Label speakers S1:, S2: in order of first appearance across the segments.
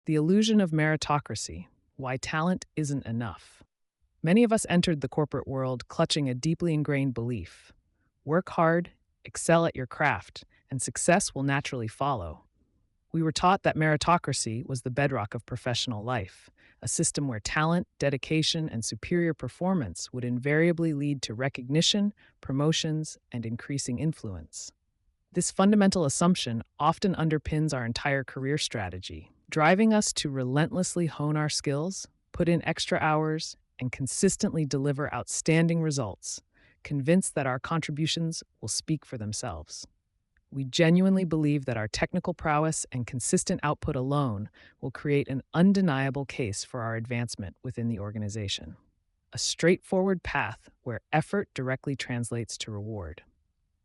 S1: The illusion of meritocracy, why talent isn't enough. Many of us entered the corporate world clutching a deeply ingrained belief: work hard, excel at your craft, and success will naturally follow. We were taught that meritocracy was the bedrock of professional life, a system where talent, dedication, and superior performance would invariably lead to recognition, promotions, and increasing influence. This fundamental assumption often underpins our entire career strategy, driving us to relentlessly hone our skills, put in extra hours, and consistently deliver outstanding results, convinced that our contributions will speak for themselves. We genuinely believe that our technical prowess and consistent output alone will create an undeniable case for our advancement within the organization. A straightforward path where effort directly translates to reward.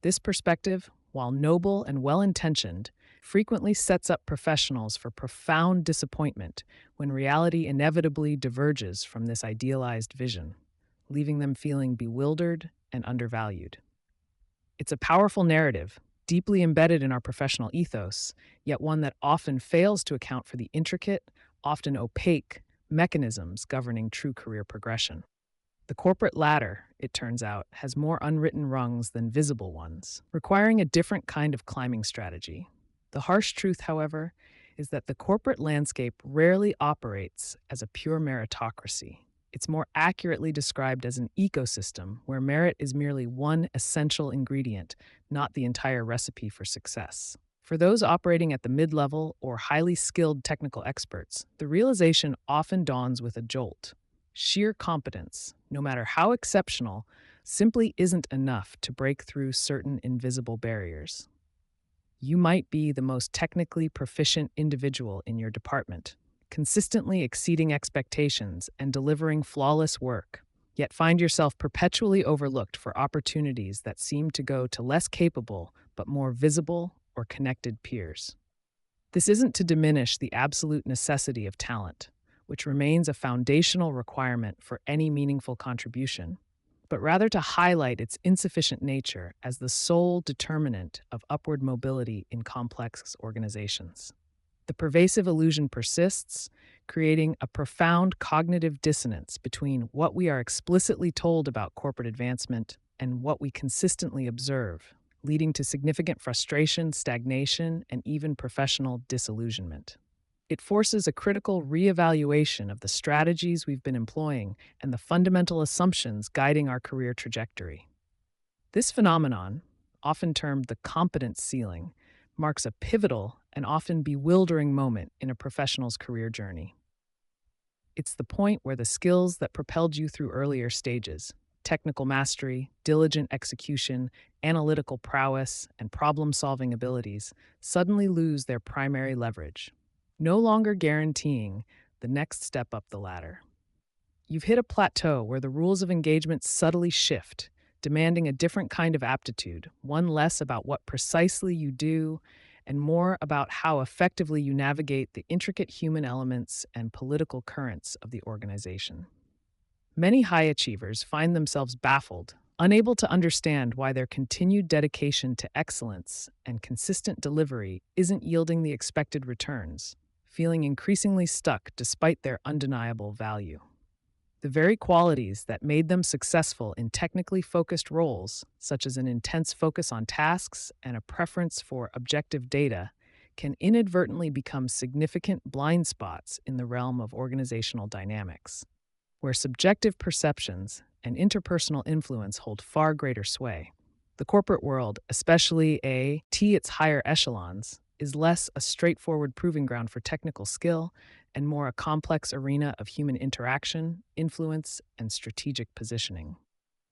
S1: This perspective, while noble and well intentioned, frequently sets up professionals for profound disappointment when reality inevitably diverges from this idealized vision, leaving them feeling bewildered and undervalued. It's a powerful narrative, deeply embedded in our professional ethos, yet one that often fails to account for the intricate, often opaque, mechanisms governing true career progression. The corporate ladder, it turns out, has more unwritten rungs than visible ones, requiring a different kind of climbing strategy. The harsh truth, however, is that the corporate landscape rarely operates as a pure meritocracy. It's more accurately described as an ecosystem where merit is merely one essential ingredient, not the entire recipe for success. For those operating at the mid level or highly skilled technical experts, the realization often dawns with a jolt. Sheer competence, no matter how exceptional, simply isn't enough to break through certain invisible barriers. You might be the most technically proficient individual in your department, consistently exceeding expectations and delivering flawless work, yet find yourself perpetually overlooked for opportunities that seem to go to less capable but more visible or connected peers. This isn't to diminish the absolute necessity of talent, which remains a foundational requirement for any meaningful contribution, but rather to highlight its insufficient nature as the sole determinant of upward mobility in complex organizations. The pervasive illusion persists, creating a profound cognitive dissonance between what we are explicitly told about corporate advancement and what we consistently observe, leading to significant frustration, stagnation, and even professional disillusionment. It forces a critical reevaluation of the strategies we've been employing and the fundamental assumptions guiding our career trajectory. This phenomenon, often termed the competence ceiling, marks a pivotal and often bewildering moment in a professional's career journey. It's the point where the skills that propelled you through earlier stages, technical mastery, diligent execution, analytical prowess, and problem solving abilities, suddenly lose their primary leverage, no longer guaranteeing the next step up the ladder. You've hit a plateau where the rules of engagement subtly shift, demanding a different kind of aptitude, one less about what precisely you do and more about how effectively you navigate the intricate human elements and political currents of the organization. Many high achievers find themselves baffled, unable to understand why their continued dedication to excellence and consistent delivery isn't yielding the expected returns, feeling increasingly stuck despite their undeniable value. The very qualities that made them successful in technically focused roles, such as an intense focus on tasks and a preference for objective data, can inadvertently become significant blind spots in the realm of organizational dynamics, where subjective perceptions and interpersonal influence hold far greater sway. The corporate world, especially its higher echelons, is less a straightforward proving ground for technical skill and more a complex arena of human interaction, influence, and strategic positioning.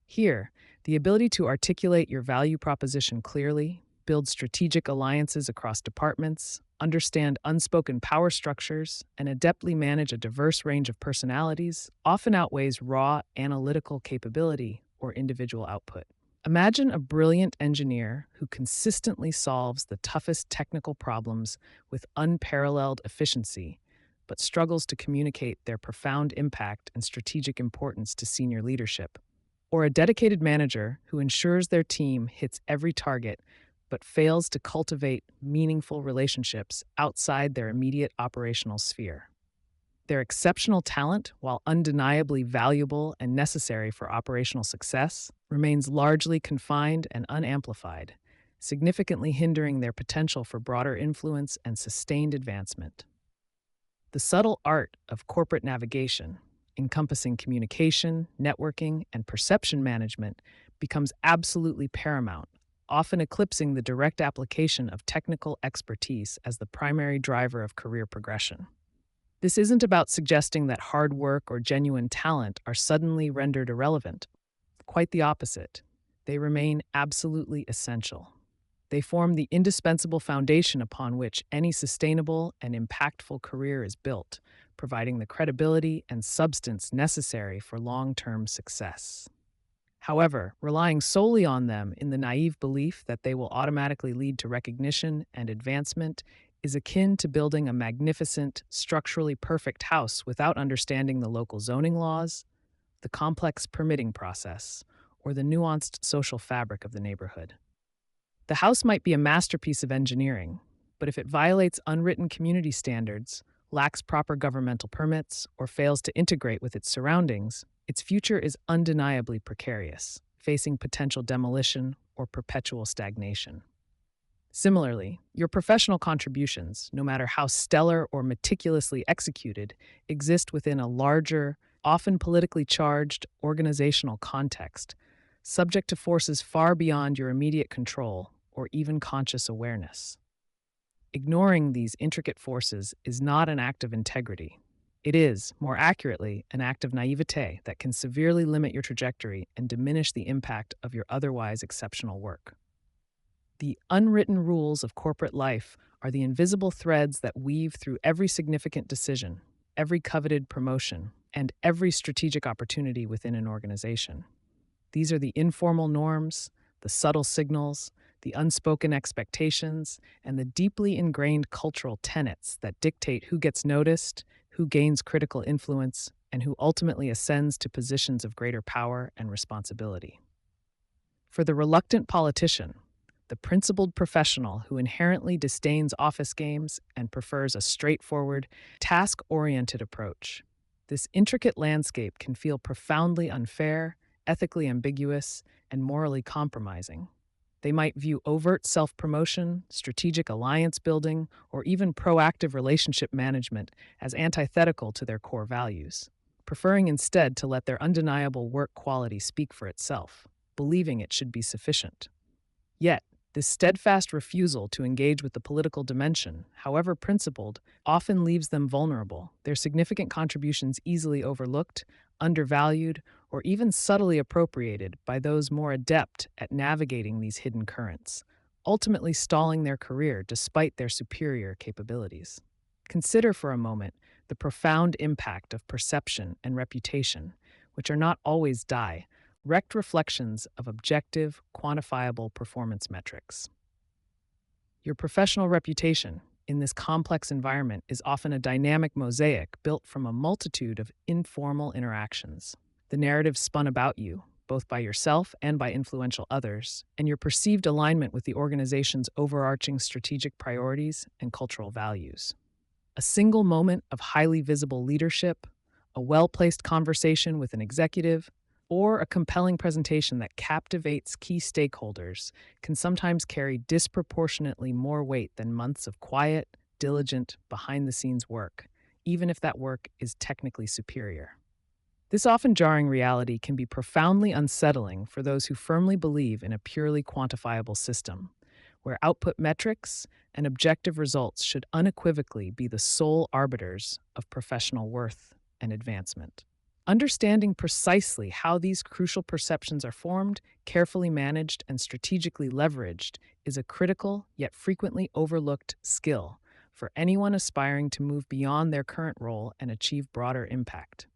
S1: Here, the ability to articulate your value proposition clearly, build strategic alliances across departments, understand unspoken power structures, and adeptly manage a diverse range of personalities often outweighs raw analytical capability or individual output. Imagine a brilliant engineer who consistently solves the toughest technical problems with unparalleled efficiency, but struggles to communicate their profound impact and strategic importance to senior leadership. Or a dedicated manager who ensures their team hits every target, but fails to cultivate meaningful relationships outside their immediate operational sphere. Their exceptional talent, while undeniably valuable and necessary for operational success, remains largely confined and unamplified, significantly hindering their potential for broader influence and sustained advancement. The subtle art of corporate navigation, encompassing communication, networking, and perception management, becomes absolutely paramount, often eclipsing the direct application of technical expertise as the primary driver of career progression. This isn't about suggesting that hard work or genuine talent are suddenly rendered irrelevant. Quite the opposite. They remain absolutely essential. They form the indispensable foundation upon which any sustainable and impactful career is built, providing the credibility and substance necessary for long-term success. However, relying solely on them in the naive belief that they will automatically lead to recognition and advancement is akin to building a magnificent, structurally perfect house without understanding the local zoning laws, the complex permitting process, or the nuanced social fabric of the neighborhood. The house might be a masterpiece of engineering, but if it violates unwritten community standards, lacks proper governmental permits, or fails to integrate with its surroundings, its future is undeniably precarious, facing potential demolition or perpetual stagnation. Similarly, your professional contributions, no matter how stellar or meticulously executed, exist within a larger, often politically charged organizational context, subject to forces far beyond your immediate control or even conscious awareness. Ignoring these intricate forces is not an act of integrity. It is, more accurately, an act of naivete that can severely limit your trajectory and diminish the impact of your otherwise exceptional work. The unwritten rules of corporate life are the invisible threads that weave through every significant decision, every coveted promotion, and every strategic opportunity within an organization. These are the informal norms, the subtle signals, the unspoken expectations, and the deeply ingrained cultural tenets that dictate who gets noticed, who gains critical influence, and who ultimately ascends to positions of greater power and responsibility. For the reluctant politician, the principled professional who inherently disdains office games and prefers a straightforward, task-oriented approach, this intricate landscape can feel profoundly unfair, ethically ambiguous, and morally compromising. They might view overt self-promotion, strategic alliance building, or even proactive relationship management as antithetical to their core values, preferring instead to let their undeniable work quality speak for itself, believing it should be sufficient. Yet, this steadfast refusal to engage with the political dimension, however principled, often leaves them vulnerable, their significant contributions easily overlooked, undervalued, or even subtly appropriated by those more adept at navigating these hidden currents, ultimately stalling their career despite their superior capabilities. Consider for a moment the profound impact of perception and reputation, which are not always direct reflections of objective, quantifiable performance metrics. Your professional reputation in this complex environment is often a dynamic mosaic built from a multitude of informal interactions. The narrative spun about you, both by yourself and by influential others, and your perceived alignment with the organization's overarching strategic priorities and cultural values. A single moment of highly visible leadership, a well-placed conversation with an executive, or a compelling presentation that captivates key stakeholders can sometimes carry disproportionately more weight than months of quiet, diligent, behind-the-scenes work, even if that work is technically superior. This often jarring reality can be profoundly unsettling for those who firmly believe in a purely quantifiable system, where output metrics and objective results should unequivocally be the sole arbiters of professional worth and advancement. Understanding precisely how these crucial perceptions are formed, carefully managed, and strategically leveraged is a critical yet frequently overlooked skill for anyone aspiring to move beyond their current role and achieve broader impact.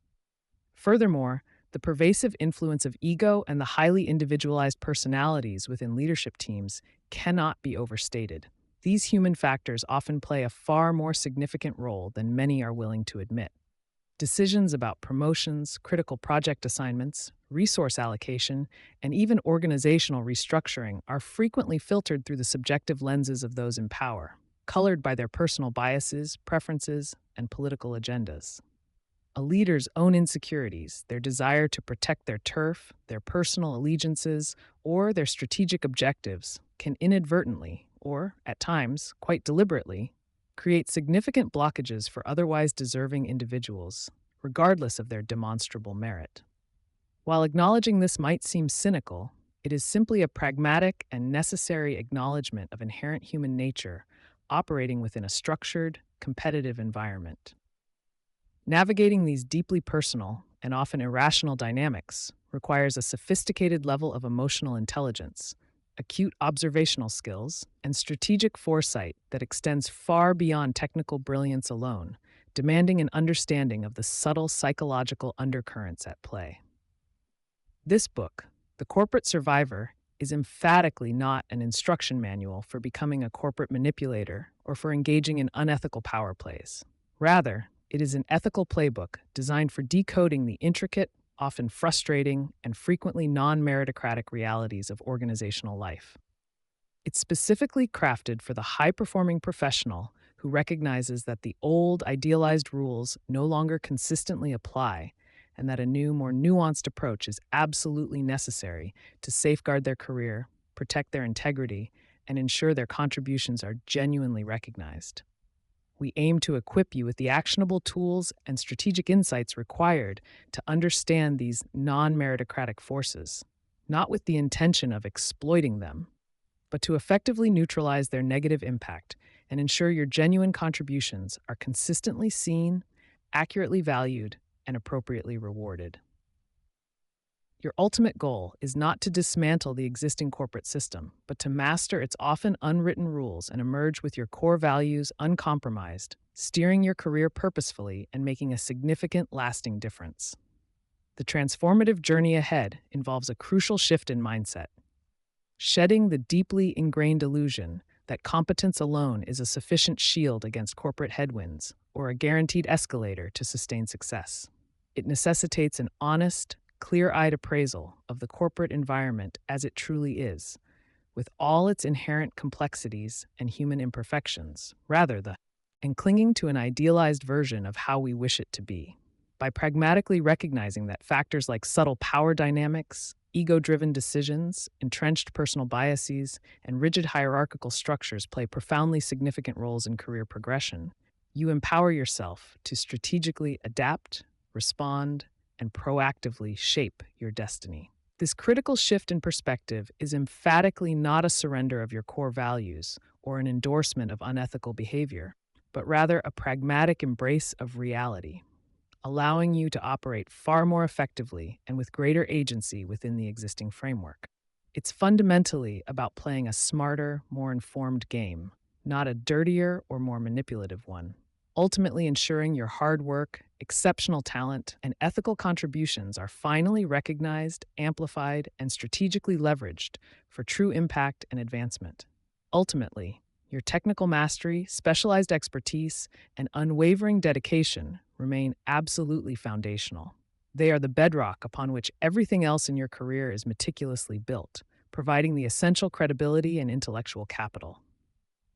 S1: Furthermore, the pervasive influence of ego and the highly individualized personalities within leadership teams cannot be overstated. These human factors often play a far more significant role than many are willing to admit. Decisions about promotions, critical project assignments, resource allocation, and even organizational restructuring are frequently filtered through the subjective lenses of those in power, colored by their personal biases, preferences, and political agendas. A leader's own insecurities, their desire to protect their turf, their personal allegiances, or their strategic objectives, can inadvertently, or at times quite deliberately, create significant blockages for otherwise deserving individuals, regardless of their demonstrable merit. While acknowledging this might seem cynical, it is simply a pragmatic and necessary acknowledgement of inherent human nature operating within a structured, competitive environment. Navigating these deeply personal and often irrational dynamics requires a sophisticated level of emotional intelligence, acute observational skills, and strategic foresight that extends far beyond technical brilliance alone, demanding an understanding of the subtle psychological undercurrents at play. This book, The Corporate Survivor, is emphatically not an instruction manual for becoming a corporate manipulator or for engaging in unethical power plays. Rather, it is an ethical playbook designed for decoding the intricate, often frustrating, and frequently non-meritocratic realities of organizational life. It's specifically crafted for the high-performing professional who recognizes that the old, idealized rules no longer consistently apply and that a new, more nuanced approach is absolutely necessary to safeguard their career, protect their integrity, and ensure their contributions are genuinely recognized. We aim to equip you with the actionable tools and strategic insights required to understand these non-meritocratic forces, not with the intention of exploiting them, but to effectively neutralize their negative impact and ensure your genuine contributions are consistently seen, accurately valued, and appropriately rewarded. Your ultimate goal is not to dismantle the existing corporate system, but to master its often unwritten rules and emerge with your core values uncompromised, steering your career purposefully and making a significant, lasting difference. The transformative journey ahead involves a crucial shift in mindset, shedding the deeply ingrained illusion that competence alone is a sufficient shield against corporate headwinds or a guaranteed escalator to sustain success. It necessitates an honest, clear-eyed appraisal of the corporate environment as it truly is, with all its inherent complexities and human imperfections, and clinging to an idealized version of how we wish it to be. By pragmatically recognizing that factors like subtle power dynamics, ego-driven decisions, entrenched personal biases, and rigid hierarchical structures play profoundly significant roles in career progression, you empower yourself to strategically adapt, respond, and proactively shape your destiny. This critical shift in perspective is emphatically not a surrender of your core values or an endorsement of unethical behavior, but rather a pragmatic embrace of reality, allowing you to operate far more effectively and with greater agency within the existing framework. It's fundamentally about playing a smarter, more informed game, not a dirtier or more manipulative one, ultimately ensuring your hard work, exceptional talent, and ethical contributions are finally recognized, amplified, and strategically leveraged for true impact and advancement. Ultimately, your technical mastery, specialized expertise, and unwavering dedication remain absolutely foundational. They are the bedrock upon which everything else in your career is meticulously built, providing the essential credibility and intellectual capital.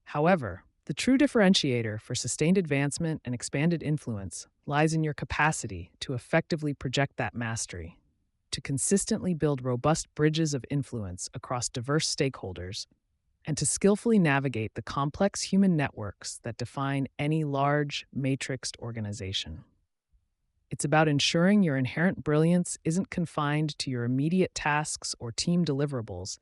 S1: However, the true differentiator for sustained advancement and expanded influence lies in your capacity to effectively project that mastery, to consistently build robust bridges of influence across diverse stakeholders, and to skillfully navigate the complex human networks that define any large, matrixed organization. It's about ensuring your inherent brilliance isn't confined to your immediate tasks or team deliverables,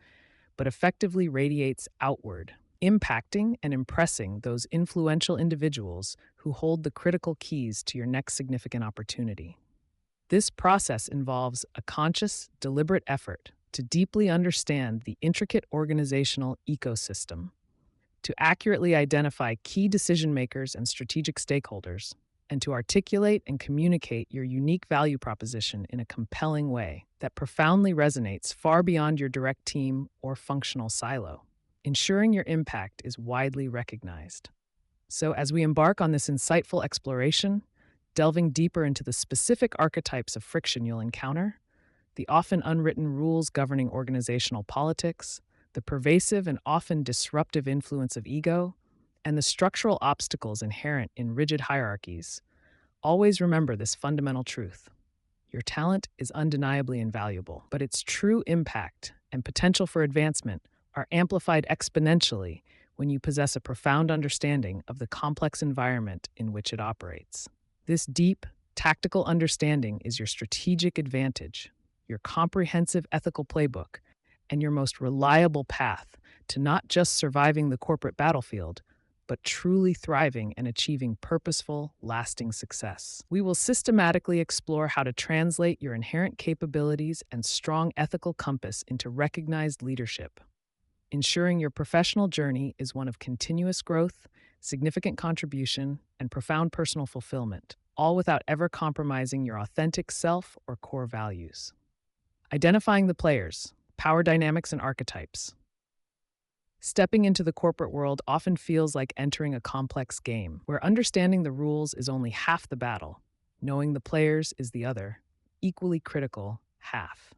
S1: but effectively radiates outward, impacting and impressing those influential individuals who hold the critical keys to your next significant opportunity. This process involves a conscious, deliberate effort to deeply understand the intricate organizational ecosystem, to accurately identify key decision makers and strategic stakeholders, and to articulate and communicate your unique value proposition in a compelling way that profoundly resonates far beyond your direct team or functional silo, ensuring your impact is widely recognized. So, as we embark on this insightful exploration, delving deeper into the specific archetypes of friction you'll encounter, the often unwritten rules governing organizational politics, the pervasive and often disruptive influence of ego, and the structural obstacles inherent in rigid hierarchies. Always remember this fundamental truth. Your talent is undeniably invaluable, but its true impact and potential for advancement are amplified exponentially when you possess a profound understanding of the complex environment in which it operates. This deep, tactical understanding is your strategic advantage, your comprehensive ethical playbook, and your most reliable path to not just surviving the corporate battlefield, but truly thriving and achieving purposeful, lasting success. We will systematically explore how to translate your inherent capabilities and strong ethical compass into recognized leadership, ensuring your professional journey is one of continuous growth, significant contribution, and profound personal fulfillment, all without ever compromising your authentic self or core values. Identifying the players, power dynamics, and archetypes. Stepping into the corporate world often feels like entering a complex game, where understanding the rules is only half the battle, knowing the players is the other, equally critical half.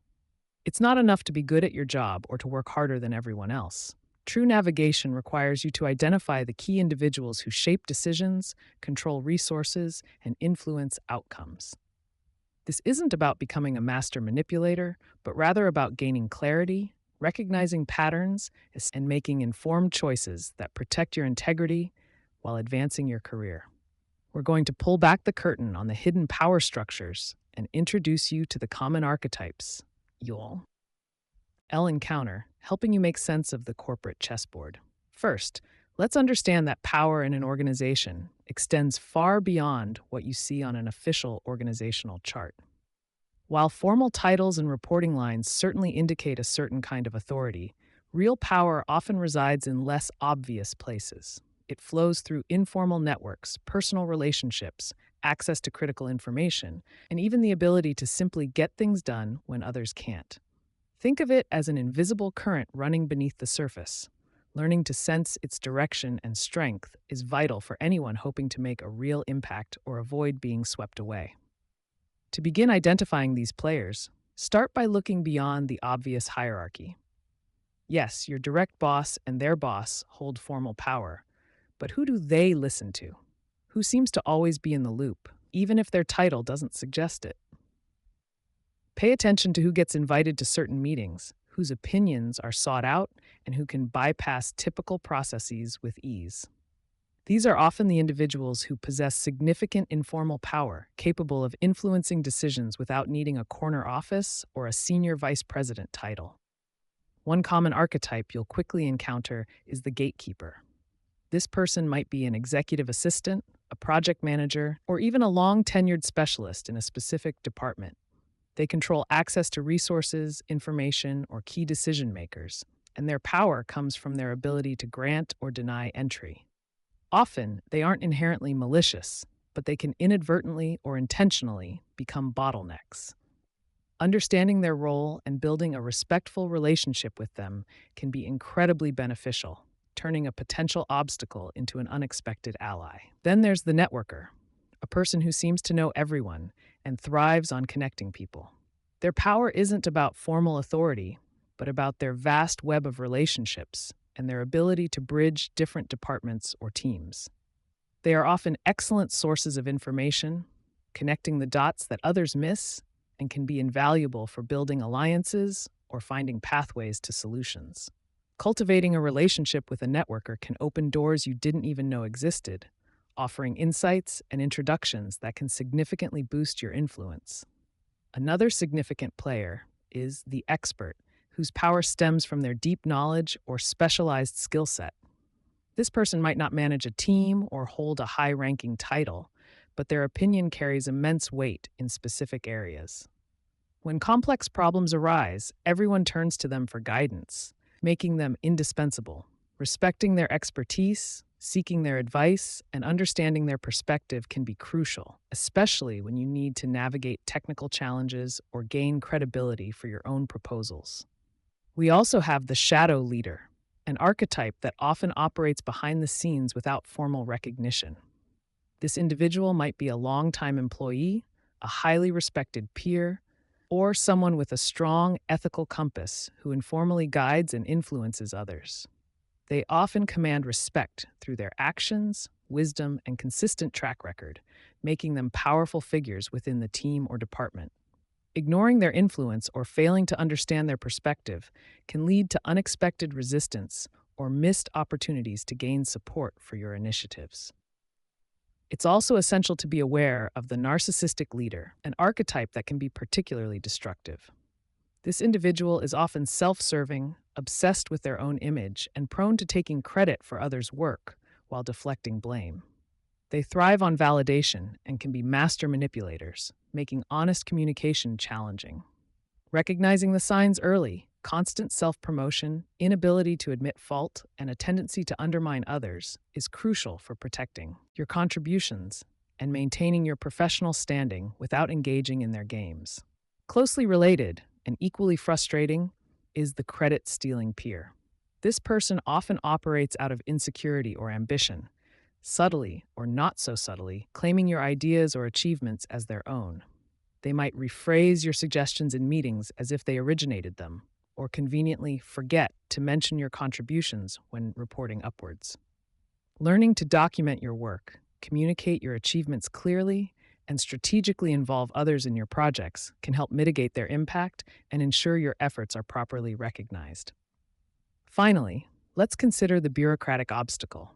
S1: It's not enough to be good at your job or to work harder than everyone else. True navigation requires you to identify the key individuals who shape decisions, control resources, and influence outcomes. This isn't about becoming a master manipulator, but rather about gaining clarity, recognizing patterns, and making informed choices that protect your integrity while advancing your career. We're going to pull back the curtain on the hidden power structures and introduce you to the common archetypes you'll encounter, helping you make sense of the corporate chessboard. First, let's understand that power in an organization extends far beyond what you see on an official organizational chart. While formal titles and reporting lines certainly indicate a certain kind of authority, real power often resides in less obvious places. It flows through informal networks, personal relationships, access to critical information, and even the ability to simply get things done when others can't. Think of it as an invisible current running beneath the surface. Learning to sense its direction and strength is vital for anyone hoping to make a real impact or avoid being swept away. To begin identifying these players, start by looking beyond the obvious hierarchy. Yes, your direct boss and their boss hold formal power, but who do they listen to? Who seems to always be in the loop, even if their title doesn't suggest it? Pay attention to who gets invited to certain meetings, whose opinions are sought out, and who can bypass typical processes with ease. These are often the individuals who possess significant informal power, capable of influencing decisions without needing a corner office or a senior vice president title. One common archetype you'll quickly encounter is the gatekeeper. This person might be an executive assistant, a project manager, or even a long-tenured specialist in a specific department. They control access to resources, information, or key decision makers, and their power comes from their ability to grant or deny entry. Often, they aren't inherently malicious, but they can inadvertently or intentionally become bottlenecks. Understanding their role and building a respectful relationship with them can be incredibly beneficial, turning a potential obstacle into an unexpected ally. Then there's the networker, a person who seems to know everyone and thrives on connecting people. Their power isn't about formal authority, but about their vast web of relationships and their ability to bridge different departments or teams. They are often excellent sources of information, connecting the dots that others miss, and can be invaluable for building alliances or finding pathways to solutions. Cultivating a relationship with a networker can open doors you didn't even know existed, offering insights and introductions that can significantly boost your influence. Another significant player is the expert, whose power stems from their deep knowledge or specialized skill set. This person might not manage a team or hold a high-ranking title, but their opinion carries immense weight in specific areas. When complex problems arise, everyone turns to them for guidance, making them indispensable. Respecting their expertise, seeking their advice, and understanding their perspective can be crucial, especially when you need to navigate technical challenges or gain credibility for your own proposals. We also have the shadow leader, an archetype that often operates behind the scenes without formal recognition. This individual might be a longtime employee, a highly respected peer, or someone with a strong ethical compass who informally guides and influences others. They often command respect through their actions, wisdom, and consistent track record, making them powerful figures within the team or department. Ignoring their influence or failing to understand their perspective can lead to unexpected resistance or missed opportunities to gain support for your initiatives. It's also essential to be aware of the narcissistic leader, an archetype that can be particularly destructive. This individual is often self-serving, obsessed with their own image, and prone to taking credit for others' work while deflecting blame. They thrive on validation and can be master manipulators, making honest communication challenging. Recognizing the signs early, constant self-promotion, inability to admit fault, and a tendency to undermine others is crucial for protecting your contributions and maintaining your professional standing without engaging in their games. Closely related and equally frustrating is the credit-stealing peer. This person often operates out of insecurity or ambition, subtly or not so subtly, claiming your ideas or achievements as their own. They might rephrase your suggestions in meetings as if they originated them, or conveniently forget to mention your contributions when reporting upwards. Learning to document your work, communicate your achievements clearly, and strategically involve others in your projects can help mitigate their impact and ensure your efforts are properly recognized. Finally, let's consider the bureaucratic obstacle,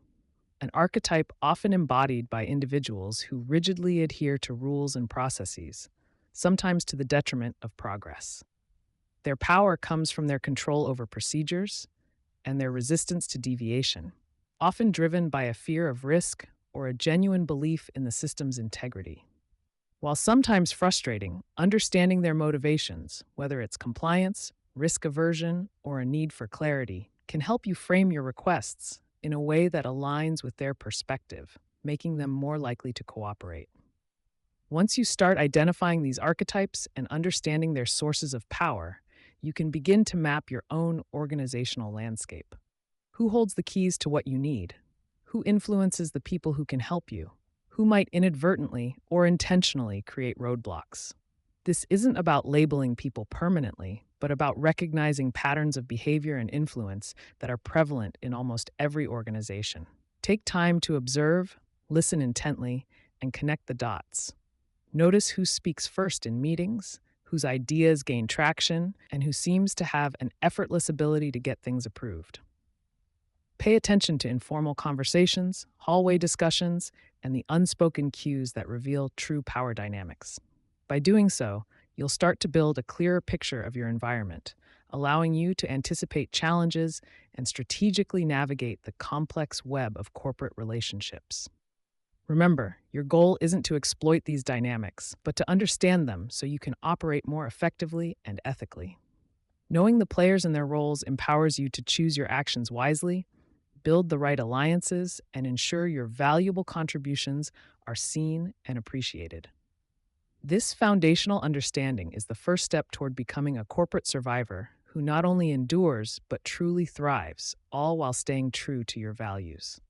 S1: an archetype often embodied by individuals who rigidly adhere to rules and processes, sometimes to the detriment of progress. Their power comes from their control over procedures and their resistance to deviation, often driven by a fear of risk or a genuine belief in the system's integrity. While sometimes frustrating, understanding their motivations, whether it's compliance, risk aversion, or a need for clarity, can help you frame your requests in a way that aligns with their perspective, making them more likely to cooperate. Once you start identifying these archetypes and understanding their sources of power, you can begin to map your own organizational landscape. Who holds the keys to what you need? Who influences the people who can help you? Who might inadvertently or intentionally create roadblocks? This isn't about labeling people permanently, but about recognizing patterns of behavior and influence that are prevalent in almost every organization. Take time to observe, listen intently, and connect the dots. Notice who speaks first in meetings, whose ideas gain traction, and who seems to have an effortless ability to get things approved. Pay attention to informal conversations, hallway discussions, and the unspoken cues that reveal true power dynamics. By doing so, you'll start to build a clearer picture of your environment, allowing you to anticipate challenges and strategically navigate the complex web of corporate relationships. Remember, your goal isn't to exploit these dynamics, but to understand them so you can operate more effectively and ethically. Knowing the players and their roles empowers you to choose your actions wisely, build the right alliances, and ensure your valuable contributions are seen and appreciated. This foundational understanding is the first step toward becoming a corporate survivor who not only endures but truly thrives, all while staying true to your values.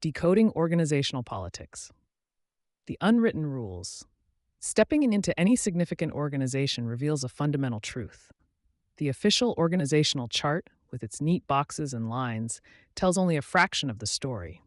S1: Decoding organizational politics. The unwritten rules. Stepping into any significant organization reveals a fundamental truth. The official organizational chart, with its neat boxes and lines, tells only a fraction of the story.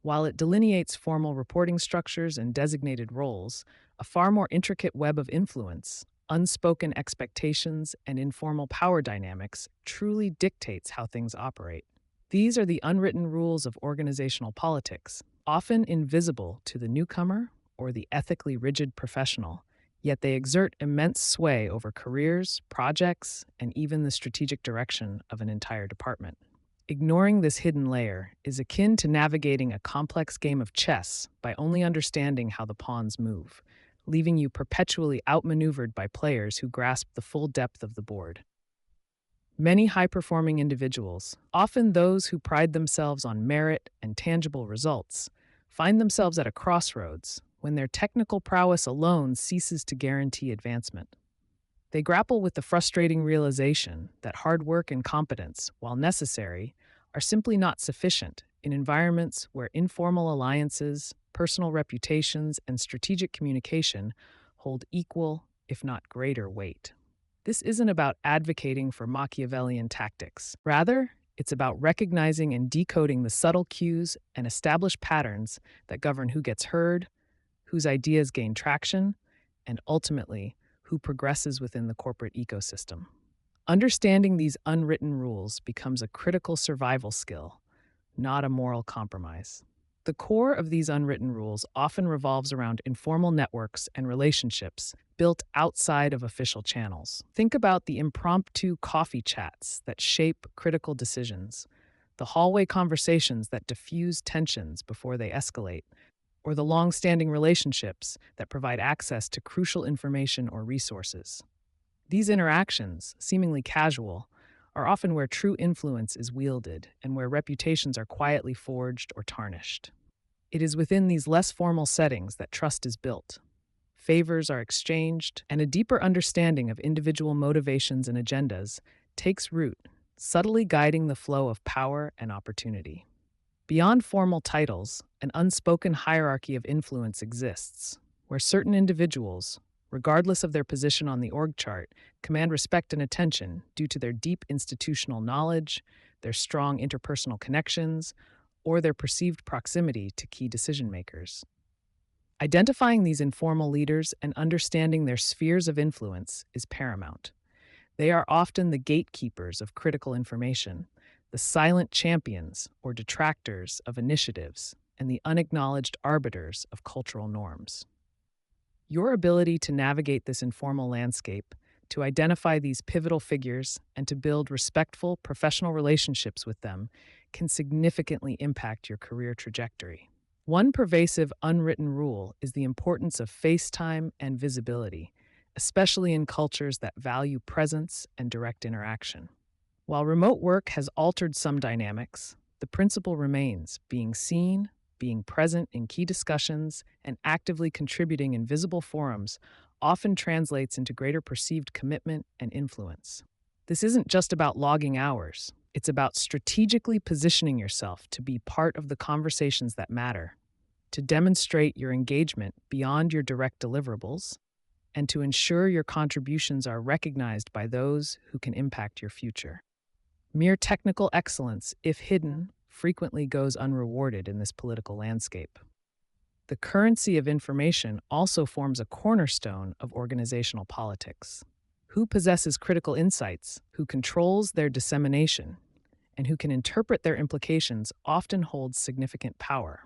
S1: While it delineates formal reporting structures and designated roles, a far more intricate web of influence, unspoken expectations, and informal power dynamics truly dictates how things operate. These are the unwritten rules of organizational politics, often invisible to the newcomer or the ethically rigid professional, yet they exert immense sway over careers, projects, and even the strategic direction of an entire department. Ignoring this hidden layer is akin to navigating a complex game of chess by only understanding how the pawns move, leaving you perpetually outmaneuvered by players who grasp the full depth of the board. Many high-performing individuals, often those who pride themselves on merit and tangible results, find themselves at a crossroads when their technical prowess alone ceases to guarantee advancement. They grapple with the frustrating realization that hard work and competence, while necessary, are simply not sufficient in environments where informal alliances, personal reputations, and strategic communication hold equal, if not greater, weight. This isn't about advocating for Machiavellian tactics. Rather, it's about recognizing and decoding the subtle cues and established patterns that govern who gets heard, whose ideas gain traction, and ultimately, who progresses within the corporate ecosystem. Understanding these unwritten rules becomes a critical survival skill, not a moral compromise. The core of these unwritten rules often revolves around informal networks and relationships built outside of official channels. Think about the impromptu coffee chats that shape critical decisions, the hallway conversations that diffuse tensions before they escalate, or the long-standing relationships that provide access to crucial information or resources. These interactions, seemingly casual, are often where true influence is wielded and where reputations are quietly forged or tarnished. It is within these less formal settings that trust is built. Favors are exchanged, and a deeper understanding of individual motivations and agendas takes root, subtly guiding the flow of power and opportunity. Beyond formal titles, an unspoken hierarchy of influence exists, where certain individuals, regardless of their position on the org chart, command respect and attention due to their deep institutional knowledge, their strong interpersonal connections, or their perceived proximity to key decision makers. Identifying these informal leaders and understanding their spheres of influence is paramount. They are often the gatekeepers of critical information, the silent champions or detractors of initiatives, and the unacknowledged arbiters of cultural norms. Your ability to navigate this informal landscape, to identify these pivotal figures, and to build respectful professional relationships with them can significantly impact your career trajectory. One pervasive unwritten rule is the importance of face time and visibility, especially in cultures that value presence and direct interaction. While remote work has altered some dynamics, the principle remains: being seen, being present in key discussions, and actively contributing in visible forums often translates into greater perceived commitment and influence. This isn't just about logging hours, it's about strategically positioning yourself to be part of the conversations that matter, to demonstrate your engagement beyond your direct deliverables, and to ensure your contributions are recognized by those who can impact your future. Mere technical excellence, if hidden, frequently goes unrewarded in this political landscape. The currency of information also forms a cornerstone of organizational politics. Who possesses critical insights, who controls their dissemination, and who can interpret their implications often holds significant power.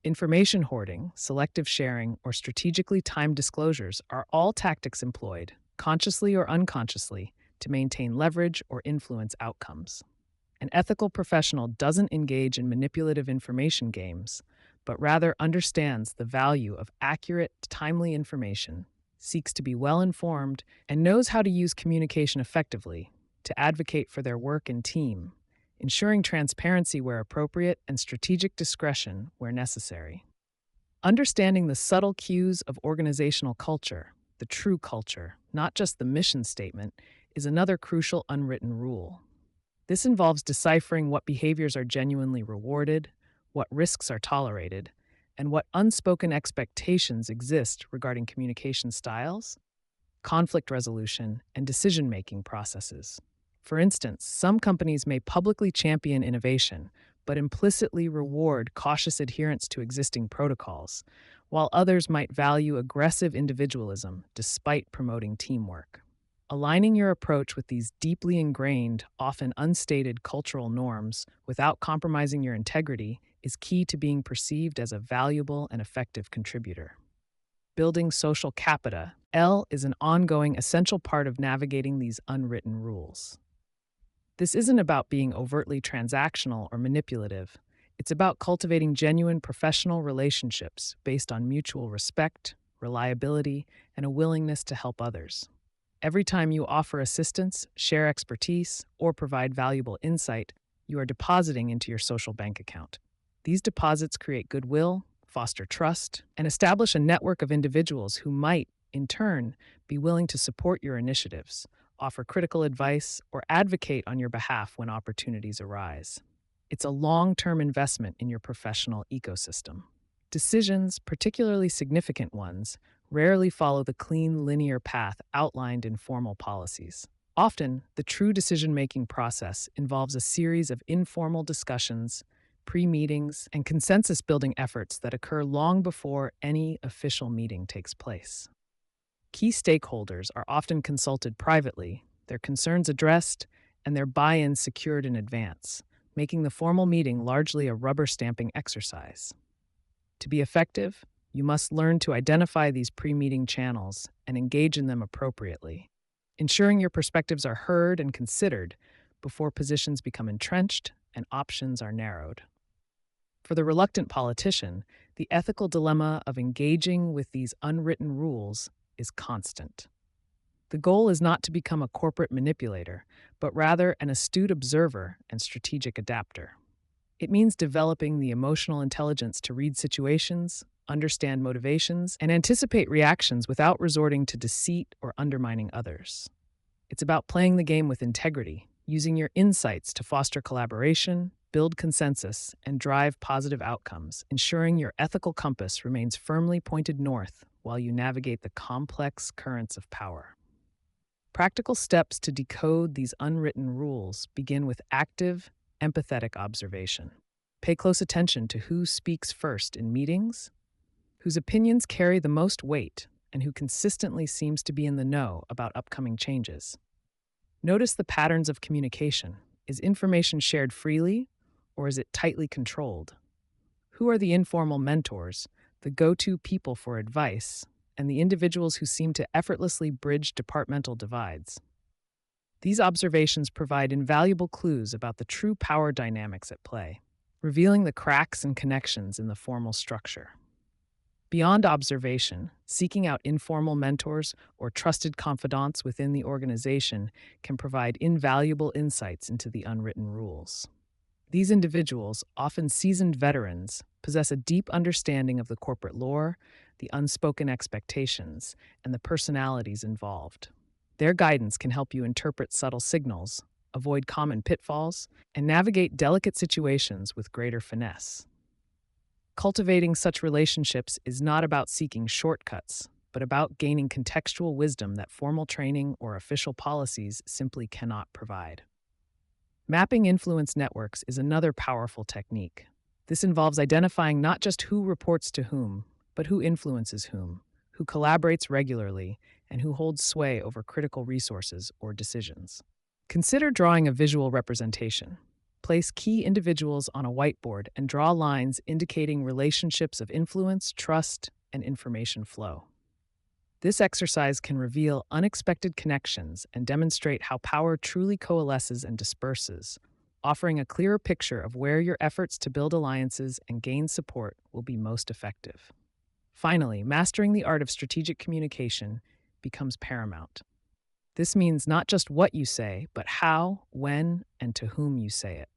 S1: Information hoarding, selective sharing, or strategically timed disclosures are all tactics employed, consciously or unconsciously, to maintain leverage or influence outcomes. An ethical professional doesn't engage in manipulative information games, but rather understands the value of accurate, timely information, seeks to be well-informed, and knows how to use communication effectively to advocate for their work and team, ensuring transparency where appropriate and strategic discretion where necessary. Understanding the subtle cues of organizational culture, the true culture, not just the mission statement, is another crucial unwritten rule. This involves deciphering what behaviors are genuinely rewarded, what risks are tolerated, and what unspoken expectations exist regarding communication styles, conflict resolution, and decision-making processes. For instance, some companies may publicly champion innovation, but implicitly reward cautious adherence to existing protocols, while others might value aggressive individualism despite promoting teamwork. Aligning your approach with these deeply ingrained, often unstated cultural norms without compromising your integrity is key to being perceived as a valuable and effective contributor. Building social capita, L, is an ongoing, essential part of navigating these unwritten rules. This isn't about being overtly transactional or manipulative. It's about cultivating genuine professional relationships based on mutual respect, reliability, and a willingness to help others. Every time you offer assistance, share expertise, or provide valuable insight, you are depositing into your social bank account. These deposits create goodwill, foster trust, and establish a network of individuals who might, in turn, be willing to support your initiatives, offer critical advice, or advocate on your behalf when opportunities arise. It's a long-term investment in your professional ecosystem. Decisions, particularly significant ones, rarely follow the clean, linear path outlined in formal policies. Often, the true decision-making process involves a series of informal discussions, pre-meetings, and consensus-building efforts that occur long before any official meeting takes place. Key stakeholders are often consulted privately, their concerns addressed, and their buy-in secured in advance, making the formal meeting largely a rubber-stamping exercise. To be effective, you must learn to identify these pre-meeting channels and engage in them appropriately, ensuring your perspectives are heard and considered before positions become entrenched and options are narrowed. For the reluctant politician, the ethical dilemma of engaging with these unwritten rules is constant. The goal is not to become a corporate manipulator, but rather an astute observer and strategic adapter. It means developing the emotional intelligence to read situations, understand motivations, and anticipate reactions without resorting to deceit or undermining others. It's about playing the game with integrity, using your insights to foster collaboration, build consensus, and drive positive outcomes, ensuring your ethical compass remains firmly pointed north while you navigate the complex currents of power. Practical steps to decode these unwritten rules begin with active, empathetic observation. Pay close attention to who speaks first in meetings, whose opinions carry the most weight, and who consistently seems to be in the know about upcoming changes. Notice the patterns of communication. Is information shared freely, or is it tightly controlled? Who are the informal mentors, the go-to people for advice, and the individuals who seem to effortlessly bridge departmental divides? These observations provide invaluable clues about the true power dynamics at play, revealing the cracks and connections in the formal structure. Beyond observation, seeking out informal mentors or trusted confidants within the organization can provide invaluable insights into the unwritten rules. These individuals, often seasoned veterans, possess a deep understanding of the corporate lore, the unspoken expectations, and the personalities involved. Their guidance can help you interpret subtle signals, avoid common pitfalls, and navigate delicate situations with greater finesse. Cultivating such relationships is not about seeking shortcuts, but about gaining contextual wisdom that formal training or official policies simply cannot provide. Mapping influence networks is another powerful technique. This involves identifying not just who reports to whom, but who influences whom, who collaborates regularly, and who holds sway over critical resources or decisions. Consider drawing a visual representation. Place key individuals on a whiteboard and draw lines indicating relationships of influence, trust, and information flow. This exercise can reveal unexpected connections and demonstrate how power truly coalesces and disperses, offering a clearer picture of where your efforts to build alliances and gain support will be most effective. Finally, mastering the art of strategic communication becomes paramount. This means not just what you say, but how, when, and to whom you say it.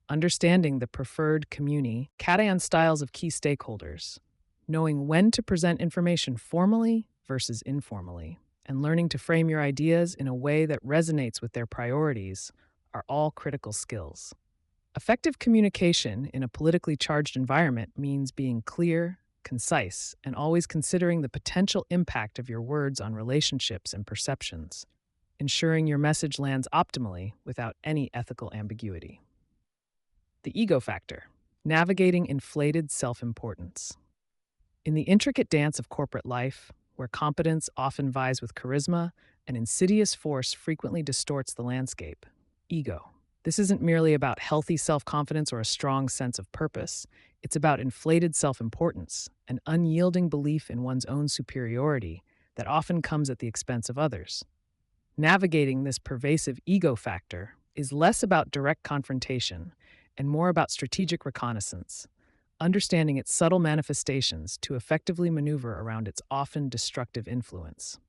S1: Understanding the preferred cation styles of key stakeholders, knowing when to present information formally versus informally, and learning to frame your ideas in a way that resonates with their priorities are all critical skills. Effective communication in a politically charged environment means being clear, concise, and always considering the potential impact of your words on relationships and perceptions, ensuring your message lands optimally without any ethical ambiguity. The ego factor, navigating inflated self-importance. In the intricate dance of corporate life, where competence often vies with charisma, an insidious force frequently distorts the landscape: ego. This isn't merely about healthy self-confidence or a strong sense of purpose. It's about inflated self-importance, an unyielding belief in one's own superiority that often comes at the expense of others. Navigating this pervasive ego factor is less about direct confrontation and more about strategic reconnaissance, understanding its subtle manifestations to effectively maneuver around its often destructive influence.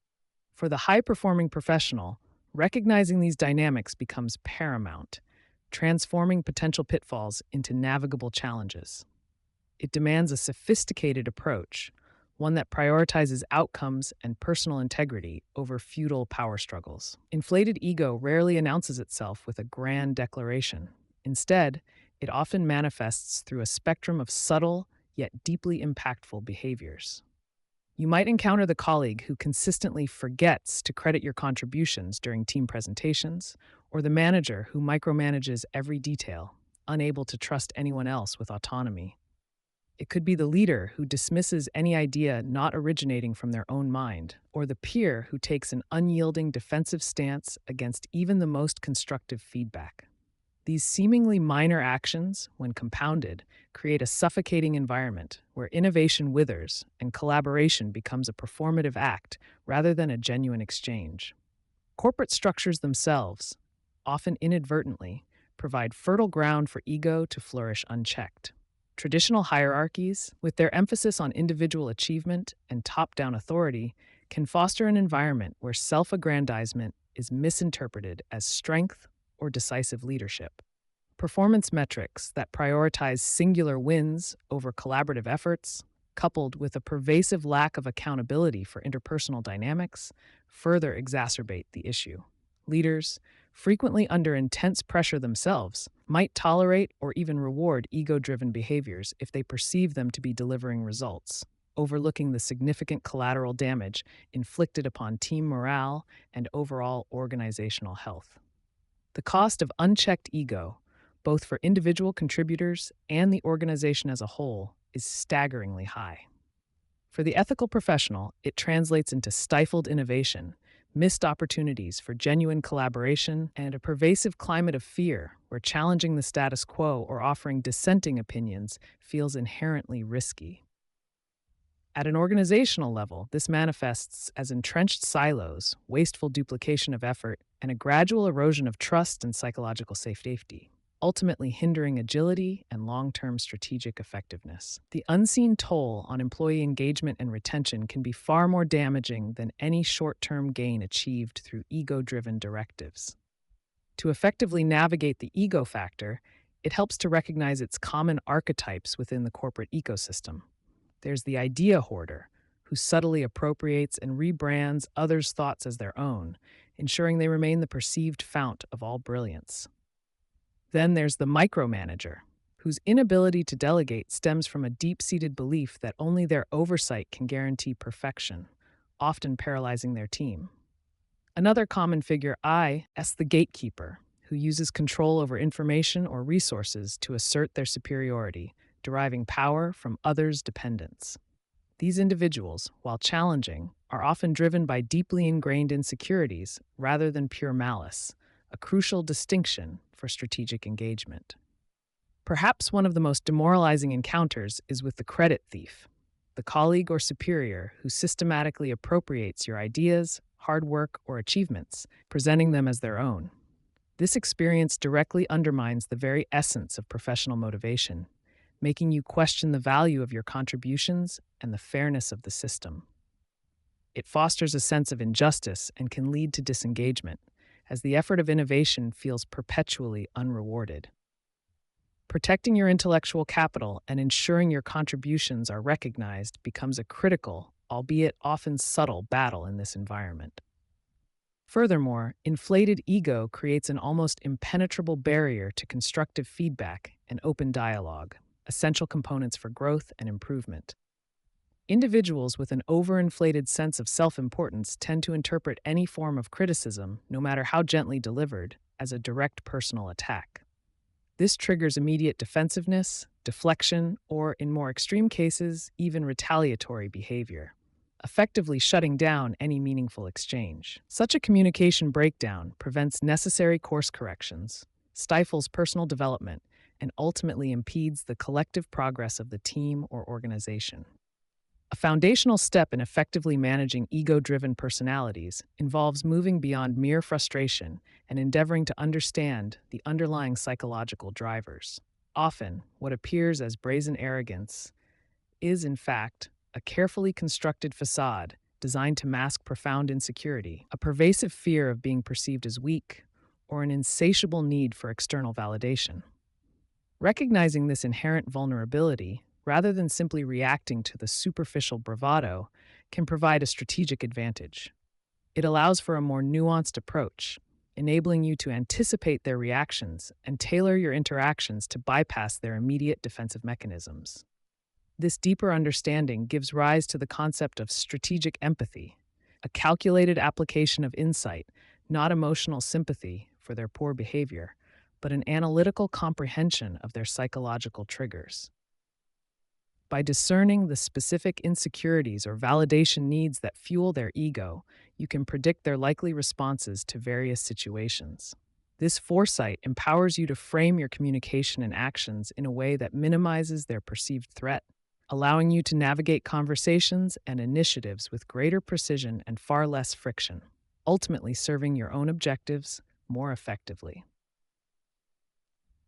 S1: For the high-performing professional, recognizing these dynamics becomes paramount, transforming potential pitfalls into navigable challenges. It demands a sophisticated approach, one that prioritizes outcomes and personal integrity over futile power struggles. Inflated ego rarely announces itself with a grand declaration. Instead, It often manifests through a spectrum of subtle yet deeply impactful behaviors. You might encounter the colleague who consistently forgets to credit your contributions during team presentations, or the manager who micromanages every detail, unable to trust anyone else with autonomy. It could be the leader who dismisses any idea not originating from their own mind, or the peer who takes an unyielding defensive stance against even the most constructive feedback. These seemingly minor actions, when compounded, create a suffocating environment where innovation withers and collaboration becomes a performative act rather than a genuine exchange. Corporate structures themselves, often inadvertently, provide fertile ground for ego to flourish unchecked. Traditional hierarchies, with their emphasis on individual achievement and top down authority, can foster an environment where self aggrandizement is misinterpreted as strength or decisive leadership. Performance metrics that prioritize singular wins over collaborative efforts, coupled with a pervasive lack of accountability for interpersonal dynamics, further exacerbate the issue. Leaders, frequently under intense pressure themselves, might tolerate or even reward ego driven behaviors if they perceive them to be delivering results, overlooking the significant collateral damage inflicted upon team morale and overall organizational health. The cost of unchecked ego, both for individual contributors and the organization as a whole, is staggeringly high. For the ethical professional, it translates into stifled innovation, missed opportunities for genuine collaboration, and a pervasive climate of fear where challenging the status quo or offering dissenting opinions feels inherently risky. At an organizational level, this manifests as entrenched silos, wasteful duplication of effort, and a gradual erosion of trust and psychological safety, ultimately hindering agility and long-term strategic effectiveness. The unseen toll on employee engagement and retention can be far more damaging than any short-term gain achieved through ego-driven directives. To effectively navigate the ego factor, it helps to recognize its common archetypes within the corporate ecosystem. There's the idea hoarder, who subtly appropriates and rebrands others' thoughts as their own, ensuring they remain the perceived fount of all brilliance. Then there's the micromanager, whose inability to delegate stems from a deep-seated belief that only their oversight can guarantee perfection, often paralyzing their team. Another common figure is the gatekeeper, who uses control over information or resources to assert their superiority, deriving power from others' dependence. These individuals, while challenging, are often driven by deeply ingrained insecurities rather than pure malice, a crucial distinction for strategic engagement. Perhaps one of the most demoralizing encounters is with the credit thief, the colleague or superior who systematically appropriates your ideas, hard work, or achievements, presenting them as their own. This experience directly undermines the very essence of professional motivation, making you question the value of your contributions and the fairness of the system. It fosters a sense of injustice and can lead to disengagement, as the effort of innovation feels perpetually unrewarded. Protecting your intellectual capital and ensuring your contributions are recognized becomes a critical, albeit often subtle, battle in this environment. Furthermore, inflated ego creates an almost impenetrable barrier to constructive feedback and open dialogue, essential components for growth and improvement. Individuals with an overinflated sense of self-importance tend to interpret any form of criticism, no matter how gently delivered, as a direct personal attack. This triggers immediate defensiveness, deflection, or, in more extreme cases, even retaliatory behavior, effectively shutting down any meaningful exchange. Such a communication breakdown prevents necessary course corrections, stifles personal development, and ultimately impedes the collective progress of the team or organization. A foundational step in effectively managing ego-driven personalities involves moving beyond mere frustration and endeavoring to understand the underlying psychological drivers. Often, what appears as brazen arrogance is, in fact, a carefully constructed facade designed to mask profound insecurity, a pervasive fear of being perceived as weak, or an insatiable need for external validation. Recognizing this inherent vulnerability, rather than simply reacting to the superficial bravado, can provide a strategic advantage. It allows for a more nuanced approach, enabling you to anticipate their reactions and tailor your interactions to bypass their immediate defensive mechanisms. This deeper understanding gives rise to the concept of strategic empathy, a calculated application of insight, not emotional sympathy for their poor behavior, but an analytical comprehension of their psychological triggers. By discerning the specific insecurities or validation needs that fuel their ego, you can predict their likely responses to various situations. This foresight empowers you to frame your communication and actions in a way that minimizes their perceived threat, allowing you to navigate conversations and initiatives with greater precision and far less friction, ultimately serving your own objectives more effectively.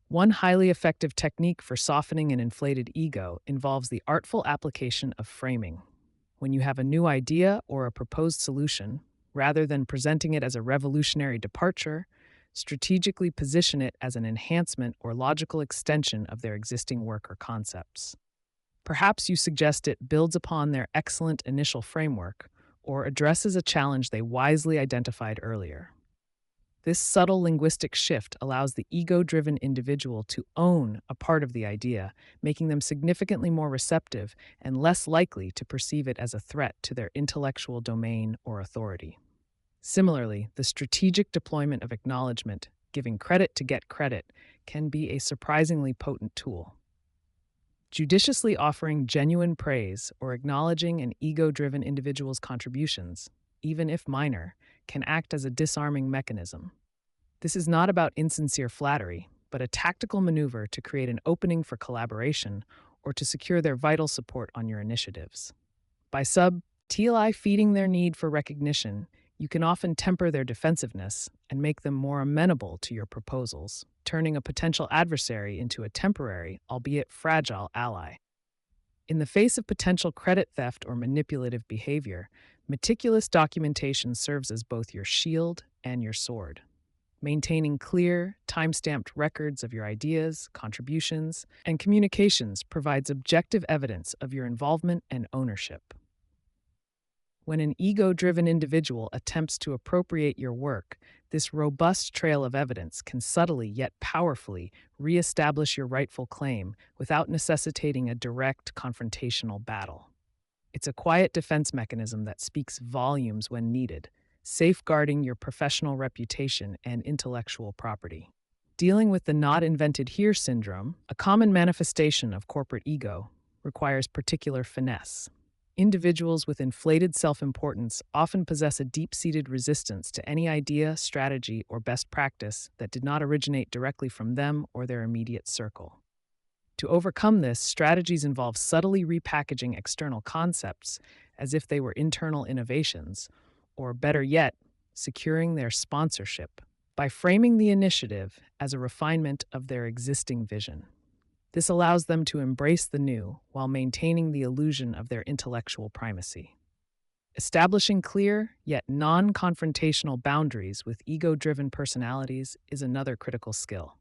S1: One highly effective technique for softening an inflated ego involves the artful application of framing. When you have a new idea or a proposed solution, rather than presenting it as a revolutionary departure, strategically position it as an enhancement or logical extension of their existing work or concepts. Perhaps you suggest it builds upon their excellent initial framework or addresses a challenge they wisely identified earlier. This subtle linguistic shift allows the ego-driven individual to own a part of the idea, making them significantly more receptive and less likely to perceive it as a threat to their intellectual domain or authority. Similarly, the strategic deployment of acknowledgement, giving credit to get credit, can be a surprisingly potent tool. Judiciously offering genuine praise or acknowledging an ego-driven individual's contributions, even if minor, can act as a disarming mechanism. This is not about insincere flattery, but a tactical maneuver to create an opening for collaboration or to secure their vital support on your initiatives. By subtly feeding their need for recognition, you can often temper their defensiveness and make them more amenable to your proposals, turning a potential adversary into a temporary, albeit fragile, ally. In the face of potential credit theft or manipulative behavior, meticulous documentation serves as both your shield and your sword. Maintaining clear, time-stamped records of your ideas, contributions, and communications provides objective evidence of your involvement and ownership. When an ego-driven individual attempts to appropriate your work, this robust trail of evidence can subtly yet powerfully reestablish your rightful claim without necessitating a direct confrontational battle. It's a quiet defense mechanism that speaks volumes when needed, safeguarding your professional reputation and intellectual property. Dealing with the not invented here syndrome, a common manifestation of corporate ego, requires particular finesse. Individuals with inflated self-importance often possess a deep-seated resistance to any idea, strategy, or best practice that did not originate directly from them or their immediate circle. To overcome this, strategies involve subtly repackaging external concepts as if they were internal innovations, or better yet, securing their sponsorship by framing the initiative as a refinement of their existing vision. This allows them to embrace the new while maintaining the illusion of their intellectual primacy. Establishing clear, yet non-confrontational boundaries with ego-driven personalities is another critical skill.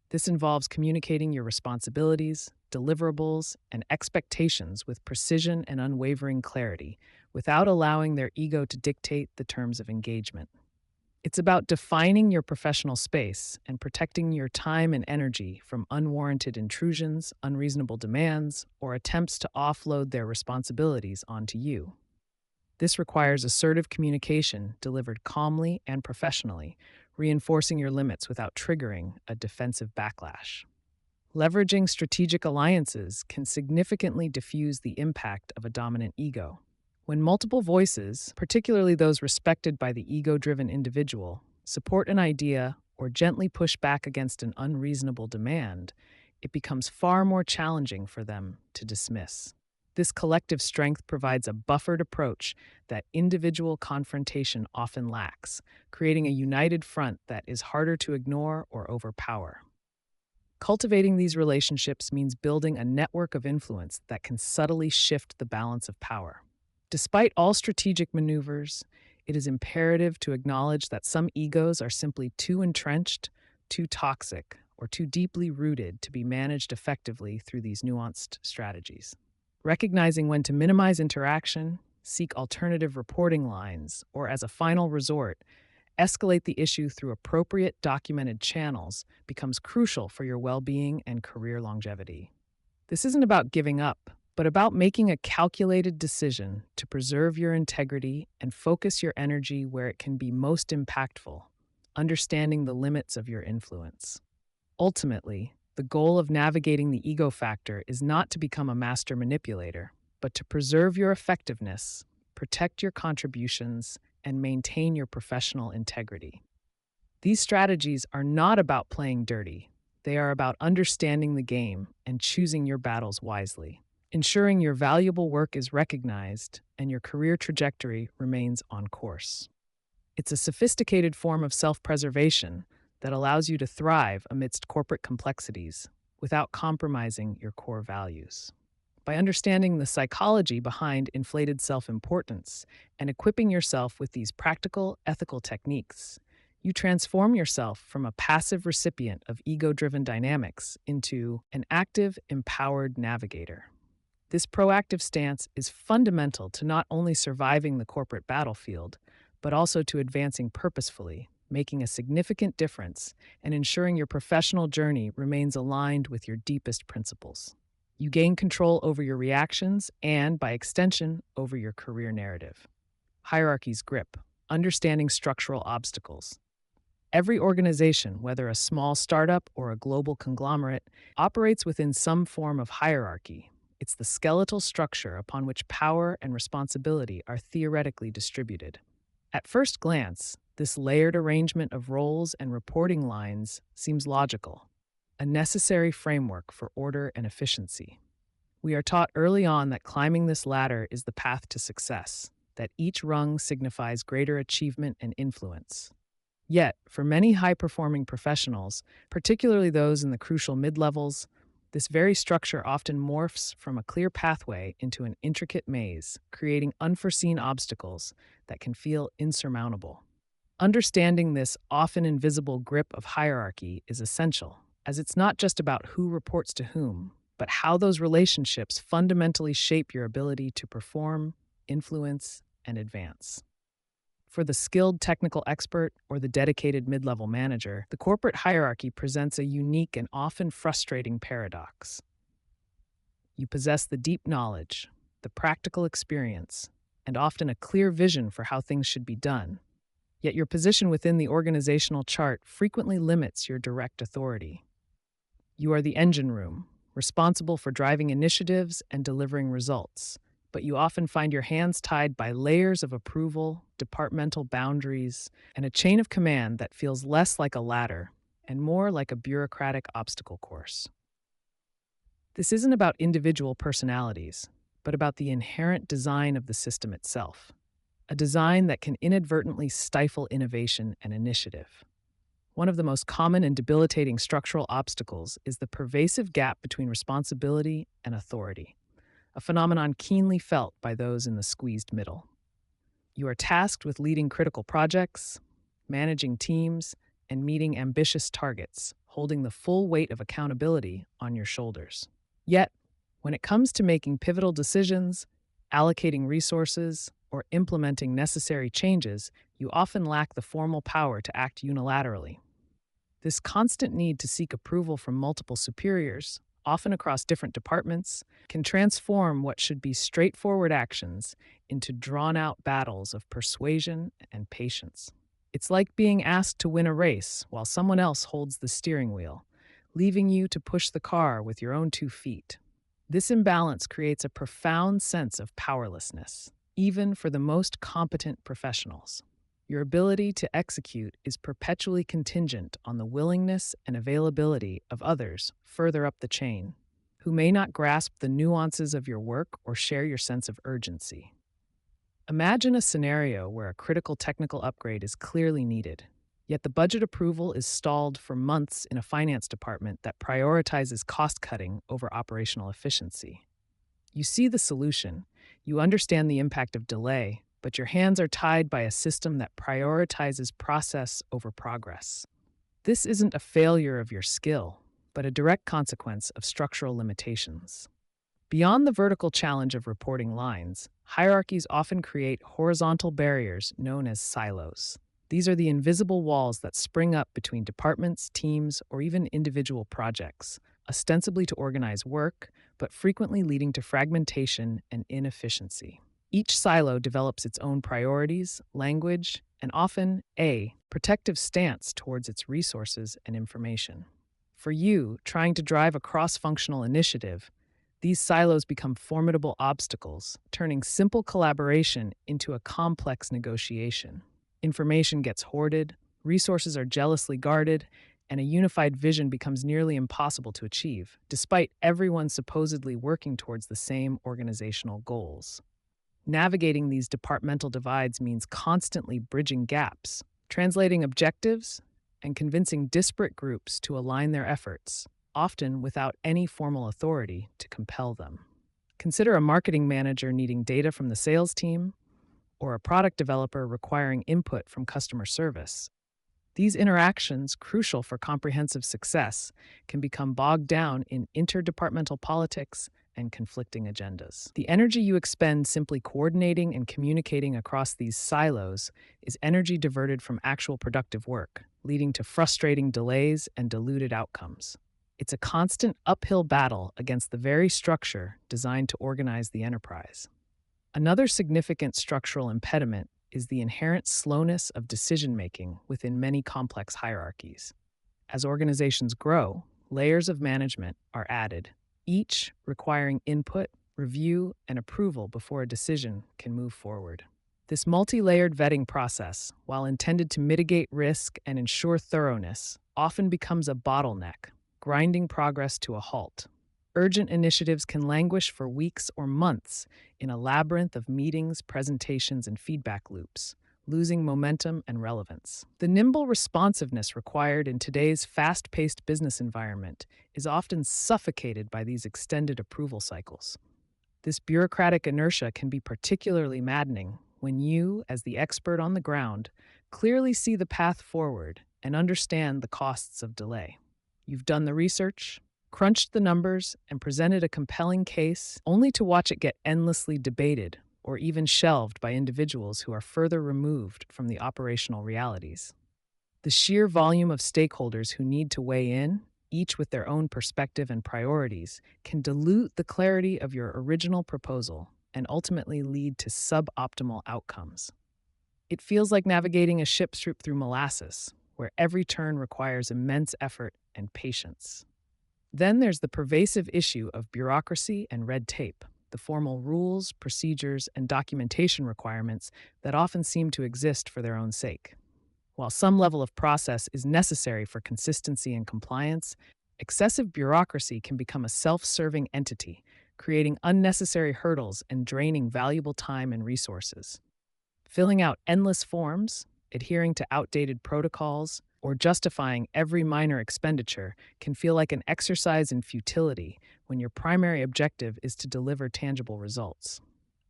S1: This involves communicating your responsibilities, deliverables, and expectations with precision and unwavering clarity, without allowing their ego to dictate the terms of engagement. It's about defining your professional space and protecting your time and energy from unwarranted intrusions, unreasonable demands, or attempts to offload their responsibilities onto you. This requires assertive communication delivered calmly and professionally, reinforcing your limits without triggering a defensive backlash. Leveraging strategic alliances can significantly diffuse the impact of a dominant ego. When multiple voices, particularly those respected by the ego-driven individual, support an idea or gently push back against an unreasonable demand, it becomes far more challenging for them to dismiss. This collective strength provides a buffered approach that individual confrontation often lacks, creating a united front that is harder to ignore or overpower. Cultivating these relationships means building a network of influence that can subtly shift the balance of power. Despite all strategic maneuvers, it is imperative to acknowledge that some egos are simply too entrenched, too toxic, or too deeply rooted to be managed effectively through these nuanced strategies. Recognizing when to minimize interaction, seek alternative reporting lines, or as a final resort, escalate the issue through appropriate documented channels becomes crucial for your well being and career longevity. This isn't about giving up, but about making a calculated decision to preserve your integrity and focus your energy where it can be most impactful, understanding the limits of your influence. Ultimately, the goal of navigating the ego factor is not to become a master manipulator, but to preserve your effectiveness, protect your contributions, and maintain your professional integrity. These strategies are not about playing dirty. They are about understanding the game and choosing your battles wisely, ensuring your valuable work is recognized and your career trajectory remains on course. It's a sophisticated form of self-preservation that allows you to thrive amidst corporate complexities without compromising your core values. By understanding the psychology behind inflated self-importance and equipping yourself with these practical, ethical techniques, you transform yourself from a passive recipient of ego-driven dynamics into an active, empowered navigator. This proactive stance is fundamental to not only surviving the corporate battlefield, but also to advancing purposefully, making a significant difference, and ensuring your professional journey remains aligned with your deepest principles. You gain control over your reactions and, by extension, over your career narrative. Hierarchies grip, understanding structural obstacles. Every organization, whether a small startup or a global conglomerate, operates within some form of hierarchy. It's the skeletal structure upon which power and responsibility are theoretically distributed. At first glance, this layered arrangement of roles and reporting lines seems logical, a necessary framework for order and efficiency. We are taught early on that climbing this ladder is the path to success, that each rung signifies greater achievement and influence. Yet, for many high-performing professionals, particularly those in the crucial mid-levels, this very structure often morphs from a clear pathway into an intricate maze, creating unforeseen obstacles that can feel insurmountable. Understanding this often invisible grip of hierarchy is essential, as it's not just about who reports to whom, but how those relationships fundamentally shape your ability to perform, influence, and advance. For the skilled technical expert or the dedicated mid-level manager, the corporate hierarchy presents a unique and often frustrating paradox. You possess the deep knowledge, the practical experience, and often a clear vision for how things should be done. Yet your position within the organizational chart frequently limits your direct authority. You are the engine room, responsible for driving initiatives and delivering results, but you often find your hands tied by layers of approval, departmental boundaries, and a chain of command that feels less like a ladder and more like a bureaucratic obstacle course. This isn't about individual personalities, but about the inherent design of the system itself, a design that can inadvertently stifle innovation and initiative. One of the most common and debilitating structural obstacles is the pervasive gap between responsibility and authority, a phenomenon keenly felt by those in the squeezed middle. You are tasked with leading critical projects, managing teams, and meeting ambitious targets, holding the full weight of accountability on your shoulders. Yet, when it comes to making pivotal decisions, allocating resources, or implementing necessary changes, you often lack the formal power to act unilaterally. This constant need to seek approval from multiple superiors, often across different departments, can transform what should be straightforward actions into drawn-out battles of persuasion and patience. It's like being asked to win a race while someone else holds the steering wheel, leaving you to push the car with your own 2 feet. This imbalance creates a profound sense of powerlessness, even for the most competent professionals. Your ability to execute is perpetually contingent on the willingness and availability of others further up the chain, who may not grasp the nuances of your work or share your sense of urgency. Imagine a scenario where a critical technical upgrade is clearly needed, yet the budget approval is stalled for months in a finance department that prioritizes cost-cutting over operational efficiency. You see the solution, you understand the impact of delay, but your hands are tied by a system that prioritizes process over progress. This isn't a failure of your skill, but a direct consequence of structural limitations. Beyond the vertical challenge of reporting lines, hierarchies often create horizontal barriers known as silos. These are the invisible walls that spring up between departments, teams, or even individual projects, ostensibly to organize work, but frequently leading to fragmentation and inefficiency. Each silo develops its own priorities, language, and often a protective stance towards its resources and information. For you, trying to drive a cross functional initiative, these silos become formidable obstacles, turning simple collaboration into a complex negotiation. Information gets hoarded, resources are jealously guarded, and a unified vision becomes nearly impossible to achieve, despite everyone supposedly working towards the same organizational goals. Navigating these departmental divides means constantly bridging gaps, translating objectives, and convincing disparate groups to align their efforts, often without any formal authority to compel them. Consider a marketing manager needing data from the sales team, or a product developer requiring input from customer service. These interactions, crucial for comprehensive success, can become bogged down in interdepartmental politics and conflicting agendas. The energy you expend simply coordinating and communicating across these silos is energy diverted from actual productive work, leading to frustrating delays and diluted outcomes. It's a constant uphill battle against the very structure designed to organize the enterprise. Another significant structural impediment is the inherent slowness of decision-making within many complex hierarchies. As organizations grow, layers of management are added, each requiring input, review, and approval before a decision can move forward. This multi-layered vetting process, while intended to mitigate risk and ensure thoroughness, often becomes a bottleneck, grinding progress to a halt. Urgent initiatives can languish for weeks or months in a labyrinth of meetings, presentations, and feedback loops, losing momentum and relevance. The nimble responsiveness required in today's fast-paced business environment is often suffocated by these extended approval cycles. This bureaucratic inertia can be particularly maddening when you, as the expert on the ground, clearly see the path forward and understand the costs of delay. You've done the research, crunched the numbers, and presented a compelling case, only to watch it get endlessly debated or even shelved by individuals who are further removed from the operational realities. The sheer volume of stakeholders who need to weigh in, each with their own perspective and priorities, can dilute the clarity of your original proposal and ultimately lead to suboptimal outcomes. It feels like navigating a ship's troop through molasses, where every turn requires immense effort and patience. Then there's the pervasive issue of bureaucracy and red tape, the formal rules, procedures, and documentation requirements that often seem to exist for their own sake. While some level of process is necessary for consistency and compliance, excessive bureaucracy can become a self-serving entity, creating unnecessary hurdles and draining valuable time and resources. Filling out endless forms, adhering to outdated protocols, or justifying every minor expenditure can feel like an exercise in futility when your primary objective is to deliver tangible results.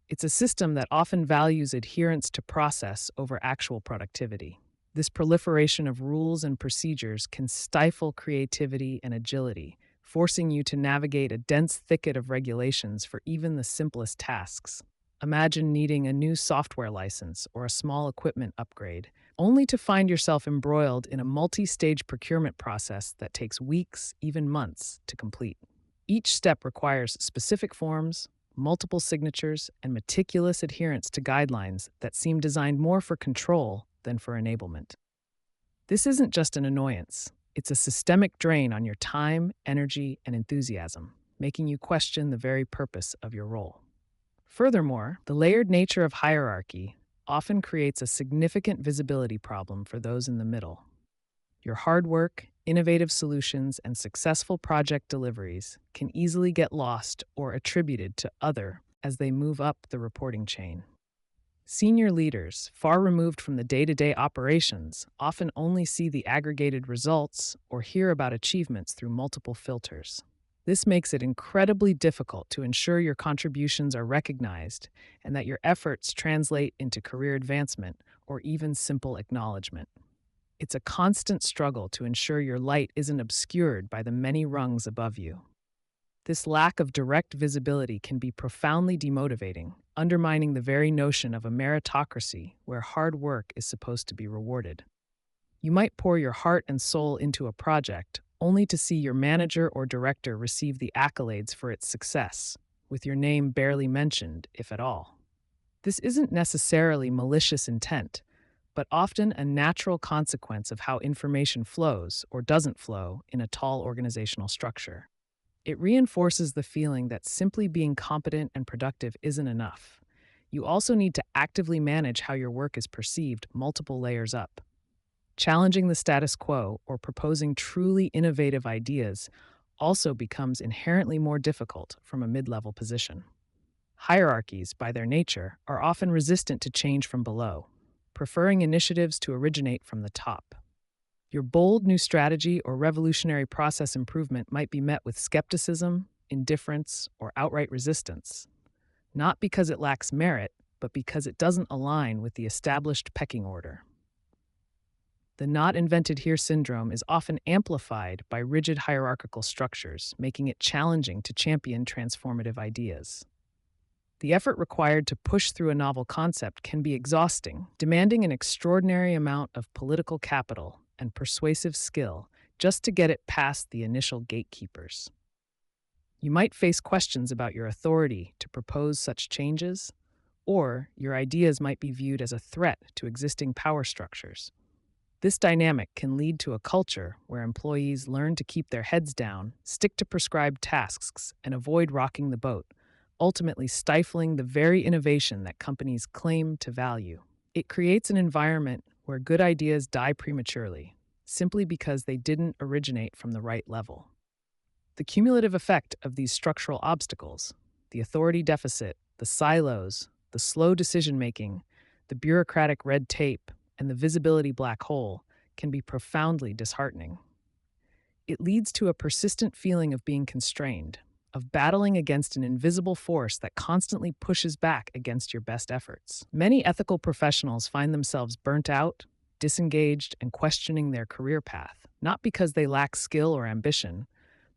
S1: It's a system that often values adherence to process over actual productivity. This proliferation of rules and procedures can stifle creativity and agility, forcing you to navigate a dense thicket of regulations for even the simplest tasks. Imagine needing a new software license or a small equipment upgrade, only to find yourself embroiled in a multi-stage procurement process that takes weeks, even months, to complete. Each step requires specific forms, multiple signatures, and meticulous adherence to guidelines that seem designed more for control than for enablement. This isn't just an annoyance, it's a systemic drain on your time, energy, and enthusiasm, making you question the very purpose of your role. Furthermore, the layered nature of hierarchy often creates a significant visibility problem for those in the middle. Your hard work, innovative solutions, and successful project deliveries can easily get lost or attributed to other as they move up the reporting chain. Senior leaders, far removed from the day-to-day operations, often only see the aggregated results or hear about achievements through multiple filters. This makes it incredibly difficult to ensure your contributions are recognized and that your efforts translate into career advancement or even simple acknowledgement. It's a constant struggle to ensure your light isn't obscured by the many rungs above you. This lack of direct visibility can be profoundly demotivating, undermining the very notion of a meritocracy where hard work is supposed to be rewarded. You might pour your heart and soul into a project only to see your manager or director receive the accolades for its success, with your name barely mentioned, if at all. This isn't necessarily malicious intent, but often a natural consequence of how information flows or doesn't flow in a tall organizational structure. It reinforces the feeling that simply being competent and productive isn't enough. You also need to actively manage how your work is perceived multiple layers up. Challenging the status quo or proposing truly innovative ideas also becomes inherently more difficult from a mid-level position. Hierarchies, by their nature, are often resistant to change from below, preferring initiatives to originate from the top. Your bold new strategy or revolutionary process improvement might be met with skepticism, indifference, or outright resistance, not because it lacks merit, but because it doesn't align with the established pecking order. The not invented here syndrome is often amplified by rigid hierarchical structures, making it challenging to champion transformative ideas. The effort required to push through a novel concept can be exhausting, demanding an extraordinary amount of political capital and persuasive skill just to get it past the initial gatekeepers. You might face questions about your authority to propose such changes, or your ideas might be viewed as a threat to existing power structures. This dynamic can lead to a culture where employees learn to keep their heads down, stick to prescribed tasks, and avoid rocking the boat, ultimately stifling the very innovation that companies claim to value. It creates an environment where good ideas die prematurely, simply because they didn't originate from the right level. The cumulative effect of these structural obstacles, the authority deficit, the silos, the slow decision-making, the bureaucratic red tape, and the visibility black hole, can be profoundly disheartening. It leads to a persistent feeling of being constrained, of battling against an invisible force that constantly pushes back against your best efforts. Many ethical professionals find themselves burnt out, disengaged, and questioning their career path, not because they lack skill or ambition,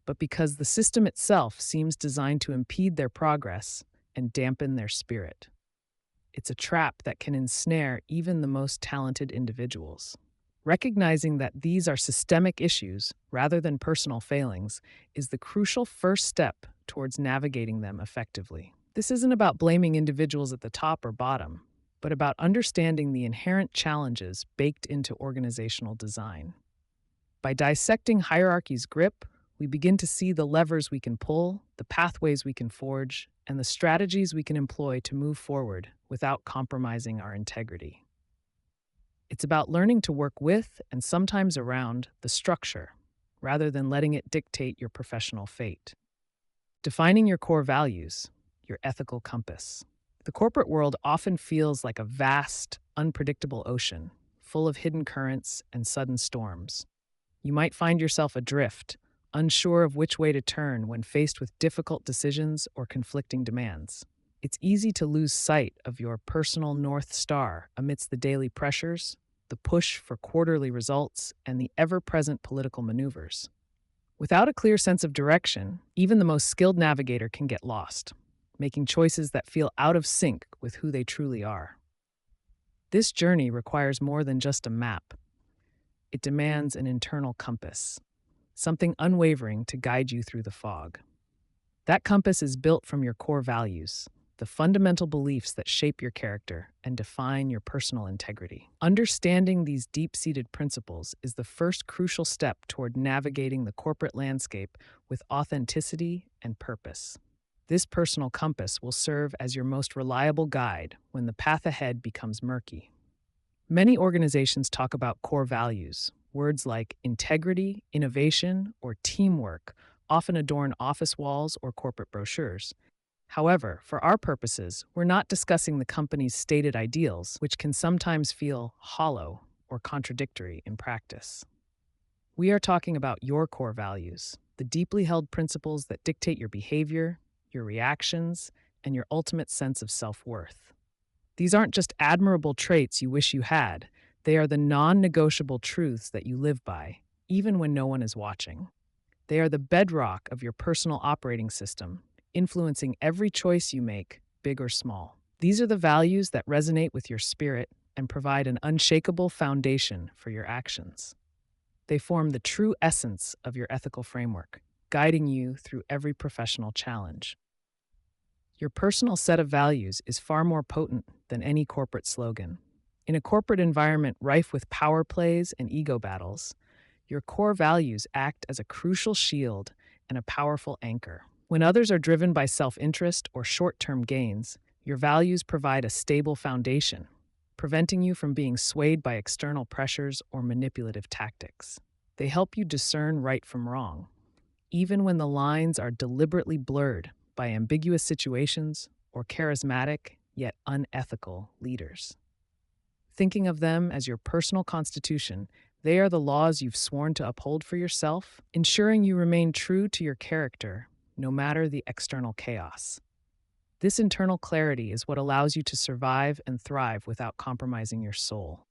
S1: but because the system itself seems designed to impede their progress and dampen their spirit. It's a trap that can ensnare even the most talented individuals. Recognizing that these are systemic issues rather than personal failings is the crucial first step towards navigating them effectively. This isn't about blaming individuals at the top or bottom, but about understanding the inherent challenges baked into organizational design. By dissecting hierarchy's grip, we begin to see the levers we can pull, the pathways we can forge, and the strategies we can employ to move forward without compromising our integrity. It's about learning to work with and sometimes around the structure, rather than letting it dictate your professional fate. Defining your core values, your ethical compass. The corporate world often feels like a vast, unpredictable ocean, full of hidden currents and sudden storms. You might find yourself adrift, unsure of which way to turn when faced with difficult decisions or conflicting demands. It's easy to lose sight of your personal North Star amidst the daily pressures, the push for quarterly results, and the ever-present political maneuvers. Without a clear sense of direction, even the most skilled navigator can get lost, making choices that feel out of sync with who they truly are. This journey requires more than just a map. It demands an internal compass, something unwavering to guide you through the fog. That compass is built from your core values, the fundamental beliefs that shape your character and define your personal integrity. Understanding these deep-seated principles is the first crucial step toward navigating the corporate landscape with authenticity and purpose. This personal compass will serve as your most reliable guide when the path ahead becomes murky. Many organizations talk about core values. Words like integrity, innovation, or teamwork often adorn office walls or corporate brochures. However, for our purposes, we're not discussing the company's stated ideals, which can sometimes feel hollow or contradictory in practice. We are talking about your core values, the deeply held principles that dictate your behavior, your reactions, and your ultimate sense of self-worth. These aren't just admirable traits you wish you had, they are the non-negotiable truths that you live by, even when no one is watching. They are the bedrock of your personal operating system, influencing every choice you make, big or small. These are the values that resonate with your spirit and provide an unshakable foundation for your actions. They form the true essence of your ethical framework, guiding you through every professional challenge. Your personal set of values is far more potent than any corporate slogan. In a corporate environment rife with power plays and ego battles, your core values act as a crucial shield and a powerful anchor. When others are driven by self interest or short term gains, your values provide a stable foundation, preventing you from being swayed by external pressures or manipulative tactics. They help you discern right from wrong, even when the lines are deliberately blurred by ambiguous situations or charismatic yet unethical leaders. Thinking of them as your personal constitution, they are the laws you've sworn to uphold for yourself, ensuring you remain true to your character no matter the external chaos. This internal clarity is what allows you to survive and thrive without compromising your soul.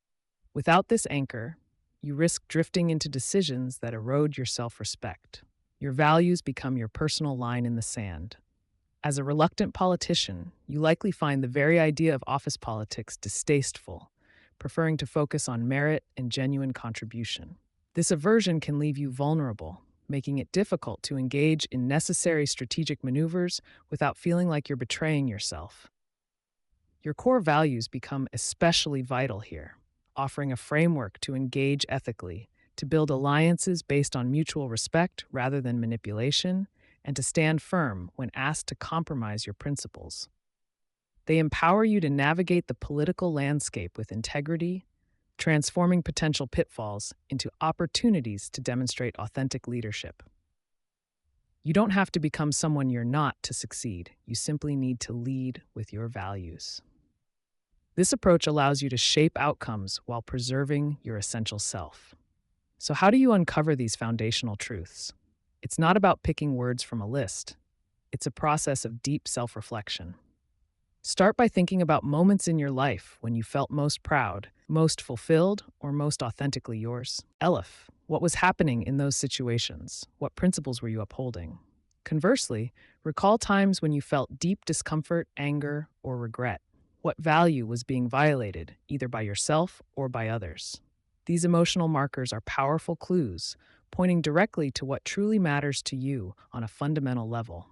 S1: Without this anchor, you risk drifting into decisions that erode your self-respect. Your values become your personal line in the sand. As a reluctant politician, you likely find the very idea of office politics distasteful, preferring to focus on merit and genuine contribution. This aversion can leave you vulnerable, making it difficult to engage in necessary strategic maneuvers without feeling like you're betraying yourself. Your core values become especially vital here, offering a framework to engage ethically, to build alliances based on mutual respect rather than manipulation, and to stand firm when asked to compromise your principles. They empower you to navigate the political landscape with integrity, transforming potential pitfalls into opportunities to demonstrate authentic leadership. You don't have to become someone you're not to succeed. You simply need to lead with your values. This approach allows you to shape outcomes while preserving your essential self. So, how do you uncover these foundational truths? It's not about picking words from a list. It's a process of deep self-reflection. Start by thinking about moments in your life when you felt most proud, most fulfilled, or most authentically yours. Elif, what was happening in those situations? What principles were you upholding? Conversely, recall times when you felt deep discomfort, anger, or regret. What value was being violated, either by yourself or by others? These emotional markers are powerful clues, pointing directly to what truly matters to you on a fundamental level.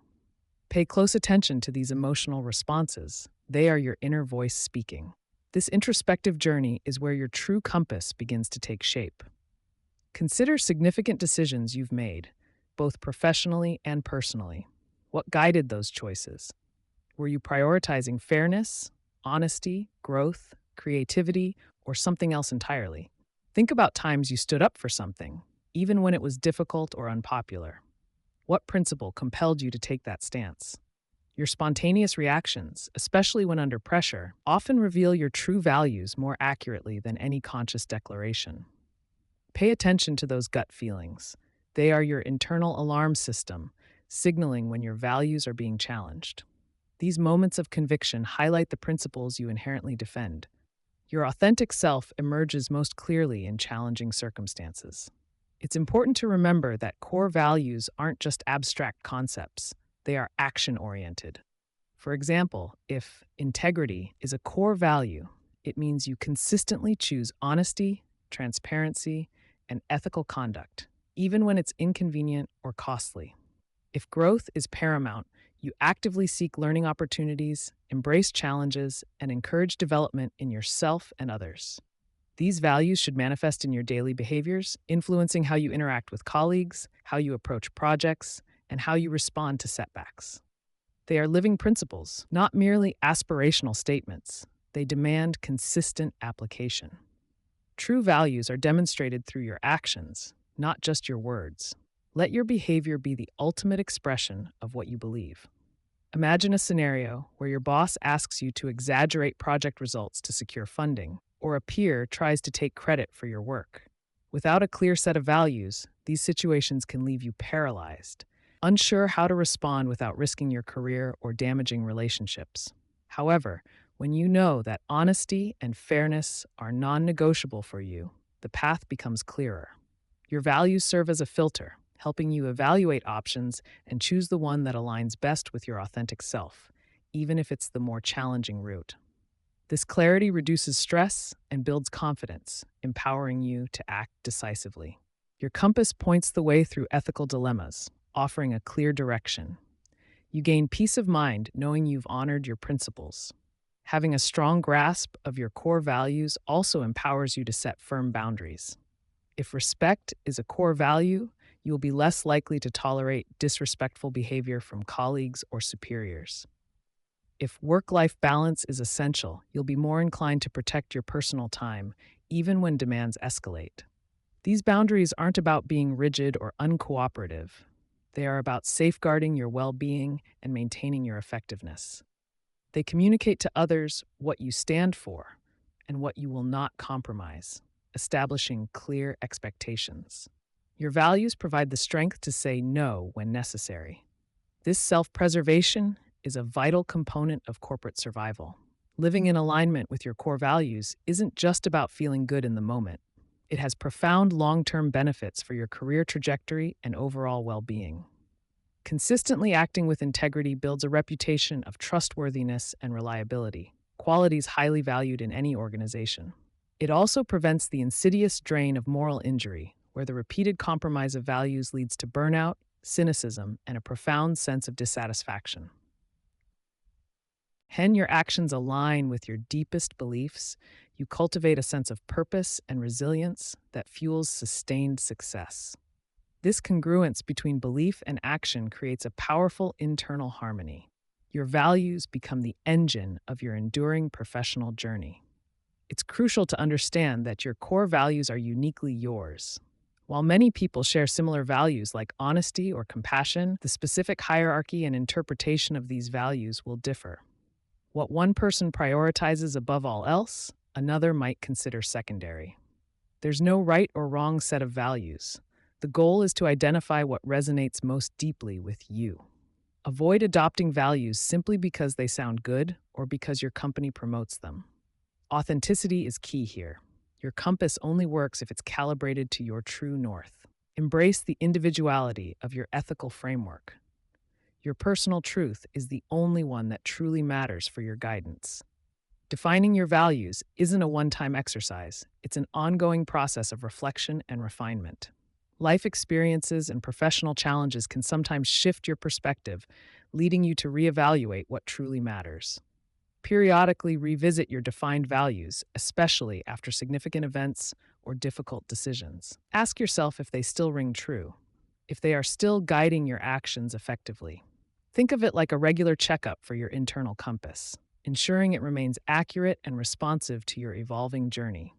S1: Pay close attention to these emotional responses. They are your inner voice speaking. This introspective journey is where your true compass begins to take shape. Consider significant decisions you've made, both professionally and personally. What guided those choices? Were you prioritizing fairness, honesty, growth, creativity, or something else entirely? Think about times you stood up for something, even when it was difficult or unpopular. What principle compelled you to take that stance? Your spontaneous reactions, especially when under pressure, often reveal your true values more accurately than any conscious declaration. Pay attention to those gut feelings. They are your internal alarm system, signaling when your values are being challenged. These moments of conviction highlight the principles you inherently defend. Your authentic self emerges most clearly in challenging circumstances. It's important to remember that core values aren't just abstract concepts, they are action-oriented. For example, if integrity is a core value, it means you consistently choose honesty, transparency, and ethical conduct, even when it's inconvenient or costly. If growth is paramount, you actively seek learning opportunities, embrace challenges, and encourage development in yourself and others. These values should manifest in your daily behaviors, influencing how you interact with colleagues, how you approach projects, and how you respond to setbacks. They are living principles, not merely aspirational statements. They demand consistent application. True values are demonstrated through your actions, not just your words. Let your behavior be the ultimate expression of what you believe. Imagine a scenario where your boss asks you to exaggerate project results to secure funding, or a peer tries to take credit for your work. Without a clear set of values, these situations can leave you paralyzed, unsure how to respond without risking your career or damaging relationships. However, when you know that honesty and fairness are non-negotiable for you, the path becomes clearer. Your values serve as a filter, helping you evaluate options and choose the one that aligns best with your authentic self, even if it's the more challenging route. This clarity reduces stress and builds confidence, empowering you to act decisively. Your compass points the way through ethical dilemmas, offering a clear direction. You gain peace of mind knowing you've honored your principles. Having a strong grasp of your core values also empowers you to set firm boundaries. If respect is a core value, you will be less likely to tolerate disrespectful behavior from colleagues or superiors. If work-life balance is essential, you'll be more inclined to protect your personal time, even when demands escalate. These boundaries aren't about being rigid or uncooperative. They are about safeguarding your well-being and maintaining your effectiveness. They communicate to others what you stand for and what you will not compromise, establishing clear expectations. Your values provide the strength to say no when necessary. This self-preservation is a vital component of corporate survival. Living in alignment with your core values isn't just about feeling good in the moment. It has profound long-term benefits for your career trajectory and overall well-being. Consistently acting with integrity builds a reputation of trustworthiness and reliability, qualities highly valued in any organization. It also prevents the insidious drain of moral injury, where the repeated compromise of values leads to burnout, cynicism, and a profound sense of dissatisfaction. When your actions align with your deepest beliefs, you cultivate a sense of purpose and resilience that fuels sustained success. This congruence between belief and action creates a powerful internal harmony. Your values become the engine of your enduring professional journey. It's crucial to understand that your core values are uniquely yours. While many people share similar values like honesty or compassion, the specific hierarchy and interpretation of these values will differ. What one person prioritizes above all else, another might consider secondary. There's no right or wrong set of values. The goal is to identify what resonates most deeply with you. Avoid adopting values simply because they sound good or because your company promotes them. Authenticity is key here. Your compass only works if it's calibrated to your true north. Embrace the individuality of your ethical framework. Your personal truth is the only one that truly matters for your guidance. Defining your values isn't a one-time exercise. It's an ongoing process of reflection and refinement. Life experiences and professional challenges can sometimes shift your perspective, leading you to reevaluate what truly matters. Periodically revisit your defined values, especially after significant events or difficult decisions. Ask yourself if they still ring true, if they are still guiding your actions effectively. Think of it like a regular checkup for your internal compass, ensuring it remains accurate and responsive to your evolving journey.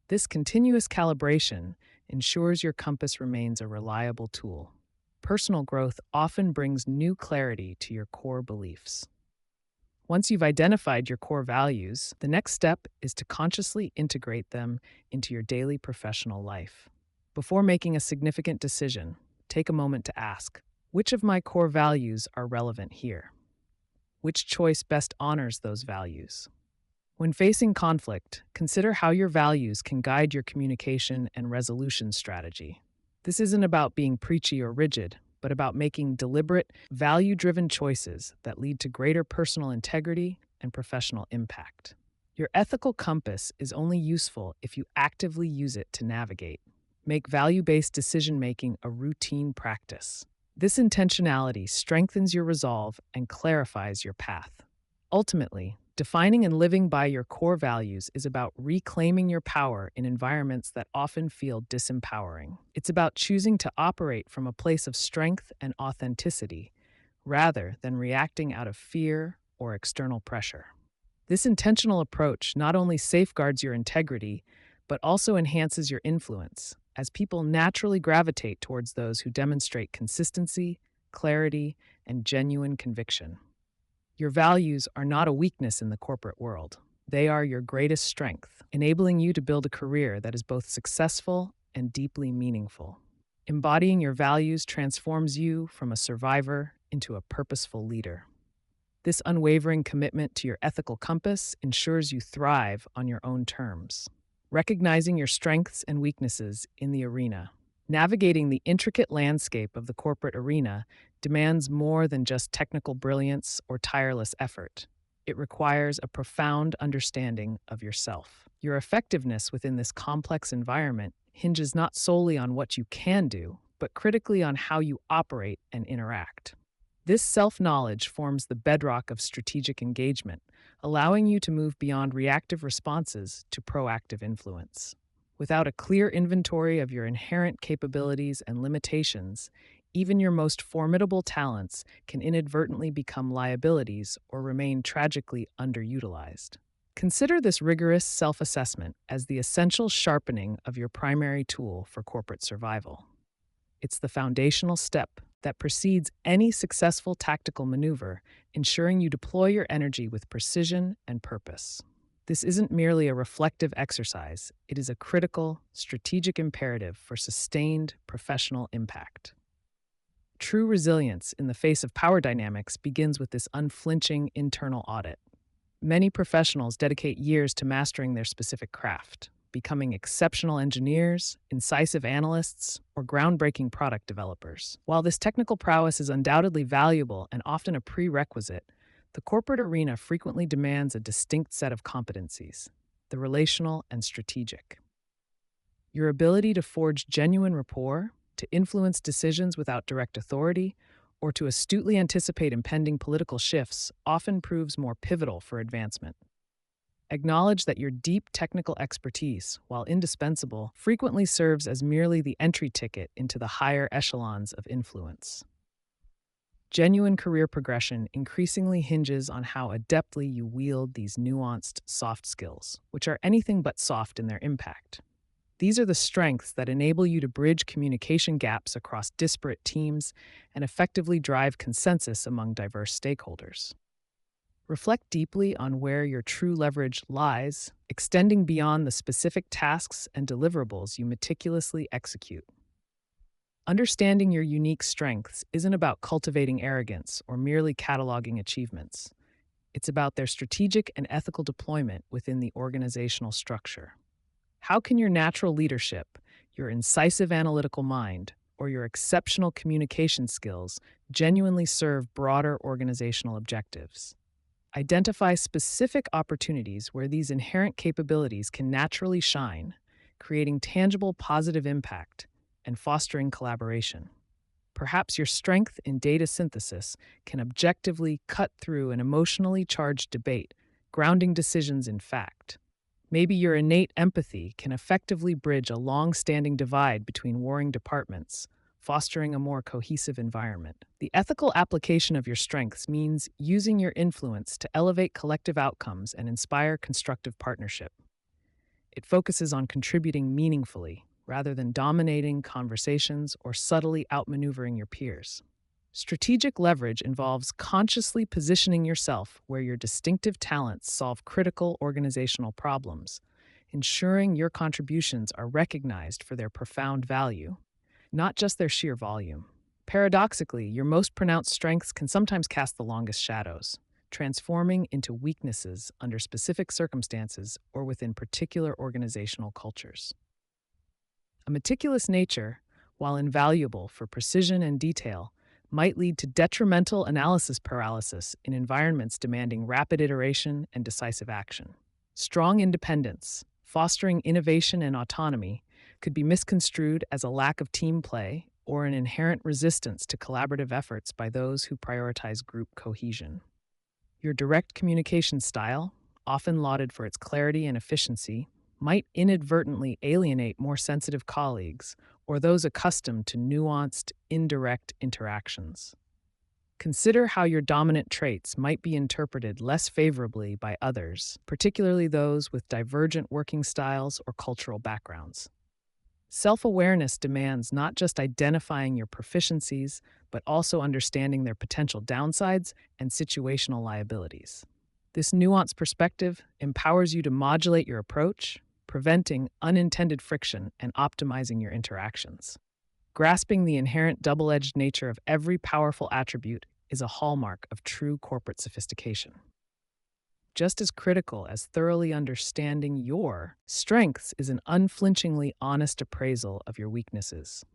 S1: This continuous calibration ensures your compass remains a reliable tool. Personal growth often brings new clarity to your core beliefs. Once you've identified your core values, the next step is to consciously integrate them into your daily professional life. Before making a significant decision, take a moment to ask, which of my core values are relevant here? Which choice best honors those values? When facing conflict, consider how your values can guide your communication and resolution strategy. This isn't about being preachy or rigid, but about making deliberate, value-driven choices that lead to greater personal integrity and professional impact. Your ethical compass is only useful if you actively use it to navigate. Make value-based decision-making a routine practice. This intentionality strengthens your resolve and clarifies your path. Ultimately, defining and living by your core values is about reclaiming your power in environments that often feel disempowering. It's about choosing to operate from a place of strength and authenticity, rather than reacting out of fear or external pressure. This intentional approach not only safeguards your integrity, but also enhances your influence, as people naturally gravitate towards those who demonstrate consistency, clarity, and genuine conviction. Your values are not a weakness in the corporate world. They are your greatest strength, enabling you to build a career that is both successful and deeply meaningful. Embodying your values transforms you from a survivor into a purposeful leader. This unwavering commitment to your ethical compass ensures you thrive on your own terms. Recognizing your strengths and weaknesses in the arena. Navigating the intricate landscape of the corporate arena demands more than just technical brilliance or tireless effort. It requires a profound understanding of yourself. Your effectiveness within this complex environment hinges not solely on what you can do, but critically on how you operate and interact. This self knowledge forms the bedrock of strategic engagement, allowing you to move beyond reactive responses to proactive influence. Without a clear inventory of your inherent capabilities and limitations, even your most formidable talents can inadvertently become liabilities or remain tragically underutilized. Consider this rigorous self assessment as the essential sharpening of your primary tool for corporate survival. It's the foundational step that precedes any successful tactical maneuver, ensuring you deploy your energy with precision and purpose. This isn't merely a reflective exercise, it is a critical, strategic imperative for sustained professional impact. True resilience in the face of power dynamics begins with this unflinching internal audit. Many professionals dedicate years to mastering their specific craft, becoming exceptional engineers, incisive analysts, or groundbreaking product developers. While this technical prowess is undoubtedly valuable and often a prerequisite, the corporate arena frequently demands a distinct set of competencies: the relational and strategic. Your ability to forge genuine rapport, to influence decisions without direct authority, or to astutely anticipate impending political shifts often proves more pivotal for advancement. Acknowledge that your deep technical expertise, while indispensable, frequently serves as merely the entry ticket into the higher echelons of influence. Genuine career progression increasingly hinges on how adeptly you wield these nuanced soft skills, which are anything but soft in their impact. These are the strengths that enable you to bridge communication gaps across disparate teams and effectively drive consensus among diverse stakeholders. Reflect deeply on where your true leverage lies, extending beyond the specific tasks and deliverables you meticulously execute. Understanding your unique strengths isn't about cultivating arrogance or merely cataloging achievements. It's about their strategic and ethical deployment within the organizational structure. How can your natural leadership, your incisive analytical mind, or your exceptional communication skills genuinely serve broader organizational objectives? Identify specific opportunities where these inherent capabilities can naturally shine, creating tangible positive impact and fostering collaboration. Perhaps your strength in data synthesis can objectively cut through an emotionally charged debate, grounding decisions in fact. Maybe your innate empathy can effectively bridge a long-standing divide between warring departments, fostering a more cohesive environment. The ethical application of your strengths means using your influence to elevate collective outcomes and inspire constructive partnership. It focuses on contributing meaningfully, rather than dominating conversations or subtly outmaneuvering your peers. Strategic leverage involves consciously positioning yourself where your distinctive talents solve critical organizational problems, ensuring your contributions are recognized for their profound value, not just their sheer volume. Paradoxically, your most pronounced strengths can sometimes cast the longest shadows, transforming into weaknesses under specific circumstances or within particular organizational cultures. A meticulous nature, while invaluable for precision and detail, might lead to detrimental analysis paralysis in environments demanding rapid iteration and decisive action. Strong independence, fostering innovation and autonomy, could be misconstrued as a lack of team play or an inherent resistance to collaborative efforts by those who prioritize group cohesion. Your direct communication style, often lauded for its clarity and efficiency, might inadvertently alienate more sensitive colleagues or those accustomed to nuanced, indirect interactions. Consider how your dominant traits might be interpreted less favorably by others, particularly those with divergent working styles or cultural backgrounds. Self-awareness demands not just identifying your proficiencies, but also understanding their potential downsides and situational liabilities. This nuanced perspective empowers you to modulate your approach, preventing unintended friction and optimizing your interactions. Grasping the inherent double-edged nature of every powerful attribute is a hallmark of true corporate sophistication. Just as critical as thoroughly understanding your strengths is an unflinchingly honest appraisal of your weaknesses.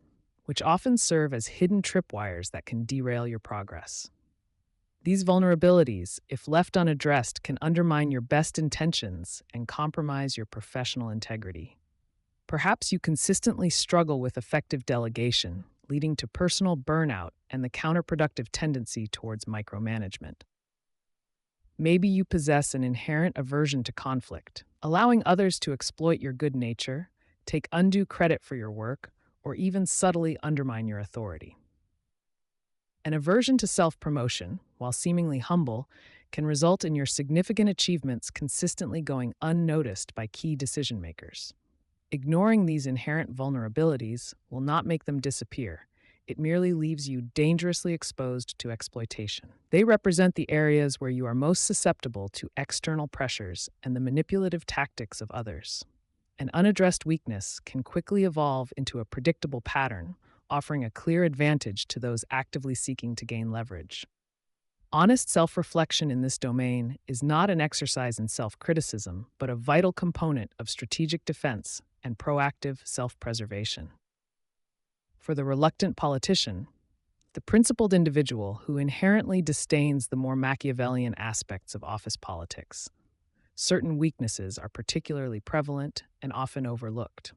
S1: which often serve as hidden tripwires that can derail your progress. These vulnerabilities, if left unaddressed, can undermine your best intentions and compromise your professional integrity. Perhaps you consistently struggle with effective delegation, leading to personal burnout and the counterproductive tendency towards micromanagement. Maybe you possess an inherent aversion to conflict, allowing others to exploit your good nature, take undue credit for your work, or even subtly undermine your authority. An aversion to self-promotion, while seemingly humble, can result in your significant achievements consistently going unnoticed by key decision-makers. Ignoring these inherent vulnerabilities will not make them disappear. It merely leaves you dangerously exposed to exploitation. They represent the areas where you are most susceptible to external pressures and the manipulative tactics of others. An unaddressed weakness can quickly evolve into a predictable pattern, offering a clear advantage to those actively seeking to gain leverage. Honest self-reflection in this domain is not an exercise in self-criticism, but a vital component of strategic defense and proactive self-preservation. For the reluctant politician, the principled individual who inherently disdains the more Machiavellian aspects of office politics, certain weaknesses are particularly prevalent and often overlooked.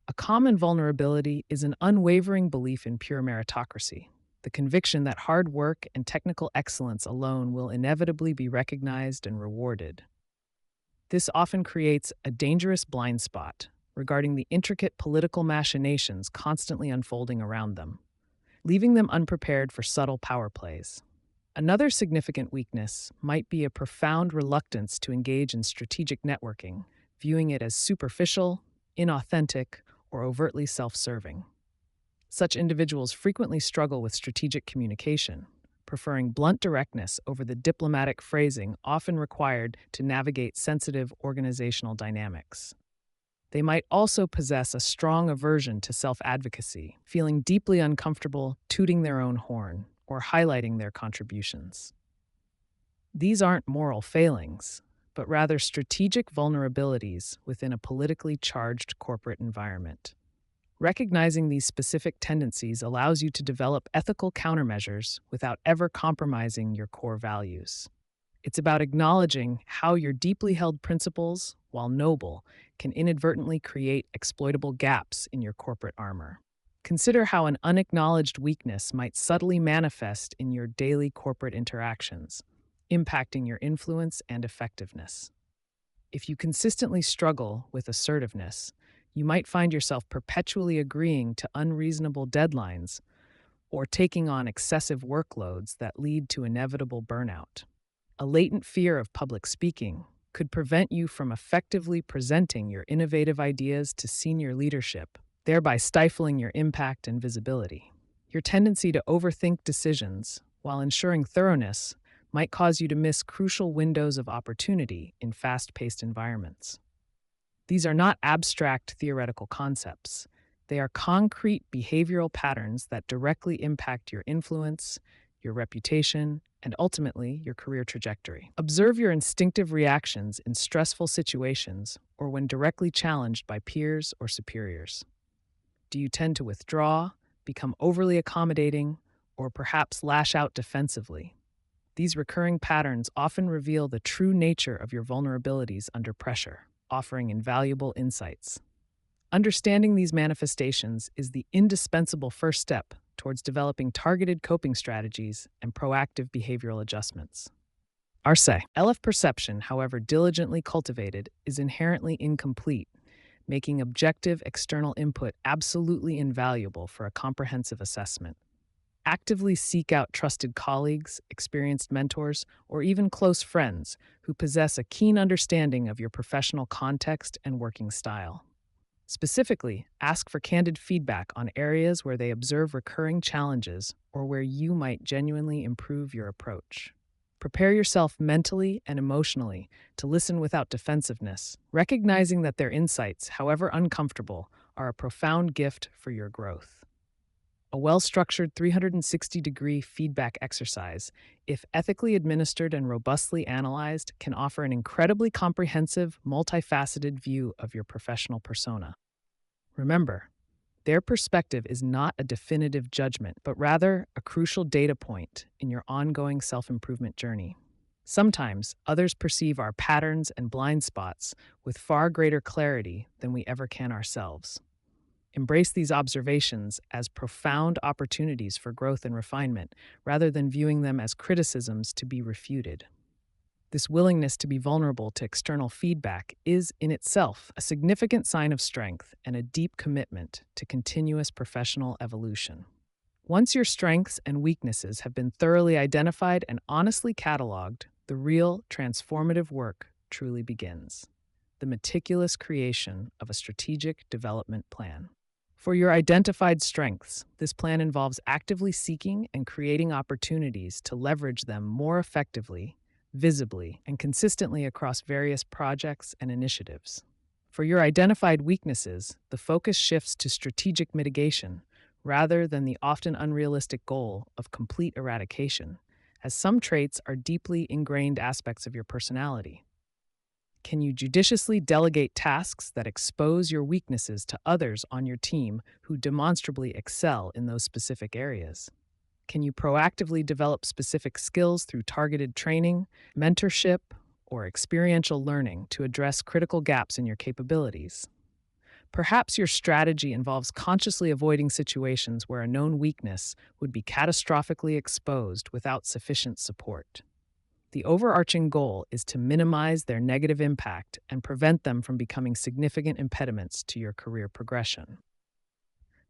S1: A common vulnerability is an unwavering belief in pure meritocracy, the conviction that hard work and technical excellence alone will inevitably be recognized and rewarded. This often creates a dangerous blind spot regarding the intricate political machinations constantly unfolding around them, leaving them unprepared for subtle power plays. Another significant weakness might be a profound reluctance to engage in strategic networking, viewing it as superficial, inauthentic, or overtly self-serving. Such individuals frequently struggle with strategic communication, preferring blunt directness over the diplomatic phrasing often required to navigate sensitive organizational dynamics. They might also possess a strong aversion to self-advocacy, feeling deeply uncomfortable tooting their own horn or highlighting their contributions. These aren't moral failings, but rather strategic vulnerabilities within a politically charged corporate environment. Recognizing these specific tendencies allows you to develop ethical countermeasures without ever compromising your core values. It's about acknowledging how your deeply held principles, while noble, can inadvertently create exploitable gaps in your corporate armor. Consider how an unacknowledged weakness might subtly manifest in your daily corporate interactions, impacting your influence and effectiveness. If you consistently struggle with assertiveness, you might find yourself perpetually agreeing to unreasonable deadlines or taking on excessive workloads that lead to inevitable burnout. A latent fear of public speaking could prevent you from effectively presenting your innovative ideas to senior leadership, thereby stifling your impact and visibility. Your tendency to overthink decisions while ensuring thoroughness might cause you to miss crucial windows of opportunity in fast-paced environments. These are not abstract theoretical concepts. They are concrete behavioral patterns that directly impact your influence, your reputation, and ultimately your career trajectory. Observe your instinctive reactions in stressful situations or when directly challenged by peers or superiors. Do you tend to withdraw, become overly accommodating, or perhaps lash out defensively? These recurring patterns often reveal the true nature of your vulnerabilities under pressure, offering invaluable insights. Understanding these manifestations is the indispensable first step towards developing targeted coping strategies and proactive behavioral adjustments. Arce. LF perception, however diligently cultivated, is inherently incomplete, making objective external input absolutely invaluable for a comprehensive assessment. Actively seek out trusted colleagues, experienced mentors, or even close friends who possess a keen understanding of your professional context and working style. Specifically, ask for candid feedback on areas where they observe recurring challenges or where you might genuinely improve your approach. Prepare yourself mentally and emotionally to listen without defensiveness, recognizing that their insights, however uncomfortable, are a profound gift for your growth. A well-structured 360-degree feedback exercise, if ethically administered and robustly analyzed, can offer an incredibly comprehensive, multifaceted view of your professional persona. Remember, Their perspective is not a definitive judgment, but rather a crucial data point in your ongoing self improvement journey. Sometimes others perceive our patterns and blind spots with far greater clarity than we ever can ourselves. Embrace these observations as profound opportunities for growth and refinement, rather than viewing them as criticisms to be refuted. This willingness to be vulnerable to external feedback is, in itself, a significant sign of strength and a deep commitment to continuous professional evolution. Once your strengths and weaknesses have been thoroughly identified and honestly cataloged, the real transformative work truly begins: the meticulous creation of a strategic development plan. For your identified strengths, this plan involves actively seeking and creating opportunities to leverage them more effectively, visibly, and consistently across various projects and initiatives. For your identified weaknesses, the focus shifts to strategic mitigation rather than the often unrealistic goal of complete eradication, as some traits are deeply ingrained aspects of your personality. Can you judiciously delegate tasks that expose your weaknesses to others on your team who demonstrably excel in those specific areas? Can you proactively develop specific skills through targeted training, mentorship, or experiential learning to address critical gaps in your capabilities? Perhaps your strategy involves consciously avoiding situations where a known weakness would be catastrophically exposed without sufficient support. The overarching goal is to minimize their negative impact and prevent them from becoming significant impediments to your career progression.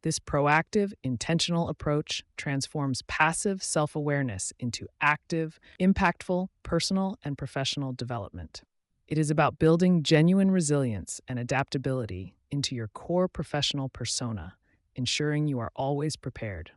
S1: This proactive, intentional approach transforms passive self-awareness into active, impactful personal and professional development. It is about building genuine resilience and adaptability into your core professional persona, ensuring you are always prepared.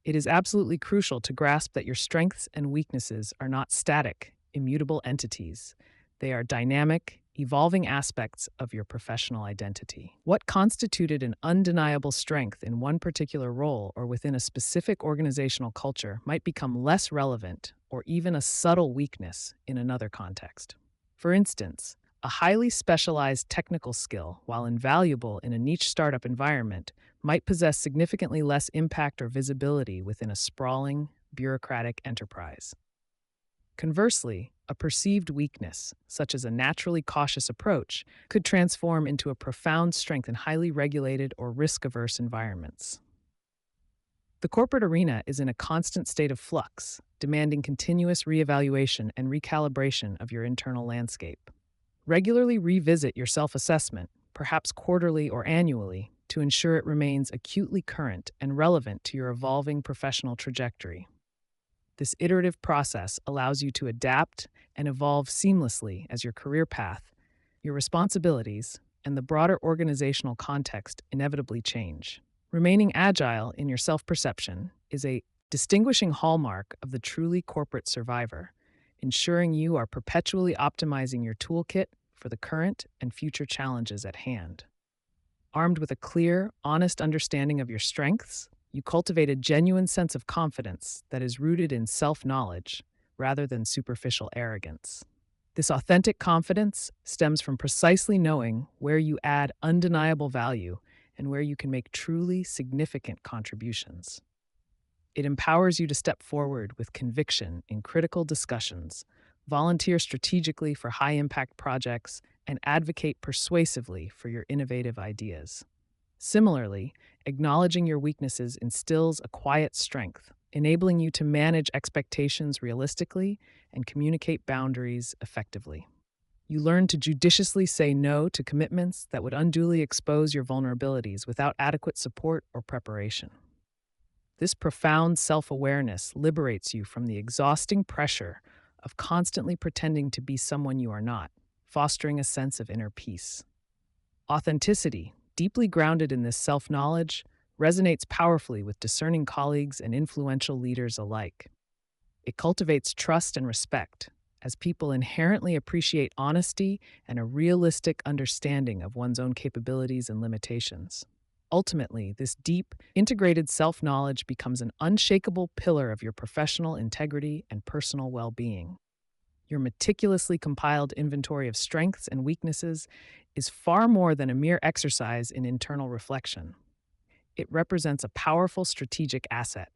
S1: It is absolutely crucial to grasp that your strengths and weaknesses are not static, immutable entities. They are dynamic, evolving aspects of your professional identity. What constituted an undeniable strength in one particular role or within a specific organizational culture might become less relevant or even a subtle weakness in another context. For instance, a highly specialized technical skill, while invaluable in a niche startup environment, might possess significantly less impact or visibility within a sprawling, bureaucratic enterprise. Conversely, a perceived weakness, such as a naturally cautious approach, could transform into a profound strength in highly regulated or risk-averse environments. The corporate arena is in a constant state of flux, demanding continuous reevaluation and recalibration of your internal landscape. Regularly revisit your self-assessment, perhaps quarterly or annually, to ensure it remains acutely current and relevant to your evolving professional trajectory. This iterative process allows you to adapt and evolve seamlessly as your career path, your responsibilities, and the broader organizational context inevitably change. Remaining agile in your self-perception is a distinguishing hallmark of the truly corporate survivor, ensuring you are perpetually optimizing your toolkit for the current and future challenges at hand. Armed with a clear, honest understanding of your strengths, you cultivate a genuine sense of confidence that is rooted in self-knowledge rather than superficial arrogance. This authentic confidence stems from precisely knowing where you add undeniable value and where you can make truly significant contributions. It empowers you to step forward with conviction in critical discussions, volunteer strategically for high-impact projects, and advocate persuasively for your innovative ideas. Similarly, acknowledging your weaknesses instills a quiet strength, enabling you to manage expectations realistically and communicate boundaries effectively. You learn to judiciously say no to commitments that would unduly expose your vulnerabilities without adequate support or preparation. This profound self-awareness liberates you from the exhausting pressure of constantly pretending to be someone you are not, fostering a sense of inner peace. Authenticity, deeply grounded in this self-knowledge, resonates powerfully with discerning colleagues and influential leaders alike. It cultivates trust and respect, as people inherently appreciate honesty and a realistic understanding of one's own capabilities and limitations. Ultimately, this deep, integrated self-knowledge becomes an unshakable pillar of your professional integrity and personal well-being. Your meticulously compiled inventory of strengths and weaknesses is far more than a mere exercise in internal reflection. it represents a powerful strategic asset.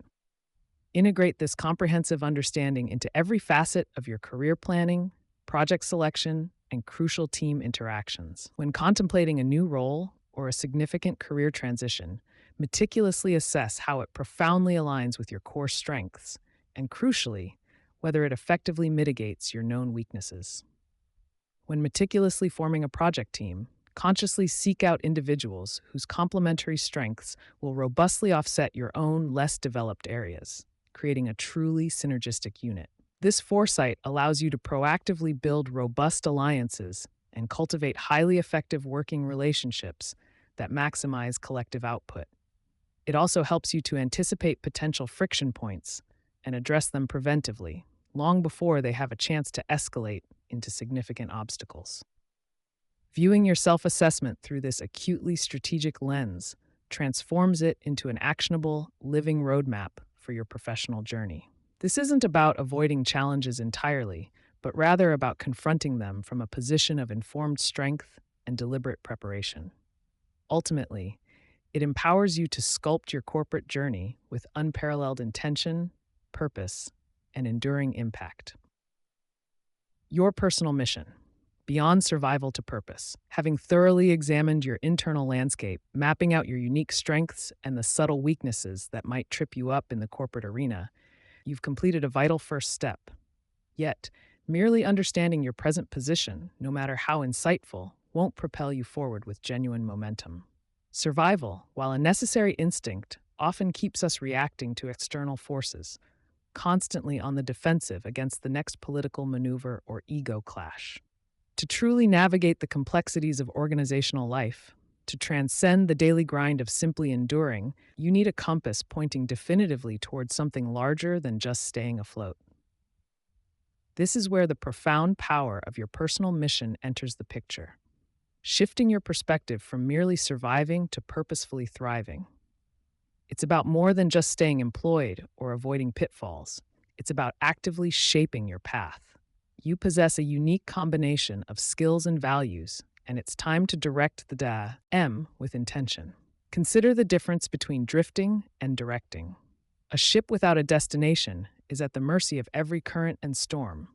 S1: Integrate this comprehensive understanding into every facet of your career planning, project selection, and crucial team interactions. When contemplating a new role or a significant career transition, meticulously assess how it profoundly aligns with your core strengths, and crucially, whether it effectively mitigates your known weaknesses. When meticulously forming a project team, consciously seek out individuals whose complementary strengths will robustly offset your own less developed areas, creating a truly synergistic unit. This foresight allows you to proactively build robust alliances and cultivate highly effective working relationships that maximize collective output. It also helps you to anticipate potential friction points and address them preventively, long before they have a chance to escalate into significant obstacles. Viewing your self-assessment through this acutely strategic lens transforms it into an actionable, living roadmap for your professional journey. This isn't about avoiding challenges entirely, but rather about confronting them from a position of informed strength and deliberate preparation. Ultimately, it empowers you to sculpt your corporate journey with unparalleled intention, purpose, and enduring impact. Your personal mission. Beyond survival to purpose. Having thoroughly examined your internal landscape, mapping out your unique strengths and the subtle weaknesses that might trip you up in the corporate arena, you've completed a vital first step. Yet, merely understanding your present position, no matter how insightful, won't propel you forward with genuine momentum. Survival, while a necessary instinct, often keeps us reacting to external forces, constantly on the defensive against the next political maneuver or ego clash. To truly navigate the complexities of organizational life, to transcend the daily grind of simply enduring, you need a compass pointing definitively towards something larger than just staying afloat. This is where the profound power of your personal mission enters the picture, shifting your perspective from merely surviving to purposefully thriving. It's about more than just staying employed or avoiding pitfalls. It's about actively shaping your path. You possess a unique combination of skills and values, and it's time to direct the M with intention. Consider the difference between drifting and directing. A ship without a destination is at the mercy of every current and storm,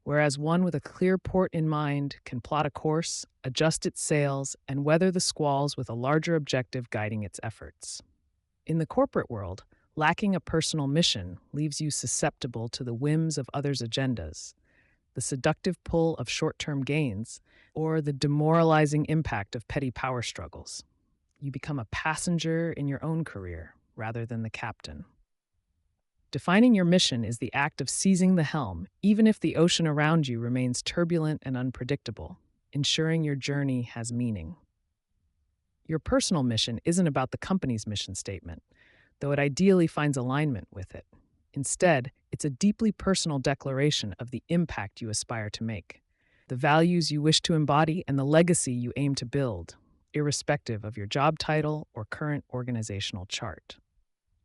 S1: whereas one with a clear port in mind can plot a course, adjust its sails, and weather the squalls with a larger objective guiding its efforts. In the corporate world, lacking a personal mission leaves you susceptible to the whims of others' agendas, the seductive pull of short-term gains, or the demoralizing impact of petty power struggles. You become a passenger in your own career rather than the captain. Defining your mission is the act of seizing the helm, even if the ocean around you remains turbulent and unpredictable, ensuring your journey has meaning. Your personal mission isn't about the company's mission statement, though it ideally finds alignment with it. Instead, it's a deeply personal declaration of the impact you aspire to make, the values you wish to embody, and the legacy you aim to build, irrespective of your job title or current organizational chart.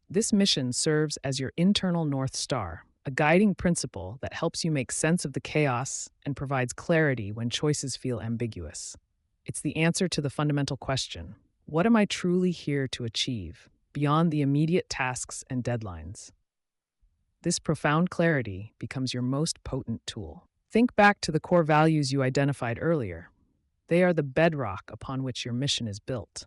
S1: This mission serves as your internal North Star, a guiding principle that helps you make sense of the chaos and provides clarity when choices feel ambiguous. It's the answer to the fundamental question, what am I truly here to achieve, beyond the immediate tasks and deadlines? This profound clarity becomes your most potent tool. Think back to the core values you identified earlier. They are the bedrock upon which your mission is built.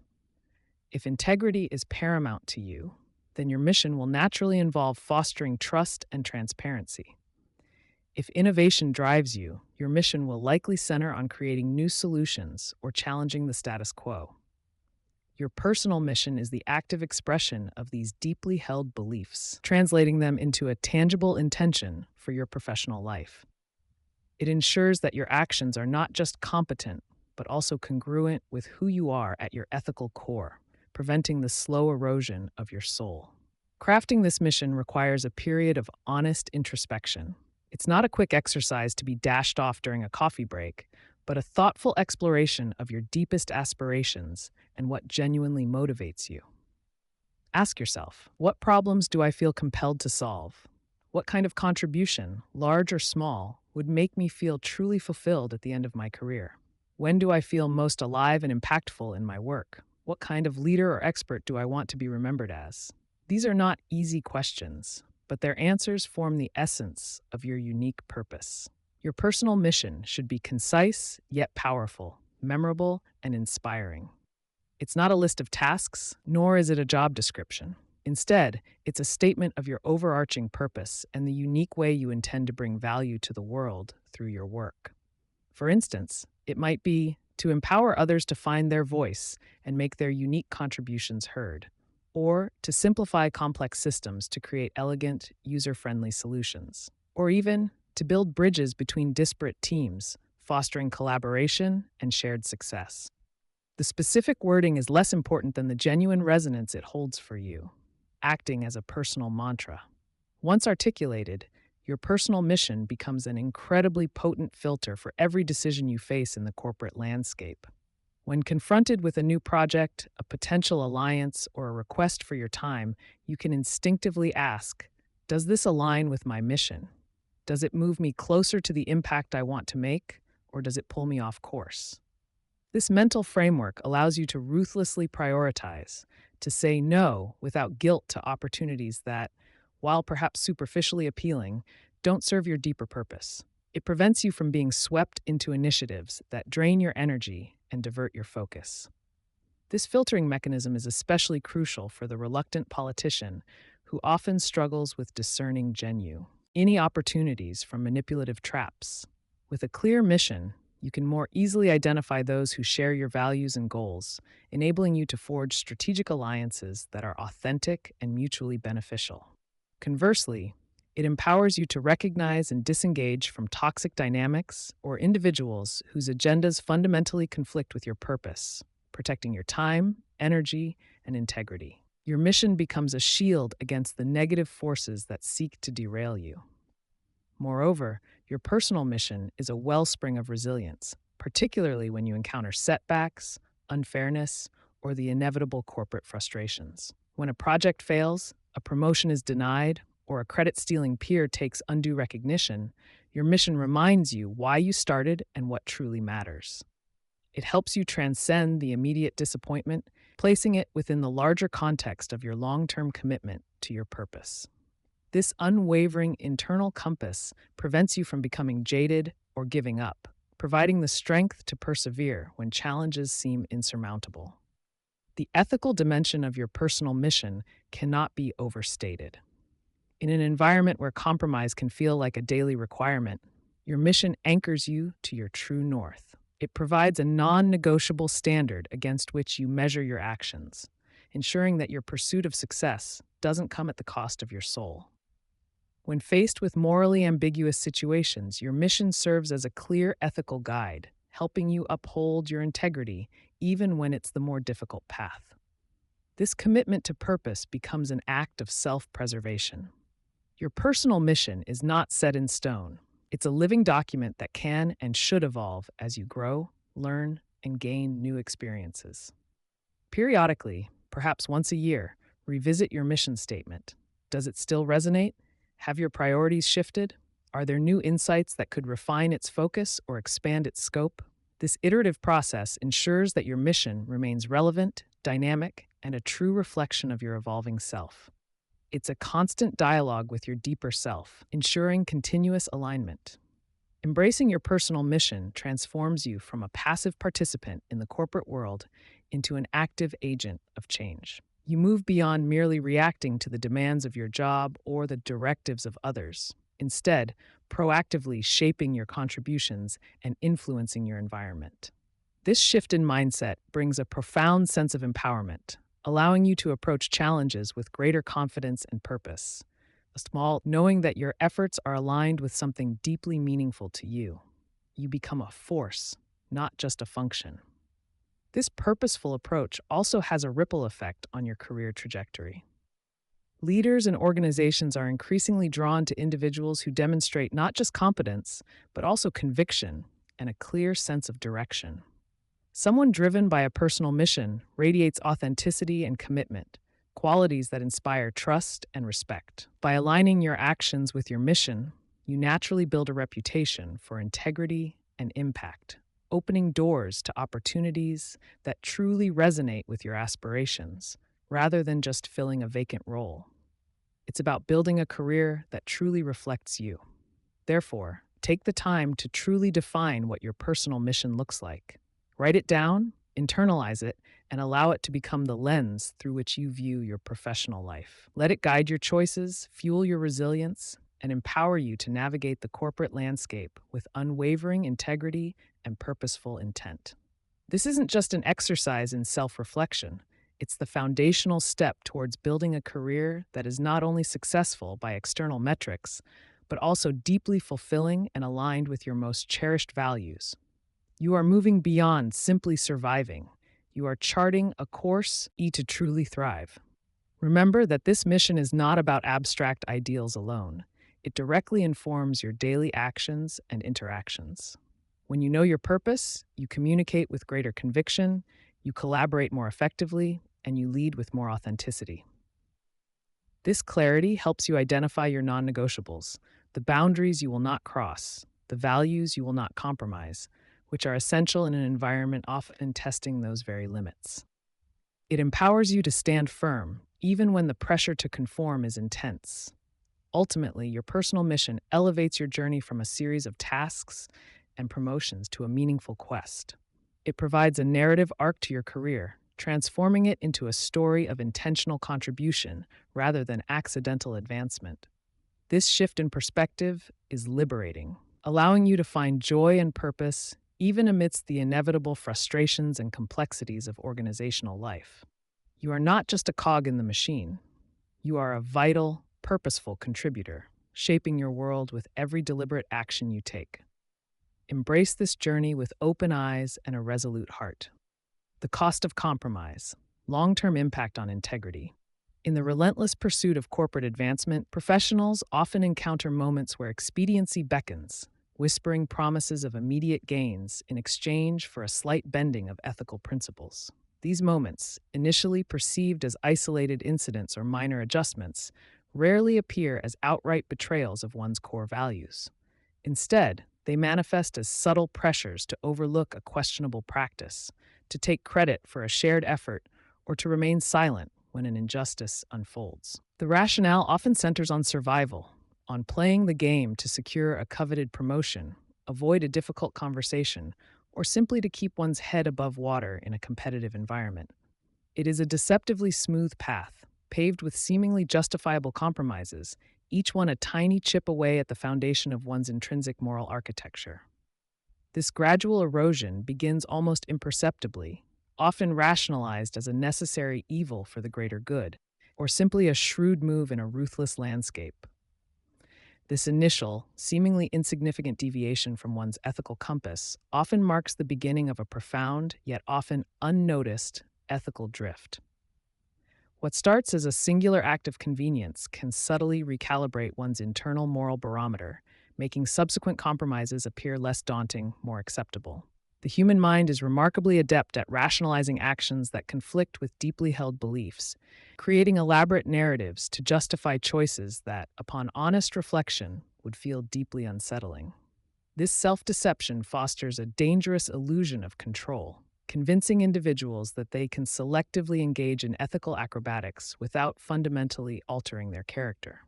S1: If integrity is paramount to you, then your mission will naturally involve fostering trust and transparency. If innovation drives you, your mission will likely center on creating new solutions or challenging the status quo. Your personal mission is the active expression of these deeply held beliefs, translating them into a tangible intention for your professional life. It ensures that your actions are not just competent, but also congruent with who you are at your ethical core, preventing the slow erosion of your soul. Crafting this mission requires a period of honest introspection. It's not a quick exercise to be dashed off during a coffee break, but a thoughtful exploration of your deepest aspirations and what genuinely motivates you. Ask yourself, what problems do I feel compelled to solve? What kind of contribution, large or small, would make me feel truly fulfilled at the end of my career? When do I feel most alive and impactful in my work? What kind of leader or expert do I want to be remembered as? These are not easy questions, but their answers form the essence of your unique purpose. Your personal mission should be concise yet powerful, memorable and inspiring. It's not a list of tasks, nor is it a job description. Instead, it's a statement of your overarching purpose and the unique way you intend to bring value to the world through your work. For instance, it might be to empower others to find their voice and make their unique contributions heard, or to simplify complex systems to create elegant, user-friendly solutions, or even to build bridges between disparate teams, fostering collaboration and shared success. The specific wording is less important than the genuine resonance it holds for you, acting as a personal mantra. Once articulated, your personal mission becomes an incredibly potent filter for every decision you face in the corporate landscape. When confronted with a new project, a potential alliance, or a request for your time, you can instinctively ask, does this align with my mission? Does it move me closer to the impact I want to make, or does it pull me off course? This mental framework allows you to ruthlessly prioritize, to say no without guilt to opportunities that, while perhaps superficially appealing, don't serve your deeper purpose. It prevents you from being swept into initiatives that drain your energy and divert your focus. This filtering mechanism is especially crucial for the reluctant politician who often struggles with discerning any opportunities from manipulative traps. With a clear mission, you can more easily identify those who share your values and goals, enabling you to forge strategic alliances that are authentic and mutually beneficial. Conversely, it empowers you to recognize and disengage from toxic dynamics or individuals whose agendas fundamentally conflict with your purpose, protecting your time, energy, and integrity. Your mission becomes a shield against the negative forces that seek to derail you. Moreover, your personal mission is a wellspring of resilience, particularly when you encounter setbacks, unfairness, or the inevitable corporate frustrations. When a project fails, a promotion is denied, or a credit-stealing peer takes undue recognition, your mission reminds you why you started and what truly matters. It helps you transcend the immediate disappointment, placing it within the larger context of your long-term commitment to your purpose. This unwavering internal compass prevents you from becoming jaded or giving up, providing the strength to persevere when challenges seem insurmountable. The ethical dimension of your personal mission cannot be overstated. In an environment where compromise can feel like a daily requirement, your mission anchors you to your true north. It provides a non-negotiable standard against which you measure your actions, ensuring that your pursuit of success doesn't come at the cost of your soul. When faced with morally ambiguous situations, your mission serves as a clear ethical guide, helping you uphold your integrity even when it's the more difficult path. This commitment to purpose becomes an act of self-preservation. Your personal mission is not set in stone. It's a living document that can and should evolve as you grow, learn, and gain new experiences. Periodically, perhaps once a year, revisit your mission statement. Does it still resonate? Have your priorities shifted? Are there new insights that could refine its focus or expand its scope? This iterative process ensures that your mission remains relevant, dynamic, and a true reflection of your evolving self. It's a constant dialogue with your deeper self, ensuring continuous alignment. Embracing your personal mission transforms you from a passive participant in the corporate world into an active agent of change. You move beyond merely reacting to the demands of your job or the directives of others, instead, proactively shaping your contributions and influencing your environment. This shift in mindset brings a profound sense of empowerment, allowing you to approach challenges with greater confidence and purpose. Knowing that your efforts are aligned with something deeply meaningful to you. You become a force, not just a function. This purposeful approach also has a ripple effect on your career trajectory. Leaders and organizations are increasingly drawn to individuals who demonstrate not just competence, but also conviction and a clear sense of direction. Someone driven by a personal mission radiates authenticity and commitment, qualities that inspire trust and respect. By aligning your actions with your mission, you naturally build a reputation for integrity and impact. opening doors to opportunities that truly resonate with your aspirations, rather than just filling a vacant role. It's about building a career that truly reflects you. Therefore, take the time to truly define what your personal mission looks like. Write it down, internalize it, and allow it to become the lens through which you view your professional life. Let it guide your choices, fuel your resilience, and empower you to navigate the corporate landscape with unwavering integrity and purposeful intent. This isn't just an exercise in self reflection, it's the foundational step towards building a career that is not only successful by external metrics, but also deeply fulfilling and aligned with your most cherished values. You are moving beyond simply surviving. You are charting a course to truly thrive. Remember that this mission is not about abstract ideals alone. It directly informs your daily actions and interactions. When you know your purpose, you communicate with greater conviction, you collaborate more effectively, and you lead with more authenticity. This clarity helps you identify your non-negotiables, the boundaries you will not cross, the values you will not compromise, which are essential in an environment often testing those very limits. It empowers you to stand firm, even when the pressure to conform is intense. Ultimately, your personal mission elevates your journey from a series of tasks and promotions to a meaningful quest. It provides a narrative arc to your career, transforming it into a story of intentional contribution rather than accidental advancement. This shift in perspective is liberating, allowing you to find joy and purpose even amidst the inevitable frustrations and complexities of organizational life. You are not just a cog in the machine. You are a vital, purposeful contributor, shaping your world with every deliberate action you take. Embrace this journey with open eyes and a resolute heart. The cost of compromise, long-term impact on integrity. In the relentless pursuit of corporate advancement, professionals often encounter moments where expediency beckons, whispering promises of immediate gains in exchange for a slight bending of ethical principles. These moments, initially perceived as isolated incidents or minor adjustments, rarely appear as outright betrayals of one's core values. Instead, they manifest as subtle pressures to overlook a questionable practice, to take credit for a shared effort, or to remain silent when an injustice unfolds. The rationale often centers on survival, on playing the game to secure a coveted promotion, avoid a difficult conversation, or simply to keep one's head above water in a competitive environment. It is a deceptively smooth path, paved with seemingly justifiable compromises, each one a tiny chip away at the foundation of one's intrinsic moral architecture. This gradual erosion begins almost imperceptibly, often rationalized as a necessary evil for the greater good, or simply a shrewd move in a ruthless landscape. This initial, seemingly insignificant deviation from one's ethical compass often marks the beginning of a profound, yet often unnoticed, ethical drift. What starts as a singular act of convenience can subtly recalibrate one's internal moral barometer, making subsequent compromises appear less daunting, more acceptable. The human mind is remarkably adept at rationalizing actions that conflict with deeply held beliefs, creating elaborate narratives to justify choices that, upon honest reflection, would feel deeply unsettling. This self-deception fosters a dangerous illusion of control, convincing individuals that they can selectively engage in ethical acrobatics without fundamentally altering their character.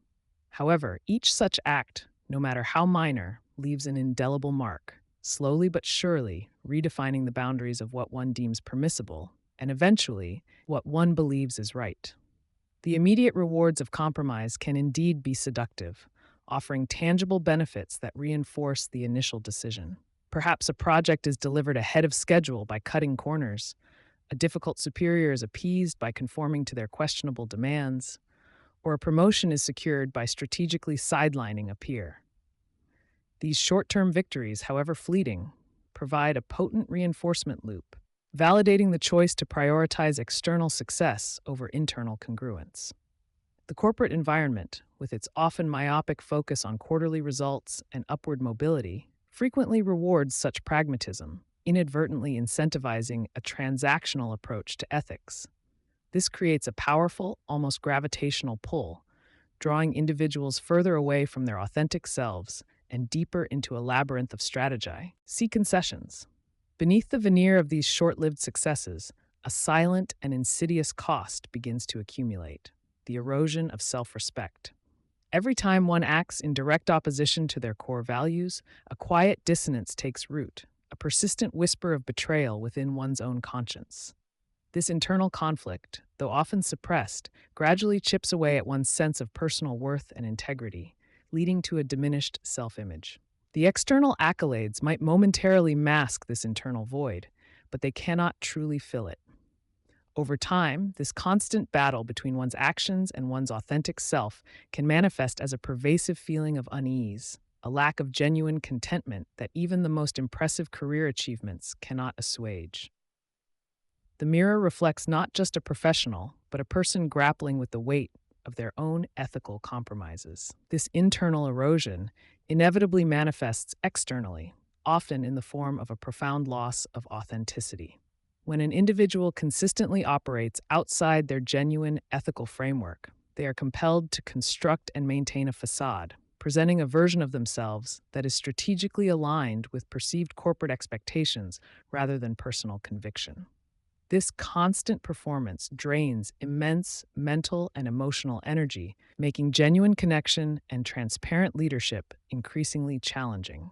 S1: However, each such act, no matter how minor, leaves an indelible mark, slowly but surely redefining the boundaries of what one deems permissible, and eventually, what one believes is right. The immediate rewards of compromise can indeed be seductive, offering tangible benefits that reinforce the initial decision. Perhaps a project is delivered ahead of schedule by cutting corners, a difficult superior is appeased by conforming to their questionable demands, or a promotion is secured by strategically sidelining a peer. These short-term victories, however fleeting, provide a potent reinforcement loop, validating the choice to prioritize external success over internal congruence. The corporate environment, with its often myopic focus on quarterly results and upward mobility, frequently rewards such pragmatism, inadvertently incentivizing a transactional approach to ethics. This creates a powerful, almost gravitational pull, drawing individuals further away from their authentic selves and deeper into a labyrinth of strategy. See concessions. Beneath the veneer of these short-lived successes, a silent and insidious cost begins to accumulate: the erosion of self-respect. Every time one acts in direct opposition to their core values, a quiet dissonance takes root, a persistent whisper of betrayal within one's own conscience. This internal conflict, though often suppressed, gradually chips away at one's sense of personal worth and integrity, leading to a diminished self-image. The external accolades might momentarily mask this internal void, but they cannot truly fill it. Over time, this constant battle between one's actions and one's authentic self can manifest as a pervasive feeling of unease, a lack of genuine contentment that even the most impressive career achievements cannot assuage. The mirror reflects not just a professional, but a person grappling with the weight of their own ethical compromises. This internal erosion inevitably manifests externally, often in the form of a profound loss of authenticity. When an individual consistently operates outside their genuine ethical framework, they are compelled to construct and maintain a facade, presenting a version of themselves that is strategically aligned with perceived corporate expectations rather than personal conviction. This constant performance drains immense mental and emotional energy, making genuine connection and transparent leadership increasingly challenging.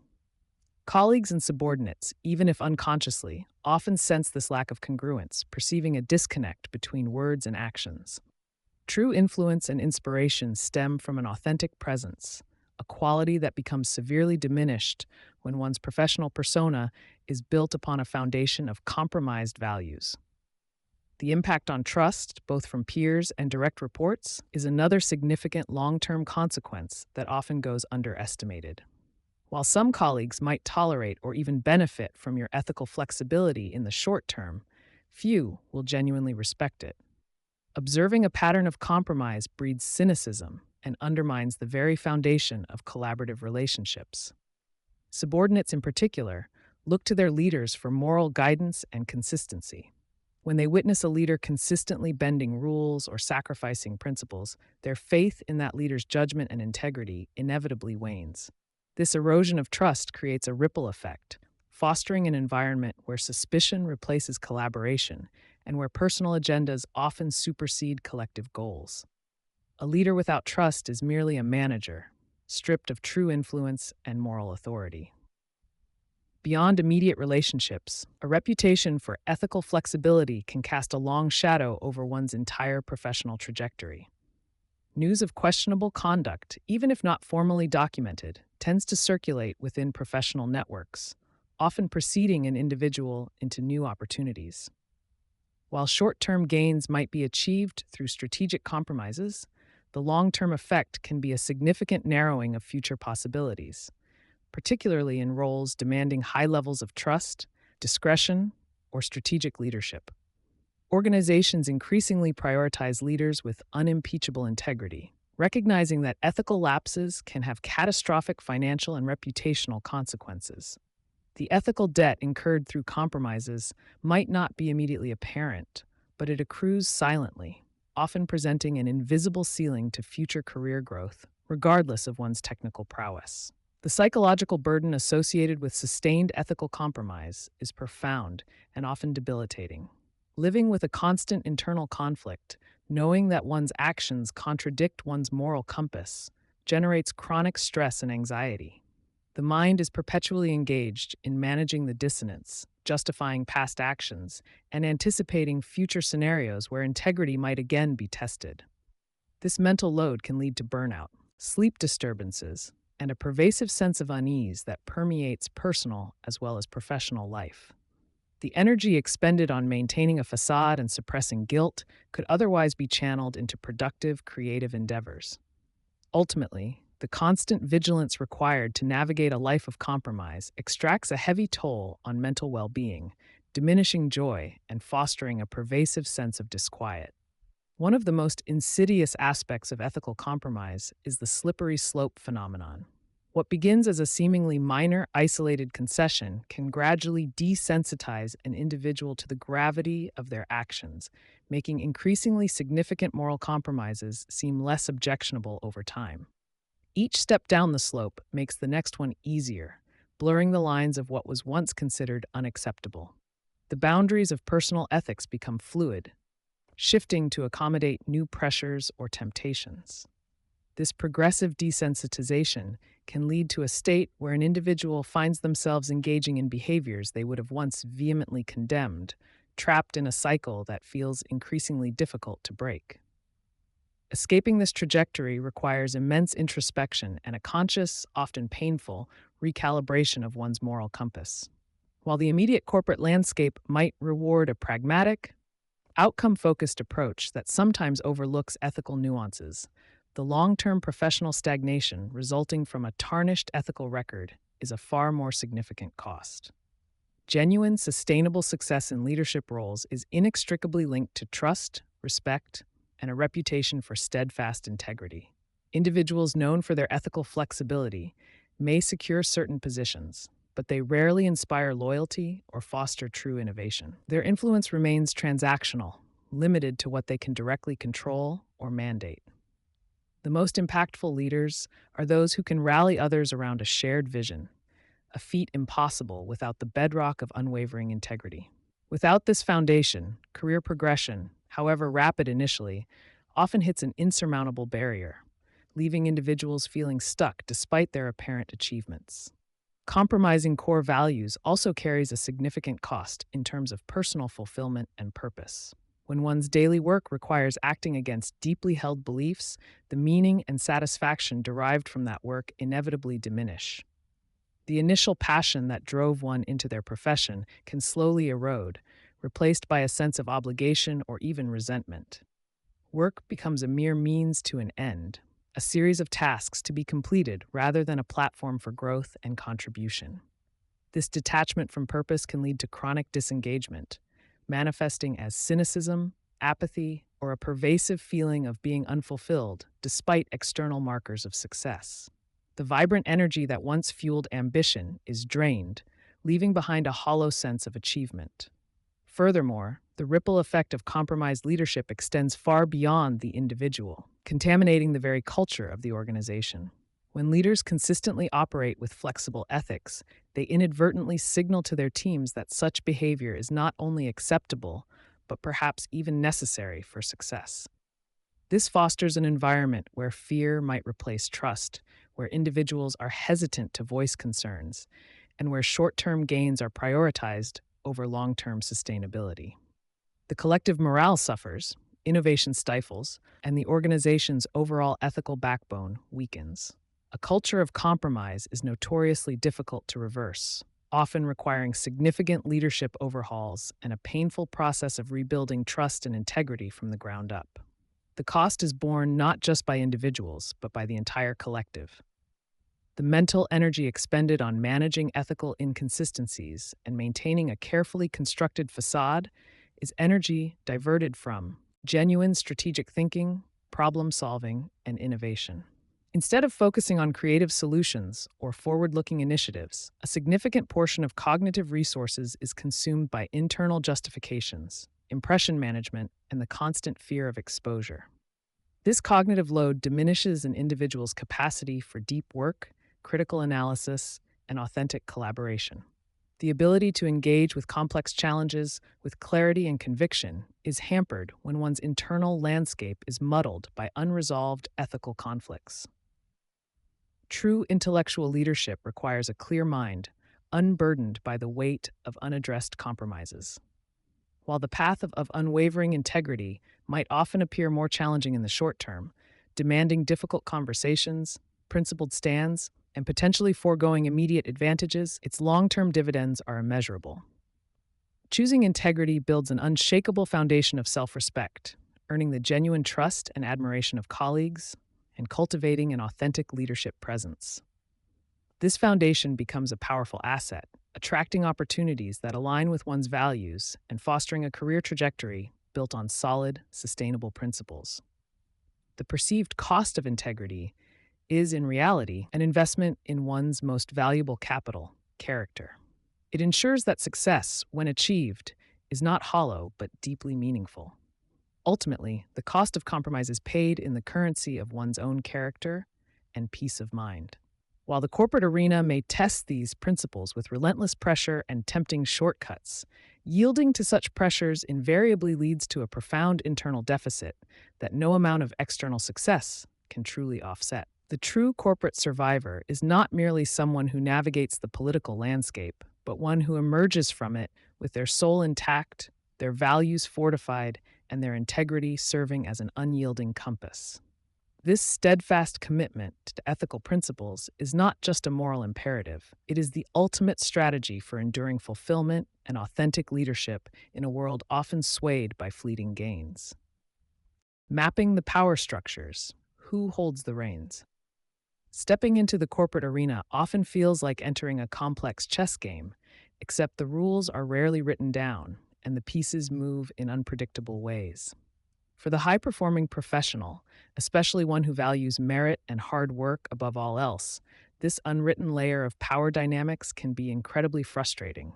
S1: Colleagues and subordinates, even if unconsciously, often sense this lack of congruence, perceiving a disconnect between words and actions. True influence and inspiration stem from an authentic presence, a quality that becomes severely diminished when one's professional persona is built upon a foundation of compromised values. The impact on trust, both from peers and direct reports, is another significant long-term consequence that often goes underestimated. While some colleagues might tolerate or even benefit from your ethical flexibility in the short term, few will genuinely respect it. Observing a pattern of compromise breeds cynicism and undermines the very foundation of collaborative relationships. Subordinates, in particular, look to their leaders for moral guidance and consistency. When they witness a leader consistently bending rules or sacrificing principles, their faith in that leader's judgment and integrity inevitably wanes. This erosion of trust creates a ripple effect, fostering an environment where suspicion replaces collaboration and where personal agendas often supersede collective goals. A leader without trust is merely a manager, stripped of true influence and moral authority. Beyond immediate relationships, a reputation for ethical flexibility can cast a long shadow over one's entire professional trajectory. News of questionable conduct, even if not formally documented, tends to circulate within professional networks, often preceding an individual into new opportunities. While short-term gains might be achieved through strategic compromises, the long-term effect can be a significant narrowing of future possibilities, particularly in roles demanding high levels of trust, discretion, or strategic leadership. Organizations increasingly prioritize leaders with unimpeachable integrity, recognizing that ethical lapses can have catastrophic financial and reputational consequences. The ethical debt incurred through compromises might not be immediately apparent, but it accrues silently, often presenting an invisible ceiling to future career growth, regardless of one's technical prowess. The psychological burden associated with sustained ethical compromise is profound and often debilitating. Living with a constant internal conflict, knowing that one's actions contradict one's moral compass, generates chronic stress and anxiety. The mind is perpetually engaged in managing the dissonance, justifying past actions, and anticipating future scenarios where integrity might again be tested. This mental load can lead to burnout, sleep disturbances, and a pervasive sense of unease that permeates personal as well as professional life. The energy expended on maintaining a facade and suppressing guilt could otherwise be channeled into productive, creative endeavors. Ultimately, the constant vigilance required to navigate a life of compromise extracts a heavy toll on mental well-being, diminishing joy and fostering a pervasive sense of disquiet. One of the most insidious aspects of ethical compromise is the slippery slope phenomenon. What begins as a seemingly minor, isolated concession can gradually desensitize an individual to the gravity of their actions, making increasingly significant moral compromises seem less objectionable over time. Each step down the slope makes the next one easier, blurring the lines of what was once considered unacceptable. The boundaries of personal ethics become fluid, shifting to accommodate new pressures or temptations. This progressive desensitization can lead to a state where an individual finds themselves engaging in behaviors they would have once vehemently condemned, trapped in a cycle that feels increasingly difficult to break. Escaping this trajectory requires immense introspection and a conscious, often painful, recalibration of one's moral compass. While the immediate corporate landscape might reward a pragmatic, outcome-focused approach that sometimes overlooks ethical nuances, the long-term professional stagnation resulting from a tarnished ethical record is a far more significant cost. Genuine, sustainable success in leadership roles is inextricably linked to trust, respect, and a reputation for steadfast integrity. Individuals known for their ethical flexibility may secure certain positions, but they rarely inspire loyalty or foster true innovation. Their influence remains transactional, limited to what they can directly control or mandate. The most impactful leaders are those who can rally others around a shared vision, a feat impossible without the bedrock of unwavering integrity. Without this foundation, career progression, however rapid initially, often hits an insurmountable barrier, leaving individuals feeling stuck despite their apparent achievements. Compromising core values also carries a significant cost in terms of personal fulfillment and purpose. When one's daily work requires acting against deeply held beliefs, the meaning and satisfaction derived from that work inevitably diminish. The initial passion that drove one into their profession can slowly erode, replaced by a sense of obligation or even resentment. Work becomes a mere means to an end, a series of tasks to be completed rather than a platform for growth and contribution. This detachment from purpose can lead to chronic disengagement, manifesting as cynicism, apathy, or a pervasive feeling of being unfulfilled despite external markers of success. The vibrant energy that once fueled ambition is drained, leaving behind a hollow sense of achievement. Furthermore, the ripple effect of compromised leadership extends far beyond the individual, contaminating the very culture of the organization. When leaders consistently operate with flexible ethics, they inadvertently signal to their teams that such behavior is not only acceptable, but perhaps even necessary for success. This fosters an environment where fear might replace trust, where individuals are hesitant to voice concerns, and where short-term gains are prioritized over long-term sustainability. The collective morale suffers, innovation stifles, and the organization's overall ethical backbone weakens. A culture of compromise is notoriously difficult to reverse, often requiring significant leadership overhauls and a painful process of rebuilding trust and integrity from the ground up. The cost is borne not just by individuals, but by the entire collective. The mental energy expended on managing ethical inconsistencies and maintaining a carefully constructed facade is energy diverted from genuine strategic thinking, problem solving, and innovation. Instead of focusing on creative solutions or forward-looking initiatives, a significant portion of cognitive resources is consumed by internal justifications, impression management, and the constant fear of exposure. This cognitive load diminishes an individual's capacity for deep work, critical analysis, and authentic collaboration. The ability to engage with complex challenges with clarity and conviction is hampered when one's internal landscape is muddled by unresolved ethical conflicts. True intellectual leadership requires a clear mind, unburdened by the weight of unaddressed compromises. While the path of unwavering integrity might often appear more challenging in the short term, demanding difficult conversations, principled stands, and potentially foregoing immediate advantages, its long-term dividends are immeasurable. Choosing integrity builds an unshakable foundation of self-respect, earning the genuine trust and admiration of colleagues, and cultivating an authentic leadership presence. This foundation becomes a powerful asset, attracting opportunities that align with one's values and fostering a career trajectory built on solid, sustainable principles. The perceived cost of integrity is, in reality, an investment in one's most valuable capital, character. It ensures that success, when achieved, is not hollow but deeply meaningful. Ultimately, the cost of compromise is paid in the currency of one's own character and peace of mind. While the corporate arena may test these principles with relentless pressure and tempting shortcuts, yielding to such pressures invariably leads to a profound internal deficit that no amount of external success can truly offset. The true corporate survivor is not merely someone who navigates the political landscape, but one who emerges from it with their soul intact, their values fortified, and their integrity serving as an unyielding compass. This steadfast commitment to ethical principles is not just a moral imperative, it is the ultimate strategy for enduring fulfillment and authentic leadership in a world often swayed by fleeting gains. Mapping the power structures. Who holds the reins? Stepping into the corporate arena often feels like entering a complex chess game, except the rules are rarely written down and the pieces move in unpredictable ways. For the high-performing professional, especially one who values merit and hard work above all else, this unwritten layer of power dynamics can be incredibly frustrating.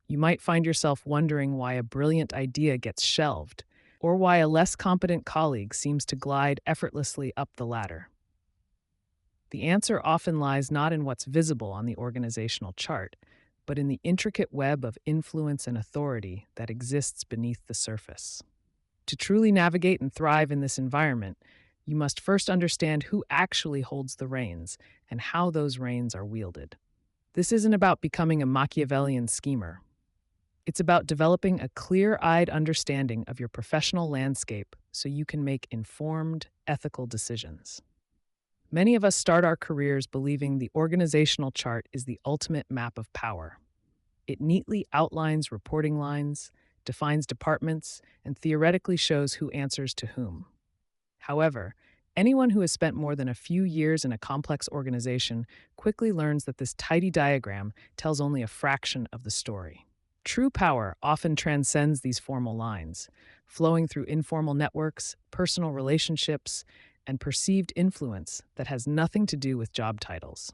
S1: You might find yourself wondering why a brilliant idea gets shelved, or why a less competent colleague seems to glide effortlessly up the ladder. The answer often lies not in what's visible on the organizational chart, but in the intricate web of influence and authority that exists beneath the surface. To truly navigate and thrive in this environment, you must first understand who actually holds the reins and how those reins are wielded. This isn't about becoming a Machiavellian schemer. It's about developing a clear-eyed understanding of your professional landscape so you can make informed, ethical decisions. Many of us start our careers believing the organizational chart is the ultimate map of power. It neatly outlines reporting lines, defines departments, and theoretically shows who answers to whom. However, anyone who has spent more than a few years in a complex organization quickly learns that this tidy diagram tells only a fraction of the story. True power often transcends these formal lines, flowing through informal networks, personal relationships, and perceived influence that has nothing to do with job titles.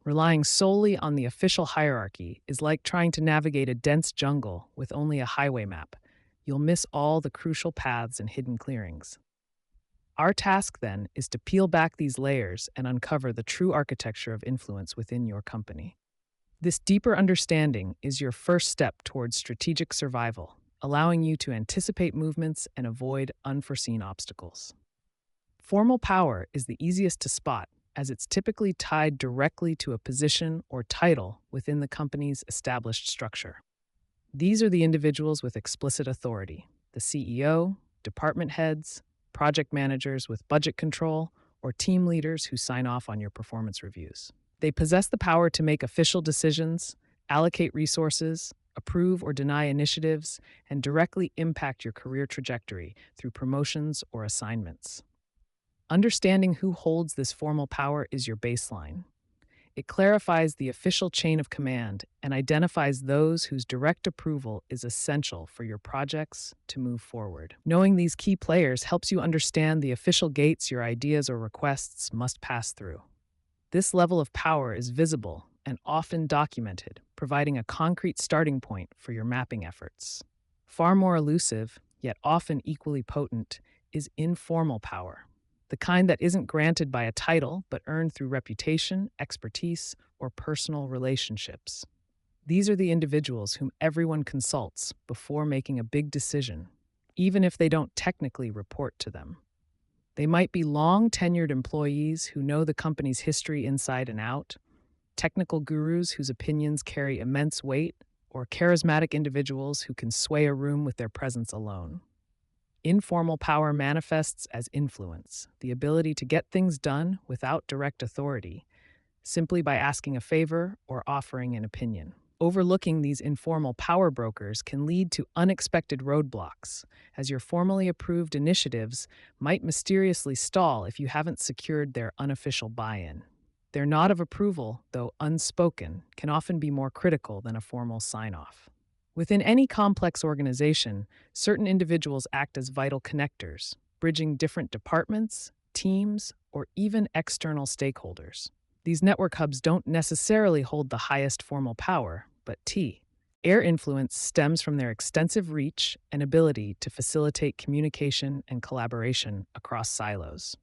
S1: Relying solely on the official hierarchy is like trying to navigate a dense jungle with only a highway map. You'll miss all the crucial paths and hidden clearings. Our task, then, is to peel back these layers and uncover the true architecture of influence within your company. This deeper understanding is your first step towards strategic survival, allowing you to anticipate movements and avoid unforeseen obstacles. Formal power is the easiest to spot, as it's typically tied directly to a position or title within the company's established structure. These are the individuals with explicit authority: the CEO, department heads, project managers with budget control, or team leaders who sign off on your performance reviews. They possess the power to make official decisions, allocate resources, approve or deny initiatives, and directly impact your career trajectory through promotions or assignments. Understanding who holds this formal power is your baseline. It clarifies the official chain of command and identifies those whose direct approval is essential for your projects to move forward. Knowing these key players helps you understand the official gates your ideas or requests must pass through. This level of power is visible and often documented, providing a concrete starting point for your mapping efforts. Far more elusive, yet often equally potent, is informal power, the kind that isn't granted by a title but earned through reputation, expertise, or personal relationships. These are the individuals whom everyone consults before making a big decision, even if they don't technically report to them. They might be long-tenured employees who know the company's history inside and out, technical gurus whose opinions carry immense weight, or charismatic individuals who can sway a room with their presence alone. Informal power manifests as influence, the ability to get things done without direct authority, simply by asking a favor or offering an opinion. Overlooking these informal power brokers can lead to unexpected roadblocks, as your formally approved initiatives might mysteriously stall if you haven't secured their unofficial buy-in. Their nod of approval, though unspoken, can often be more critical than a formal sign-off. Within any complex organization, certain individuals act as vital connectors, bridging different departments, teams, or even external stakeholders. These network hubs don't necessarily hold the highest formal power, but their influence stems from their extensive reach and ability to facilitate communication and collaboration across silos.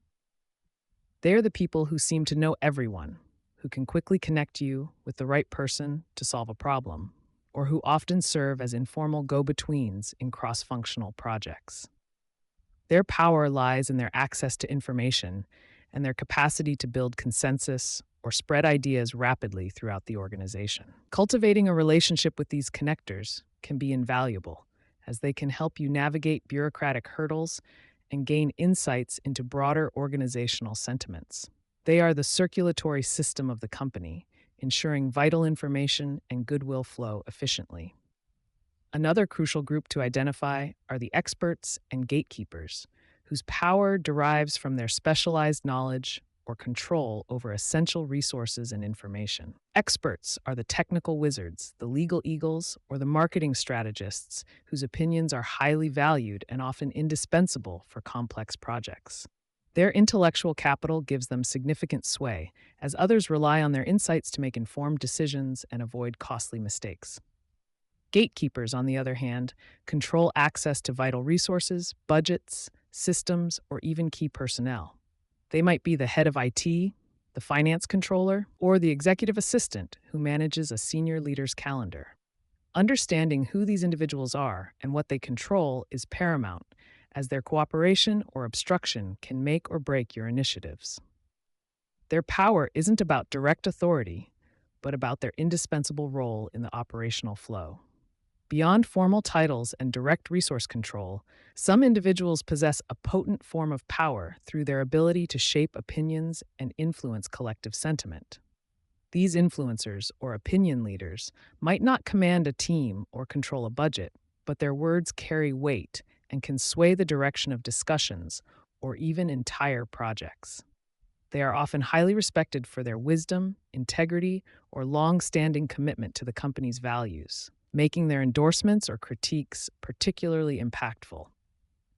S1: They are the people who seem to know everyone, who can quickly connect you with the right person to solve a problem, or who often serve as informal go-betweens in cross-functional projects. Their power lies in their access to information and their capacity to build consensus or spread ideas rapidly throughout the organization. Cultivating a relationship with these connectors can be invaluable, as they can help you navigate bureaucratic hurdles and gain insights into broader organizational sentiments. They are the circulatory system of the company, ensuring vital information and goodwill flow efficiently. Another crucial group to identify are the experts and gatekeepers, whose power derives from their specialized knowledge or control over essential resources and information. Experts are the technical wizards, the legal eagles, or the marketing strategists whose opinions are highly valued and often indispensable for complex projects. Their intellectual capital gives them significant sway, as others rely on their insights to make informed decisions and avoid costly mistakes. Gatekeepers, on the other hand, control access to vital resources, budgets, systems, or even key personnel. They might be the head of IT, the finance controller, or the executive assistant who manages a senior leader's calendar. Understanding who these individuals are and what they control is paramount, as their cooperation or obstruction can make or break your initiatives. Their power isn't about direct authority, but about their indispensable role in the operational flow. Beyond formal titles and direct resource control, some individuals possess a potent form of power through their ability to shape opinions and influence collective sentiment. These influencers, or opinion leaders, might not command a team or control a budget, but their words carry weight and can sway the direction of discussions or even entire projects. They are often highly respected for their wisdom, integrity, or long-standing commitment to the company's values, making their endorsements or critiques particularly impactful.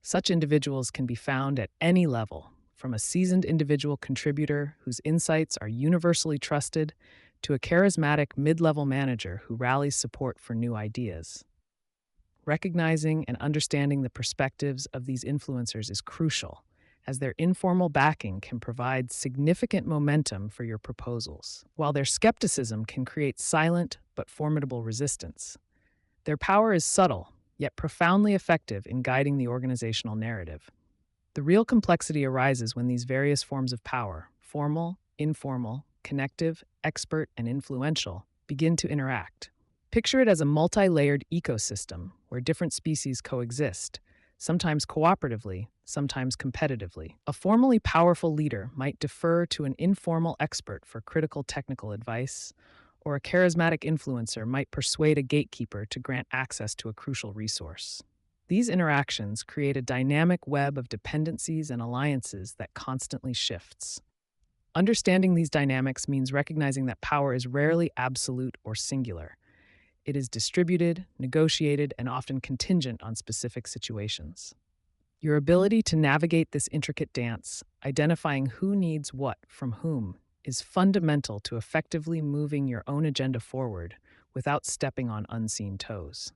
S1: Such individuals can be found at any level, from a seasoned individual contributor whose insights are universally trusted to a charismatic mid-level manager who rallies support for new ideas. Recognizing and understanding the perspectives of these influencers is crucial, as their informal backing can provide significant momentum for your proposals, while their skepticism can create silent but formidable resistance. Their power is subtle, yet profoundly effective in guiding the organizational narrative. The real complexity arises when these various forms of power, formal, informal, connective, expert, and influential, begin to interact. Picture it as a multi-layered ecosystem where different species coexist, sometimes cooperatively, sometimes competitively. A formally powerful leader might defer to an informal expert for critical technical advice, or a charismatic influencer might persuade a gatekeeper to grant access to a crucial resource. These interactions create a dynamic web of dependencies and alliances that constantly shifts. Understanding these dynamics means recognizing that power is rarely absolute or singular. It is distributed, negotiated, and often contingent on specific situations. Your ability to navigate this intricate dance, identifying who needs what from whom, is fundamental to effectively moving your own agenda forward without stepping on unseen toes.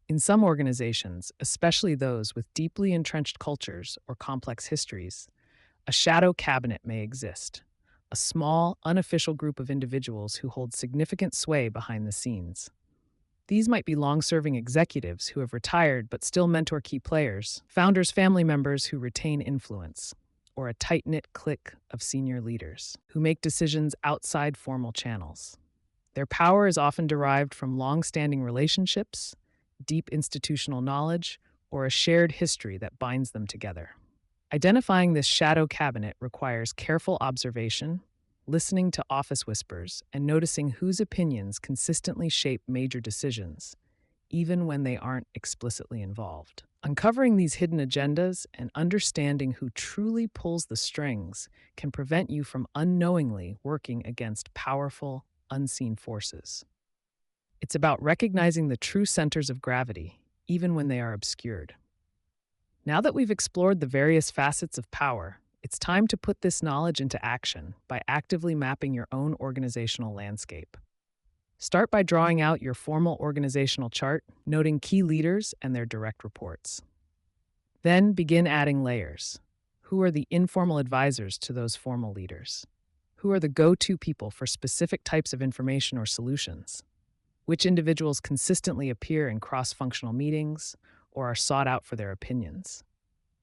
S1: In some organizations, especially those with deeply entrenched cultures or complex histories, a shadow cabinet may exist, a small, unofficial group of individuals who hold significant sway behind the scenes. These might be long-serving executives who have retired but still mentor key players, founders' family members who retain influence, or a tight-knit clique of senior leaders who make decisions outside formal channels. Their power is often derived from long-standing relationships, deep institutional knowledge, or a shared history that binds them together. Identifying this shadow cabinet requires careful observation, listening to office whispers, and noticing whose opinions consistently shape major decisions, even when they aren't explicitly involved. Uncovering these hidden agendas and understanding who truly pulls the strings can prevent you from unknowingly working against powerful, unseen forces. It's about recognizing the true centers of gravity, even when they are obscured. Now that we've explored the various facets of power, it's time to put this knowledge into action by actively mapping your own organizational landscape. Start by drawing out your formal organizational chart, noting key leaders and their direct reports. Then begin adding layers. Who are the informal advisors to those formal leaders? Who are the go-to people for specific types of information or solutions? Which individuals consistently appear in cross-functional meetings or are sought out for their opinions?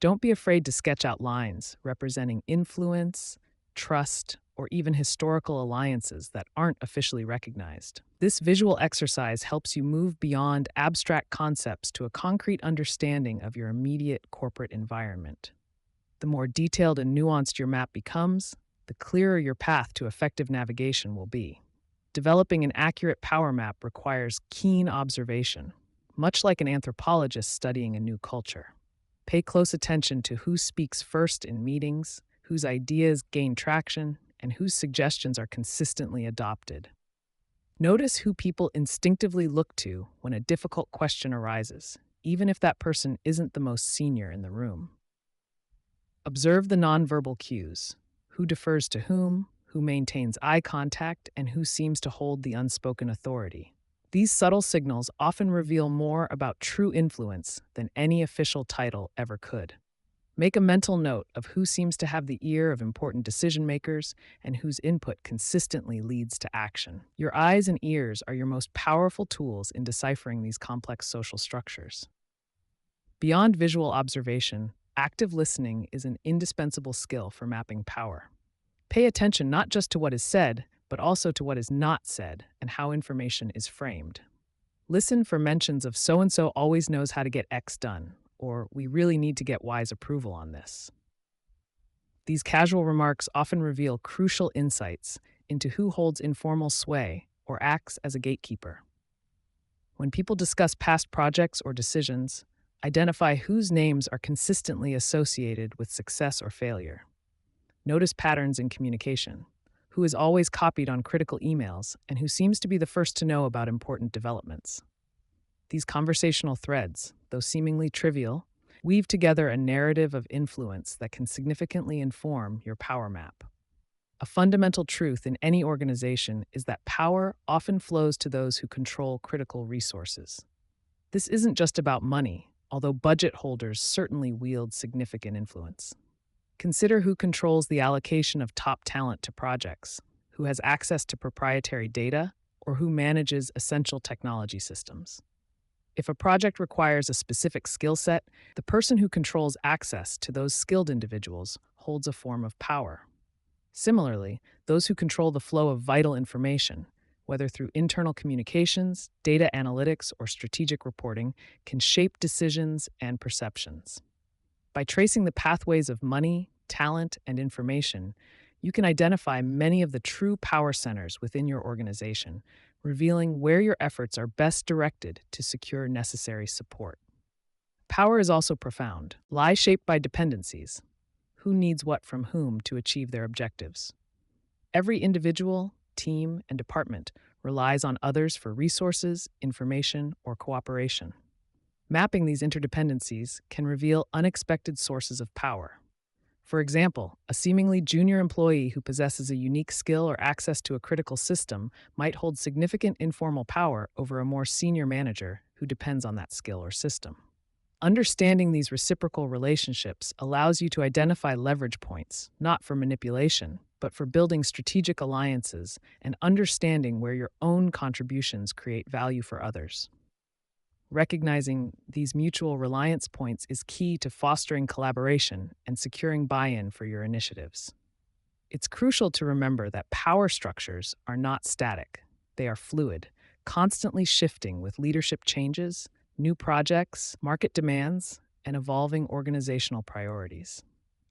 S1: Don't be afraid to sketch out lines representing influence, trust, or even historical alliances that aren't officially recognized. This visual exercise helps you move beyond abstract concepts to a concrete understanding of your immediate corporate environment. The more detailed and nuanced your map becomes, the clearer your path to effective navigation will be. Developing an accurate power map requires keen observation, much like an anthropologist studying a new culture. Pay close attention to who speaks first in meetings, whose ideas gain traction, and whose suggestions are consistently adopted. Notice who people instinctively look to when a difficult question arises, even if that person isn't the most senior in the room. Observe the nonverbal cues: who defers to whom, who maintains eye contact, and who seems to hold the unspoken authority. These subtle signals often reveal more about true influence than any official title ever could. Make a mental note of who seems to have the ear of important decision makers and whose input consistently leads to action. Your eyes and ears are your most powerful tools in deciphering these complex social structures. Beyond visual observation, active listening is an indispensable skill for mapping power. Pay attention not just to what is said, but also to what is not said and how information is framed. Listen for mentions of so and so always knows how to get X done, or we really need to get Y's approval on this. These casual remarks often reveal crucial insights into who holds informal sway or acts as a gatekeeper. When people discuss past projects or decisions, identify whose names are consistently associated with success or failure. Notice patterns in communication: who is always copied on critical emails and who seems to be the first to know about important developments. These conversational threads, though seemingly trivial, weave together a narrative of influence that can significantly inform your power map. A fundamental truth in any organization is that power often flows to those who control critical resources. This isn't just about money, although budget holders certainly wield significant influence. Consider who controls the allocation of top talent to projects, who has access to proprietary data, or who manages essential technology systems. If a project requires a specific skill set, the person who controls access to those skilled individuals holds a form of power. Similarly, those who control the flow of vital information, whether through internal communications, data analytics, or strategic reporting, can shape decisions and perceptions. By tracing the pathways of money, talent, and information, you can identify many of the true power centers within your organization, revealing where your efforts are best directed to secure necessary support. Power is also profound, lies shaped by dependencies. Who needs what from whom to achieve their objectives? Every individual, team, and department relies on others for resources, information, or cooperation. Mapping these interdependencies can reveal unexpected sources of power. For example, a seemingly junior employee who possesses a unique skill or access to a critical system might hold significant informal power over a more senior manager who depends on that skill or system. Understanding these reciprocal relationships allows you to identify leverage points, not for manipulation, but for building strategic alliances and understanding where your own contributions create value for others. Recognizing these mutual reliance points is key to fostering collaboration and securing buy-in for your initiatives. It's crucial to remember that power structures are not static. They are fluid, constantly shifting with leadership changes, new projects, market demands, and evolving organizational priorities.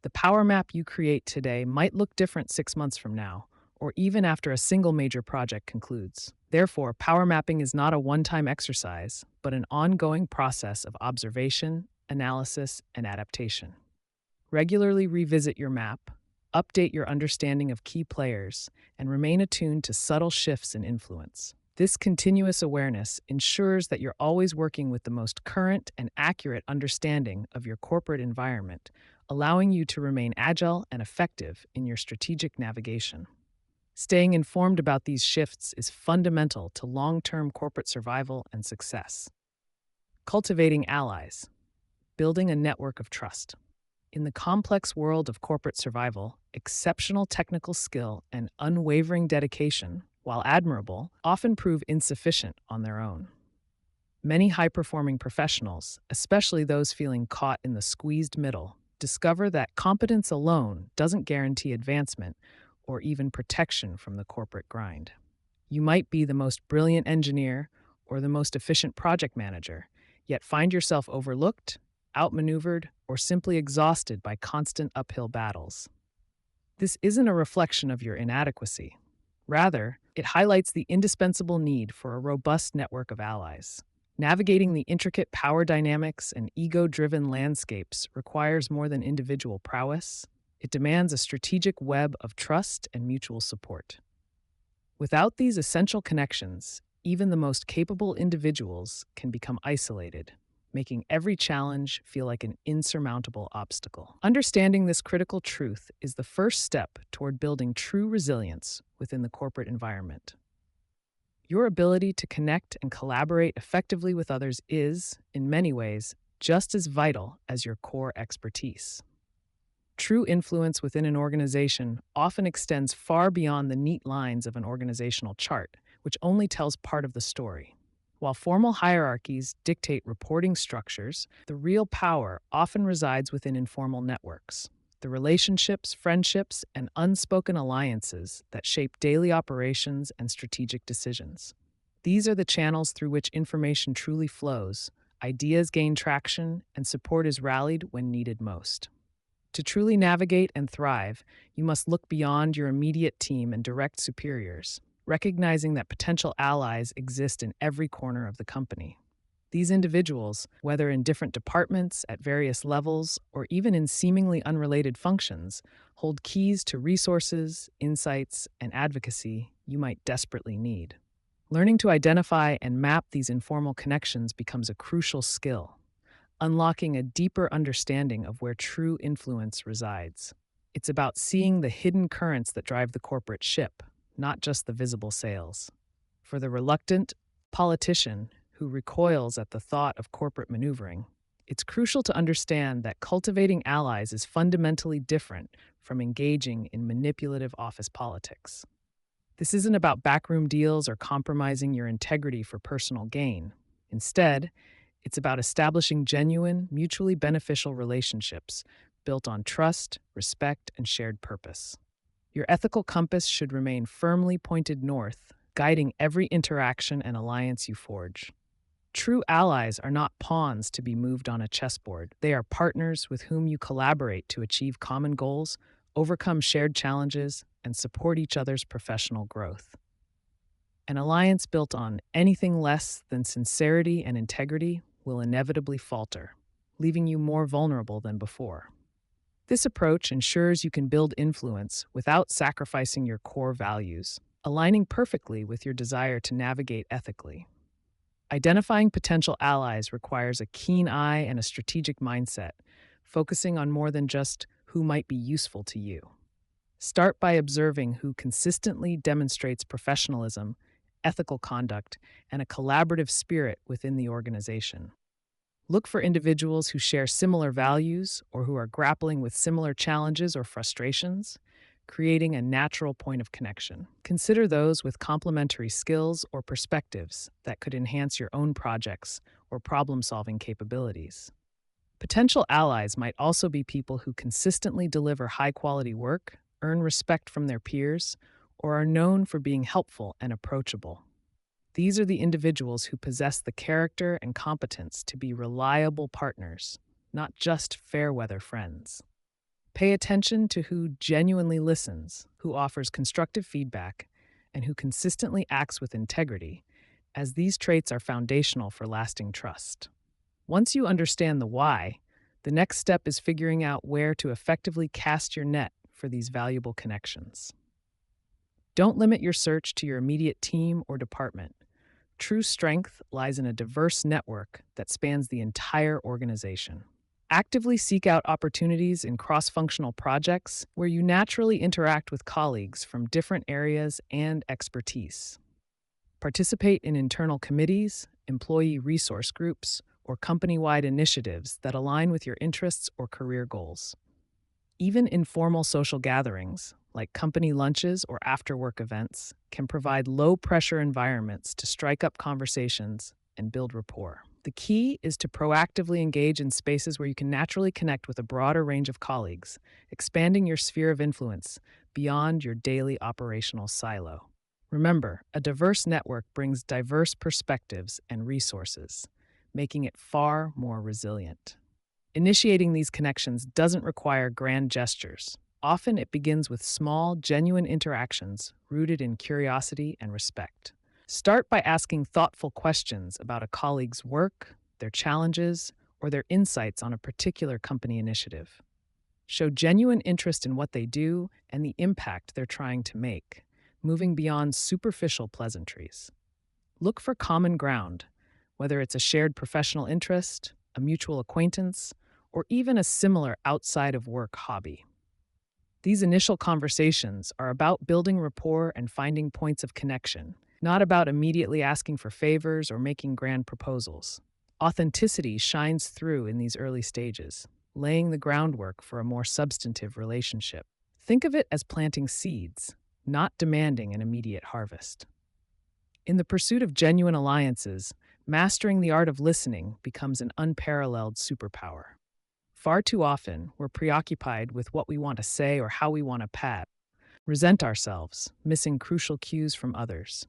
S1: The power map you create today might look different 6 months from now, or even after a single major project concludes. Therefore, power mapping is not a one-time exercise, but an ongoing process of observation, analysis, and adaptation. Regularly revisit your map, update your understanding of key players, and remain attuned to subtle shifts in influence. This continuous awareness ensures that you're always working with the most current and accurate understanding of your corporate environment, allowing you to remain agile and effective in your strategic navigation. Staying informed about these shifts is fundamental to long-term corporate survival and success. Cultivating allies, building a network of trust. In the complex world of corporate survival, exceptional technical skill and unwavering dedication, while admirable, often prove insufficient on their own. Many high performing professionals, especially those feeling caught in the squeezed middle, discover that competence alone doesn't guarantee advancement or even protection from the corporate grind. You might be the most brilliant engineer or the most efficient project manager, yet find yourself overlooked, outmaneuvered, or simply exhausted by constant uphill battles. This isn't a reflection of your inadequacy. Rather, it highlights the indispensable need for a robust network of allies. Navigating the intricate power dynamics and ego driven landscapes requires more than individual prowess. It demands a strategic web of trust and mutual support. Without these essential connections, even the most capable individuals can become isolated, making every challenge feel like an insurmountable obstacle. Understanding this critical truth is the first step toward building true resilience within the corporate environment. Your ability to connect and collaborate effectively with others is, in many ways, just as vital as your core expertise. True influence within an organization often extends far beyond the neat lines of an organizational chart, which only tells part of the story. While formal hierarchies dictate reporting structures, the real power often resides within informal networks, the relationships, friendships, and unspoken alliances that shape daily operations and strategic decisions. These are the channels through which information truly flows, ideas gain traction, and support is rallied when needed most. To truly navigate and thrive, you must look beyond your immediate team and direct superiors, recognizing that potential allies exist in every corner of the company. These individuals, whether in different departments, at various levels, or even in seemingly unrelated functions, hold keys to resources, insights, and advocacy you might desperately need. Learning to identify and map these informal connections becomes a crucial skill, unlocking a deeper understanding of where true influence resides. It's about seeing the hidden currents that drive the corporate ship, not just the visible sails. For the reluctant politician who recoils at the thought of corporate maneuvering, it's crucial to understand that cultivating allies is fundamentally different from engaging in manipulative office politics. This isn't about backroom deals or compromising your integrity for personal gain. Instead, it's about establishing genuine, mutually beneficial relationships built on trust, respect, and shared purpose. Your ethical compass should remain firmly pointed north, guiding every interaction and alliance you forge. True allies are not pawns to be moved on a chessboard. They are partners with whom you collaborate to achieve common goals, overcome shared challenges, and support each other's professional growth. An alliance built on anything less than sincerity and integrity will inevitably falter, leaving you more vulnerable than before. This approach ensures you can build influence without sacrificing your core values, aligning perfectly with your desire to navigate ethically. Identifying potential allies requires a keen eye and a strategic mindset, focusing on more than just who might be useful to you. Start by observing who consistently demonstrates professionalism, ethical conduct, and a collaborative spirit within the organization. Look for individuals who share similar values or who are grappling with similar challenges or frustrations, creating a natural point of connection. Consider those with complementary skills or perspectives that could enhance your own projects or problem-solving capabilities. Potential allies might also be people who consistently deliver high-quality work, earn respect from their peers, or are known for being helpful and approachable. These are the individuals who possess the character and competence to be reliable partners, not just fair-weather friends. Pay attention to who genuinely listens, who offers constructive feedback, and who consistently acts with integrity, as these traits are foundational for lasting trust. Once you understand the why, the next step is figuring out where to effectively cast your net for these valuable connections. Don't limit your search to your immediate team or department. True strength lies in a diverse network that spans the entire organization. Actively seek out opportunities in cross-functional projects where you naturally interact with colleagues from different areas and expertise. Participate in internal committees, employee resource groups, or company-wide initiatives that align with your interests or career goals. Even informal social gatherings, like company lunches or after work events, can provide low pressure environments to strike up conversations and build rapport. The key is to proactively engage in spaces where you can naturally connect with a broader range of colleagues, expanding your sphere of influence beyond your daily operational silo. Remember, a diverse network brings diverse perspectives and resources, making it far more resilient. Initiating these connections doesn't require grand gestures. Often it begins with small, genuine interactions rooted in curiosity and respect. Start by asking thoughtful questions about a colleague's work, their challenges, or their insights on a particular company initiative. Show genuine interest in what they do and the impact they're trying to make, moving beyond superficial pleasantries. Look for common ground, whether it's a shared professional interest, a mutual acquaintance, or even a similar outside of work hobby. These initial conversations are about building rapport and finding points of connection, not about immediately asking for favors or making grand proposals. Authenticity shines through in these early stages, laying the groundwork for a more substantive relationship. Think of it as planting seeds, not demanding an immediate harvest. In the pursuit of genuine alliances, mastering the art of listening becomes an unparalleled superpower. Far too often, we're preoccupied with what we want to say or how we want to pat, resent ourselves, missing crucial cues from others.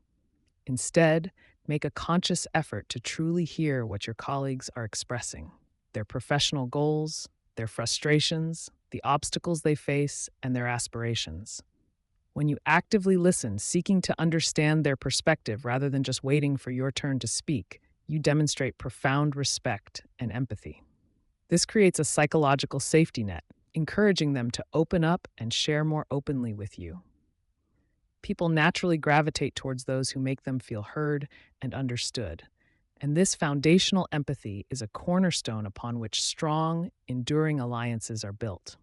S1: Instead, make a conscious effort to truly hear what your colleagues are expressing, their professional goals, their frustrations, the obstacles they face, and their aspirations. When you actively listen, seeking to understand their perspective rather than just waiting for your turn to speak, you demonstrate profound respect and empathy. This creates a psychological safety net, encouraging them to open up and share more openly with you. People naturally gravitate towards those who make them feel heard and understood, and this foundational empathy is a cornerstone upon which strong, enduring alliances are built.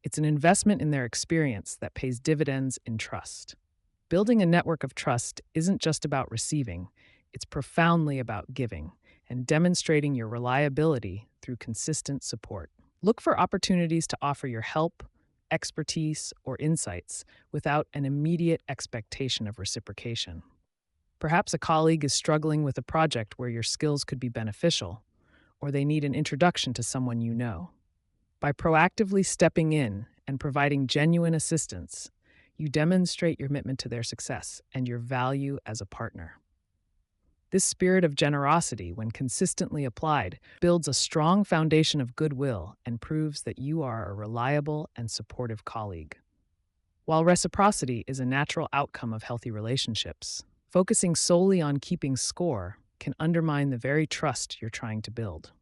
S1: It's an investment in their experience that pays dividends in trust. Building a network of trust isn't just about receiving, it's profoundly about giving and demonstrating your reliability through consistent support. Look for opportunities to offer your help, expertise, or insights without an immediate expectation of reciprocation. Perhaps a colleague is struggling with a project where your skills could be beneficial, or they need an introduction to someone you know. By proactively stepping in and providing genuine assistance, you demonstrate your commitment to their success and your value as a partner. This spirit of generosity, when consistently applied, builds a strong foundation of goodwill and proves that you are a reliable and supportive colleague. While reciprocity is a natural outcome of healthy relationships, focusing solely on keeping score can undermine the very trust you're trying to build.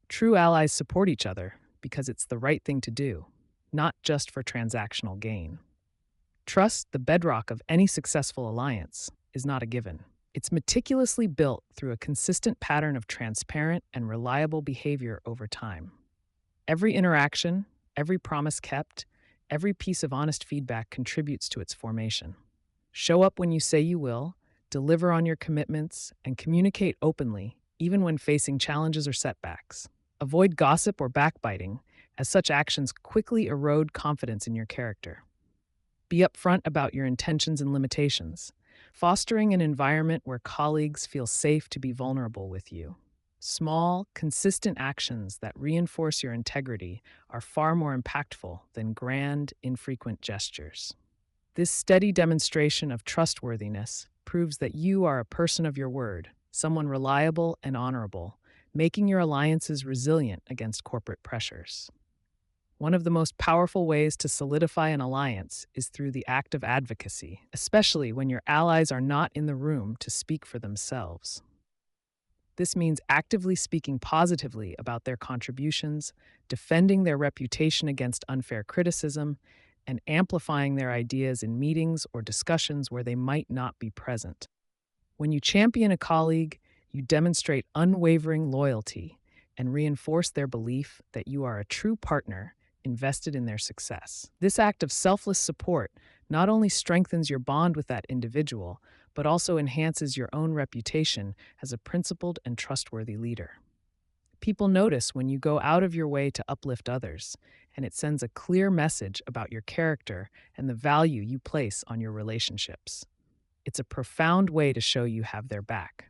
S1: True allies support each other because it's the right thing to do, not just for transactional gain. Trust, the bedrock of any successful alliance, is not a given. It's meticulously built through a consistent pattern of transparent and reliable behavior over time. Every interaction, every promise kept, every piece of honest feedback contributes to its formation. Show up when you say you will, deliver on your commitments, and communicate openly, even when facing challenges or setbacks. Avoid gossip or backbiting, as such actions quickly erode confidence in your character. Be upfront about your intentions and limitations, fostering an environment where colleagues feel safe to be vulnerable with you. Small, consistent actions that reinforce your integrity are far more impactful than grand, infrequent gestures. This steady demonstration of trustworthiness proves that you are a person of your word, someone reliable and honorable, making your alliances resilient against corporate pressures. One of the most powerful ways to solidify an alliance is through the act of advocacy, especially when your allies are not in the room to speak for themselves. This means actively speaking positively about their contributions, defending their reputation against unfair criticism, and amplifying their ideas in meetings or discussions where they might not be present. When you champion a colleague, you demonstrate unwavering loyalty and reinforce their belief that you are a true partner invested in their success. This act of selfless support not only strengthens your bond with that individual, but also enhances your own reputation as a principled and trustworthy leader. People notice when you go out of your way to uplift others, and it sends a clear message about your character and the value you place on your relationships. It's a profound way to show you have their back.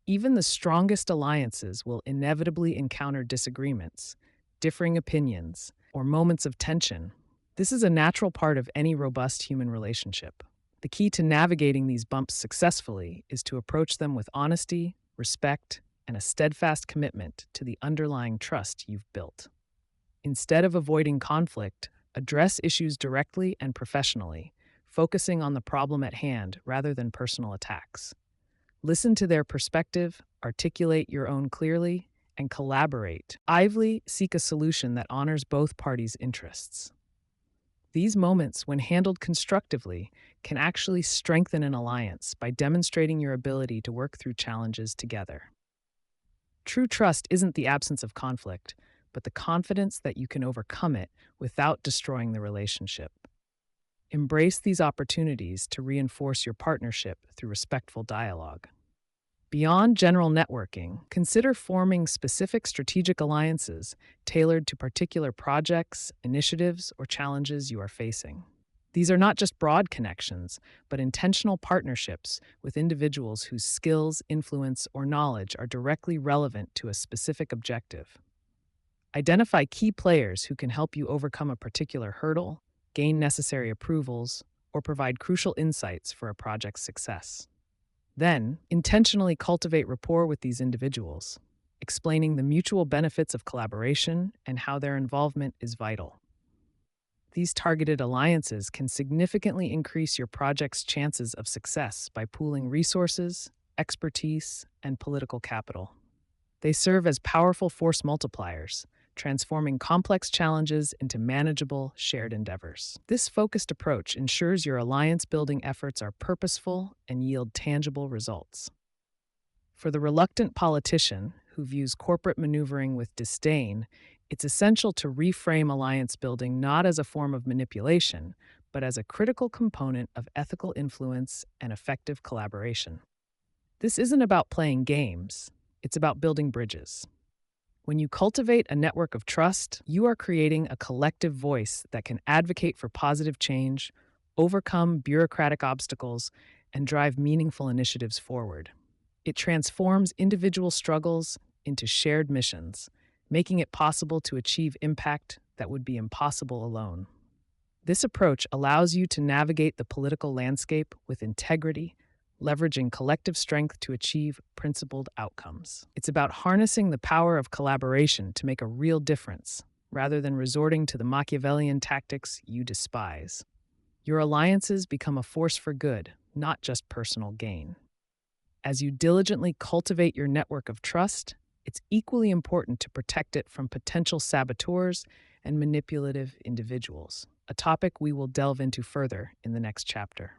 S1: Even the strongest alliances will inevitably encounter disagreements, differing opinions, or moments of tension. This is a natural part of any robust human relationship. The key to navigating these bumps successfully is to approach them with honesty, respect, and a steadfast commitment to the underlying trust you've built. Instead of avoiding conflict, address issues directly and professionally, focusing on the problem at hand rather than personal attacks. Listen to their perspective, articulate your own clearly, and collaborate. Actively seek a solution that honors both parties' interests. These moments, when handled constructively, can actually strengthen an alliance by demonstrating your ability to work through challenges together. True trust isn't the absence of conflict, but the confidence that you can overcome it without destroying the relationship. Embrace these opportunities to reinforce your partnership through respectful dialogue. Beyond general networking, consider forming specific strategic alliances tailored to particular projects, initiatives, or challenges you are facing. These are not just broad connections, but intentional partnerships with individuals whose skills, influence, or knowledge are directly relevant to a specific objective. Identify key players who can help you overcome a particular hurdle, gain necessary approvals, or provide crucial insights for a project's success. Then, intentionally cultivate rapport with these individuals, explaining the mutual benefits of collaboration and how their involvement is vital. These targeted alliances can significantly increase your project's chances of success by pooling resources, expertise, and political capital. They serve as powerful force multipliers, transforming complex challenges into manageable, shared endeavors. This focused approach ensures your alliance-building efforts are purposeful and yield tangible results. For the reluctant politician who views corporate maneuvering with disdain, it's essential to reframe alliance building not as a form of manipulation, but as a critical component of ethical influence and effective collaboration. This isn't about playing games, it's about building bridges. When you cultivate a network of trust, you are creating a collective voice that can advocate for positive change, overcome bureaucratic obstacles, and drive meaningful initiatives forward. It transforms individual struggles into shared missions, making it possible to achieve impact that would be impossible alone. This approach allows you to navigate the political landscape with integrity, leveraging collective strength to achieve principled outcomes. It's about harnessing the power of collaboration to make a real difference, rather than resorting to the Machiavellian tactics you despise. Your alliances become a force for good, not just personal gain. As you diligently cultivate your network of trust, it's equally important to protect it from potential saboteurs and manipulative individuals, a topic we will delve into further in the next chapter.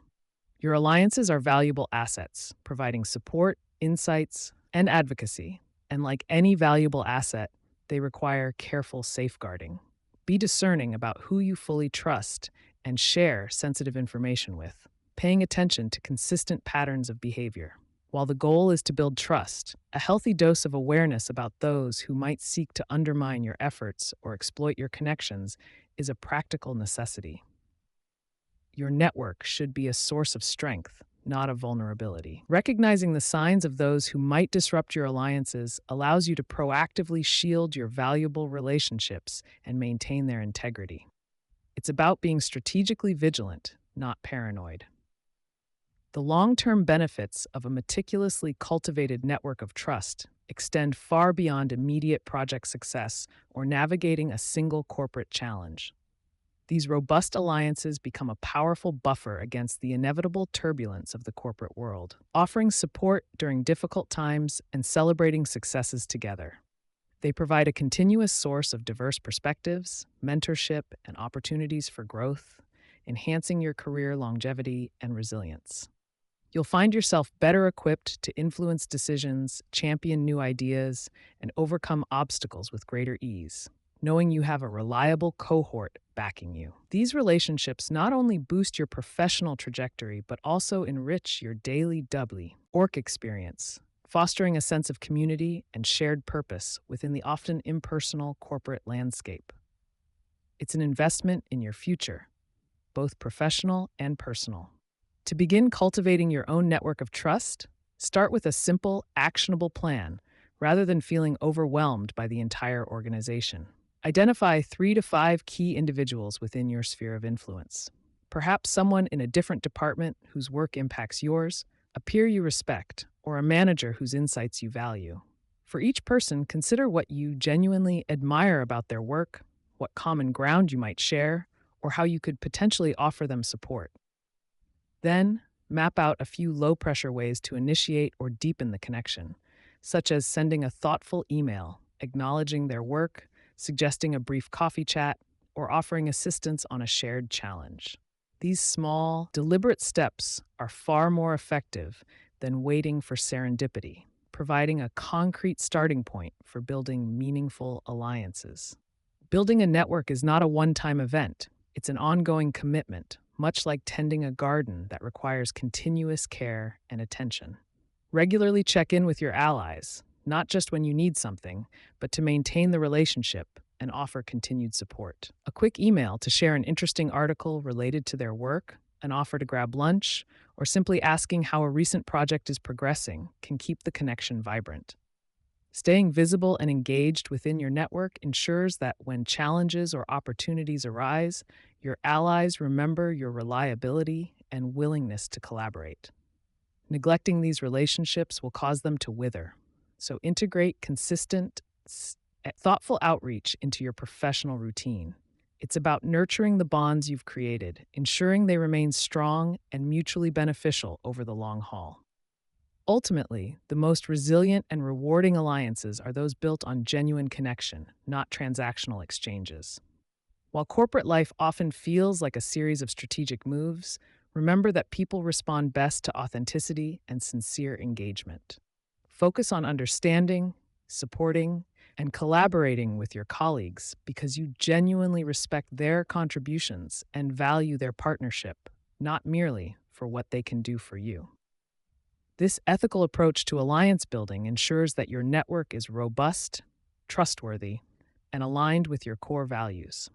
S1: Your alliances are valuable assets, providing support, insights, and advocacy. And like any valuable asset, they require careful safeguarding. Be discerning about who you fully trust and share sensitive information with, paying attention to consistent patterns of behavior. While the goal is to build trust, a healthy dose of awareness about those who might seek to undermine your efforts or exploit your connections is a practical necessity. Your network should be a source of strength, not of vulnerability. Recognizing the signs of those who might disrupt your alliances allows you to proactively shield your valuable relationships and maintain their integrity. It's about being strategically vigilant, not paranoid. The long-term benefits of a meticulously cultivated network of trust extend far beyond immediate project success or navigating a single corporate challenge. These robust alliances become a powerful buffer against the inevitable turbulence of the corporate world, offering support during difficult times and celebrating successes together. They provide a continuous source of diverse perspectives, mentorship, and opportunities for growth, enhancing your career longevity and resilience. You'll find yourself better equipped to influence decisions, champion new ideas, and overcome obstacles with greater ease, knowing you have a reliable cohort backing you. These relationships not only boost your professional trajectory, but also enrich your daily work experience, fostering a sense of community and shared purpose within the often impersonal corporate landscape. It's an investment in your future, both professional and personal. To begin cultivating your own network of trust, start with a simple, actionable plan rather than feeling overwhelmed by the entire organization. Identify 3 to 5 key individuals within your sphere of influence. Perhaps someone in a different department whose work impacts yours, a peer you respect, or a manager whose insights you value. For each person, consider what you genuinely admire about their work, what common ground you might share, or how you could potentially offer them support. Then, map out a few low-pressure ways to initiate or deepen the connection, such as sending a thoughtful email, acknowledging their work, suggesting a brief coffee chat, or offering assistance on a shared challenge. These small, deliberate steps are far more effective than waiting for serendipity, providing a concrete starting point for building meaningful alliances. Building a network is not a one-time event. It's an ongoing commitment, much like tending a garden that requires continuous care and attention. Regularly check in with your allies, not just when you need something, but to maintain the relationship and offer continued support. A quick email to share an interesting article related to their work, an offer to grab lunch, or simply asking how a recent project is progressing can keep the connection vibrant. Staying visible and engaged within your network ensures that when challenges or opportunities arise, your allies remember your reliability and willingness to collaborate. Neglecting these relationships will cause them to wither, so integrate consistent, thoughtful outreach into your professional routine. It's about nurturing the bonds you've created, ensuring they remain strong and mutually beneficial over the long haul. Ultimately, the most resilient and rewarding alliances are those built on genuine connection, not transactional exchanges. While corporate life often feels like a series of strategic moves, remember that people respond best to authenticity and sincere engagement. Focus on understanding, supporting, and collaborating with your colleagues because you genuinely respect their contributions and value their partnership, not merely for what they can do for you. This ethical approach to alliance building ensures that your network is robust, trustworthy, and aligned with your core values.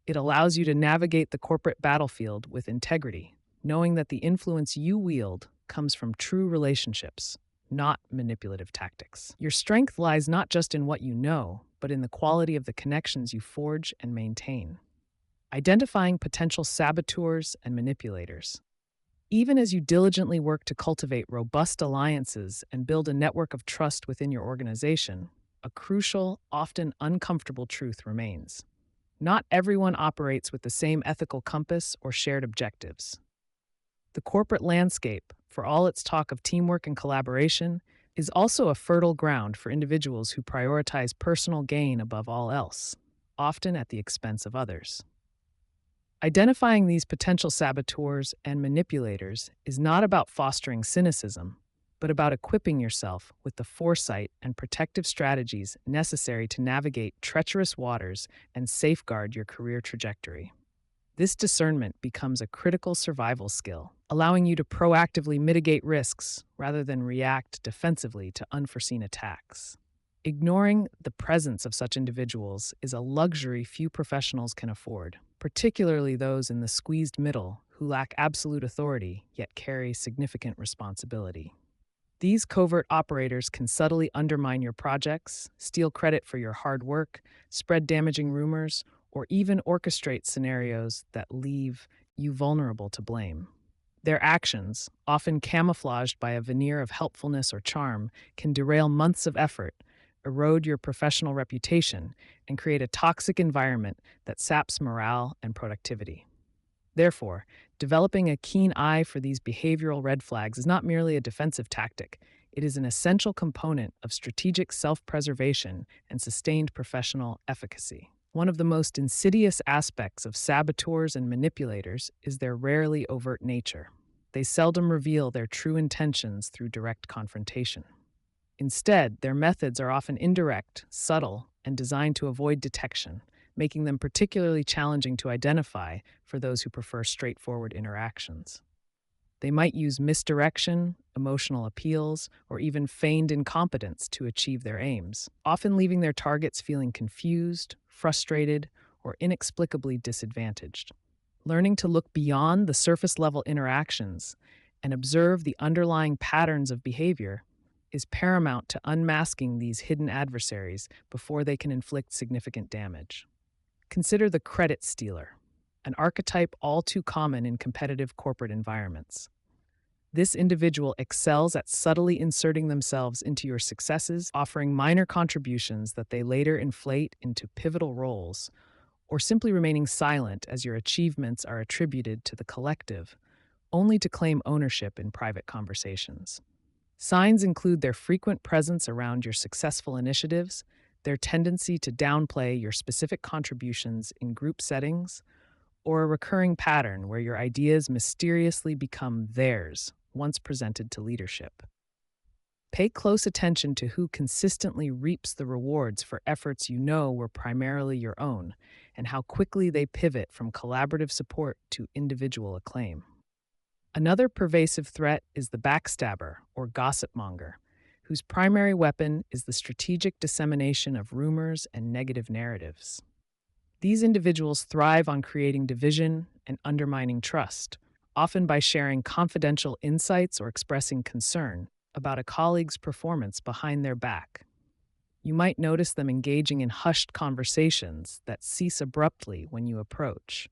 S1: It allows you to navigate the corporate battlefield with integrity, knowing that the influence you wield comes from true relationships, not manipulative tactics. Your strength lies not just in what you know, but in the quality of the connections you forge and maintain. Identifying potential saboteurs and manipulators. Even as you diligently work to cultivate robust alliances and build a network of trust within your organization, a crucial, often uncomfortable truth remains. Not everyone operates with the same ethical compass or shared objectives. The corporate landscape, for all its talk of teamwork and collaboration, is also a fertile ground for individuals who prioritize personal gain above all else, often at the expense of others. Identifying these potential saboteurs and manipulators is not about fostering cynicism, but about equipping yourself with the foresight and protective strategies necessary to navigate treacherous waters and safeguard your career trajectory. This discernment becomes a critical survival skill, allowing you to proactively mitigate risks rather than react defensively to unforeseen attacks. Ignoring the presence of such individuals is a luxury few professionals can afford, particularly those in the squeezed middle who lack absolute authority yet carry significant responsibility. These covert operators can subtly undermine your projects, steal credit for your hard work, spread damaging rumors, or even orchestrate scenarios that leave you vulnerable to blame. Their actions, often camouflaged by a veneer of helpfulness or charm, can derail months of effort, erode your professional reputation, and create a toxic environment that saps morale and productivity. Therefore, developing a keen eye for these behavioral red flags is not merely a defensive tactic. It is an essential component of strategic self-preservation and sustained professional efficacy. One of the most insidious aspects of saboteurs and manipulators is their rarely overt nature. They seldom reveal their true intentions through direct confrontation. Instead, their methods are often indirect, subtle, and designed to avoid detection, making them particularly challenging to identify for those who prefer straightforward interactions. They might use misdirection, emotional appeals, or even feigned incompetence to achieve their aims, often leaving their targets feeling confused, frustrated, or inexplicably disadvantaged. Learning to look beyond the surface level interactions and observe the underlying patterns of behavior is paramount to unmasking these hidden adversaries before they can inflict significant damage. Consider the credit stealer, an archetype all too common in competitive corporate environments. This individual excels at subtly inserting themselves into your successes, offering minor contributions that they later inflate into pivotal roles, or simply remaining silent as your achievements are attributed to the collective, only to claim ownership in private conversations. Signs include their frequent presence around your successful initiatives, their tendency to downplay your specific contributions in group settings, or a recurring pattern where your ideas mysteriously become theirs once presented to leadership. Pay close attention to who consistently reaps the rewards for efforts you know were primarily your own, and how quickly they pivot from collaborative support to individual acclaim. Another pervasive threat is the backstabber, or gossip monger, whose primary weapon is the strategic dissemination of rumors and negative narratives. These individuals thrive on creating division and undermining trust, often by sharing confidential insights or expressing concern about a colleague's performance behind their back. You might notice them engaging in hushed conversations that cease abruptly when you approach,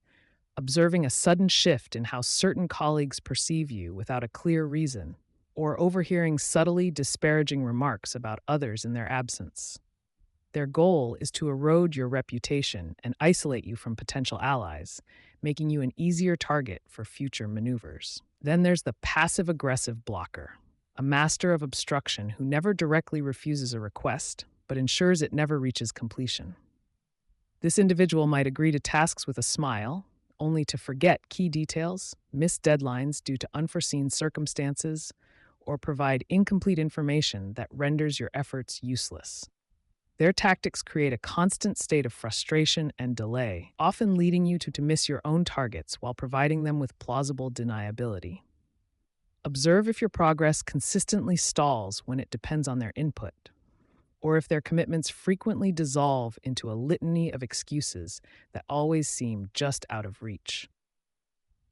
S1: observing a sudden shift in how certain colleagues perceive you without a clear reason, or overhearing subtly disparaging remarks about others in their absence. Their goal is to erode your reputation and isolate you from potential allies, making you an easier target for future maneuvers. Then there's the passive-aggressive blocker, a master of obstruction who never directly refuses a request, but ensures it never reaches completion. This individual might agree to tasks with a smile, only to forget key details, miss deadlines due to unforeseen circumstances, or provide incomplete information that renders your efforts useless. Their tactics create a constant state of frustration and delay, often leading you to miss your own targets while providing them with plausible deniability. Observe if your progress consistently stalls when it depends on their input, or if their commitments frequently dissolve into a litany of excuses that always seem just out of reach.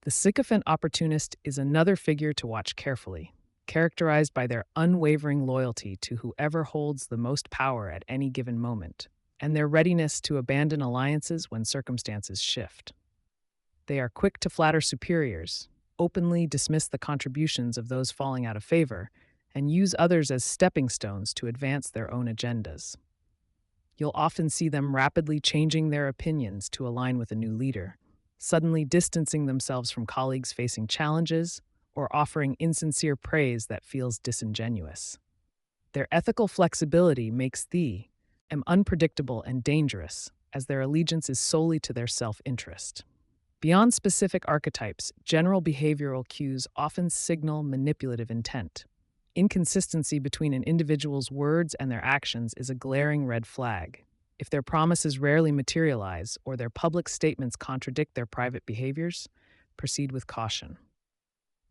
S1: The sycophant opportunist is another figure to watch carefully, characterized by their unwavering loyalty to whoever holds the most power at any given moment, and their readiness to abandon alliances when circumstances shift. They are quick to flatter superiors, openly dismiss the contributions of those falling out of favor, and use others as stepping stones to advance their own agendas. You'll often see them rapidly changing their opinions to align with a new leader, suddenly distancing themselves from colleagues facing challenges, or offering insincere praise that feels disingenuous. Their ethical flexibility makes them unpredictable and dangerous, as their allegiance is solely to their self-interest. Beyond specific archetypes, general behavioral cues often signal manipulative intent. Inconsistency between an individual's words and their actions is a glaring red flag. If their promises rarely materialize or their public statements contradict their private behaviors, proceed with caution.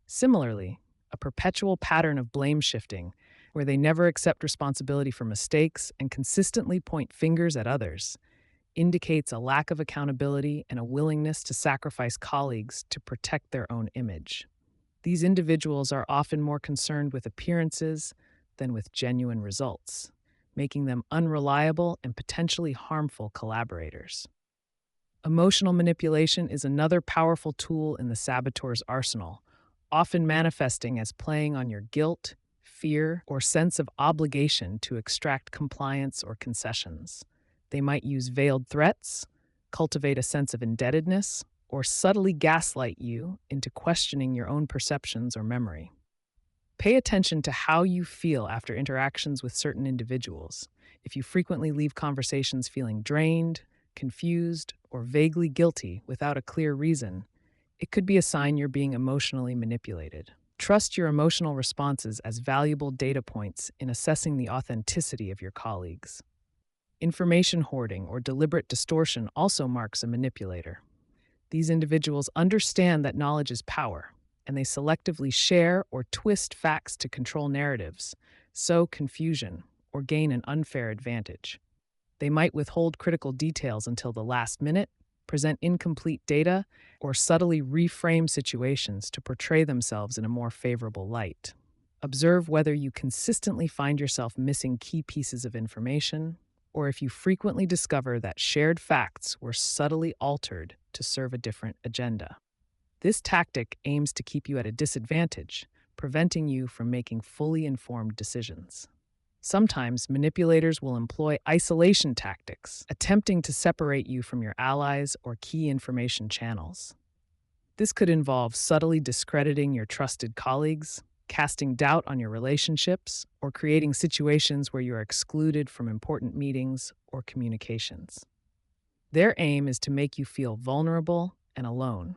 S1: Similarly, a perpetual pattern of blame shifting, where they never accept responsibility for mistakes and consistently point fingers at others, indicates a lack of accountability and a willingness to sacrifice colleagues to protect their own image. These individuals are often more concerned with appearances than with genuine results, making them unreliable and potentially harmful collaborators. Emotional manipulation is another powerful tool in the saboteur's arsenal, often manifesting as playing on your guilt, fear, or sense of obligation to extract compliance or concessions. They might use veiled threats, cultivate a sense of indebtedness, or subtly gaslight you into questioning your own perceptions or memory. Pay attention to how you feel after interactions with certain individuals. If you frequently leave conversations feeling drained, confused, or vaguely guilty without a clear reason, it could be a sign you're being emotionally manipulated. Trust your emotional responses as valuable data points in assessing the authenticity of your colleagues. Information hoarding or deliberate distortion also marks a manipulator. These individuals understand that knowledge is power, and they selectively share or twist facts to control narratives, sow confusion, or gain an unfair advantage. They might withhold critical details until the last minute, present incomplete data, or subtly reframe situations to portray themselves in a more favorable light. Observe whether you consistently find yourself missing key pieces of information, or if you frequently discover that shared facts were subtly altered to serve a different agenda. This tactic aims to keep you at a disadvantage, preventing you from making fully informed decisions. Sometimes manipulators will employ isolation tactics, attempting to separate you from your allies or key information channels. This could involve subtly discrediting your trusted colleagues, casting doubt on your relationships, or creating situations where you are excluded from important meetings or communications. Their aim is to make you feel vulnerable and alone,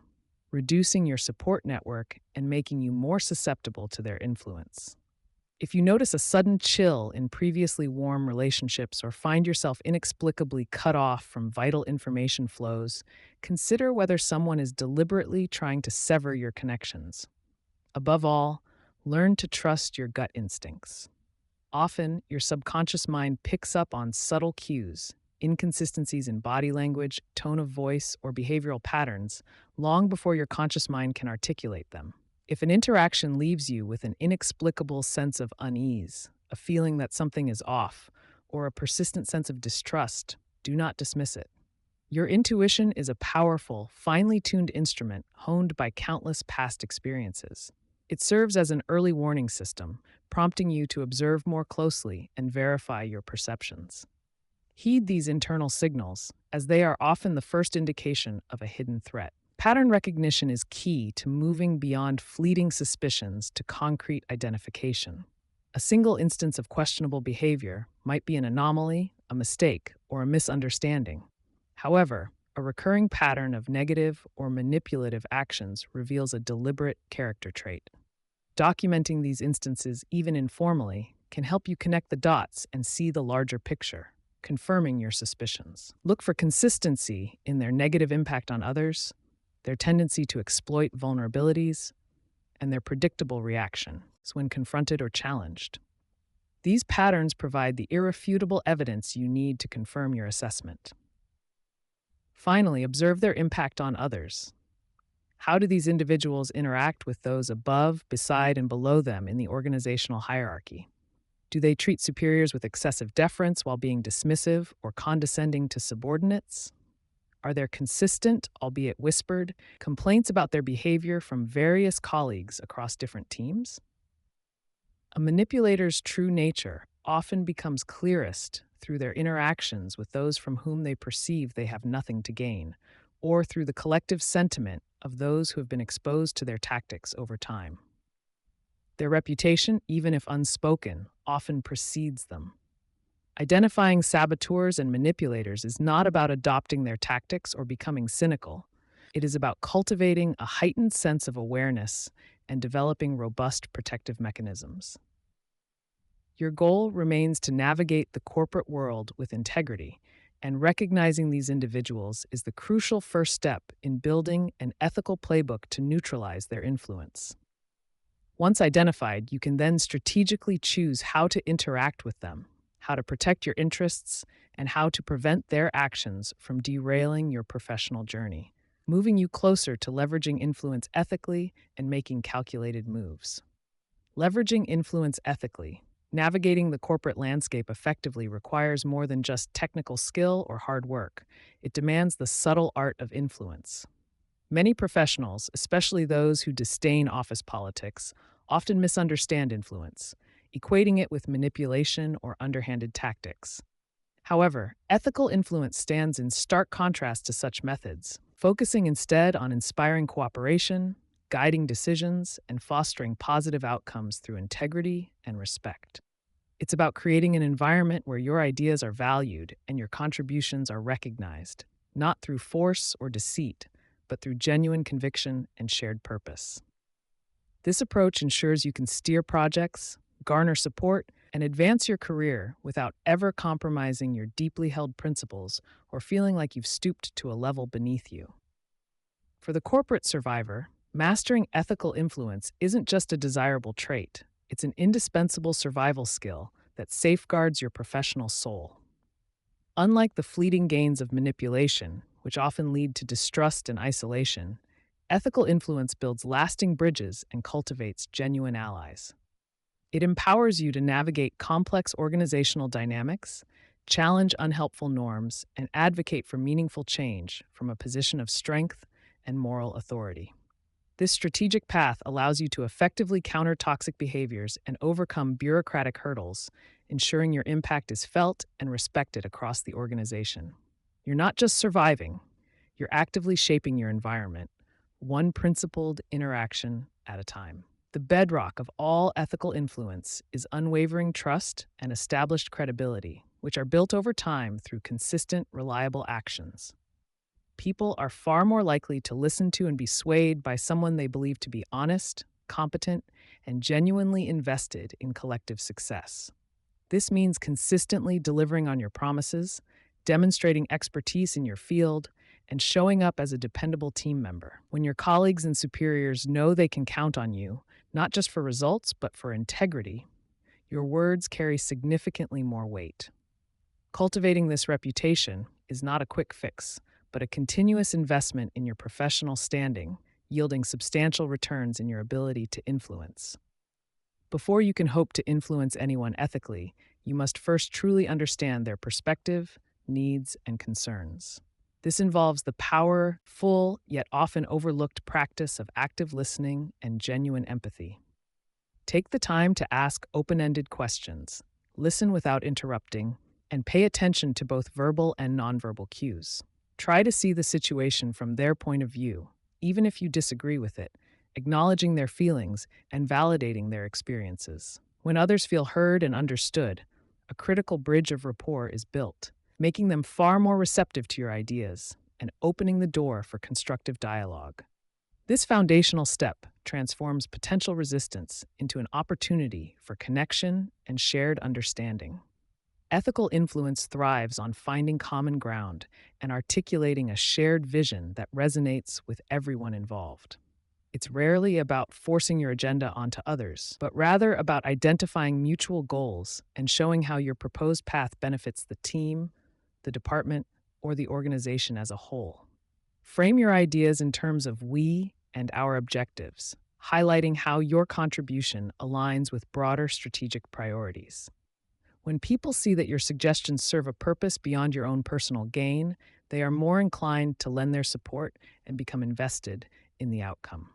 S1: reducing your support network and making you more susceptible to their influence. If you notice a sudden chill in previously warm relationships or find yourself inexplicably cut off from vital information flows, consider whether someone is deliberately trying to sever your connections. Above all, learn to trust your gut instincts. Often, your subconscious mind picks up on subtle cues, inconsistencies in body language, tone of voice, or behavioral patterns, long before your conscious mind can articulate them. If an interaction leaves you with an inexplicable sense of unease, a feeling that something is off, or a persistent sense of distrust, do not dismiss it. Your intuition is a powerful, finely tuned instrument honed by countless past experiences. It serves as an early warning system, prompting you to observe more closely and verify your perceptions. Heed these internal signals, as they are often the first indication of a hidden threat. Pattern recognition is key to moving beyond fleeting suspicions to concrete identification. A single instance of questionable behavior might be an anomaly, a mistake, or a misunderstanding. However, a recurring pattern of negative or manipulative actions reveals a deliberate character trait. Documenting these instances, even informally, can help you connect the dots and see the larger picture, confirming your suspicions. Look for consistency in their negative impact on others, their tendency to exploit vulnerabilities, and their predictable reactions when confronted or challenged. These patterns provide the irrefutable evidence you need to confirm your assessment. Finally, observe their impact on others. How do these individuals interact with those above, beside, and below them in the organizational hierarchy? Do they treat superiors with excessive deference while being dismissive or condescending to subordinates? Are there consistent, albeit whispered, complaints about their behavior from various colleagues across different teams? A manipulator's true nature often becomes clearest through their interactions with those from whom they perceive they have nothing to gain, or through the collective sentiment of those who have been exposed to their tactics over time. Their reputation, even if unspoken, often precedes them. Identifying saboteurs and manipulators is not about adopting their tactics or becoming cynical. It is about cultivating a heightened sense of awareness and developing robust protective mechanisms. Your goal remains to navigate the corporate world with integrity, and recognizing these individuals is the crucial first step in building an ethical playbook to neutralize their influence. Once identified, you can then strategically choose how to interact with them, how to protect your interests, and how to prevent their actions from derailing your professional journey, moving you closer to leveraging influence ethically and making calculated moves. Leveraging influence ethically, navigating the corporate landscape effectively requires more than just technical skill or hard work. It demands the subtle art of influence. Many professionals, especially those who disdain office politics, often misunderstand influence, equating it with manipulation or underhanded tactics. However, ethical influence stands in stark contrast to such methods, focusing instead on inspiring cooperation, guiding decisions, and fostering positive outcomes through integrity and respect. It's about creating an environment where your ideas are valued and your contributions are recognized, not through force or deceit, but through genuine conviction and shared purpose. This approach ensures you can steer projects, garner support, and advance your career without ever compromising your deeply held principles or feeling like you've stooped to a level beneath you. For the corporate survivor, mastering ethical influence isn't just a desirable trait, it's an indispensable survival skill that safeguards your professional soul. Unlike the fleeting gains of manipulation, which often lead to distrust and isolation, ethical influence builds lasting bridges and cultivates genuine allies. It empowers you to navigate complex organizational dynamics, challenge unhelpful norms, and advocate for meaningful change from a position of strength and moral authority. This strategic path allows you to effectively counter toxic behaviors and overcome bureaucratic hurdles, ensuring your impact is felt and respected across the organization. You're not just surviving, you're actively shaping your environment, one principled interaction at a time. The bedrock of all ethical influence is unwavering trust and established credibility, which are built over time through consistent, reliable actions. People are far more likely to listen to and be swayed by someone they believe to be honest, competent, and genuinely invested in collective success. This means consistently delivering on your promises, demonstrating expertise in your field, and showing up as a dependable team member. When your colleagues and superiors know they can count on you, not just for results, but for integrity, your words carry significantly more weight. Cultivating this reputation is not a quick fix, but a continuous investment in your professional standing, yielding substantial returns in your ability to influence. Before you can hope to influence anyone ethically, you must first truly understand their perspective, needs, and concerns. This involves the powerful yet often overlooked practice of active listening and genuine empathy. Take the time to ask open-ended questions, listen without interrupting, and pay attention to both verbal and nonverbal cues. Try to see the situation from their point of view, even if you disagree with it, acknowledging their feelings and validating their experiences. When others feel heard and understood, a critical bridge of rapport is built, making them far more receptive to your ideas and opening the door for constructive dialogue. This foundational step transforms potential resistance into an opportunity for connection and shared understanding. Ethical influence thrives on finding common ground and articulating a shared vision that resonates with everyone involved. It's rarely about forcing your agenda onto others, but rather about identifying mutual goals and showing how your proposed path benefits the team, the department, or the organization as a whole. Frame your ideas in terms of we and our objectives, highlighting how your contribution aligns with broader strategic priorities. When people see that your suggestions serve a purpose beyond your own personal gain, they are more inclined to lend their support and become invested in the outcome.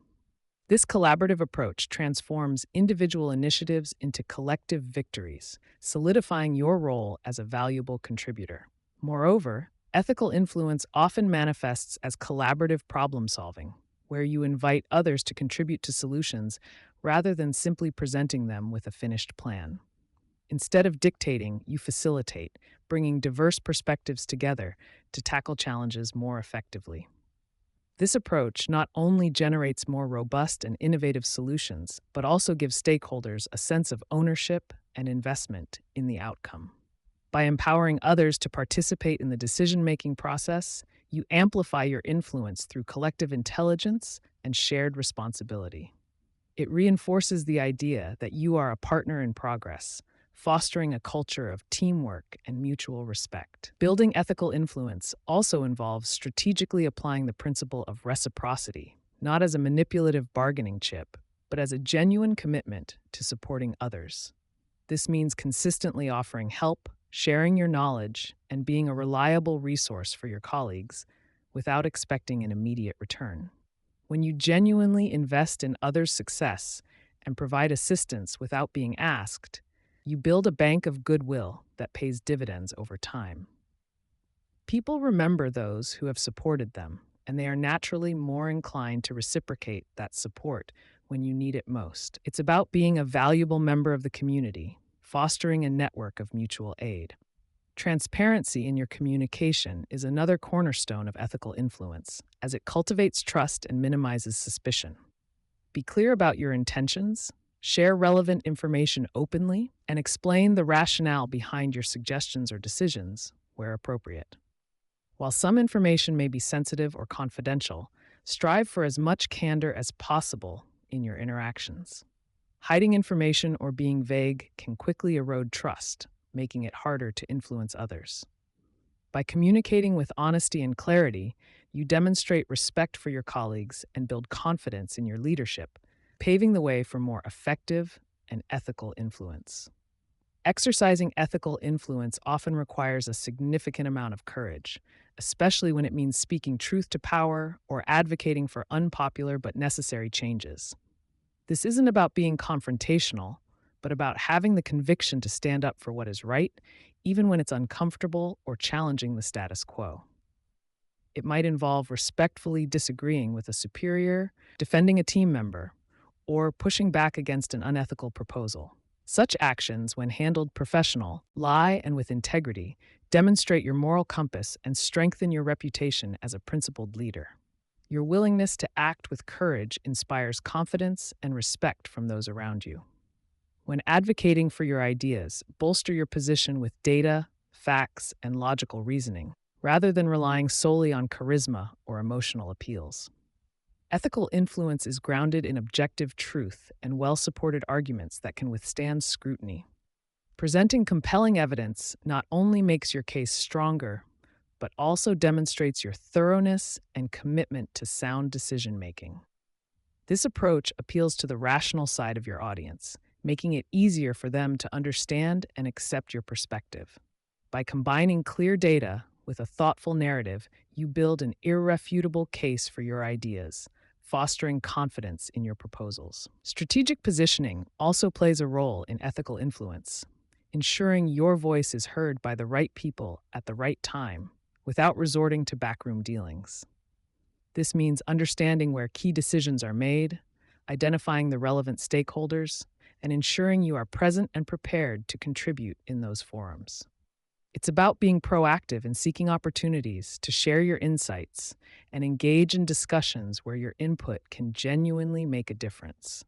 S1: This collaborative approach transforms individual initiatives into collective victories, solidifying your role as a valuable contributor. Moreover, ethical influence often manifests as collaborative problem solving, where you invite others to contribute to solutions rather than simply presenting them with a finished plan. Instead of dictating, you facilitate, bringing diverse perspectives together to tackle challenges more effectively. This approach not only generates more robust and innovative solutions, but also gives stakeholders a sense of ownership and investment in the outcome. By empowering others to participate in the decision-making process, you amplify your influence through collective intelligence and shared responsibility. It reinforces the idea that you are a partner in progress, fostering a culture of teamwork and mutual respect. Building ethical influence also involves strategically applying the principle of reciprocity, not as a manipulative bargaining chip, but as a genuine commitment to supporting others. This means consistently offering help, sharing your knowledge, and being a reliable resource for your colleagues without expecting an immediate return. When you genuinely invest in others' success and provide assistance without being asked, you build a bank of goodwill that pays dividends over time. People remember those who have supported them, and they are naturally more inclined to reciprocate that support when you need it most. It's about being a valuable member of the community, fostering a network of mutual aid. Transparency in your communication is another cornerstone of ethical influence, as it cultivates trust and minimizes suspicion. Be clear about your intentions, share relevant information openly, and explain the rationale behind your suggestions or decisions where appropriate. While some information may be sensitive or confidential, strive for as much candor as possible in your interactions. Hiding information or being vague can quickly erode trust, making it harder to influence others. By communicating with honesty and clarity, you demonstrate respect for your colleagues and build confidence in your leadership, paving the way for more effective and ethical influence. Exercising ethical influence often requires a significant amount of courage, especially when it means speaking truth to power or advocating for unpopular but necessary changes. This isn't about being confrontational, but about having the conviction to stand up for what is right, even when it's uncomfortable or challenging the status quo. It might involve respectfully disagreeing with a superior, defending a team member, or pushing back against an unethical proposal. Such actions, when handled and with integrity, demonstrate your moral compass and strengthen your reputation as a principled leader. Your willingness to act with courage inspires confidence and respect from those around you. When advocating for your ideas, bolster your position with data, facts, and logical reasoning, rather than relying solely on charisma or emotional appeals. Ethical influence is grounded in objective truth and well-supported arguments that can withstand scrutiny. Presenting compelling evidence not only makes your case stronger, but also demonstrates your thoroughness and commitment to sound decision-making. This approach appeals to the rational side of your audience, making it easier for them to understand and accept your perspective. By combining clear data with a thoughtful narrative, you build an irrefutable case for your ideas, fostering confidence in your proposals. Strategic positioning also plays a role in ethical influence, ensuring your voice is heard by the right people at the right time without resorting to backroom dealings. This means understanding where key decisions are made, identifying the relevant stakeholders, and ensuring you are present and prepared to contribute in those forums. It's about being proactive and seeking opportunities to share your insights and engage in discussions where your input can genuinely make a difference.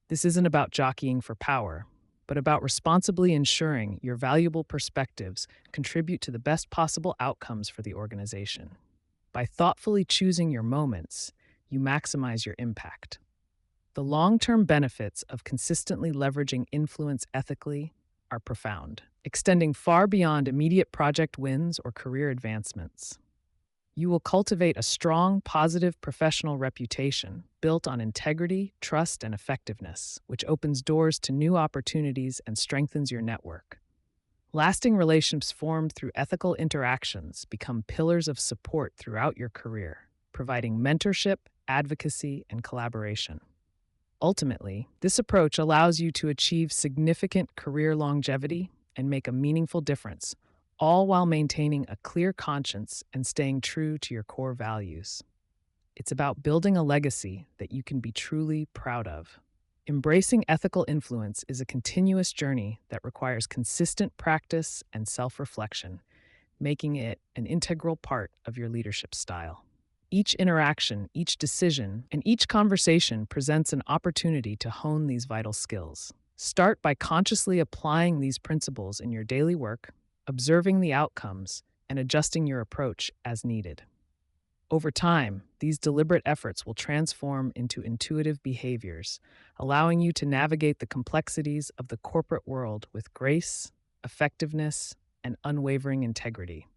S1: This isn't about jockeying for power, but about responsibly ensuring your valuable perspectives contribute to the best possible outcomes for the organization. By thoughtfully choosing your moments, you maximize your impact. The long-term benefits of consistently leveraging influence ethically are profound, extending far beyond immediate project wins or career advancements. You will cultivate a strong, positive professional reputation built on integrity, trust, and effectiveness, which opens doors to new opportunities and strengthens your network. Lasting relationships formed through ethical interactions become pillars of support throughout your career, providing mentorship, advocacy, and collaboration. Ultimately, this approach allows you to achieve significant career longevity and make a meaningful difference, all while maintaining a clear conscience and staying true to your core values. It's about building a legacy that you can be truly proud of. Embracing ethical influence is a continuous journey that requires consistent practice and self-reflection, making it an integral part of your leadership style. Each interaction, each decision, and each conversation presents an opportunity to hone these vital skills. Start by consciously applying these principles in your daily work, observing the outcomes, and adjusting your approach as needed. Over time, these deliberate efforts will transform into intuitive behaviors, allowing you to navigate the complexities of the corporate world with grace, effectiveness, and unwavering integrity.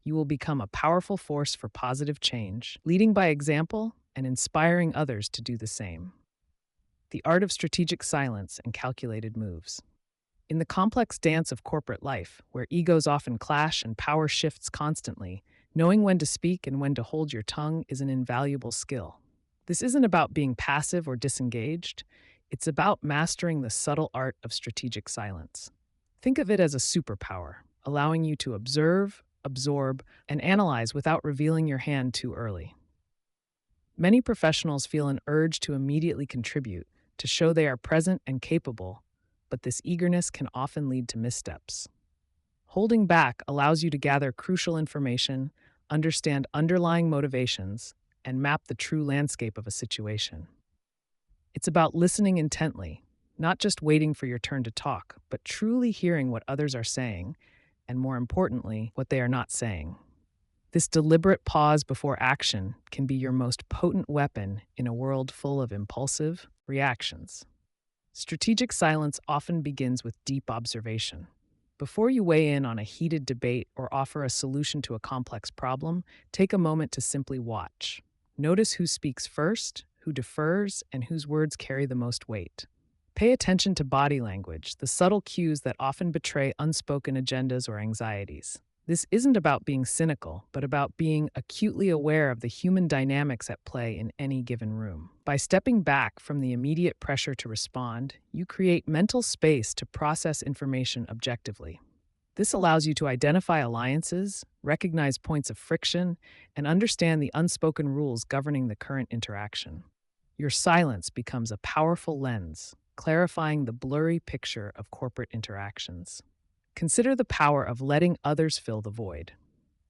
S1: You will become a powerful force for positive change, leading by example and inspiring others to do the same. The art of strategic silence and calculated moves. In the complex dance of corporate life, where egos often clash and power shifts constantly, knowing when to speak and when to hold your tongue is an invaluable skill. This isn't about being passive or disengaged. It's about mastering the subtle art of strategic silence. Think of it as a superpower, allowing you to observe, absorb, and analyze without revealing your hand too early. Many professionals feel an urge to immediately contribute, to show they are present and capable, but this eagerness can often lead to missteps. Holding back allows you to gather crucial information, understand underlying motivations, and map the true landscape of a situation. It's about listening intently, not just waiting for your turn to talk, but truly hearing what others are saying, and more importantly, what they are not saying. This deliberate pause before action can be your most potent weapon in a world full of impulsive reactions. Strategic silence often begins with deep observation. Before you weigh in on a heated debate or offer a solution to a complex problem, take a moment to simply watch. Notice who speaks first, who defers, and whose words carry the most weight. Pay attention to body language, the subtle cues that often betray unspoken agendas or anxieties. This isn't about being cynical, but about being acutely aware of the human dynamics at play in any given room. By stepping back from the immediate pressure to respond, you create mental space to process information objectively. This allows you to identify alliances, recognize points of friction, and understand the unspoken rules governing the current interaction. Your silence becomes a powerful lens, clarifying the blurry picture of corporate interactions. Consider the power of letting others fill the void.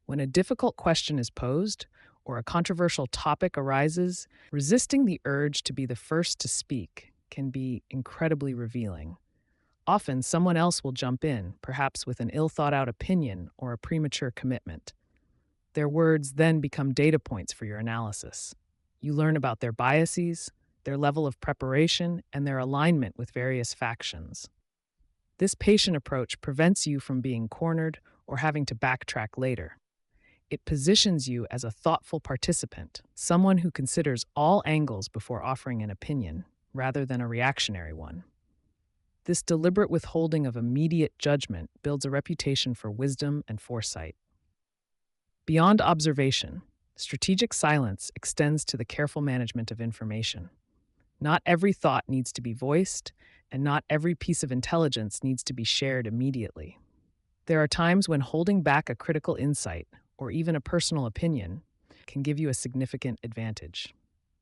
S1: When a difficult question is posed or a controversial topic arises, resisting the urge to be the first to speak can be incredibly revealing. Often, someone else will jump in, perhaps with an ill-thought-out opinion or a premature commitment. Their words then become data points for your analysis. You learn about their biases, their level of preparation, and their alignment with various factions. This patient approach prevents you from being cornered or having to backtrack later. It positions you as a thoughtful participant, someone who considers all angles before offering an opinion, rather than a reactionary one. This deliberate withholding of immediate judgment builds a reputation for wisdom and foresight. Beyond observation, strategic silence extends to the careful management of information. Not every thought needs to be voiced, and not every piece of intelligence needs to be shared immediately. There are times when holding back a critical insight, or even a personal opinion, can give you a significant advantage.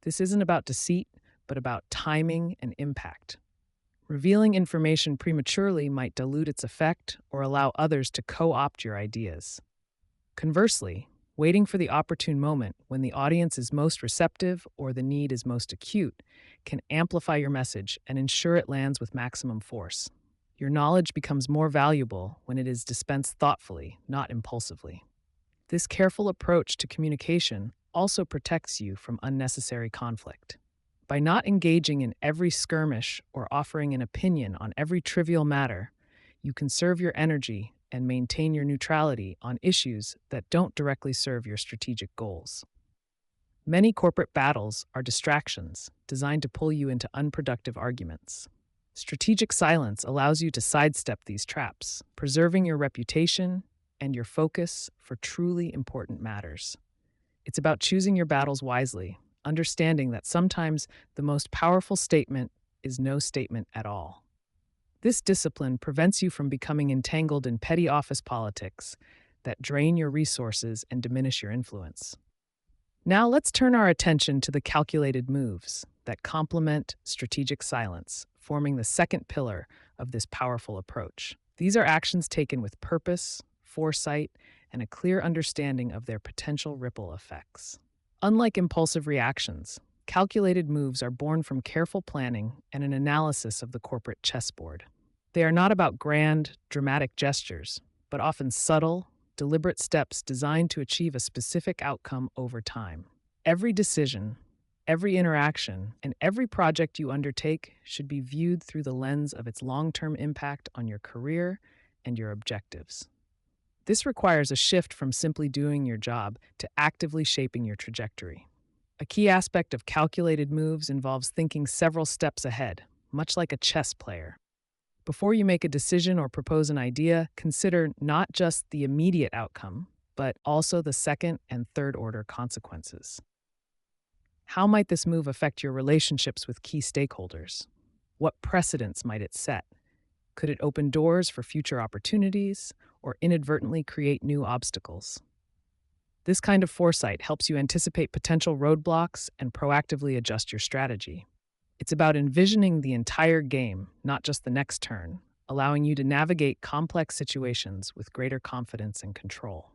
S1: This isn't about deceit, but about timing and impact. Revealing information prematurely might dilute its effect or allow others to co-opt your ideas. Conversely, waiting for the opportune moment when the audience is most receptive or the need is most acute can amplify your message and ensure it lands with maximum force. Your knowledge becomes more valuable when it is dispensed thoughtfully, not impulsively. This careful approach to communication also protects you from unnecessary conflict. By not engaging in every skirmish or offering an opinion on every trivial matter, you conserve your energy and maintain your neutrality on issues that don't directly serve your strategic goals. Many corporate battles are distractions designed to pull you into unproductive arguments. Strategic silence allows you to sidestep these traps, preserving your reputation and your focus for truly important matters. It's about choosing your battles wisely, understanding that sometimes the most powerful statement is no statement at all. This discipline prevents you from becoming entangled in petty office politics that drain your resources and diminish your influence. Now let's turn our attention to the calculated moves that complement strategic silence, forming the second pillar of this powerful approach. These are actions taken with purpose, foresight, and a clear understanding of their potential ripple effects. Unlike impulsive reactions, calculated moves are born from careful planning and an analysis of the corporate chessboard. They are not about grand, dramatic gestures, but often subtle, deliberate steps designed to achieve a specific outcome over time. Every decision, every interaction, and every project you undertake should be viewed through the lens of its long-term impact on your career and your objectives. This requires a shift from simply doing your job to actively shaping your trajectory. A key aspect of calculated moves involves thinking several steps ahead, much like a chess player. Before you make a decision or propose an idea, consider not just the immediate outcome, but also the second and third order consequences. How might this move affect your relationships with key stakeholders? What precedents might it set? Could it open doors for future opportunities or inadvertently create new obstacles? This kind of foresight helps you anticipate potential roadblocks and proactively adjust your strategy. It's about envisioning the entire game, not just the next turn, allowing you to navigate complex situations with greater confidence and control.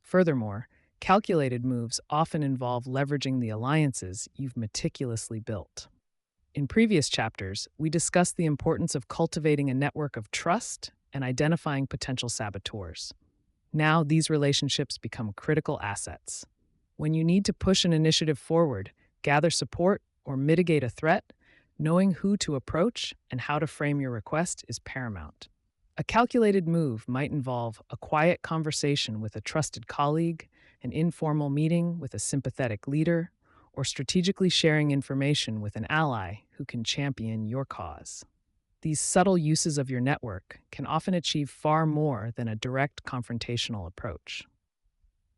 S1: Furthermore, calculated moves often involve leveraging the alliances you've meticulously built. In previous chapters, we discussed the importance of cultivating a network of trust and identifying potential saboteurs. Now, these relationships become critical assets. When you need to push an initiative forward, gather support, or mitigate a threat, knowing who to approach and how to frame your request is paramount. A calculated move might involve a quiet conversation with a trusted colleague, an informal meeting with a sympathetic leader, or strategically sharing information with an ally who can champion your cause. These subtle uses of your network can often achieve far more than a direct confrontational approach.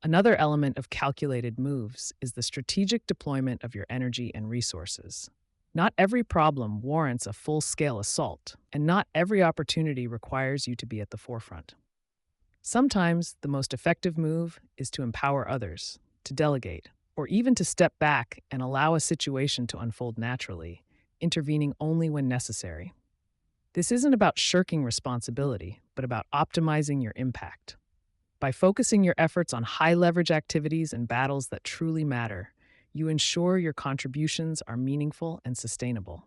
S1: Another element of calculated moves is the strategic deployment of your energy and resources. Not every problem warrants a full scale assault, and not every opportunity requires you to be at the forefront. Sometimes the most effective move is to empower others, to delegate, or even to step back and allow a situation to unfold naturally, intervening only when necessary. This isn't about shirking responsibility, but about optimizing your impact. By focusing your efforts on high leverage activities and battles that truly matter, you ensure your contributions are meaningful and sustainable.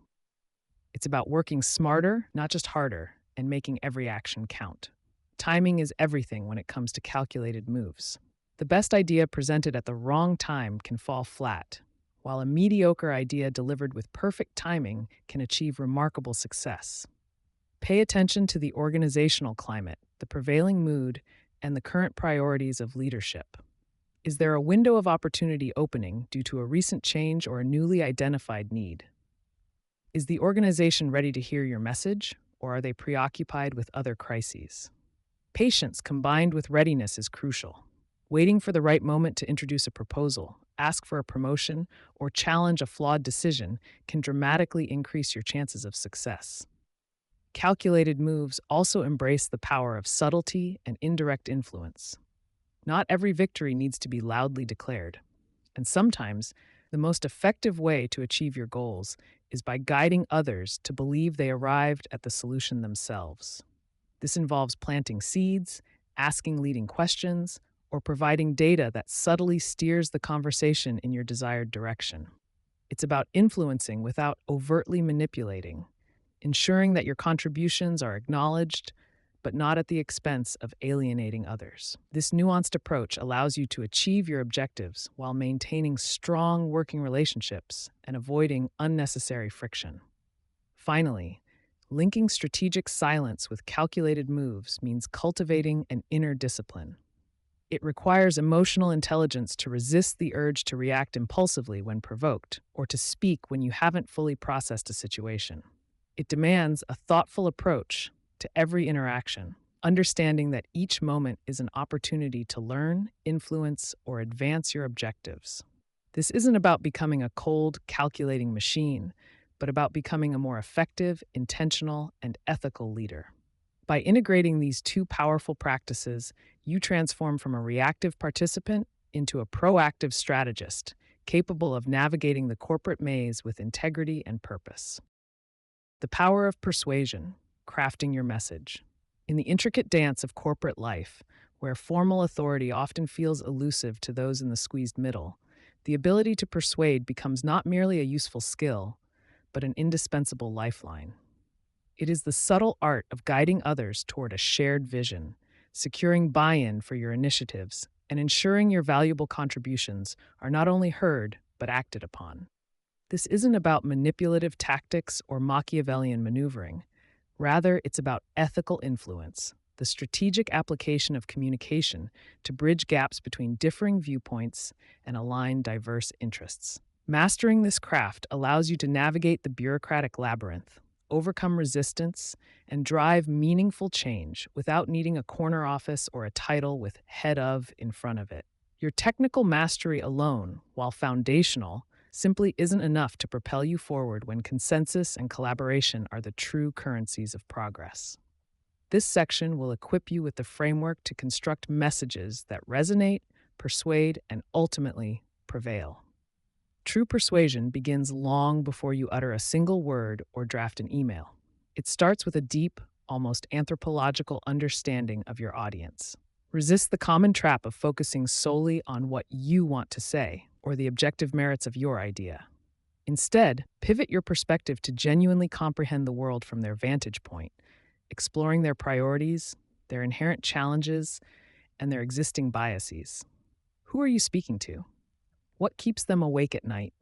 S1: It's about working smarter, not just harder, and making every action count. Timing is everything when it comes to calculated moves. The best idea presented at the wrong time can fall flat, while a mediocre idea delivered with perfect timing can achieve remarkable success. Pay attention to the organizational climate, the prevailing mood, and the current priorities of leadership. Is there a window of opportunity opening due to a recent change or a newly identified need? Is the organization ready to hear your message, or are they preoccupied with other crises? Patience combined with readiness is crucial. Waiting for the right moment to introduce a proposal, ask for a promotion, or challenge a flawed decision can dramatically increase your chances of success. Calculated moves also embrace the power of subtlety and indirect influence. Not every victory needs to be loudly declared, and sometimes the most effective way to achieve your goals is by guiding others to believe they arrived at the solution themselves. This involves planting seeds, asking leading questions, or providing data that subtly steers the conversation in your desired direction. It's about influencing without overtly manipulating, ensuring that your contributions are acknowledged, but not at the expense of alienating others. This nuanced approach allows you to achieve your objectives while maintaining strong working relationships and avoiding unnecessary friction. Finally, linking strategic silence with calculated moves means cultivating an inner discipline. It requires emotional intelligence to resist the urge to react impulsively when provoked, or to speak when you haven't fully processed a situation. It demands a thoughtful approach to every interaction, understanding that each moment is an opportunity to learn, influence, or advance your objectives. This isn't about becoming a cold, calculating machine, but about becoming a more effective, intentional, and ethical leader. By integrating these two powerful practices, you transform from a reactive participant into a proactive strategist, capable of navigating the corporate maze with integrity and purpose. The power of persuasion, crafting your message. In the intricate dance of corporate life, where formal authority often feels elusive to those in the squeezed middle, the ability to persuade becomes not merely a useful skill, but an indispensable lifeline. It is the subtle art of guiding others toward a shared vision, securing buy-in for your initiatives, and ensuring your valuable contributions are not only heard, but acted upon. This isn't about manipulative tactics or Machiavellian maneuvering. Rather, it's about ethical influence, the strategic application of communication to bridge gaps between differing viewpoints and align diverse interests. Mastering this craft allows you to navigate the bureaucratic labyrinth, overcome resistance, and drive meaningful change without needing a corner office or a title with head of in front of it. Your technical mastery alone, while foundational, simply isn't enough to propel you forward when consensus and collaboration are the true currencies of progress. This section will equip you with the framework to construct messages that resonate, persuade, and ultimately prevail. True persuasion begins long before you utter a single word or draft an email. It starts with a deep, almost anthropological understanding of your audience. Resist the common trap of focusing solely on what you want to say or the objective merits of your idea. Instead, pivot your perspective to genuinely comprehend the world from their vantage point, exploring their priorities, their inherent challenges, and their existing biases. Who are you speaking to? What keeps them awake at night?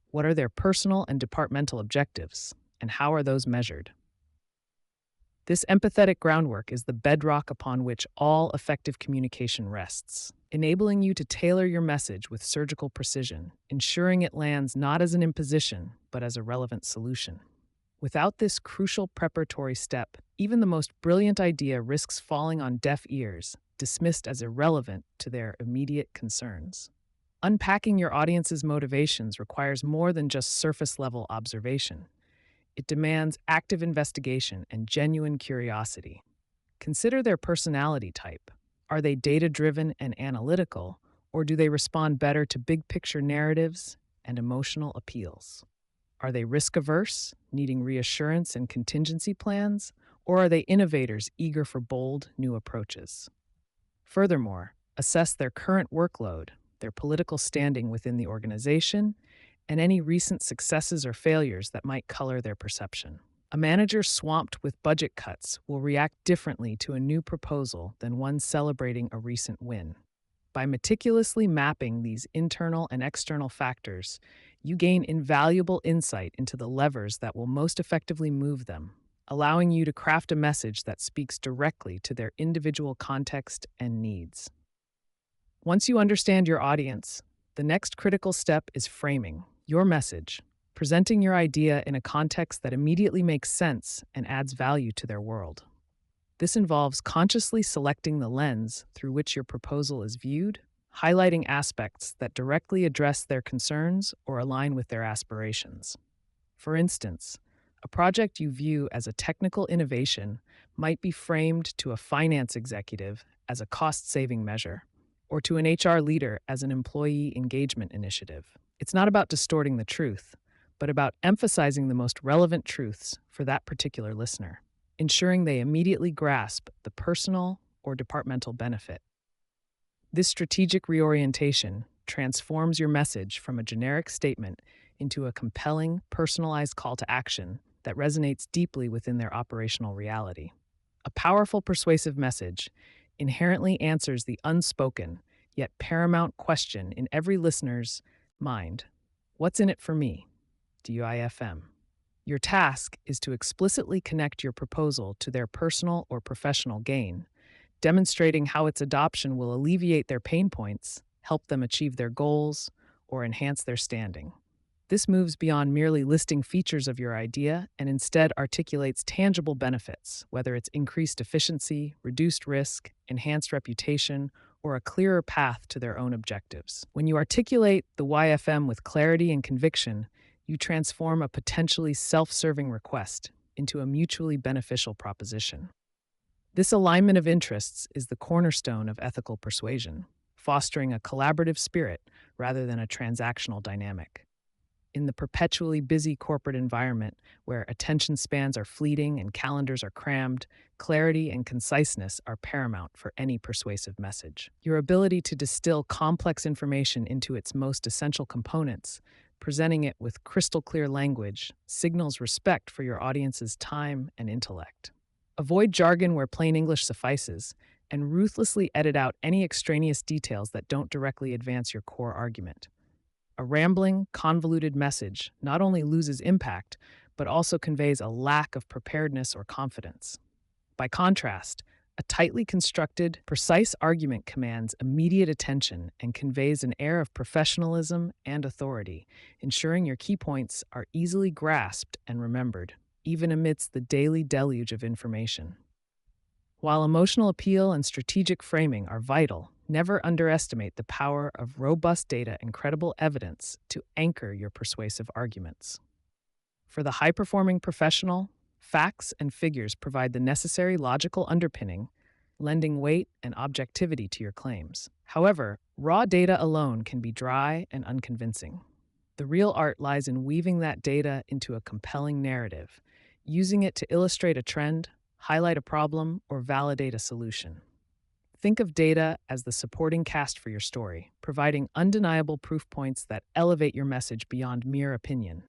S1: What are their personal and departmental objectives, and how are those measured? This empathetic groundwork is the bedrock upon which all effective communication rests, enabling you to tailor your message with surgical precision, ensuring it lands not as an imposition, but as a relevant solution. Without this crucial preparatory step, even the most brilliant idea risks falling on deaf ears, dismissed as irrelevant to their immediate concerns. Unpacking your audience's motivations requires more than just surface-level observation. It demands active investigation and genuine curiosity. Consider their personality type. Are they data-driven and analytical, or do they respond better to big-picture narratives and emotional appeals? Are they risk-averse, needing reassurance and contingency plans, or are they innovators eager for bold, new approaches? Furthermore, assess their current workload, their political standing within the organization, and any recent successes or failures that might color their perception. A manager swamped with budget cuts will react differently to a new proposal than one celebrating a recent win. By meticulously mapping these internal and external factors, you gain invaluable insight into the levers that will most effectively move them, allowing you to craft a message that speaks directly to their individual context and needs. Once you understand your audience, the next critical step is framing your message, presenting your idea in a context that immediately makes sense and adds value to their world. This involves consciously selecting the lens through which your proposal is viewed, highlighting aspects that directly address their concerns or align with their aspirations. For instance, a project you view as a technical innovation might be framed to a finance executive as a cost-saving measure, or to an HR leader as an employee engagement initiative. It's not about distorting the truth, but about emphasizing the most relevant truths for that particular listener, ensuring they immediately grasp the personal or departmental benefit. This strategic reorientation transforms your message from a generic statement into a compelling, personalized call to action that resonates deeply within their operational reality. A powerful, persuasive message inherently answers the unspoken, yet paramount question in every listener's mind: what's in it for me? DIFM. Your task is to explicitly connect your proposal to their personal or professional gain, demonstrating how its adoption will alleviate their pain points, help them achieve their goals, or enhance their standing. This moves beyond merely listing features of your idea and instead articulates tangible benefits, whether it's increased efficiency, reduced risk, enhanced reputation, or a clearer path to their own objectives. When you articulate the YFM with clarity and conviction, you transform a potentially self-serving request into a mutually beneficial proposition. This alignment of interests is the cornerstone of ethical persuasion, fostering a collaborative spirit rather than a transactional dynamic. In the perpetually busy corporate environment where attention spans are fleeting and calendars are crammed, clarity and conciseness are paramount for any persuasive message. Your ability to distill complex information into its most essential components, presenting it with crystal clear language, signals respect for your audience's time and intellect. Avoid jargon where plain English suffices, and ruthlessly edit out any extraneous details that don't directly advance your core argument. A rambling, convoluted message not only loses impact, but also conveys a lack of preparedness or confidence. By contrast, a tightly constructed, precise argument commands immediate attention and conveys an air of professionalism and authority, ensuring your key points are easily grasped and remembered, even amidst the daily deluge of information. While emotional appeal and strategic framing are vital, never underestimate the power of robust data and credible evidence to anchor your persuasive arguments. For the high-performing professional, facts and figures provide the necessary logical underpinning, lending weight and objectivity to your claims. However, raw data alone can be dry and unconvincing. The real art lies in weaving that data into a compelling narrative, using it to illustrate a trend, highlight a problem, or validate a solution. Think of data as the supporting cast for your story, providing undeniable proof points that elevate your message beyond mere opinion.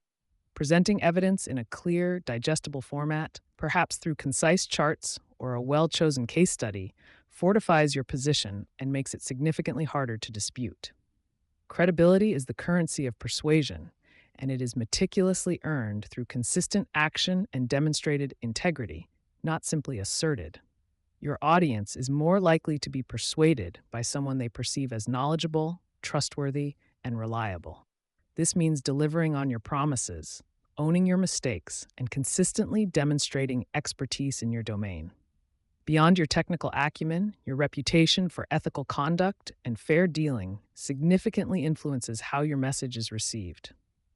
S1: Presenting evidence in a clear, digestible format, perhaps through concise charts or a well-chosen case study, fortifies your position and makes it significantly harder to dispute. Credibility is the currency of persuasion, and it is meticulously earned through consistent action and demonstrated integrity, not simply asserted. Your audience is more likely to be persuaded by someone they perceive as knowledgeable, trustworthy, and reliable. This means delivering on your promises, owning your mistakes, and consistently demonstrating expertise in your domain. Beyond your technical acumen, your reputation for ethical conduct and fair dealing significantly influences how your message is received.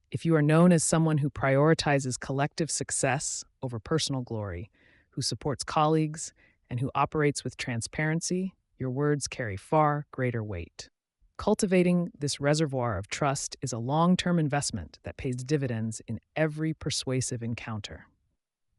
S1: If you are known as someone who prioritizes collective success over personal glory, who supports colleagues, and who operates with transparency, your words carry far greater weight. Cultivating this reservoir of trust is a long-term investment that pays dividends in every persuasive encounter.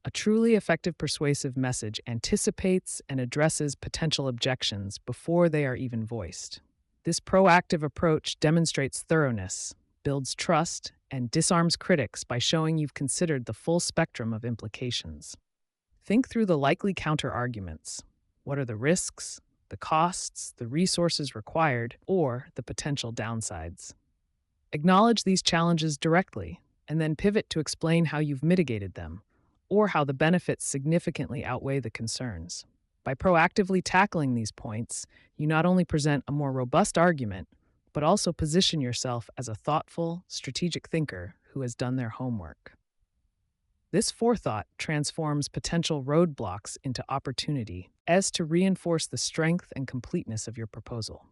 S1: A truly effective persuasive message anticipates and addresses potential objections before they are even voiced. This proactive approach demonstrates thoroughness, builds trust, and disarms critics by showing you've considered the full spectrum of implications. Think through the likely counter-arguments. What are the risks, the costs, the resources required, or the potential downsides? Acknowledge these challenges directly, and then pivot to explain how you've mitigated them, or how the benefits significantly outweigh the concerns. By proactively tackling these points, you not only present a more robust argument, but also position yourself as a thoughtful, strategic thinker who has done their homework. This forethought transforms potential roadblocks into opportunity as to reinforce the strength and completeness of your proposal.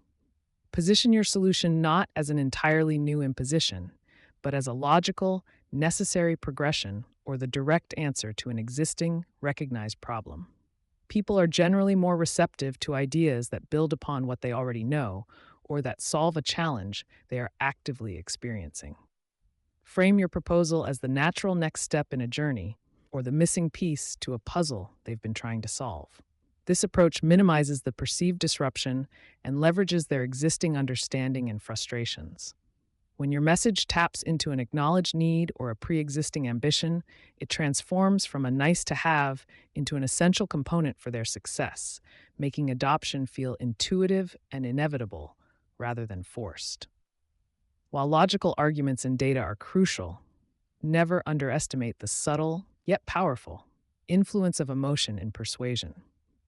S1: Position your solution not as an entirely new imposition, but as a logical, necessary progression or the direct answer to an existing, recognized problem. People are generally more receptive to ideas that build upon what they already know or that solve a challenge they are actively experiencing. Frame your proposal as the natural next step in a journey or the missing piece to a puzzle they've been trying to solve. This approach minimizes the perceived disruption and leverages their existing understanding and frustrations. When your message taps into an acknowledged need or a pre-existing ambition, it transforms from a nice-to-have into an essential component for their success, making adoption feel intuitive and inevitable rather than forced. While logical arguments and data are crucial, never underestimate the subtle, yet powerful, influence of emotion in persuasion.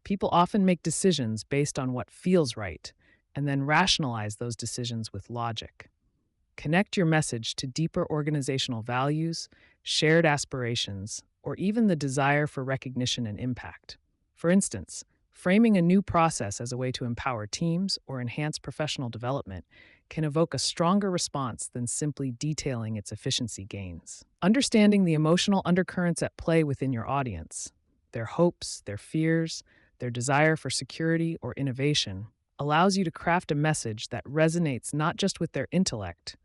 S1: People often make decisions based on what feels right, and then rationalize those decisions with logic. Connect your message to deeper organizational values, shared aspirations, or even the desire for recognition and impact. For instance, framing a new process as a way to empower teams or enhance professional development can evoke a stronger response than simply detailing its efficiency gains. Understanding the emotional undercurrents at play within your audience, their hopes, their fears, their desire for security or innovation, allows you to craft a message that resonates not just with their intellect,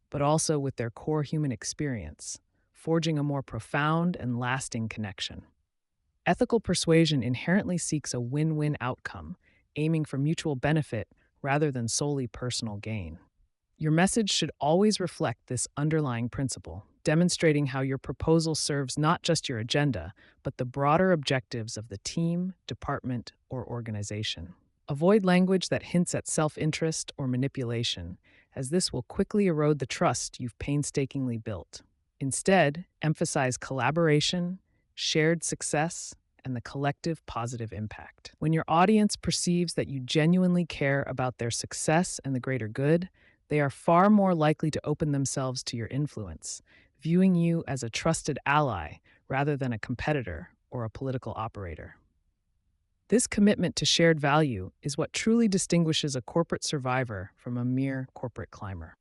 S1: but also with their core human experience, forging a more profound and lasting connection. Ethical persuasion inherently seeks a win-win outcome, aiming for mutual benefit rather than solely personal gain. Your message should always reflect this underlying principle, demonstrating how your proposal serves not just your agenda, but the broader objectives of the team, department, or organization. Avoid language that hints at self-interest or manipulation, as this will quickly erode the trust you've painstakingly built. Instead, emphasize collaboration, shared success, and the collective positive impact. When your audience perceives that you genuinely care about their success and the greater good, they are far more likely to open themselves to your influence, viewing you as a trusted ally rather than a competitor or a political operator. This commitment to shared value is what truly distinguishes a corporate survivor from a mere corporate climber.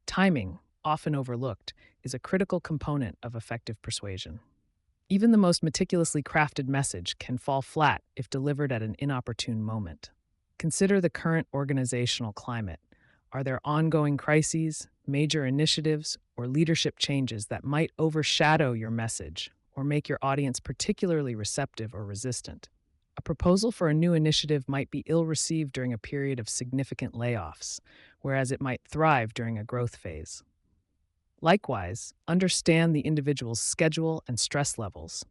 S1: Timing, often overlooked, is a critical component of effective persuasion. Even the most meticulously crafted message can fall flat if delivered at an inopportune moment. Consider the current organizational climate. Are there ongoing crises, major initiatives, or leadership changes that might overshadow your message or make your audience particularly receptive or resistant? A proposal for a new initiative might be ill-received during a period of significant layoffs, whereas it might thrive during a growth phase. Likewise, understand the individual's schedule and stress levels.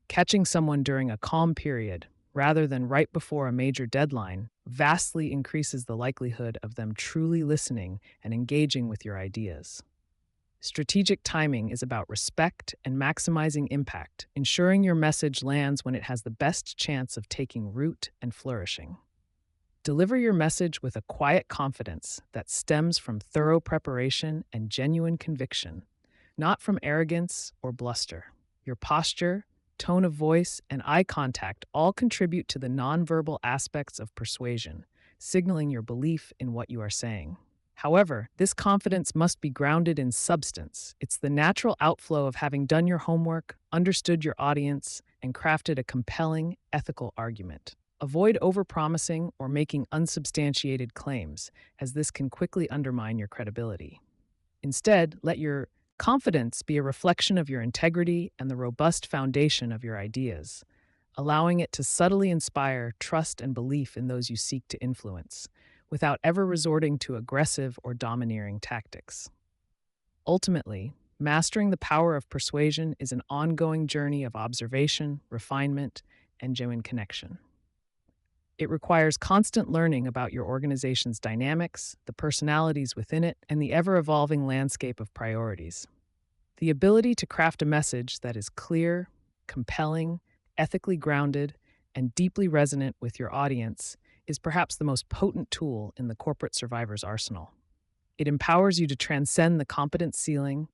S1: Catching someone during a calm period, rather than right before a major deadline, vastly increases the likelihood of them truly listening and engaging with your ideas. Strategic timing is about respect and maximizing impact, ensuring your message lands when it has the best chance of taking root and flourishing. Deliver your message with a quiet confidence that stems from thorough preparation and genuine conviction, not from arrogance or bluster. Your posture, tone of voice, and eye contact all contribute to the nonverbal aspects of persuasion, signaling your belief in what you are saying. However, this confidence must be grounded in substance. It's the natural outflow of having done your homework, understood your audience, and crafted a compelling, ethical argument. Avoid overpromising or making unsubstantiated claims, as this can quickly undermine your credibility. Instead, let your confidence be a reflection of your integrity and the robust foundation of your ideas, allowing it to subtly inspire trust and belief in those you seek to influence, without ever resorting to aggressive or domineering tactics. Ultimately, mastering the power of persuasion is an ongoing journey of observation, refinement, and genuine connection. It requires constant learning about your organization's dynamics, the personalities within it, and the ever-evolving landscape of priorities. The ability to craft a message that is clear, compelling, ethically grounded, and deeply resonant with your audience is perhaps the most potent tool in the corporate survivor's arsenal. It empowers you to transcend the competence ceiling,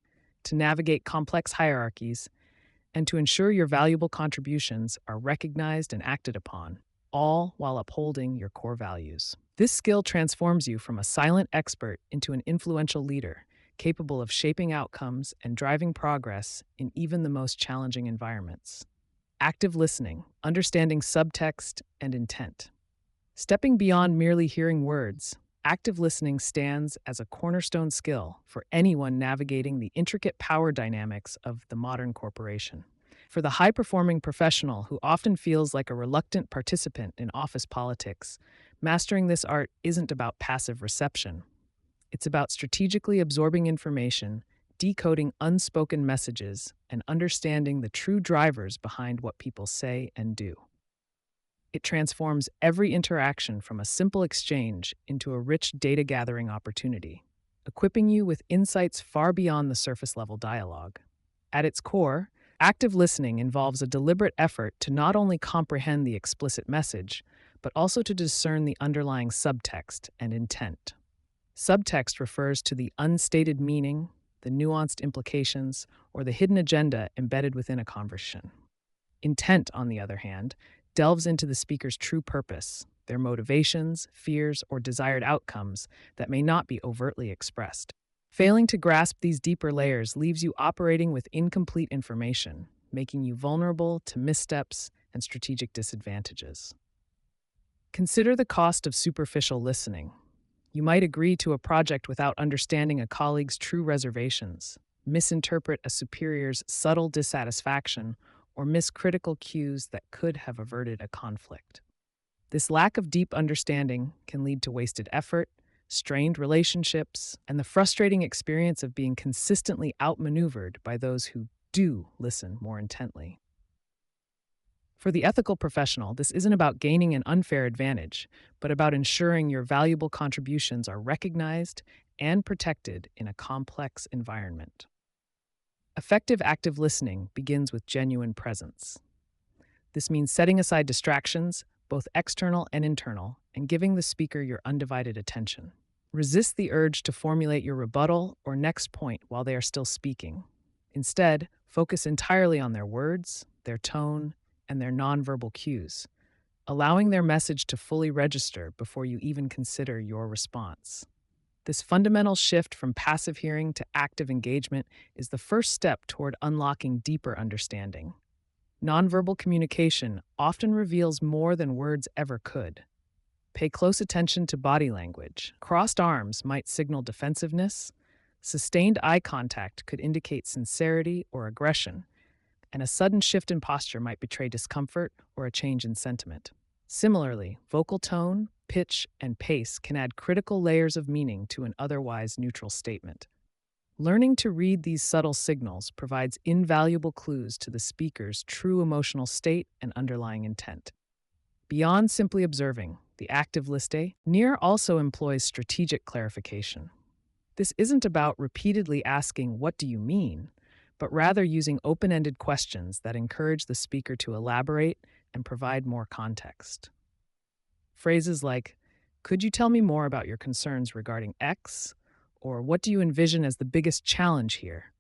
S1: to navigate complex hierarchies, and to ensure your valuable contributions are recognized and acted upon, all while upholding your core values. This skill transforms you from a silent expert into an influential leader, capable of shaping outcomes and driving progress in even the most challenging environments. Active listening, understanding subtext and intent. Stepping beyond merely hearing words, active listening stands as a cornerstone skill for anyone navigating the intricate power dynamics of the modern corporation. For the high-performing professional who often feels like a reluctant participant in office politics, mastering this art isn't about passive reception. It's about strategically absorbing information, decoding unspoken messages, and understanding the true drivers behind what people say and do. It transforms every interaction from a simple exchange into a rich data-gathering opportunity, equipping you with insights far beyond the surface-level dialogue. At its core, active listening involves a deliberate effort to not only comprehend the explicit message, but also to discern the underlying subtext and intent. Subtext refers to the unstated meaning, the nuanced implications, or the hidden agenda embedded within a conversation. Intent, on the other hand, delves into the speaker's true purpose, their motivations, fears, or desired outcomes that may not be overtly expressed. Failing to grasp these deeper layers leaves you operating with incomplete information, making you vulnerable to missteps and strategic disadvantages. Consider the cost of superficial listening. You might agree to a project without understanding a colleague's true reservations, misinterpret a superior's subtle dissatisfaction, or miss critical cues that could have averted a conflict. This lack of deep understanding can lead to wasted effort, strained relationships, and the frustrating experience of being consistently outmaneuvered by those who do listen more intently. For the ethical professional, this isn't about gaining an unfair advantage, but about ensuring your valuable contributions are recognized and protected in a complex environment. Effective active listening begins with genuine presence. This means setting aside distractions, both external and internal, and giving the speaker your undivided attention. Resist the urge to formulate your rebuttal or next point while they are still speaking. Instead, focus entirely on their words, their tone, and their nonverbal cues, allowing their message to fully register before you even consider your response. This fundamental shift from passive hearing to active engagement is the first step toward unlocking deeper understanding. Nonverbal communication often reveals more than words ever could. Pay close attention to body language. Crossed arms might signal defensiveness, sustained eye contact could indicate sincerity or aggression, and a sudden shift in posture might betray discomfort or a change in sentiment. Similarly, vocal tone, pitch, and pace can add critical layers of meaning to an otherwise neutral statement. Learning to read these subtle signals provides invaluable clues to the speaker's true emotional state and underlying intent. Beyond simply observing, the active liste, NIR also employs strategic clarification. This isn't about repeatedly asking, "What do you mean?" but rather using open ended questions that encourage the speaker to elaborate and provide more context. Phrases like, "Could you tell me more about your concerns regarding X?" or "What do you envision as the biggest challenge here?"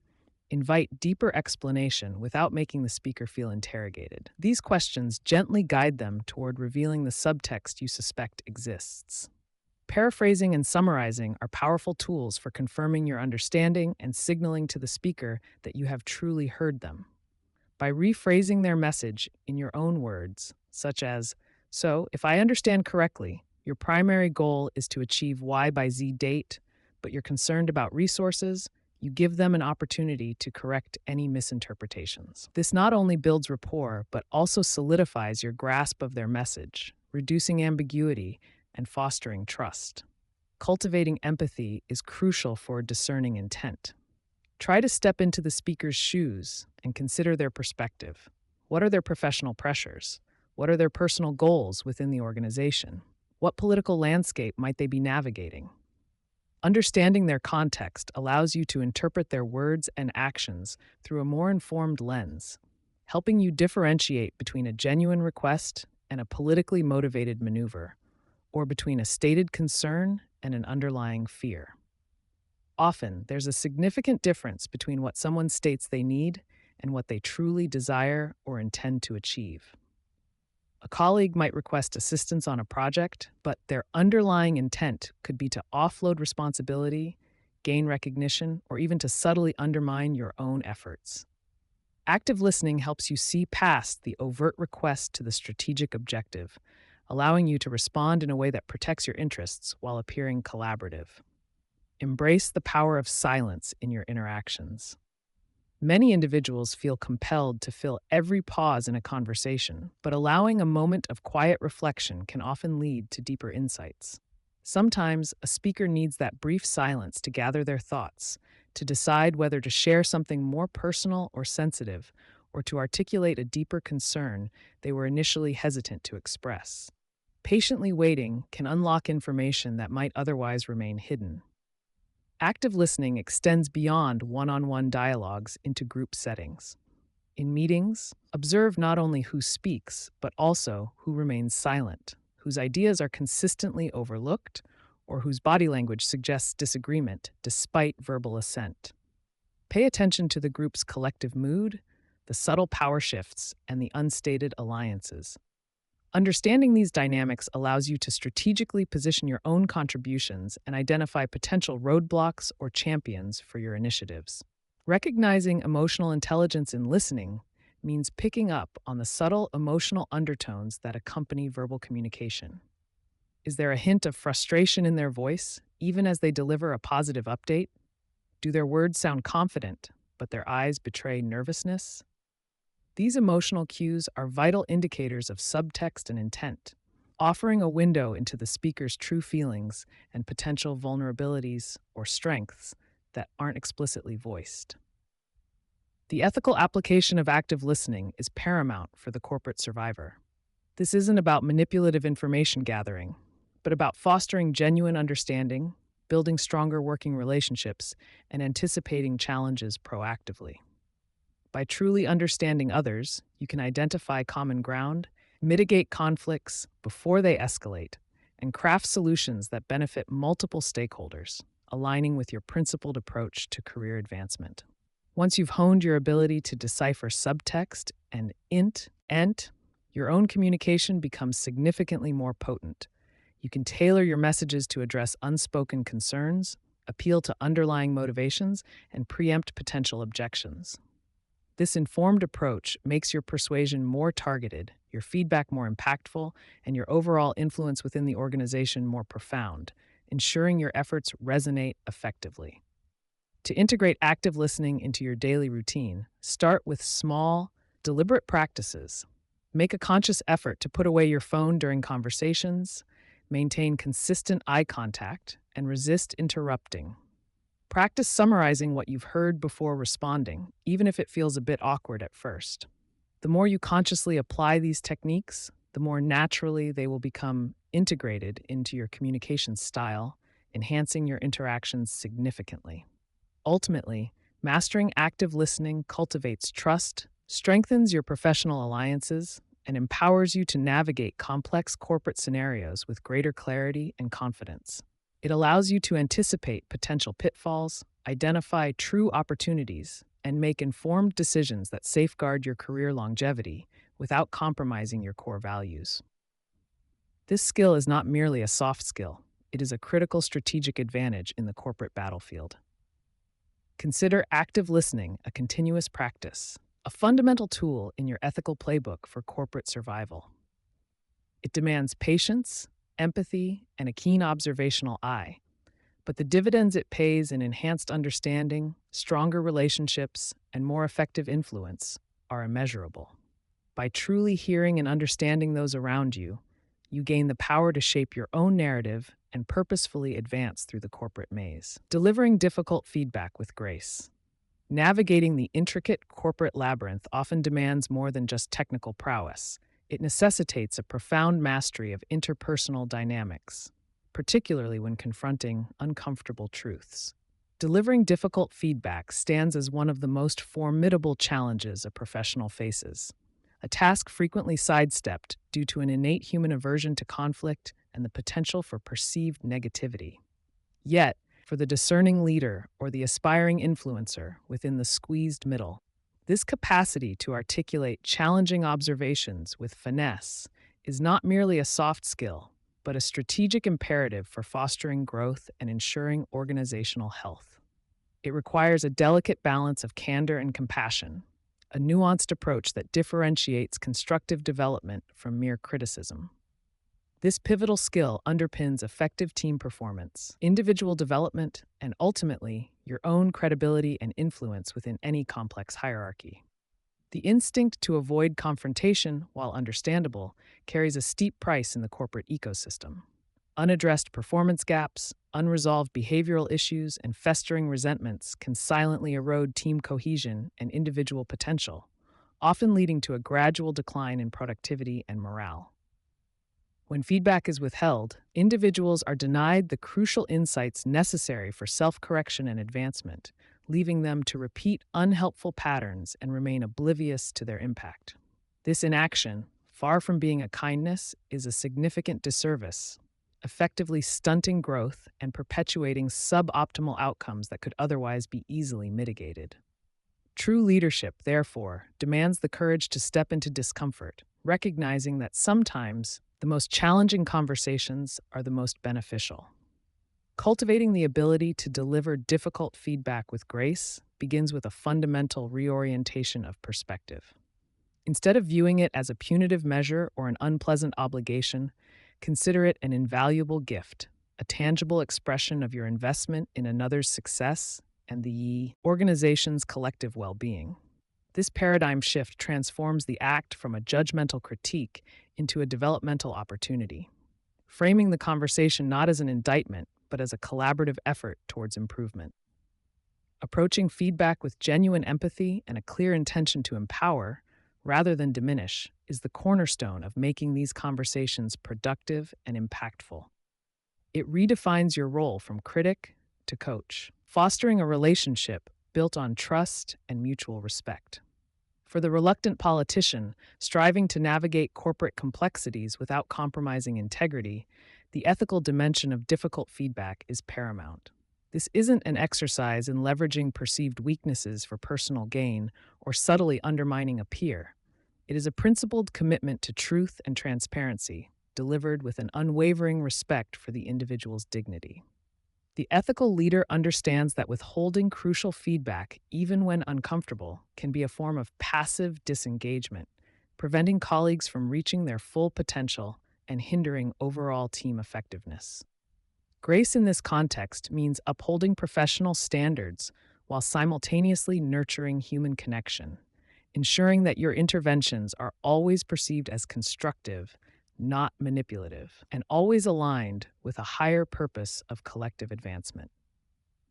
S1: invite deeper explanation without making the speaker feel interrogated. These questions gently guide them toward revealing the subtext you suspect exists. Paraphrasing and summarizing are powerful tools for confirming your understanding and signaling to the speaker that you have truly heard them. By rephrasing their message in your own words, such as, "So, if I understand correctly, your primary goal is to achieve Y by Z date, but you're concerned about resources," you give them an opportunity to correct any misinterpretations. This not only builds rapport, but also solidifies your grasp of their message, reducing ambiguity and fostering trust. Cultivating empathy is crucial for discerning intent. Try to step into the speaker's shoes and consider their perspective. What are their professional pressures? What are their personal goals within the organization? What political landscape might they be navigating? Understanding their context allows you to interpret their words and actions through a more informed lens, helping you differentiate between a genuine request and a politically motivated maneuver, or between a stated concern and an underlying fear. Often, there's a significant difference between what someone states they need and what they truly desire or intend to achieve. A colleague might request assistance on a project, but their underlying intent could be to offload responsibility, gain recognition, or even to subtly undermine your own efforts. Active listening helps you see past the overt request to the strategic objective, allowing you to respond in a way that protects your interests while appearing collaborative. Embrace the power of silence in your interactions. Many individuals feel compelled to fill every pause in a conversation, but allowing a moment of quiet reflection can often lead to deeper insights. Sometimes a speaker needs that brief silence to gather their thoughts, to decide whether to share something more personal or sensitive, or to articulate a deeper concern they were initially hesitant to express. Patiently waiting can unlock information that might otherwise remain hidden. Active listening extends beyond one-on-one dialogues into group settings. In meetings, observe not only who speaks, but also who remains silent, whose ideas are consistently overlooked, or whose body language suggests disagreement despite verbal assent. Pay attention to the group's collective mood, the subtle power shifts, and the unstated alliances. Understanding these dynamics allows you to strategically position your own contributions and identify potential roadblocks or champions for your initiatives. Recognizing emotional intelligence in listening means picking up on the subtle emotional undertones that accompany verbal communication. Is there a hint of frustration in their voice, even as they deliver a positive update? Do their words sound confident, but their eyes betray nervousness? These emotional cues are vital indicators of subtext and intent, offering a window into the speaker's true feelings and potential vulnerabilities or strengths that aren't explicitly voiced. The ethical application of active listening is paramount for the corporate survivor. This isn't about manipulative information gathering, but about fostering genuine understanding, building stronger working relationships, and anticipating challenges proactively. By truly understanding others, you can identify common ground, mitigate conflicts before they escalate, and craft solutions that benefit multiple stakeholders, aligning with your principled approach to career advancement. Once you've honed your ability to decipher subtext and ent, your own communication becomes significantly more potent. You can tailor your messages to address unspoken concerns, appeal to underlying motivations, and preempt potential objections. This informed approach makes your persuasion more targeted, your feedback more impactful, and your overall influence within the organization more profound, ensuring your efforts resonate effectively. To integrate active listening into your daily routine, start with small, deliberate practices. Make a conscious effort to put away your phone during conversations, maintain consistent eye contact, and resist interrupting. Practice summarizing what you've heard before responding, even if it feels a bit awkward at first. The more you consciously apply these techniques, the more naturally they will become integrated into your communication style, enhancing your interactions significantly. Ultimately, mastering active listening cultivates trust, strengthens your professional alliances, and empowers you to navigate complex corporate scenarios with greater clarity and confidence. It allows you to anticipate potential pitfalls, identify true opportunities, and make informed decisions that safeguard your career longevity without compromising your core values. This skill is not merely a soft skill, it is a critical strategic advantage in the corporate battlefield. Consider active listening a continuous practice, a fundamental tool in your ethical playbook for corporate survival. It demands patience, empathy, and a keen observational eye, but the dividends it pays in enhanced understanding, stronger relationships, and more effective influence are immeasurable. By truly hearing and understanding those around you, you gain the power to shape your own narrative and purposefully advance through the corporate maze. Delivering difficult feedback with grace. Navigating the intricate corporate labyrinth often demands more than just technical prowess. It necessitates a profound mastery of interpersonal dynamics, particularly when confronting uncomfortable truths. Delivering difficult feedback stands as one of the most formidable challenges a professional faces, a task frequently sidestepped due to an innate human aversion to conflict and the potential for perceived negativity. Yet, for the discerning leader or the aspiring influencer within the squeezed middle, this capacity to articulate challenging observations with finesse is not merely a soft skill, but a strategic imperative for fostering growth and ensuring organizational health. It requires a delicate balance of candor and compassion, a nuanced approach that differentiates constructive development from mere criticism. This pivotal skill underpins effective team performance, individual development, and ultimately, your own credibility and influence within any complex hierarchy. The instinct to avoid confrontation, while understandable, carries a steep price in the corporate ecosystem. Unaddressed performance gaps, unresolved behavioral issues, and festering resentments can silently erode team cohesion and individual potential, often leading to a gradual decline in productivity and morale. When feedback is withheld, individuals are denied the crucial insights necessary for self-correction and advancement, leaving them to repeat unhelpful patterns and remain oblivious to their impact. This inaction, far from being a kindness, is a significant disservice, effectively stunting growth and perpetuating suboptimal outcomes that could otherwise be easily mitigated. True leadership, therefore, demands the courage to step into discomfort, recognizing that sometimes the most challenging conversations are the most beneficial. Cultivating the ability to deliver difficult feedback with grace begins with a fundamental reorientation of perspective. Instead of viewing it as a punitive measure or an unpleasant obligation, consider it an invaluable gift, a tangible expression of your investment in another's success and the organization's collective well-being. This paradigm shift transforms the act from a judgmental critique into a developmental opportunity, framing the conversation not as an indictment, but as a collaborative effort towards improvement. Approaching feedback with genuine empathy and a clear intention to empower, rather than diminish, is the cornerstone of making these conversations productive and impactful. It redefines your role from critic to coach, fostering a relationship built on trust and mutual respect. For the reluctant politician striving to navigate corporate complexities without compromising integrity, the ethical dimension of difficult feedback is paramount. This isn't an exercise in leveraging perceived weaknesses for personal gain or subtly undermining a peer. It is a principled commitment to truth and transparency, delivered with an unwavering respect for the individual's dignity. The ethical leader understands that withholding crucial feedback, even when uncomfortable, can be a form of passive disengagement, preventing colleagues from reaching their full potential and hindering overall team effectiveness. Grace in this context means upholding professional standards while simultaneously nurturing human connection, ensuring that your interventions are always perceived as constructive, not manipulative, and always aligned with a higher purpose of collective advancement.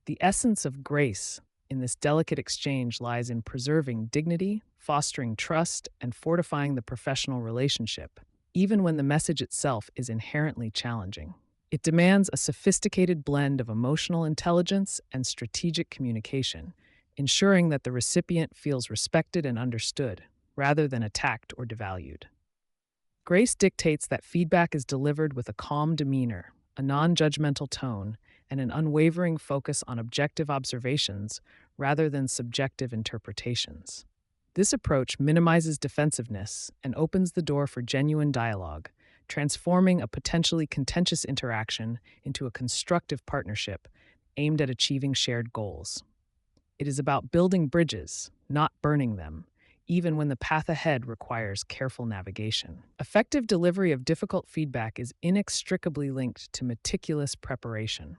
S1: The essence of grace in this delicate exchange lies in preserving dignity, fostering trust, and fortifying the professional relationship, even when the message itself is inherently challenging. It demands a sophisticated blend of emotional intelligence and strategic communication, ensuring that the recipient feels respected and understood, rather than attacked or devalued. Grace dictates that feedback is delivered with a calm demeanor, a non judgmental tone, and an unwavering focus on objective observations rather than subjective interpretations. This approach minimizes defensiveness and opens the door for genuine dialogue, transforming a potentially contentious interaction into a constructive partnership aimed at achieving shared goals. It is about building bridges, not burning them, even when the path ahead requires careful navigation. Effective delivery of difficult feedback is inextricably linked to meticulous preparation.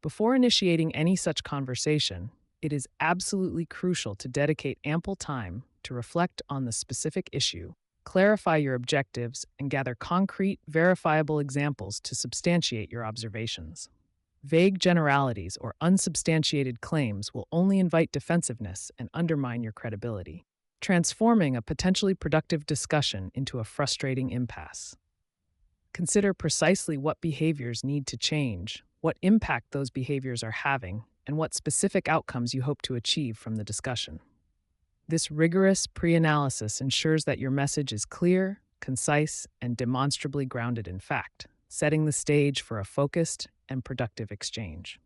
S1: Before initiating any such conversation, it is absolutely crucial to dedicate ample time to reflect on the specific issue, clarify your objectives, and gather concrete, verifiable examples to substantiate your observations. Vague generalities or unsubstantiated claims will only invite defensiveness and undermine your credibility, transforming a potentially productive discussion into a frustrating impasse. Consider precisely what behaviors need to change, what impact those behaviors are having, and what specific outcomes you hope to achieve from the discussion. This rigorous pre-analysis ensures that your message is clear, concise, and demonstrably grounded in fact, setting the stage for a focused and productive exchange.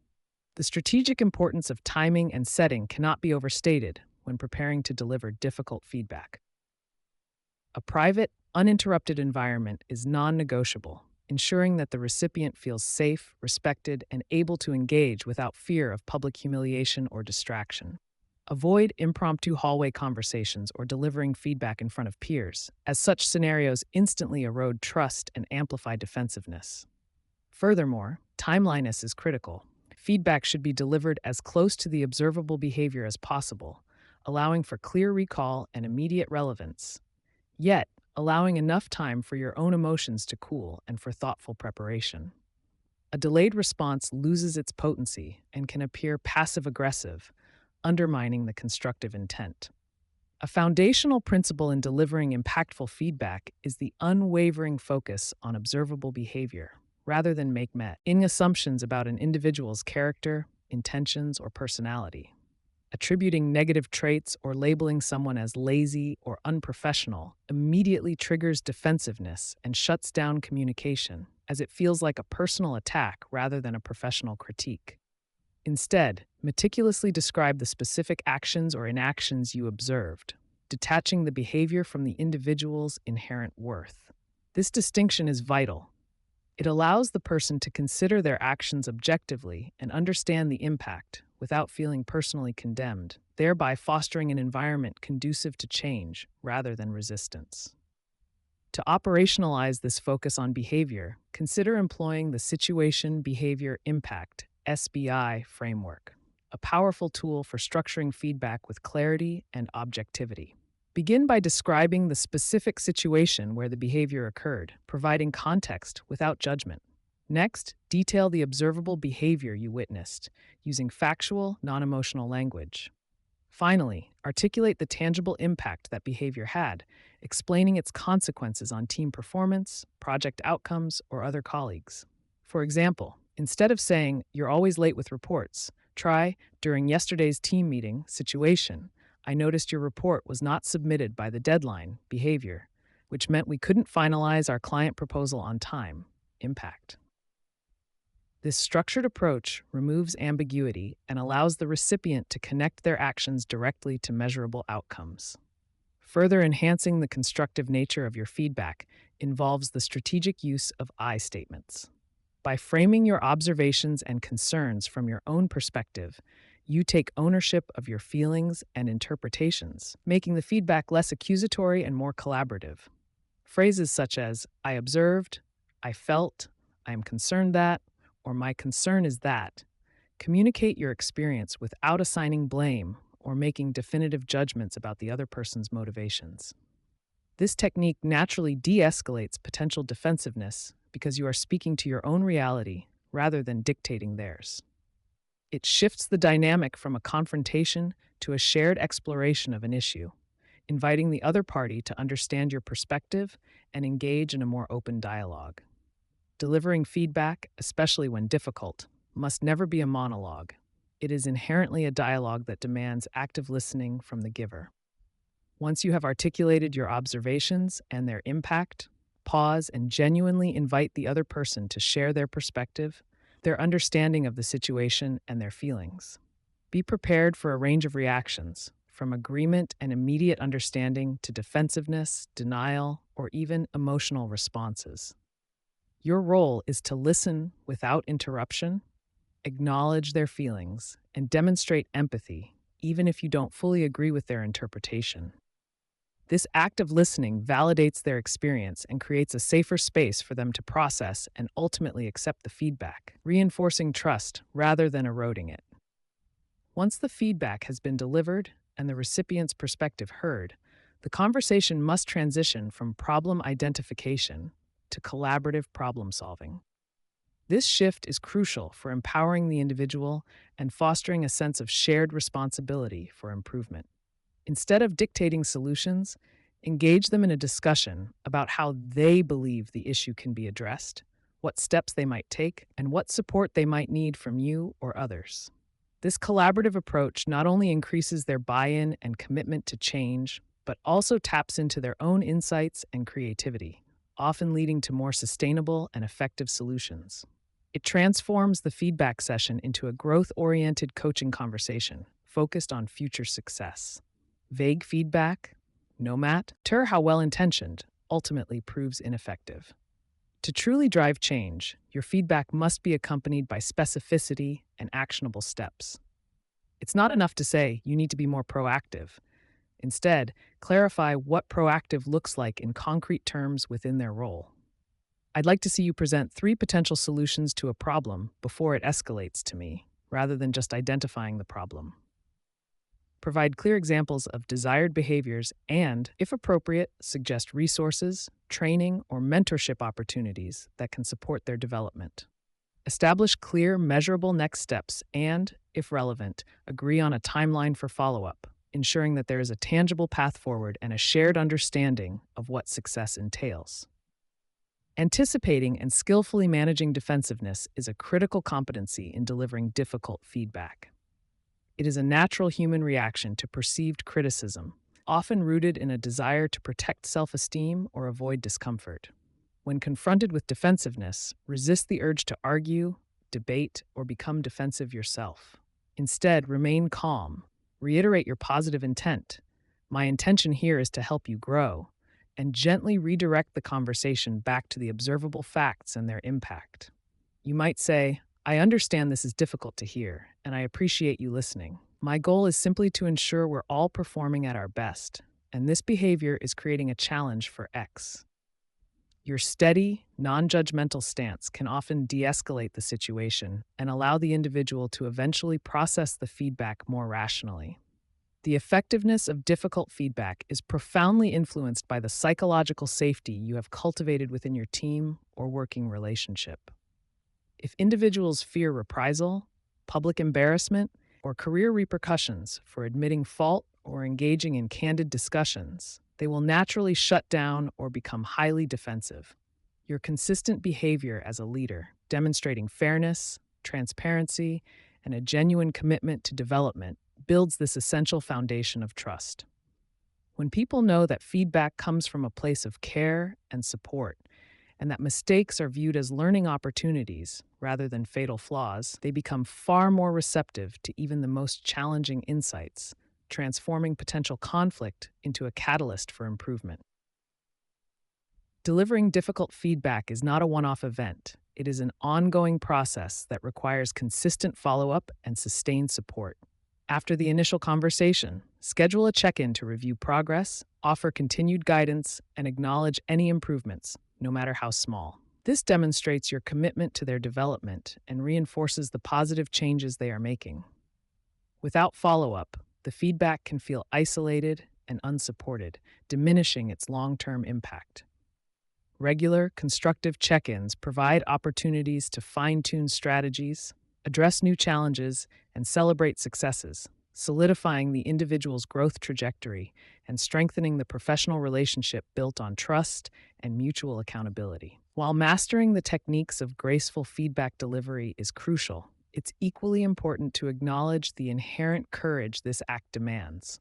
S1: The strategic importance of timing and setting cannot be overstated when preparing to deliver difficult feedback. A private, uninterrupted environment is non-negotiable, ensuring that the recipient feels safe, respected, and able to engage without fear of public humiliation or distraction. Avoid impromptu hallway conversations or delivering feedback in front of peers, as such scenarios instantly erode trust and amplify defensiveness. Furthermore, timeliness is critical. Feedback should be delivered as close to the observable behavior as possible, allowing for clear recall and immediate relevance, yet allowing enough time for your own emotions to cool and for thoughtful preparation. A delayed response loses its potency and can appear passive-aggressive, undermining the constructive intent. A foundational principle in delivering impactful feedback is the unwavering focus on observable behavior, rather than making assumptions about an individual's character, intentions, or personality. Attributing negative traits or labeling someone as lazy or unprofessional immediately triggers defensiveness and shuts down communication, as it feels like a personal attack rather than a professional critique. Instead, meticulously describe the specific actions or inactions you observed, detaching the behavior from the individual's inherent worth. This distinction is vital. It allows the person to consider their actions objectively and understand the impact without feeling personally condemned, thereby fostering an environment conducive to change rather than resistance. To operationalize this focus on behavior, consider employing the Situation Behavior Impact (SBI) framework, a powerful tool for structuring feedback with clarity and objectivity. Begin by describing the specific situation where the behavior occurred, providing context without judgment. Next, detail the observable behavior you witnessed, using factual, non-emotional language. Finally, articulate the tangible impact that behavior had, explaining its consequences on team performance, project outcomes, or other colleagues. For example, instead of saying, "You're always late with reports," try, "During yesterday's team meeting situation, I noticed your report was not submitted by the deadline, behavior, which meant we couldn't finalize our client proposal on time, impact." This structured approach removes ambiguity and allows the recipient to connect their actions directly to measurable outcomes. Further enhancing the constructive nature of your feedback involves the strategic use of I statements. By framing your observations and concerns from your own perspective, you take ownership of your feelings and interpretations, making the feedback less accusatory and more collaborative. Phrases such as, "I observed," "I felt," "I am concerned that," or "my concern is that" communicate your experience without assigning blame or making definitive judgments about the other person's motivations. This technique naturally de-escalates potential defensiveness because you are speaking to your own reality rather than dictating theirs. It shifts the dynamic from a confrontation to a shared exploration of an issue, inviting the other party to understand your perspective and engage in a more open dialogue. Delivering feedback, especially when difficult, must never be a monologue. It is inherently a dialogue that demands active listening from the giver. Once you have articulated your observations and their impact, pause and genuinely invite the other person to share their perspective, their understanding of the situation, and their feelings. Be prepared for a range of reactions, from agreement and immediate understanding to defensiveness, denial, or even emotional responses. Your role is to listen without interruption, acknowledge their feelings, and demonstrate empathy, even if you don't fully agree with their interpretation. This act of listening validates their experience and creates a safer space for them to process and ultimately accept the feedback, reinforcing trust rather than eroding it. Once the feedback has been delivered and the recipient's perspective heard, the conversation must transition from problem identification to collaborative problem solving. This shift is crucial for empowering the individual and fostering a sense of shared responsibility for improvement. Instead of dictating solutions, engage them in a discussion about how they believe the issue can be addressed, what steps they might take, and what support they might need from you or others. This collaborative approach not only increases their buy-in and commitment to change, but also taps into their own insights and creativity, often leading to more sustainable and effective solutions. It transforms the feedback session into a growth-oriented coaching conversation focused on future success. Vague feedback, no matter how well-intentioned, ultimately proves ineffective. To truly drive change, your feedback must be accompanied by specificity and actionable steps. It's not enough to say you need to be more proactive. Instead, clarify what proactive looks like in concrete terms within their role. I'd like to see you present 3 potential solutions to a problem before it escalates to me, rather than just identifying the problem. Provide clear examples of desired behaviors and, if appropriate, suggest resources, training, or mentorship opportunities that can support their development. Establish clear, measurable next steps and, if relevant, agree on a timeline for follow-up, ensuring that there is a tangible path forward and a shared understanding of what success entails. Anticipating and skillfully managing defensiveness is a critical competency in delivering difficult feedback. It is a natural human reaction to perceived criticism, often rooted in a desire to protect self-esteem or avoid discomfort. When confronted with defensiveness, resist the urge to argue, debate, or become defensive yourself. Instead, remain calm, reiterate your positive intent. My intention here is to help you grow, and gently redirect the conversation back to the observable facts and their impact. You might say, I understand this is difficult to hear, and I appreciate you listening. My goal is simply to ensure we're all performing at our best, and this behavior is creating a challenge for X. Your steady, non-judgmental stance can often de-escalate the situation and allow the individual to eventually process the feedback more rationally. The effectiveness of difficult feedback is profoundly influenced by the psychological safety you have cultivated within your team or working relationship. If individuals fear reprisal, public embarrassment, or career repercussions for admitting fault or engaging in candid discussions, they will naturally shut down or become highly defensive. Your consistent behavior as a leader, demonstrating fairness, transparency, and a genuine commitment to development, builds this essential foundation of trust. When people know that feedback comes from a place of care and support, and that mistakes are viewed as learning opportunities rather than fatal flaws, they become far more receptive to even the most challenging insights, transforming potential conflict into a catalyst for improvement. Delivering difficult feedback is not a one-off event. It is an ongoing process that requires consistent follow-up and sustained support. After the initial conversation, schedule a check-in to review progress, offer continued guidance, and acknowledge any improvements, no matter how small. This demonstrates your commitment to their development and reinforces the positive changes they are making. Without follow-up, the feedback can feel isolated and unsupported, diminishing its long-term impact. Regular, constructive check-ins provide opportunities to fine-tune strategies, address new challenges, and celebrate successes, solidifying the individual's growth trajectory and strengthening the professional relationship built on trust and mutual accountability. While mastering the techniques of graceful feedback delivery is crucial, it's equally important to acknowledge the inherent courage this act demands.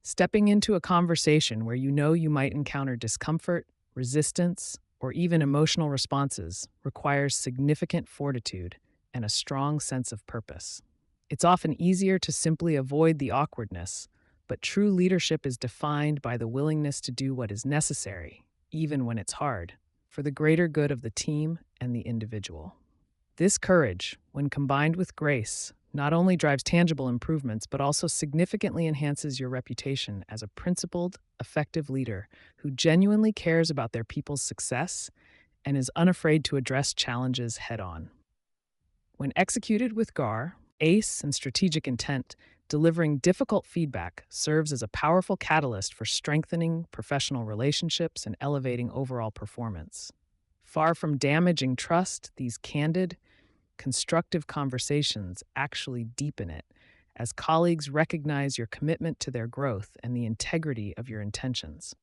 S1: Stepping into a conversation where you know you might encounter discomfort, resistance, or even emotional responses requires significant fortitude and a strong sense of purpose. It's often easier to simply avoid the awkwardness, but true leadership is defined by the willingness to do what is necessary, even when it's hard, for the greater good of the team and the individual. This courage, when combined with grace, not only drives tangible improvements, but also significantly enhances your reputation as a principled, effective leader who genuinely cares about their people's success and is unafraid to address challenges head on. When executed with ace, and strategic intent, delivering difficult feedback serves as a powerful catalyst for strengthening professional relationships and elevating overall performance. Far from damaging trust, these candid, constructive conversations actually deepen it, as colleagues recognize your commitment to their growth and the integrity of your intentions.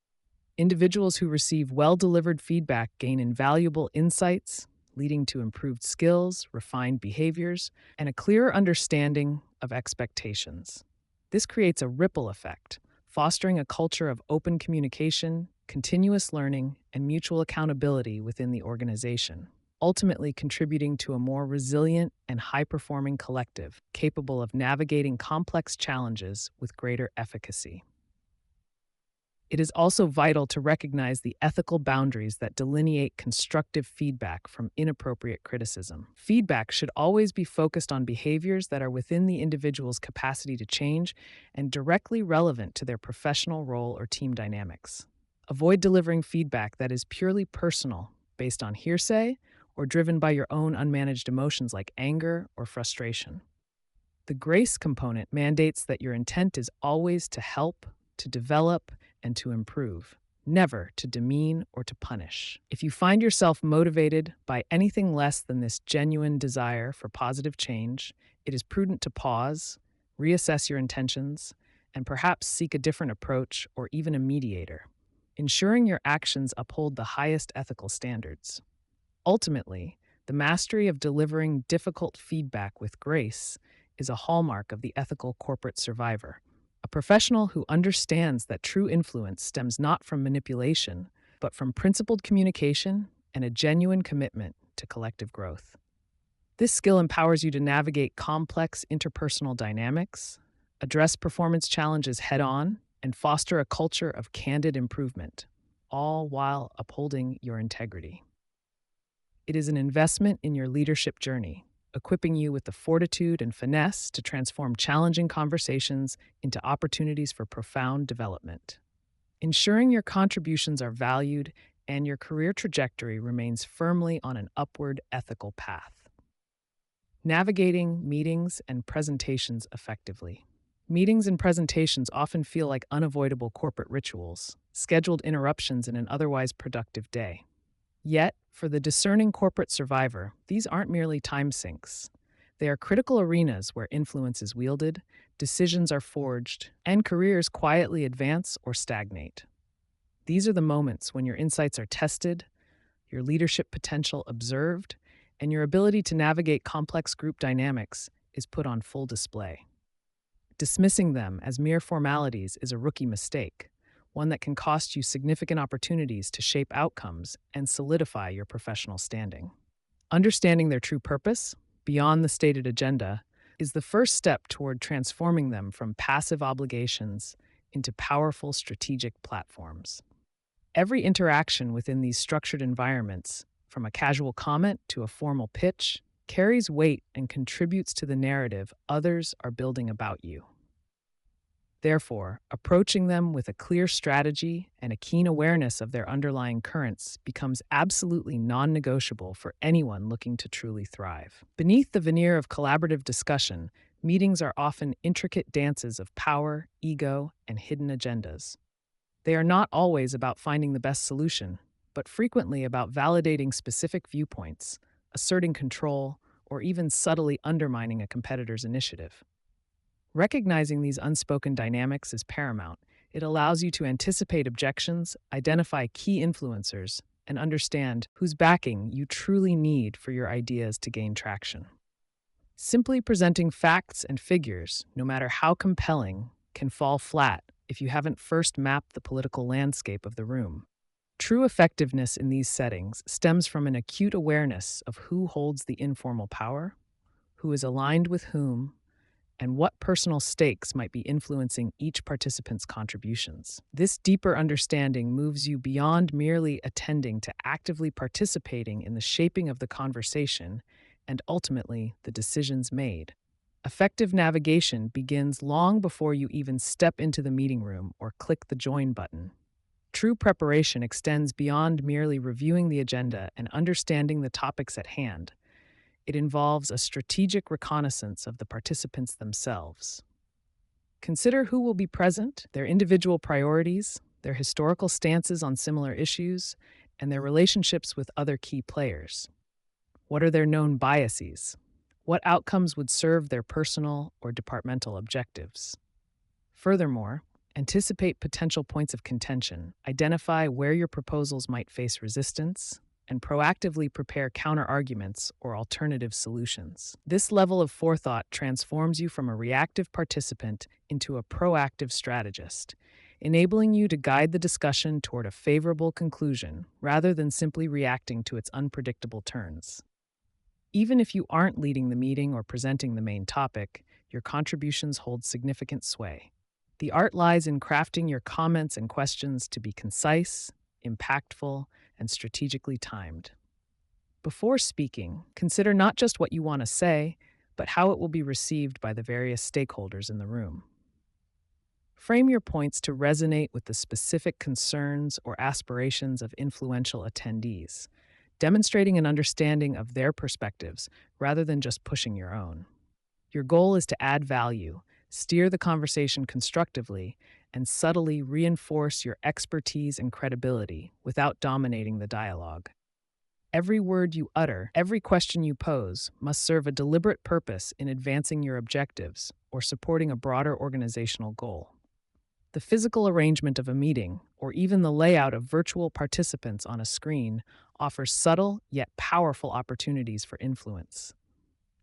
S1: Individuals who receive well-delivered feedback gain invaluable insights, leading to improved skills, refined behaviors, and a clearer understanding of expectations. This creates a ripple effect, fostering a culture of open communication, continuous learning, and mutual accountability within the organization, ultimately contributing to a more resilient and high-performing collective capable of navigating complex challenges with greater efficacy. It is also vital to recognize the ethical boundaries that delineate constructive feedback from inappropriate criticism. Feedback should always be focused on behaviors that are within the individual's capacity to change and directly relevant to their professional role or team dynamics. Avoid delivering feedback that is purely personal, based on hearsay, or driven by your own unmanaged emotions like anger or frustration. The grace component mandates that your intent is always to help, to develop, and to improve, never to demean or to punish. If you find yourself motivated by anything less than this genuine desire for positive change, it is prudent to pause, reassess your intentions, and perhaps seek a different approach or even a mediator, ensuring your actions uphold the highest ethical standards. Ultimately, the mastery of delivering difficult feedback with grace is a hallmark of the ethical corporate survivor, a professional who understands that true influence stems not from manipulation, but from principled communication and a genuine commitment to collective growth. This skill empowers you to navigate complex interpersonal dynamics, address performance challenges head on, and foster a culture of candid improvement, all while upholding your integrity. It is an investment in your leadership journey, equipping you with the fortitude and finesse to transform challenging conversations into opportunities for profound development. Ensuring your contributions are valued and your career trajectory remains firmly on an upward ethical path. Navigating meetings and presentations effectively. Meetings and presentations often feel like unavoidable corporate rituals, scheduled interruptions in an otherwise productive day. Yet, for the discerning corporate survivor, these aren't merely time sinks. They are critical arenas where influence is wielded, decisions are forged, and careers quietly advance or stagnate. These are the moments when your insights are tested, your leadership potential observed, and your ability to navigate complex group dynamics is put on full display. Dismissing them as mere formalities is a rookie mistake, one that can cost you significant opportunities to shape outcomes and solidify your professional standing. Understanding their true purpose, beyond the stated agenda, is the first step toward transforming them from passive obligations into powerful strategic platforms. Every interaction within these structured environments, from a casual comment to a formal pitch, carries weight and contributes to the narrative others are building about you. Therefore, approaching them with a clear strategy and a keen awareness of their underlying currents becomes absolutely non-negotiable for anyone looking to truly thrive. Beneath the veneer of collaborative discussion, meetings are often intricate dances of power, ego, and hidden agendas. They are not always about finding the best solution, but frequently about validating specific viewpoints, asserting control, or even subtly undermining a competitor's initiative. Recognizing these unspoken dynamics is paramount. It allows you to anticipate objections, identify key influencers, and understand whose backing you truly need for your ideas to gain traction. Simply presenting facts and figures, no matter how compelling, can fall flat if you haven't first mapped the political landscape of the room. True effectiveness in these settings stems from an acute awareness of who holds the informal power, who is aligned with whom, and what personal stakes might be influencing each participant's contributions. This deeper understanding moves you beyond merely attending to actively participating in the shaping of the conversation and ultimately the decisions made. Effective navigation begins long before you even step into the meeting room or click the join button. True preparation extends beyond merely reviewing the agenda and understanding the topics at hand. It involves a strategic reconnaissance of the participants themselves. Consider who will be present, their individual priorities, their historical stances on similar issues, and their relationships with other key players. What are their known biases? What outcomes would serve their personal or departmental objectives? Furthermore, anticipate potential points of contention, identify where your proposals might face resistance, and proactively prepare counter-arguments or alternative solutions. This level of forethought transforms you from a reactive participant into a proactive strategist, enabling you to guide the discussion toward a favorable conclusion rather than simply reacting to its unpredictable turns. Even if you aren't leading the meeting or presenting the main topic, your contributions hold significant sway. The art lies in crafting your comments and questions to be concise, impactful, and strategically timed. Before speaking, consider not just what you want to say, but how it will be received by the various stakeholders in the room. Frame your points to resonate with the specific concerns or aspirations of influential attendees, demonstrating an understanding of their perspectives rather than just pushing your own. Your goal is to add value, steer the conversation constructively, and subtly reinforce your expertise and credibility without dominating the dialogue. Every word you utter, every question you pose, must serve a deliberate purpose in advancing your objectives or supporting a broader organizational goal. The physical arrangement of a meeting, or even the layout of virtual participants on a screen, offers subtle yet powerful opportunities for influence.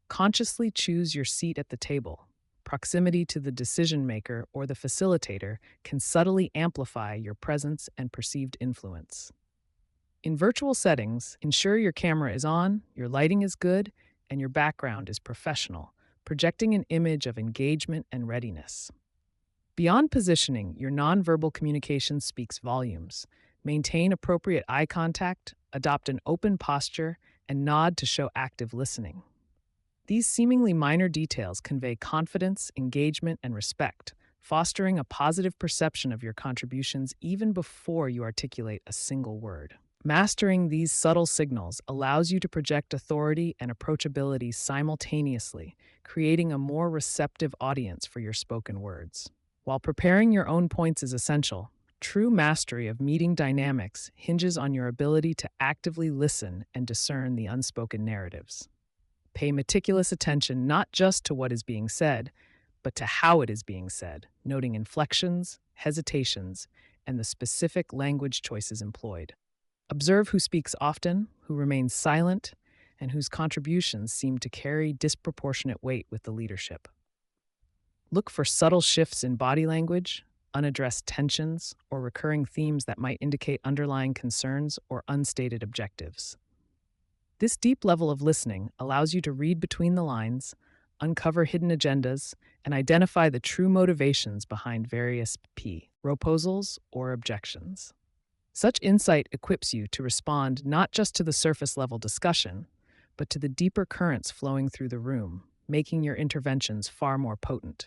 S1: Consciously choose your seat at the table. Proximity to the decision maker or the facilitator can subtly amplify your presence and perceived influence. In virtual settings, ensure your camera is on, your lighting is good, and your background is professional, projecting an image of engagement and readiness. Beyond positioning, your nonverbal communication speaks volumes. Maintain appropriate eye contact, adopt an open posture, and nod to show active listening. These seemingly minor details convey confidence, engagement, and respect, fostering a positive perception of your contributions even before you articulate a single word. Mastering these subtle signals allows you to project authority and approachability simultaneously, creating a more receptive audience for your spoken words. While preparing your own points is essential, true mastery of meeting dynamics hinges on your ability to actively listen and discern the unspoken narratives. Pay meticulous attention not just to what is being said, but to how it is being said, noting inflections, hesitations, and the specific language choices employed. Observe who speaks often, who remains silent, and whose contributions seem to carry disproportionate weight with the leadership. Look for subtle shifts in body language, unaddressed tensions, or recurring themes that might indicate underlying concerns or unstated objectives. This deep level of listening allows you to read between the lines, uncover hidden agendas, and identify the true motivations behind various proposals or objections. Such insight equips you to respond not just to the surface-level discussion, but to the deeper currents flowing through the room, making your interventions far more potent.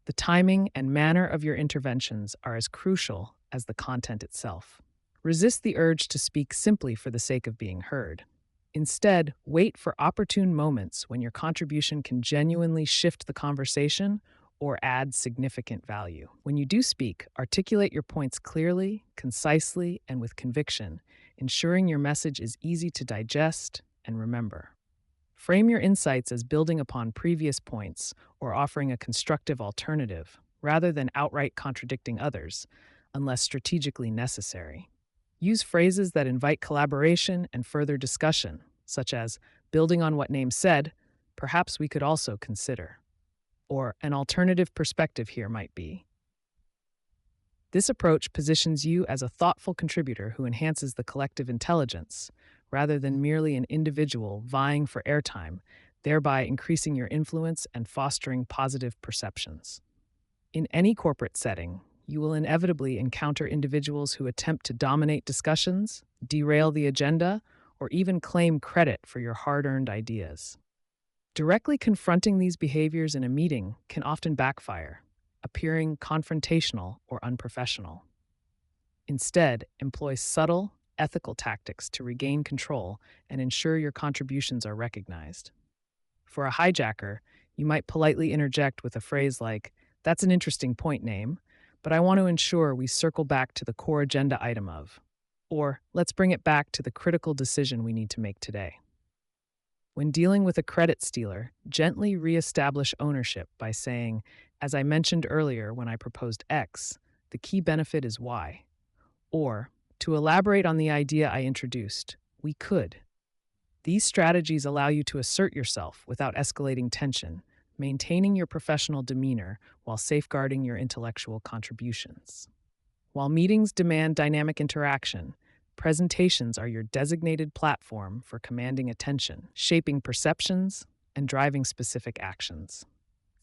S1: The timing and manner of your interventions are as crucial as the content itself. Resist the urge to speak simply for the sake of being heard. Instead, wait for opportune moments when your contribution can genuinely shift the conversation or add significant value. When you do speak, articulate your points clearly, concisely, and with conviction, ensuring your message is easy to digest and remember. Frame your insights as building upon previous points or offering a constructive alternative, rather than outright contradicting others, unless strategically necessary. Use phrases that invite collaboration and further discussion, such as, building on what name said, perhaps we could also consider, or an alternative perspective here might be. This approach positions you as a thoughtful contributor who enhances the collective intelligence, rather than merely an individual vying for airtime, thereby increasing your influence and fostering positive perceptions. In any corporate setting, you will inevitably encounter individuals who attempt to dominate discussions, derail the agenda, or even claim credit for your hard-earned ideas. Directly confronting these behaviors in a meeting can often backfire, appearing confrontational or unprofessional. Instead, employ subtle, ethical tactics to regain control and ensure your contributions are recognized. For a hijacker, you might politely interject with a phrase like, "That's an interesting point, name, but I want to ensure we circle back to the core agenda item of," or "Let's bring it back to the critical decision we need to make today." When dealing with a credit stealer, gently reestablish ownership by saying, "As I mentioned earlier when I proposed X, the key benefit is Y." Or, "To elaborate on the idea I introduced, we could." These strategies allow you to assert yourself without escalating tension, maintaining your professional demeanor while safeguarding your intellectual contributions. While meetings demand dynamic interaction, presentations are your designated platform for commanding attention, shaping perceptions, and driving specific actions.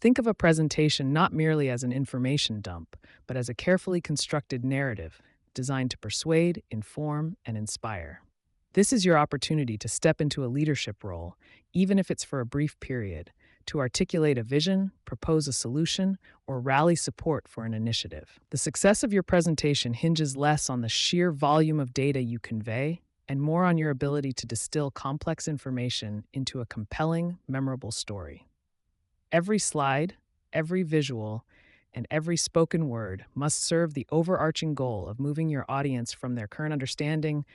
S1: Think of a presentation not merely as an information dump, but as a carefully constructed narrative designed to persuade, inform, and inspire. This is your opportunity to step into a leadership role, even if it's for a brief period, to articulate a vision, propose a solution, or rally support for an initiative. The success of your presentation hinges less on the sheer volume of data you convey and more on your ability to distill complex information into a compelling, memorable story. Every slide, every visual, and every spoken word must serve the overarching goal of moving your audience from their current understanding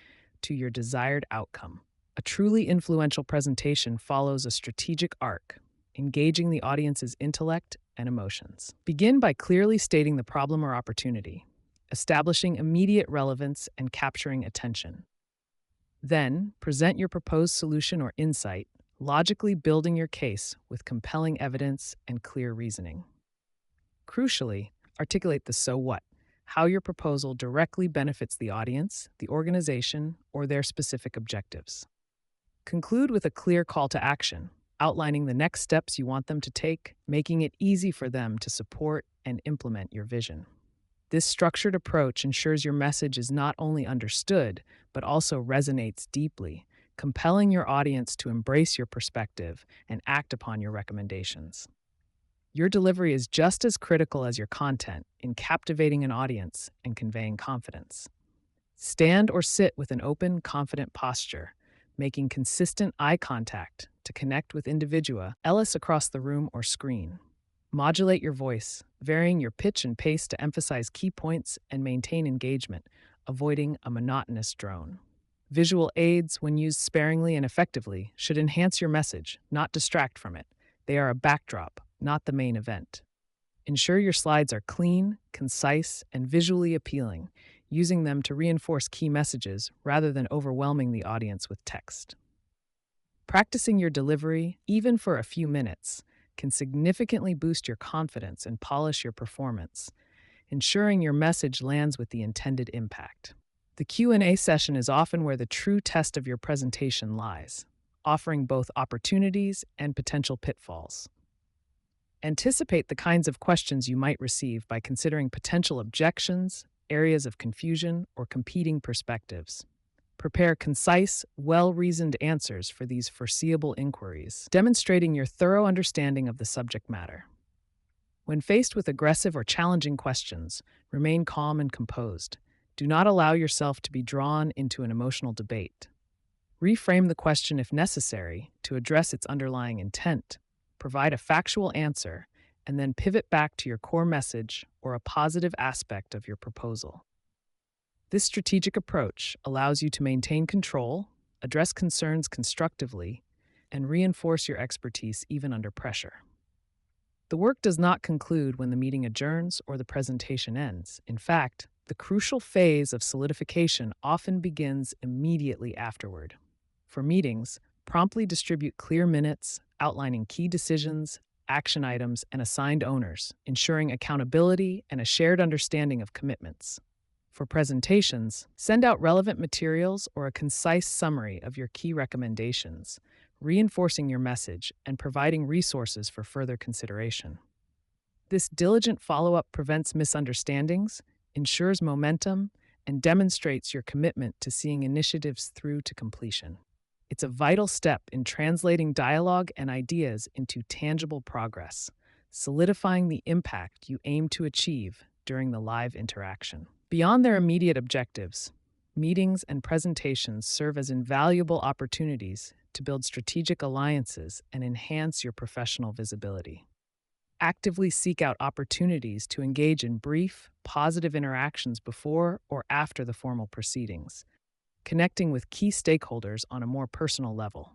S1: to your desired outcome. A truly influential presentation follows a strategic arc, engaging the audience's intellect and emotions. Begin by clearly stating the problem or opportunity, establishing immediate relevance and capturing attention. Then, present your proposed solution or insight, logically building your case with compelling evidence and clear reasoning. Crucially, articulate the so what, how your proposal directly benefits the audience, the organization, or their specific objectives. Conclude with a clear call to action, outlining the next steps you want them to take, making it easy for them to support and implement your vision. This structured approach ensures your message is not only understood, but also resonates deeply, compelling your audience to embrace your perspective and act upon your recommendations. Your delivery is just as critical as your content in captivating an audience and conveying confidence. Stand or sit with an open, confident posture, making consistent eye contact to connect with individua else across the room or screen. Modulate your voice, varying your pitch and pace to emphasize key points and maintain engagement, avoiding a monotonous drone. Visual aids, when used sparingly and effectively, should enhance your message, not distract from it. They are a backdrop, not the main event. Ensure your slides are clean, concise, and visually appealing, using them to reinforce key messages rather than overwhelming the audience with text. Practicing your delivery, even for a few minutes, can significantly boost your confidence and polish your performance, ensuring your message lands with the intended impact. The Q&A session is often where the true test of your presentation lies, offering both opportunities and potential pitfalls. Anticipate the kinds of questions you might receive by considering potential objections, areas of confusion, or competing perspectives. Prepare concise, well-reasoned answers for these foreseeable inquiries, demonstrating your thorough understanding of the subject matter. When faced with aggressive or challenging questions, remain calm and composed. Do not allow yourself to be drawn into an emotional debate. Reframe the question if necessary to address its underlying intent. Provide a factual answer, and then pivot back to your core message or a positive aspect of your proposal. This strategic approach allows you to maintain control, address concerns constructively, and reinforce your expertise even under pressure. The work does not conclude when the meeting adjourns or the presentation ends. In fact, The crucial phase of solidification often begins immediately afterward. For meetings, promptly distribute clear minutes outlining key decisions, action items, and assigned owners, ensuring accountability and a shared understanding of commitments. For presentations, send out relevant materials or a concise summary of your key recommendations, reinforcing your message and providing resources for further consideration. This diligent follow up prevents misunderstandings, ensures momentum, and demonstrates your commitment to seeing initiatives through to completion. It's a vital step in translating dialogue and ideas into tangible progress, solidifying the impact you aim to achieve during the live interaction. Beyond their immediate objectives, meetings and presentations serve as invaluable opportunities to build strategic alliances and enhance your professional visibility. Actively seek out opportunities to engage in brief, positive interactions before or after the formal proceedings, connecting with key stakeholders on a more personal level.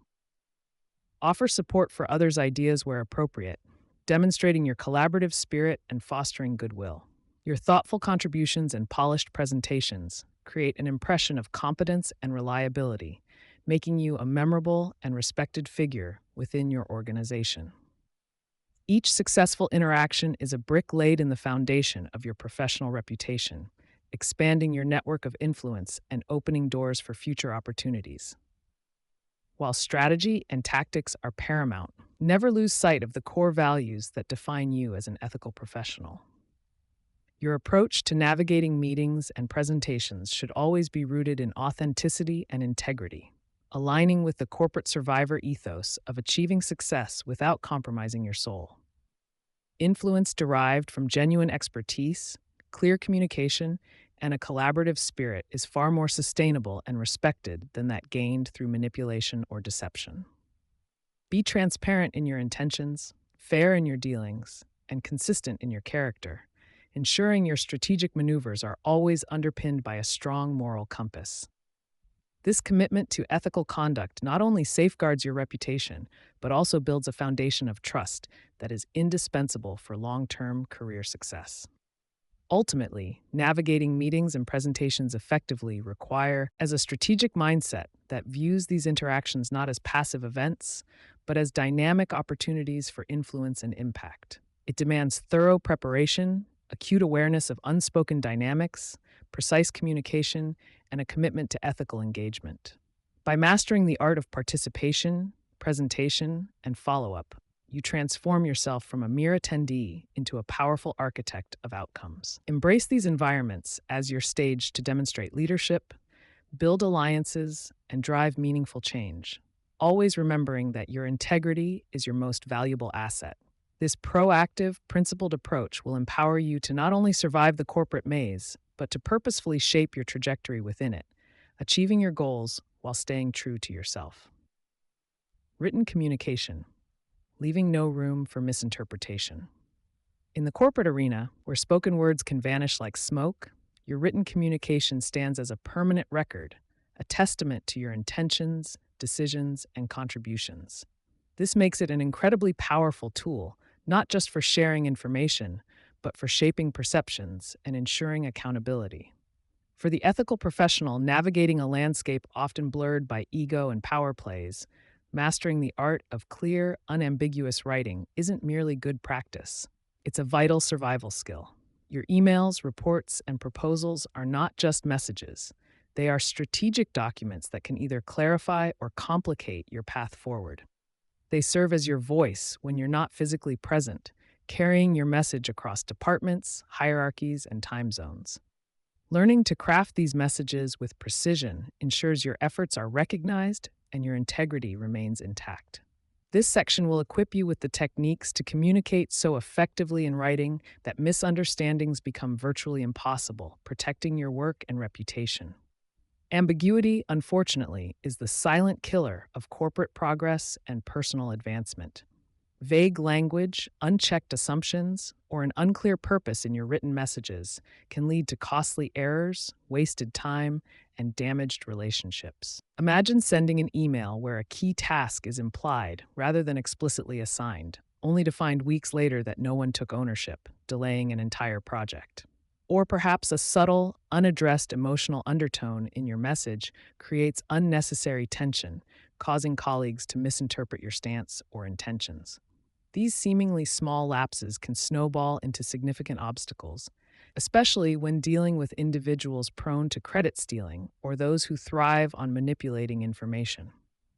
S1: Offer support for others' ideas where appropriate, demonstrating your collaborative spirit and fostering goodwill. Your thoughtful contributions and polished presentations create an impression of competence and reliability, making you a memorable and respected figure within your organization. Each successful interaction is a brick laid in the foundation of your professional reputation, expanding your network of influence and opening doors for future opportunities. While strategy and tactics are paramount, never lose sight of the core values that define you as an ethical professional. Your approach to navigating meetings and presentations should always be rooted in authenticity and integrity, aligning with the corporate survivor ethos of achieving success without compromising your soul. Influence derived from genuine expertise, clear communication, and a collaborative spirit is far more sustainable and respected than that gained through manipulation or deception. Be transparent in your intentions, fair in your dealings, and consistent in your character, ensuring your strategic maneuvers are always underpinned by a strong moral compass. This commitment to ethical conduct not only safeguards your reputation, but also builds a foundation of trust that is indispensable for long-term career success. Ultimately, navigating meetings and presentations effectively require a strategic mindset that views these interactions not as passive events, but as dynamic opportunities for influence and impact. It demands thorough preparation, acute awareness of unspoken dynamics, precise communication, and a commitment to ethical engagement. By mastering the art of participation, presentation, and follow-up, you transform yourself from a mere attendee into a powerful architect of outcomes. Embrace these environments as your stage to demonstrate leadership, build alliances, and drive meaningful change, always remembering that your integrity is your most valuable asset. This proactive, principled approach will empower you to not only survive the corporate maze, but to purposefully shape your trajectory within it, achieving your goals while staying true to yourself. Written communication, leaving no room for misinterpretation. In the corporate arena, where spoken words can vanish like smoke, your written communication stands as a permanent record, a testament to your intentions, decisions, and contributions. This makes it an incredibly powerful tool, not just for sharing information, but for shaping perceptions and ensuring accountability. For the ethical professional navigating a landscape often blurred by ego and power plays, mastering the art of clear, unambiguous writing isn't merely good practice. It's a vital survival skill. Your emails, reports, and proposals are not just messages. They are strategic documents that can either clarify or complicate your path forward. They serve as your voice when you're not physically present, carrying your message across departments, hierarchies, and time zones. Learning to craft these messages with precision ensures your efforts are recognized and your integrity remains intact. This section will equip you with the techniques to communicate so effectively in writing that misunderstandings become virtually impossible, protecting your work and reputation. Ambiguity, unfortunately, is the silent killer of corporate progress and personal advancement. Vague language, unchecked assumptions, or an unclear purpose in your written messages can lead to costly errors, wasted time, and damaged relationships. Imagine sending an email where a key task is implied rather than explicitly assigned, only to find weeks later that no one took ownership, delaying an entire project. Or perhaps a subtle, unaddressed emotional undertone in your message creates unnecessary tension, causing colleagues to misinterpret your stance or intentions. These seemingly small lapses can snowball into significant obstacles, especially when dealing with individuals prone to credit stealing or those who thrive on manipulating information.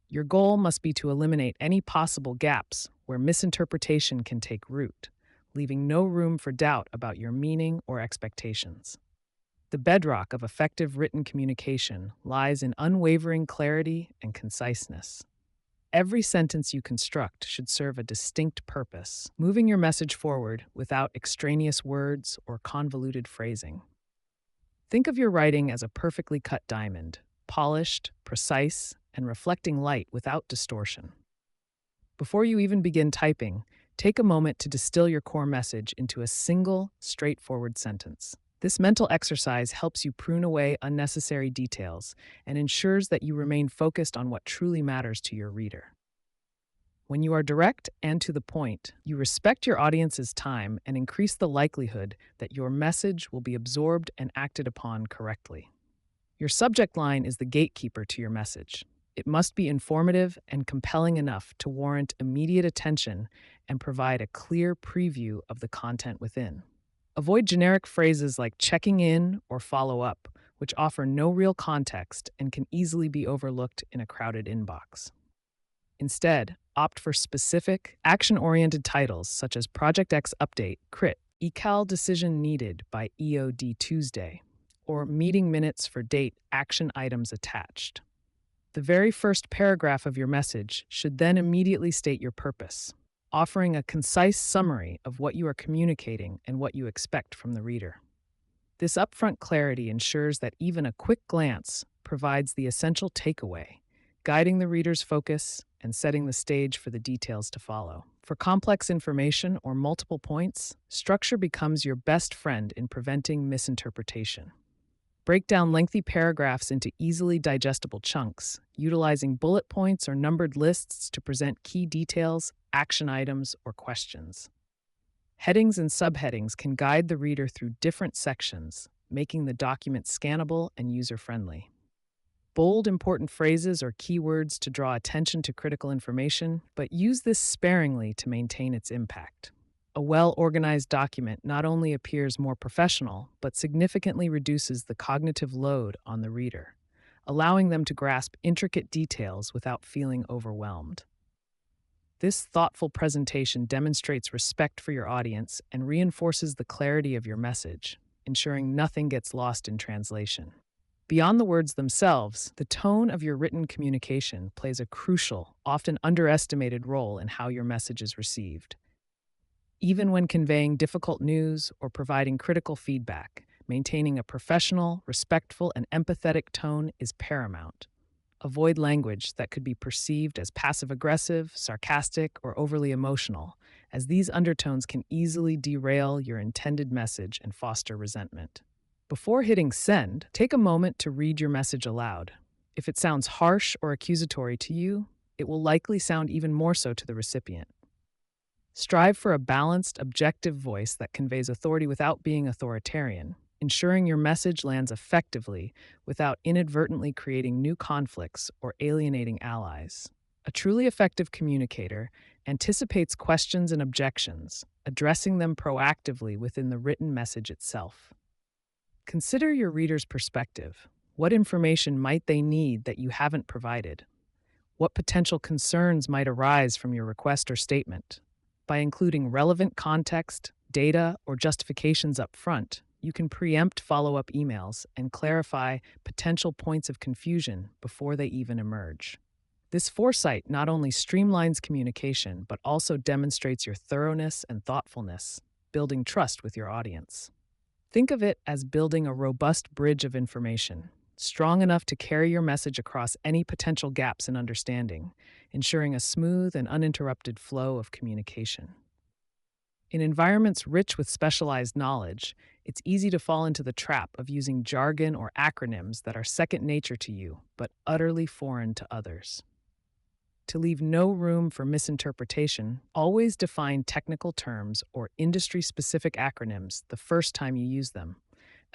S1: Your goal must be to eliminate any possible gaps where misinterpretation can take root, leaving no room for doubt about your meaning or expectations. The bedrock of effective written communication lies in unwavering clarity and conciseness. Every sentence you construct should serve a distinct purpose, moving your message forward without extraneous words or convoluted phrasing. Think of your writing as a perfectly cut diamond, polished, precise, and reflecting light without distortion. Before you even begin typing, take a moment to distill your core message into a single, straightforward sentence. This mental exercise helps you prune away unnecessary details and ensures that you remain focused on what truly matters to your reader. When you are direct and to the point, you respect your audience's time and increase the likelihood that your message will be absorbed and acted upon correctly. Your subject line is the gatekeeper to your message. It must be informative and compelling enough to warrant immediate attention and provide a clear preview of the content within. Avoid generic phrases like checking in or follow up, which offer no real context and can easily be overlooked in a crowded inbox. Instead, opt for specific, action-oriented titles such as Project X Update, Crit, Ecal Decision Needed by EOD Tuesday, or Meeting Minutes for Date Action Items Attached. The very first paragraph of your message should then immediately state your purpose, offering a concise summary of what you are communicating and what you expect from the reader. This upfront clarity ensures that even a quick glance provides the essential takeaway, guiding the reader's focus and setting the stage for the details to follow. For complex information or multiple points, structure becomes your best friend in preventing misinterpretation. Break down lengthy paragraphs into easily digestible chunks, utilizing bullet points or numbered lists to present key details, action items, or questions. Headings and subheadings can guide the reader through different sections, making the document scannable and user-friendly. Bold important phrases or keywords to draw attention to critical information, but use this sparingly to maintain its impact. A well-organized document not only appears more professional, but significantly reduces the cognitive load on the reader, allowing them to grasp intricate details without feeling overwhelmed. This thoughtful presentation demonstrates respect for your audience and reinforces the clarity of your message, ensuring nothing gets lost in translation. Beyond the words themselves, the tone of your written communication plays a crucial, often underestimated role in how your message is received. Even when conveying difficult news or providing critical feedback, maintaining a professional, respectful, and empathetic tone is paramount. Avoid language that could be perceived as passive-aggressive, sarcastic, or overly emotional, as these undertones can easily derail your intended message and foster resentment. Before hitting send, take a moment to read your message aloud. If it sounds harsh or accusatory to you, it will likely sound even more so to the recipient. Strive for a balanced, objective voice that conveys authority without being authoritarian, ensuring your message lands effectively without inadvertently creating new conflicts or alienating allies. A truly effective communicator anticipates questions and objections, addressing them proactively within the written message itself. Consider your reader's perspective. What information might they need that you haven't provided? What potential concerns might arise from your request or statement? By including relevant context, data, or justifications up front, you can preempt follow-up emails and clarify potential points of confusion before they even emerge. This foresight not only streamlines communication, but also demonstrates your thoroughness and thoughtfulness, building trust with your audience. Think of it as building a robust bridge of information, strong enough to carry your message across any potential gaps in understanding, ensuring a smooth and uninterrupted flow of communication. In environments rich with specialized knowledge, it's easy to fall into the trap of using jargon or acronyms that are second nature to you, but utterly foreign to others. To leave no room for misinterpretation, always define technical terms or industry-specific acronyms the first time you use them,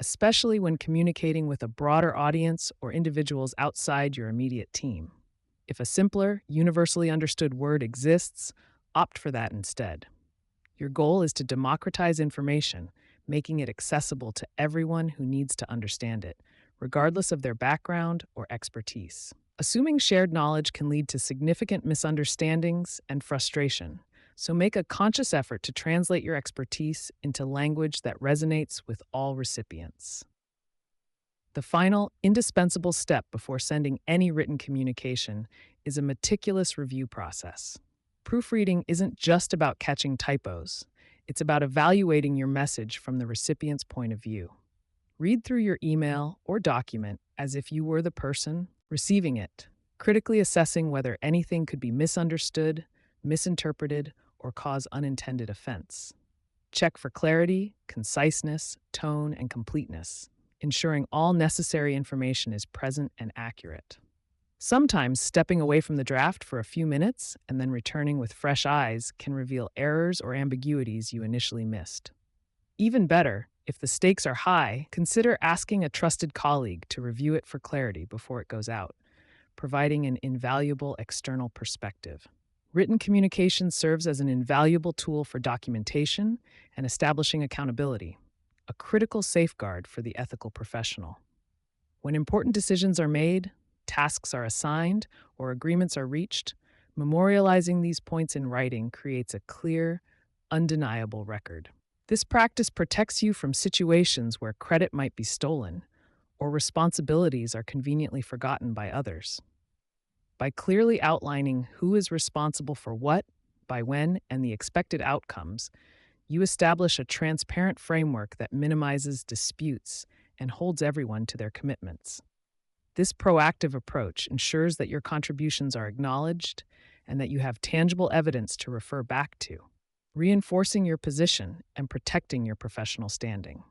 S1: especially when communicating with a broader audience or individuals outside your immediate team. If a simpler, universally understood word exists, opt for that instead. Your goal is to democratize information, making it accessible to everyone who needs to understand it, regardless of their background or expertise. Assuming shared knowledge can lead to significant misunderstandings and frustration, so make a conscious effort to translate your expertise into language that resonates with all recipients. The final, indispensable step before sending any written communication is a meticulous review process. Proofreading isn't just about catching typos, it's about evaluating your message from the recipient's point of view. Read through your email or document as if you were the person receiving it, critically assessing whether anything could be misunderstood, misinterpreted, or cause unintended offense. Check for clarity, conciseness, tone, and completeness, ensuring all necessary information is present and accurate. Sometimes stepping away from the draft for a few minutes and then returning with fresh eyes can reveal errors or ambiguities you initially missed. Even better, if the stakes are high, consider asking a trusted colleague to review it for clarity before it goes out, providing an invaluable external perspective. Written communication serves as an invaluable tool for documentation and establishing accountability, a critical safeguard for the ethical professional. When important decisions are made, tasks are assigned, or agreements are reached, memorializing these points in writing creates a clear, undeniable record. This practice protects you from situations where credit might be stolen or responsibilities are conveniently forgotten by others. By clearly outlining who is responsible for what, by when, and the expected outcomes, you establish a transparent framework that minimizes disputes and holds everyone to their commitments. This proactive approach ensures that your contributions are acknowledged and that you have tangible evidence to refer back to, reinforcing your position and protecting your professional standing.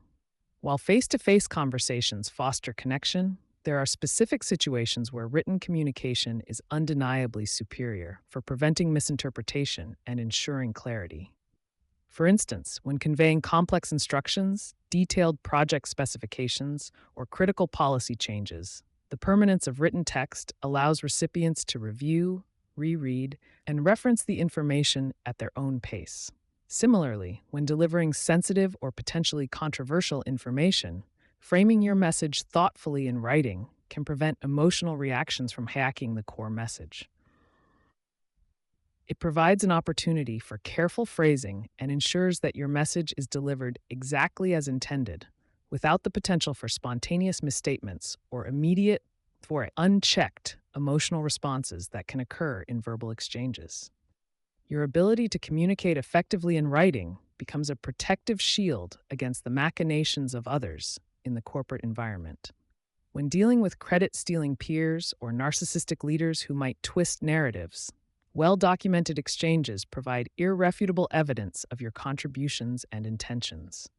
S1: While face-to-face conversations foster connection, there are specific situations where written communication is undeniably superior for preventing misinterpretation and ensuring clarity. For instance, when conveying complex instructions, detailed project specifications, or critical policy changes, the permanence of written text allows recipients to review, reread, and reference the information at their own pace. Similarly, when delivering sensitive or potentially controversial information, framing your message thoughtfully in writing can prevent emotional reactions from hacking the core message. It provides an opportunity for careful phrasing and ensures that your message is delivered exactly as intended, without the potential for spontaneous misstatements or unchecked emotional responses that can occur in verbal exchanges. Your ability to communicate effectively in writing becomes a protective shield against the machinations of others in the corporate environment. When dealing with credit-stealing peers or narcissistic leaders who might twist narratives, well-documented exchanges provide irrefutable evidence of your contributions and intentions.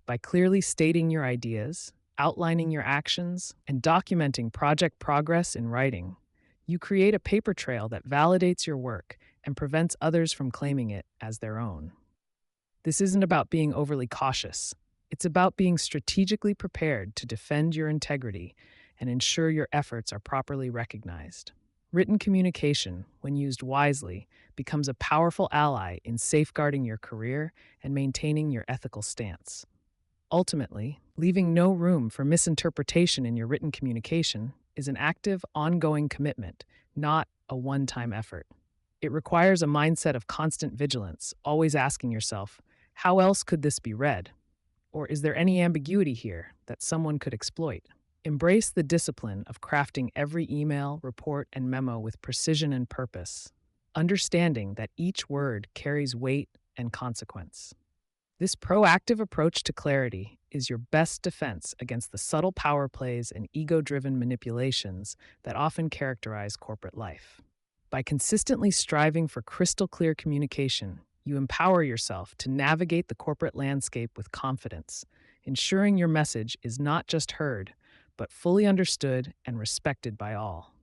S1: By clearly stating your ideas, outlining your actions, and documenting project progress in writing, you create a paper trail that validates your work and prevents others from claiming it as their own. This isn't about being overly cautious. It's about being strategically prepared to defend your integrity and ensure your efforts are properly recognized. Written communication, when used wisely, becomes a powerful ally in safeguarding your career and maintaining your ethical stance. Ultimately, leaving no room for misinterpretation in your written communication is an active, ongoing commitment, not a one-time effort. It requires a mindset of constant vigilance, always asking yourself, how else could this be read? Or is there any ambiguity here that someone could exploit? Embrace the discipline of crafting every email, report, and memo with precision and purpose, understanding that each word carries weight and consequence. This proactive approach to clarity is your best defense against the subtle power plays and ego-driven manipulations that often characterize corporate life. By consistently striving for crystal clear communication, you empower yourself to navigate the corporate landscape with confidence, ensuring your message is not just heard, but fully understood and respected by all.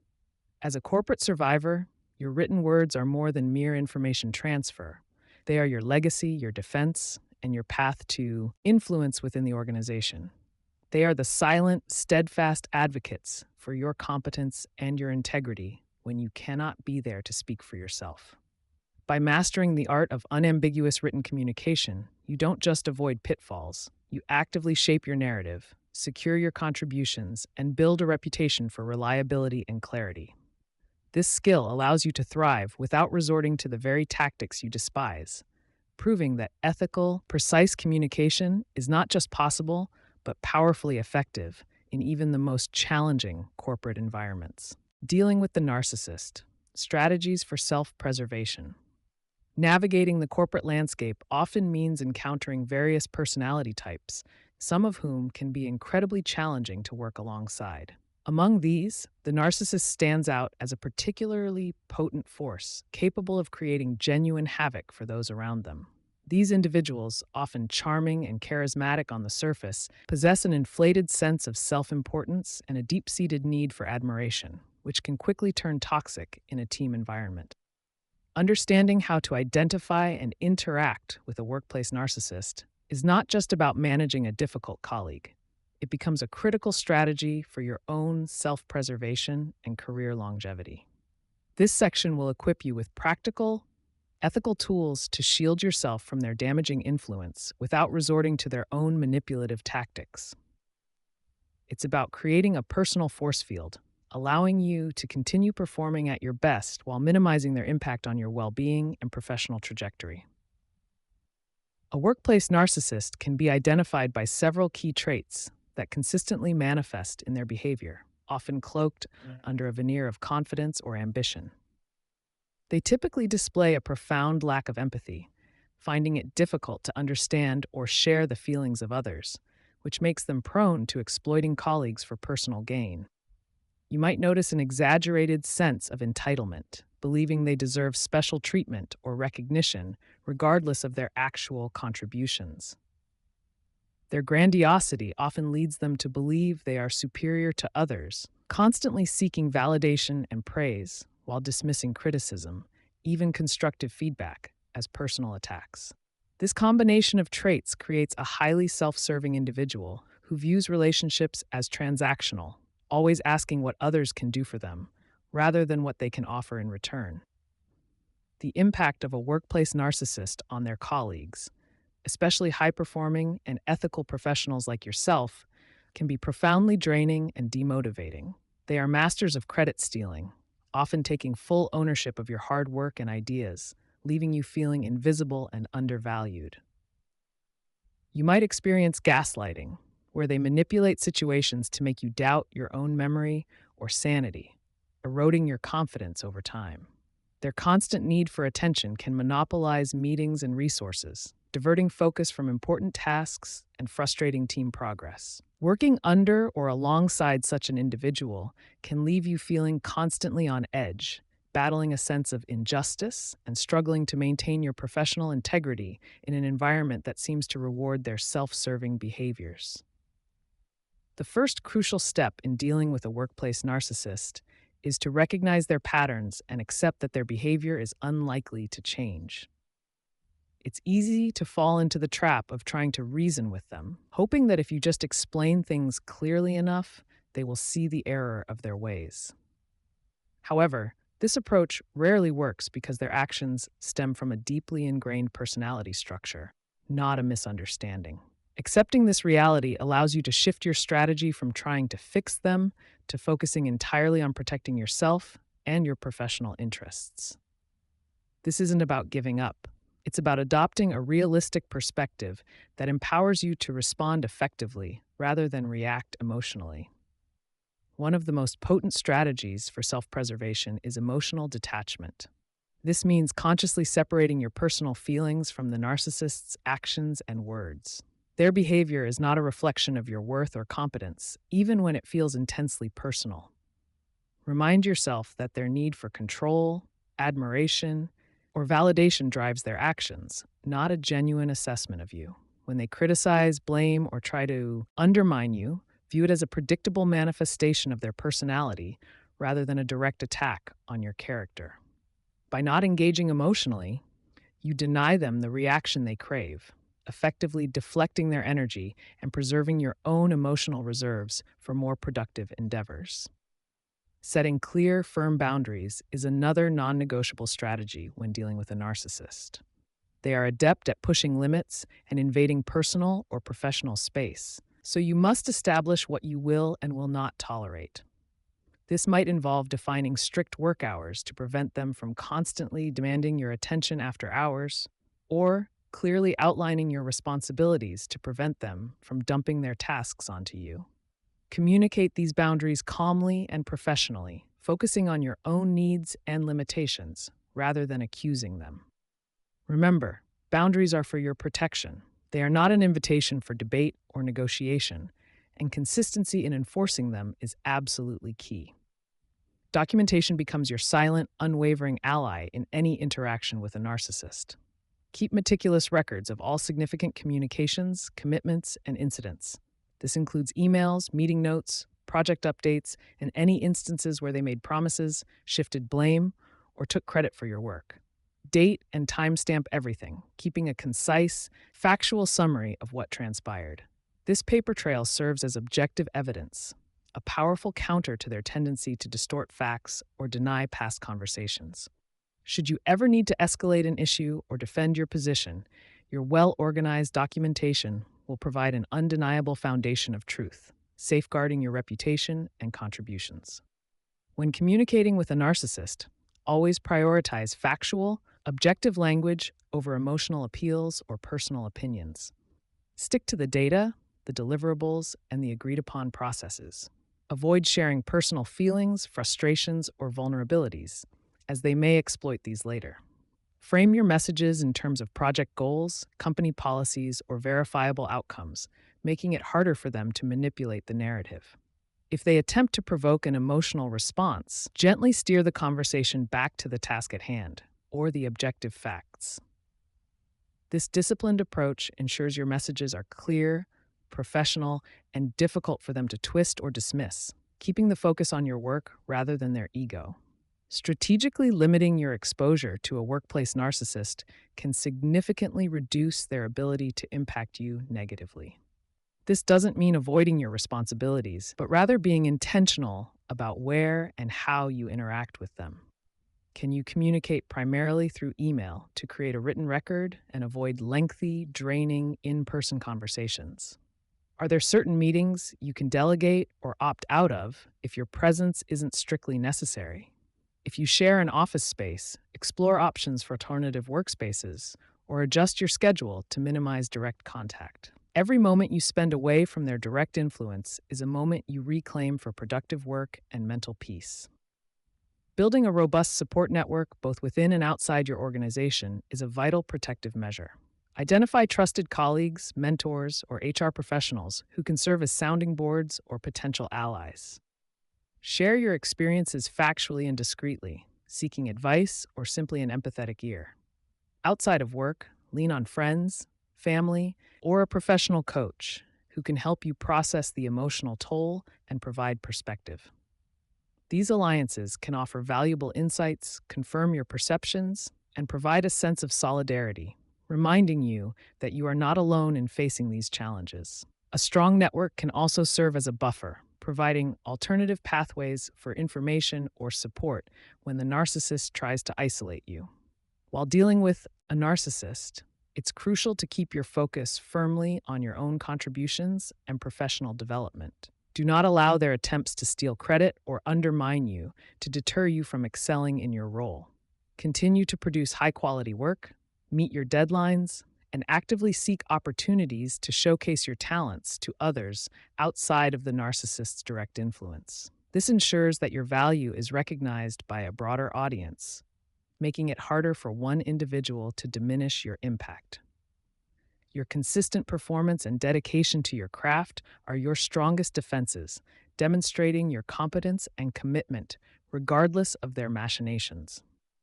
S1: As a corporate survivor, your written words are more than mere information transfer. They are your legacy, your defense, and your path to influence within the organization. They are the silent, steadfast advocates for your competence and your integrity when you cannot be there to speak for yourself. By mastering the art of unambiguous written communication, you don't just avoid pitfalls, you actively shape your narrative, secure your contributions, and build a reputation for reliability and clarity. This skill allows you to thrive without resorting to the very tactics you despise, proving that ethical, precise communication is not just possible, but powerfully effective in even the most challenging corporate environments. Dealing with the narcissist, strategies for self-preservation. Navigating the corporate landscape often means encountering various personality types, some of whom can be incredibly challenging to work alongside. Among these, the narcissist stands out as a particularly potent force, capable of creating genuine havoc for those around them. These individuals, often charming and charismatic on the surface, possess an inflated sense of self-importance and a deep-seated need for admiration, which can quickly turn toxic in a team environment. Understanding how to identify and interact with a workplace narcissist is not just about managing a difficult colleague. It becomes a critical strategy for your own self-preservation and career longevity. This section will equip you with practical, ethical tools to shield yourself from their damaging influence without resorting to their own manipulative tactics. It's about creating a personal force field, allowing you to continue performing at your best while minimizing their impact on your well-being and professional trajectory. A workplace narcissist can be identified by several key traits that consistently manifest in their behavior, often cloaked under a veneer of confidence or ambition. They typically display a profound lack of empathy, finding it difficult to understand or share the feelings of others, which makes them prone to exploiting colleagues for personal gain. You might notice an exaggerated sense of entitlement, believing they deserve special treatment or recognition regardless of their actual contributions. Their grandiosity often leads them to believe they are superior to others, constantly seeking validation and praise while dismissing criticism, even constructive feedback, as personal attacks. This combination of traits creates a highly self-serving individual who views relationships as transactional, always asking what others can do for them, rather than what they can offer in return. The impact of a workplace narcissist on their colleagues, especially high-performing and ethical professionals like yourself, can be profoundly draining and demotivating. They are masters of credit stealing, often taking full ownership of your hard work and ideas, leaving you feeling invisible and undervalued. You might experience gaslighting, where they manipulate situations to make you doubt your own memory or sanity, eroding your confidence over time. Their constant need for attention can monopolize meetings and resources, diverting focus from important tasks and frustrating team progress. Working under or alongside such an individual can leave you feeling constantly on edge, battling a sense of injustice and struggling to maintain your professional integrity in an environment that seems to reward their self-serving behaviors. The first crucial step in dealing with a workplace narcissist is to recognize their patterns and accept that their behavior is unlikely to change. It's easy to fall into the trap of trying to reason with them, hoping that if you just explain things clearly enough, they will see the error of their ways. However, this approach rarely works because their actions stem from a deeply ingrained personality structure, not a misunderstanding. Accepting this reality allows you to shift your strategy from trying to fix them to focusing entirely on protecting yourself and your professional interests. This isn't about giving up. It's about adopting a realistic perspective that empowers you to respond effectively rather than react emotionally. One of the most potent strategies for self-preservation is emotional detachment. This means consciously separating your personal feelings from the narcissist's actions and words. Their behavior is not a reflection of your worth or competence, even when it feels intensely personal. Remind yourself that their need for control, admiration, or validation drives their actions, not a genuine assessment of you. When they criticize, blame, or try to undermine you, view it as a predictable manifestation of their personality rather than a direct attack on your character. By not engaging emotionally, you deny them the reaction they crave, effectively deflecting their energy and preserving your own emotional reserves for more productive endeavors. Setting clear, firm boundaries is another non negotiable strategy when dealing with a narcissist. They are adept at pushing limits and invading personal or professional space, so you must establish what you will and will not tolerate. This might involve defining strict work hours to prevent them from constantly demanding your attention after hours, or clearly outlining your responsibilities to prevent them from dumping their tasks onto you. Communicate these boundaries calmly and professionally, focusing on your own needs and limitations rather than accusing them. Remember, boundaries are for your protection. They are not an invitation for debate or negotiation, and consistency in enforcing them is absolutely key. Documentation becomes your silent, unwavering ally in any interaction with a narcissist. Keep meticulous records of all significant communications, commitments, and incidents. This includes emails, meeting notes, project updates, and any instances where they made promises, shifted blame, or took credit for your work. Date and timestamp everything, keeping a concise, factual summary of what transpired. This paper trail serves as objective evidence, a powerful counter to their tendency to distort facts or deny past conversations. Should you ever need to escalate an issue or defend your position, your well-organized documentation will provide an undeniable foundation of truth, safeguarding your reputation and contributions. When communicating with a narcissist, always prioritize factual, objective language over emotional appeals or personal opinions. Stick to the data, the deliverables, and the agreed-upon processes. Avoid sharing personal feelings, frustrations, or vulnerabilities, as they may exploit these later. Frame your messages in terms of project goals, company policies, or verifiable outcomes, making it harder for them to manipulate the narrative. If they attempt to provoke an emotional response, gently steer the conversation back to the task at hand or the objective facts. This disciplined approach ensures your messages are clear, professional, and difficult for them to twist or dismiss, keeping the focus on your work rather than their ego. Strategically limiting your exposure to a workplace narcissist can significantly reduce their ability to impact you negatively. This doesn't mean avoiding your responsibilities, but rather being intentional about where and how you interact with them. Can you communicate primarily through email to create a written record and avoid lengthy, draining in-person conversations? Are there certain meetings you can delegate or opt out of if your presence isn't strictly necessary? If you share an office space, explore options for alternative workspaces or adjust your schedule to minimize direct contact. Every moment you spend away from their direct influence is a moment you reclaim for productive work and mental peace. Building a robust support network both within and outside your organization is a vital protective measure. Identify trusted colleagues, mentors, or HR professionals who can serve as sounding boards or potential allies. Share your experiences factually and discreetly, seeking advice or simply an empathetic ear. Outside of work, lean on friends, family, or a professional coach who can help you process the emotional toll and provide perspective. These alliances can offer valuable insights, confirm your perceptions, and provide a sense of solidarity, reminding you that you are not alone in facing these challenges. A strong network can also serve as a buffer, providing alternative pathways for information or support when the narcissist tries to isolate you. While dealing with a narcissist, it's crucial to keep your focus firmly on your own contributions and professional development. Do not allow their attempts to steal credit or undermine you to deter you from excelling in your role. Continue to produce high-quality work, meet your deadlines, and actively seek opportunities to showcase your talents to others outside of the narcissist's direct influence. This ensures that your value is recognized by a broader audience, making it harder for one individual to diminish your impact. Your consistent performance and dedication to your craft are your strongest defenses, demonstrating your competence and commitment regardless of their machinations.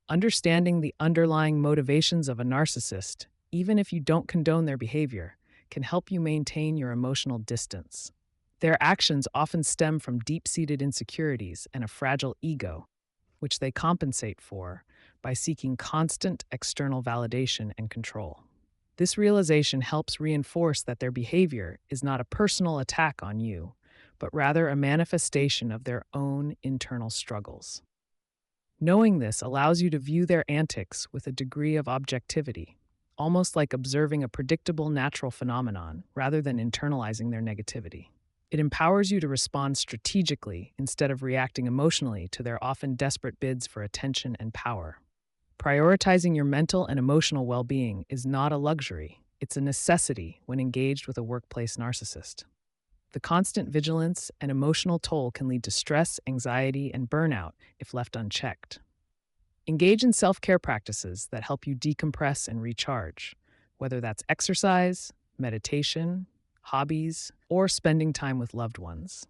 S1: Understanding the underlying motivations of a narcissist, even if you don't condone their behavior, can help you maintain your emotional distance. Their actions often stem from deep-seated insecurities and a fragile ego, which they compensate for by seeking constant external validation and control. This realization helps reinforce that their behavior is not a personal attack on you, but rather a manifestation of their own internal struggles. Knowing this allows you to view their antics with a degree of objectivity, almost like observing a predictable natural phenomenon rather than internalizing their negativity. It empowers you to respond strategically instead of reacting emotionally to their often desperate bids for attention and power. Prioritizing your mental and emotional well being is not a luxury, it's a necessity when engaged with a workplace narcissist. The constant vigilance and emotional toll can lead to stress, anxiety, and burnout if left unchecked. Engage in self care practices that help you decompress and recharge, whether that's exercise, meditation, hobbies, or spending time with loved ones.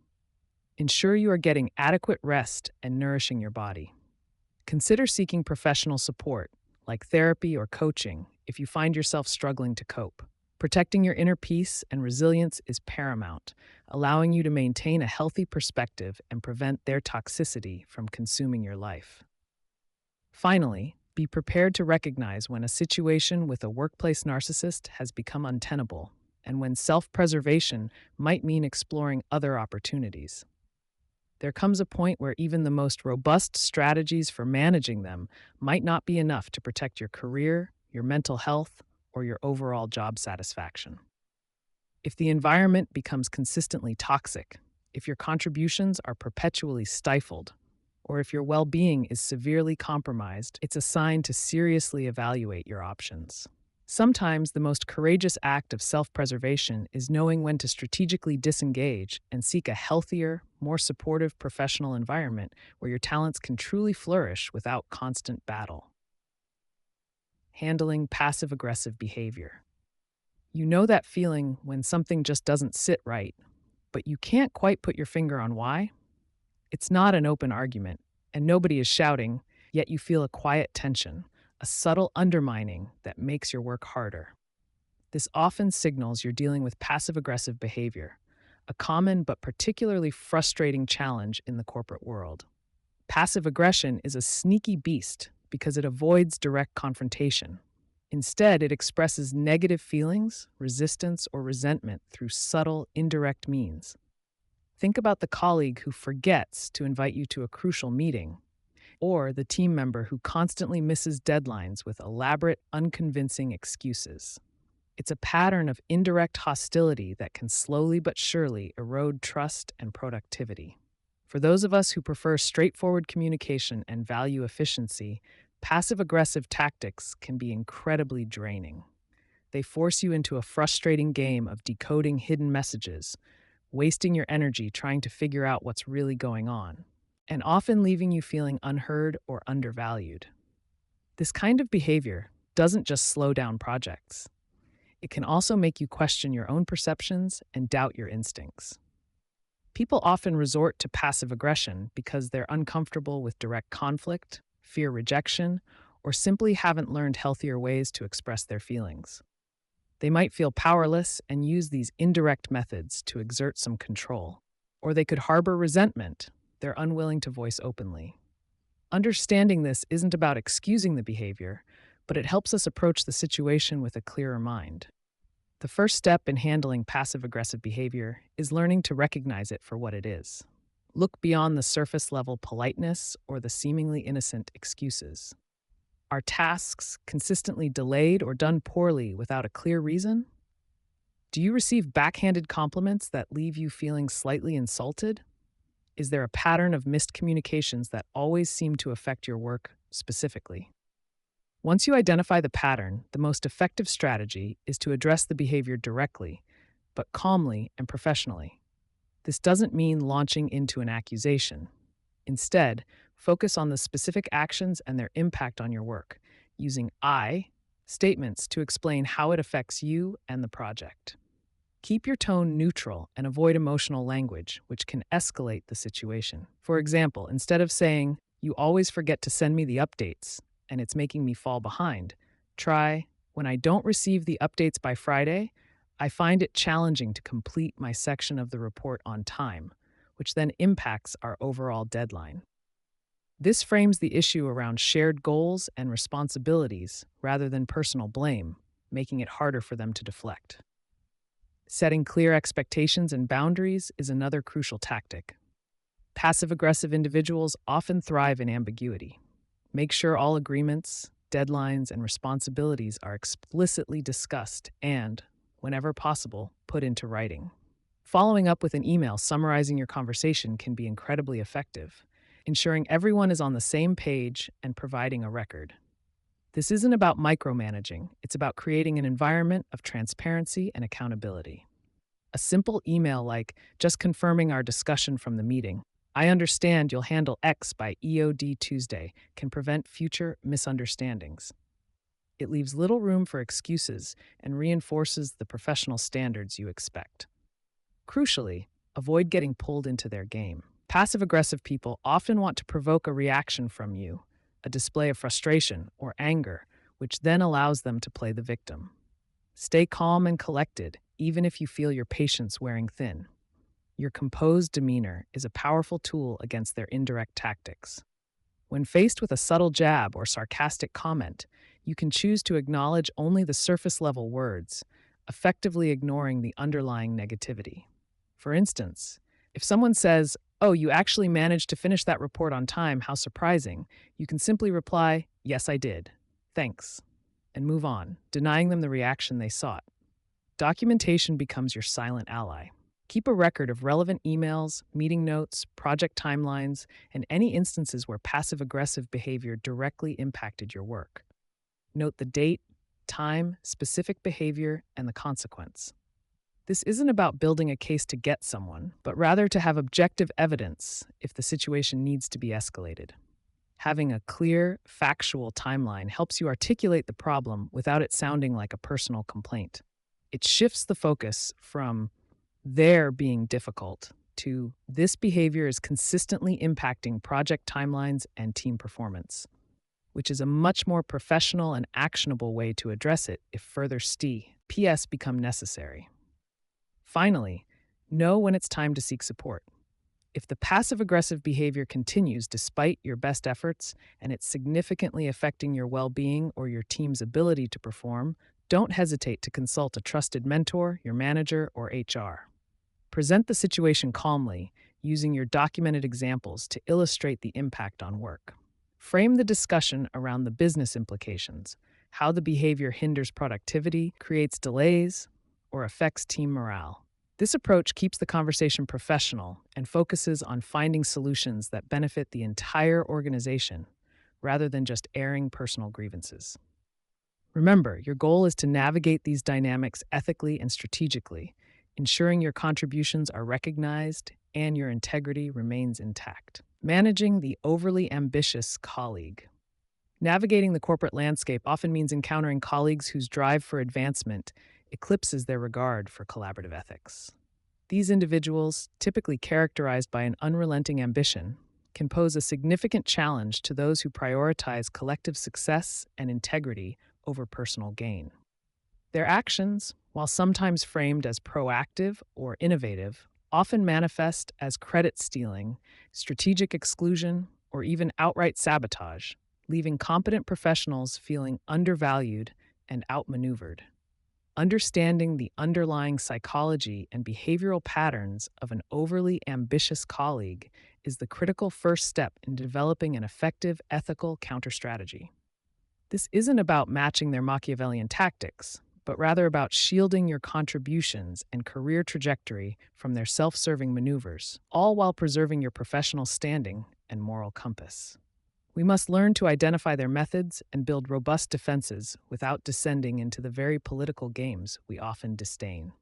S1: Ensure you are getting adequate rest and nourishing your body. Consider seeking professional support, like therapy or coaching, if you find yourself struggling to cope. Protecting your inner peace and resilience is paramount, allowing you to maintain a healthy perspective and prevent their toxicity from consuming your life. Finally, be prepared to recognize when a situation with a workplace narcissist has become untenable and when self-preservation might mean exploring other opportunities. There comes a point where even the most robust strategies for managing them might not be enough to protect your career, your mental health, or your overall job satisfaction. If the environment becomes consistently toxic, if your contributions are perpetually stifled, or if your well being is severely compromised, it's a sign to seriously evaluate your options. Sometimes the most courageous act of self preservation is knowing when to strategically disengage and seek a healthier, more supportive professional environment where your talents can truly flourish without constant battle. Handling passive aggressive behavior. You know that feeling when something just doesn't sit right, but you can't quite put your finger on why? It's not an open argument, and nobody is shouting, yet you feel a quiet tension, a subtle undermining that makes your work harder. This often signals you're dealing with passive-aggressive behavior, a common but particularly frustrating challenge in the corporate world. Passive aggression is a sneaky beast because it avoids direct confrontation. Instead, it expresses negative feelings, resistance, or resentment through subtle, indirect means. Think about the colleague who forgets to invite you to a crucial meeting, or the team member who constantly misses deadlines with elaborate, unconvincing excuses. It's a pattern of indirect hostility that can slowly but surely erode trust and productivity. For those of us who prefer straightforward communication and value efficiency, passive-aggressive tactics can be incredibly draining. They force you into a frustrating game of decoding hidden messages, wasting your energy trying to figure out what's really going on, and often leaving you feeling unheard or undervalued. This kind of behavior doesn't just slow down projects. It can also make you question your own perceptions and doubt your instincts. People often resort to passive aggression because they're uncomfortable with direct conflict, fear rejection, or simply haven't learned healthier ways to express their feelings. They might feel powerless and use these indirect methods to exert some control. Or they could harbor resentment they're unwilling to voice openly. Understanding this isn't about excusing the behavior, but it helps us approach the situation with a clearer mind. The first step in handling passive-aggressive behavior is learning to recognize it for what it is. Look beyond the surface-level politeness or the seemingly innocent excuses. Are tasks consistently delayed or done poorly without a clear reason? Do you receive backhanded compliments that leave you feeling slightly insulted? Is there a pattern of missed communications that always seem to affect your work specifically? Once you identify the pattern, the most effective strategy is to address the behavior directly, but calmly and professionally. This doesn't mean launching into an accusation. Instead, focus on the specific actions and their impact on your work, using I statements to explain how it affects you and the project. Keep your tone neutral and avoid emotional language, which can escalate the situation. For example, instead of saying, "You always forget to send me the updates, and it's making me fall behind," try, "When I don't receive the updates by Friday, I find it challenging to complete my section of the report on time," which then impacts our overall deadline. This frames the issue around shared goals and responsibilities rather than personal blame, making it harder for them to deflect. Setting clear expectations and boundaries is another crucial tactic. Passive-aggressive individuals often thrive in ambiguity. Make sure all agreements, deadlines, and responsibilities are explicitly discussed and, whenever possible, put into writing. Following up with an email summarizing your conversation can be incredibly effective, ensuring everyone is on the same page and providing a record. This isn't about micromanaging, it's about creating an environment of transparency and accountability. A simple email like, just confirming our discussion from the meeting, I understand you'll handle X by EOD Tuesday, can prevent future misunderstandings. It leaves little room for excuses and reinforces the professional standards you expect. Crucially, avoid getting pulled into their game. Passive-aggressive people often want to provoke a reaction from you, a display of frustration or anger, which then allows them to play the victim. Stay calm and collected, even if you feel your patience wearing thin. Your composed demeanor is a powerful tool against their indirect tactics. When faced with a subtle jab or sarcastic comment, you can choose to acknowledge only the surface-level words, effectively ignoring the underlying negativity. For instance, if someone says, "Oh, you actually managed to finish that report on time, how surprising," you can simply reply, "Yes, I did. Thanks," and move on, denying them the reaction they sought. Documentation becomes your silent ally. Keep a record of relevant emails, meeting notes, project timelines, and any instances where passive-aggressive behavior directly impacted your work. Note the date, time, specific behavior, and the consequence. This isn't about building a case to get someone, but rather to have objective evidence if the situation needs to be escalated. Having a clear, factual timeline helps you articulate the problem without it sounding like a personal complaint. It shifts the focus from "their being difficult" to "this behavior is consistently impacting project timelines and team performance," which is a much more professional and actionable way to address it if further PS become necessary. Finally, know when it's time to seek support. If the passive-aggressive behavior continues despite your best efforts and it's significantly affecting your well-being or your team's ability to perform, don't hesitate to consult a trusted mentor, your manager, or HR. Present the situation calmly, using your documented examples to illustrate the impact on work. Frame the discussion around the business implications, how the behavior hinders productivity, creates delays, or affects team morale. This approach keeps the conversation professional and focuses on finding solutions that benefit the entire organization, rather than just airing personal grievances. Remember, your goal is to navigate these dynamics ethically and strategically, ensuring your contributions are recognized and your integrity remains intact. Managing the overly ambitious colleague. Navigating the corporate landscape often means encountering colleagues whose drive for advancement eclipses their regard for collaborative ethics. These individuals, typically characterized by an unrelenting ambition, can pose a significant challenge to those who prioritize collective success and integrity over personal gain. Their actions, while sometimes framed as proactive or innovative, often manifest as credit stealing, strategic exclusion, or even outright sabotage, leaving competent professionals feeling undervalued and outmaneuvered. Understanding the underlying psychology and behavioral patterns of an overly ambitious colleague is the critical first step in developing an effective ethical counterstrategy. This isn't about matching their Machiavellian tactics, but rather about shielding your contributions and career trajectory from their self-serving maneuvers, all while preserving your professional standing and moral compass. We must learn to identify their methods and build robust defenses without descending into the very political games we often disdain.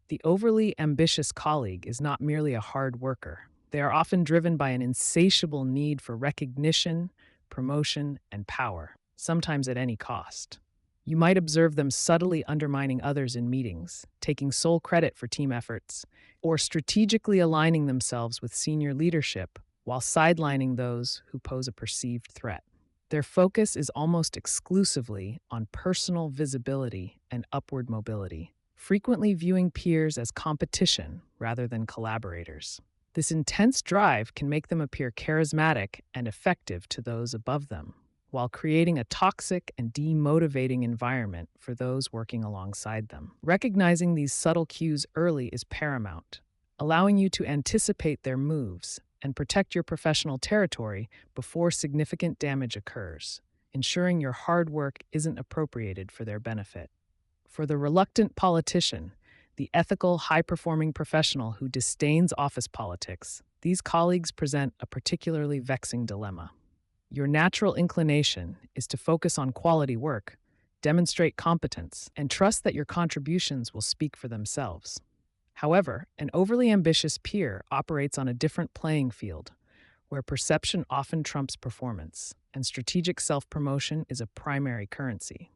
S1: The overly ambitious colleague is not merely a hard worker. They are often driven by an insatiable need for recognition, promotion, and power, sometimes at any cost. You might observe them subtly undermining others in meetings, taking sole credit for team efforts, or strategically aligning themselves with senior leadership while sidelining those who pose a perceived threat. Their focus is almost exclusively on personal visibility and upward mobility, frequently viewing peers as competition rather than collaborators. This intense drive can make them appear charismatic and effective to those above them, while creating a toxic and demotivating environment for those working alongside them. Recognizing these subtle cues early is paramount, allowing you to anticipate their moves and protect your professional territory before significant damage occurs, ensuring your hard work isn't appropriated for their benefit. For the reluctant politician, the ethical, high performing professional who disdains office politics, these colleagues present a particularly vexing dilemma. Your natural inclination is to focus on quality work, demonstrate competence, and trust that your contributions will speak for themselves. However, an overly ambitious peer operates on a different playing field, where perception often trumps performance, and strategic self promotion is a primary currency.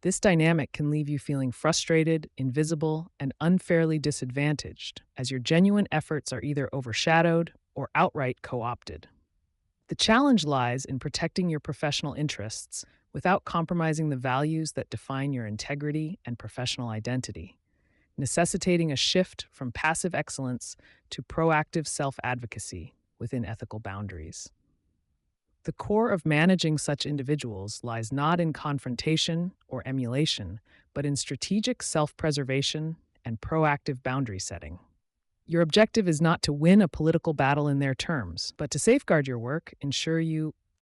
S1: This dynamic can leave you feeling frustrated, invisible, and unfairly disadvantaged, as your genuine efforts are either overshadowed or outright co opted. The challenge lies in protecting your professional interests without compromising the values that define your integrity and professional identity, necessitating a shift from passive excellence to proactive self advocacy within ethical boundaries. The core of managing such individuals lies not in confrontation or emulation, but in strategic self preservation and proactive boundary setting. Your objective is not to win a political battle in their terms, but to safeguard your work, ensure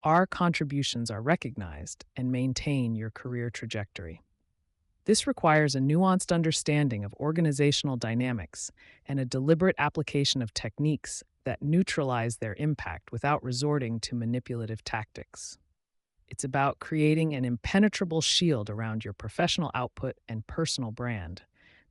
S1: our contributions are recognized, and maintain your career trajectory. This requires a nuanced understanding of organizational dynamics and a deliberate application of techniques that neutralize their impact without resorting to manipulative tactics. It's about creating an impenetrable shield around your professional output and personal brand,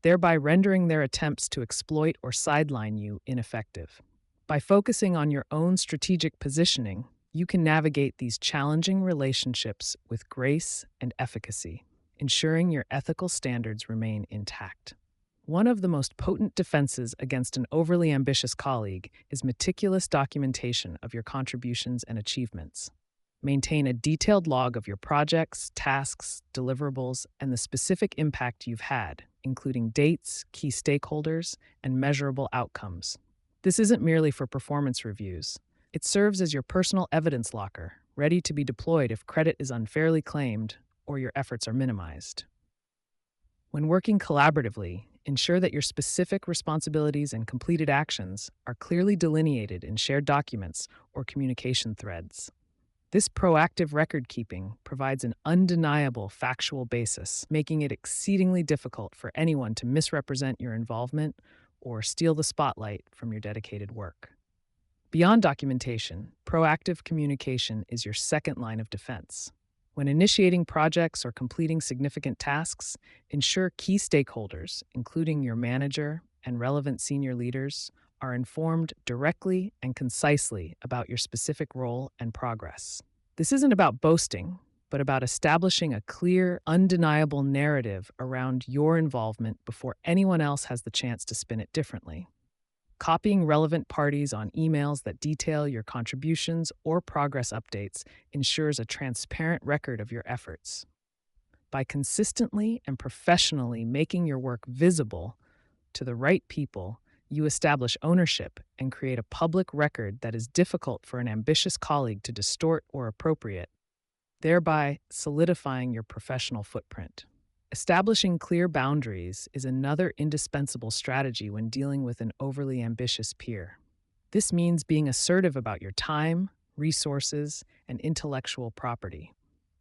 S1: thereby rendering their attempts to exploit or sideline you ineffective. By focusing on your own strategic positioning, you can navigate these challenging relationships with grace and efficacy, ensuring your ethical standards remain intact. One of the most potent defenses against an overly ambitious colleague is meticulous documentation of your contributions and achievements. Maintain a detailed log of your projects, tasks, deliverables, and the specific impact you've had, including dates, key stakeholders, and measurable outcomes. This isn't merely for performance reviews. It serves as your personal evidence locker, ready to be deployed if credit is unfairly claimed or your efforts are minimized. When working collaboratively, ensure that your specific responsibilities and completed actions are clearly delineated in shared documents or communication threads. This proactive record keeping provides an undeniable factual basis, making it exceedingly difficult for anyone to misrepresent your involvement or steal the spotlight from your dedicated work. Beyond documentation, proactive communication is your second line of defense. When initiating projects or completing significant tasks, ensure key stakeholders, including your manager and relevant senior leaders, are informed directly and concisely about your specific role and progress. This isn't about boasting, but about establishing a clear, undeniable narrative around your involvement before anyone else has the chance to spin it differently. Copying relevant parties on emails that detail your contributions or progress updates ensures a transparent record of your efforts. By consistently and professionally making your work visible to the right people, you establish ownership and create a public record that is difficult for an ambitious colleague to distort or appropriate, thereby solidifying your professional footprint. Establishing clear boundaries is another indispensable strategy when dealing with an overly ambitious peer. This means being assertive about your time, resources, and intellectual property.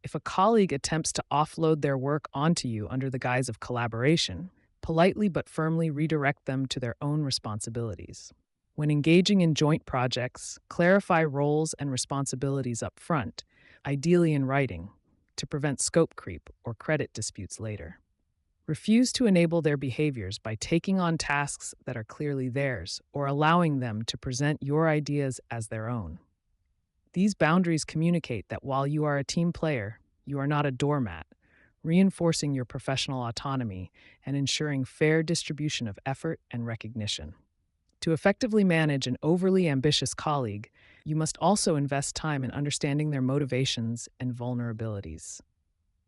S1: If a colleague attempts to offload their work onto you under the guise of collaboration, politely but firmly redirect them to their own responsibilities. When engaging in joint projects, clarify roles and responsibilities up front, ideally in writing, to prevent scope creep or credit disputes later. Refuse to enable their behaviors by taking on tasks that are clearly theirs or allowing them to present your ideas as their own. These boundaries communicate that while you are a team player, you are not a doormat, reinforcing your professional autonomy and ensuring fair distribution of effort and recognition. To effectively manage an overly ambitious colleague, you must also invest time in understanding their motivations and vulnerabilities.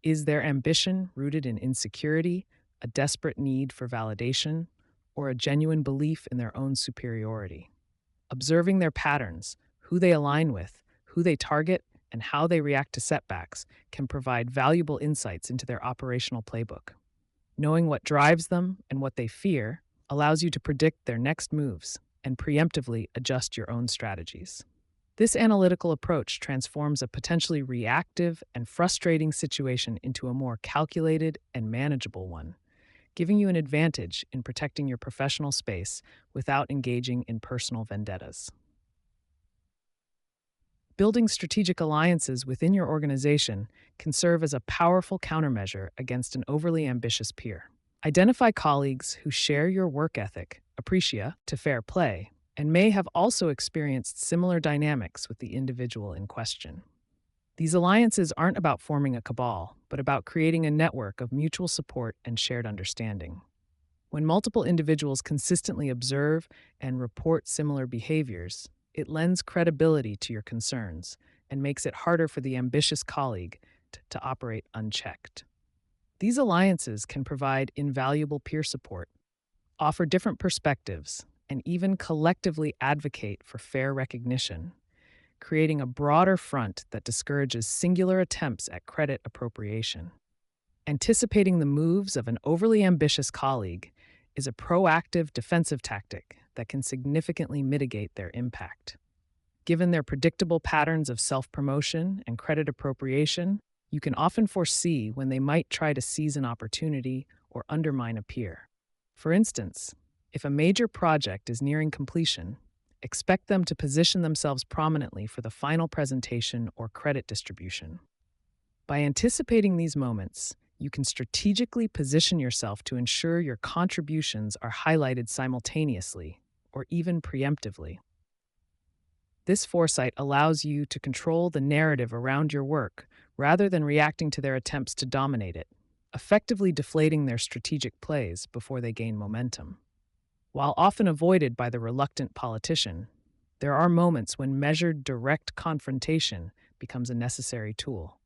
S1: Is their ambition rooted in insecurity, a desperate need for validation, or a genuine belief in their own superiority? Observing their patterns, who they align with, who they target, and how they react to setbacks can provide valuable insights into their operational playbook. Knowing what drives them and what they fear allows you to predict their next moves and preemptively adjust your own strategies. This analytical approach transforms a potentially reactive and frustrating situation into a more calculated and manageable one, giving you an advantage in protecting your professional space without engaging in personal vendettas. Building strategic alliances within your organization can serve as a powerful countermeasure against an overly ambitious peer. Identify colleagues who share your work ethic, appreciate to fair play, and may have also experienced similar dynamics with the individual in question. These alliances aren't about forming a cabal, but about creating a network of mutual support and shared understanding. When multiple individuals consistently observe and report similar behaviors, it lends credibility to your concerns and makes it harder for the ambitious colleague to operate unchecked. These alliances can provide invaluable peer support, offer different perspectives, and even collectively advocate for fair recognition, creating a broader front that discourages singular attempts at credit appropriation. Anticipating the moves of an overly ambitious colleague is a proactive defensive tactic that can significantly mitigate their impact. Given their predictable patterns of self-promotion and credit appropriation, you can often foresee when they might try to seize an opportunity or undermine a peer. For instance, if a major project is nearing completion, expect them to position themselves prominently for the final presentation or credit distribution. By anticipating these moments, you can strategically position yourself to ensure your contributions are highlighted simultaneously or even preemptively. This foresight allows you to control the narrative around your work rather than reacting to their attempts to dominate it, effectively deflating their strategic plays before they gain momentum. While often avoided by the reluctant politician, there are moments when measured direct confrontation becomes a necessary tool.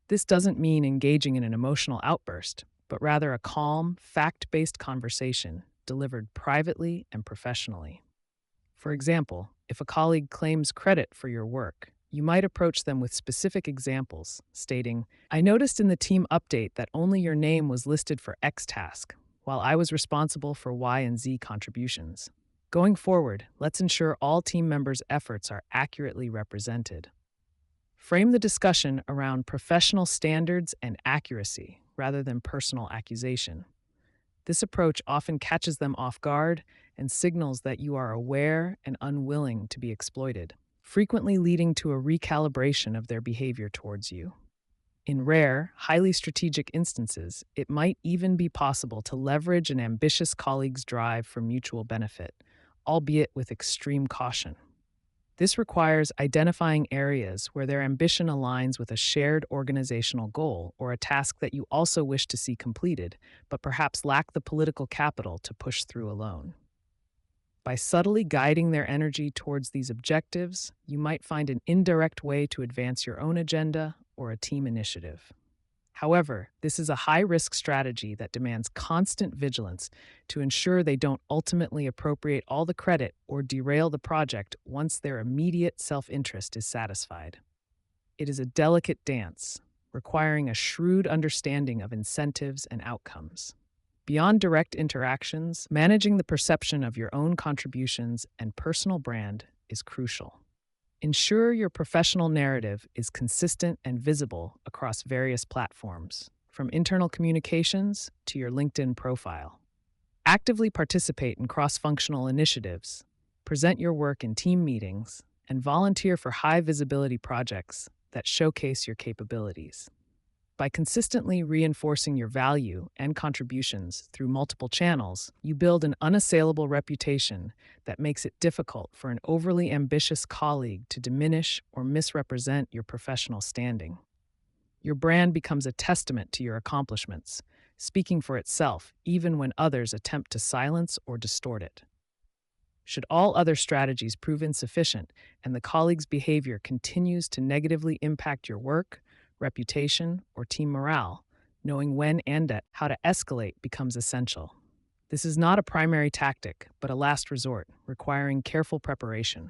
S1: This doesn't mean engaging in an emotional outburst, but rather a calm, fact-based conversation delivered privately and professionally. For example, if a colleague claims credit for your work, you might approach them with specific examples, stating, "I noticed in the team update that only your name was listed for X task, while I was responsible for Y and Z contributions. Going forward, let's ensure all team members' efforts are accurately represented." Frame the discussion around professional standards and accuracy rather than personal accusation. This approach often catches them off guard and signals that you are aware and unwilling to be exploited, frequently leading to a recalibration of their behavior towards you. In rare, highly strategic instances, it might even be possible to leverage an ambitious colleague's drive for mutual benefit, albeit with extreme caution. This requires identifying areas where their ambition aligns with a shared organizational goal or a task that you also wish to see completed, but perhaps lack the political capital to push through alone. By subtly guiding their energy towards these objectives, you might find an indirect way to advance your own agenda or a team initiative. However, this is a high-risk strategy that demands constant vigilance to ensure they don't ultimately appropriate all the credit or derail the project once their immediate self-interest is satisfied. It is a delicate dance, requiring a shrewd understanding of incentives and outcomes. Beyond direct interactions, managing the perception of your own contributions and personal brand is crucial. Ensure your professional narrative is consistent and visible across various platforms, from internal communications to your LinkedIn profile. Actively participate in cross-functional initiatives, present your work in team meetings, and volunteer for high-visibility projects that showcase your capabilities. By consistently reinforcing your value and contributions through multiple channels, you build an unassailable reputation that makes it difficult for an overly ambitious colleague to diminish or misrepresent your professional standing. Your brand becomes a testament to your accomplishments, speaking for itself even when others attempt to silence or distort it. Should all other strategies prove insufficient and the colleague's behavior continues to negatively impact your work, reputation, or team morale, knowing when and how to escalate becomes essential. This is not a primary tactic, but a last resort, requiring careful preparation.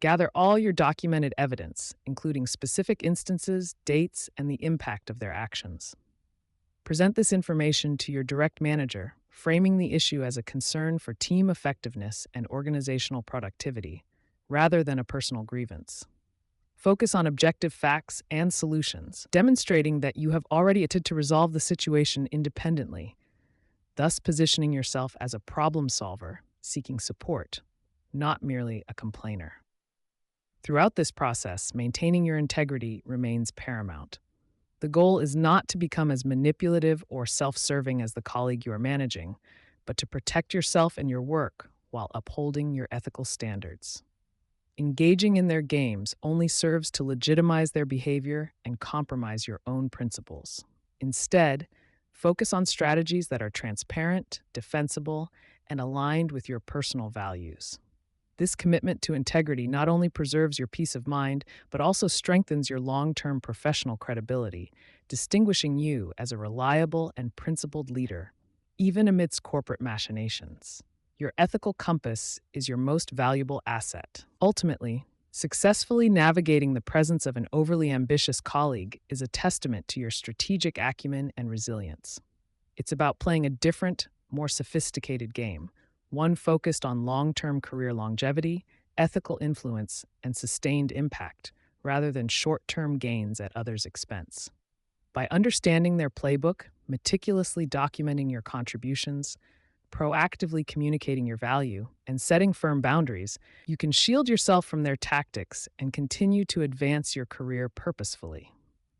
S1: Gather all your documented evidence, including specific instances, dates, and the impact of their actions. Present this information to your direct manager, framing the issue as a concern for team effectiveness and organizational productivity, rather than a personal grievance. Focus on objective facts and solutions, demonstrating that you have already attempted to resolve the situation independently, thus positioning yourself as a problem solver seeking support, not merely a complainer. Throughout this process, maintaining your integrity remains paramount. The goal is not to become as manipulative or self-serving as the colleague you are managing, but to protect yourself and your work while upholding your ethical standards. Engaging in their games only serves to legitimize their behavior and compromise your own principles. Instead, focus on strategies that are transparent, defensible, and aligned with your personal values. This commitment to integrity not only preserves your peace of mind, but also strengthens your long-term professional credibility, distinguishing you as a reliable and principled leader, even amidst corporate machinations. Your ethical compass is your most valuable asset. Ultimately, successfully navigating the presence of an overly ambitious colleague is a testament to your strategic acumen and resilience. It's about playing a different, more sophisticated game, one focused on long-term career longevity, ethical influence, and sustained impact, rather than short-term gains at others' expense. By understanding their playbook, meticulously documenting your contributions, proactively communicating your value, and setting firm boundaries, you can shield yourself from their tactics and continue to advance your career purposefully.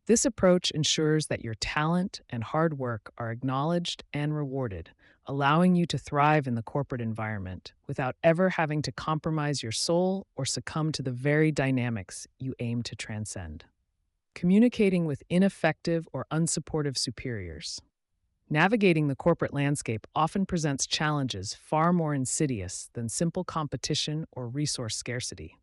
S1: This approach ensures that your talent and hard work are acknowledged and rewarded, allowing you to thrive in the corporate environment without ever having to compromise your soul or succumb to the very dynamics you aim to transcend. Communicating with ineffective or unsupportive superiors. Navigating the corporate landscape often presents challenges far more insidious than simple competition or resource scarcity.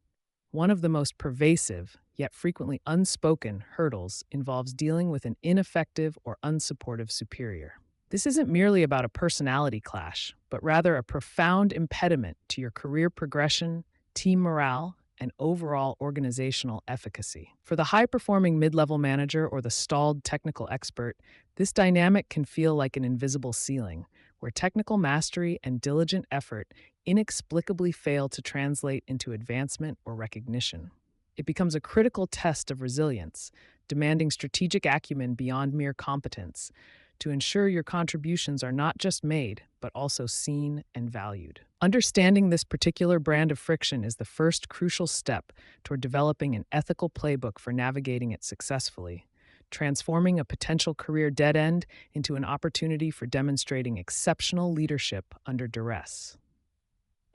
S1: One of the most pervasive, yet frequently unspoken, hurdles involves dealing with an ineffective or unsupportive superior. This isn't merely about a personality clash, but rather a profound impediment to your career progression, team morale, and overall organizational efficacy. For the high-performing mid-level manager or the stalled technical expert, this dynamic can feel like an invisible ceiling, where technical mastery and diligent effort inexplicably fail to translate into advancement or recognition. It becomes a critical test of resilience, demanding strategic acumen beyond mere competence, to ensure your contributions are not just made, but also seen and valued. Understanding this particular brand of friction is the first crucial step toward developing an ethical playbook for navigating it successfully, transforming a potential career dead end into an opportunity for demonstrating exceptional leadership under duress.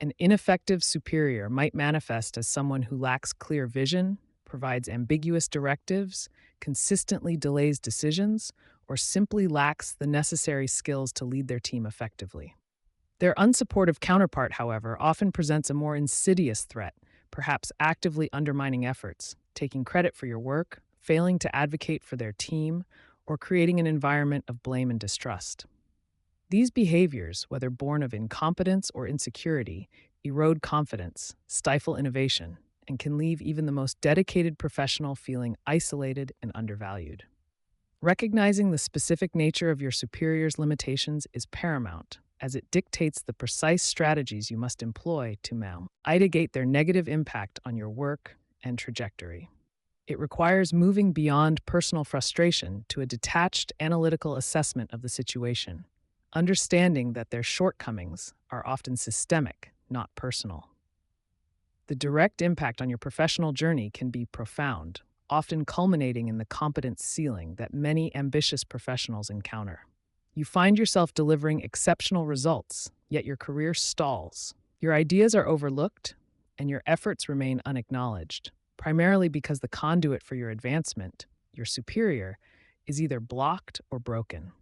S1: An ineffective superior might manifest as someone who lacks clear vision, provides ambiguous directives, consistently delays decisions, or simply lacks the necessary skills to lead their team effectively. Their unsupportive counterpart, however, often presents a more insidious threat, perhaps actively undermining efforts, taking credit for your work, failing to advocate for their team, or creating an environment of blame and distrust. These behaviors, whether born of incompetence or insecurity, erode confidence, stifle innovation, and can leave even the most dedicated professional feeling isolated and undervalued. Recognizing the specific nature of your superior's limitations is paramount, as it dictates the precise strategies you must employ to mitigate their negative impact on your work and trajectory. It requires moving beyond personal frustration to a detached analytical assessment of the situation, understanding that their shortcomings are often systemic, not personal. The direct impact on your professional journey can be profound, often culminating in the competence ceiling that many ambitious professionals encounter. You find yourself delivering exceptional results, yet your career stalls. Your ideas are overlooked, and your efforts remain unacknowledged, primarily because the conduit for your advancement, your superior, is either blocked or broken.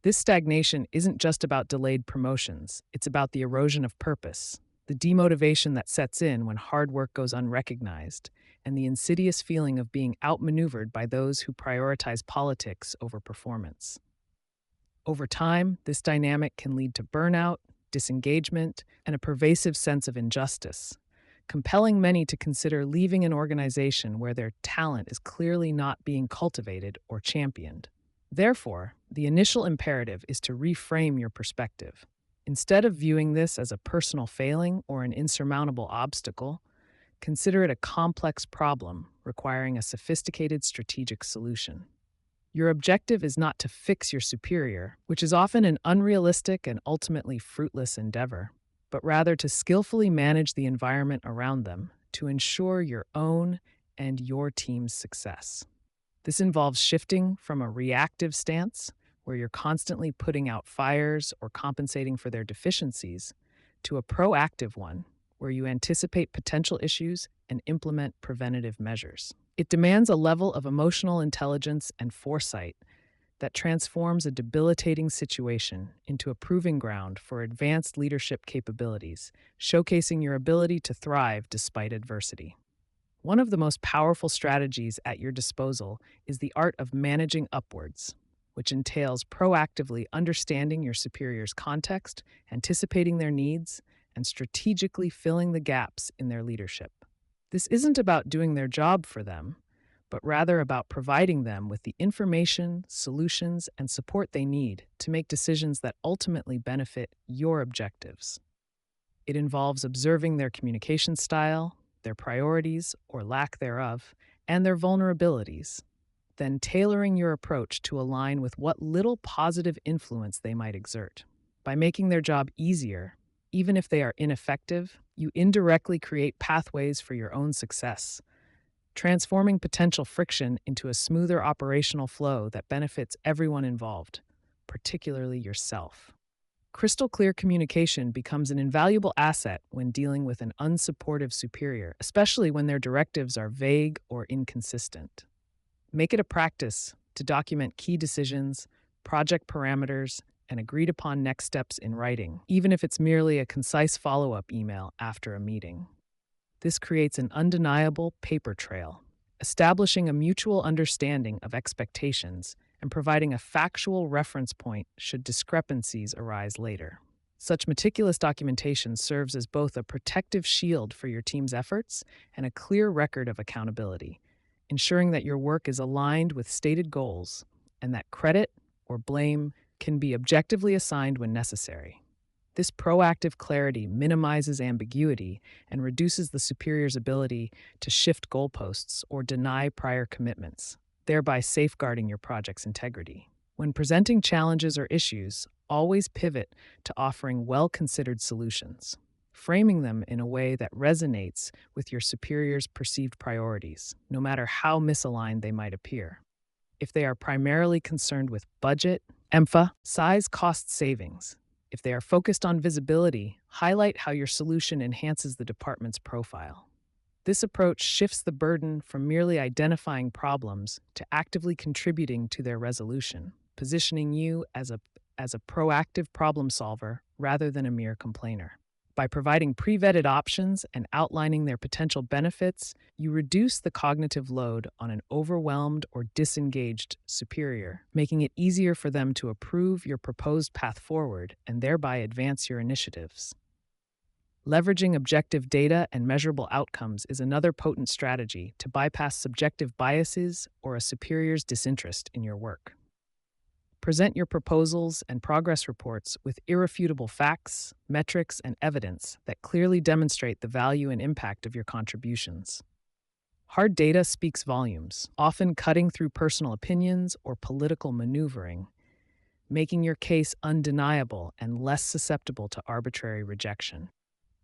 S1: This stagnation isn't just about delayed promotions, it's about the erosion of purpose, the demotivation that sets in when hard work goes unrecognized, and the insidious feeling of being outmaneuvered by those who prioritize politics over performance. Over time, this dynamic can lead to burnout, disengagement, and a pervasive sense of injustice, compelling many to consider leaving an organization where their talent is clearly not being cultivated or championed. Therefore, the initial imperative is to reframe your perspective. Instead of viewing this as a personal failing or an insurmountable obstacle, consider it a complex problem requiring a sophisticated strategic solution. Your objective is not to fix your superior, which is often an unrealistic and ultimately fruitless endeavor, but rather to skillfully manage the environment around them to ensure your own and your team's success. This involves shifting from a reactive stance, where you're constantly putting out fires or compensating for their deficiencies, to a proactive one, where you anticipate potential issues and implement preventative measures. It demands a level of emotional intelligence and foresight that transforms a debilitating situation into a proving ground for advanced leadership capabilities, showcasing your ability to thrive despite adversity. One of the most powerful strategies at your disposal is the art of managing upwards, which entails proactively understanding your superior's context, anticipating their needs, and strategically filling the gaps in their leadership. This isn't about doing their job for them, but rather about providing them with the information, solutions, and support they need to make decisions that ultimately benefit your objectives. It involves observing their communication style, their priorities or lack thereof, and their vulnerabilities, then tailoring your approach to align with what little positive influence they might exert. By making their job easier, even if they are ineffective, you indirectly create pathways for your own success, transforming potential friction into a smoother operational flow that benefits everyone involved, particularly yourself. Crystal clear communication becomes an invaluable asset when dealing with an unsupportive superior, especially when their directives are vague or inconsistent. Make it a practice to document key decisions, project parameters, and agreed upon next steps in writing, even if it's merely a concise follow-up email after a meeting. This creates an undeniable paper trail, establishing a mutual understanding of expectations and providing a factual reference point should discrepancies arise later. Such meticulous documentation serves as both a protective shield for your team's efforts and a clear record of accountability, ensuring that your work is aligned with stated goals and that credit or blame can be objectively assigned when necessary. This proactive clarity minimizes ambiguity and reduces the superior's ability to shift goalposts or deny prior commitments, thereby safeguarding your project's integrity. When presenting challenges or issues, always pivot to offering well-considered solutions, framing them in a way that resonates with your superior's perceived priorities, no matter how misaligned they might appear. If they are primarily concerned with budget, emphasize cost savings. If they are focused on visibility, highlight how your solution enhances the department's profile. This approach shifts the burden from merely identifying problems to actively contributing to their resolution, positioning you as a proactive problem solver rather than a mere complainer. By providing pre-vetted options and outlining their potential benefits, you reduce the cognitive load on an overwhelmed or disengaged superior, making it easier for them to approve your proposed path forward and thereby advance your initiatives. Leveraging objective data and measurable outcomes is another potent strategy to bypass subjective biases or a superior's disinterest in your work. Present your proposals and progress reports with irrefutable facts, metrics, and evidence that clearly demonstrate the value and impact of your contributions. Hard data speaks volumes, often cutting through personal opinions or political maneuvering, making your case undeniable and less susceptible to arbitrary rejection.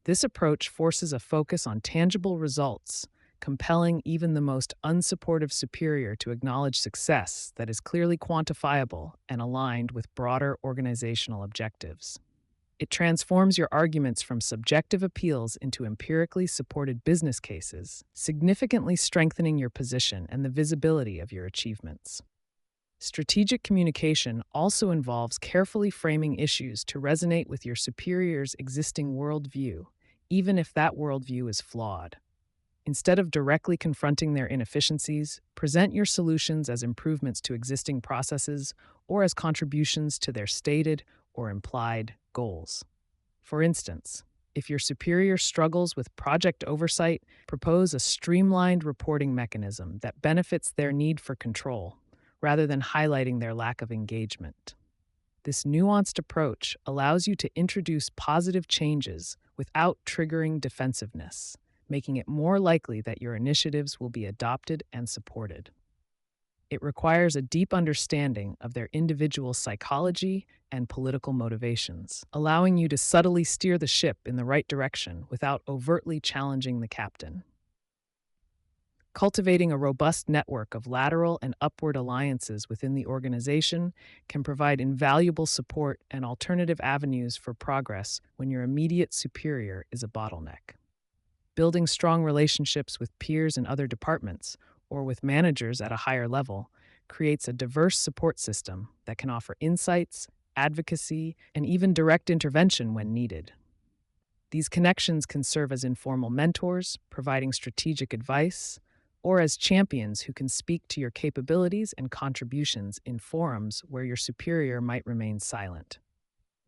S1: This approach forces a focus on tangible results, compelling even the most unsupportive superior to acknowledge success that is clearly quantifiable and aligned with broader organizational objectives. It transforms your arguments from subjective appeals into empirically supported business cases, significantly strengthening your position and the visibility of your achievements. Strategic communication also involves carefully framing issues to resonate with your superior's existing worldview, even if that worldview is flawed. Instead of directly confronting their inefficiencies, present your solutions as improvements to existing processes or as contributions to their stated or implied goals. For instance, If your superior struggles with project oversight, propose a streamlined reporting mechanism that benefits their need for control rather than highlighting their lack of engagement. This nuanced approach allows you to introduce positive changes without triggering defensiveness, making it more likely that your initiatives will be adopted and supported. It requires a deep understanding of their individual psychology and political motivations, allowing you to subtly steer the ship in the right direction without overtly challenging the captain. Cultivating a robust network of lateral and upward alliances within the organization can provide invaluable support and alternative avenues for progress when your immediate superior is a bottleneck. Building strong relationships with peers in other departments or with managers at a higher level creates a diverse support system that can offer insights, advocacy, and even direct intervention when needed. These connections can serve as informal mentors, providing strategic advice, or as champions who can speak to your capabilities and contributions in forums where your superior might remain silent.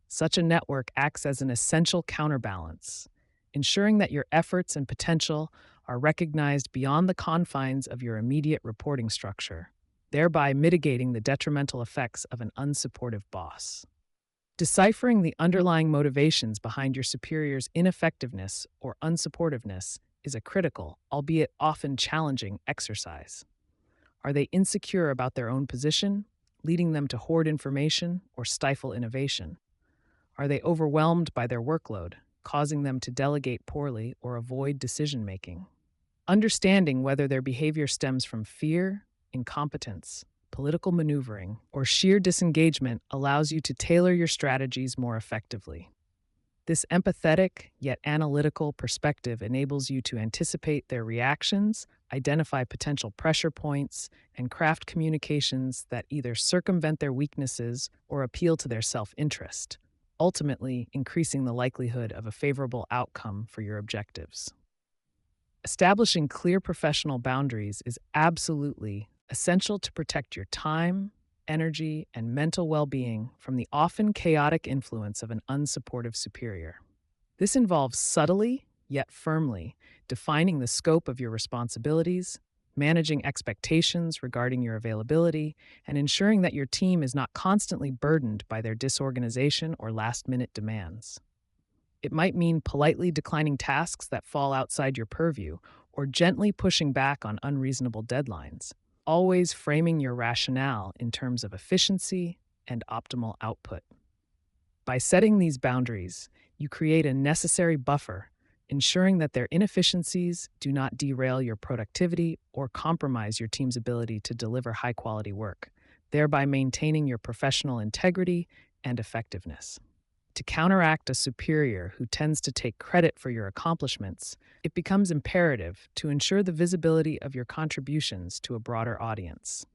S1: Such a network acts as an essential counterbalance, ensuring that your efforts and potential are recognized beyond the confines of your immediate reporting structure, thereby mitigating the detrimental effects of an unsupportive boss. Deciphering the underlying motivations behind your superior's ineffectiveness or unsupportiveness is a critical, albeit often challenging, exercise. Are they insecure about their own position, leading them to hoard information or stifle innovation? Are they overwhelmed by their workload, causing them to delegate poorly or avoid decision making? Understanding whether their behavior stems from fear, incompetence, political maneuvering, or sheer disengagement allows you to tailor your strategies more effectively. This empathetic yet analytical perspective enables you to anticipate their reactions, identify potential pressure points, and craft communications that either circumvent their weaknesses or appeal to their self-interest, ultimately increasing the likelihood of a favorable outcome for your objectives. Establishing clear professional boundaries is absolutely essential to protect your time, energy, and mental well-being from the often chaotic influence of an unsupportive superior. This involves subtly, yet firmly, defining the scope of your responsibilities, managing expectations regarding your availability, and ensuring that your team is not constantly burdened by their disorganization or last-minute demands. It might mean politely declining tasks that fall outside your purview or gently pushing back on unreasonable deadlines, always framing your rationale in terms of efficiency and optimal output. By setting these boundaries, you create a necessary buffer, ensuring that their inefficiencies do not derail your productivity or compromise your team's ability to deliver high-quality work, thereby maintaining your professional integrity and effectiveness. To counteract a superior who tends to take credit for your accomplishments, it becomes imperative to ensure the visibility of your contributions to a broader audience.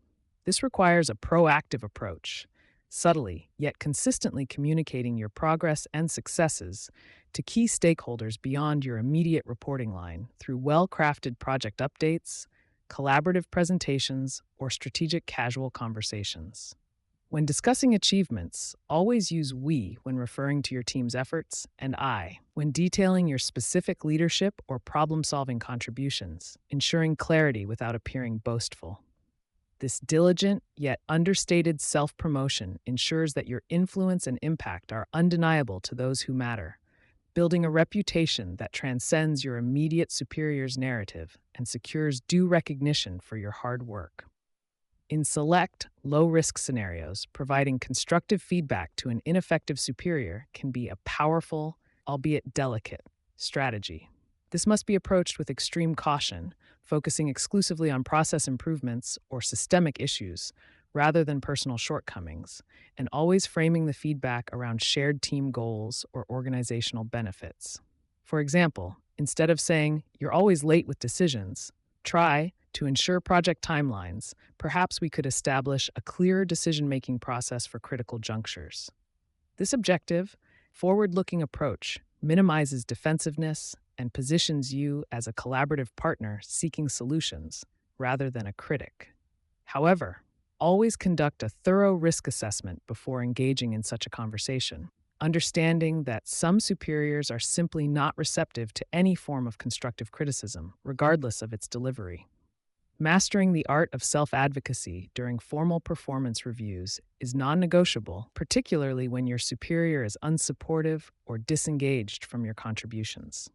S1: This requires a proactive approach, subtly yet consistently communicating your progress and successes to key stakeholders beyond your immediate reporting line through well-crafted project updates, collaborative presentations, or strategic casual conversations. When discussing achievements, always use we when referring to your team's efforts and I when detailing your specific leadership or problem-solving contributions, ensuring clarity without appearing boastful. This diligent yet understated self-promotion ensures that your influence and impact are undeniable to those who matter, building a reputation that transcends your immediate superior's narrative and secures due recognition for your hard work. In select, low-risk scenarios, providing constructive feedback to an ineffective superior can be a powerful, albeit delicate, strategy. This must be approached with extreme caution, focusing exclusively on process improvements or systemic issues rather than personal shortcomings, and always framing the feedback around shared team goals or organizational benefits. For example, instead of saying, "You're always late with decisions," try, to ensure project timelines, perhaps we could establish a clearer decision-making process for critical junctures. This objective, forward-looking approach minimizes defensiveness and positions you as a collaborative partner seeking solutions rather than a critic. However, always conduct a thorough risk assessment before engaging in such a conversation. understanding that some superiors are simply not receptive to any form of constructive criticism, regardless of its delivery. Mastering the art of self advocacy during formal performance reviews is non negotiable, particularly when your superior is unsupportive or disengaged from your contributions.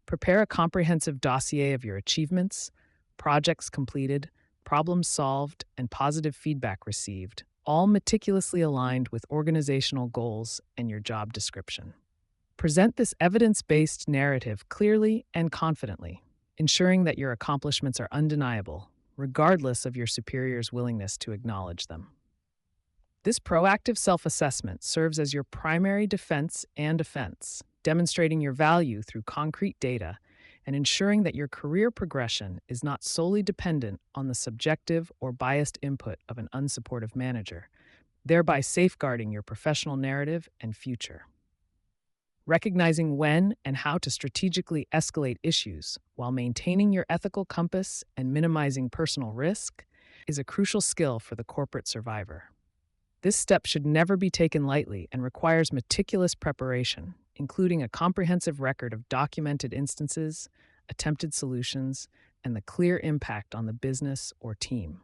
S1: Prepare a comprehensive dossier of your achievements, projects completed, problems solved, and positive feedback received, all meticulously aligned with organizational goals and your job description. Present this evidence based narrative clearly and confidently, ensuring that your accomplishments are undeniable, regardless of your superior's willingness to acknowledge them. This proactive self assessment serves as your primary defense and offense, demonstrating your value through concrete data and ensuring that your career progression is not solely dependent on the subjective or biased input of an unsupportive manager, thereby safeguarding your professional narrative and future. Recognizing when and how to strategically escalate issues while maintaining your ethical compass and minimizing personal risk is a crucial skill for the corporate survivor. This step should never be taken lightly and requires meticulous preparation, including a comprehensive record of documented instances, attempted solutions, and the clear impact on the business or team.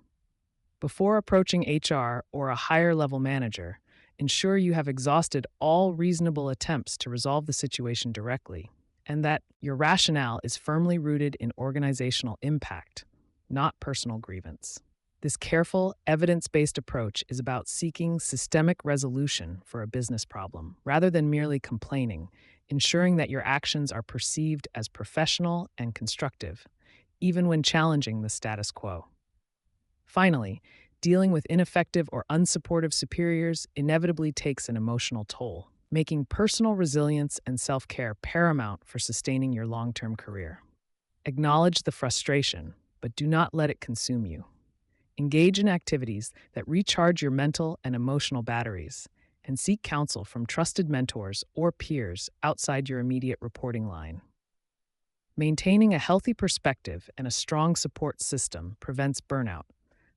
S1: Before approaching HR or a higher level manager, ensure you have exhausted all reasonable attempts to resolve the situation directly, and that your rationale is firmly rooted in organizational impact, not personal grievance. This careful, evidence-based approach is about seeking systemic resolution for a business problem, rather than merely complaining, ensuring that your actions are perceived as professional and constructive, even when challenging the status quo. Finally, dealing with ineffective or unsupportive superiors inevitably takes an emotional toll, making personal resilience and self-care paramount for sustaining your long-term career. Acknowledge the frustration, but do not let it consume you. Engage in activities that recharge your mental and emotional batteries, and seek counsel from trusted mentors or peers outside your immediate reporting line. Maintaining a healthy perspective and a strong support system prevents burnout,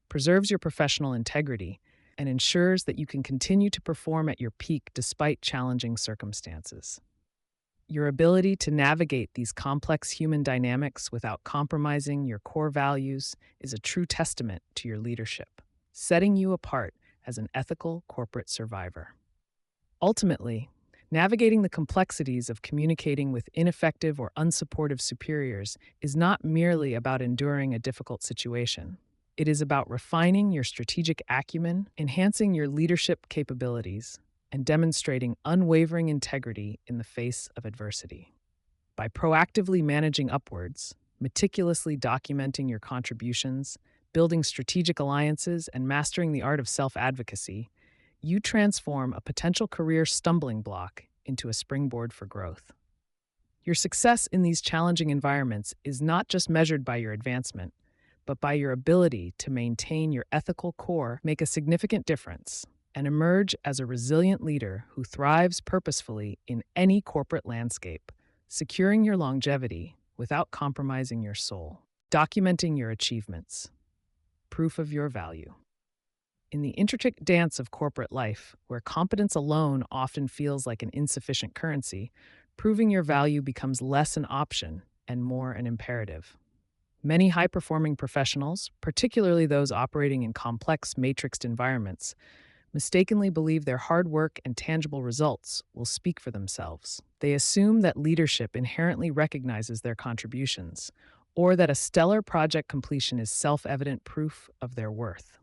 S1: preserves your professional integrity, and ensures that you can continue to perform at your peak despite challenging circumstances. Your ability to navigate these complex human dynamics without compromising your core values is a true testament to your leadership, setting you apart as an ethical corporate survivor. Ultimately, navigating the complexities of communicating with ineffective or unsupportive superiors is not merely about enduring a difficult situation. It is about refining your strategic acumen, enhancing your leadership capabilities, and demonstrating unwavering integrity in the face of adversity. By proactively managing upwards, meticulously documenting your contributions, building strategic alliances, and mastering the art of self-advocacy, you transform a potential career stumbling block into a springboard for growth. Your success in these challenging environments is not just measured by your advancement, but by your ability to maintain your ethical core, make a significant difference, and emerge as a resilient leader who thrives purposefully in any corporate landscape, securing your longevity without compromising your soul. Documenting your achievements, proof of your value. In the intricate dance of corporate life, where competence alone often feels like an insufficient currency, proving your value becomes less an option and more an imperative. Many high-performing professionals, particularly those operating in complex matrixed environments, mistakenly believe their hard work and tangible results will speak for themselves. They assume that leadership inherently recognizes their contributions, or that a stellar project completion is self-evident proof of their worth.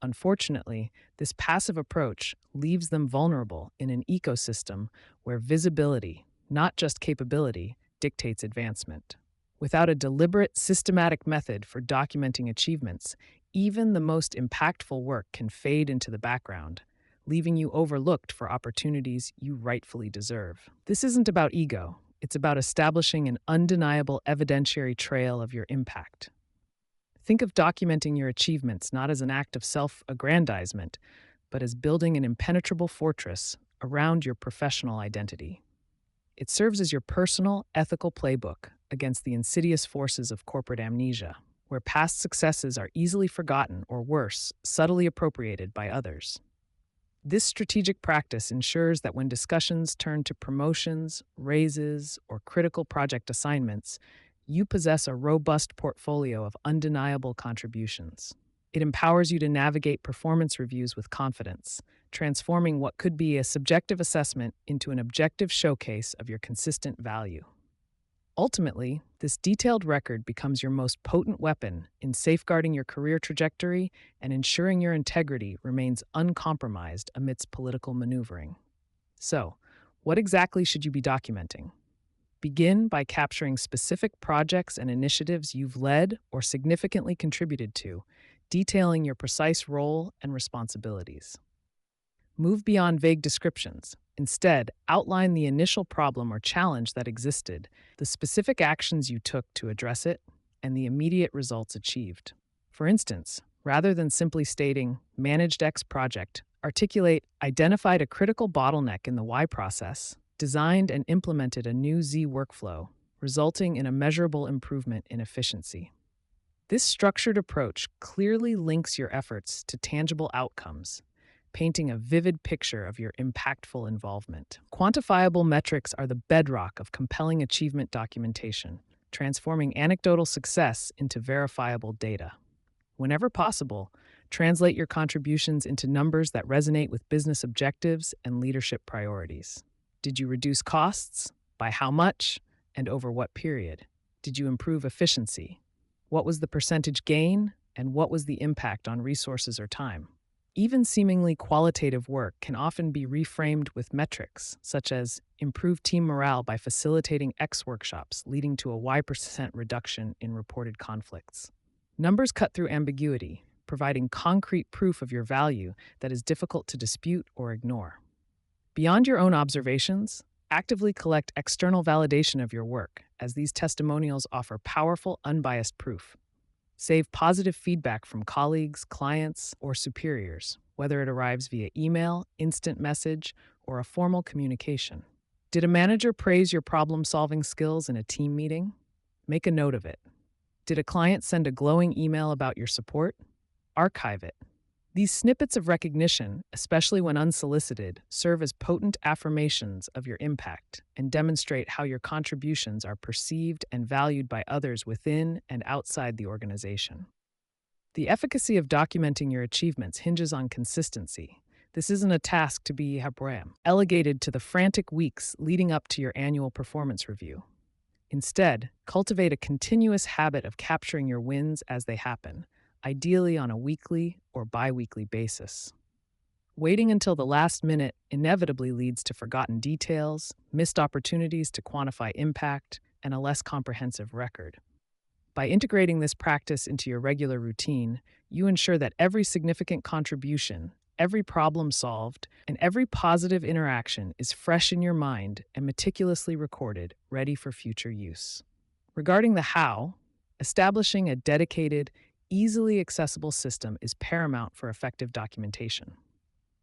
S1: Unfortunately, this passive approach leaves them vulnerable in an ecosystem where visibility, not just capability, dictates advancement. Without a deliberate, systematic method for documenting achievements, even the most impactful work can fade into the background, leaving you overlooked for opportunities you rightfully deserve. This isn't about ego. It's about establishing an undeniable evidentiary trail of your impact. Think of documenting your achievements not as an act of self-aggrandizement, but as building an impenetrable fortress around your professional identity. It serves as your personal, ethical playbook against the insidious forces of corporate amnesia, where past successes are easily forgotten or worse, subtly appropriated by others. This strategic practice ensures that when discussions turn to promotions, raises, or critical project assignments, you possess a robust portfolio of undeniable contributions. It empowers you to navigate performance reviews with confidence, transforming what could be a subjective assessment into an objective showcase of your consistent value. Ultimately, this detailed record becomes your most potent weapon in safeguarding your career trajectory and ensuring your integrity remains uncompromised amidst political maneuvering. So, what exactly should you be documenting? Begin by capturing specific projects and initiatives you've led or significantly contributed to, detailing your precise role and responsibilities. Move beyond vague descriptions. Instead, outline the initial problem or challenge that existed, the specific actions you took to address it, and the immediate results achieved. For instance, rather than simply stating, managed X project, articulate, identified a critical bottleneck in the Y process, designed and implemented a new Z workflow, resulting in a measurable improvement in efficiency. This structured approach clearly links your efforts to tangible outcomes, painting a vivid picture of your impactful involvement. Quantifiable metrics are the bedrock of compelling achievement documentation, transforming anecdotal success into verifiable data. Whenever possible, translate your contributions into numbers that resonate with business objectives and leadership priorities. Did you reduce costs? By how much? And over what period? Did you improve efficiency? What was the percentage gain? And what was the impact on resources or time? Even seemingly qualitative work can often be reframed with metrics, such as improved team morale by facilitating X workshops, leading to a Y% reduction in reported conflicts. Numbers cut through ambiguity, providing concrete proof of your value that is difficult to dispute or ignore. Beyond your own observations, actively collect external validation of your work, as these testimonials offer powerful, unbiased proof. Save positive feedback from colleagues, clients, or superiors, whether it arrives via email, instant message, or a formal communication. Did a manager praise your problem-solving skills in a team meeting? Make a note of it. Did a client send a glowing email about your support? Archive it. These snippets of recognition, especially when unsolicited, serve as potent affirmations of your impact and demonstrate how your contributions are perceived and valued by others within and outside the organization. The efficacy of documenting your achievements hinges on consistency. This isn't a task to be relegated to the frantic weeks leading up to your annual performance review. Instead, cultivate a continuous habit of capturing your wins as they happen, ideally on a weekly or bi-weekly basis. Waiting until the last minute inevitably leads to forgotten details, missed opportunities to quantify impact, and a less comprehensive record. By integrating this practice into your regular routine, you ensure that every significant contribution, every problem solved, and every positive interaction is fresh in your mind and meticulously recorded, ready for future use. Regarding the how, establishing a dedicated, easily accessible system is paramount for effective documentation.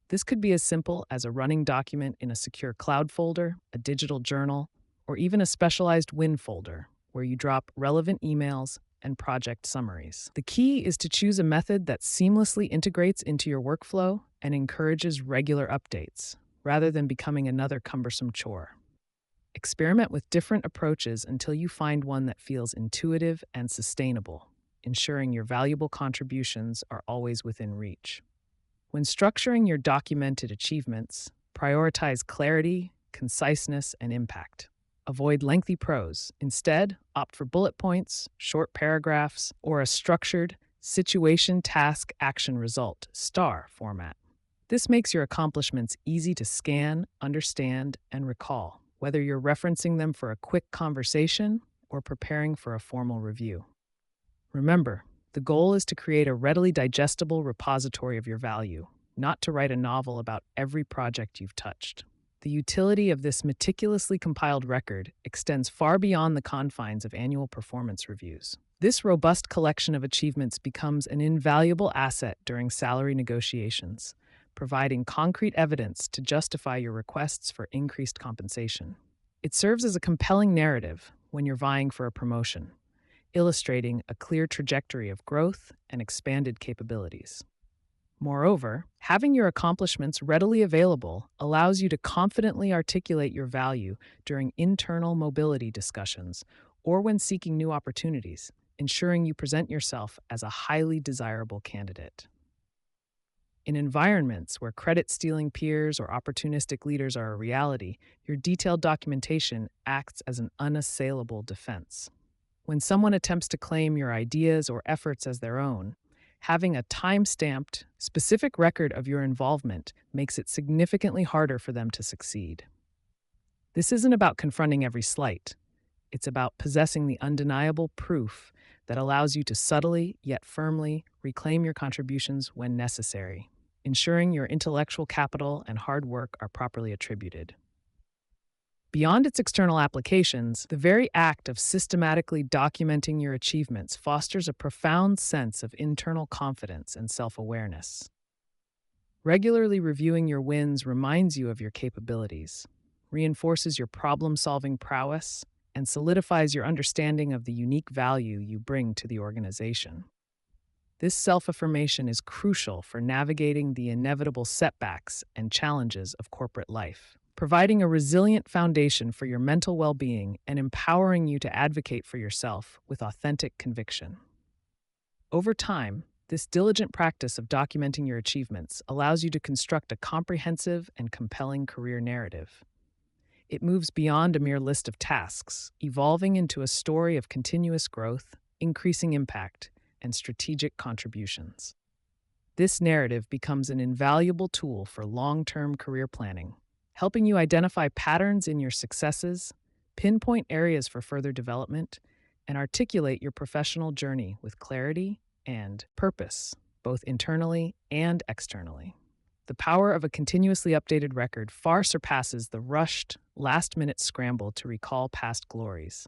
S1: This could be as simple as a running document in a secure cloud folder, a digital journal, or even a specialized win folder where you drop relevant emails and project summaries. The key is to choose a method that seamlessly integrates into your workflow and encourages regular updates, rather than becoming another cumbersome chore. Experiment with different approaches until you find one that feels intuitive and sustainable, ensuring your valuable contributions are always within reach. When structuring your documented achievements, prioritize clarity, conciseness, and impact. Avoid lengthy prose. Instead, opt for bullet points, short paragraphs, or a structured situation, task, action, result (STAR) format. This makes your accomplishments easy to scan, understand, and recall, whether you're referencing them for a quick conversation or preparing for a formal review. Remember, the goal is to create a readily digestible repository of your value, not to write a novel about every project you've touched. The utility of this meticulously compiled record extends far beyond the confines of annual performance reviews. This robust collection of achievements becomes an invaluable asset during salary negotiations, providing concrete evidence to justify your requests for increased compensation. It serves as a compelling narrative when you're vying for a promotion, illustrating a clear trajectory of growth and expanded capabilities. Moreover, having your accomplishments readily available allows you to confidently articulate your value during internal mobility discussions or when seeking new opportunities, ensuring you present yourself as a highly desirable candidate. In environments where credit stealing peers or opportunistic leaders are a reality, your detailed documentation acts as an unassailable defense. When someone attempts to claim your ideas or efforts as their own, having a time stamped, specific record of your involvement makes it significantly harder for them to succeed. This isn't about confronting every slight, it's about possessing the undeniable proof that allows you to subtly yet firmly reclaim your contributions when necessary, ensuring your intellectual capital and hard work are properly attributed. Beyond its external applications, the very act of systematically documenting your achievements fosters a profound sense of internal confidence and self-awareness. Regularly reviewing your wins reminds you of your capabilities, reinforces your problem-solving prowess, and solidifies your understanding of the unique value you bring to the organization. This self-affirmation is crucial for navigating the inevitable setbacks and challenges of corporate life, providing a resilient foundation for your mental well-being and empowering you to advocate for yourself with authentic conviction. Over time, this diligent practice of documenting your achievements allows you to construct a comprehensive and compelling career narrative. It moves beyond a mere list of tasks, evolving into a story of continuous growth, increasing impact, and strategic contributions. This narrative becomes an invaluable tool for long-term career planning, helping you identify patterns in your successes, pinpoint areas for further development, and articulate your professional journey with clarity and purpose, both internally and externally. The power of a continuously updated record far surpasses the rushed, last-minute scramble to recall past glories.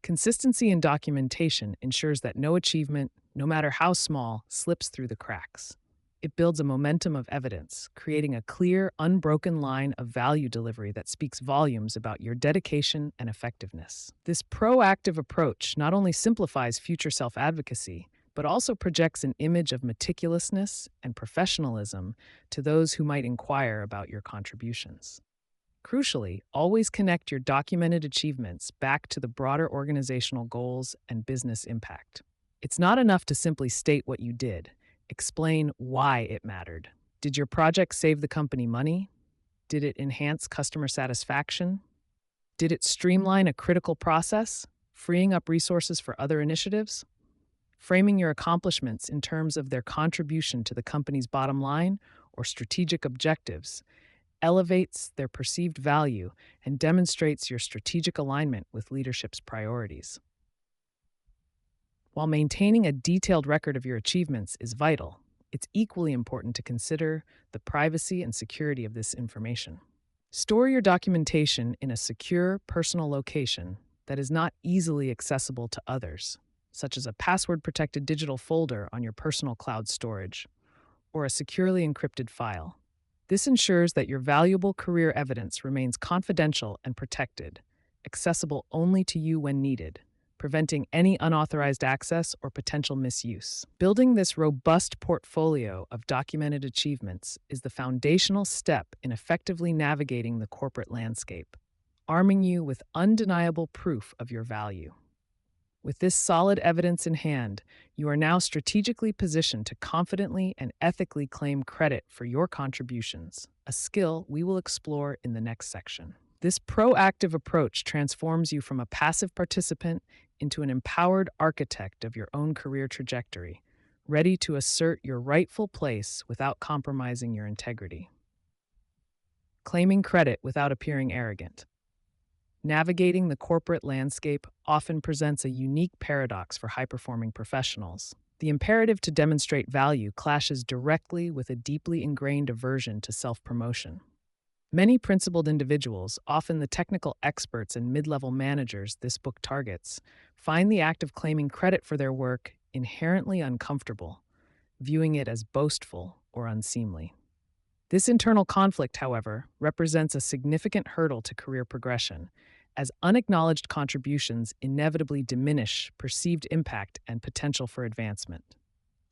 S1: Consistency in documentation ensures that no achievement, no matter how small, slips through the cracks. It builds a momentum of evidence, creating a clear, unbroken line of value delivery that speaks volumes about your dedication and effectiveness. This proactive approach not only simplifies future self-advocacy, but also projects an image of meticulousness and professionalism to those who might inquire about your contributions. Crucially, always connect your documented achievements back to the broader organizational goals and business impact. It's not enough to simply state what you did. Explain why it mattered. Did your project save the company money? Did it enhance customer satisfaction? Did it streamline a critical process, freeing up resources for other initiatives? Framing your accomplishments in terms of their contribution to the company's bottom line or strategic objectives elevates their perceived value and demonstrates your strategic alignment with leadership's priorities. While maintaining a detailed record of your achievements is vital, it's equally important to consider the privacy and security of this information. Store your documentation in a secure, personal location that is not easily accessible to others, such as a password-protected digital folder on your personal cloud storage, or a securely encrypted file. This ensures that your valuable career evidence remains confidential and protected, accessible only to you when needed, preventing any unauthorized access or potential misuse. Building this robust portfolio of documented achievements is the foundational step in effectively navigating the corporate landscape, arming you with undeniable proof of your value. With this solid evidence in hand, you are now strategically positioned to confidently and ethically claim credit for your contributions, a skill we will explore in the next section. This proactive approach transforms you from a passive participant into an empowered architect of your own career trajectory, ready to assert your rightful place without compromising your integrity. Claiming credit without appearing arrogant. Navigating the corporate landscape often presents a unique paradox for high-performing professionals. The imperative to demonstrate value clashes directly with a deeply ingrained aversion to self-promotion. Many principled individuals, often the technical experts and mid-level managers this book targets, find the act of claiming credit for their work inherently uncomfortable, viewing it as boastful or unseemly. This internal conflict, however, represents a significant hurdle to career progression, as unacknowledged contributions inevitably diminish perceived impact and potential for advancement.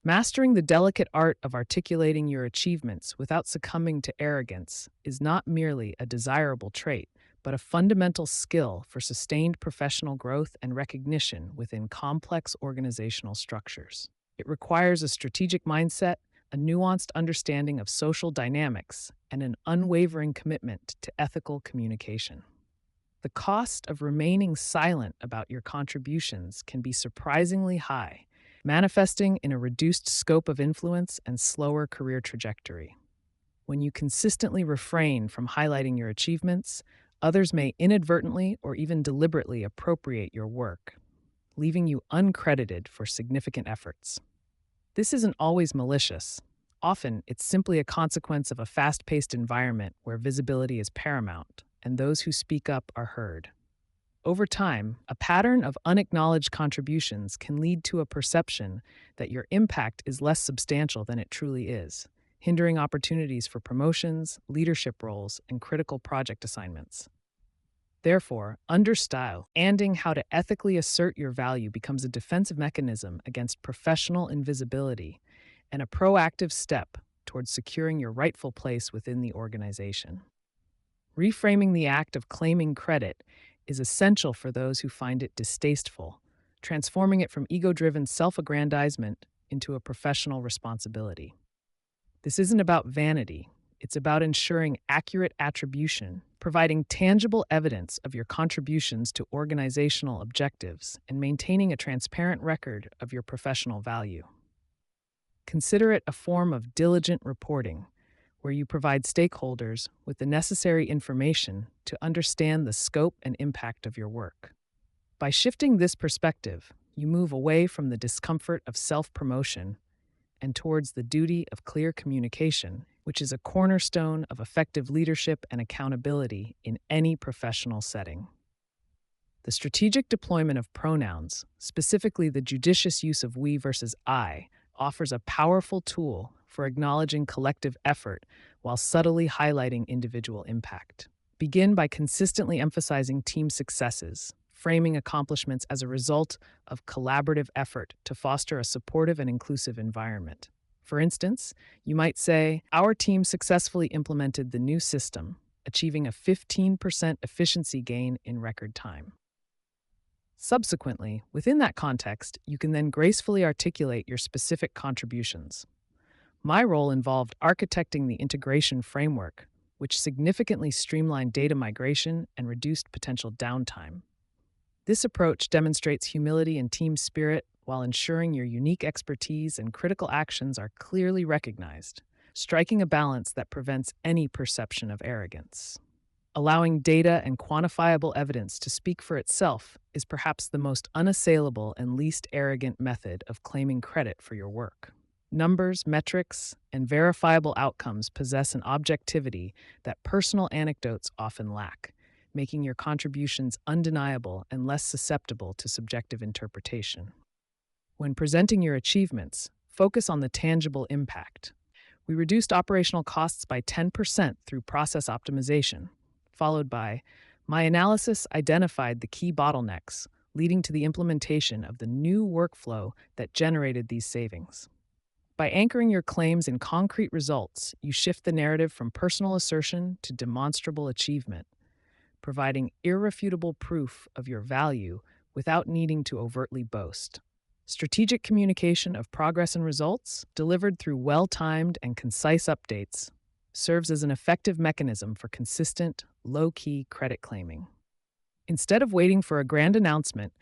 S1: Mastering the delicate art of articulating your achievements without succumbing to arrogance is not merely a desirable trait, but a fundamental skill for sustained professional growth and recognition within complex organizational structures. It requires a strategic mindset, a nuanced understanding of social dynamics, and an unwavering commitment to ethical communication. The cost of remaining silent about your contributions can be surprisingly high, manifesting in a reduced scope of influence and slower career trajectory. When you consistently refrain from highlighting your achievements, others may inadvertently or even deliberately appropriate your work, leaving you uncredited for significant efforts. This isn't always malicious. Often, it's simply a consequence of a fast paced environment where visibility is paramount and those who speak up are heard. Over time, a pattern of unacknowledged contributions can lead to a perception that your impact is less substantial than it truly is, hindering opportunities for promotions, leadership roles, and critical project assignments. Therefore, understanding how to ethically assert your value becomes a defensive mechanism against professional invisibility and a proactive step towards securing your rightful place within the organization. Reframing the act of claiming credit is essential for those who find it distasteful, transforming it from ego-driven self-aggrandizement into a professional responsibility. This isn't about vanity. It's about ensuring accurate attribution, providing tangible evidence of your contributions to organizational objectives, and maintaining a transparent record of your professional value. Consider it a form of diligent reporting, where you provide stakeholders with the necessary information to understand the scope and impact of your work. By shifting this perspective, you move away from the discomfort of self-promotion and towards the duty of clear communication, which is a cornerstone of effective leadership and accountability in any professional setting. The strategic deployment of pronouns, specifically the judicious use of we versus I, offers a powerful tool for acknowledging collective effort while subtly highlighting individual impact. Begin by consistently emphasizing team successes, framing accomplishments as a result of collaborative effort to foster a supportive and inclusive environment. For instance, you might say, "Our team successfully implemented the new system, achieving a 15% efficiency gain in record time." Subsequently, within that context, you can then gracefully articulate your specific contributions. My role involved architecting the integration framework, which significantly streamlined data migration and reduced potential downtime. This approach demonstrates humility and team spirit while ensuring your unique expertise and critical actions are clearly recognized, striking a balance that prevents any perception of arrogance. Allowing data and quantifiable evidence to speak for itself is perhaps the most unassailable and least arrogant method of claiming credit for your work. Numbers, metrics, and verifiable outcomes possess an objectivity that personal anecdotes often lack, making your contributions undeniable and less susceptible to subjective interpretation. When presenting your achievements, focus on the tangible impact. We reduced operational costs by 10% through process optimization, followed by, "My analysis identified the key bottlenecks, leading to the implementation of the new workflow that generated these savings." By anchoring your claims in concrete results, you shift the narrative from personal assertion to demonstrable achievement, providing irrefutable proof of your value without needing to overtly boast. Strategic communication of progress and results, delivered through well-timed and concise updates, serves as an effective mechanism for consistent, low-key credit claiming. Instead of waiting for a grand announcement,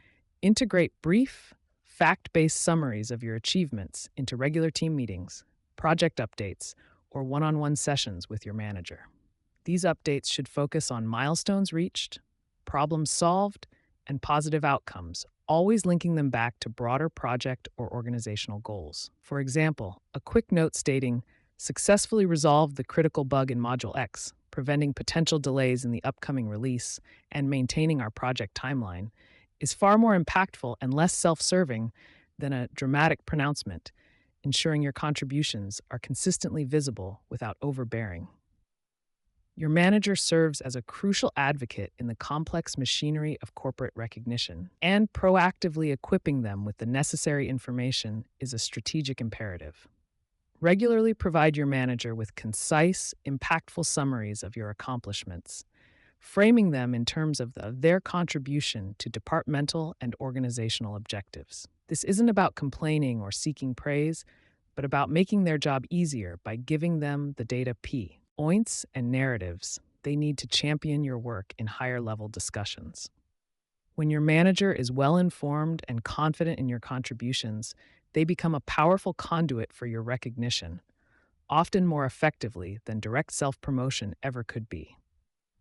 S1: integrate brief, fact-based summaries of your achievements into regular team meetings, project updates, or one-on-one sessions with your manager. These updates should focus on milestones reached, problems solved, and positive outcomes, always linking them back to broader project or organizational goals. For example, a quick note stating, "Successfully resolved the critical bug in Module X, preventing potential delays in the upcoming release and maintaining our project timeline," is far more impactful and less self-serving than a dramatic pronouncement, ensuring your contributions are consistently visible without overbearing. Your manager serves as a crucial advocate in the complex machinery of corporate recognition, and proactively equipping them with the necessary information is a strategic imperative. Regularly provide your manager with concise, impactful summaries of your accomplishments, framing them in terms of their contribution to departmental and organizational objectives. This isn't about complaining or seeking praise, but about making their job easier by giving them the data points and narratives they need to champion your work in higher level discussions. When your manager is well informed and confident in your contributions, they become a powerful conduit for your recognition, often more effectively than direct self promotion ever could be.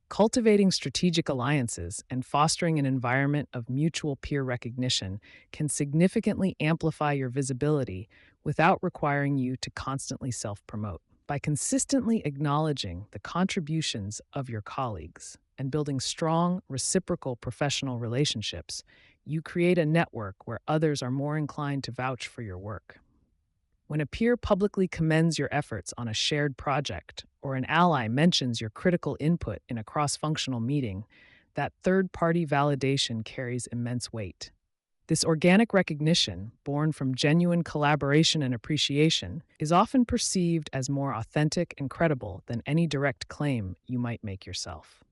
S1: Cultivating strategic alliances and fostering an environment of mutual peer recognition can significantly amplify your visibility without requiring you to constantly self promote. By consistently acknowledging the contributions of your colleagues and building strong, reciprocal professional relationships, you create a network where others are more inclined to vouch for your work. When a peer publicly commends your efforts on a shared project, or an ally mentions your critical input in a cross functional meeting, that third party validation carries immense weight. This organic recognition, born from genuine collaboration and appreciation, is often perceived as more authentic and credible than any direct claim you might make yourself.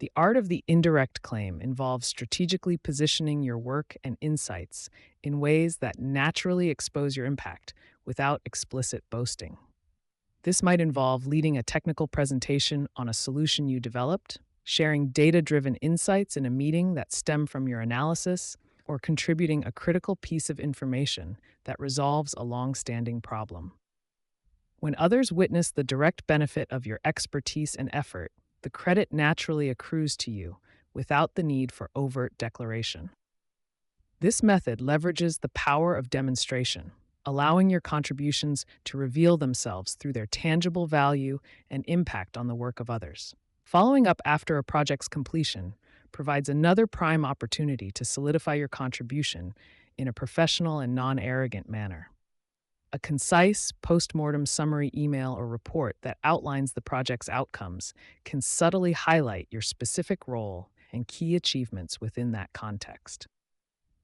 S1: The art of the indirect claim involves strategically positioning your work and insights in ways that naturally expose your impact without explicit boasting. This might involve leading a technical presentation on a solution you developed, sharing data-driven insights in a meeting that stem from your analysis, or contributing a critical piece of information that resolves a long-standing problem. When others witness the direct benefit of your expertise and effort, the credit naturally accrues to you without the need for overt declaration. This method leverages the power of demonstration, allowing your contributions to reveal themselves through their tangible value and impact on the work of others. Following up after a project's completion provides another prime opportunity to solidify your contribution in a professional and non-arrogant manner. A concise post-mortem summary email or report that outlines the project's outcomes can subtly highlight your specific role and key achievements within that context.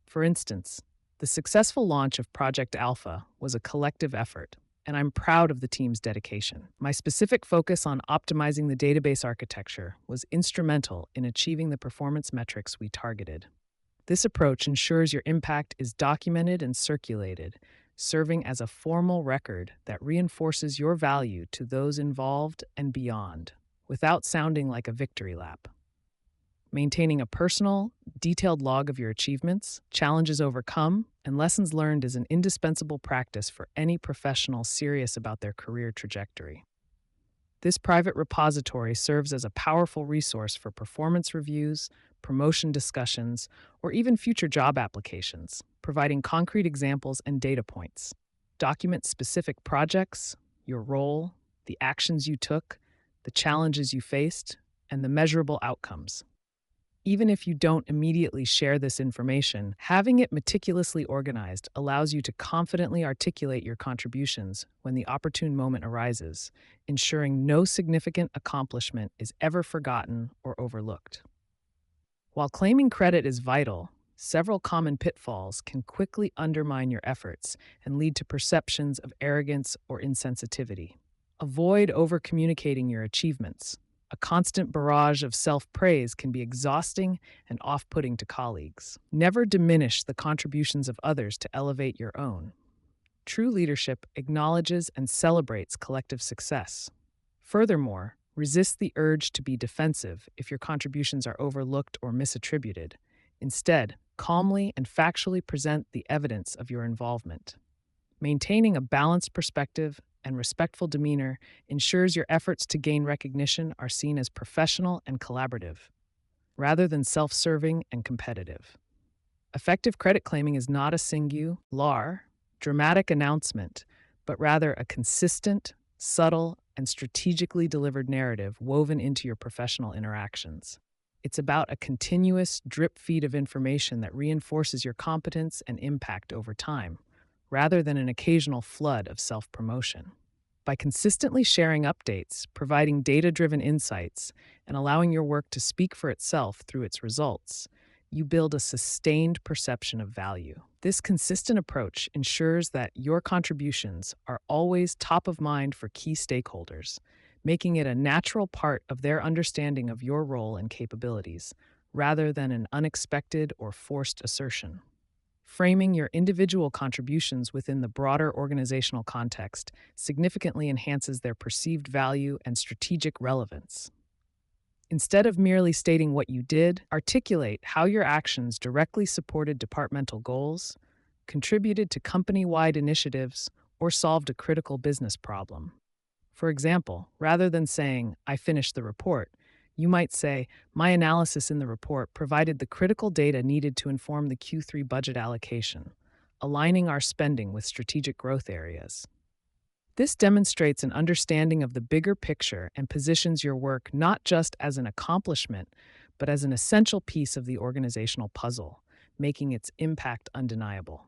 S1: For instance, the successful launch of Project Alpha was a collective effort, and I'm proud of the team's dedication. My specific focus on optimizing the database architecture was instrumental in achieving the performance metrics we targeted. This approach ensures your impact is documented and circulated, serving as a formal record that reinforces your value to those involved and beyond, without sounding like a victory lap. Maintaining a personal, detailed log of your achievements, challenges overcome, and lessons learned is an indispensable practice for any professional serious about their career trajectory. This private repository serves as a powerful resource for performance reviews, promotion discussions, or even future job applications, providing concrete examples and data points. Document specific projects, your role, the actions you took, the challenges you faced, and the measurable outcomes. Even if you don't immediately share this information, having it meticulously organized allows you to confidently articulate your contributions when the opportune moment arises, ensuring no significant accomplishment is ever forgotten or overlooked. While claiming credit is vital, several common pitfalls can quickly undermine your efforts and lead to perceptions of arrogance or insensitivity. Avoid over-communicating your achievements. A constant barrage of self-praise can be exhausting and off-putting to colleagues. Never diminish the contributions of others to elevate your own. True leadership acknowledges and celebrates collective success. Furthermore, resist the urge to be defensive if your contributions are overlooked or misattributed. Instead, calmly and factually present the evidence of your involvement. Maintaining a balanced perspective and respectful demeanor ensures your efforts to gain recognition are seen as professional and collaborative, rather than self-serving and competitive. Effective credit claiming is not a singular, dramatic announcement, but rather a consistent, subtle, and strategically delivered narrative woven into your professional interactions. It's about a continuous drip feed of information that reinforces your competence and impact over time, rather than an occasional flood of self-promotion. By consistently sharing updates, providing data driven insights, and allowing your work to speak for itself through its results, you build a sustained perception of value. This consistent approach ensures that your contributions are always top of mind for key stakeholders, making it a natural part of their understanding of your role and capabilities, rather than an unexpected or forced assertion. Framing your individual contributions within the broader organizational context significantly enhances their perceived value and strategic relevance. Instead of merely stating what you did, articulate how your actions directly supported departmental goals, contributed to company-wide initiatives, or solved a critical business problem. For example, rather than saying, "I finished the report," you might say, "My analysis in the report provided the critical data needed to inform the Q3 budget allocation, aligning our spending with strategic growth areas." This demonstrates an understanding of the bigger picture and positions your work not just as an accomplishment, but as an essential piece of the organizational puzzle, making its impact undeniable.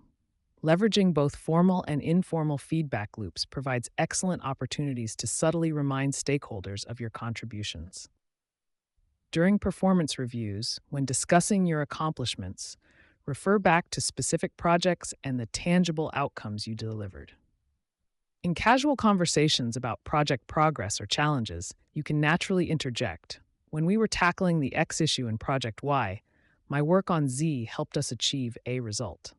S1: Leveraging both formal and informal feedback loops provides excellent opportunities to subtly remind stakeholders of your contributions. During performance reviews, when discussing your accomplishments, refer back to specific projects and the tangible outcomes you delivered. In casual conversations about project progress or challenges, you can naturally interject. "When we were tackling the X issue in Project Y, my work on Z helped us achieve A result."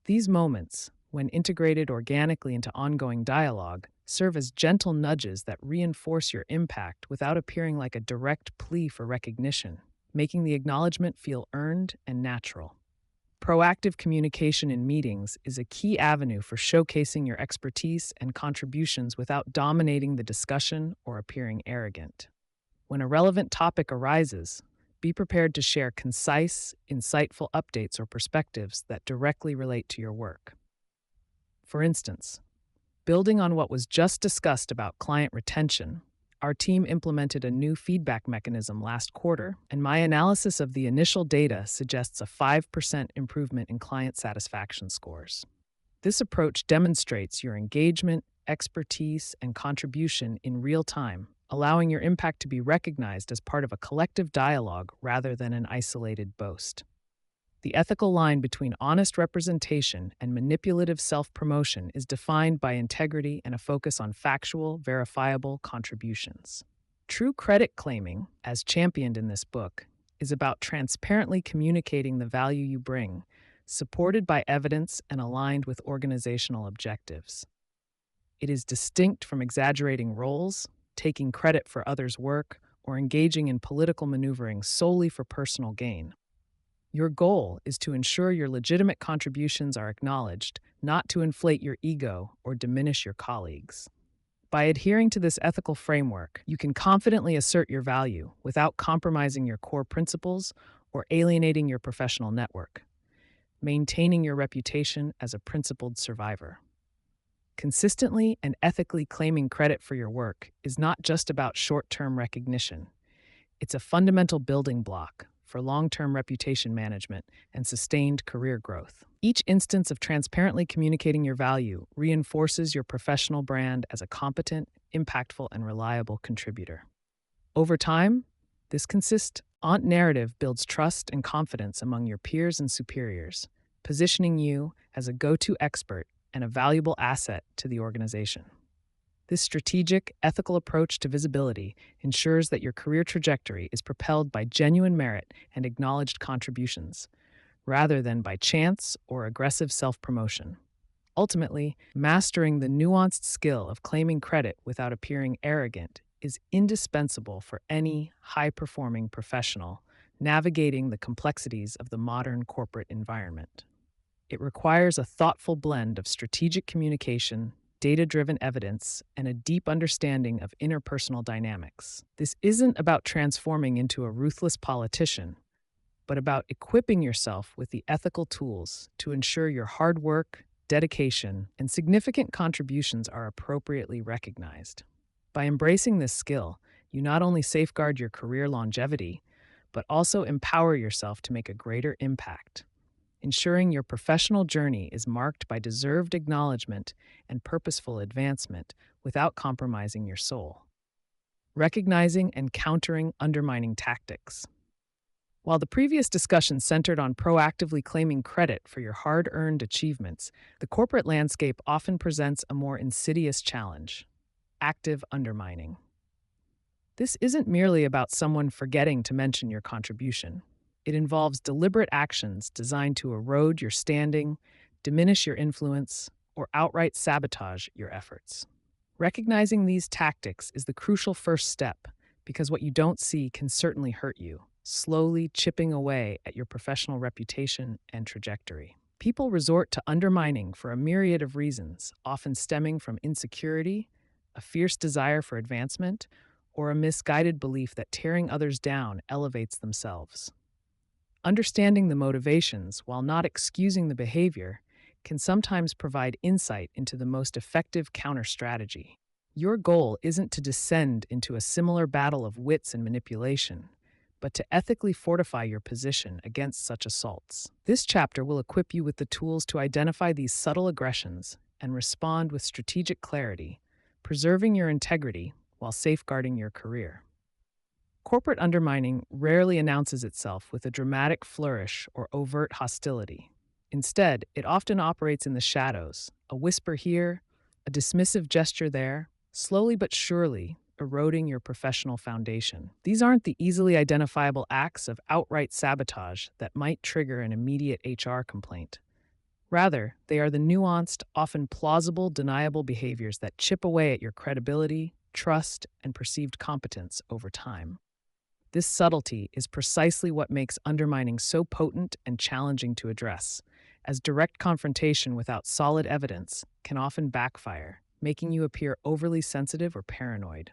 S1: These moments, when integrated organically into ongoing dialogue, serve as gentle nudges that reinforce your impact without appearing like a direct plea for recognition, making the acknowledgement feel earned and natural. Proactive communication in meetings is a key avenue for showcasing your expertise and contributions without dominating the discussion or appearing arrogant. When a relevant topic arises, be prepared to share concise, insightful updates or perspectives that directly relate to your work. For instance, building on what was just discussed about client retention, our team implemented a new feedback mechanism last quarter, and my analysis of the initial data suggests a 5% improvement in client satisfaction scores. This approach demonstrates your engagement, expertise, and contribution in real time, allowing your impact to be recognized as part of a collective dialogue rather than an isolated boast. The ethical line between honest representation and manipulative self-promotion is defined by integrity and a focus on factual, verifiable contributions. True credit claiming, as championed in this book, is about transparently communicating the value you bring, supported by evidence and aligned with organizational objectives. It is distinct from exaggerating roles, taking credit for others' work, or engaging in political maneuvering solely for personal gain. Your goal is to ensure your legitimate contributions are acknowledged, not to inflate your ego or diminish your colleagues. By adhering to this ethical framework, you can confidently assert your value without compromising your core principles or alienating your professional network, maintaining your reputation as a principled survivor. Consistently and ethically claiming credit for your work is not just about short-term recognition. It's a fundamental building block for long-term reputation management and sustained career growth. Each instance of transparently communicating your value reinforces your professional brand as a competent, impactful, and reliable contributor. Over time, this consistent narrative builds trust and confidence among your peers and superiors, positioning you as a go-to expert and a valuable asset to the organization. This strategic, ethical approach to visibility ensures that your career trajectory is propelled by genuine merit and acknowledged contributions, rather than by chance or aggressive self-promotion. Ultimately, mastering the nuanced skill of claiming credit without appearing arrogant is indispensable for any high-performing professional navigating the complexities of the modern corporate environment. It requires a thoughtful blend of strategic communication, data-driven evidence, and a deep understanding of interpersonal dynamics. This isn't about transforming into a ruthless politician, but about equipping yourself with the ethical tools to ensure your hard work, dedication, and significant contributions are appropriately recognized. By embracing this skill, you not only safeguard your career longevity, but also empower yourself to make a greater impact, ensuring your professional journey is marked by deserved acknowledgement and purposeful advancement without compromising your soul. Recognizing and countering undermining tactics. While the previous discussion centered on proactively claiming credit for your hard earned achievements, the corporate landscape often presents a more insidious challenge: active undermining. This isn't merely about someone forgetting to mention your contribution. It involves deliberate actions designed to erode your standing, diminish your influence, or outright sabotage your efforts. Recognizing these tactics is the crucial first step, because what you don't see can certainly hurt you, slowly chipping away at your professional reputation and trajectory. People resort to undermining for a myriad of reasons, often stemming from insecurity, a fierce desire for advancement, or a misguided belief that tearing others down elevates themselves. Understanding the motivations, while not excusing the behavior, can sometimes provide insight into the most effective counter strategy. Your goal isn't to descend into a similar battle of wits and manipulation, but to ethically fortify your position against such assaults. This chapter will equip you with the tools to identify these subtle aggressions and respond with strategic clarity, preserving your integrity while safeguarding your career. Corporate undermining rarely announces itself with a dramatic flourish or overt hostility. Instead, it often operates in the shadows, a whisper here, a dismissive gesture there, slowly but surely eroding your professional foundation. These aren't the easily identifiable acts of outright sabotage that might trigger an immediate HR complaint. Rather, they are the nuanced, often plausible, deniable behaviors that chip away at your credibility, trust, and perceived competence over time. This subtlety is precisely what makes undermining so potent and challenging to address, as direct confrontation without solid evidence can often backfire, making you appear overly sensitive or paranoid.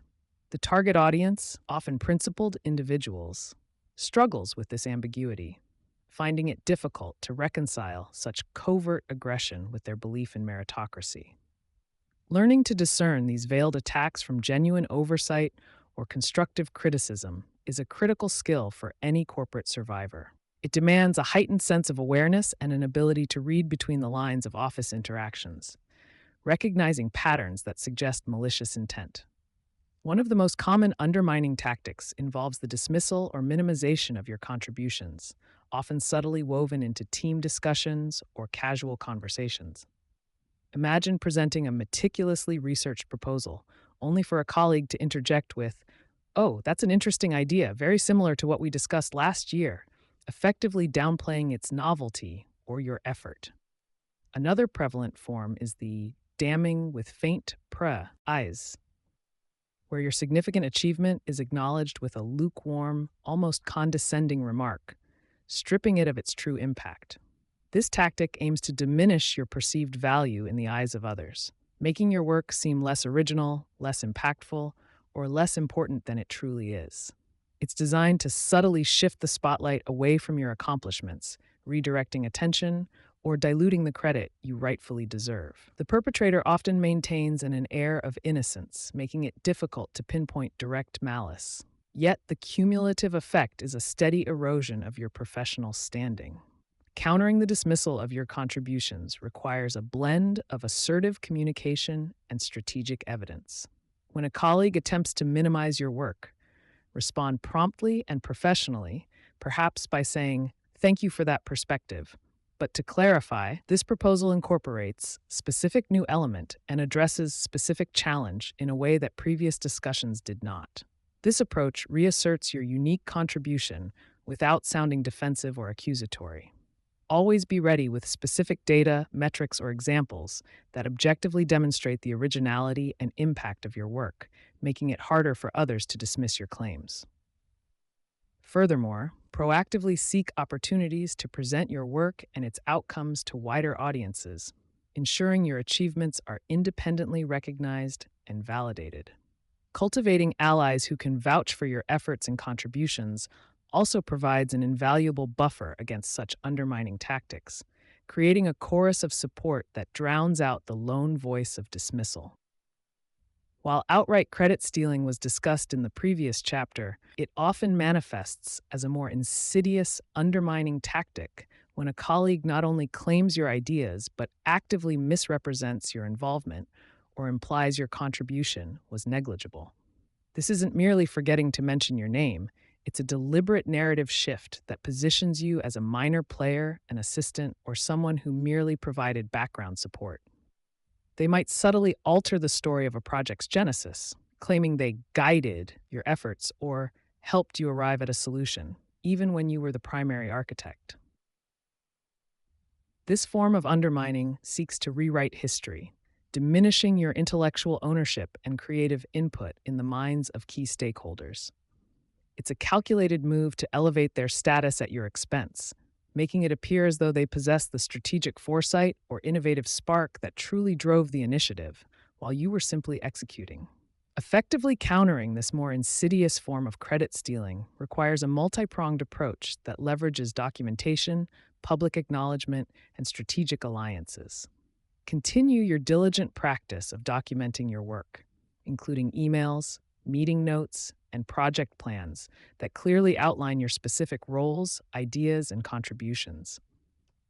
S1: The target audience, often principled individuals, struggles with this ambiguity, finding it difficult to reconcile such covert aggression with their belief in meritocracy. Learning to discern these veiled attacks from genuine oversight or constructive criticism is a critical skill for any corporate survivor. It demands a heightened sense of awareness and an ability to read between the lines of office interactions, recognizing patterns that suggest malicious intent. One of the most common undermining tactics involves the dismissal or minimization of your contributions, often subtly woven into team discussions or casual conversations. Imagine presenting a meticulously researched proposal, only for a colleague to interject with, "Oh, that's an interesting idea, very similar to what we discussed last year," effectively downplaying its novelty or your effort. Another prevalent form is the damning with faint eyes, where your significant achievement is acknowledged with a lukewarm, almost condescending remark, stripping it of its true impact. This tactic aims to diminish your perceived value in the eyes of others, making your work seem less original, less impactful, or less important than it truly is. It's designed to subtly shift the spotlight away from your accomplishments, redirecting attention or diluting the credit you rightfully deserve. The perpetrator often maintains an air of innocence, making it difficult to pinpoint direct malice. Yet the cumulative effect is a steady erosion of your professional standing. Countering the dismissal of your contributions requires a blend of assertive communication and strategic evidence. When a colleague attempts to minimize your work, respond promptly and professionally, perhaps by saying, "Thank you for that perspective." But to clarify, this proposal incorporates specific new element and addresses specific challenge in a way that previous discussions did not. This approach reasserts your unique contribution without sounding defensive or accusatory. Always be ready with specific data, metrics, or examples that objectively demonstrate the originality and impact of your work, making it harder for others to dismiss your claims. Furthermore, proactively seek opportunities to present your work and its outcomes to wider audiences, ensuring your achievements are independently recognized and validated. Cultivating allies who can vouch for your efforts and contributions also provides an invaluable buffer against such undermining tactics, creating a chorus of support that drowns out the lone voice of dismissal. While outright credit stealing was discussed in the previous chapter, it often manifests as a more insidious, undermining tactic when a colleague not only claims your ideas but actively misrepresents your involvement or implies your contribution was negligible. This isn't merely forgetting to mention your name, it's a deliberate narrative shift that positions you as a minor player, an assistant, or someone who merely provided background support. They might subtly alter the story of a project's genesis, claiming they guided your efforts or helped you arrive at a solution, even when you were the primary architect. This form of undermining seeks to rewrite history, diminishing your intellectual ownership and creative input in the minds of key stakeholders. It's a calculated move to elevate their status at your expense, making it appear as though they possess the strategic foresight or innovative spark that truly drove the initiative, while you were simply executing. Effectively countering this more insidious form of credit stealing requires a multi-pronged approach that leverages documentation, public acknowledgement, and strategic alliances. Continue your diligent practice of documenting your work, including emails, meeting notes, and project plans that clearly outline your specific roles, ideas, and contributions.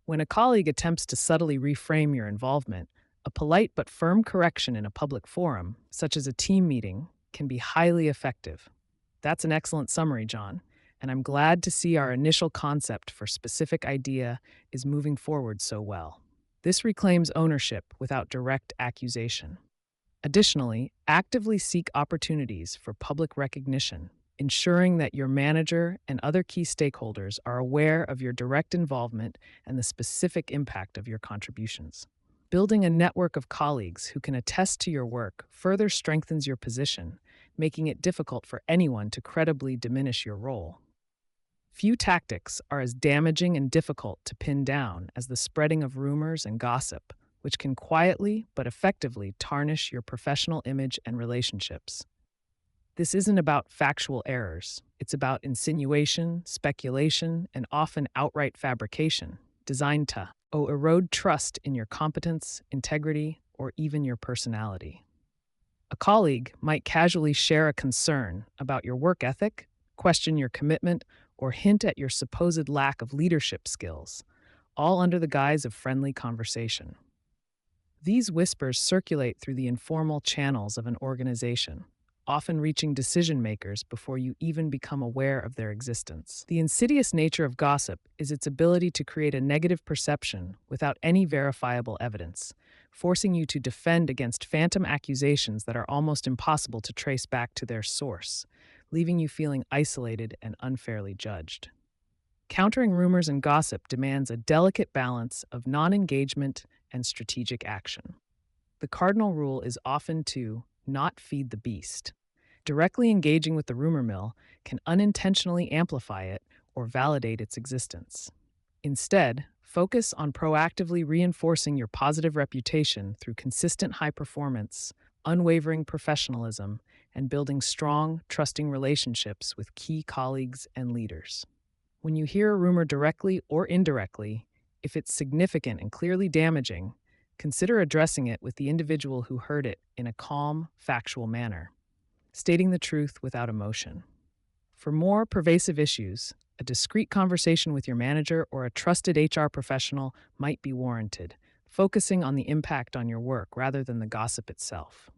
S1: When a colleague attempts to subtly reframe your involvement, a polite but firm correction in a public forum, such as a team meeting, can be highly effective. That's an excellent summary, John, and I'm glad to see our initial concept for specific idea is moving forward so well. This reclaims ownership without direct accusation. Additionally, actively seek opportunities for public recognition, ensuring that your manager and other key stakeholders are aware of your direct involvement and the specific impact of your contributions. Building a network of colleagues who can attest to your work further strengthens your position, making it difficult for anyone to credibly diminish your role. Few tactics are as damaging and difficult to pin down as the spreading of rumors and gossip, which can quietly but effectively tarnish your professional image and relationships. This isn't about factual errors. It's about insinuation, speculation, and often outright fabrication, designed to erode trust in your competence, integrity, or even your personality. A colleague might casually share a concern about your work ethic, question your commitment, or hint at your supposed lack of leadership skills, all under the guise of friendly conversation. These whispers circulate through the informal channels of an organization, often reaching decision makers before you even become aware of their existence. The insidious nature of gossip is its ability to create a negative perception without any verifiable evidence, forcing you to defend against phantom accusations that are almost impossible to trace back to their source, leaving you feeling isolated and unfairly judged. Countering rumors and gossip demands a delicate balance of non-engagement and strategic action. The cardinal rule is often to not feed the beast. Directly engaging with the rumor mill can unintentionally amplify it or validate its existence. Instead, focus on proactively reinforcing your positive reputation through consistent high performance, unwavering professionalism, and building strong, trusting relationships with key colleagues and leaders. When you hear a rumor directly or indirectly, if it's significant and clearly damaging, consider addressing it with the individual who heard it in a calm, factual manner, stating the truth without emotion. For more pervasive issues, a discreet conversation with your manager or a trusted HR professional might be warranted, focusing on the impact on your work rather than the gossip itself.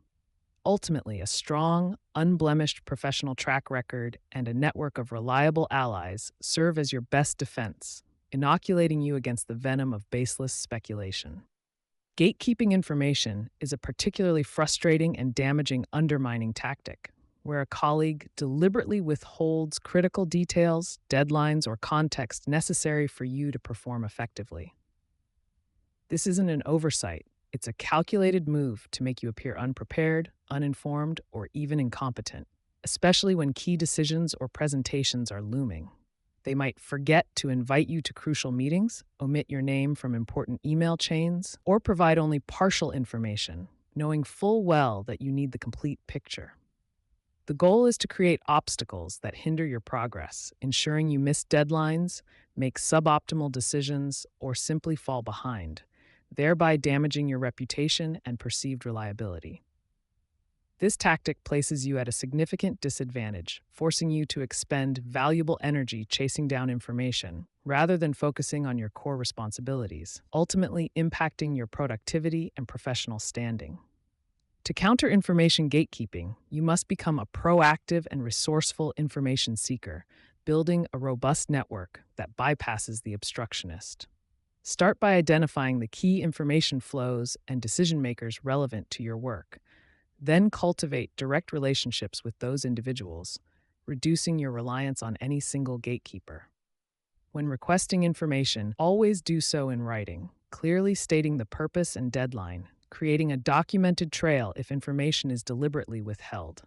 S1: Ultimately, a strong, unblemished professional track record and a network of reliable allies serve as your best defense, inoculating you against the venom of baseless speculation. Gatekeeping information is a particularly frustrating and damaging undermining tactic, where a colleague deliberately withholds critical details, deadlines, or context necessary for you to perform effectively. This isn't an oversight. It's a calculated move to make you appear unprepared, uninformed, or even incompetent, especially when key decisions or presentations are looming. They might forget to invite you to crucial meetings, omit your name from important email chains, or provide only partial information, knowing full well that you need the complete picture. The goal is to create obstacles that hinder your progress, ensuring you miss deadlines, make suboptimal decisions, or simply fall behind, thereby damaging your reputation and perceived reliability. This tactic places you at a significant disadvantage, forcing you to expend valuable energy chasing down information rather than focusing on your core responsibilities, ultimately impacting your productivity and professional standing. To counter information gatekeeping, you must become a proactive and resourceful information seeker, building a robust network that bypasses the obstructionist. Start by identifying the key information flows and decision makers relevant to your work. Then cultivate direct relationships with those individuals, reducing your reliance on any single gatekeeper. When requesting information, always do so in writing, clearly stating the purpose and deadline, creating a documented trail if information is deliberately withheld.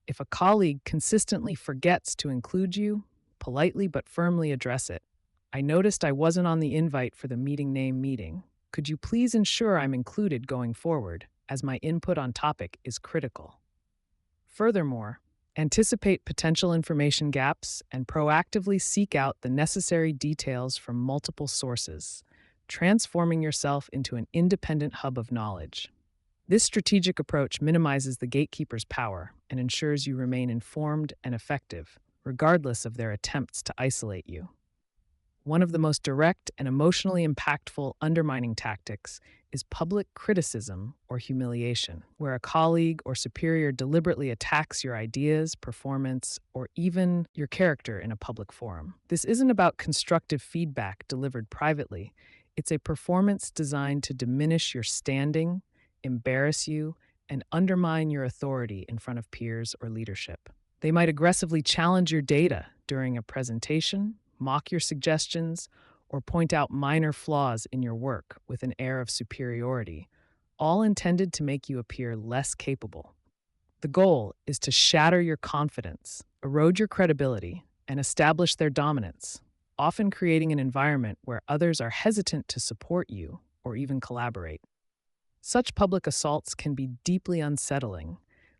S1: If a colleague consistently forgets to include you, politely but firmly address it. I noticed I wasn't on the invite for the meeting name meeting. Could you please ensure I'm included going forward, as my input on topic is critical? Furthermore, anticipate potential information gaps and proactively seek out the necessary details from multiple sources, transforming yourself into an independent hub of knowledge. This strategic approach minimizes the gatekeeper's power and ensures you remain informed and effective, regardless of their attempts to isolate you. One of the most direct and emotionally impactful undermining tactics is public criticism or humiliation, where a colleague or superior deliberately attacks your ideas, performance, or even your character in a public forum. This isn't about constructive feedback delivered privately. It's a performance designed to diminish your standing, embarrass you, and undermine your authority in front of peers or leadership. They might aggressively challenge your data during a presentation, mock your suggestions, or point out minor flaws in your work with an air of superiority, all intended to make you appear less capable. The goal is to shatter your confidence, erode your credibility, and establish their dominance, often creating an environment where others are hesitant to support you or even collaborate. Such public assaults can be deeply unsettling,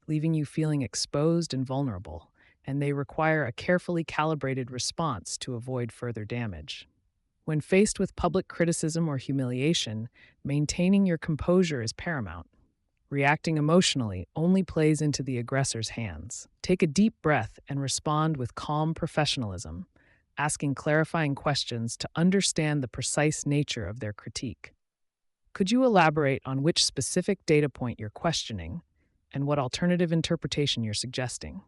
S1: leaving you feeling exposed and vulnerable, and they require a carefully calibrated response to avoid further damage. When faced with public criticism or humiliation, maintaining your composure is paramount. Reacting emotionally only plays into the aggressor's hands. Take a deep breath and respond with calm professionalism, asking clarifying questions to understand the precise nature of their critique. Could you elaborate on which specific data point you're questioning and what alternative interpretation you're suggesting?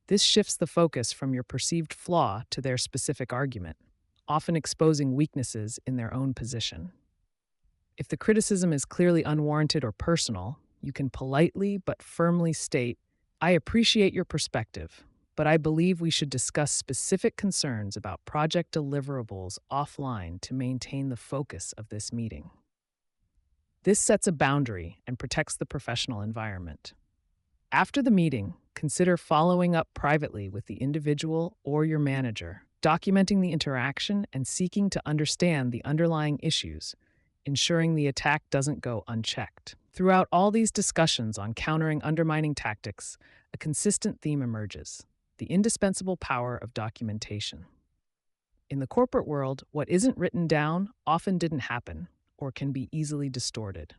S1: This shifts the focus from your perceived flaw to their specific argument, often exposing weaknesses in their own position. If the criticism is clearly unwarranted or personal, you can politely but firmly state, "I appreciate your perspective, but I believe we should discuss specific concerns about project deliverables offline to maintain the focus of this meeting." This sets a boundary and protects the professional environment. After the meeting, consider following up privately with the individual or your manager, documenting the interaction and seeking to understand the underlying issues, ensuring the attack doesn't go unchecked. Throughout all these discussions on countering undermining tactics, a consistent theme emerges: the indispensable power of documentation. In the corporate world, what isn't written down often didn't happen or can be easily distorted.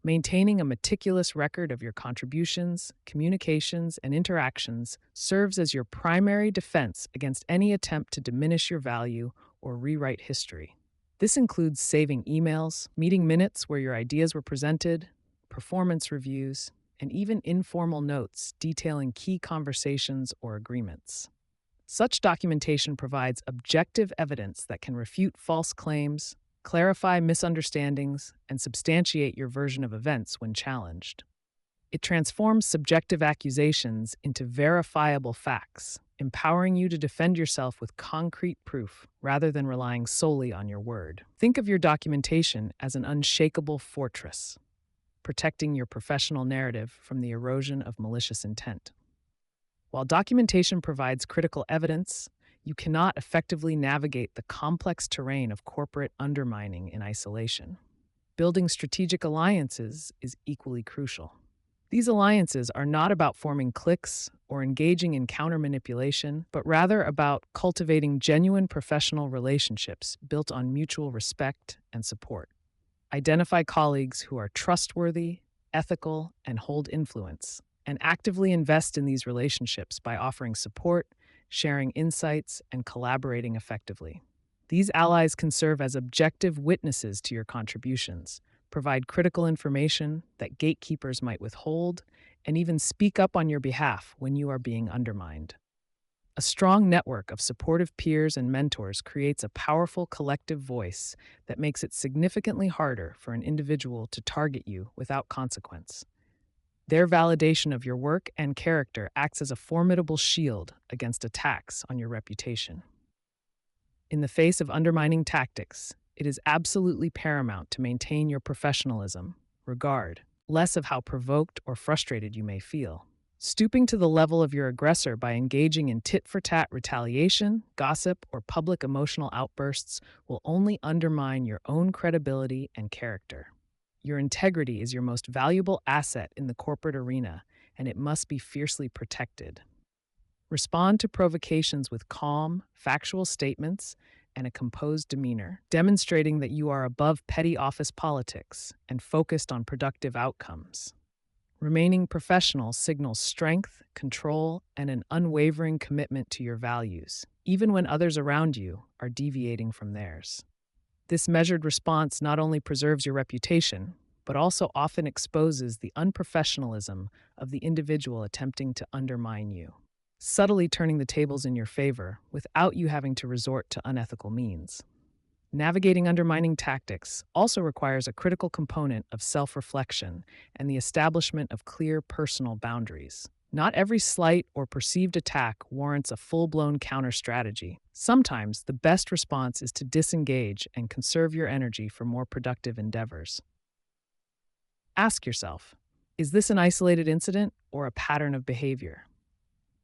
S1: Maintaining a meticulous record of your contributions, communications, and interactions serves as your primary defense against any attempt to diminish your value or rewrite history. This includes saving emails, meeting minutes where your ideas were presented, performance reviews, and even informal notes detailing key conversations or agreements. Such documentation provides objective evidence that can refute false claims, clarify misunderstandings, and substantiate your version of events when challenged. It transforms subjective accusations into verifiable facts, empowering you to defend yourself with concrete proof rather than relying solely on your word. Think of your documentation as an unshakable fortress, protecting your professional narrative from the erosion of malicious intent. While documentation provides critical evidence, you cannot effectively navigate the complex terrain of corporate undermining in isolation. Building strategic alliances is equally crucial. These alliances are not about forming cliques or engaging in counter-manipulation, but rather about cultivating genuine professional relationships built on mutual respect and support. Identify colleagues who are trustworthy, ethical, and hold influence, and actively invest in these relationships by offering support, sharing insights, and collaborating effectively. These allies can serve as objective witnesses to your contributions, provide critical information that gatekeepers might withhold, and even speak up on your behalf when you are being undermined. A strong network of supportive peers and mentors creates a powerful collective voice that makes it significantly harder for an individual to target you without consequence. Their validation of your work and character acts as a formidable shield against attacks on your reputation. In the face of undermining tactics, it is absolutely paramount to maintain your professionalism, regard, less of how provoked or frustrated you may feel. Stooping to the level of your aggressor by engaging in tit-for-tat retaliation, gossip, or public emotional outbursts will only undermine your own credibility and character. Your integrity is your most valuable asset in the corporate arena, and it must be fiercely protected. Respond to provocations with calm, factual statements and a composed demeanor, demonstrating that you are above petty office politics and focused on productive outcomes. Remaining professional signals strength, control, and an unwavering commitment to your values, even when others around you are deviating from theirs. This measured response not only preserves your reputation, but also often exposes the unprofessionalism of the individual attempting to undermine you, subtly turning the tables in your favor without you having to resort to unethical means. Navigating undermining tactics also requires a critical component of self-reflection and the establishment of clear personal boundaries. Not every slight or perceived attack warrants a full-blown counter-strategy. Sometimes the best response is to disengage and conserve your energy for more productive endeavors. Ask yourself, is this an isolated incident or a pattern of behavior?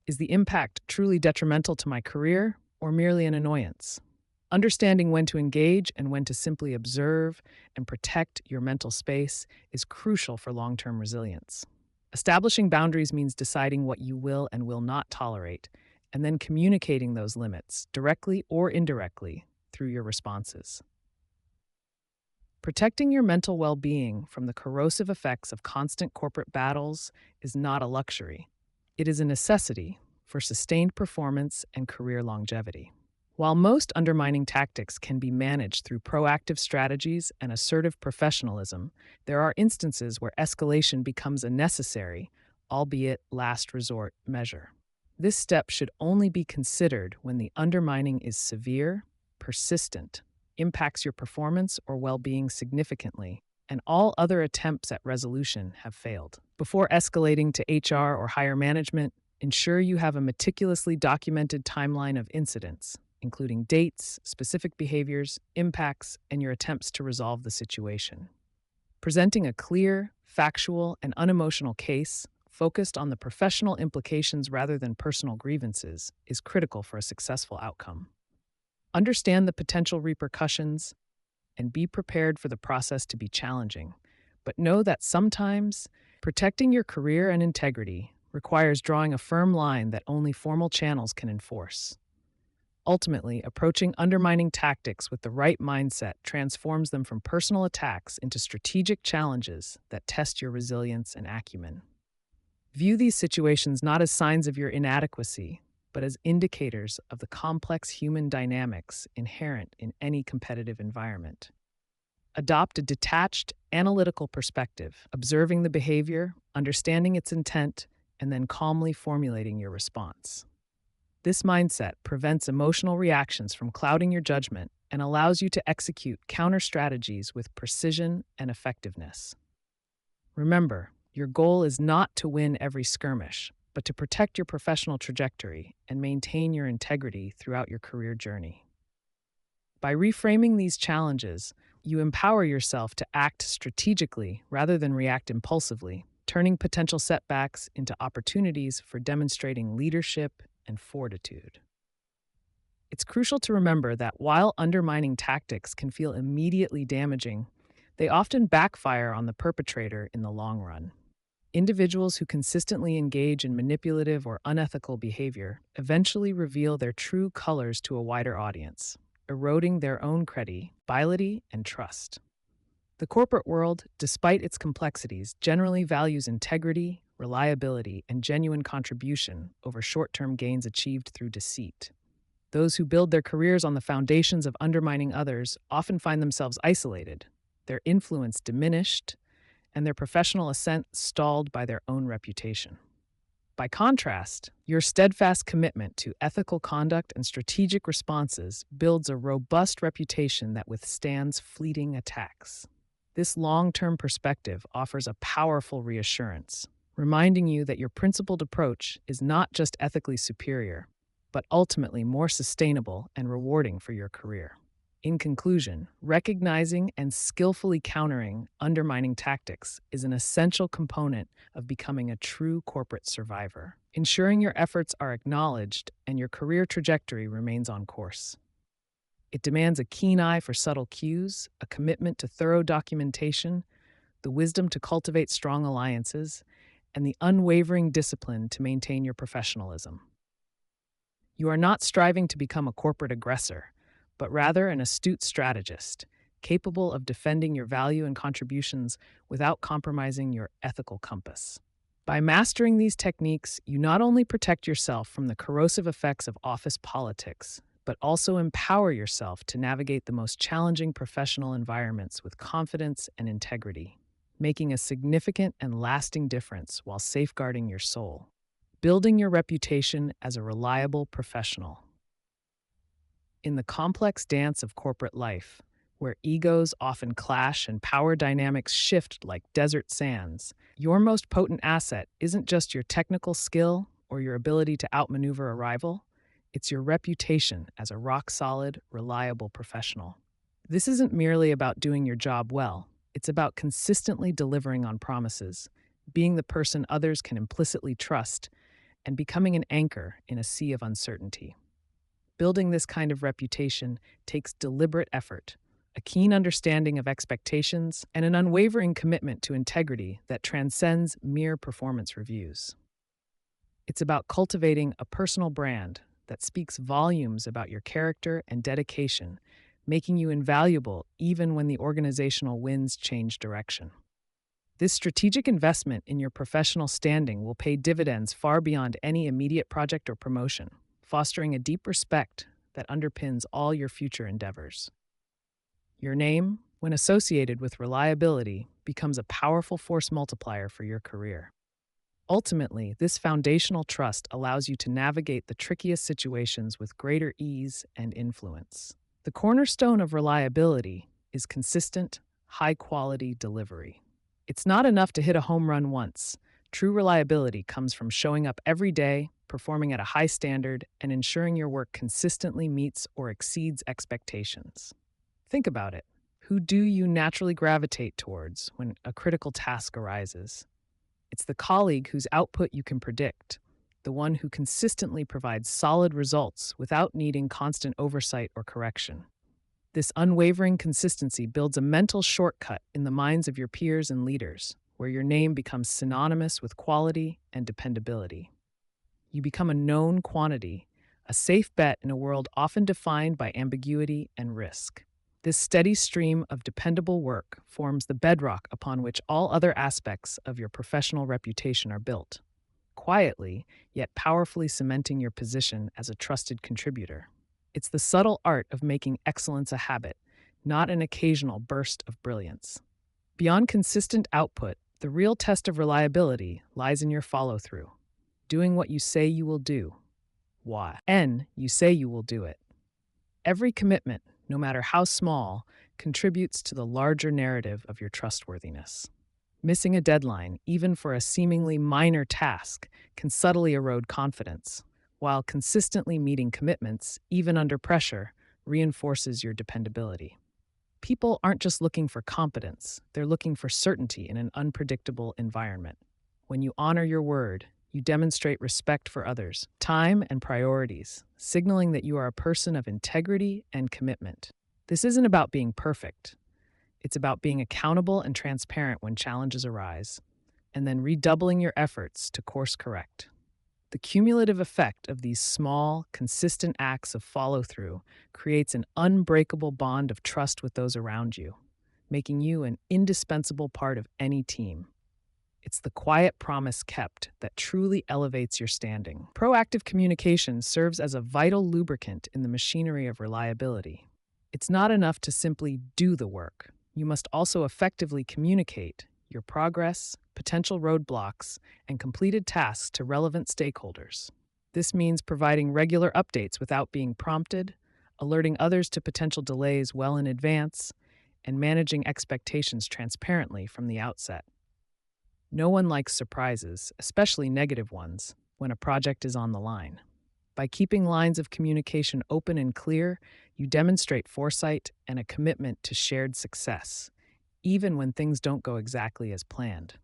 S1: Is the impact truly detrimental to my career or merely an annoyance? Understanding when to engage and when to simply observe and protect your mental space is crucial for long-term resilience. Establishing boundaries means deciding what you will and will not tolerate, and then communicating those limits, directly or indirectly, through your responses. Protecting your mental well-being from the corrosive effects of constant corporate battles is not a luxury. It is a necessity for sustained performance and career longevity. While most undermining tactics can be managed through proactive strategies and assertive professionalism, there are instances where escalation becomes a necessary, albeit last resort, measure. This step should only be considered when the undermining is severe, persistent, impacts your performance or well-being significantly, and all other attempts at resolution have failed. Before escalating to HR or higher management, ensure you have a meticulously documented timeline of incidents, including dates, specific behaviors, impacts, and your attempts to resolve the situation. Presenting a clear, factual, and unemotional case, focused on the professional implications rather than personal grievances, is critical for a successful outcome. Understand the potential repercussions and be prepared for the process to be challenging, but know that sometimes protecting your career and integrity requires drawing a firm line that only formal channels can enforce. Ultimately, approaching undermining tactics with the right mindset transforms them from personal attacks into strategic challenges that test your resilience and acumen. View these situations not as signs of your inadequacy, but as indicators of the complex human dynamics inherent in any competitive environment. Adopt a detached, analytical perspective, observing the behavior, understanding its intent, and then calmly formulating your response. This mindset prevents emotional reactions from clouding your judgment and allows you to execute counter strategies with precision and effectiveness. Remember, your goal is not to win every skirmish, but to protect your professional trajectory and maintain your integrity throughout your career journey. By reframing these challenges, you empower yourself to act strategically rather than react impulsively, turning potential setbacks into opportunities for demonstrating leadership and fortitude. It's crucial to remember that while undermining tactics can feel immediately damaging, they often backfire on the perpetrator in the long run. Individuals who consistently engage in manipulative or unethical behavior eventually reveal their true colors to a wider audience, eroding their own credibility and trust. The corporate world, despite its complexities, generally values integrity, reliability, and genuine contribution over short-term gains achieved through deceit. Those who build their careers on the foundations of undermining others often find themselves isolated, their influence diminished, and their professional ascent stalled by their own reputation. By contrast, your steadfast commitment to ethical conduct and strategic responses builds a robust reputation that withstands fleeting attacks. This long-term perspective offers a powerful reassurance, reminding you that your principled approach is not just ethically superior, but ultimately more sustainable and rewarding for your career. In conclusion, recognizing and skillfully countering undermining tactics is an essential component of becoming a true corporate survivor, ensuring your efforts are acknowledged and your career trajectory remains on course. It demands a keen eye for subtle cues, a commitment to thorough documentation, the wisdom to cultivate strong alliances, and the unwavering discipline to maintain your professionalism. You are not striving to become a corporate aggressor, but rather an astute strategist, capable of defending your value and contributions without compromising your ethical compass. By mastering these techniques, you not only protect yourself from the corrosive effects of office politics, but also empower yourself to navigate the most challenging professional environments with confidence and integrity, making a significant and lasting difference while safeguarding your soul, building your reputation as a reliable professional. In the complex dance of corporate life, where egos often clash and power dynamics shift like desert sands, your most potent asset isn't just your technical skill or your ability to outmaneuver a rival, it's your reputation as a rock-solid, reliable professional. This isn't merely about doing your job well, it's about consistently delivering on promises, being the person others can implicitly trust, and becoming an anchor in a sea of uncertainty. Building this kind of reputation takes deliberate effort, a keen understanding of expectations, and an unwavering commitment to integrity that transcends mere performance reviews. It's about cultivating a personal brand that speaks volumes about your character and dedication, making you invaluable even when the organizational winds change direction. This strategic investment in your professional standing will pay dividends far beyond any immediate project or promotion, fostering a deep respect that underpins all your future endeavors. Your name, when associated with reliability, becomes a powerful force multiplier for your career. Ultimately, this foundational trust allows you to navigate the trickiest situations with greater ease and influence. The cornerstone of reliability is consistent, high-quality delivery. It's not enough to hit a home run once. True reliability comes from showing up every day, performing at a high standard, and ensuring your work consistently meets or exceeds expectations. Think about it. Who do you naturally gravitate towards when a critical task arises? It's the colleague whose output you can predict, the one who consistently provides solid results without needing constant oversight or correction. This unwavering consistency builds a mental shortcut in the minds of your peers and leaders, where your name becomes synonymous with quality and dependability. You become a known quantity, a safe bet in a world often defined by ambiguity and risk. This steady stream of dependable work forms the bedrock upon which all other aspects of your professional reputation are built, quietly yet powerfully cementing your position as a trusted contributor. It's the subtle art of making excellence a habit, not an occasional burst of brilliance. Beyond consistent output, the real test of reliability lies in your follow-through, doing what you say you will do. Why? You say you will do it. Every commitment, no matter how small, contributes to the larger narrative of your trustworthiness. Missing a deadline, even for a seemingly minor task, can subtly erode confidence, while consistently meeting commitments, even under pressure, reinforces your dependability. People aren't just looking for competence, they're looking for certainty in an unpredictable environment. When you honor your word, you demonstrate respect for others, time, and priorities, signaling that you are a person of integrity and commitment. This isn't about being perfect. It's about being accountable and transparent when challenges arise, and then redoubling your efforts to course correct. The cumulative effect of these small, consistent acts of follow-through creates an unbreakable bond of trust with those around you, making you an indispensable part of any team. It's the quiet promise kept that truly elevates your standing. Proactive communication serves as a vital lubricant in the machinery of reliability. It's not enough to simply do the work. You must also effectively communicate your progress, potential roadblocks, and completed tasks to relevant stakeholders. This means providing regular updates without being prompted, alerting others to potential delays well in advance, and managing expectations transparently from the outset. No one likes surprises, especially negative ones, when a project is on the line. By keeping lines of communication open and clear, you demonstrate foresight and a commitment to shared success, even when things don't go exactly as planned.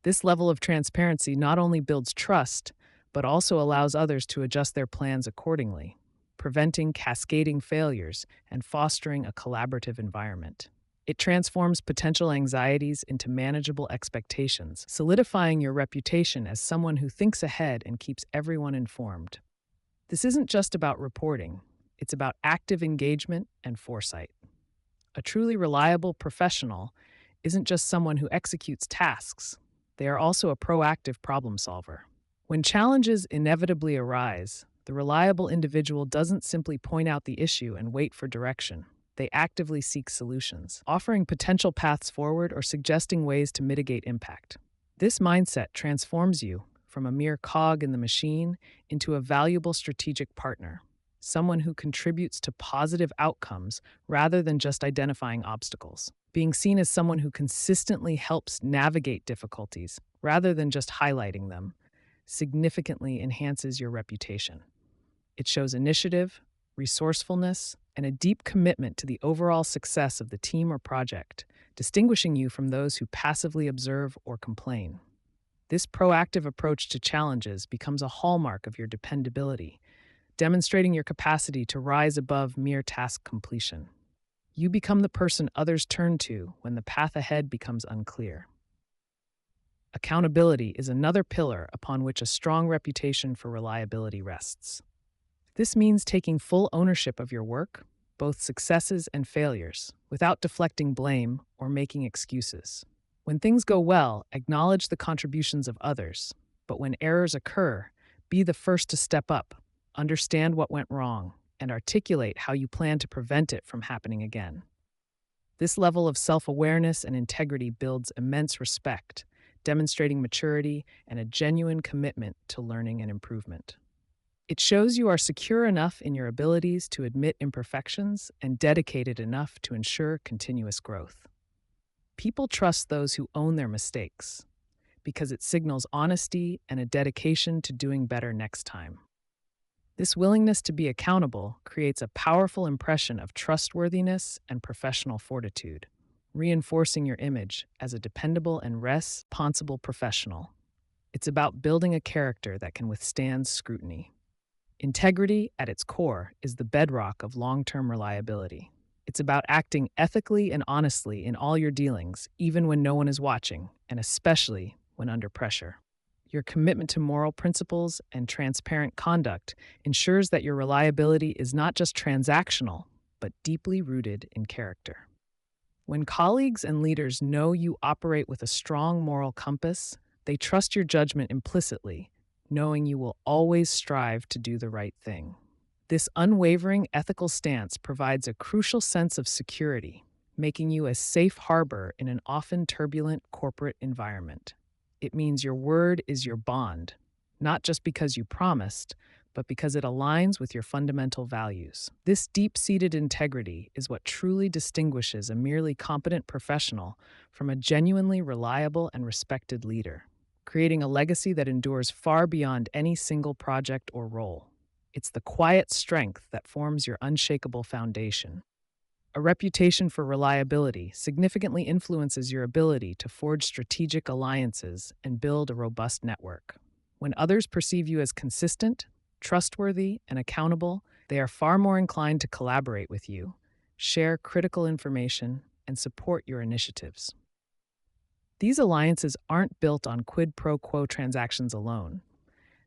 S1: This level of transparency not only builds trust, but also allows others to adjust their plans accordingly, preventing cascading failures and fostering a collaborative environment. It transforms potential anxieties into manageable expectations, solidifying your reputation as someone who thinks ahead and keeps everyone informed. This isn't just about reporting, it's about active engagement and foresight. A truly reliable professional isn't just someone who executes tasks, they are also a proactive problem solver. When challenges inevitably arise, the reliable individual doesn't simply point out the issue and wait for direction. They actively seek solutions, offering potential paths forward or suggesting ways to mitigate impact. This mindset transforms you from a mere cog in the machine into a valuable strategic partner, someone who contributes to positive outcomes rather than just identifying obstacles. Being seen as someone who consistently helps navigate difficulties rather than just highlighting them significantly enhances your reputation. It shows initiative, resourcefulness, and a deep commitment to the overall success of the team or project, distinguishing you from those who passively observe or complain. This proactive approach to challenges becomes a hallmark of your dependability, demonstrating your capacity to rise above mere task completion. You become the person others turn to when the path ahead becomes unclear. Accountability is another pillar upon which a strong reputation for reliability rests. This means taking full ownership of your work, both successes and failures, without deflecting blame or making excuses. When things go well, acknowledge the contributions of others, but when errors occur, be the first to step up, understand what went wrong, and articulate how you plan to prevent it from happening again. This level of self-awareness and integrity builds immense respect, demonstrating maturity and a genuine commitment to learning and improvement. It shows you are secure enough in your abilities to admit imperfections and dedicated enough to ensure continuous growth. People trust those who own their mistakes because it signals honesty and a dedication to doing better next time. This willingness to be accountable creates a powerful impression of trustworthiness and professional fortitude, reinforcing your image as a dependable and responsible professional. It's about building a character that can withstand scrutiny. Integrity, at its core, is the bedrock of long-term reliability. It's about acting ethically and honestly in all your dealings, even when no one is watching, and especially when under pressure. Your commitment to moral principles and transparent conduct ensures that your reliability is not just transactional, but deeply rooted in character. When colleagues and leaders know you operate with a strong moral compass, they trust your judgment implicitly, knowing you will always strive to do the right thing. This unwavering ethical stance provides a crucial sense of security, making you a safe harbor in an often turbulent corporate environment. It means your word is your bond, not just because you promised, but because it aligns with your fundamental values. This deep-seated integrity is what truly distinguishes a merely competent professional from a genuinely reliable and respected leader, creating a legacy that endures far beyond any single project or role. It's the quiet strength that forms your unshakable foundation. A reputation for reliability significantly influences your ability to forge strategic alliances and build a robust network. When others perceive you as consistent, trustworthy, and accountable, they are far more inclined to collaborate with you, share critical information, and support your initiatives. These alliances aren't built on quid pro quo transactions alone.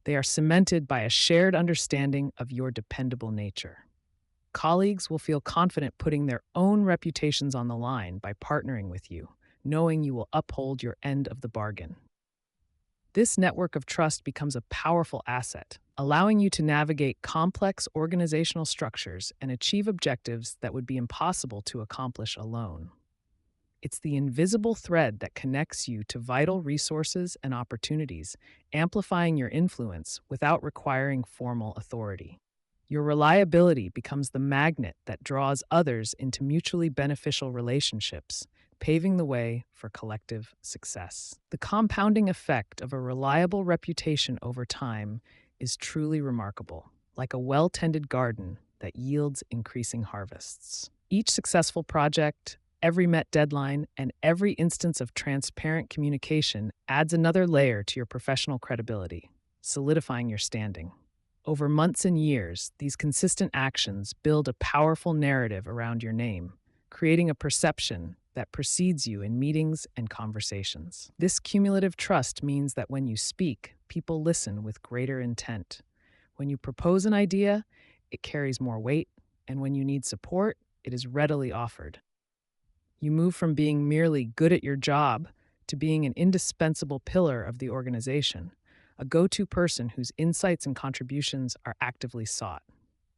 S1: They are cemented by a shared understanding of your dependable nature. Colleagues will feel confident putting their own reputations on the line by partnering with you, knowing you will uphold your end of the bargain. This network of trust becomes a powerful asset, allowing you to navigate complex organizational structures and achieve objectives that would be impossible to accomplish alone. It's the invisible thread that connects you to vital resources and opportunities, amplifying your influence without requiring formal authority. Your reliability becomes the magnet that draws others into mutually beneficial relationships, paving the way for collective success. The compounding effect of a reliable reputation over time is truly remarkable, like a well tended garden that yields increasing harvests. Each successful project, every met deadline, and every instance of transparent communication adds another layer to your professional credibility, solidifying your standing. Over months and years, these consistent actions build a powerful narrative around your name, creating a perception that precedes you in meetings and conversations. This cumulative trust means that when you speak, people listen with greater intent. When you propose an idea, it carries more weight, and when you need support, it is readily offered. You move from being merely good at your job to being an indispensable pillar of the organization, a go-to person whose insights and contributions are actively sought.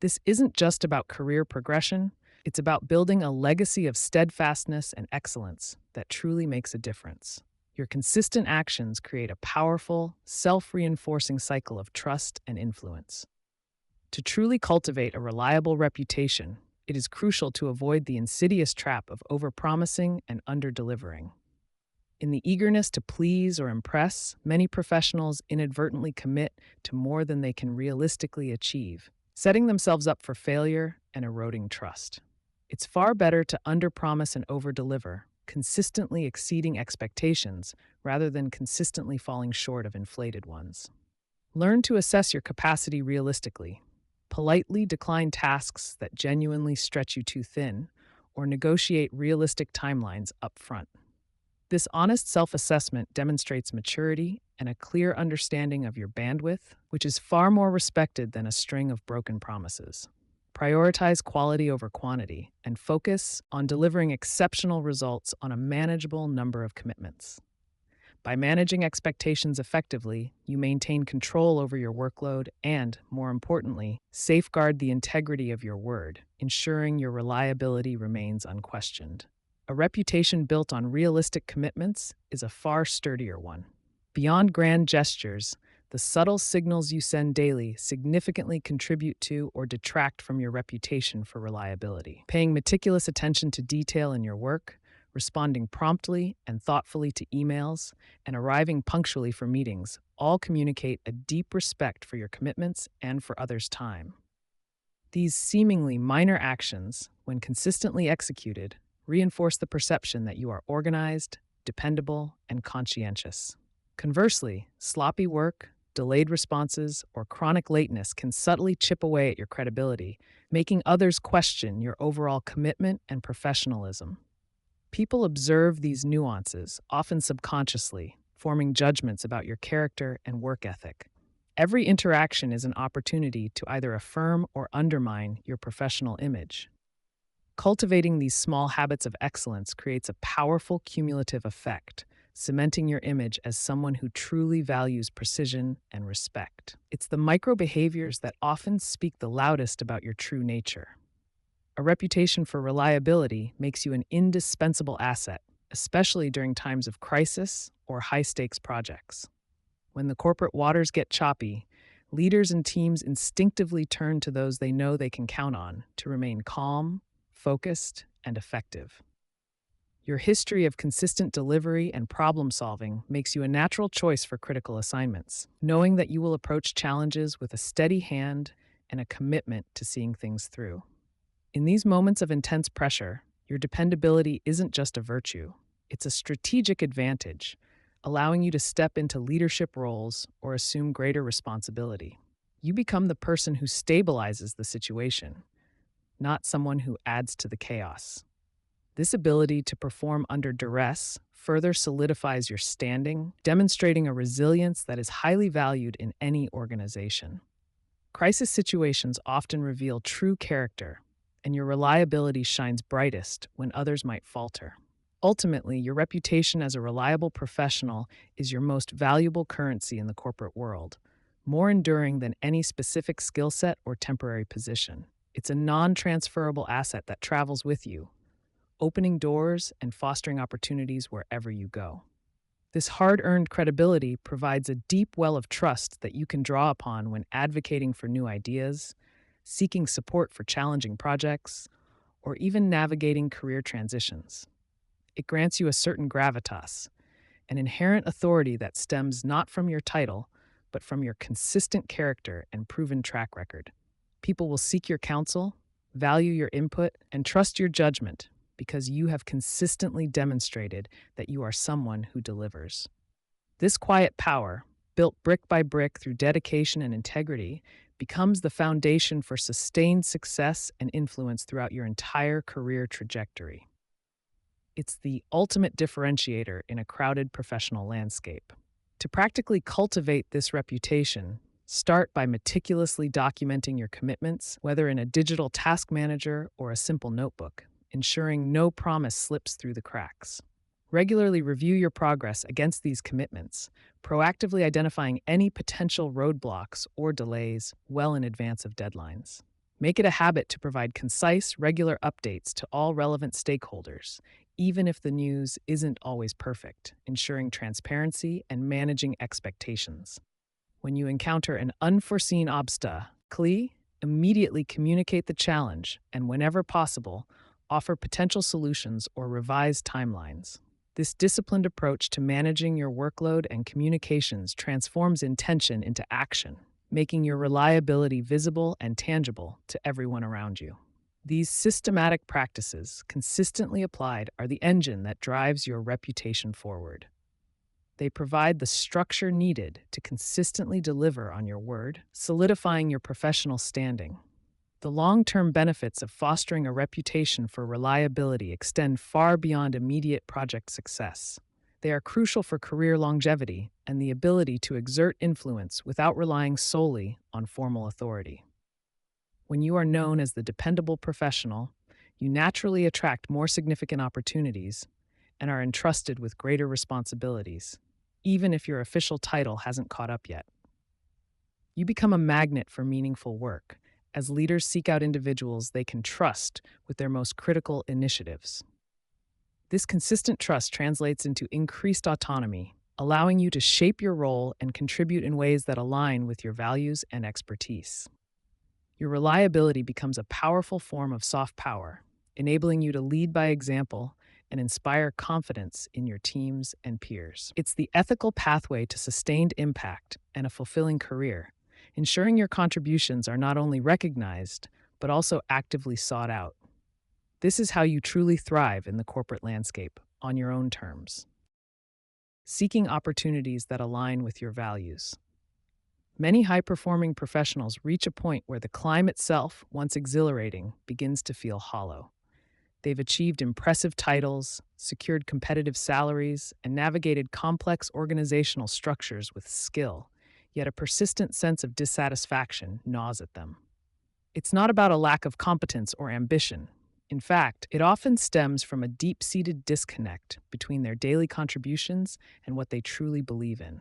S1: This isn't just about career progression, it's about building a legacy of steadfastness and excellence that truly makes a difference. Your consistent actions create a powerful, self-reinforcing cycle of trust and influence. To truly cultivate a reliable reputation, it is crucial to avoid the insidious trap of overpromising and underdelivering. In the eagerness to please or impress, many professionals inadvertently commit to more than they can realistically achieve, setting themselves up for failure and eroding trust. It's far better to underpromise and overdeliver, consistently exceeding expectations rather than consistently falling short of inflated ones. Learn to assess your capacity realistically. Politely decline tasks that genuinely stretch you too thin, or negotiate realistic timelines up front. This honest self-assessment demonstrates maturity and a clear understanding of your bandwidth, which is far more respected than a string of broken promises. Prioritize quality over quantity and focus on delivering exceptional results on a manageable number of commitments. By managing expectations effectively, you maintain control over your workload and, more importantly, safeguard the integrity of your word, ensuring your reliability remains unquestioned. A reputation built on realistic commitments is a far sturdier one. Beyond grand gestures, the subtle signals you send daily significantly contribute to or detract from your reputation for reliability. Paying meticulous attention to detail in your work, responding promptly and thoughtfully to emails, and arriving punctually for meetings all communicate a deep respect for your commitments and for others' time. These seemingly minor actions, when consistently executed, reinforce the perception that you are organized, dependable, and conscientious. Conversely, sloppy work, delayed responses, or chronic lateness can subtly chip away at your credibility, making others question your overall commitment and professionalism. People observe these nuances, often subconsciously, forming judgments about your character and work ethic. Every interaction is an opportunity to either affirm or undermine your professional image. Cultivating these small habits of excellence creates a powerful cumulative effect, cementing your image as someone who truly values precision and respect. It's the micro behaviors that often speak the loudest about your true nature. A reputation for reliability makes you an indispensable asset, especially during times of crisis or high-stakes projects. When the corporate waters get choppy, leaders and teams instinctively turn to those they know they can count on to remain calm, focused, and effective. Your history of consistent delivery and problem-solving makes you a natural choice for critical assignments, knowing that you will approach challenges with a steady hand and a commitment to seeing things through. In these moments of intense pressure, your dependability isn't just a virtue, it's a strategic advantage, allowing you to step into leadership roles or assume greater responsibility. You become the person who stabilizes the situation, not someone who adds to the chaos. This ability to perform under duress further solidifies your standing, demonstrating a resilience that is highly valued in any organization. Crisis situations often reveal true character, and your reliability shines brightest when others might falter. Ultimately, your reputation as a reliable professional is your most valuable currency in the corporate world, more enduring than any specific skill set or temporary position. It's a non-transferable asset that travels with you, opening doors and fostering opportunities wherever you go. This hard earned credibility provides a deep well of trust that you can draw upon when advocating for new ideas, seeking support for challenging projects, or even navigating career transitions. It grants you a certain gravitas, an inherent authority that stems not from your title, but from your consistent character and proven track record. People will seek your counsel, value your input, and trust your judgment because you have consistently demonstrated that you are someone who delivers. This quiet power, built brick by brick through dedication and integrity, becomes the foundation for sustained success and influence throughout your entire career trajectory. It's the ultimate differentiator in a crowded professional landscape. To practically cultivate this reputation, start by meticulously documenting your commitments, whether in a digital task manager or a simple notebook, ensuring no promise slips through the cracks. Regularly review your progress against these commitments, proactively identifying any potential roadblocks or delays well in advance of deadlines. Make it a habit to provide concise, regular updates to all relevant stakeholders, even if the news isn't always perfect, ensuring transparency and managing expectations. When you encounter an unforeseen obstacle, immediately communicate the challenge and, whenever possible, offer potential solutions or revised timelines. This disciplined approach to managing your workload and communications transforms intention into action, making your reliability visible and tangible to everyone around you. These systematic practices, consistently applied, are the engine that drives your reputation forward. They provide the structure needed to consistently deliver on your word, solidifying your professional standing. The long-term benefits of fostering a reputation for reliability extend far beyond immediate project success. They are crucial for career longevity and the ability to exert influence without relying solely on formal authority. When you are known as the dependable professional, you naturally attract more significant opportunities and are entrusted with greater responsibilities, even if your official title hasn't caught up yet. You become a magnet for meaningful work, as leaders seek out individuals they can trust with their most critical initiatives. This consistent trust translates into increased autonomy, allowing you to shape your role and contribute in ways that align with your values and expertise. Your reliability becomes a powerful form of soft power, enabling you to lead by example and inspire confidence in your teams and peers. It's the ethical pathway to sustained impact and a fulfilling career, ensuring your contributions are not only recognized, but also actively sought out. This is how you truly thrive in the corporate landscape, on your own terms. Seeking opportunities that align with your values. Many high-performing professionals reach a point where the climb itself, once exhilarating, begins to feel hollow. They've achieved impressive titles, secured competitive salaries, and navigated complex organizational structures with skill, yet a persistent sense of dissatisfaction gnaws at them. It's not about a lack of competence or ambition. In fact, it often stems from a deep-seated disconnect between their daily contributions and what they truly believe in.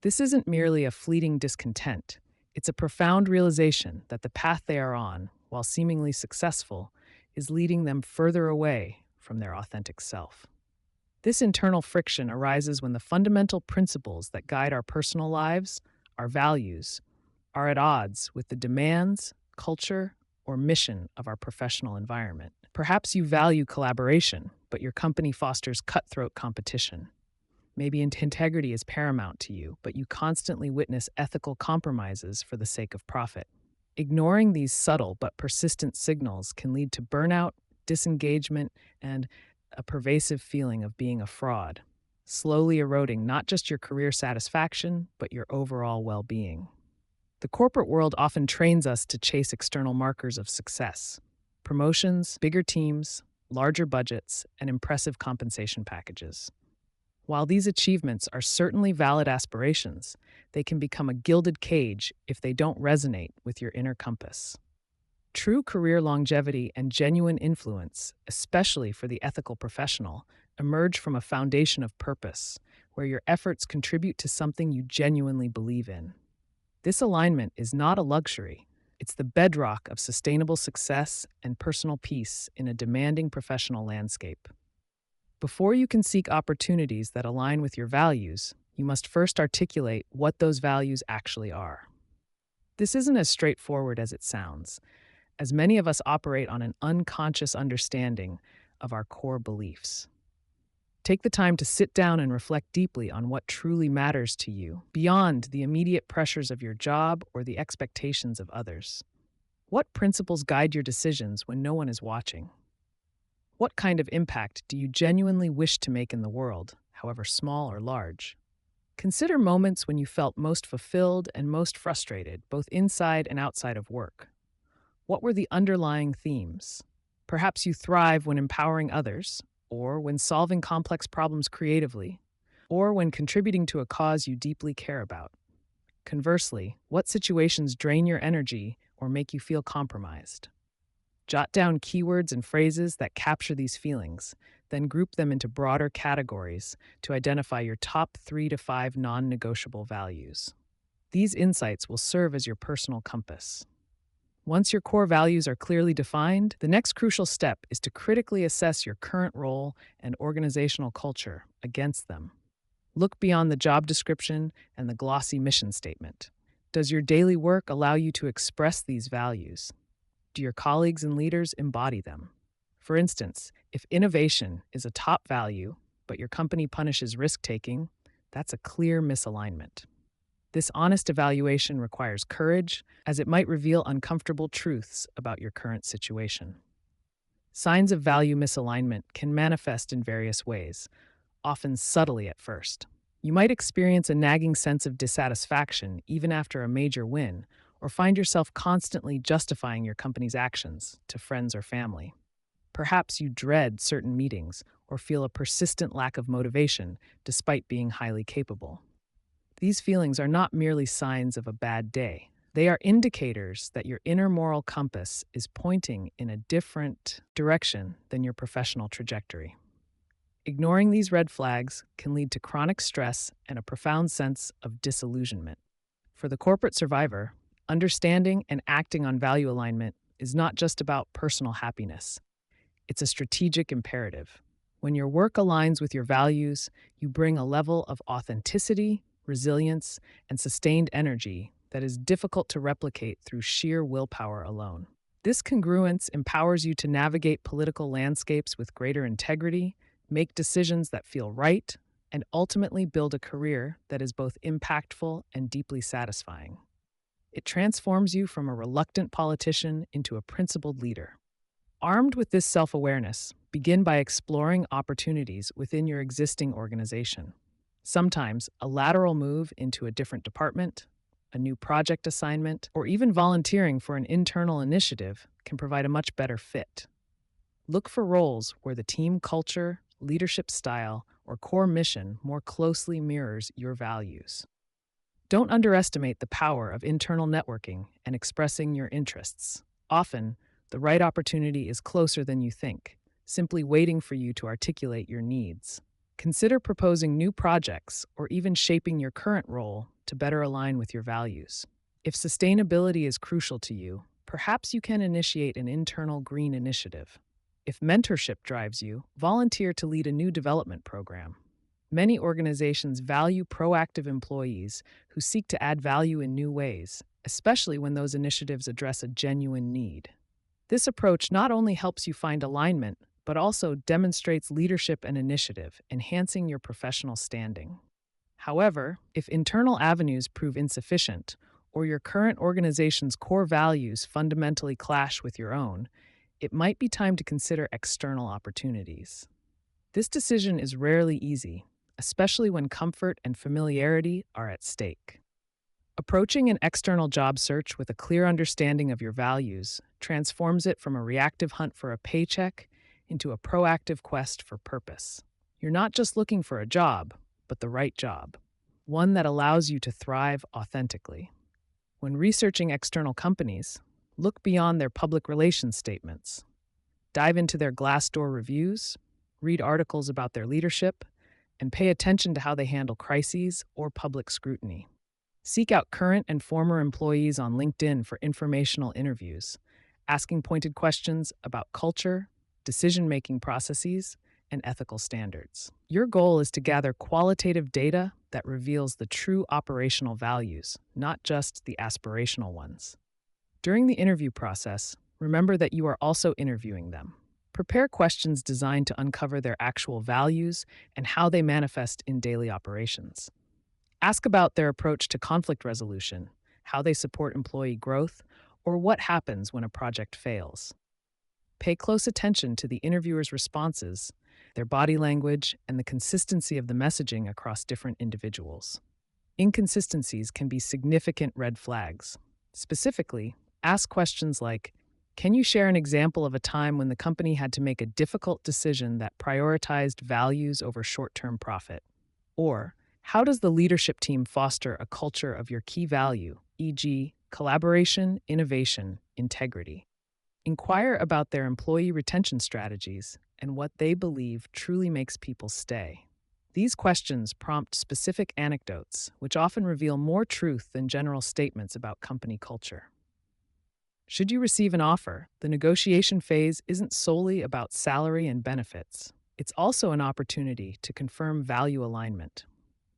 S1: This isn't merely a fleeting discontent. It's a profound realization that the path they are on, while seemingly successful, is leading them further away from their authentic self. This internal friction arises when the fundamental principles that guide our personal lives, our values, are at odds with the demands, culture, or mission of our professional environment. Perhaps you value collaboration, but your company fosters cutthroat competition. Maybe integrity is paramount to you, but you constantly witness ethical compromises for the sake of profit. Ignoring these subtle but persistent signals can lead to burnout, disengagement, and a pervasive feeling of being a fraud, slowly eroding not just your career satisfaction, but your overall well-being. The corporate world often trains us to chase external markers of success: promotions, bigger teams, larger budgets, and impressive compensation packages. While these achievements are certainly valid aspirations, they can become a gilded cage if they don't resonate with your inner compass. True career longevity and genuine influence, especially for the ethical professional, emerge from a foundation of purpose, where your efforts contribute to something you genuinely believe in. This alignment is not a luxury, It's the bedrock of sustainable success and personal peace in a demanding professional landscape. Before you can seek opportunities that align with your values, you must first articulate what those values actually are. This isn't as straightforward as it sounds, as many of us operate on an unconscious understanding of our core beliefs. Take the time to sit down and reflect deeply on what truly matters to you, beyond the immediate pressures of your job or the expectations of others. What principles guide your decisions when no one is watching? What kind of impact do you genuinely wish to make in the world, however small or large? Consider moments when you felt most fulfilled and most frustrated, both inside and outside of work. What were the underlying themes? Perhaps you thrive when empowering others, or when solving complex problems creatively, or when contributing to a cause you deeply care about. Conversely, what situations drain your energy or make you feel compromised? Jot down keywords and phrases that capture these feelings, then group them into broader categories to identify your top 3 to 5 non negotiable values. These insights will serve as your personal compass. Once your core values are clearly defined, the next crucial step is to critically assess your current role and organizational culture against them. Look beyond the job description and the glossy mission statement. Does your daily work allow you to express these values? Do your colleagues and leaders embody them? For instance, if innovation is a top value, but your company punishes risk-taking, that's a clear misalignment. This honest evaluation requires courage, as it might reveal uncomfortable truths about your current situation. Signs of value misalignment can manifest in various ways, often subtly at first. You might experience a nagging sense of dissatisfaction even after a major win, or find yourself constantly justifying your company's actions to friends or family. Perhaps you dread certain meetings or feel a persistent lack of motivation despite being highly capable. These feelings are not merely signs of a bad day. They are indicators that your inner moral compass is pointing in a different direction than your professional trajectory. Ignoring these red flags can lead to chronic stress and a profound sense of disillusionment. For the corporate survivor, understanding and acting on value alignment is not just about personal happiness. It's a strategic imperative. When your work aligns with your values, you bring a level of authenticity, resilience, and sustained energy that is difficult to replicate through sheer willpower alone. This congruence empowers you to navigate political landscapes with greater integrity, make decisions that feel right, and ultimately build a career that is both impactful and deeply satisfying. It transforms you from a reluctant politician into a principled leader. Armed with this self-awareness, begin by exploring opportunities within your existing organization. Sometimes a lateral move into a different department, a new project assignment, or even volunteering for an internal initiative can provide a much better fit. Look for roles where the team culture, leadership style, or core mission more closely mirrors your values. Don't underestimate the power of internal networking and expressing your interests. Often, the right opportunity is closer than you think, simply waiting for you to articulate your needs. Consider proposing new projects or even shaping your current role to better align with your values. If sustainability is crucial to you, perhaps you can initiate an internal green initiative. If mentorship drives you, volunteer to lead a new development program. Many organizations value proactive employees who seek to add value in new ways, especially when those initiatives address a genuine need. This approach not only helps you find alignment, but also demonstrates leadership and initiative, enhancing your professional standing. However, if internal avenues prove insufficient, or your current organization's core values fundamentally clash with your own, it might be time to consider external opportunities. This decision is rarely easy, especially when comfort and familiarity are at stake. Approaching an external job search with a clear understanding of your values transforms it from a reactive hunt for a paycheck into a proactive quest for purpose. You're not just looking for a job, but the right job, one that allows you to thrive authentically. When researching external companies, look beyond their public relations statements. Dive into their Glassdoor reviews, read articles about their leadership, and pay attention to how they handle crises or public scrutiny. Seek out current and former employees on LinkedIn for informational interviews, asking pointed questions about culture, decision making processes, and ethical standards. Your goal is to gather qualitative data that reveals the true operational values, not just the aspirational ones. During the interview process, remember that you are also interviewing them. Prepare questions designed to uncover their actual values and how they manifest in daily operations. Ask about their approach to conflict resolution, how they support employee growth, or what happens when a project fails. Pay close attention to the interviewer's responses, their body language, and the consistency of the messaging across different individuals. Inconsistencies can be significant red flags. Specifically, ask questions like, can you share an example of a time when the company had to make a difficult decision that prioritized values over short-term profit? Or, how does the leadership team foster a culture of your key value, e.g., collaboration, innovation, integrity? Inquire about their employee retention strategies and what they believe truly makes people stay. These questions prompt specific anecdotes, which often reveal more truth than general statements about company culture. Should you receive an offer, the negotiation phase isn't solely about salary and benefits. It's also an opportunity to confirm value alignment.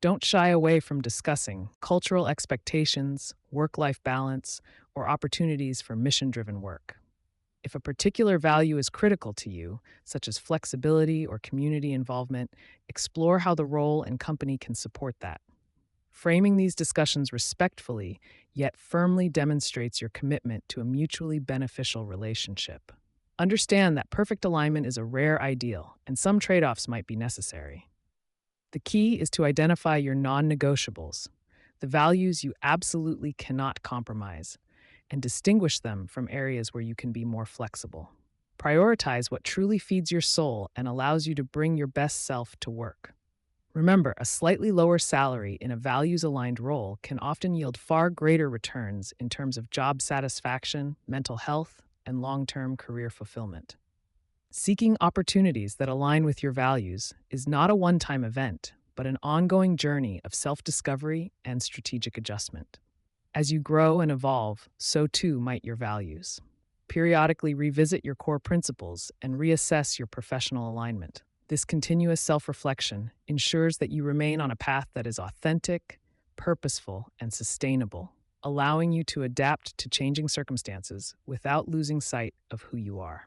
S1: Don't shy away from discussing cultural expectations, work-life balance, or opportunities for mission-driven work. If a particular value is critical to you, such as flexibility or community involvement, explore how the role and company can support that. Framing these discussions respectfully, yet firmly demonstrates your commitment to a mutually beneficial relationship. Understand that perfect alignment is a rare ideal, and some trade-offs might be necessary. The key is to identify your non-negotiables, the values you absolutely cannot compromise, and distinguish them from areas where you can be more flexible. Prioritize what truly feeds your soul and allows you to bring your best self to work. Remember, a slightly lower salary in a values-aligned role can often yield far greater returns in terms of job satisfaction, mental health, and long-term career fulfillment. Seeking opportunities that align with your values is not a one-time event, but an ongoing journey of self-discovery and strategic adjustment. As you grow and evolve, so too might your values. Periodically revisit your core principles and reassess your professional alignment. This continuous self-reflection ensures that you remain on a path that is authentic, purposeful, and sustainable, allowing you to adapt to changing circumstances without losing sight of who you are.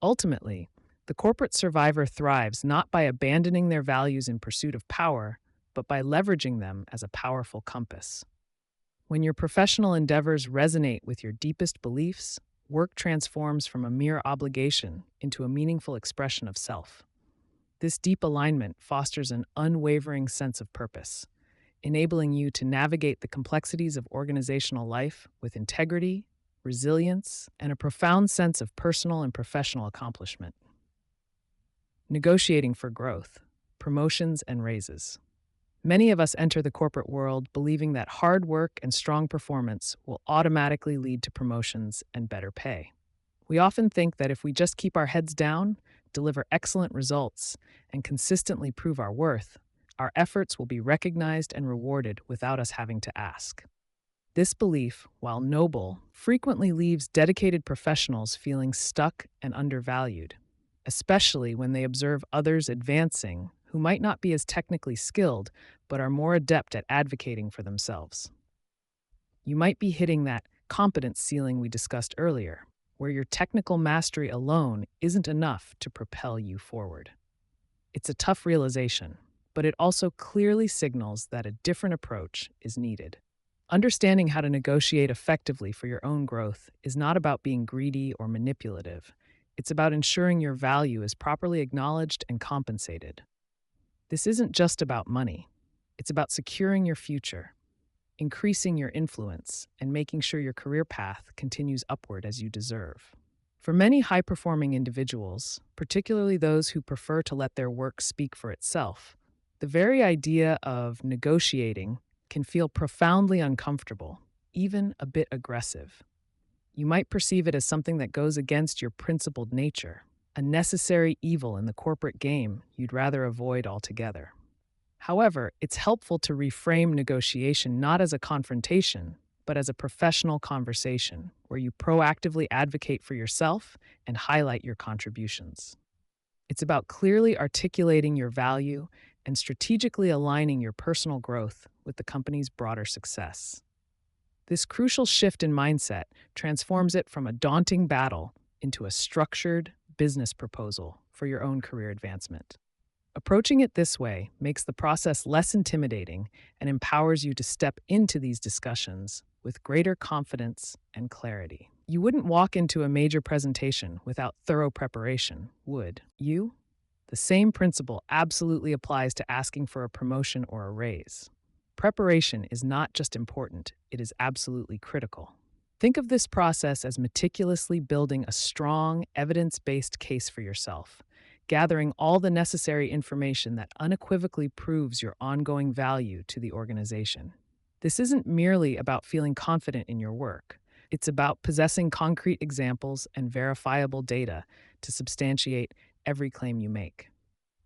S1: Ultimately, the corporate survivor thrives not by abandoning their values in pursuit of power, but by leveraging them as a powerful compass. When your professional endeavors resonate with your deepest beliefs, work transforms from a mere obligation into a meaningful expression of self. This deep alignment fosters an unwavering sense of purpose, enabling you to navigate the complexities of organizational life with integrity, resilience, and a profound sense of personal and professional accomplishment. Negotiating for growth, promotions, and raises. Many of us enter the corporate world believing that hard work and strong performance will automatically lead to promotions and better pay. We often think that if we just keep our heads down, deliver excellent results, and consistently prove our worth, our efforts will be recognized and rewarded without us having to ask. This belief, while noble, frequently leaves dedicated professionals feeling stuck and undervalued, especially when they observe others advancing who might not be as technically skilled but are more adept at advocating for themselves. You might be hitting that competence ceiling we discussed earlier, where your technical mastery alone isn't enough to propel you forward. It's a tough realization, but it also clearly signals that a different approach is needed. Understanding how to negotiate effectively for your own growth is not about being greedy or manipulative. It's about ensuring your value is properly acknowledged and compensated. This isn't just about money. It's about securing your future, increasing your influence, and making sure your career path continues upward as you deserve. For many high-performing individuals, particularly those who prefer to let their work speak for itself, the very idea of negotiating can feel profoundly uncomfortable, even a bit aggressive. You might perceive it as something that goes against your principled nature, a necessary evil in the corporate game you'd rather avoid altogether. However, it's helpful to reframe negotiation not as a confrontation, but as a professional conversation where you proactively advocate for yourself and highlight your contributions. It's about clearly articulating your value and strategically aligning your personal growth with the company's broader success. This crucial shift in mindset transforms it from a daunting battle into a structured business proposal for your own career advancement. Approaching it this way makes the process less intimidating and empowers you to step into these discussions with greater confidence and clarity. You wouldn't walk into a major presentation without thorough preparation, would you? The same principle absolutely applies to asking for a promotion or a raise. Preparation is not just important, it is absolutely critical. Think of this process as meticulously building a strong, evidence-based case for yourself, gathering all the necessary information that unequivocally proves your ongoing value to the organization. This isn't merely about feeling confident in your work. It's about possessing concrete examples and verifiable data to substantiate every claim you make.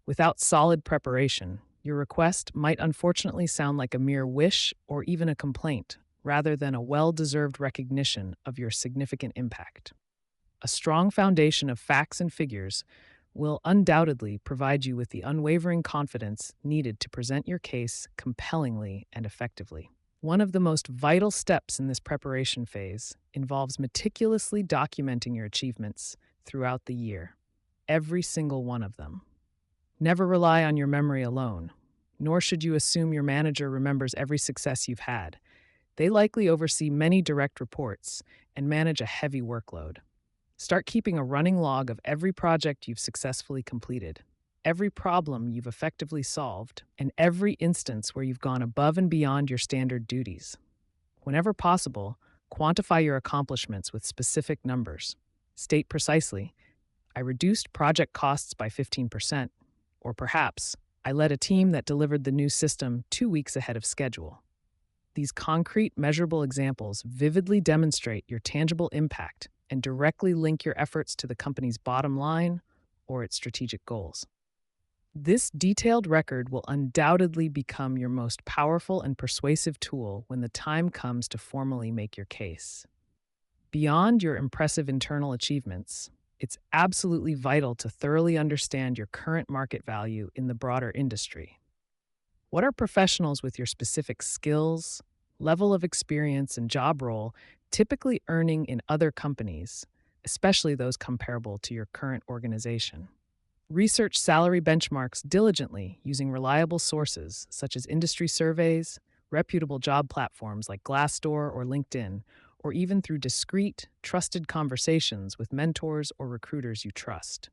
S1: Without solid preparation, your request might unfortunately sound like a mere wish or even a complaint, rather than a well-deserved recognition of your significant impact. A strong foundation of facts and figures will undoubtedly provide you with the unwavering confidence needed to present your case compellingly and effectively. One of the most vital steps in this preparation phase involves meticulously documenting your achievements throughout the year, every single one of them. Never rely on your memory alone, nor should you assume your manager remembers every success you've had. They likely oversee many direct reports and manage a heavy workload. Start keeping a running log of every project you've successfully completed, every problem you've effectively solved, and every instance where you've gone above and beyond your standard duties. Whenever possible, quantify your accomplishments with specific numbers. State precisely, I reduced project costs by 15%, or perhaps, I led a team that delivered the new system 2 weeks ahead of schedule. These concrete, measurable examples vividly demonstrate your tangible impact and directly link your efforts to the company's bottom line or its strategic goals. This detailed record will undoubtedly become your most powerful and persuasive tool when the time comes to formally make your case. Beyond your impressive internal achievements, it's absolutely vital to thoroughly understand your current market value in the broader industry. What are professionals with your specific skills, level of experience, and job role typically earning in other companies, especially those comparable to your current organization? Research salary benchmarks diligently using reliable sources such as industry surveys, reputable job platforms like Glassdoor or LinkedIn, or even through discreet, trusted conversations with mentors or recruiters you trust.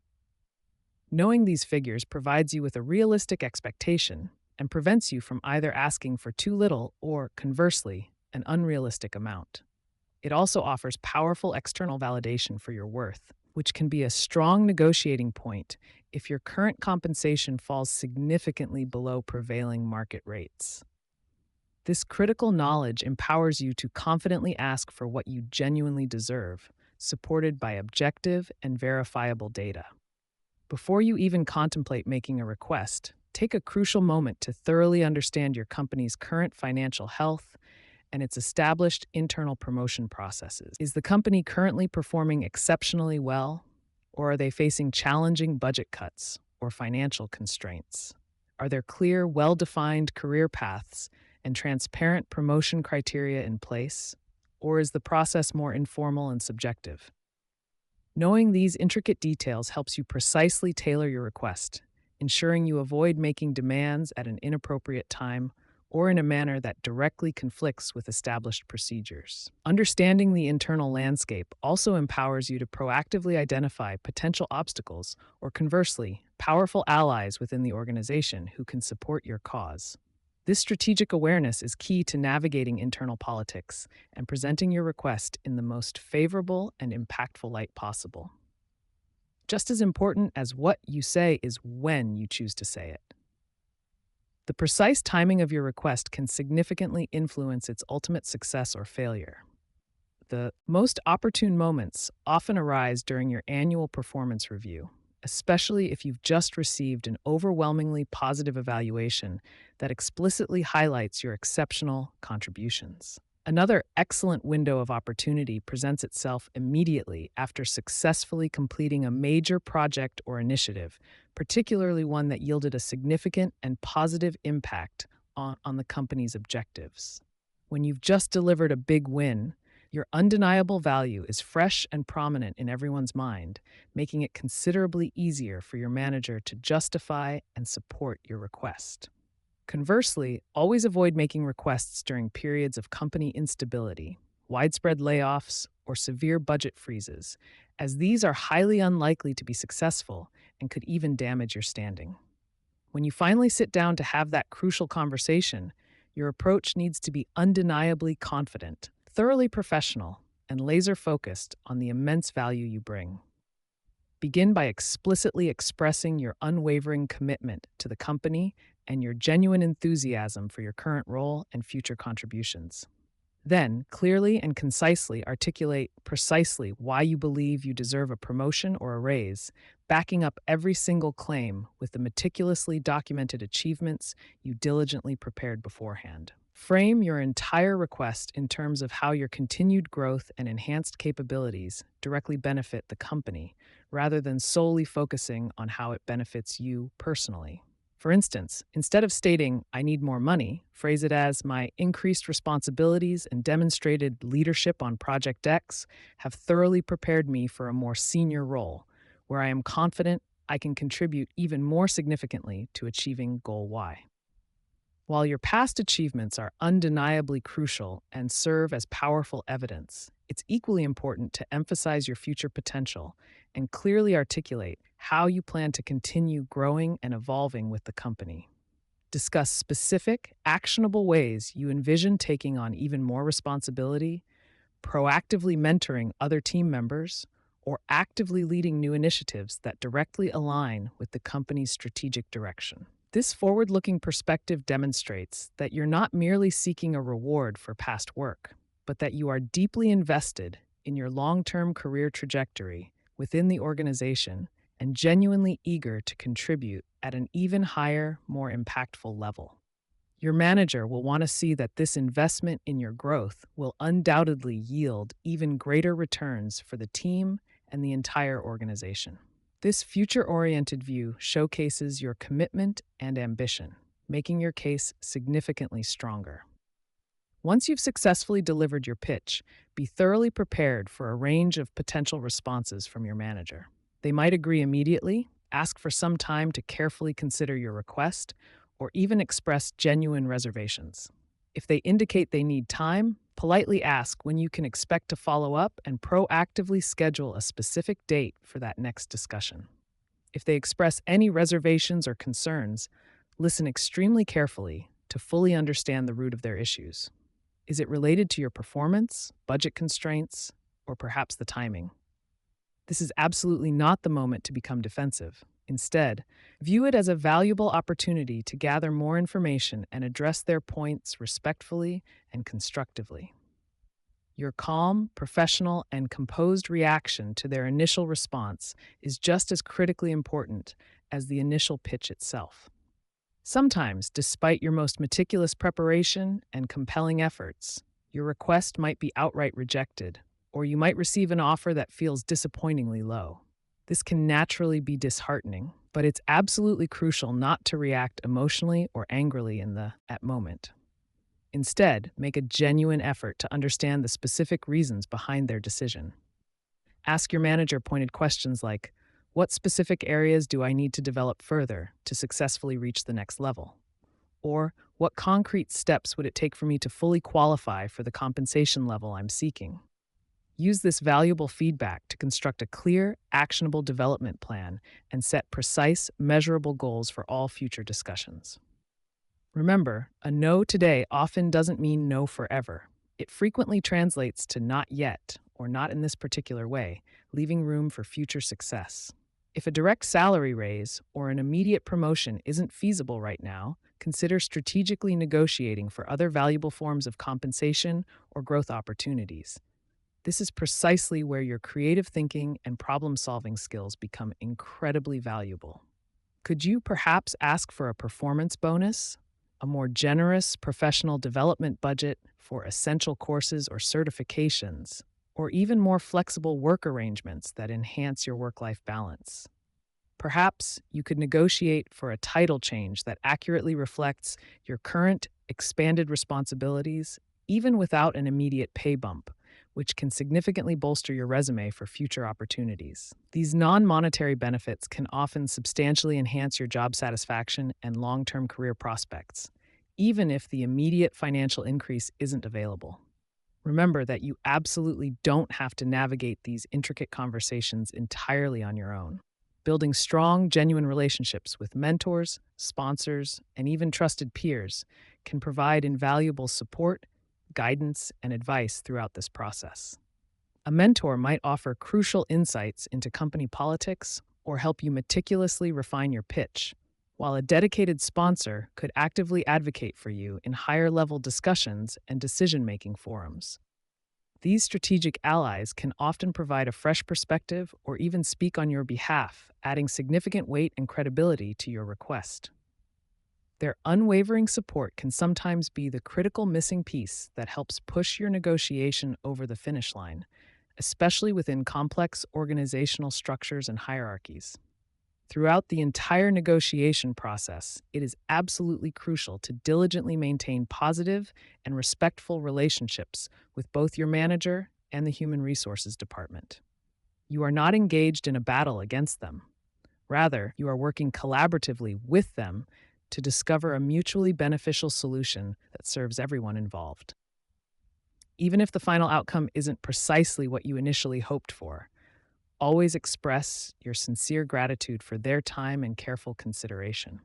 S1: Knowing these figures provides you with a realistic expectation and prevents you from either asking for too little or, conversely, an unrealistic amount. It also offers powerful external validation for your worth, which can be a strong negotiating point if your current compensation falls significantly below prevailing market rates. This critical knowledge empowers you to confidently ask for what you genuinely deserve, supported by objective and verifiable data. Before you even contemplate making a request, take a crucial moment to thoroughly understand your company's current financial health and its established internal promotion processes. Is the company currently performing exceptionally well, or are they facing challenging budget cuts or financial constraints? Are there clear, well-defined career paths and transparent promotion criteria in place, or is the process more informal and subjective? Knowing these intricate details helps you precisely tailor your request, ensuring you avoid making demands at an inappropriate time or in a manner that directly conflicts with established procedures. Understanding the internal landscape also empowers you to proactively identify potential obstacles or, conversely, powerful allies within the organization who can support your cause. This strategic awareness is key to navigating internal politics and presenting your request in the most favorable and impactful light possible. Just as important as what you say is when you choose to say it. The precise timing of your request can significantly influence its ultimate success or failure. The most opportune moments often arise during your annual performance review, especially if you've just received an overwhelmingly positive evaluation that explicitly highlights your exceptional contributions. Another excellent window of opportunity presents itself immediately after successfully completing a major project or initiative, particularly one that yielded a significant and positive impact on the company's objectives. When you've just delivered a big win, your undeniable value is fresh and prominent in everyone's mind, making it considerably easier for your manager to justify and support your request. Conversely, always avoid making requests during periods of company instability, widespread layoffs, or severe budget freezes, as these are highly unlikely to be successful and could even damage your standing. When you finally sit down to have that crucial conversation, your approach needs to be undeniably confident, thoroughly professional, and laser focused on the immense value you bring. Begin by explicitly expressing your unwavering commitment to the company and your genuine enthusiasm for your current role and future contributions. Then, clearly and concisely articulate precisely why you believe you deserve a promotion or a raise, backing up every single claim with the meticulously documented achievements you diligently prepared beforehand. Frame your entire request in terms of how your continued growth and enhanced capabilities directly benefit the company, rather than solely focusing on how it benefits you personally. For instance, instead of stating, "I need more money," phrase it as, "My increased responsibilities and demonstrated leadership on Project X have thoroughly prepared me for a more senior role, where I am confident I can contribute even more significantly to achieving Goal Y." While your past achievements are undeniably crucial and serve as powerful evidence, it's equally important to emphasize your future potential and clearly articulate how you plan to continue growing and evolving with the company. Discuss specific, actionable ways you envision taking on even more responsibility, proactively mentoring other team members, or actively leading new initiatives that directly align with the company's strategic direction. This forward-looking perspective demonstrates that you're not merely seeking a reward for past work, but that you are deeply invested in your long-term career trajectory within the organization and genuinely eager to contribute at an even higher, more impactful level. Your manager will want to see that this investment in your growth will undoubtedly yield even greater returns for the team and the entire organization. This future-oriented view showcases your commitment and ambition, making your case significantly stronger. Once you've successfully delivered your pitch, be thoroughly prepared for a range of potential responses from your manager. They might agree immediately, ask for some time to carefully consider your request, or even express genuine reservations. If they indicate they need time, politely ask when you can expect to follow up and proactively schedule a specific date for that next discussion. If they express any reservations or concerns, listen extremely carefully to fully understand the root of their issues. Is it related to your performance, budget constraints, or perhaps the timing? This is absolutely not the moment to become defensive. Instead, view it as a valuable opportunity to gather more information and address their points respectfully and constructively. Your calm, professional, and composed reaction to their initial response is just as critically important as the initial pitch itself. Sometimes, despite your most meticulous preparation and compelling efforts, your request might be outright rejected, or you might receive an offer that feels disappointingly low. This can naturally be disheartening, but it's absolutely crucial not to react emotionally or angrily in the moment. Instead, make a genuine effort to understand the specific reasons behind their decision. Ask your manager pointed questions like, "What specific areas do I need to develop further to successfully reach the next level?" Or, "What concrete steps would it take for me to fully qualify for the compensation level I'm seeking?" Use this valuable feedback to construct a clear, actionable development plan and set precise, measurable goals for all future discussions. Remember, a no today often doesn't mean no forever. It frequently translates to not yet or not in this particular way, leaving room for future success. If a direct salary raise or an immediate promotion isn't feasible right now, consider strategically negotiating for other valuable forms of compensation or growth opportunities. This is precisely where your creative thinking and problem solving skills become incredibly valuable. Could you perhaps ask for a performance bonus, a more generous professional development budget for essential courses or certifications, or even more flexible work arrangements that enhance your work life balance? Perhaps you could negotiate for a title change that accurately reflects your current expanded responsibilities, even without an immediate pay bump, which can significantly bolster your resume for future opportunities. These non monetary benefits can often substantially enhance your job satisfaction and long term career prospects, even if the immediate financial increase isn't available. Remember that you absolutely don't have to navigate these intricate conversations entirely on your own. Building strong, genuine relationships with mentors, sponsors, and even trusted peers can provide invaluable support, guidance, and advice throughout this process. A mentor might offer crucial insights into company politics or help you meticulously refine your pitch, while a dedicated sponsor could actively advocate for you in higher level discussions and decision making forums. These strategic allies can often provide a fresh perspective or even speak on your behalf, adding significant weight and credibility to your request. Their unwavering support can sometimes be the critical missing piece that helps push your negotiation over the finish line, especially within complex organizational structures and hierarchies. Throughout the entire negotiation process, it is absolutely crucial to diligently maintain positive and respectful relationships with both your manager and the human resources department. You are not engaged in a battle against them. Rather, you are working collaboratively with them to discover a mutually beneficial solution that serves everyone involved. Even if the final outcome isn't precisely what you initially hoped for, always express your sincere gratitude for their time and careful consideration.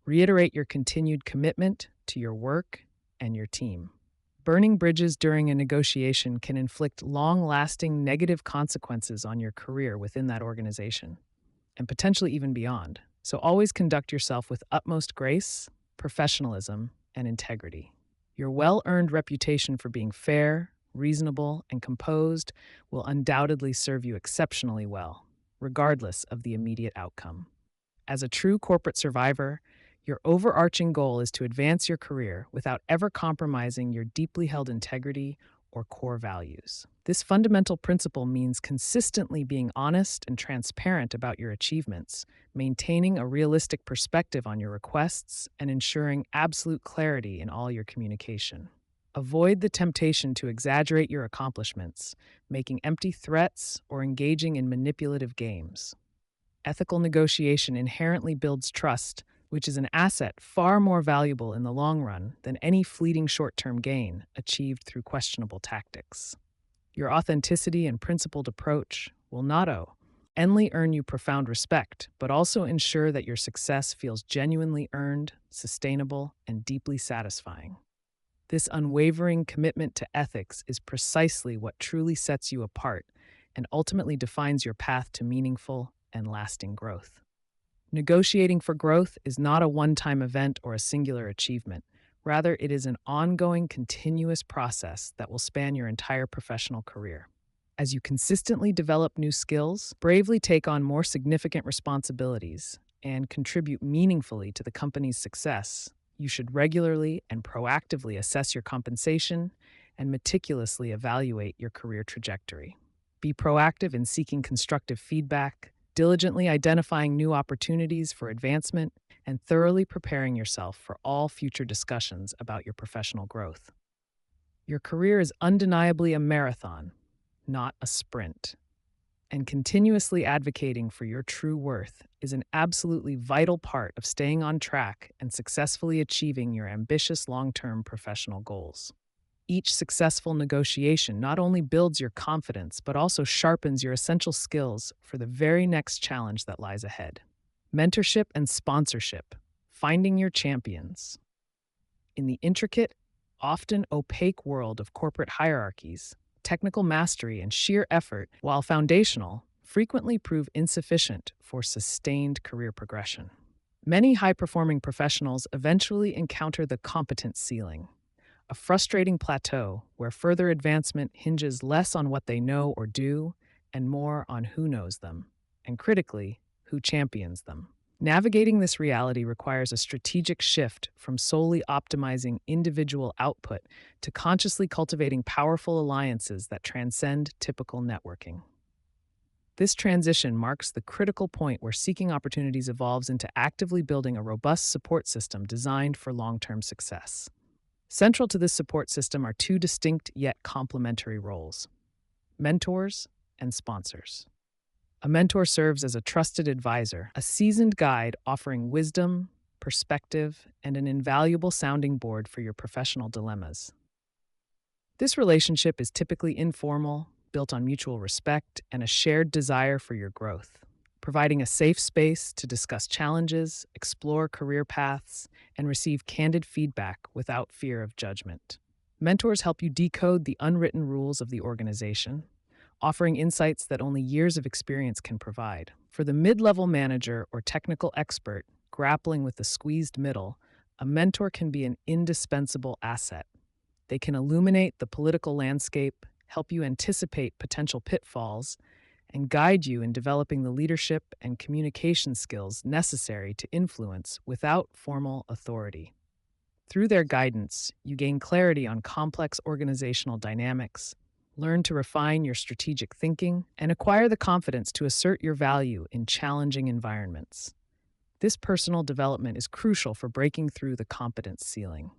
S1: Reiterate your continued commitment to your work and your team. Burning bridges during a negotiation can inflict long-lasting negative consequences on your career within that organization, and potentially even beyond. So always conduct yourself with utmost grace, professionalism, and integrity. Your well-earned reputation for being fair, reasonable, and composed will undoubtedly serve you exceptionally well, regardless of the immediate outcome. As a true corporate survivor, your overarching goal is to advance your career without ever compromising your deeply held integrity or core values. This fundamental principle means consistently being honest and transparent about your achievements, maintaining a realistic perspective on your requests, and ensuring absolute clarity in all your communication. Avoid the temptation to exaggerate your accomplishments, making empty threats, or engaging in manipulative games. Ethical negotiation inherently builds trust, which is an asset far more valuable in the long run than any fleeting short-term gain achieved through questionable tactics. Your authenticity and principled approach will not only earn you profound respect, but also ensure that your success feels genuinely earned, sustainable, and deeply satisfying. This unwavering commitment to ethics is precisely what truly sets you apart and ultimately defines your path to meaningful and lasting growth. Negotiating for growth is not a one-time event or a singular achievement. Rather, it is an ongoing, continuous process that will span your entire professional career. As you consistently develop new skills, bravely take on more significant responsibilities, and contribute meaningfully to the company's success, you should regularly and proactively assess your compensation and meticulously evaluate your career trajectory. Be proactive in seeking constructive feedback, diligently identifying new opportunities for advancement, and thoroughly preparing yourself for all future discussions about your professional growth. Your career is undeniably a marathon, not a sprint, and continuously advocating for your true worth is an absolutely vital part of staying on track and successfully achieving your ambitious long-term professional goals. Each successful negotiation not only builds your confidence, but also sharpens your essential skills for the very next challenge that lies ahead. Mentorship and sponsorship, finding your champions. In the intricate, often opaque world of corporate hierarchies, technical mastery and sheer effort, while foundational, frequently prove insufficient for sustained career progression. Many high-performing professionals eventually encounter the competence ceiling, a frustrating plateau where further advancement hinges less on what they know or do and more on who knows them, and critically, who champions them. Navigating this reality requires a strategic shift from solely optimizing individual output to consciously cultivating powerful alliances that transcend typical networking. This transition marks the critical point where seeking opportunities evolves into actively building a robust support system designed for long-term success. Central to this support system are two distinct yet complementary roles: mentors and sponsors. A mentor serves as a trusted advisor, a seasoned guide offering wisdom, perspective, and an invaluable sounding board for your professional dilemmas. This relationship is typically informal, built on mutual respect and a shared desire for your growth, providing a safe space to discuss challenges, explore career paths, and receive candid feedback without fear of judgment. Mentors help you decode the unwritten rules of the organization, offering insights that only years of experience can provide. For the mid-level manager or technical expert grappling with the squeezed middle, a mentor can be an indispensable asset. They can illuminate the political landscape, help you anticipate potential pitfalls, and guide you in developing the leadership and communication skills necessary to influence without formal authority. Through their guidance, you gain clarity on complex organizational dynamics, learn to refine your strategic thinking, and acquire the confidence to assert your value in challenging environments. This personal development is crucial for breaking through the competence ceiling.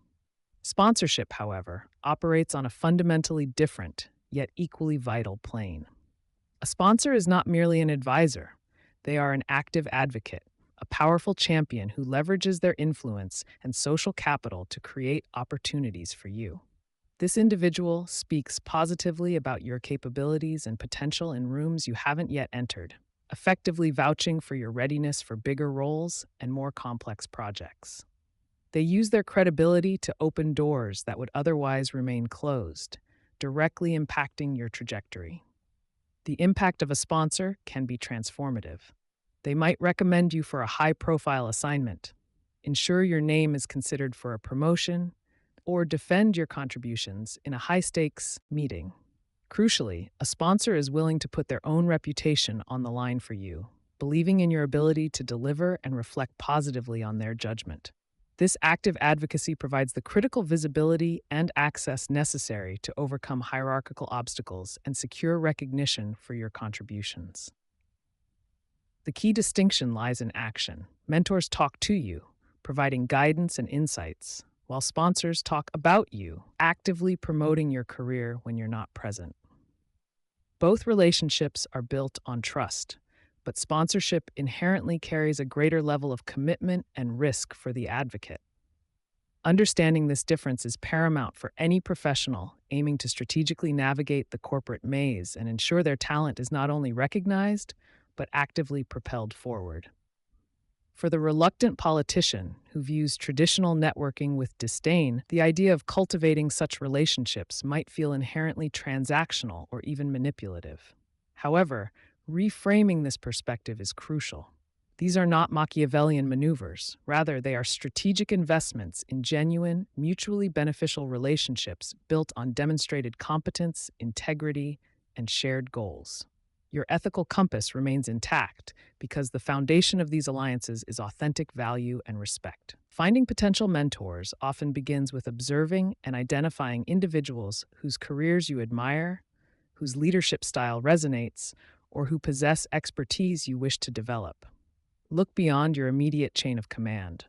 S1: Sponsorship, however, operates on a fundamentally different, yet equally vital plane. A sponsor is not merely an advisor. They are an active advocate, a powerful champion who leverages their influence and social capital to create opportunities for you. This individual speaks positively about your capabilities and potential in rooms you haven't yet entered, effectively vouching for your readiness for bigger roles and more complex projects. They use their credibility to open doors that would otherwise remain closed, directly impacting your trajectory. The impact of a sponsor can be transformative. They might recommend you for a high-profile assignment, ensure your name is considered for a promotion, or defend your contributions in a high-stakes meeting. Crucially, a sponsor is willing to put their own reputation on the line for you, believing in your ability to deliver and reflect positively on their judgment. This active advocacy provides the critical visibility and access necessary to overcome hierarchical obstacles and secure recognition for your contributions. The key distinction lies in action. Mentors talk to you, providing guidance and insights, while sponsors talk about you, actively promoting your career when you're not present. Both relationships are built on trust, but sponsorship inherently carries a greater level of commitment and risk for the advocate. Understanding this difference is paramount for any professional aiming to strategically navigate the corporate maze and ensure their talent is not only recognized, but actively propelled forward. For the reluctant politician who views traditional networking with disdain, the idea of cultivating such relationships might feel inherently transactional or even manipulative. However, reframing this perspective is crucial. These are not Machiavellian maneuvers. Rather, they are strategic investments in genuine, mutually beneficial relationships built on demonstrated competence, integrity, and shared goals. Your ethical compass remains intact because the foundation of these alliances is authentic value and respect. Finding potential mentors often begins with observing and identifying individuals whose careers you admire, whose leadership style resonates, or who possess expertise you wish to develop. Look beyond your immediate chain of command.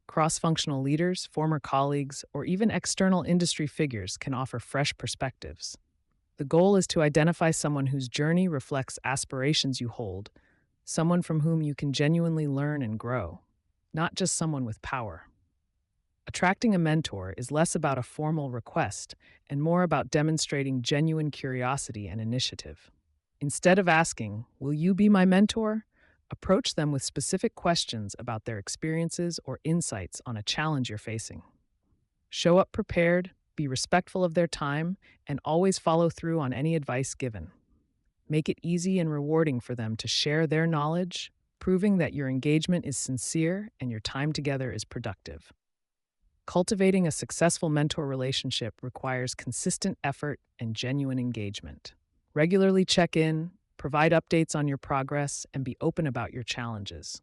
S1: Cross-functional leaders, former colleagues, or even external industry figures can offer fresh perspectives. The goal is to identify someone whose journey reflects aspirations you hold, someone from whom you can genuinely learn and grow, not just someone with power. Attracting a mentor is less about a formal request and more about demonstrating genuine curiosity and initiative. Instead of asking, "Will you be my mentor?" approach them with specific questions about their experiences or insights on a challenge you're facing. Show up prepared, be respectful of their time, and always follow through on any advice given. Make it easy and rewarding for them to share their knowledge, proving that your engagement is sincere and your time together is productive. Cultivating a successful mentor relationship requires consistent effort and genuine engagement. Regularly check in, provide updates on your progress, and be open about your challenges.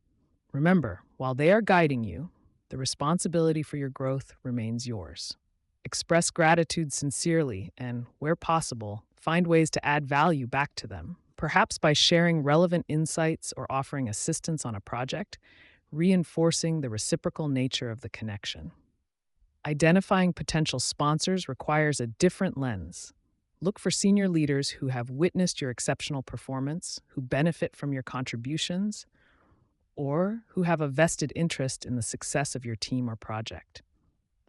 S1: Remember, while they are guiding you, the responsibility for your growth remains yours. Express gratitude sincerely and, where possible, find ways to add value back to them, perhaps by sharing relevant insights or offering assistance on a project, reinforcing the reciprocal nature of the connection. Identifying potential sponsors requires a different lens. Look for senior leaders who have witnessed your exceptional performance, who benefit from your contributions, or who have a vested interest in the success of your team or project.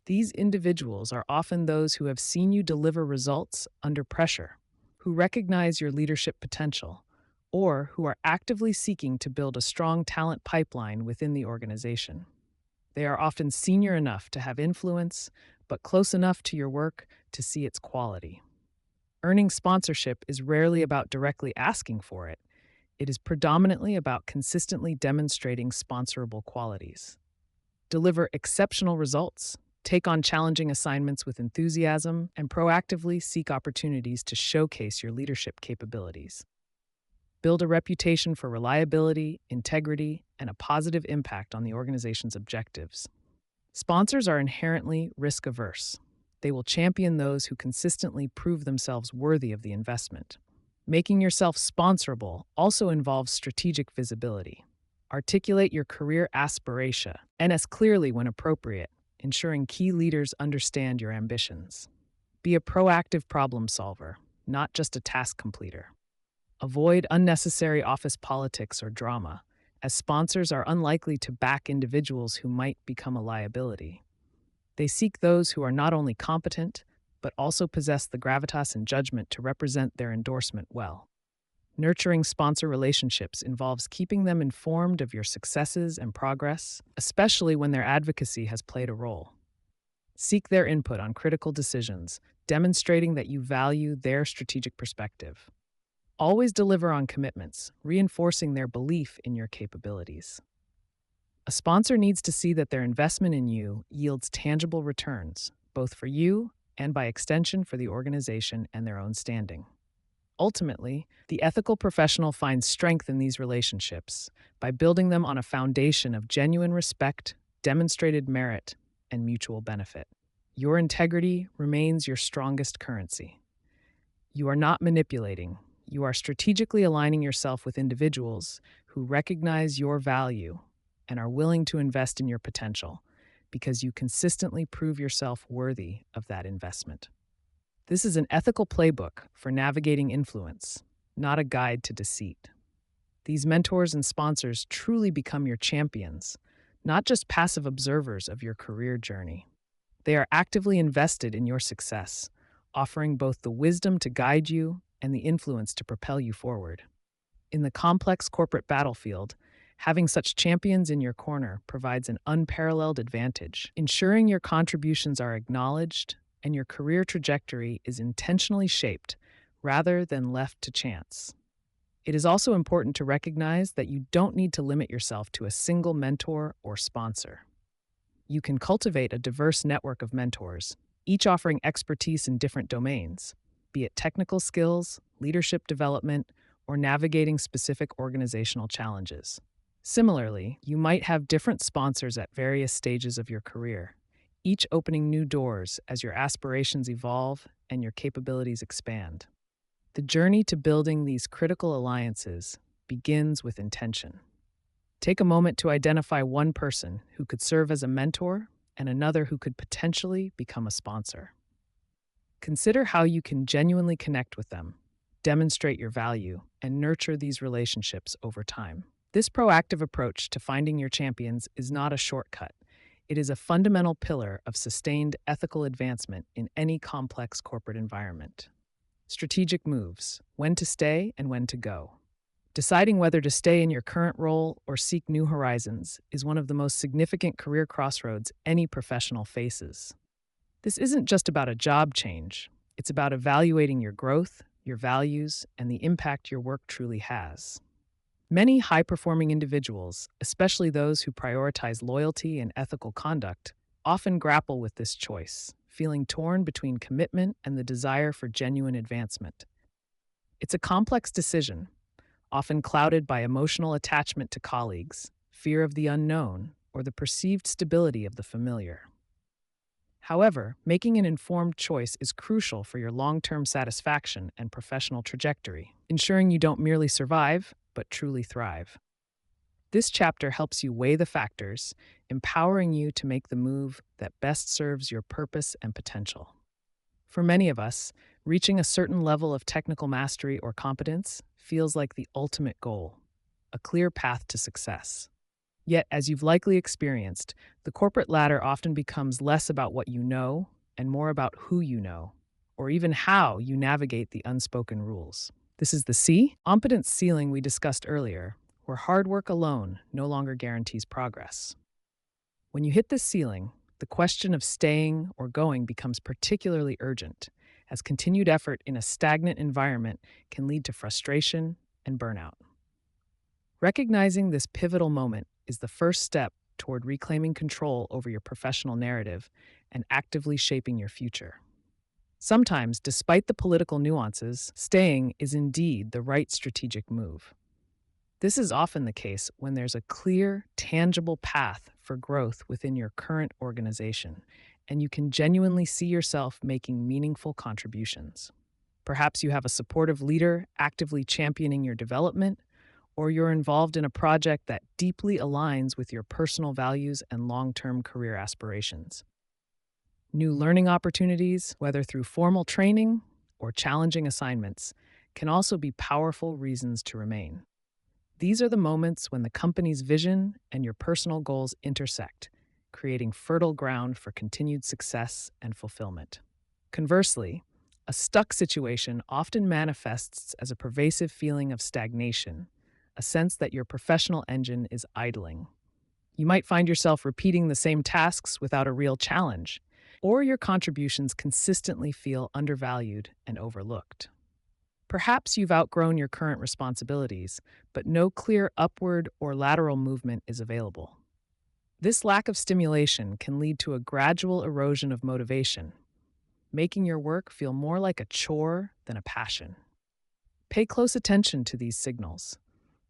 S1: These individuals are often those who have seen you deliver results under pressure, who recognize your leadership potential, or who are actively seeking to build a strong talent pipeline within the organization. They are often senior enough to have influence, but close enough to your work to see its quality. Earning sponsorship is rarely about directly asking for it. It is predominantly about consistently demonstrating sponsorable qualities. Deliver exceptional results, take on challenging assignments with enthusiasm, and proactively seek opportunities to showcase your leadership capabilities. Build a reputation for reliability, integrity, and a positive impact on the organization's objectives. Sponsors are inherently risk-averse. They will champion those who consistently prove themselves worthy of the investment. Making yourself sponsorable also involves strategic visibility. Articulate your career aspiration, and as clearly when appropriate, ensuring key leaders understand your ambitions. Be a proactive problem solver, not just a task completer. Avoid unnecessary office politics or drama, as sponsors are unlikely to back individuals who might become a liability. They seek those who are not only competent, but also possess the gravitas and judgment to represent their endorsement well. Nurturing sponsor relationships involves keeping them informed of your successes and progress, especially when their advocacy has played a role. Seek their input on critical decisions, demonstrating that you value their strategic perspective. Always deliver on commitments, reinforcing their belief in your capabilities. A sponsor needs to see that their investment in you yields tangible returns, both for you and by extension for the organization and their own standing. Ultimately, the ethical professional finds strength in these relationships by building them on a foundation of genuine respect, demonstrated merit, and mutual benefit. Your integrity remains your strongest currency. You are not manipulating. You are strategically aligning yourself with individuals who recognize your value and are willing to invest in your potential because you consistently prove yourself worthy of that investment. This is an ethical playbook for navigating influence, not a guide to deceit. These mentors and sponsors truly become your champions, not just passive observers of your career journey. They are actively invested in your success, offering both the wisdom to guide you and the influence to propel you forward. In the complex corporate battlefield, having such champions in your corner provides an unparalleled advantage, ensuring your contributions are acknowledged and your career trajectory is intentionally shaped rather than left to chance. It is also important to recognize that you don't need to limit yourself to a single mentor or sponsor. You can cultivate a diverse network of mentors, each offering expertise in different domains, be it technical skills, leadership development, or navigating specific organizational challenges. Similarly, you might have different sponsors at various stages of your career, each opening new doors as your aspirations evolve and your capabilities expand. The journey to building these critical alliances begins with intention. Take a moment to identify one person who could serve as a mentor and another who could potentially become a sponsor. Consider how you can genuinely connect with them, demonstrate your value, and nurture these relationships over time. This proactive approach to finding your champions is not a shortcut. It is a fundamental pillar of sustained ethical advancement in any complex corporate environment. Strategic moves: when to stay and when to go. Deciding whether to stay in your current role or seek new horizons is one of the most significant career crossroads any professional faces. This isn't just about a job change. It's about evaluating your growth, your values, and the impact your work truly has. Many high-performing individuals, especially those who prioritize loyalty and ethical conduct, often grapple with this choice, feeling torn between commitment and the desire for genuine advancement. It's a complex decision, often clouded by emotional attachment to colleagues, fear of the unknown, or the perceived stability of the familiar. However, making an informed choice is crucial for your long term satisfaction and professional trajectory, ensuring you don't merely survive, but truly thrive. This chapter helps you weigh the factors, empowering you to make the move that best serves your purpose and potential. For many of us, reaching a certain level of technical mastery or competence feels like the ultimate goal, a clear path to success. Yet, as you've likely experienced, the corporate ladder often becomes less about what you know and more about who you know, or even how you navigate the unspoken rules. This is the competence ceiling we discussed earlier, where hard work alone no longer guarantees progress. When you hit this ceiling, the question of staying or going becomes particularly urgent, as continued effort in a stagnant environment can lead to frustration and burnout. Recognizing this pivotal moment is the first step toward reclaiming control over your professional narrative and actively shaping your future. Sometimes, despite the political nuances, staying is indeed the right strategic move. This is often the case when there's a clear, tangible path for growth within your current organization, and you can genuinely see yourself making meaningful contributions. Perhaps you have a supportive leader actively championing your development, or you're involved in a project that deeply aligns with your personal values and long-term career aspirations. New learning opportunities, whether through formal training or challenging assignments, can also be powerful reasons to remain. These are the moments when the company's vision and your personal goals intersect, creating fertile ground for continued success and fulfillment. Conversely, a stuck situation often manifests as a pervasive feeling of stagnation, a sense that your professional engine is idling. You might find yourself repeating the same tasks without a real challenge, or your contributions consistently feel undervalued and overlooked. Perhaps you've outgrown your current responsibilities, but no clear upward or lateral movement is available. This lack of stimulation can lead to a gradual erosion of motivation, making your work feel more like a chore than a passion. Pay close attention to these signals.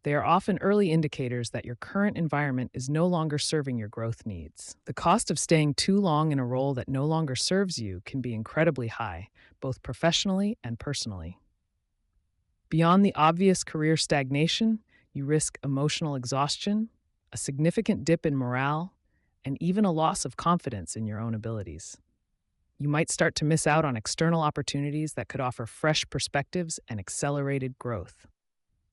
S1: They are often early indicators that your current environment is no longer serving your growth needs. The cost of staying too long in a role that no longer serves you can be incredibly high, both professionally and personally. Beyond the obvious career stagnation, you risk emotional exhaustion, a significant dip in morale, and even a loss of confidence in your own abilities. You might start to miss out on external opportunities that could offer fresh perspectives and accelerated growth.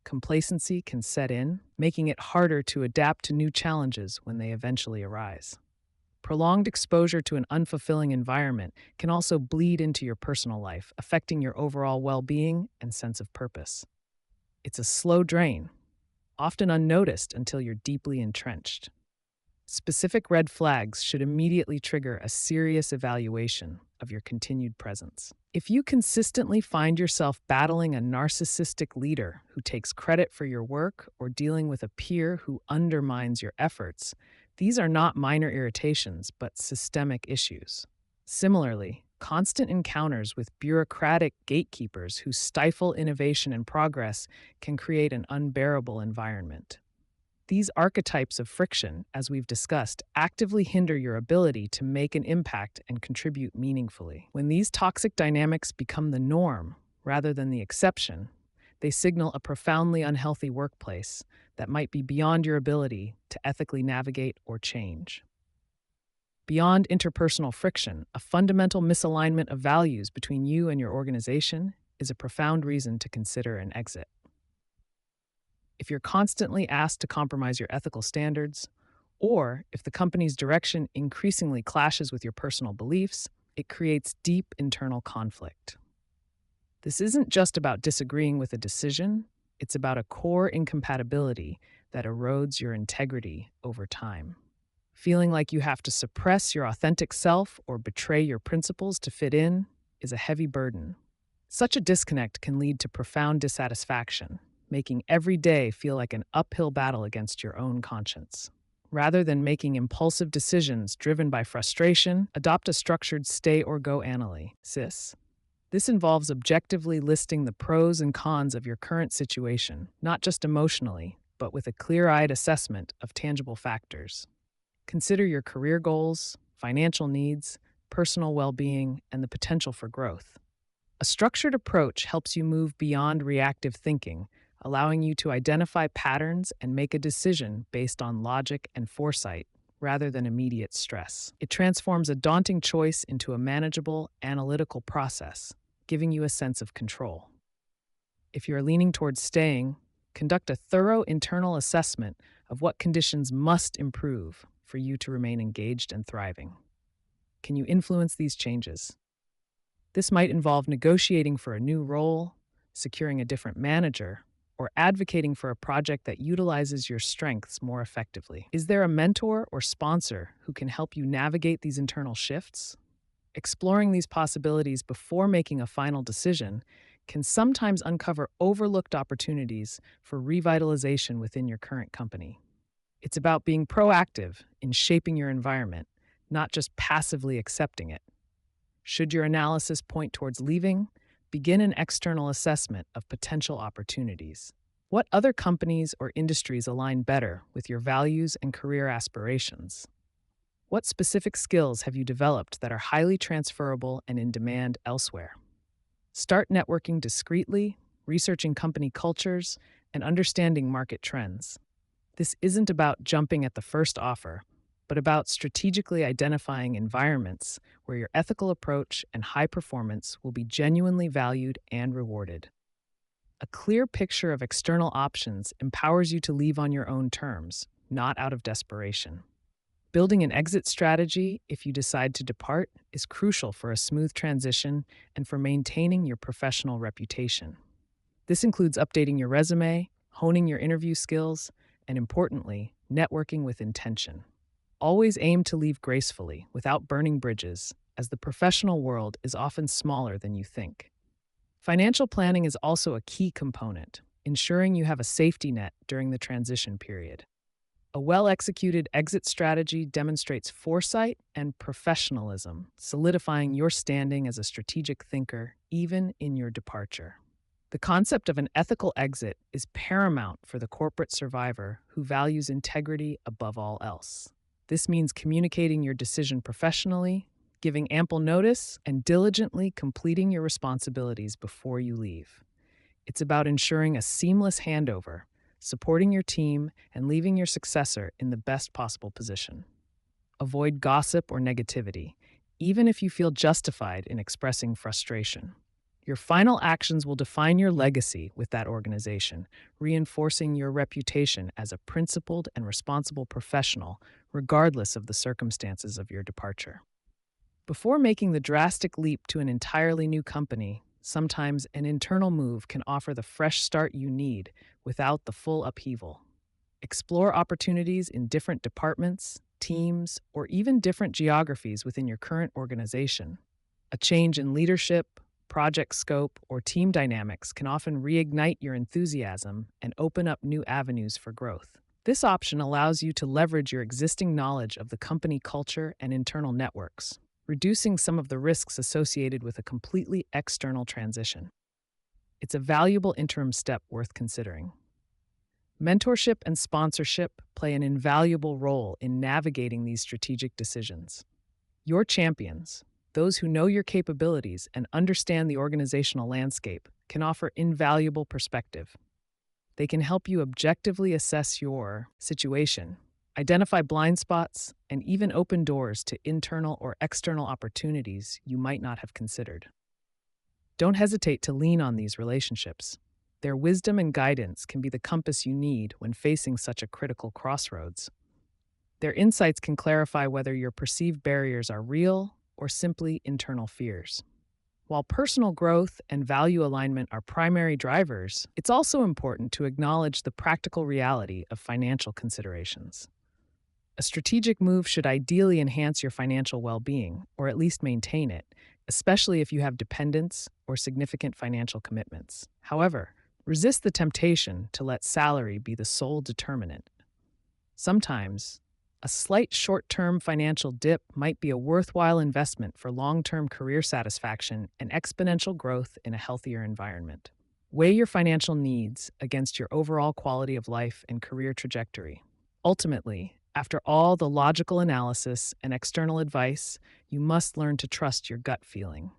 S1: Complacency can set in, making it harder to adapt to new challenges when they eventually arise. Prolonged exposure to an unfulfilling environment can also bleed into your personal life, affecting your overall well-being and sense of purpose. It's a slow drain, often unnoticed until you're deeply entrenched. Specific red flags should immediately trigger a serious evaluation of your continued presence. If you consistently find yourself battling a narcissistic leader who takes credit for your work or dealing with a peer who undermines your efforts, these are not minor irritations, but systemic issues. Similarly, constant encounters with bureaucratic gatekeepers who stifle innovation and progress can create an unbearable environment. These archetypes of friction, as we've discussed, actively hinder your ability to make an impact and contribute meaningfully. When these toxic dynamics become the norm rather than the exception, they signal a profoundly unhealthy workplace that might be beyond your ability to ethically navigate or change. Beyond interpersonal friction, a fundamental misalignment of values between you and your organization is a profound reason to consider an exit. If you're constantly asked to compromise your ethical standards, or if the company's direction increasingly clashes with your personal beliefs, it creates deep internal conflict. This isn't just about disagreeing with a decision, it's about a core incompatibility that erodes your integrity over time. Feeling like you have to suppress your authentic self or betray your principles to fit in is a heavy burden. Such a disconnect can lead to profound dissatisfaction, making every day feel like an uphill battle against your own conscience. Rather than making impulsive decisions driven by frustration, adopt a structured stay or go analysis. This involves objectively listing the pros and cons of your current situation, not just emotionally, but with a clear eyed assessment of tangible factors. Consider your career goals, financial needs, personal well being, and the potential for growth. A structured approach helps you move beyond reactive thinking, allowing you to identify patterns and make a decision based on logic and foresight rather than immediate stress. It transforms a daunting choice into a manageable, analytical process, giving you a sense of control. If you are leaning towards staying, conduct a thorough internal assessment of what conditions must improve for you to remain engaged and thriving. Can you influence these changes? This might involve negotiating for a new role, securing a different manager, or advocating for a project that utilizes your strengths more effectively. Is there a mentor or sponsor who can help you navigate these internal shifts? Exploring these possibilities before making a final decision can sometimes uncover overlooked opportunities for revitalization within your current company. It's about being proactive in shaping your environment, not just passively accepting it. Should your analysis point towards leaving, begin an external assessment of potential opportunities. What other companies or industries align better with your values and career aspirations? What specific skills have you developed that are highly transferable and in demand elsewhere? Start networking discreetly, researching company cultures, and understanding market trends. This isn't about jumping at the first offer, but about strategically identifying environments where your ethical approach and high performance will be genuinely valued and rewarded. A clear picture of external options empowers you to leave on your own terms, not out of desperation. Building an exit strategy, if you decide to depart, is crucial for a smooth transition and for maintaining your professional reputation. This includes updating your resume, honing your interview skills, and importantly, networking with intention. Always aim to leave gracefully, without burning bridges, as the professional world is often smaller than you think. Financial planning is also a key component, ensuring you have a safety net during the transition period. A well-executed exit strategy demonstrates foresight and professionalism, solidifying your standing as a strategic thinker even in your departure. The concept of an ethical exit is paramount for the corporate survivor who values integrity above all else. This means communicating your decision professionally, giving ample notice, and diligently completing your responsibilities before you leave. It's about ensuring a seamless handover, supporting your team, and leaving your successor in the best possible position. Avoid gossip or negativity, even if you feel justified in expressing frustration. Your final actions will define your legacy with that organization, reinforcing your reputation as a principled and responsible professional, regardless of the circumstances of your departure. Before making the drastic leap to an entirely new company, sometimes an internal move can offer the fresh start you need without the full upheaval. Explore opportunities in different departments, teams, or even different geographies within your current organization. A change in leadership, project scope, or team dynamics can often reignite your enthusiasm and open up new avenues for growth. This option allows you to leverage your existing knowledge of the company culture and internal networks, reducing some of the risks associated with a completely external transition. It's a valuable interim step worth considering. Mentorship and sponsorship play an invaluable role in navigating these strategic decisions. Your champions, those who know your capabilities and understand the organizational landscape, can offer invaluable perspective. They can help you objectively assess your situation, identify blind spots, and even open doors to internal or external opportunities you might not have considered. Don't hesitate to lean on these relationships. Their wisdom and guidance can be the compass you need when facing such a critical crossroads. Their insights can clarify whether your perceived barriers are real or simply internal fears. While personal growth and value alignment are primary drivers, it's also important to acknowledge the practical reality of financial considerations. A strategic move should ideally enhance your financial well-being, or at least maintain it, especially if you have dependents or significant financial commitments. However, resist the temptation to let salary be the sole determinant. Sometimes, A slight short term financial dip might be a worthwhile investment for long term career satisfaction and exponential growth in a healthier environment. Weigh your financial needs against your overall quality of life and career trajectory. Ultimately, after all the logical analysis and external advice, you must learn to trust your gut feeling.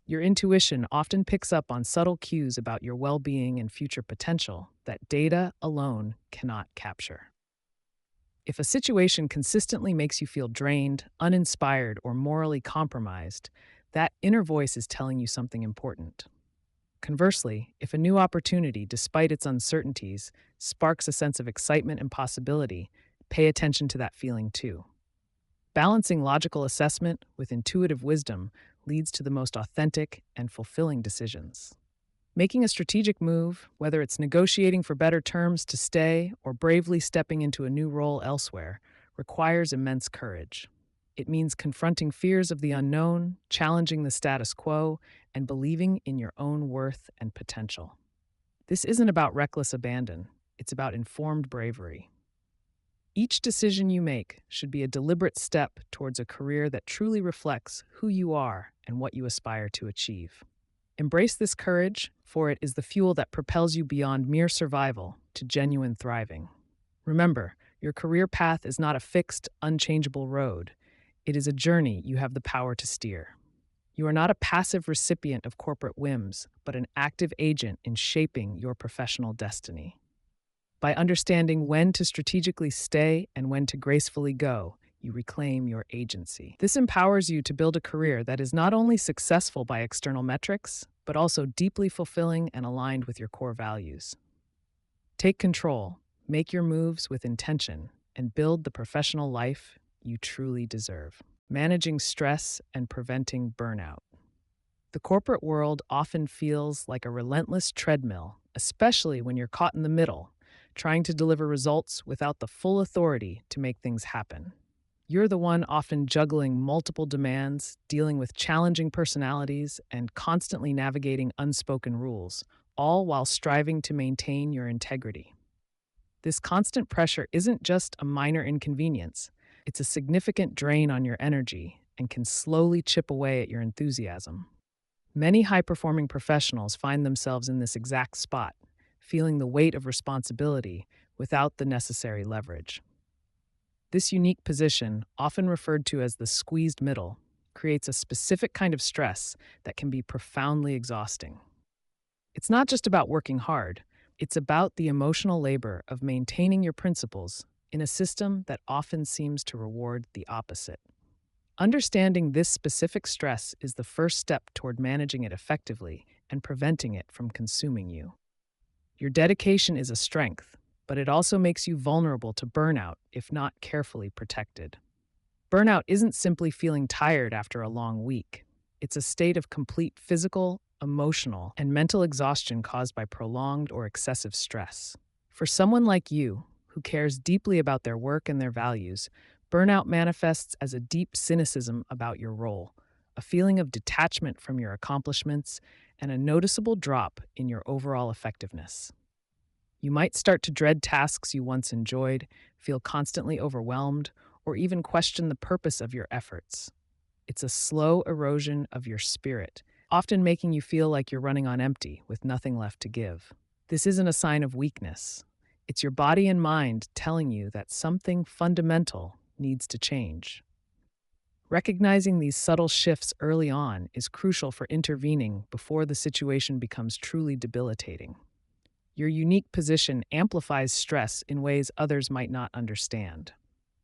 S1: Your intuition often picks up on subtle cues about your well being and future potential that data alone cannot capture. If a situation consistently makes you feel drained, uninspired, or morally compromised, that inner voice is telling you something important. Conversely, if a new opportunity, despite its uncertainties, sparks a sense of excitement and possibility, pay attention to that feeling too. Balancing logical assessment with intuitive wisdom leads to the most authentic and fulfilling decisions. Making a strategic move, whether it's negotiating for better terms to stay or bravely stepping into a new role elsewhere, requires immense courage. It means confronting fears of the unknown, challenging the status quo, and believing in your own worth and potential. This isn't about reckless abandon, it's about informed bravery. Each decision you make should be a deliberate step towards a career that truly reflects who you are and what you aspire to achieve. Embrace this courage, for it is the fuel that propels you beyond mere survival to genuine thriving. Remember, your career path is not a fixed, unchangeable road. It is a journey you have the power to steer. You are not a passive recipient of corporate whims, but an active agent in shaping your professional destiny. By understanding when to strategically stay and when to gracefully go, you reclaim your agency. This empowers you to build a career that is not only successful by external metrics, but also deeply fulfilling and aligned with your core values. Take control, make your moves with intention, and build the professional life you truly deserve. Managing stress and preventing burnout. The corporate world often feels like a relentless treadmill, especially when you're caught in the middle, trying to deliver results without the full authority to make things happen. You're the one often juggling multiple demands, dealing with challenging personalities, and constantly navigating unspoken rules, all while striving to maintain your integrity. This constant pressure isn't just a minor inconvenience, it's a significant drain on your energy and can slowly chip away at your enthusiasm. Many high-performing professionals find themselves in this exact spot, feeling the weight of responsibility without the necessary leverage. This unique position, often referred to as the squeezed middle, creates a specific kind of stress that can be profoundly exhausting. It's not just about working hard, it's about the emotional labor of maintaining your principles in a system that often seems to reward the opposite. Understanding this specific stress is the first step toward managing it effectively and preventing it from consuming you. Your dedication is a strength, but it also makes you vulnerable to burnout if not carefully protected. Burnout isn't simply feeling tired after a long week. It's a state of complete physical, emotional, and mental exhaustion caused by prolonged or excessive stress. For someone like you, who cares deeply about their work and their values, burnout manifests as a deep cynicism about your role, a feeling of detachment from your accomplishments, and a noticeable drop in your overall effectiveness. You might start to dread tasks you once enjoyed, feel constantly overwhelmed, or even question the purpose of your efforts. It's a slow erosion of your spirit, often making you feel like you're running on empty with nothing left to give. This isn't a sign of weakness. It's your body and mind telling you that something fundamental needs to change. Recognizing these subtle shifts early on is crucial for intervening before the situation becomes truly debilitating. Your unique position amplifies stress in ways others might not understand.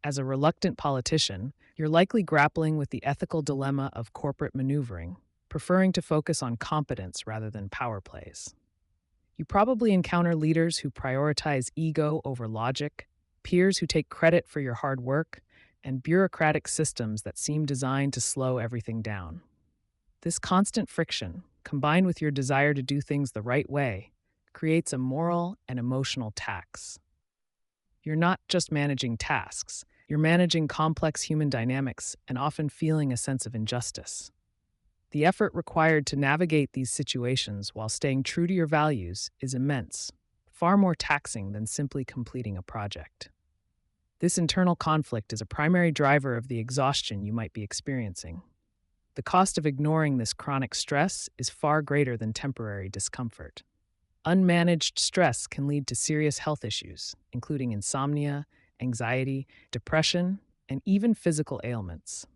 S1: As a reluctant politician, you're likely grappling with the ethical dilemma of corporate maneuvering, preferring to focus on competence rather than power plays. You probably encounter leaders who prioritize ego over logic, peers who take credit for your hard work, and bureaucratic systems that seem designed to slow everything down. This constant friction, combined with your desire to do things the right way, creates a moral and emotional tax. You're not just managing tasks, you're managing complex human dynamics and often feeling a sense of injustice. The effort required to navigate these situations while staying true to your values is immense, far more taxing than simply completing a project. This internal conflict is a primary driver of the exhaustion you might be experiencing. The cost of ignoring this chronic stress is far greater than temporary discomfort. Unmanaged stress can lead to serious health issues, including insomnia, anxiety, depression, and even physical ailments.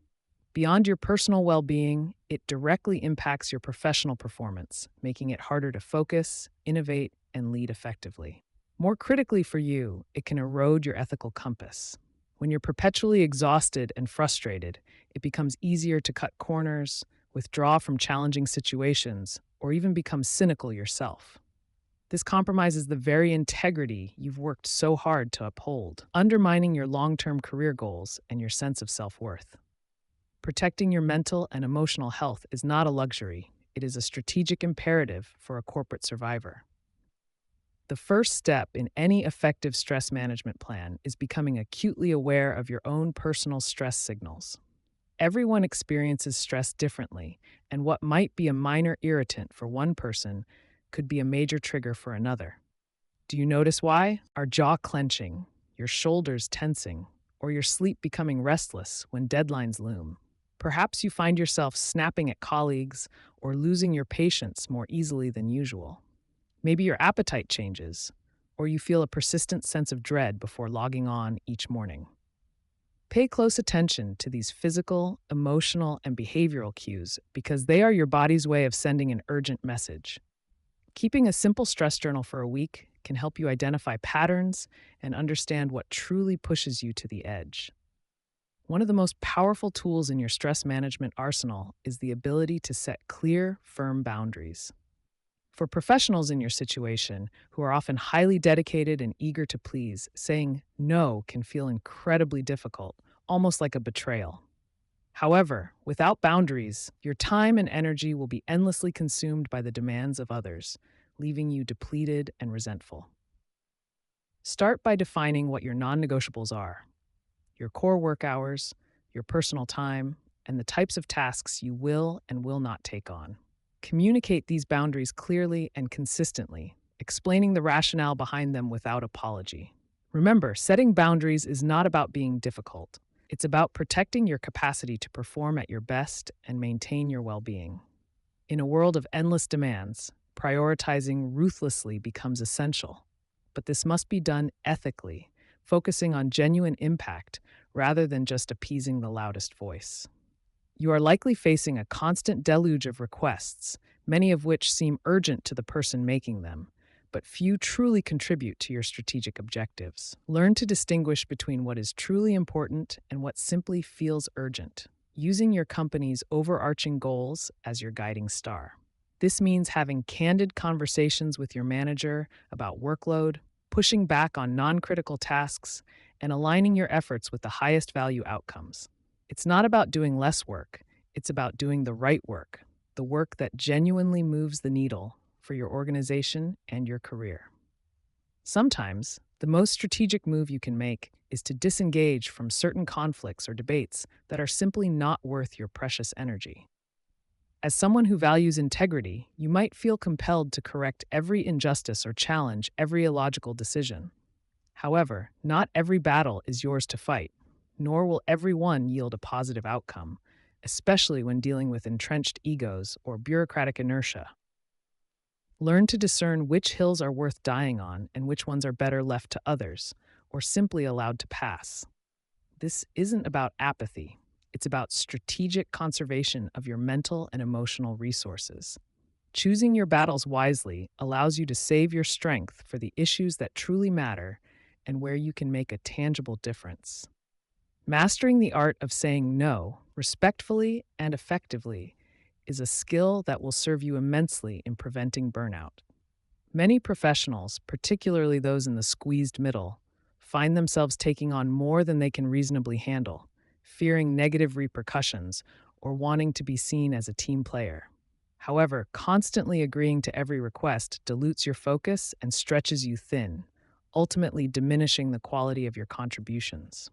S1: Beyond your personal well being, it directly impacts your professional performance, making it harder to focus, innovate, and lead effectively. More critically for you, it can erode your ethical compass. When you're perpetually exhausted and frustrated, it becomes easier to cut corners, withdraw from challenging situations, or even become cynical yourself. This compromises the very integrity you've worked so hard to uphold, undermining your long term career goals and your sense of self worth. Protecting your mental and emotional health is not a luxury, it is a strategic imperative for a corporate survivor. The first step in any effective stress management plan is becoming acutely aware of your own personal stress signals. Everyone experiences stress differently, and what might be a minor irritant for one person could be a major trigger for another. Do you notice why? Are jaw clenching, your shoulders tensing, or your sleep becoming restless when deadlines loom? Perhaps you find yourself snapping at colleagues or losing your patience more easily than usual. Maybe your appetite changes, or you feel a persistent sense of dread before logging on each morning. Pay close attention to these physical, emotional, and behavioral cues because they are your body's way of sending an urgent message. Keeping a simple stress journal for a week can help you identify patterns and understand what truly pushes you to the edge. One of the most powerful tools in your stress management arsenal is the ability to set clear, firm boundaries. For professionals in your situation who are often highly dedicated and eager to please, saying no can feel incredibly difficult, almost like a betrayal. However, without boundaries, your time and energy will be endlessly consumed by the demands of others, leaving you depleted and resentful. Start by defining what your non negotiables are: your core work hours, your personal time, and the types of tasks you will and will not take on. Communicate these boundaries clearly and consistently, explaining the rationale behind them without apology. Remember, setting boundaries is not about being difficult. It's about protecting your capacity to perform at your best and maintain your well being. In a world of endless demands, prioritizing ruthlessly becomes essential. But this must be done ethically, focusing on genuine impact rather than just appeasing the loudest voice. You are likely facing a constant deluge of requests, many of which seem urgent to the person making them, but few truly contribute to your strategic objectives. Learn to distinguish between what is truly important and what simply feels urgent, using your company's overarching goals as your guiding star. This means having candid conversations with your manager about workload, pushing back on non-critical tasks, and aligning your efforts with the highest value outcomes. It's not about doing less work, it's about doing the right work, the work that genuinely moves the needle for your organization and your career. Sometimes, the most strategic move you can make is to disengage from certain conflicts or debates that are simply not worth your precious energy. As someone who values integrity, you might feel compelled to correct every injustice or challenge every illogical decision. However, not every battle is yours to fight, nor will every one yield a positive outcome, especially when dealing with entrenched egos or bureaucratic inertia. Learn to discern which hills are worth dying on and which ones are better left to others, or simply allowed to pass. This isn't about apathy. It's about strategic conservation of your mental and emotional resources. Choosing your battles wisely allows you to save your strength for the issues that truly matter and where you can make a tangible difference. Mastering the art of saying no respectfully and effectively is a skill that will serve you immensely in preventing burnout. Many professionals, particularly those in the squeezed middle, find themselves taking on more than they can reasonably handle, fearing negative repercussions or wanting to be seen as a team player. However, constantly agreeing to every request dilutes your focus and stretches you thin, ultimately diminishing the quality of your contributions.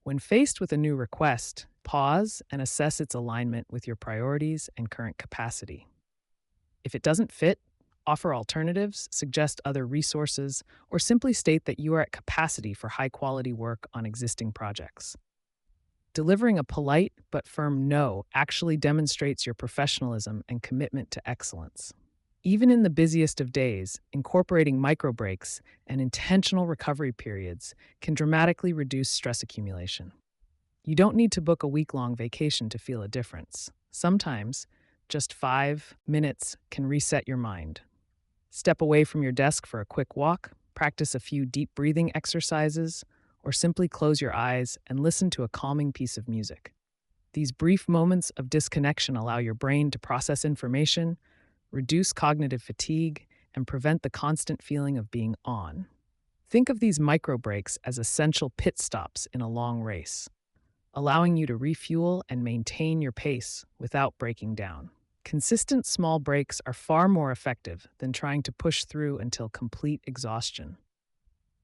S1: When faced with a new request, pause and assess its alignment with your priorities and current capacity. If it doesn't fit, Offer alternatives, suggest other resources, or simply state that you are at capacity for high quality work on existing projects. Delivering a polite but firm no actually demonstrates your professionalism and commitment to excellence. Even in the busiest of days, incorporating micro breaks and intentional recovery periods can dramatically reduce stress accumulation. You don't need to book a week-long vacation to feel a difference. Sometimes, just 5 minutes can reset your mind. Step away from your desk for a quick walk, practice a few deep breathing exercises, or simply close your eyes and listen to a calming piece of music. These brief moments of disconnection allow your brain to process information, reduce cognitive fatigue, and prevent the constant feeling of being on. Think of these micro breaks as essential pit stops in a long race, allowing you to refuel and maintain your pace without breaking down. Consistent small breaks are far more effective than trying to push through until complete exhaustion.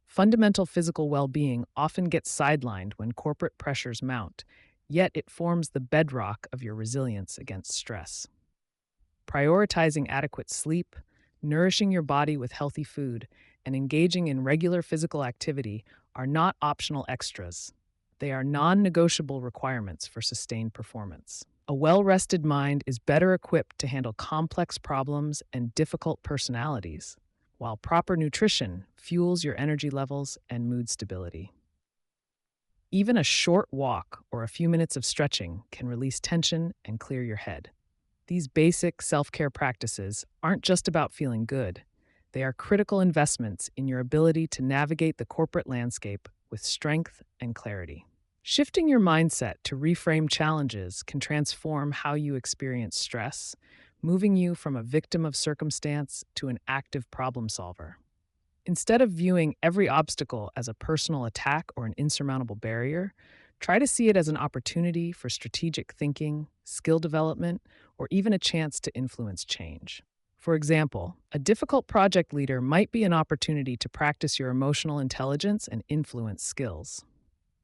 S1: Fundamental physical well-being often gets sidelined when corporate pressures mount, yet it forms the bedrock of your resilience against stress. Prioritizing adequate sleep, nourishing your body with healthy food, and engaging in regular physical activity are not optional extras. They are non-negotiable requirements for sustained performance. A well-rested mind is better equipped to handle complex problems and difficult personalities, while proper nutrition fuels your energy levels and mood stability. Even a short walk or a few minutes of stretching can release tension and clear your head. These basic self-care practices aren't just about feeling good. They are critical investments in your ability to navigate the corporate landscape with strength and clarity. Shifting your mindset to reframe challenges can transform how you experience stress, moving you from a victim of circumstance to an active problem solver. Instead of viewing every obstacle as a personal attack or an insurmountable barrier, try to see it as an opportunity for strategic thinking, skill development, or even a chance to influence change. For example, a difficult project leader might be an opportunity to practice your emotional intelligence and influence skills.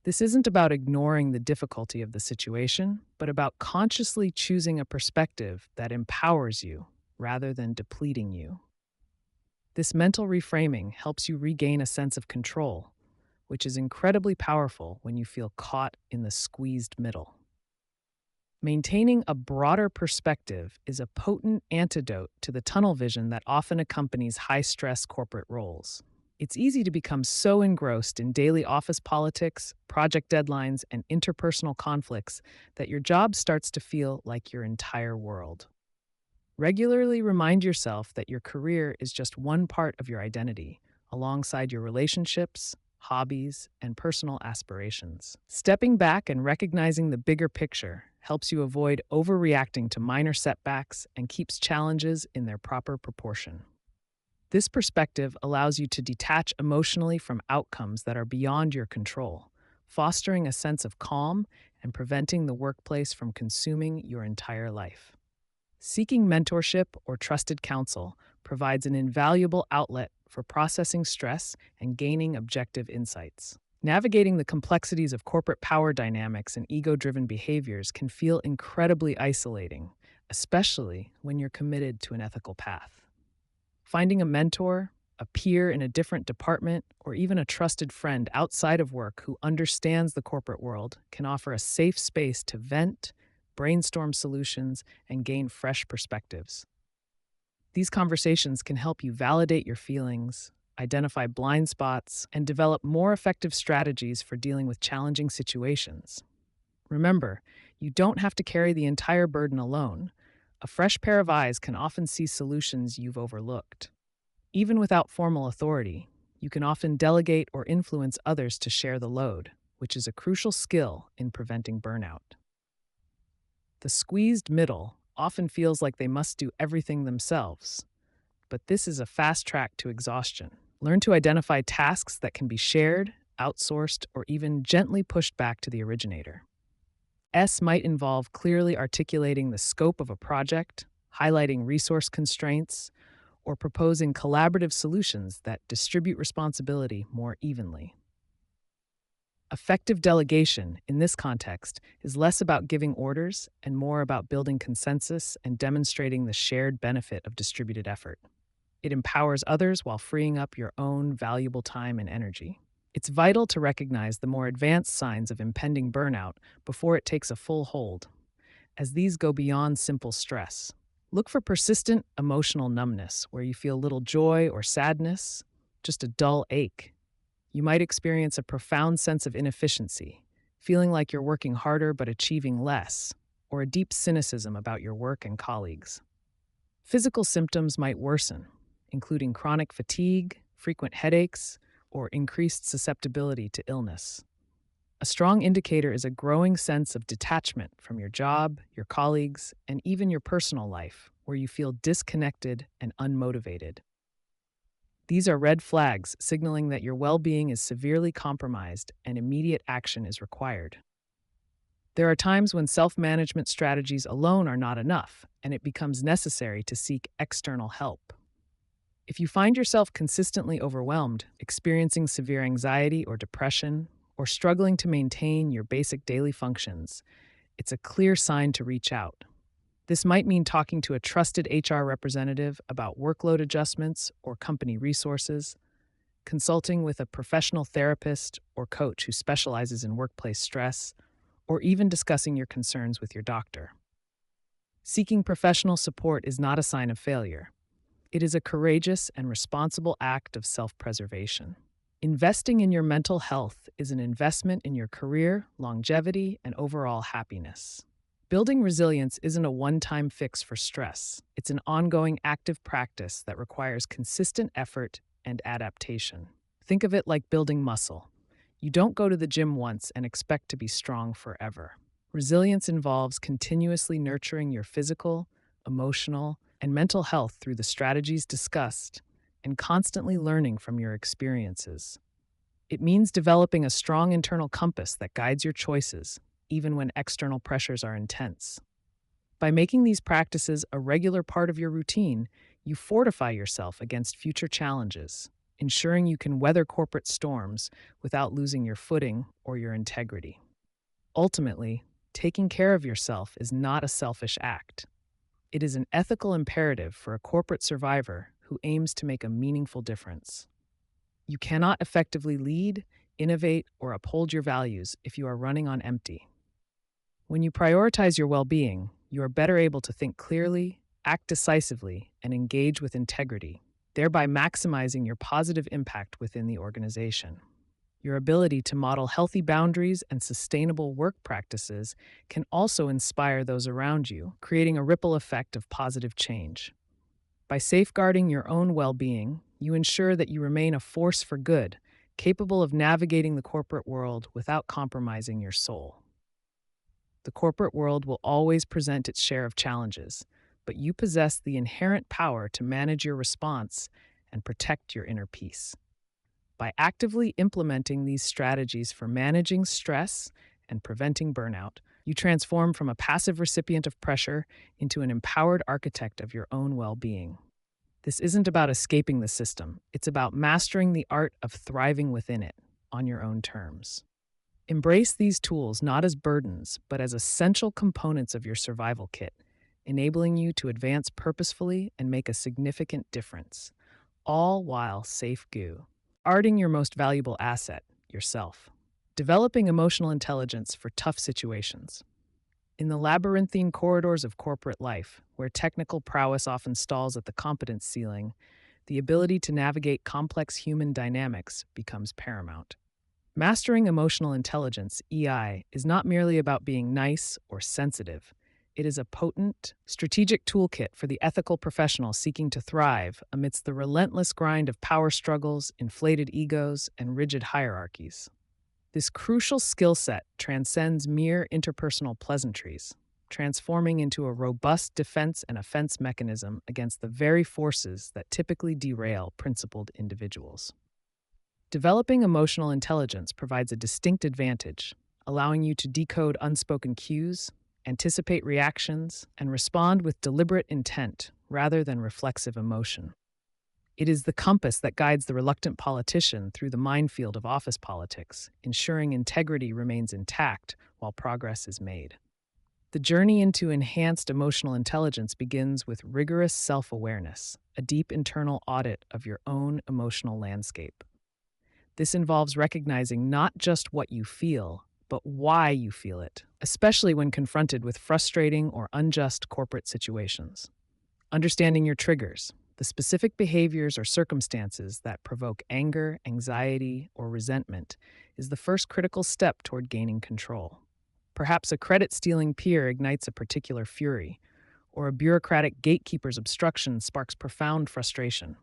S1: This isn't about ignoring the difficulty of the situation, but about consciously choosing a perspective that empowers you rather than depleting you. This mental reframing helps you regain a sense of control, which is incredibly powerful when you feel caught in the squeezed middle. Maintaining a broader perspective is a potent antidote to the tunnel vision that often accompanies high-stress corporate roles. It's easy to become so engrossed in daily office politics, project deadlines, and interpersonal conflicts that your job starts to feel like your entire world. Regularly remind yourself that your career is just one part of your identity, alongside your relationships, hobbies, and personal aspirations. Stepping back and recognizing the bigger picture helps you avoid overreacting to minor setbacks and keeps challenges in their proper proportion. This perspective allows you to detach emotionally from outcomes that are beyond your control, fostering a sense of calm and preventing the workplace from consuming your entire life. Seeking mentorship or trusted counsel provides an invaluable outlet for processing stress and gaining objective insights. Navigating the complexities of corporate power dynamics and ego-driven behaviors can feel incredibly isolating, especially when you're committed to an ethical path. Finding a mentor, a peer in a different department, or even a trusted friend outside of work who understands the corporate world can offer a safe space to vent, brainstorm solutions, and gain fresh perspectives. These conversations can help you validate your feelings, identify blind spots, and develop more effective strategies for dealing with challenging situations. Remember, you don't have to carry the entire burden alone. A fresh pair of eyes can often see solutions you've overlooked. Even without formal authority, you can often delegate or influence others to share the load, which is a crucial skill in preventing burnout. The squeezed middle often feels like they must do everything themselves, but this is a fast track to exhaustion. Learn to identify tasks that can be shared, outsourced, or even gently pushed back to the originator. S might involve clearly articulating the scope of a project, highlighting resource constraints, or proposing collaborative solutions that distribute responsibility more evenly. Effective delegation, in this context, is less about giving orders and more about building consensus and demonstrating the shared benefit of distributed effort. It empowers others while freeing up your own valuable time and energy. It's vital to recognize the more advanced signs of impending burnout before it takes a full hold, as these go beyond simple stress. Look for persistent emotional numbness, where you feel little joy or sadness, just a dull ache. You might experience a profound sense of inefficiency, feeling like you're working harder but achieving less, or a deep cynicism about your work and colleagues. Physical symptoms might worsen, including chronic fatigue, frequent headaches, or increased susceptibility to illness. A strong indicator is a growing sense of detachment from your job, your colleagues, and even your personal life, where you feel disconnected and unmotivated. These are red flags signaling that your well being is severely compromised and immediate action is required. There are times when self management strategies alone are not enough, and it becomes necessary to seek external help. If you find yourself consistently overwhelmed, experiencing severe anxiety or depression, or struggling to maintain your basic daily functions, it's a clear sign to reach out. This might mean talking to a trusted HR representative about workload adjustments or company resources, consulting with a professional therapist or coach who specializes in workplace stress, or even discussing your concerns with your doctor. Seeking professional support is not a sign of failure. It is a courageous and responsible act of self-preservation. Investing in your mental health is an investment in your career, longevity, and overall happiness. Building resilience isn't a one-time fix for stress. It's an ongoing active practice that requires consistent effort and adaptation. Think of it like building muscle. You don't go to the gym once and expect to be strong forever. Resilience involves continuously nurturing your physical, emotional, and mental health through the strategies discussed and constantly learning from your experiences. It means developing a strong internal compass that guides your choices, even when external pressures are intense. By making these practices a regular part of your routine, you fortify yourself against future challenges, ensuring you can weather corporate storms without losing your footing or your integrity. Ultimately, taking care of yourself is not a selfish act. It is an ethical imperative for a corporate survivor who aims to make a meaningful difference. You cannot effectively lead, innovate, or uphold your values if you are running on empty. When you prioritize your well-being, you are better able to think clearly, act decisively, and engage with integrity, thereby maximizing your positive impact within the organization. Your ability to model healthy boundaries and sustainable work practices can also inspire those around you, creating a ripple effect of positive change. By safeguarding your own well-being, you ensure that you remain a force for good, capable of navigating the corporate world without compromising your soul. The corporate world will always present its share of challenges, but you possess the inherent power to manage your response and protect your inner peace. By actively implementing these strategies for managing stress and preventing burnout, you transform from a passive recipient of pressure into an empowered architect of your own well-being. This isn't about escaping the system. It's about mastering the art of thriving within it on your own terms. Embrace these tools not as burdens, but as essential components of your survival kit, enabling you to advance purposefully and make a significant difference, all while safeguarding your most valuable asset, yourself. Developing emotional intelligence for tough situations. In the labyrinthine corridors of corporate life, where technical prowess often stalls at the competence ceiling, the ability to navigate complex human dynamics becomes paramount. Mastering emotional intelligence, EI, is not merely about being nice or sensitive. It is a potent, strategic toolkit for the ethical professional seeking to thrive amidst the relentless grind of power struggles, inflated egos, and rigid hierarchies. This crucial skill set transcends mere interpersonal pleasantries, transforming into a robust defense and offense mechanism against the very forces that typically derail principled individuals. Developing emotional intelligence provides a distinct advantage, allowing you to decode unspoken cues, anticipate reactions, and respond with deliberate intent rather than reflexive emotion. It is the compass that guides the reluctant politician through the minefield of office politics, ensuring integrity remains intact while progress is made. The journey into enhanced emotional intelligence begins with rigorous self awareness, a deep internal audit of your own emotional landscape. This involves recognizing not just what you feel, but why you feel it, especially when confronted with frustrating or unjust corporate situations. Understanding your triggers, the specific behaviors or circumstances that provoke anger, anxiety, or resentment, is the first critical step toward gaining control. Perhaps a credit stealing peer ignites a particular fury, or a bureaucratic gatekeeper's obstruction sparks profound frustration.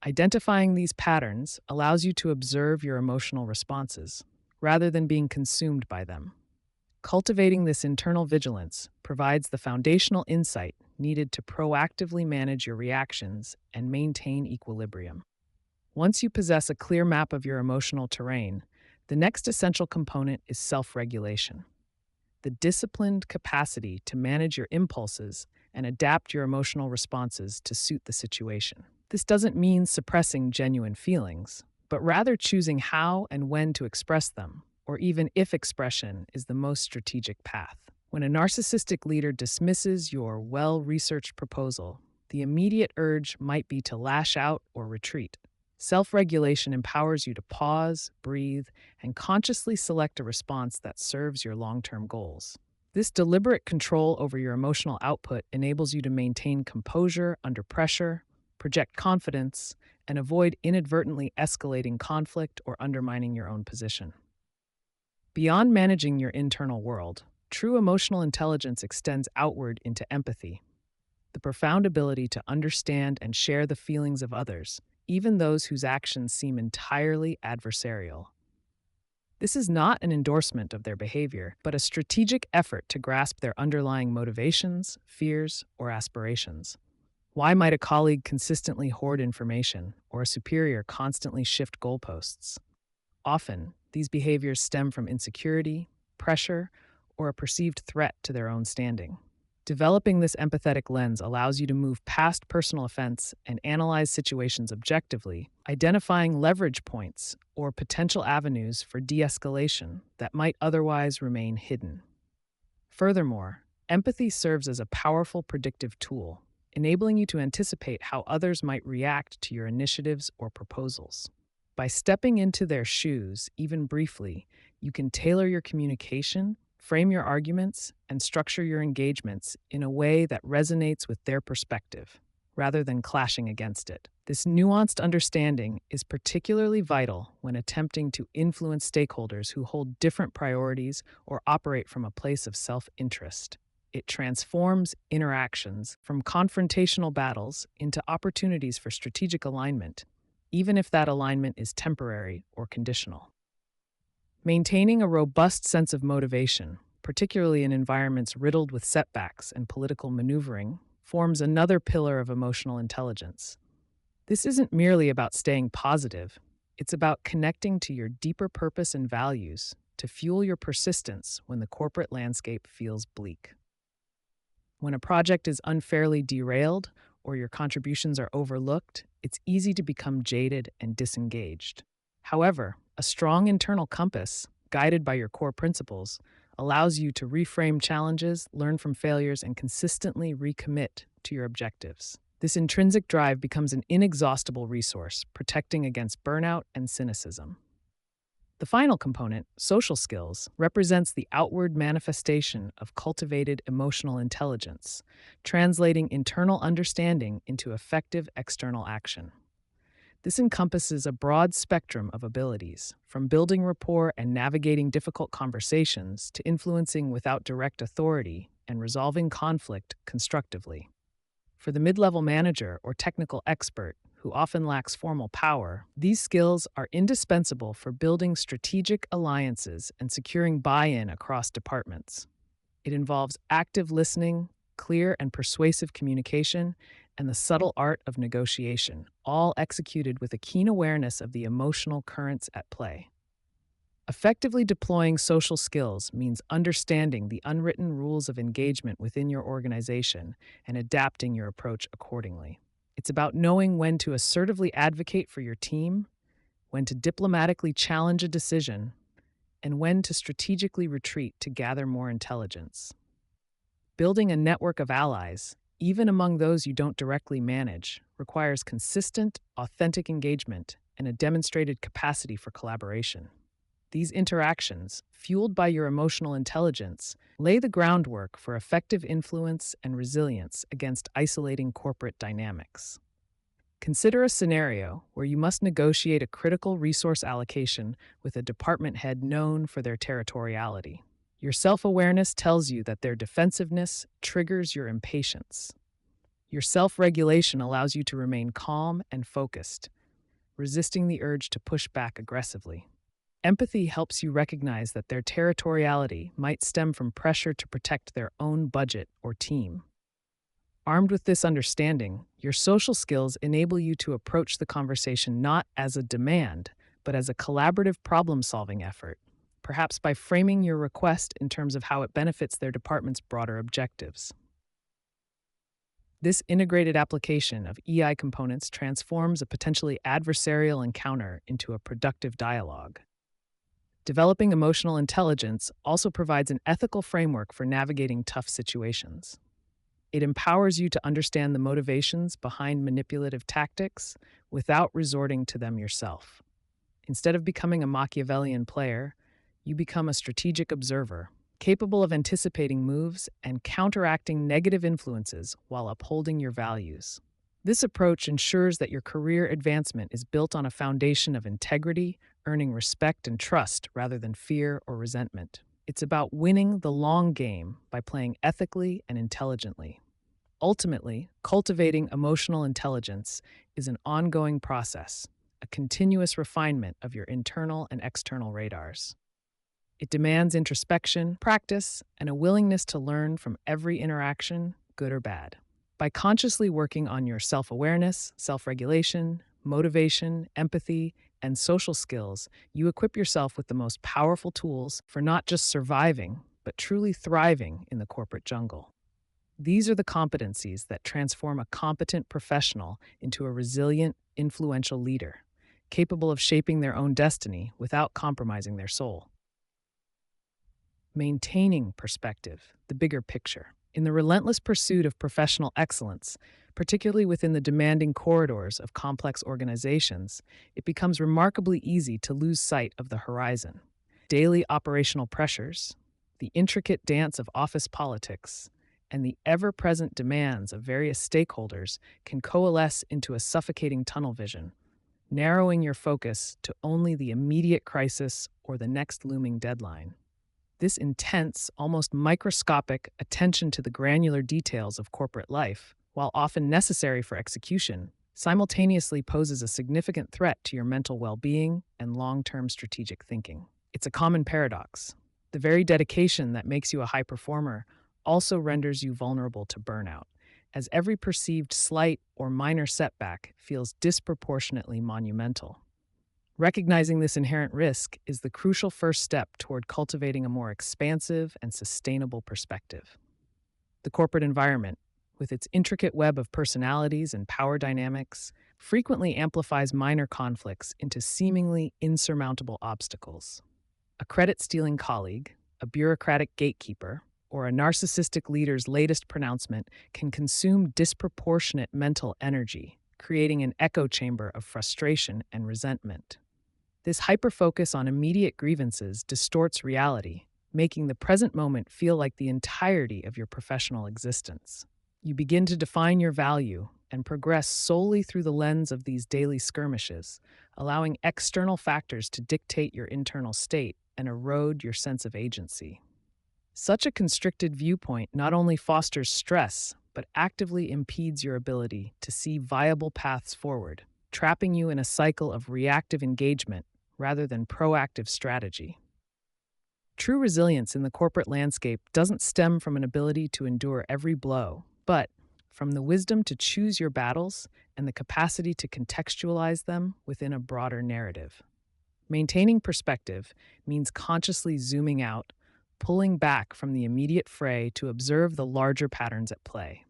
S1: Identifying these patterns allows you to observe your emotional responses, rather than being consumed by them. Cultivating this internal vigilance provides the foundational insight needed to proactively manage your reactions and maintain equilibrium. Once you possess a clear map of your emotional terrain, the next essential component is self-regulation, the disciplined capacity to manage your impulses and adapt your emotional responses to suit the situation. This doesn't mean suppressing genuine feelings, but rather choosing how and when to express them, or even if expression is the most strategic path. When a narcissistic leader dismisses your well-researched proposal, the immediate urge might be to lash out or retreat. Self-regulation empowers you to pause, breathe, and consciously select a response that serves your long-term goals. This deliberate control over your emotional output enables you to maintain composure under pressure, project confidence, and avoid inadvertently escalating conflict or undermining your own position. Beyond managing your internal world, true emotional intelligence extends outward into empathy, the profound ability to understand and share the feelings of others, even those whose actions seem entirely adversarial. This is not an endorsement of their behavior, but a strategic effort to grasp their underlying motivations, fears, or aspirations. Why might a colleague consistently hoard information, or a superior constantly shift goalposts? Often, these behaviors stem from insecurity, pressure, or a perceived threat to their own standing. Developing this empathetic lens allows you to move past personal offense and analyze situations objectively, identifying leverage points or potential avenues for de-escalation that might otherwise remain hidden. Furthermore, empathy serves as a powerful predictive tool, enabling you to anticipate how others might react to your initiatives or proposals. By stepping into their shoes, even briefly, you can tailor your communication, frame your arguments, and structure your engagements in a way that resonates with their perspective, rather than clashing against it. This nuanced understanding is particularly vital when attempting to influence stakeholders who hold different priorities or operate from a place of self-interest. It transforms interactions from confrontational battles into opportunities for strategic alignment, even if that alignment is temporary or conditional. Maintaining a robust sense of motivation, particularly in environments riddled with setbacks and political maneuvering, forms another pillar of emotional intelligence. This isn't merely about staying positive, it's about connecting to your deeper purpose and values to fuel your persistence when the corporate landscape feels bleak. When a project is unfairly derailed or your contributions are overlooked, it's easy to become jaded and disengaged. However, a strong internal compass, guided by your core principles, allows you to reframe challenges, learn from failures, and consistently recommit to your objectives. This intrinsic drive becomes an inexhaustible resource, protecting against burnout and cynicism. The final component, social skills, represents the outward manifestation of cultivated emotional intelligence, translating internal understanding into effective external action. This encompasses a broad spectrum of abilities, from building rapport and navigating difficult conversations to influencing without direct authority and resolving conflict constructively. For the mid-level manager or technical expert who often lacks formal power, these skills are indispensable for building strategic alliances and securing buy-in across departments. It involves active listening, clear and persuasive communication, and the subtle art of negotiation, all executed with a keen awareness of the emotional currents at play. Effectively deploying social skills means understanding the unwritten rules of engagement within your organization and adapting your approach accordingly. It's about knowing when to assertively advocate for your team, when to diplomatically challenge a decision, and when to strategically retreat to gather more intelligence. Building a network of allies, even among those you don't directly manage, requires consistent, authentic engagement and a demonstrated capacity for collaboration. These interactions, fueled by your emotional intelligence, lay the groundwork for effective influence and resilience against isolating corporate dynamics. Consider a scenario where you must negotiate a critical resource allocation with a department head known for their territoriality. Your self awareness tells you that their defensiveness triggers your impatience. Your self regulation allows you to remain calm and focused, resisting the urge to push back aggressively. Empathy helps you recognize that their territoriality might stem from pressure to protect their own budget or team. Armed with this understanding, your social skills enable you to approach the conversation not as a demand, but as a collaborative problem solving effort, perhaps by framing your request in terms of how it benefits their department's broader objectives. This integrated application of EI components transforms a potentially adversarial encounter into a productive dialogue. Developing emotional intelligence also provides an ethical framework for navigating tough situations. It empowers you to understand the motivations behind manipulative tactics without resorting to them yourself. Instead of becoming a Machiavellian player, you become a strategic observer, capable of anticipating moves and counteracting negative influences while upholding your values. This approach ensures that your career advancement is built on a foundation of integrity, earning respect and trust rather than fear or resentment. It's about winning the long game by playing ethically and intelligently. Ultimately, cultivating emotional intelligence is an ongoing process, a continuous refinement of your internal and external radars. It demands introspection, practice, and a willingness to learn from every interaction, good or bad. By consciously working on your self awareness, self regulation, motivation, empathy, and social skills, you equip yourself with the most powerful tools for not just surviving, but truly thriving in the corporate jungle. These are the competencies that transform a competent professional into a resilient, influential leader, capable of shaping their own destiny without compromising their soul. Maintaining perspective, the bigger picture. In the relentless pursuit of professional excellence, particularly within the demanding corridors of complex organizations, it becomes remarkably easy to lose sight of the horizon. Daily operational pressures, the intricate dance of office politics, and the ever-present demands of various stakeholders can coalesce into a suffocating tunnel vision, narrowing your focus to only the immediate crisis or the next looming deadline. This intense, almost microscopic attention to the granular details of corporate life, while often necessary for execution, simultaneously poses a significant threat to your mental well-being and long-term strategic thinking. It's a common paradox. The very dedication that makes you a high performer also renders you vulnerable to burnout, as every perceived slight or minor setback feels disproportionately monumental. Recognizing this inherent risk is the crucial first step toward cultivating a more expansive and sustainable perspective. The corporate environment, with its intricate web of personalities and power dynamics, frequently amplifies minor conflicts into seemingly insurmountable obstacles. A credit-stealing colleague, a bureaucratic gatekeeper, or a narcissistic leader's latest pronouncement can consume disproportionate mental energy, creating an echo chamber of frustration and resentment. This hyperfocus on immediate grievances distorts reality, making the present moment feel like the entirety of your professional existence. You begin to define your value and progress solely through the lens of these daily skirmishes, allowing external factors to dictate your internal state and erode your sense of agency. Such a constricted viewpoint not only fosters stress, but actively impedes your ability to see viable paths forward, trapping you in a cycle of reactive engagement rather than proactive strategy. True resilience in the corporate landscape doesn't stem from an ability to endure every blow, but from the wisdom to choose your battles and the capacity to contextualize them within a broader narrative. Maintaining perspective means consciously zooming out, pulling back from the immediate fray to observe the larger patterns at play.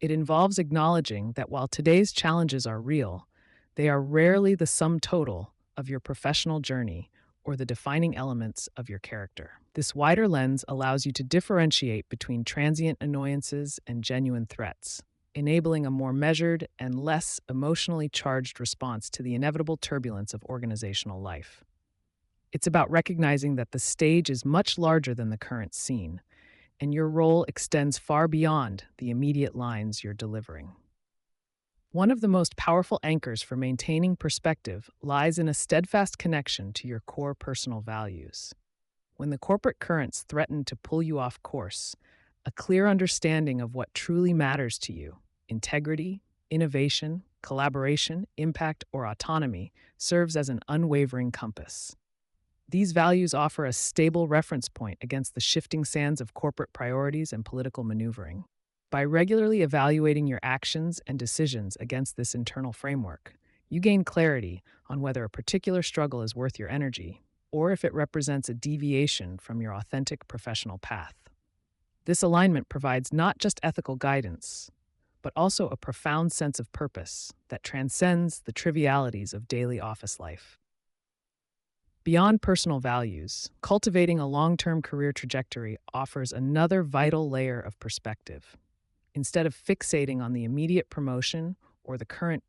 S1: It involves acknowledging that while today's challenges are real, they are rarely the sum total of your professional journey or the defining elements of your character. This wider lens allows you to differentiate between transient annoyances and genuine threats, enabling a more measured and less emotionally charged response to the inevitable turbulence of organizational life. It's about recognizing that the stage is much larger than the current scene, and your role extends far beyond the immediate lines you're delivering. One of the most powerful anchors for maintaining perspective lies in a steadfast connection to your core personal values. When the corporate currents threaten to pull you off course, a clear understanding of what truly matters to you, integrity, innovation, collaboration, impact, or autonomy, serves as an unwavering compass. These values offer a stable reference point against the shifting sands of corporate priorities and political maneuvering. By regularly evaluating your actions and decisions against this internal framework, you gain clarity on whether a particular struggle is worth your energy or if it represents a deviation from your authentic professional path. This alignment provides not just ethical guidance, but also a profound sense of purpose that transcends the trivialities of daily office life. Beyond personal values, cultivating a long-term career trajectory offers another vital layer of perspective. Instead of fixating on the immediate promotion or the current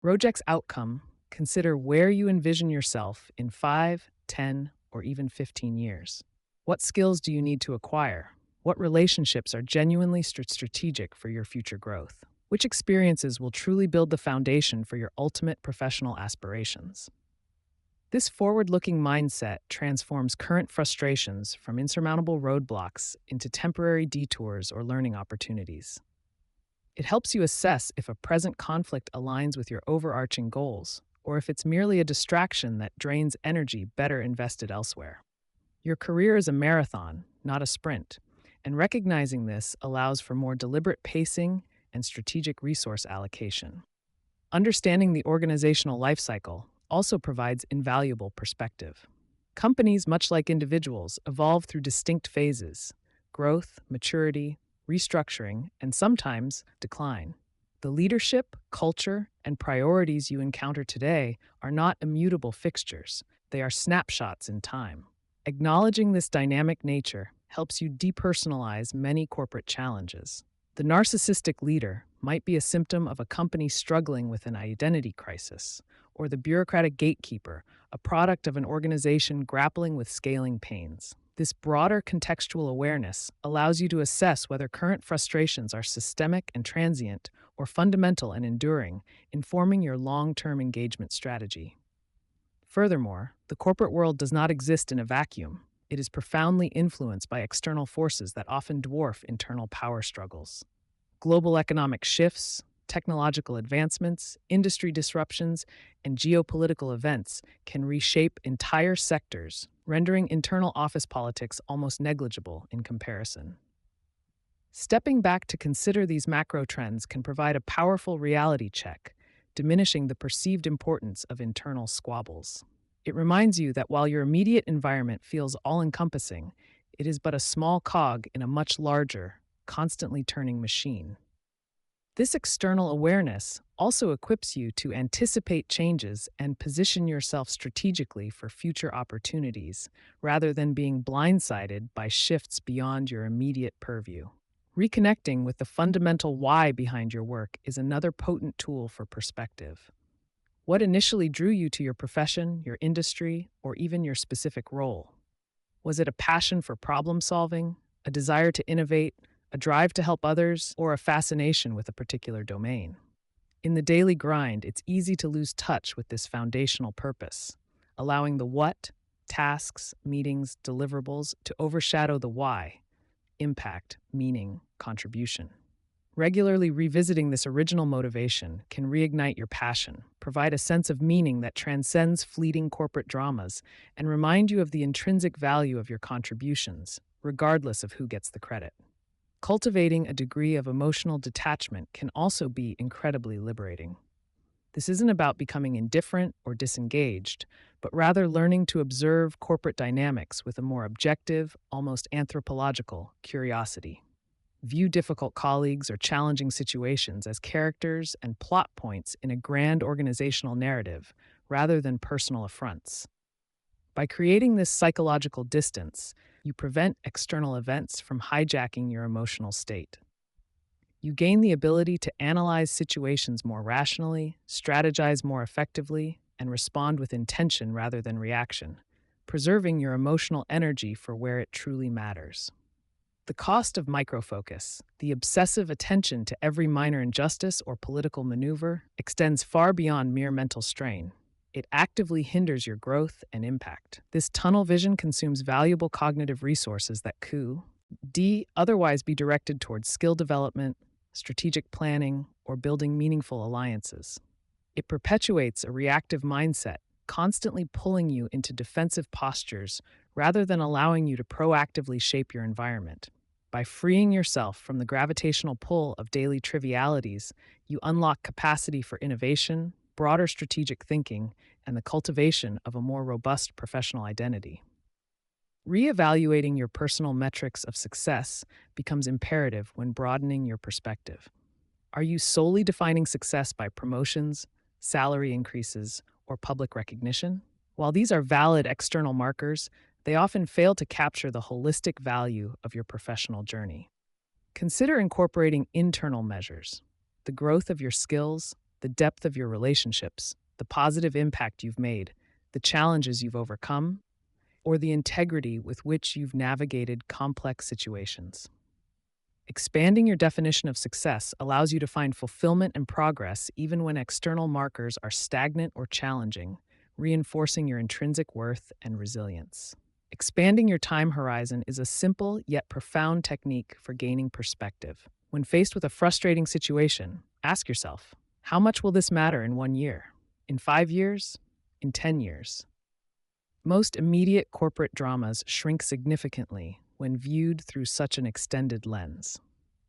S1: project's outcome, consider where you envision yourself in 5, 10, or even 15 years. What skills do you need to acquire? What relationships are genuinely strategic for your future growth? Which experiences will truly build the foundation for your ultimate professional aspirations? This forward-looking mindset transforms current frustrations from insurmountable roadblocks into temporary detours or learning opportunities. It helps you assess if a present conflict aligns with your overarching goals, or if it's merely a distraction that drains energy better invested elsewhere. Your career is a marathon, not a sprint, and recognizing this allows for more deliberate pacing and strategic resource allocation. Understanding the organizational life cycle also provides invaluable perspective. Companies, much like individuals, evolve through distinct phases: growth, maturity, restructuring, and sometimes decline. The leadership, culture, and priorities you encounter today are not immutable fixtures, they are snapshots in time. Acknowledging this dynamic nature helps you depersonalize many corporate challenges. The narcissistic leader might be a symptom of a company struggling with an identity crisis, or the bureaucratic gatekeeper, a product of an organization grappling with scaling pains. This broader contextual awareness allows you to assess whether current frustrations are systemic and transient or fundamental and enduring, informing your long-term engagement strategy. Furthermore, the corporate world does not exist in a vacuum. It is profoundly influenced by external forces that often dwarf internal power struggles. Global economic shifts, technological advancements, industry disruptions, and geopolitical events can reshape entire sectors, rendering internal office politics almost negligible in comparison. Stepping back to consider these macro trends can provide a powerful reality check, diminishing the perceived importance of internal squabbles. It reminds you that while your immediate environment feels all-encompassing, it is but a small cog in a much larger, constantly turning machine. This external awareness also equips you to anticipate changes and position yourself strategically for future opportunities, rather than being blindsided by shifts beyond your immediate purview. Reconnecting with the fundamental why behind your work is another potent tool for perspective. What initially drew you to your profession, your industry, or even your specific role? Was it a passion for problem solving, a desire to innovate, a drive to help others, or a fascination with a particular domain? In the daily grind, it's easy to lose touch with this foundational purpose, allowing the what, tasks, meetings, deliverables to overshadow the why, impact, meaning, contribution. Regularly revisiting this original motivation can reignite your passion, provide a sense of meaning that transcends fleeting corporate dramas, and remind you of the intrinsic value of your contributions, regardless of who gets the credit. Cultivating a degree of emotional detachment can also be incredibly liberating. This isn't about becoming indifferent or disengaged, but rather learning to observe corporate dynamics with a more objective, almost anthropological curiosity. View difficult colleagues or challenging situations as characters and plot points in a grand organizational narrative, rather than personal affronts. By creating this psychological distance, you prevent external events from hijacking your emotional state. You gain the ability to analyze situations more rationally, strategize more effectively, and respond with intention rather than reaction, preserving your emotional energy for where it truly matters. The cost of microfocus, the obsessive attention to every minor injustice or political maneuver, extends far beyond mere mental strain. It actively hinders your growth and impact. This tunnel vision consumes valuable cognitive resources that otherwise be directed towards skill development, strategic planning, or building meaningful alliances. It perpetuates a reactive mindset, constantly pulling you into defensive postures rather than allowing you to proactively shape your environment. By freeing yourself from the gravitational pull of daily trivialities, you unlock capacity for innovation, broader strategic thinking, and the cultivation of a more robust professional identity. Reevaluating your personal metrics of success becomes imperative when broadening your perspective. Are you solely defining success by promotions, salary increases, or public recognition? While these are valid external markers, they often fail to capture the holistic value of your professional journey. Consider incorporating internal measures: the growth of your skills, the depth of your relationships, the positive impact you've made, the challenges you've overcome, or the integrity with which you've navigated complex situations. Expanding your definition of success allows you to find fulfillment and progress even when external markers are stagnant or challenging, reinforcing your intrinsic worth and resilience. Expanding your time horizon is a simple yet profound technique for gaining perspective. When faced with a frustrating situation, ask yourself, how much will this matter in 1 year? In 5 years? In 10 years? Most immediate corporate dramas shrink significantly when viewed through such an extended lens.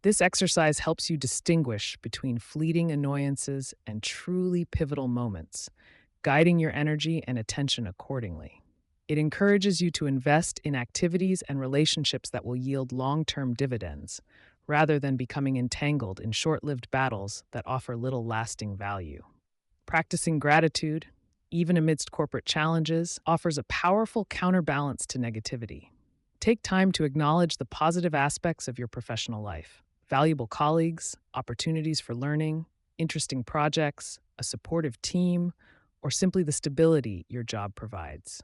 S1: This exercise helps you distinguish between fleeting annoyances and truly pivotal moments, guiding your energy and attention accordingly. It encourages you to invest in activities and relationships that will yield long-term dividends, rather than becoming entangled in short-lived battles that offer little lasting value. Practicing gratitude, even amidst corporate challenges, offers a powerful counterbalance to negativity. Take time to acknowledge the positive aspects of your professional life: valuable colleagues, opportunities for learning, interesting projects, a supportive team, or simply the stability your job provides.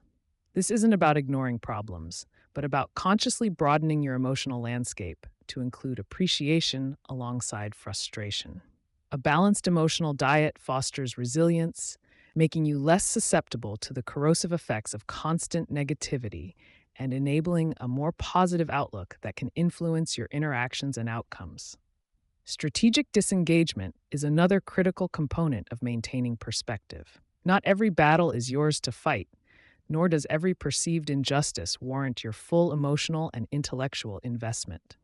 S1: This isn't about ignoring problems, but about consciously broadening your emotional landscape to include appreciation alongside frustration. A balanced emotional diet fosters resilience, making you less susceptible to the corrosive effects of constant negativity and enabling a more positive outlook that can influence your interactions and outcomes. Strategic disengagement is another critical component of maintaining perspective. Not every battle is yours to fight, nor does every perceived injustice warrant your full emotional and intellectual investment.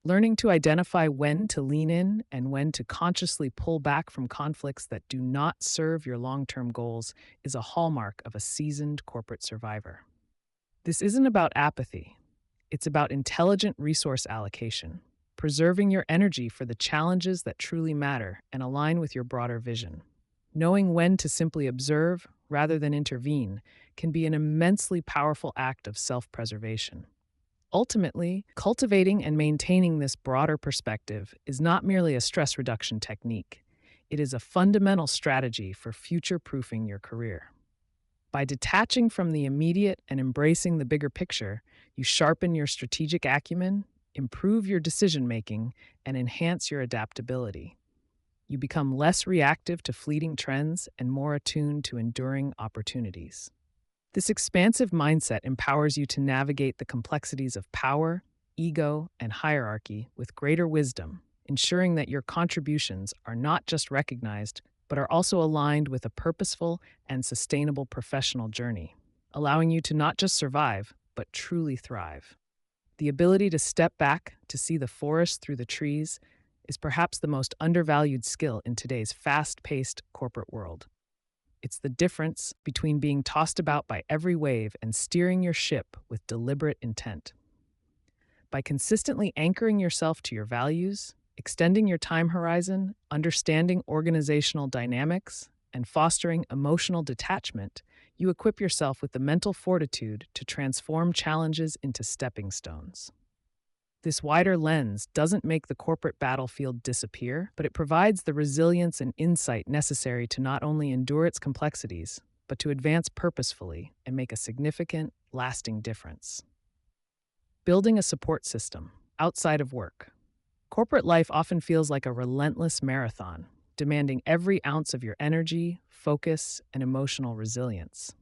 S1: Learning to identify when to lean in and when to consciously pull back from conflicts that do not serve your long-term goals is a hallmark of a seasoned corporate survivor. This isn't about apathy. It's about intelligent resource allocation, preserving your energy for the challenges that truly matter and align with your broader vision. Knowing when to simply observe rather than intervene can be an immensely powerful act of self-preservation. Ultimately, cultivating and maintaining this broader perspective is not merely a stress reduction technique. It is a fundamental strategy for future-proofing your career. By detaching from the immediate and embracing the bigger picture, you sharpen your strategic acumen, improve your decision-making, and enhance your adaptability. You become less reactive to fleeting trends and more attuned to enduring opportunities. This expansive mindset empowers you to navigate the complexities of power, ego, and hierarchy with greater wisdom, ensuring that your contributions are not just recognized, but are also aligned with a purposeful and sustainable professional journey, allowing you to not just survive, but truly thrive. The ability to step back to see the forest through the trees is perhaps the most undervalued skill in today's fast-paced corporate world. It's the difference between being tossed about by every wave and steering your ship with deliberate intent. By consistently anchoring yourself to your values, extending your time horizon, understanding organizational dynamics, and fostering emotional detachment, You equip yourself with the mental fortitude to transform challenges into stepping stones. This wider lens doesn't make the corporate battlefield disappear, but it provides the resilience and insight necessary to not only endure its complexities, but to advance purposefully and make a significant, lasting difference. Building a support system outside of work. Corporate life often feels like a relentless marathon, demanding every ounce of your energy, focus, and emotional resilience.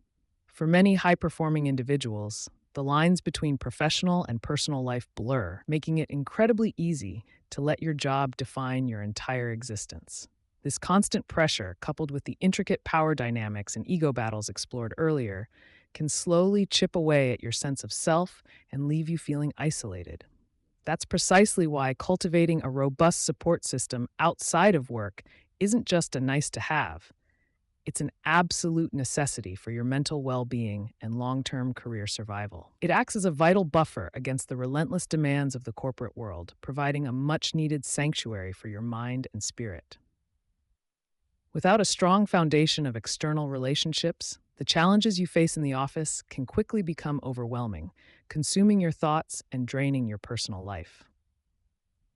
S1: For many high performing individuals, the lines between professional and personal life blur, making it incredibly easy to let your job define your entire existence. This constant pressure, coupled with the intricate power dynamics and ego battles explored earlier, can slowly chip away at your sense of self and leave you feeling isolated. That's precisely why cultivating a robust support system outside of work isn't just a nice to have. It's an absolute necessity for your mental well being and long term career survival. It acts as a vital buffer against the relentless demands of the corporate world, providing a much needed sanctuary for your mind and spirit. Without a strong foundation of external relationships, the challenges you face in the office can quickly become overwhelming, consuming your thoughts and draining your personal life.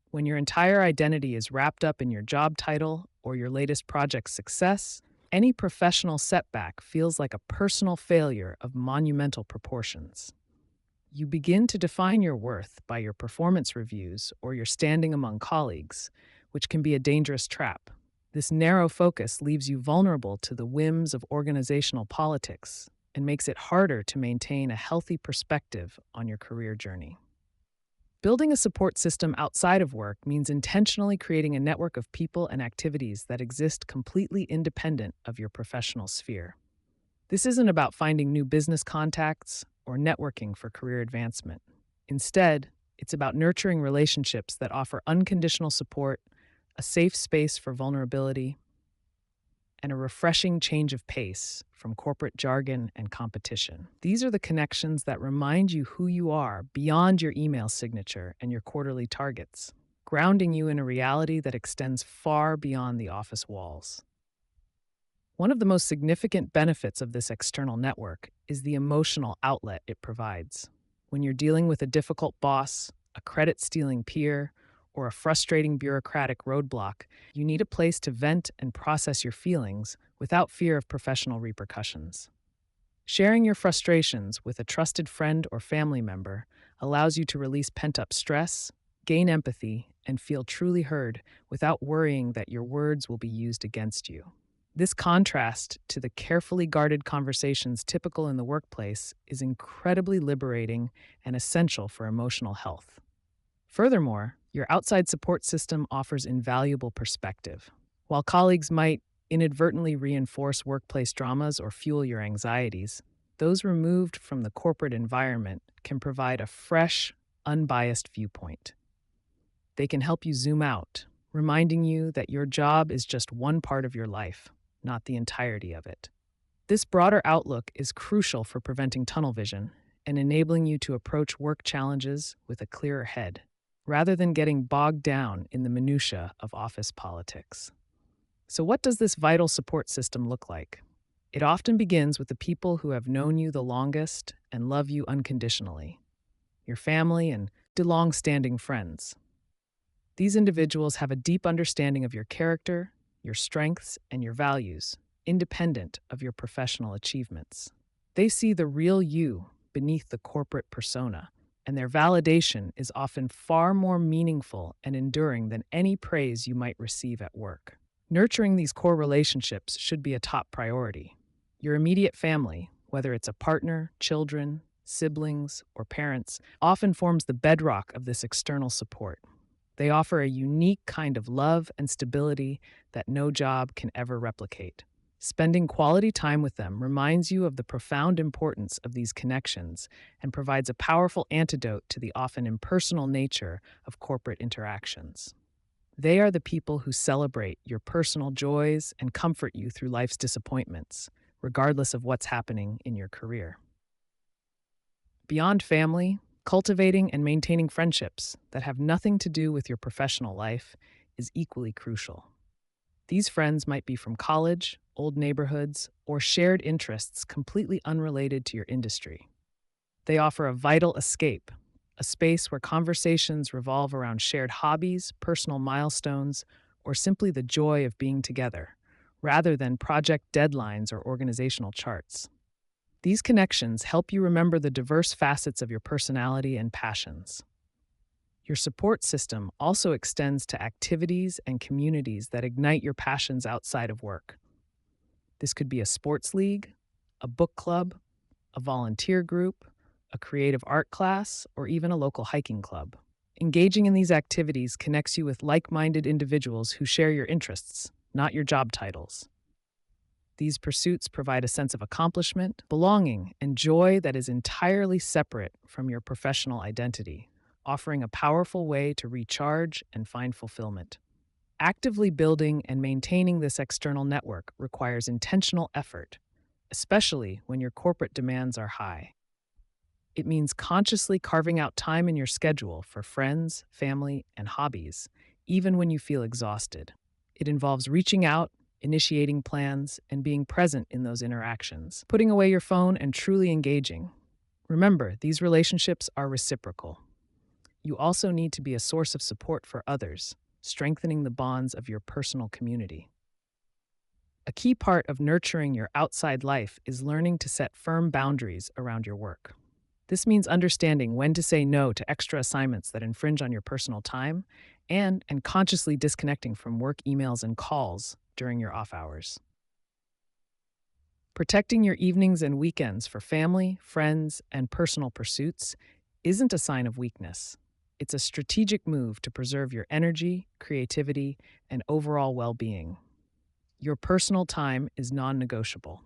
S1: When your entire identity is wrapped up in your job title or your latest project's success, any professional setback feels like a personal failure of monumental proportions. You begin to define your worth by your performance reviews or your standing among colleagues, which can be a dangerous trap. This narrow focus leaves you vulnerable to the whims of organizational politics and makes it harder to maintain a healthy perspective on your career journey. Building a support system outside of work means intentionally creating a network of people and activities that exist completely independent of your professional sphere. This isn't about finding new business contacts or networking for career advancement. Instead, it's about nurturing relationships that offer unconditional support, a safe space for vulnerability, and a refreshing change of pace from corporate jargon and competition. These are the connections that remind you who you are beyond your email signature and your quarterly targets, grounding you in a reality that extends far beyond the office walls. One of the most significant benefits of this external network is the emotional outlet it provides. When you're dealing with a difficult boss, a credit-stealing peer, or a frustrating bureaucratic roadblock, you need a place to vent and process your feelings without fear of professional repercussions. Sharing your frustrations with a trusted friend or family member allows you to release pent-up stress, gain empathy, and feel truly heard without worrying that your words will be used against you. This contrast to the carefully guarded conversations typical in the workplace is incredibly liberating and essential for emotional health. Furthermore, your outside support system offers invaluable perspective. While colleagues might inadvertently reinforce workplace dramas or fuel your anxieties, those removed from the corporate environment can provide a fresh, unbiased viewpoint. They can help you zoom out, reminding you that your job is just one part of your life, not the entirety of it. This broader outlook is crucial for preventing tunnel vision and enabling you to approach work challenges with a clearer head, rather than getting bogged down in the minutiae of office politics. So what does this vital support system look like? It often begins with the people who have known you the longest and love you unconditionally, your family and long-standing friends. These individuals have a deep understanding of your character, your strengths, and your values, independent of your professional achievements. They see the real you beneath the corporate persona, and their validation is often far more meaningful and enduring than any praise you might receive at work. Nurturing these core relationships should be a top priority. Your immediate family, whether it's a partner, children, siblings, or parents, often forms the bedrock of this external support. They offer a unique kind of love and stability that no job can ever replicate. Spending quality time with them reminds you of the profound importance of these connections and provides a powerful antidote to the often impersonal nature of corporate interactions. They are the people who celebrate your personal joys and comfort you through life's disappointments, regardless of what's happening in your career. Beyond family, cultivating and maintaining friendships that have nothing to do with your professional life is equally crucial. These friends might be from college, old neighborhoods, or shared interests completely unrelated to your industry. They offer a vital escape, a space where conversations revolve around shared hobbies, personal milestones, or simply the joy of being together, rather than project deadlines or organizational charts. These connections help you remember the diverse facets of your personality and passions. Your support system also extends to activities and communities that ignite your passions outside of work. This could be a sports league, a book club, a volunteer group, a creative art class, or even a local hiking club. Engaging in these activities connects you with like minded individuals who share your interests, not your job titles. These pursuits provide a sense of accomplishment, belonging, and joy that is entirely separate from your professional identity, offering a powerful way to recharge and find fulfillment. Actively building and maintaining this external network requires intentional effort, especially when your corporate demands are high. It means consciously carving out time in your schedule for friends, family, and hobbies, even when you feel exhausted. It involves reaching out, initiating plans, and being present in those interactions, putting away your phone and truly engaging. Remember, these relationships are reciprocal. You also need to be a source of support for others, strengthening the bonds of your personal community. A key part of nurturing your outside life is learning to set firm boundaries around your work. This means understanding when to say no to extra assignments that infringe on your personal time and consciously disconnecting from work emails and calls during your off hours. Protecting your evenings and weekends for family, friends, and personal pursuits isn't a sign of weakness. It's a strategic move to preserve your energy, creativity, and overall well-being. Your personal time is non-negotiable.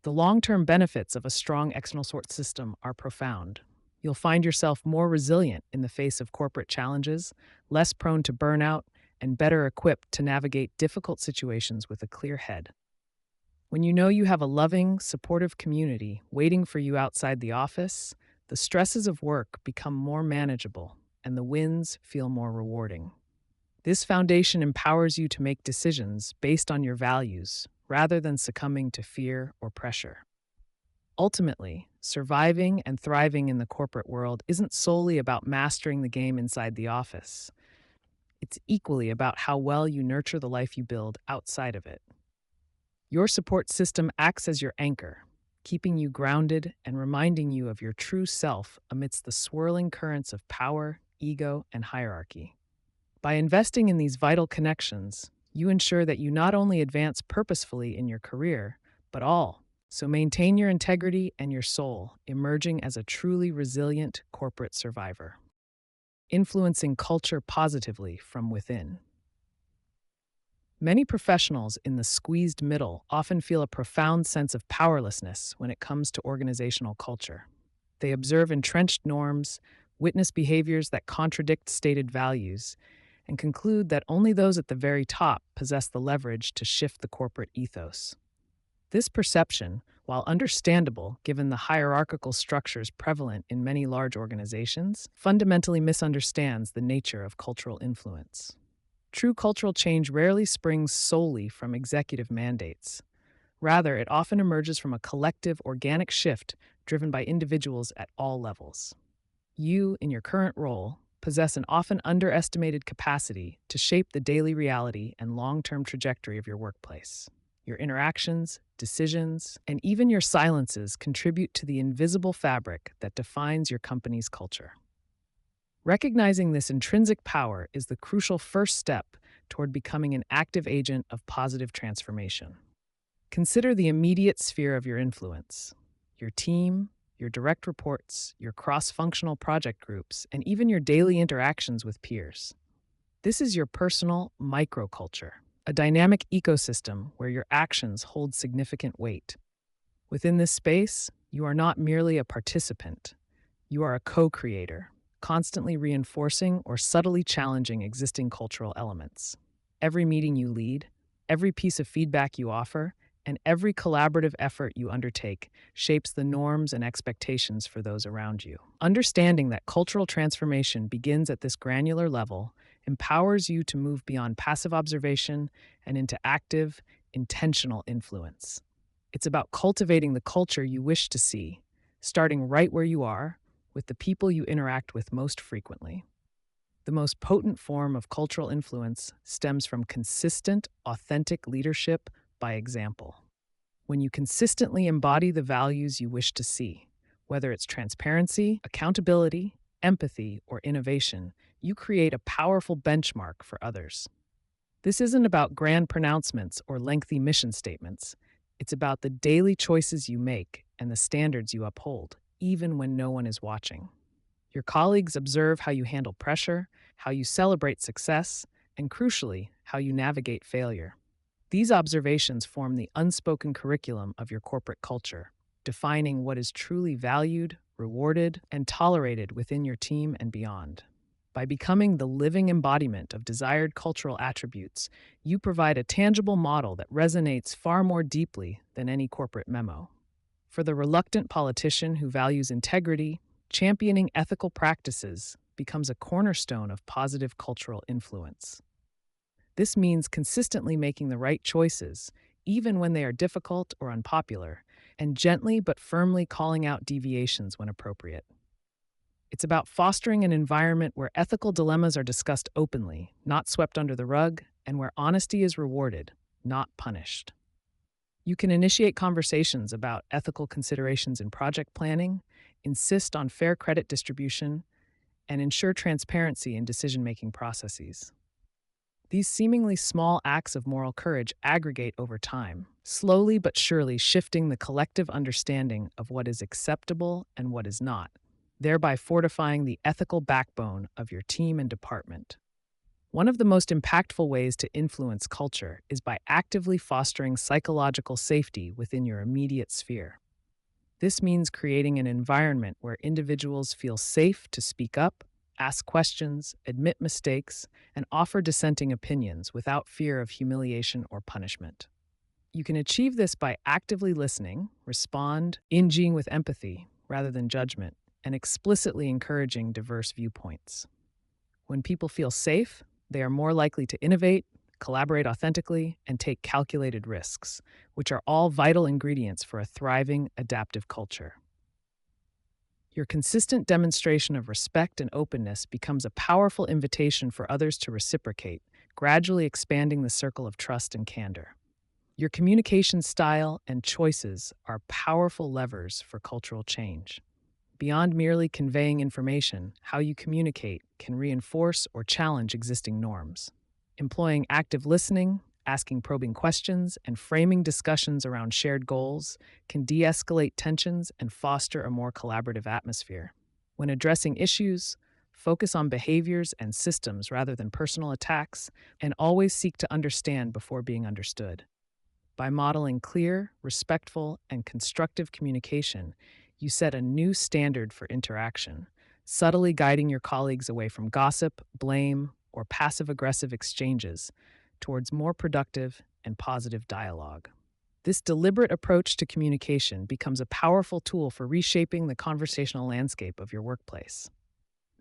S1: The long-term benefits of a strong external support system are profound. You'll find yourself more resilient in the face of corporate challenges, less prone to burnout, and better equipped to navigate difficult situations with a clear head. When you know you have a loving, supportive community waiting for you outside the office, the stresses of work become more manageable and the wins feel more rewarding. This foundation empowers you to make decisions based on your values rather than succumbing to fear or pressure. Ultimately, surviving and thriving in the corporate world isn't solely about mastering the game inside the office. It's equally about how well you nurture the life you build outside of it. Your support system acts as your anchor, keeping you grounded and reminding you of your true self amidst the swirling currents of power, ego, and hierarchy. By investing in these vital connections, you ensure that you not only advance purposefully in your career, but so maintain your integrity and your soul, emerging as a truly resilient corporate survivor, influencing culture positively from within. Many professionals in the squeezed middle often feel a profound sense of powerlessness when it comes to organizational culture. They observe entrenched norms, witness behaviors that contradict stated values, and conclude that only those at the very top possess the leverage to shift the corporate ethos. This perception, while understandable given the hierarchical structures prevalent in many large organizations, fundamentally misunderstands the nature of cultural influence. True cultural change rarely springs solely from executive mandates. Rather, it often emerges from a collective, organic shift driven by individuals at all levels. You, in your current role, possess an often underestimated capacity to shape the daily reality and long-term trajectory of your workplace. Your interactions, decisions, and even your silences contribute to the invisible fabric that defines your company's culture. Recognizing this intrinsic power is the crucial first step toward becoming an active agent of positive transformation. Consider the immediate sphere of your influence: your team, your direct reports, your cross-functional project groups, and even your daily interactions with peers. This is your personal microculture, a dynamic ecosystem where your actions hold significant weight. Within this space, you are not merely a participant. You are a co-creator, constantly reinforcing or subtly challenging existing cultural elements. Every meeting you lead, every piece of feedback you offer, and every collaborative effort you undertake shapes the norms and expectations for those around you. Understanding that cultural transformation begins at this granular level empowers you to move beyond passive observation and into active, intentional influence. It's about cultivating the culture you wish to see, starting right where you are, with the people you interact with most frequently. The most potent form of cultural influence stems from consistent, authentic leadership by example. When you consistently embody the values you wish to see, whether it's transparency, accountability, empathy, or innovation, you create a powerful benchmark for others. This isn't about grand pronouncements or lengthy mission statements. It's about the daily choices you make and the standards you uphold, even when no one is watching. Your colleagues observe how you handle pressure, how you celebrate success, and crucially, how you navigate failure. These observations form the unspoken curriculum of your corporate culture, defining what is truly valued, rewarded, and tolerated within your team and beyond. By becoming the living embodiment of desired cultural attributes, you provide a tangible model that resonates far more deeply than any corporate memo. For the reluctant politician who values integrity, championing ethical practices becomes a cornerstone of positive cultural influence. This means consistently making the right choices, even when they are difficult or unpopular, and gently but firmly calling out deviations when appropriate. It's about fostering an environment where ethical dilemmas are discussed openly, not swept under the rug, and where honesty is rewarded, not punished. You can initiate conversations about ethical considerations in project planning, insist on fair credit distribution, and ensure transparency in decision-making processes. These seemingly small acts of moral courage aggregate over time, slowly but surely shifting the collective understanding of what is acceptable and what is not, thereby fortifying the ethical backbone of your team and department. One of the most impactful ways to influence culture is by actively fostering psychological safety within your immediate sphere. This means creating an environment where individuals feel safe to speak up, ask questions, admit mistakes, and offer dissenting opinions without fear of humiliation or punishment. You can achieve this by actively listening, engaging with empathy rather than judgment, and explicitly encouraging diverse viewpoints. When people feel safe, they are more likely to innovate, collaborate authentically, and take calculated risks, which are all vital ingredients for a thriving, adaptive culture. Your consistent demonstration of respect and openness becomes a powerful invitation for others to reciprocate, gradually expanding the circle of trust and candor. Your communication style and choices are powerful levers for cultural change. Beyond merely conveying information, how you communicate can reinforce or challenge existing norms. Employing active listening, asking probing questions, and framing discussions around shared goals can de-escalate tensions and foster a more collaborative atmosphere. When addressing issues, focus on behaviors and systems rather than personal attacks, and always seek to understand before being understood. By modeling clear, respectful, and constructive communication, you set a new standard for interaction, subtly guiding your colleagues away from gossip, blame, or passive-aggressive exchanges towards more productive and positive dialogue. This deliberate approach to communication becomes a powerful tool for reshaping the conversational landscape of your workplace.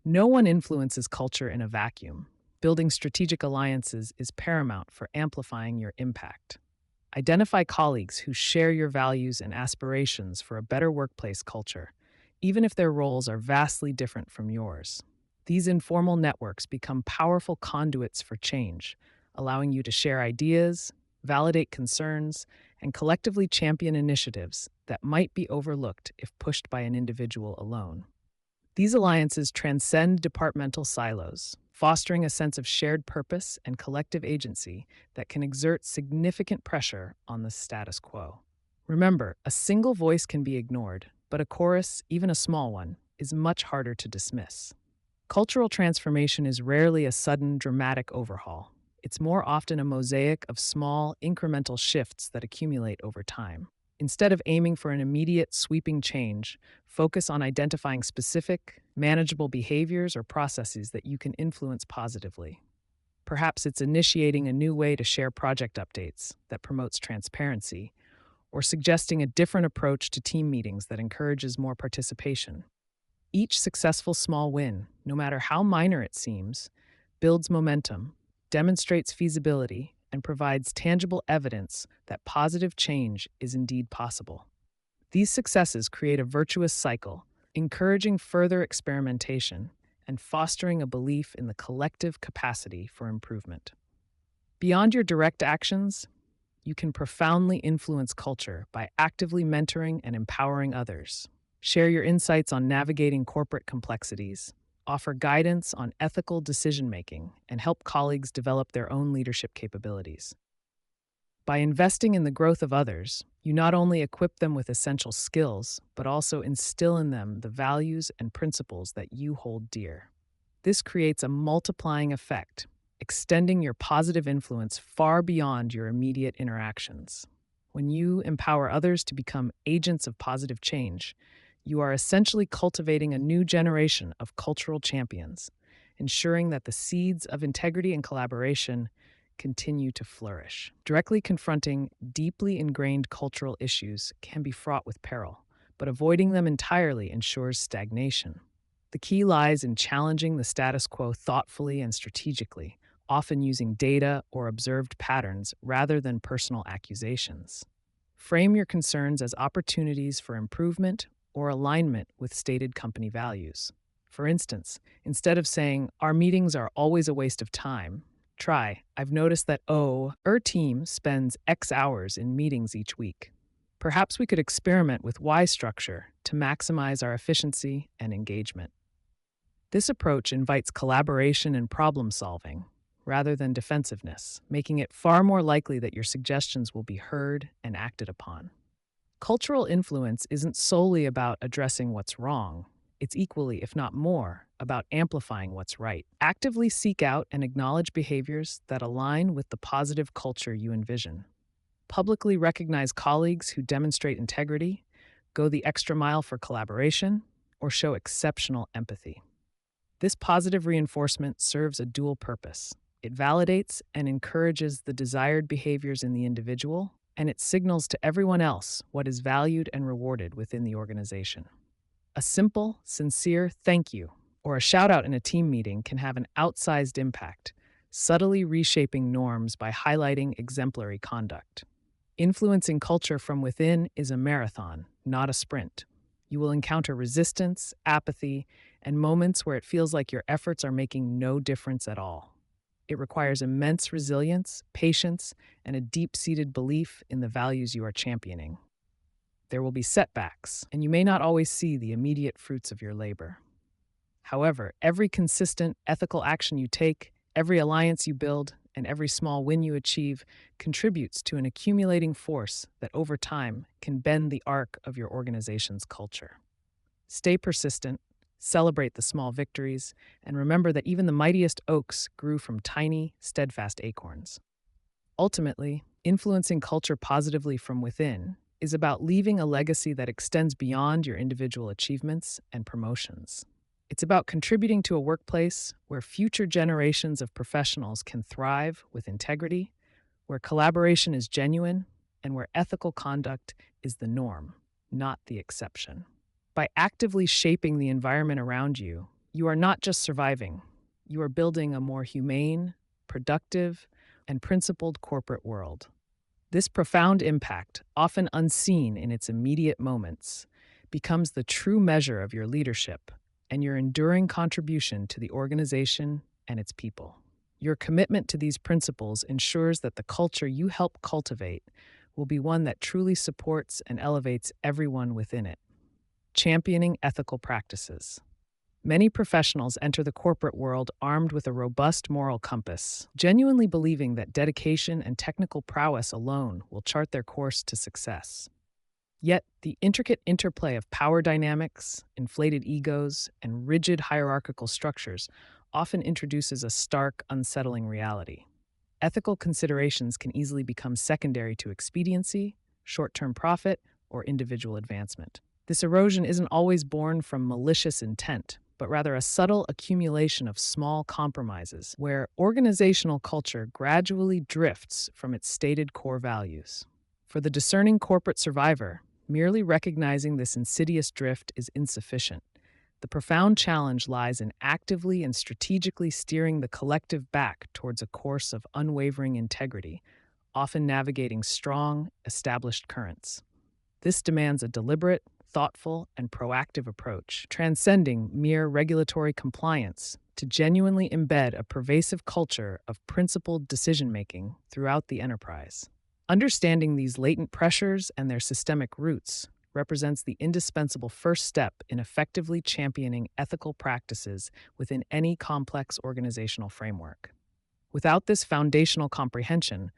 S1: No one influences culture in a vacuum. Building strategic alliances is paramount for amplifying your impact. Identify colleagues who share your values and aspirations for a better workplace culture, even if their roles are vastly different from yours. These informal networks become powerful conduits for change, allowing you to share ideas, validate concerns, and collectively champion initiatives that might be overlooked if pushed by an individual alone. These alliances transcend departmental silos, fostering a sense of shared purpose and collective agency that can exert significant pressure on the status quo. Remember, a single voice can be ignored, but a chorus, even a small one, is much harder to dismiss. Cultural transformation is rarely a sudden, dramatic overhaul. It's more often a mosaic of small, incremental shifts that accumulate over time. Instead of aiming for an immediate, sweeping change, focus on identifying specific, manageable behaviors or processes that you can influence positively. Perhaps it's initiating a new way to share project updates that promotes transparency, or suggesting a different approach to team meetings that encourages more participation. Each successful small win, no matter how minor it seems, builds momentum, demonstrates feasibility, and provides tangible evidence that positive change is indeed possible. These successes create a virtuous cycle, encouraging further experimentation and fostering a belief in the collective capacity for improvement. Beyond your direct actions, you can profoundly influence culture by actively mentoring and empowering others. Share your insights on navigating corporate complexities, offer guidance on ethical decision making, and help colleagues develop their own leadership capabilities. By investing in the growth of others, you not only equip them with essential skills, but also instill in them the values and principles that you hold dear. This creates a multiplying effect, extending your positive influence far beyond your immediate interactions. When you empower others to become agents of positive change, you are essentially cultivating a new generation of cultural champions, ensuring that the seeds of integrity and collaboration continue to flourish. Directly confronting deeply ingrained cultural issues can be fraught with peril, but avoiding them entirely ensures stagnation. The key lies in challenging the status quo thoughtfully and strategically, often using data or observed patterns rather than personal accusations. Frame your concerns as opportunities for improvement or alignment with stated company values. For instance, instead of saying, "Our meetings are always a waste of time," try, "I've noticed that, our team spends X hours in meetings each week. Perhaps we could experiment with Y structure to maximize our efficiency and engagement." This approach invites collaboration and problem solving, rather than defensiveness, making it far more likely that your suggestions will be heard and acted upon. Cultural influence isn't solely about addressing what's wrong. It's equally, if not more, about amplifying what's right. Actively seek out and acknowledge behaviors that align with the positive culture you envision. Publicly recognize colleagues who demonstrate integrity, go the extra mile for collaboration, or show exceptional empathy. This positive reinforcement serves a dual purpose. It validates and encourages the desired behaviors in the individual, and it signals to everyone else what is valued and rewarded within the organization. A simple, sincere thank you or a shout out in a team meeting can have an outsized impact, subtly reshaping norms by highlighting exemplary conduct. Influencing culture from within is a marathon, not a sprint. You will encounter resistance, apathy, and moments where it feels like your efforts are making no difference at all. It requires immense resilience, patience, and a deep-seated belief in the values you are championing. There will be setbacks, and you may not always see the immediate fruits of your labor. However, every consistent, ethical action you take, every alliance you build, and every small win you achieve contributes to an accumulating force that over time can bend the arc of your organization's culture. Stay persistent, celebrate the small victories, and remember that even the mightiest oaks grew from tiny, steadfast acorns. Ultimately, influencing culture positively from within is about leaving a legacy that extends beyond your individual achievements and promotions. It's about contributing to a workplace where future generations of professionals can thrive with integrity, where collaboration is genuine, and where ethical conduct is the norm, not the exception. By actively shaping the environment around you, you are not just surviving, you are building a more humane, productive, and principled corporate world. This profound impact, often unseen in its immediate moments, becomes the true measure of your leadership and your enduring contribution to the organization and its people. Your commitment to these principles ensures that the culture you help cultivate will be one that truly supports and elevates everyone within it. Championing ethical practices. Many professionals enter the corporate world armed with a robust moral compass, genuinely believing that dedication and technical prowess alone will chart their course to success. Yet, the intricate interplay of power dynamics, inflated egos, and rigid hierarchical structures often introduces a stark, unsettling reality. Ethical considerations can easily become secondary to expediency, short-term profit, or individual advancement. This erosion isn't always born from malicious intent, but rather a subtle accumulation of small compromises where organizational culture gradually drifts from its stated core values. For the discerning corporate survivor, merely recognizing this insidious drift is insufficient. The profound challenge lies in actively and strategically steering the collective back towards a course of unwavering integrity, often navigating strong, established currents. This demands a deliberate, thoughtful, and proactive approach, transcending mere regulatory compliance to genuinely embed a pervasive culture of principled decision making throughout the enterprise. Understanding these latent pressures and their systemic roots represents the indispensable first step in effectively championing ethical practices within any complex organizational framework. Without this foundational comprehension,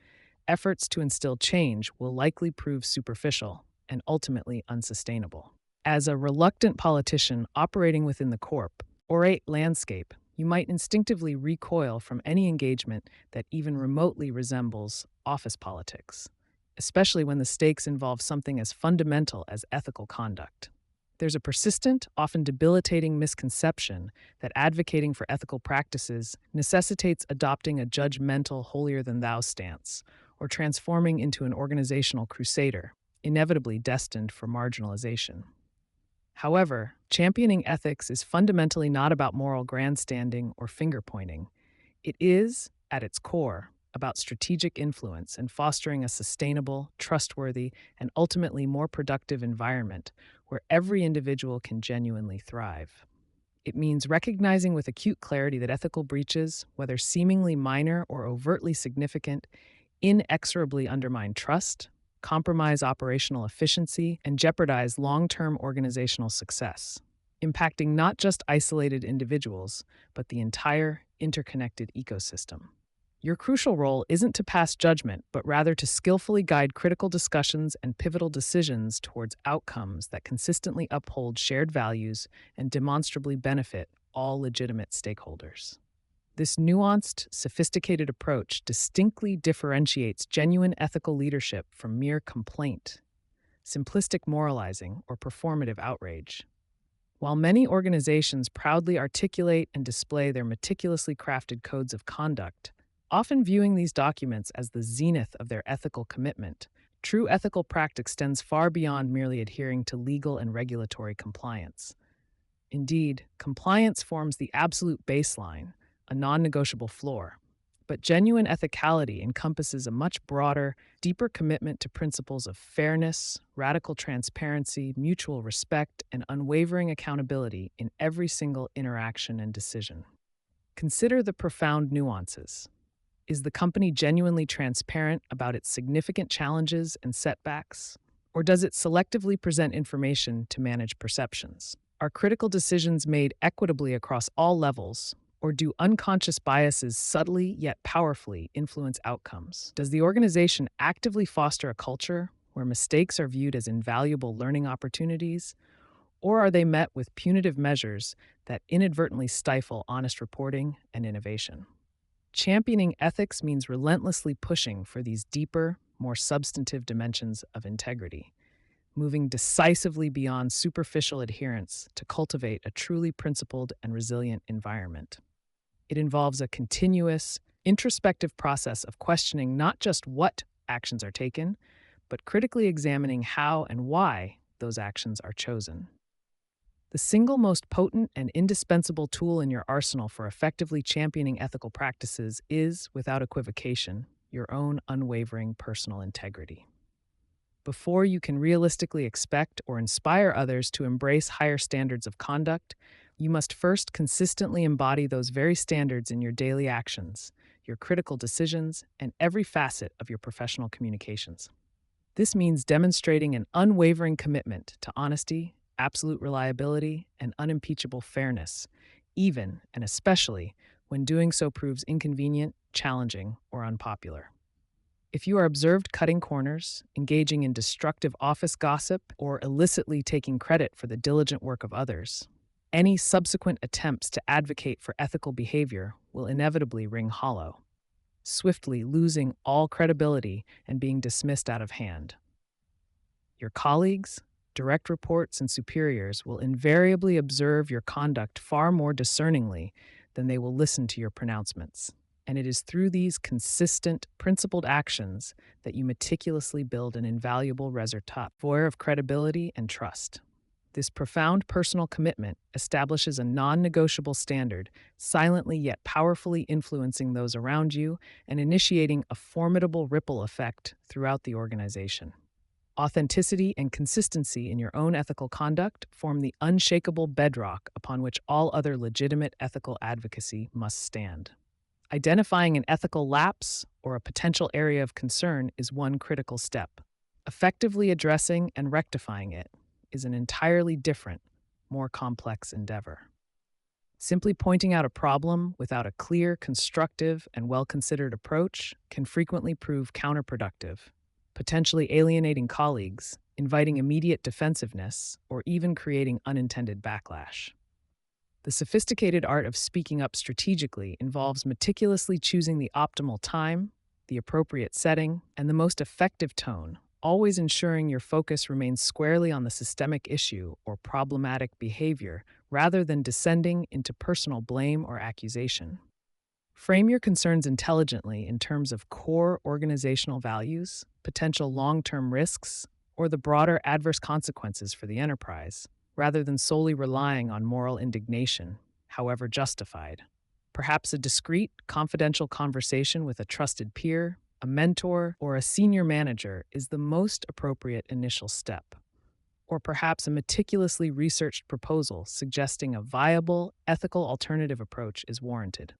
S1: efforts to instill change will likely prove superficial and ultimately unsustainable. As a reluctant politician operating within the orate landscape, you might instinctively recoil from any engagement that even remotely resembles office politics, especially when the stakes involve something as fundamental as ethical conduct. There's a persistent, often debilitating misconception that advocating for ethical practices necessitates adopting a judgmental, holier-than-thou stance or transforming into an organizational crusader, inevitably destined for marginalization. However, championing ethics is fundamentally not about moral grandstanding or finger-pointing. It is, at its core, about strategic influence and fostering a sustainable, trustworthy, and ultimately more productive environment where every individual can genuinely thrive. It means recognizing with acute clarity that ethical breaches, whether seemingly minor or overtly significant, inexorably undermine trust, compromise operational efficiency, and jeopardize long-term organizational success, impacting not just isolated individuals, but the entire interconnected ecosystem. Your crucial role isn't to pass judgment, but rather to skillfully guide critical discussions and pivotal decisions towards outcomes that consistently uphold shared values and demonstrably benefit all legitimate stakeholders. This nuanced, sophisticated approach distinctly differentiates genuine ethical leadership from mere complaint, simplistic moralizing, or performative outrage. While many organizations proudly articulate and display their meticulously crafted codes of conduct, often viewing these documents as the zenith of their ethical commitment, true ethical practice extends far beyond merely adhering to legal and regulatory compliance. Indeed, compliance forms the absolute baseline, a non-negotiable floor. But genuine ethicality encompasses a much broader, deeper commitment to principles of fairness, radical transparency, mutual respect, and unwavering accountability in every single interaction and decision. Consider the profound nuances. Is the company genuinely transparent about its significant challenges and setbacks? Or does it selectively present information to manage perceptions? Are critical decisions made equitably across all levels? Or do unconscious biases subtly yet powerfully influence outcomes? Does the organization actively foster a culture where mistakes are viewed as invaluable learning opportunities? Or are they met with punitive measures that inadvertently stifle honest reporting and innovation? Championing ethics means relentlessly pushing for these deeper, more substantive dimensions of integrity, moving decisively beyond superficial adherence to cultivate a truly principled and resilient environment. It involves a continuous, introspective process of questioning not just what actions are taken, but critically examining how and why those actions are chosen. The single most potent and indispensable tool in your arsenal for effectively championing ethical practices is, without equivocation, your own unwavering personal integrity. Before you can realistically expect or inspire others to embrace higher standards of conduct, you must first consistently embody those very standards in your daily actions, your critical decisions, and every facet of your professional communications. This means demonstrating an unwavering commitment to honesty, absolute reliability, and unimpeachable fairness, even and especially when doing so proves inconvenient, challenging, or unpopular. If you are observed cutting corners, engaging in destructive office gossip, or illicitly taking credit for the diligent work of others, any subsequent attempts to advocate for ethical behavior will inevitably ring hollow, swiftly losing all credibility and being dismissed out of hand. Your colleagues, direct reports, and superiors will invariably observe your conduct far more discerningly than they will listen to your pronouncements. And it is through these consistent, principled actions that you meticulously build an invaluable reservoir of credibility and trust. This profound personal commitment establishes a non negotiable standard, silently yet powerfully influencing those around you and initiating a formidable ripple effect throughout the organization. Authenticity and consistency in your own ethical conduct form the unshakable bedrock upon which all other legitimate ethical advocacy must stand. Identifying an ethical lapse or a potential area of concern is one critical step. Effectively addressing and rectifying it is an entirely different, more complex endeavor. Simply pointing out a problem without a clear, constructive, and well considered approach can frequently prove counterproductive, potentially alienating colleagues, inviting immediate defensiveness, or even creating unintended backlash. The sophisticated art of speaking up strategically involves meticulously choosing the optimal time, the appropriate setting, and the most effective tone, always ensuring your focus remains squarely on the systemic issue or problematic behavior rather than descending into personal blame or accusation. Frame your concerns intelligently in terms of core organizational values, potential long-term risks, or the broader adverse consequences for the enterprise, rather than solely relying on moral indignation, however justified. Perhaps a discreet, confidential conversation with a trusted peer, a mentor, or a senior manager is the most appropriate initial step. Or perhaps a meticulously researched proposal suggesting a viable, ethical alternative approach is warranted.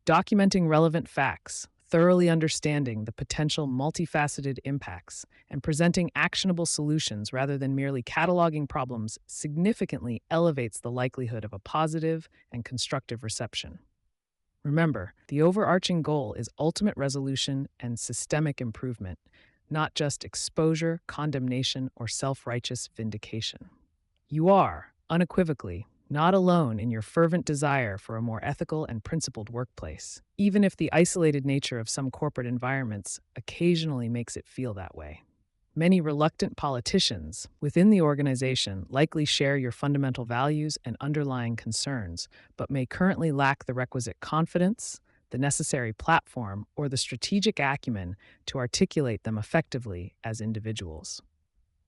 S1: Documenting relevant facts, thoroughly understanding the potential multifaceted impacts, and presenting actionable solutions rather than merely cataloging problems significantly elevates the likelihood of a positive and constructive reception. Remember, the overarching goal is ultimate resolution and systemic improvement, not just exposure, condemnation, or self-righteous vindication. You are, unequivocally, not alone in your fervent desire for a more ethical and principled workplace, even if the isolated nature of some corporate environments occasionally makes it feel that way. Many reluctant politicians within the organization likely share your fundamental values and underlying concerns, but may currently lack the requisite confidence, the necessary platform, or the strategic acumen to articulate them effectively as individuals.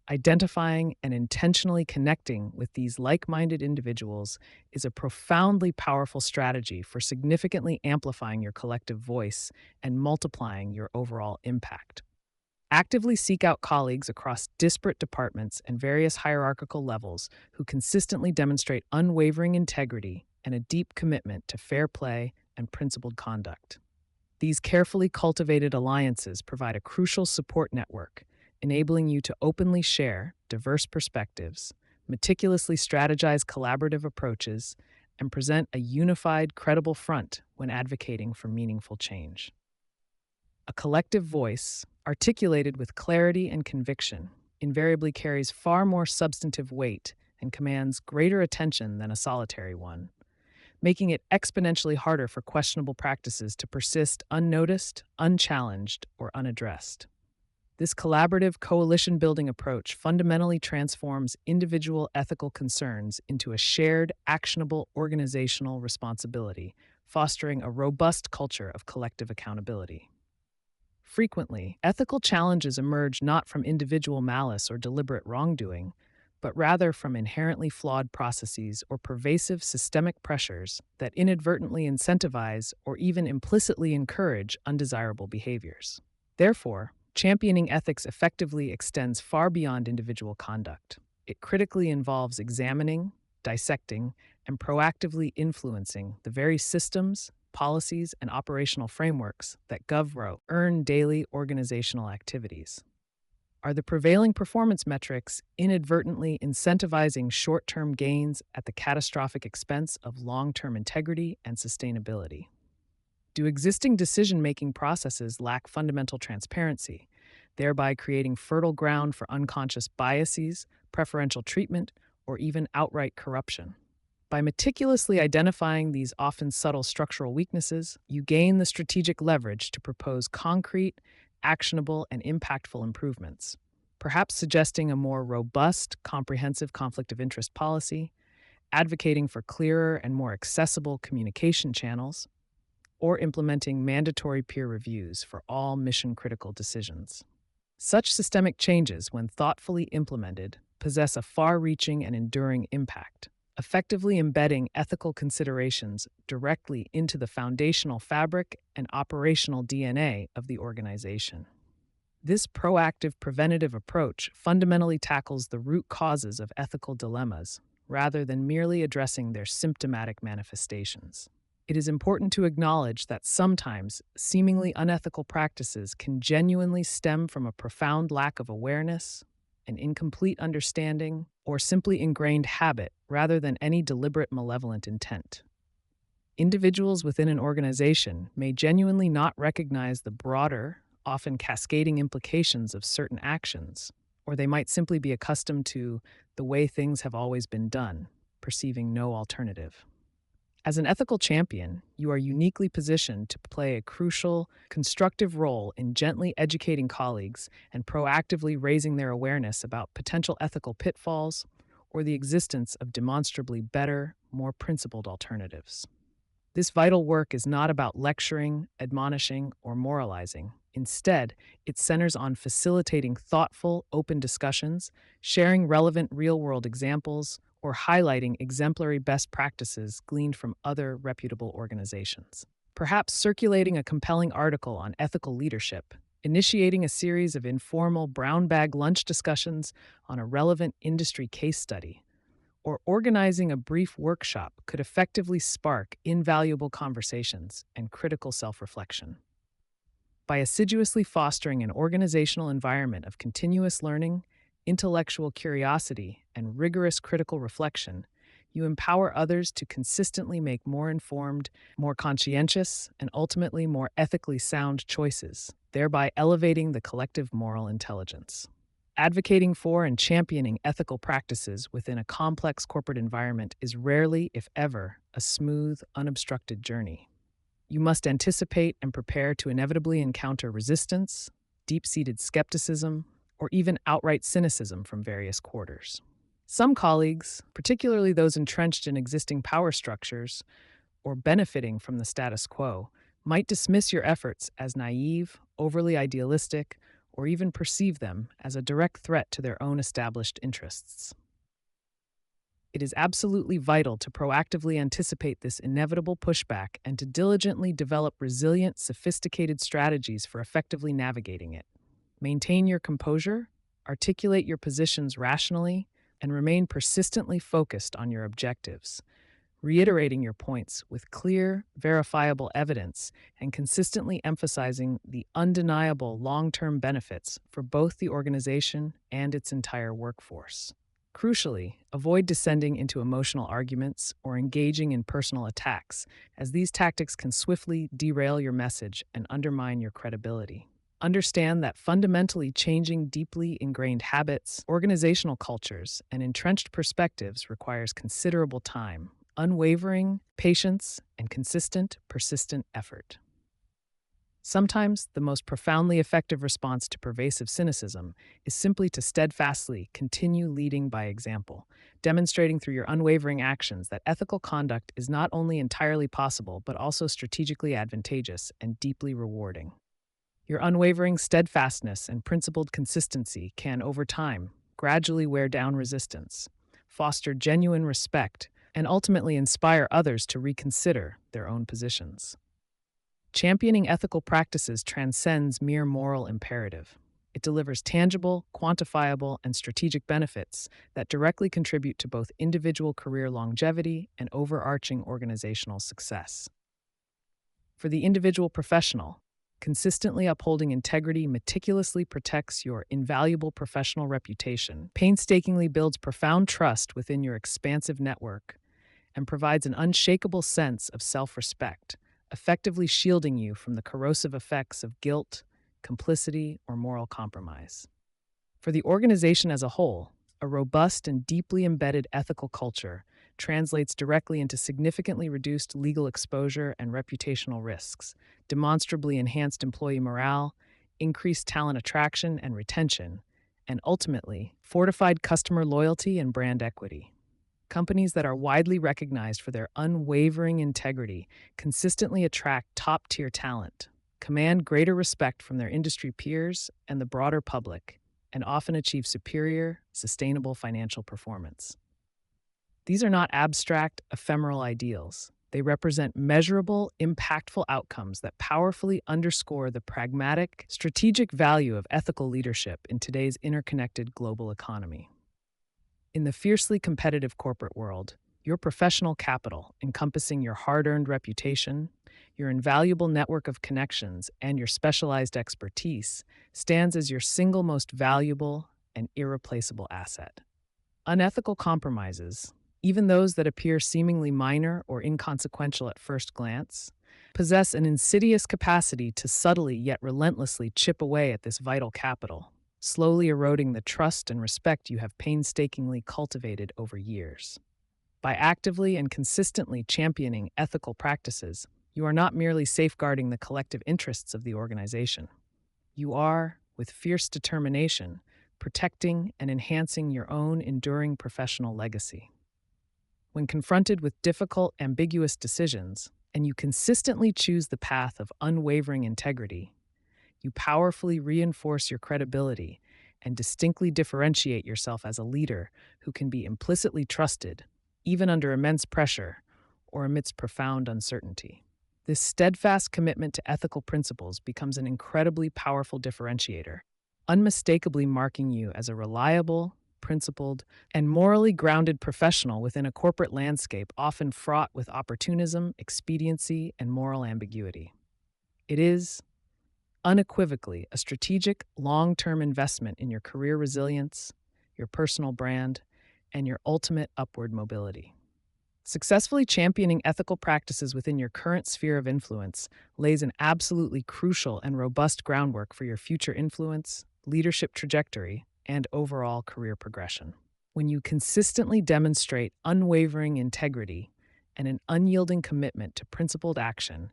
S1: Identifying and intentionally connecting with these like-minded individuals is a profoundly powerful strategy for significantly amplifying your collective voice and multiplying your overall impact. Actively seek out colleagues across disparate departments and various hierarchical levels who consistently demonstrate unwavering integrity and a deep commitment to fair play and principled conduct. These carefully cultivated alliances provide a crucial support network, enabling you to openly share diverse perspectives, meticulously strategize collaborative approaches, and present a unified, credible front when advocating for meaningful change. A collective voice, articulated with clarity and conviction, invariably carries far more substantive weight and commands greater attention than a solitary one, making it exponentially harder for questionable practices to persist unnoticed, unchallenged, or unaddressed. This collaborative, coalition-building approach fundamentally transforms individual ethical concerns into a shared, actionable organizational responsibility, fostering a robust culture of collective accountability. Frequently, ethical challenges emerge not from individual malice or deliberate wrongdoing, but rather from inherently flawed processes or pervasive systemic pressures that inadvertently incentivize or even implicitly encourage undesirable behaviors. Therefore, championing ethics effectively extends far beyond individual conduct. It critically involves examining, dissecting, and proactively influencing the very systems, policies, and operational frameworks that govern daily organizational activities. Are the prevailing performance metrics inadvertently incentivizing short-term gains at the catastrophic expense of long-term integrity and sustainability? Do existing decision-making processes lack fundamental transparency, thereby creating fertile ground for unconscious biases, preferential treatment, or even outright corruption? By meticulously identifying these often subtle structural weaknesses, you gain the strategic leverage to propose concrete, actionable, and impactful improvements, perhaps suggesting a more robust, comprehensive conflict of interest policy, advocating for clearer and more accessible communication channels, or implementing mandatory peer reviews for all mission-critical decisions. Such systemic changes, when thoughtfully implemented, possess a far-reaching and enduring impact, effectively embedding ethical considerations directly into the foundational fabric and operational DNA of the organization. This proactive preventative approach fundamentally tackles the root causes of ethical dilemmas rather than merely addressing their symptomatic manifestations. It is important to acknowledge that sometimes seemingly unethical practices can genuinely stem from a profound lack of awareness, an incomplete understanding, or simply ingrained habit rather than any deliberate malevolent intent. Individuals within an organization may genuinely not recognize the broader, often cascading implications of certain actions, or they might simply be accustomed to the way things have always been done, perceiving no alternative. As an ethical champion, you are uniquely positioned to play a crucial, constructive role in gently educating colleagues and proactively raising their awareness about potential ethical pitfalls or the existence of demonstrably better, more principled alternatives. This vital work is not about lecturing, admonishing, or moralizing. Instead, it centers on facilitating thoughtful, open discussions, sharing relevant real-world examples, or highlighting exemplary best practices gleaned from other reputable organizations. Perhaps circulating a compelling article on ethical leadership, initiating a series of informal brown bag lunch discussions on a relevant industry case study, or organizing a brief workshop could effectively spark invaluable conversations and critical self-reflection. By assiduously fostering an organizational environment of continuous learning, intellectual curiosity, and rigorous critical reflection, you empower others to consistently make more informed, more conscientious, and ultimately more ethically sound choices, thereby elevating the collective moral intelligence. Advocating for and championing ethical practices within a complex corporate environment is rarely, if ever, a smooth, unobstructed journey. You must anticipate and prepare to inevitably encounter resistance, deep-seated skepticism, or even outright cynicism from various quarters. Some colleagues, particularly those entrenched in existing power structures or benefiting from the status quo, might dismiss your efforts as naive, overly idealistic, or even perceive them as a direct threat to their own established interests. It is absolutely vital to proactively anticipate this inevitable pushback and to diligently develop resilient, sophisticated strategies for effectively navigating it. Maintain your composure, articulate your positions rationally, and remain persistently focused on your objectives, reiterating your points with clear, verifiable evidence and consistently emphasizing the undeniable long-term benefits for both the organization and its entire workforce. Crucially, avoid descending into emotional arguments or engaging in personal attacks, as these tactics can swiftly derail your message and undermine your credibility. Understand that fundamentally changing deeply ingrained habits, organizational cultures, and entrenched perspectives requires considerable time, unwavering patience, and consistent, persistent effort. Sometimes the most profoundly effective response to pervasive cynicism is simply to steadfastly continue leading by example, demonstrating through your unwavering actions that ethical conduct is not only entirely possible but also strategically advantageous and deeply rewarding. Your unwavering steadfastness and principled consistency can, over time, gradually wear down resistance, foster genuine respect, and ultimately inspire others to reconsider their own positions. Championing ethical practices transcends mere moral imperative. It delivers tangible, quantifiable, and strategic benefits that directly contribute to both individual career longevity and overarching organizational success. For the individual professional, consistently upholding integrity meticulously protects your invaluable professional reputation, painstakingly builds profound trust within your expansive network, and provides an unshakable sense of self-respect, effectively shielding you from the corrosive effects of guilt, complicity, or moral compromise. For the organization as a whole, a robust and deeply embedded ethical culture translates directly into significantly reduced legal exposure and reputational risks, demonstrably enhanced employee morale, increased talent attraction and retention, and ultimately, fortified customer loyalty and brand equity. Companies that are widely recognized for their unwavering integrity consistently attract top-tier talent, command greater respect from their industry peers and the broader public, and often achieve superior, sustainable financial performance. These are not abstract, ephemeral ideals. They represent measurable, impactful outcomes that powerfully underscore the pragmatic, strategic value of ethical leadership in today's interconnected global economy. In the fiercely competitive corporate world, your professional capital, encompassing your hard earned reputation, your invaluable network of connections, and your specialized expertise, stands as your single most valuable and irreplaceable asset. Unethical compromises, even those that appear seemingly minor or inconsequential at first glance, possess an insidious capacity to subtly yet relentlessly chip away at this vital capital, slowly eroding the trust and respect you have painstakingly cultivated over years. By actively and consistently championing ethical practices, you are not merely safeguarding the collective interests of the organization. You are, with fierce determination, protecting and enhancing your own enduring professional legacy. When confronted with difficult, ambiguous decisions, and you consistently choose the path of unwavering integrity, you powerfully reinforce your credibility and distinctly differentiate yourself as a leader who can be implicitly trusted, even under immense pressure or amidst profound uncertainty. This steadfast commitment to ethical principles becomes an incredibly powerful differentiator, unmistakably marking you as a reliable, principled, and morally grounded professional within a corporate landscape often fraught with opportunism, expediency, and moral ambiguity. It is, unequivocally, a strategic, long-term investment in your career resilience, your personal brand, and your ultimate upward mobility. Successfully championing ethical practices within your current sphere of influence lays an absolutely crucial and robust groundwork for your future influence, leadership trajectory, and overall career progression. When you consistently demonstrate unwavering integrity and an unyielding commitment to principled action,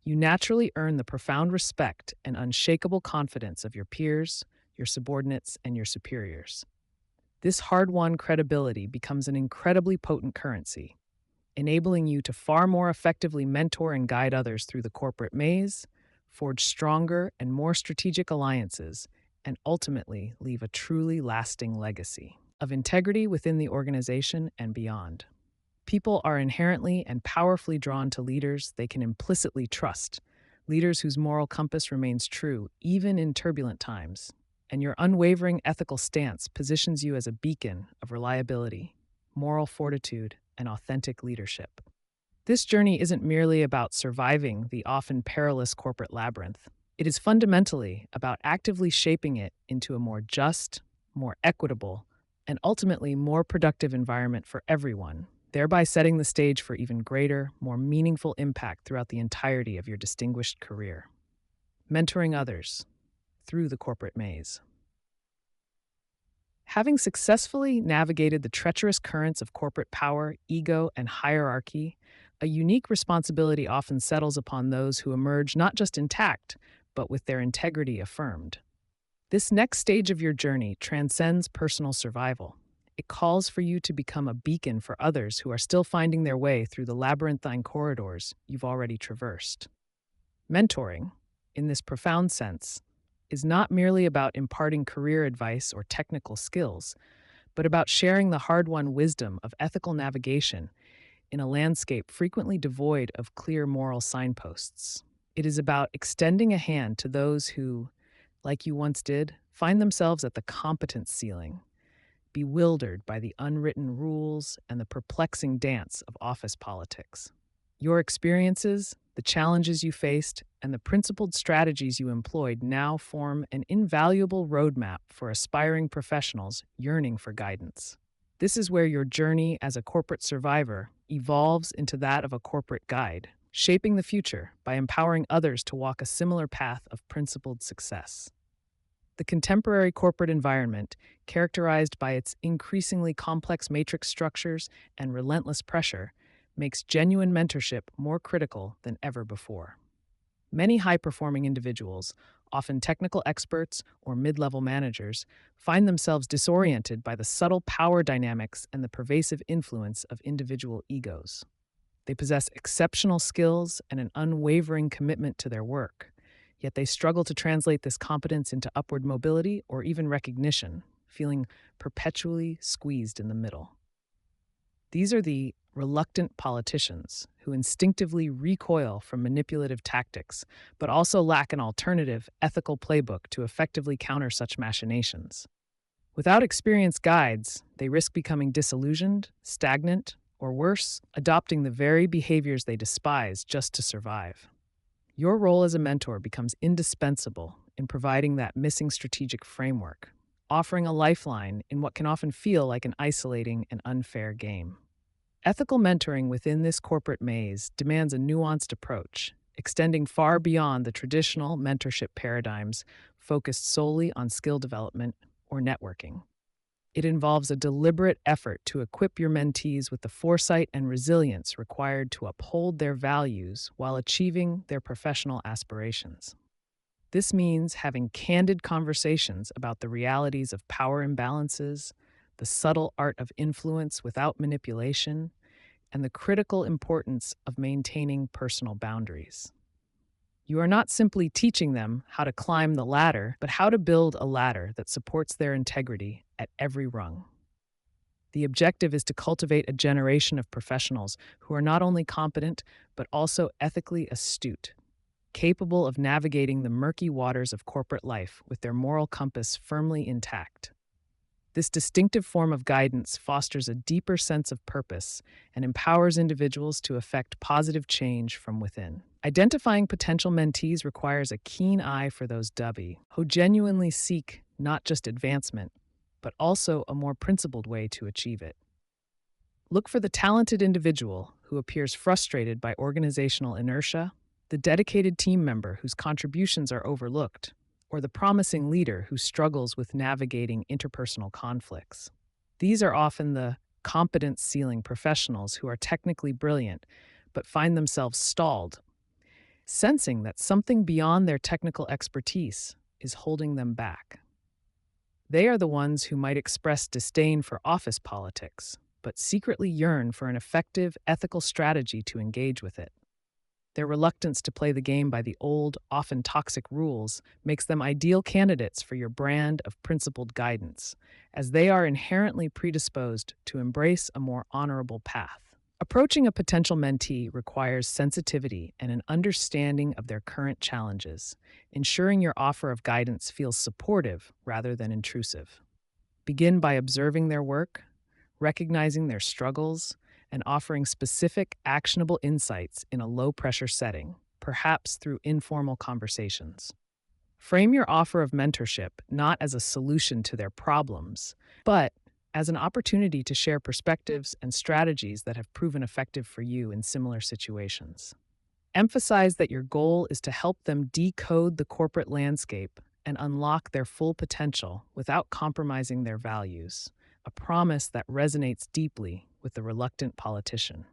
S1: you naturally earn the profound respect and unshakable confidence of your peers, your subordinates, and your superiors. This hard-won credibility becomes an incredibly potent currency, enabling you to far more effectively mentor and guide others through the corporate maze, forge stronger and more strategic alliances, and ultimately leave a truly lasting legacy of integrity within the organization and beyond. People are inherently and powerfully drawn to leaders they can implicitly trust, leaders whose moral compass remains true even in turbulent times, and your unwavering ethical stance positions you as a beacon of reliability, moral fortitude, and authentic leadership. This journey isn't merely about surviving the often perilous corporate labyrinth. It is fundamentally about actively shaping it into a more just, more equitable, and ultimately more productive environment for everyone, thereby setting the stage for even greater, more meaningful impact throughout the entirety of your distinguished career. Mentoring others through the corporate maze. Having successfully navigated the treacherous currents of corporate power, ego, and hierarchy, a unique responsibility often settles upon those who emerge not just intact, but with their integrity affirmed. This next stage of your journey transcends personal survival. It calls for you to become a beacon for others who are still finding their way through the labyrinthine corridors you've already traversed. Mentoring, in this profound sense, is not merely about imparting career advice or technical skills, but about sharing the hard-won wisdom of ethical navigation in a landscape frequently devoid of clear moral signposts. It is about extending a hand to those who, like you once did, find themselves at the competence ceiling, bewildered by the unwritten rules and the perplexing dance of office politics. Your experiences, the challenges you faced, and the principled strategies you employed now form an invaluable roadmap for aspiring professionals yearning for guidance. This is where your journey as a corporate survivor evolves into that of a corporate guide, shaping the future by empowering others to walk a similar path of principled success. The contemporary corporate environment, characterized by its increasingly complex matrix structures and relentless pressure, makes genuine mentorship more critical than ever before. Many high-performing individuals, often technical experts or mid-level managers, find themselves disoriented by the subtle power dynamics and the pervasive influence of individual egos. They possess exceptional skills and an unwavering commitment to their work, Yet they struggle to translate this competence into upward mobility or even recognition, feeling perpetually squeezed in the middle. These are the reluctant politicians who instinctively recoil from manipulative tactics, but also lack an alternative, ethical playbook to effectively counter such machinations. Without experienced guides, they risk becoming disillusioned, stagnant, or worse, adopting the very behaviors they despise just to survive. Your role as a mentor becomes indispensable in providing that missing strategic framework, offering a lifeline in what can often feel like an isolating and unfair game. Ethical mentoring within this corporate maze demands a nuanced approach, extending far beyond the traditional mentorship paradigms focused solely on skill development or networking. It involves a deliberate effort to equip your mentees with the foresight and resilience required to uphold their values while achieving their professional aspirations. This means having candid conversations about the realities of power imbalances, the subtle art of influence without manipulation, and the critical importance of maintaining personal boundaries. You are not simply teaching them how to climb the ladder, but how to build a ladder that supports their integrity at every rung. The objective is to cultivate a generation of professionals who are not only competent, but also ethically astute, capable of navigating the murky waters of corporate life with their moral compass firmly intact. This distinctive form of guidance fosters a deeper sense of purpose and empowers individuals to effect positive change from within. Identifying potential mentees requires a keen eye for those dubby who genuinely seek not just advancement, but also a more principled way to achieve it. Look for the talented individual who appears frustrated by organizational inertia, the dedicated team member whose contributions are overlooked, or the promising leader who struggles with navigating interpersonal conflicts. These are often the competence-ceiling professionals who are technically brilliant, but find themselves stalled, sensing that something beyond their technical expertise is holding them back. They are the ones who might express disdain for office politics, but secretly yearn for an effective, ethical strategy to engage with it. Their reluctance to play the game by the old, often toxic rules makes them ideal candidates for your brand of principled guidance, as they are inherently predisposed to embrace a more honorable path. Approaching a potential mentee requires sensitivity and an understanding of their current challenges, ensuring your offer of guidance feels supportive rather than intrusive. Begin by observing their work, recognizing their struggles, and offering specific, actionable insights in a low-pressure setting, perhaps through informal conversations. Frame your offer of mentorship not as a solution to their problems, but as an opportunity to share perspectives and strategies that have proven effective for you in similar situations. Emphasize that your goal is to help them decode the corporate landscape and unlock their full potential without compromising their values, a promise that resonates deeply with the reluctant politician.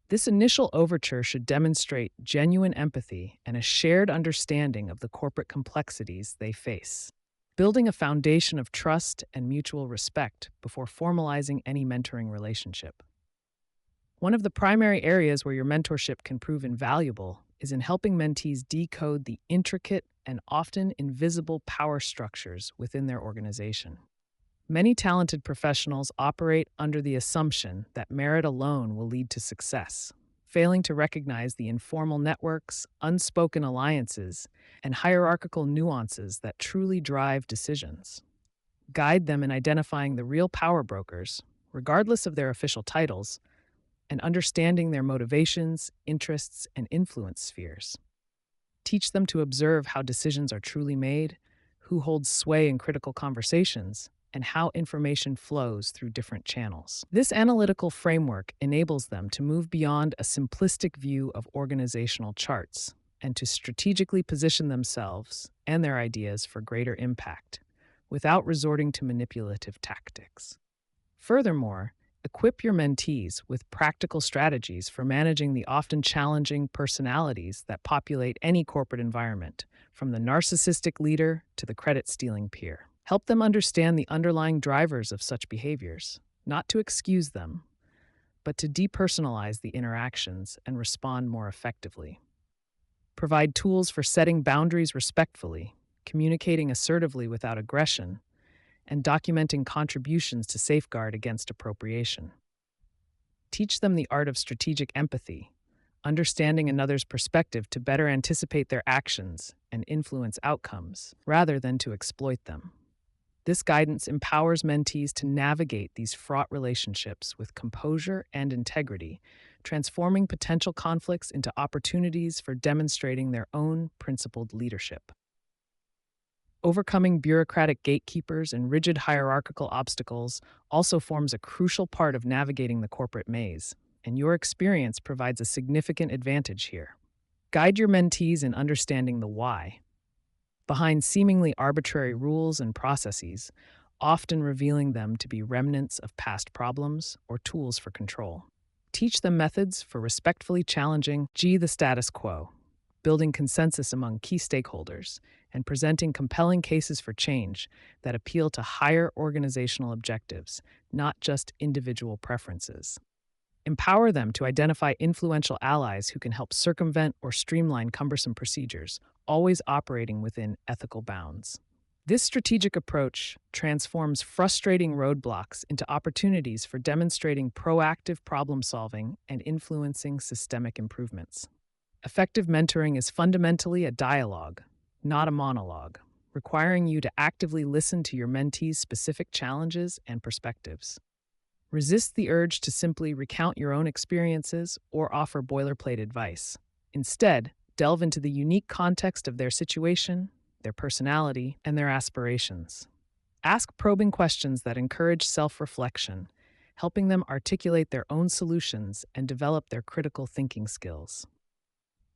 S1: This initial overture should demonstrate genuine empathy and a shared understanding of the corporate complexities they face, building a foundation of trust and mutual respect before formalizing any mentoring relationship. One of the primary areas where your mentorship can prove invaluable is in helping mentees decode the intricate and often invisible power structures within their organization. Many talented professionals operate under the assumption that merit alone will lead to success, failing to recognize the informal networks, unspoken alliances, and hierarchical nuances that truly drive decisions. Guide them in identifying the real power brokers, regardless of their official titles, and understanding their motivations, interests, and influence spheres. Teach them to observe how decisions are truly made, who holds sway in critical conversations, and how information flows through different channels. This analytical framework enables them to move beyond a simplistic view of organizational charts and to strategically position themselves and their ideas for greater impact, without resorting to manipulative tactics. Furthermore, equip your mentees with practical strategies for managing the often challenging personalities that populate any corporate environment, from the narcissistic leader to the credit-stealing peer. Help them understand the underlying drivers of such behaviors, not to excuse them, but to depersonalize the interactions and respond more effectively. Provide tools for setting boundaries respectfully, communicating assertively without aggression, and documenting contributions to safeguard against appropriation. Teach them the art of strategic empathy, understanding another's perspective to better anticipate their actions and influence outcomes, rather than to exploit them. This guidance empowers mentees to navigate these fraught relationships with composure and integrity, transforming potential conflicts into opportunities for demonstrating their own principled leadership. Overcoming bureaucratic gatekeepers and rigid hierarchical obstacles also forms a crucial part of navigating the corporate maze, and your experience provides a significant advantage here. Guide your mentees in understanding the why behind seemingly arbitrary rules and processes, often revealing them to be remnants of past problems or tools for control. Teach them methods for respectfully challenging the status quo, building consensus among key stakeholders, and presenting compelling cases for change that appeal to higher organizational objectives, not just individual preferences. Empower them to identify influential allies who can help circumvent or streamline cumbersome procedures, always operating within ethical bounds. This strategic approach transforms frustrating roadblocks into opportunities for demonstrating proactive problem solving and influencing systemic improvements. Effective mentoring is fundamentally a dialogue, not a monologue, requiring you to actively listen to your mentees' specific challenges and perspectives. Resist the urge to simply recount your own experiences or offer boilerplate advice. Instead, delve into the unique context of their situation, their personality, and their aspirations. Ask probing questions that encourage self-reflection, helping them articulate their own solutions and develop their critical thinking skills.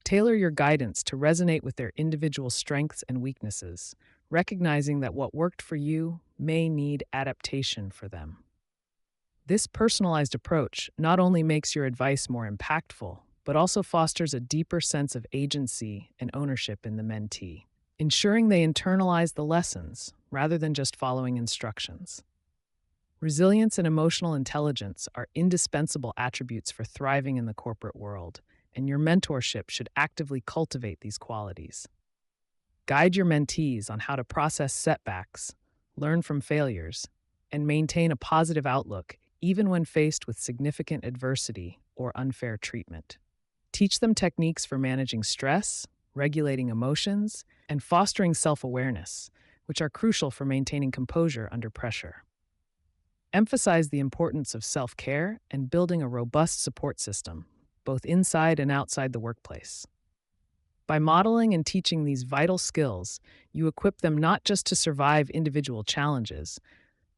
S1: Tailor your guidance to resonate with their individual strengths and weaknesses, recognizing that what worked for you may need adaptation for them. This personalized approach not only makes your advice more impactful, but also fosters a deeper sense of agency and ownership in the mentee, ensuring they internalize the lessons rather than just following instructions. Resilience and emotional intelligence are indispensable attributes for thriving in the corporate world, and your mentorship should actively cultivate these qualities. Guide your mentees on how to process setbacks, learn from failures, and maintain a positive outlook even when faced with significant adversity or unfair treatment. Teach them techniques for managing stress, regulating emotions, and fostering self-awareness, which are crucial for maintaining composure under pressure. Emphasize the importance of self-care and building a robust support system, both inside and outside the workplace. By modeling and teaching these vital skills, you equip them not just to survive individual challenges,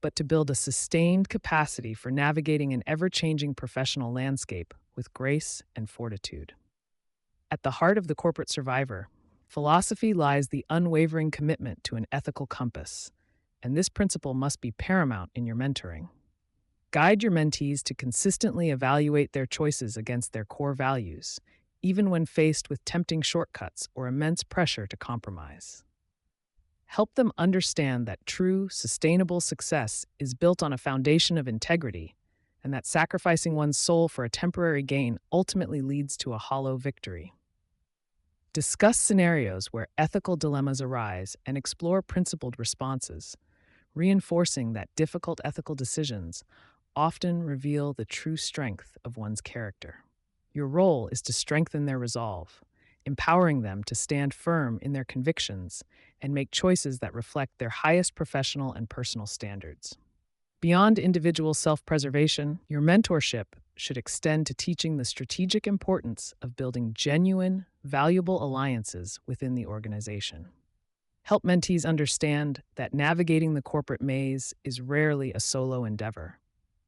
S1: but to build a sustained capacity for navigating an ever-changing professional landscape with grace and fortitude. At the heart of the corporate survivor, philosophy lies the unwavering commitment to an ethical compass, and this principle must be paramount in your mentoring. Guide your mentees to consistently evaluate their choices against their core values, even when faced with tempting shortcuts or immense pressure to compromise. Help them understand that true, sustainable success is built on a foundation of integrity, and that sacrificing one's soul for a temporary gain ultimately leads to a hollow victory. Discuss scenarios where ethical dilemmas arise and explore principled responses, reinforcing that difficult ethical decisions often reveal the true strength of one's character. Your role is to strengthen their resolve, empowering them to stand firm in their convictions and make choices that reflect their highest professional and personal standards. Beyond individual self-preservation, your mentorship should extend to teaching the strategic importance of building genuine, valuable alliances within the organization. Help mentees understand that navigating the corporate maze is rarely a solo endeavor,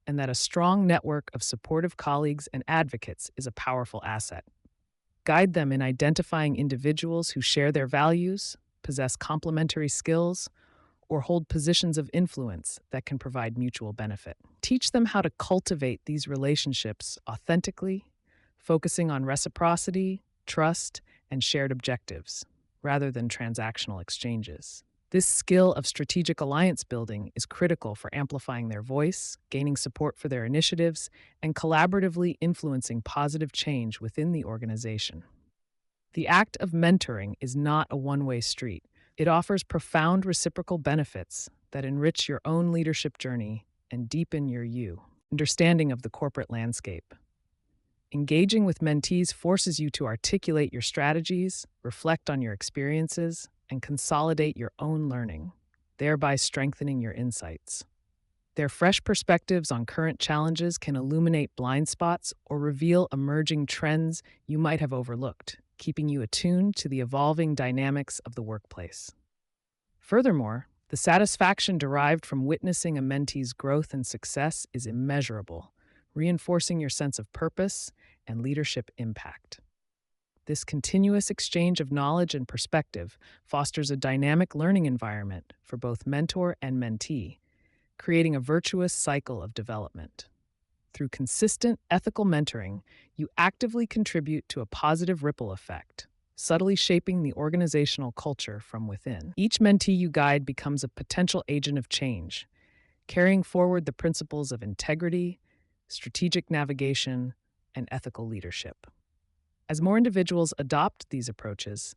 S1: and that a strong network of supportive colleagues and advocates is a powerful asset. Guide them in identifying individuals who share their values, possess complementary skills, or hold positions of influence that can provide mutual benefit. Teach them how to cultivate these relationships authentically, focusing on reciprocity, trust, and shared objectives, rather than transactional exchanges. This skill of strategic alliance building is critical for amplifying their voice, gaining support for their initiatives, and collaboratively influencing positive change within the organization. The act of mentoring is not a one-way street. It offers profound reciprocal benefits that enrich your own leadership journey and deepen your understanding of the corporate landscape. Engaging with mentees forces you to articulate your strategies, reflect on your experiences, and consolidate your own learning, thereby strengthening your insights. Their fresh perspectives on current challenges can illuminate blind spots or reveal emerging trends you might have overlooked, keeping you attuned to the evolving dynamics of the workplace. Furthermore, the satisfaction derived from witnessing a mentee's growth and success is immeasurable, reinforcing your sense of purpose and leadership impact. This continuous exchange of knowledge and perspective fosters a dynamic learning environment for both mentor and mentee, creating a virtuous cycle of development. Through consistent, ethical mentoring, you actively contribute to a positive ripple effect, subtly shaping the organizational culture from within. Each mentee you guide becomes a potential agent of change, carrying forward the principles of integrity, strategic navigation, and ethical leadership. As more individuals adopt these approaches,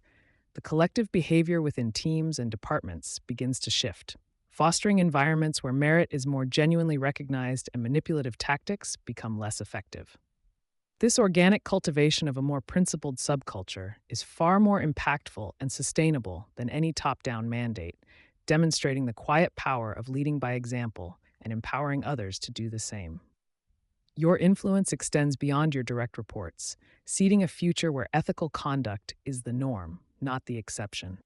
S1: the collective behavior within teams and departments begins to shift, fostering environments where merit is more genuinely recognized and manipulative tactics become less effective. This organic cultivation of a more principled subculture is far more impactful and sustainable than any top-down mandate, demonstrating the quiet power of leading by example and empowering others to do the same. Your influence extends beyond your direct reports, seeding a future where ethical conduct is the norm, not the exception.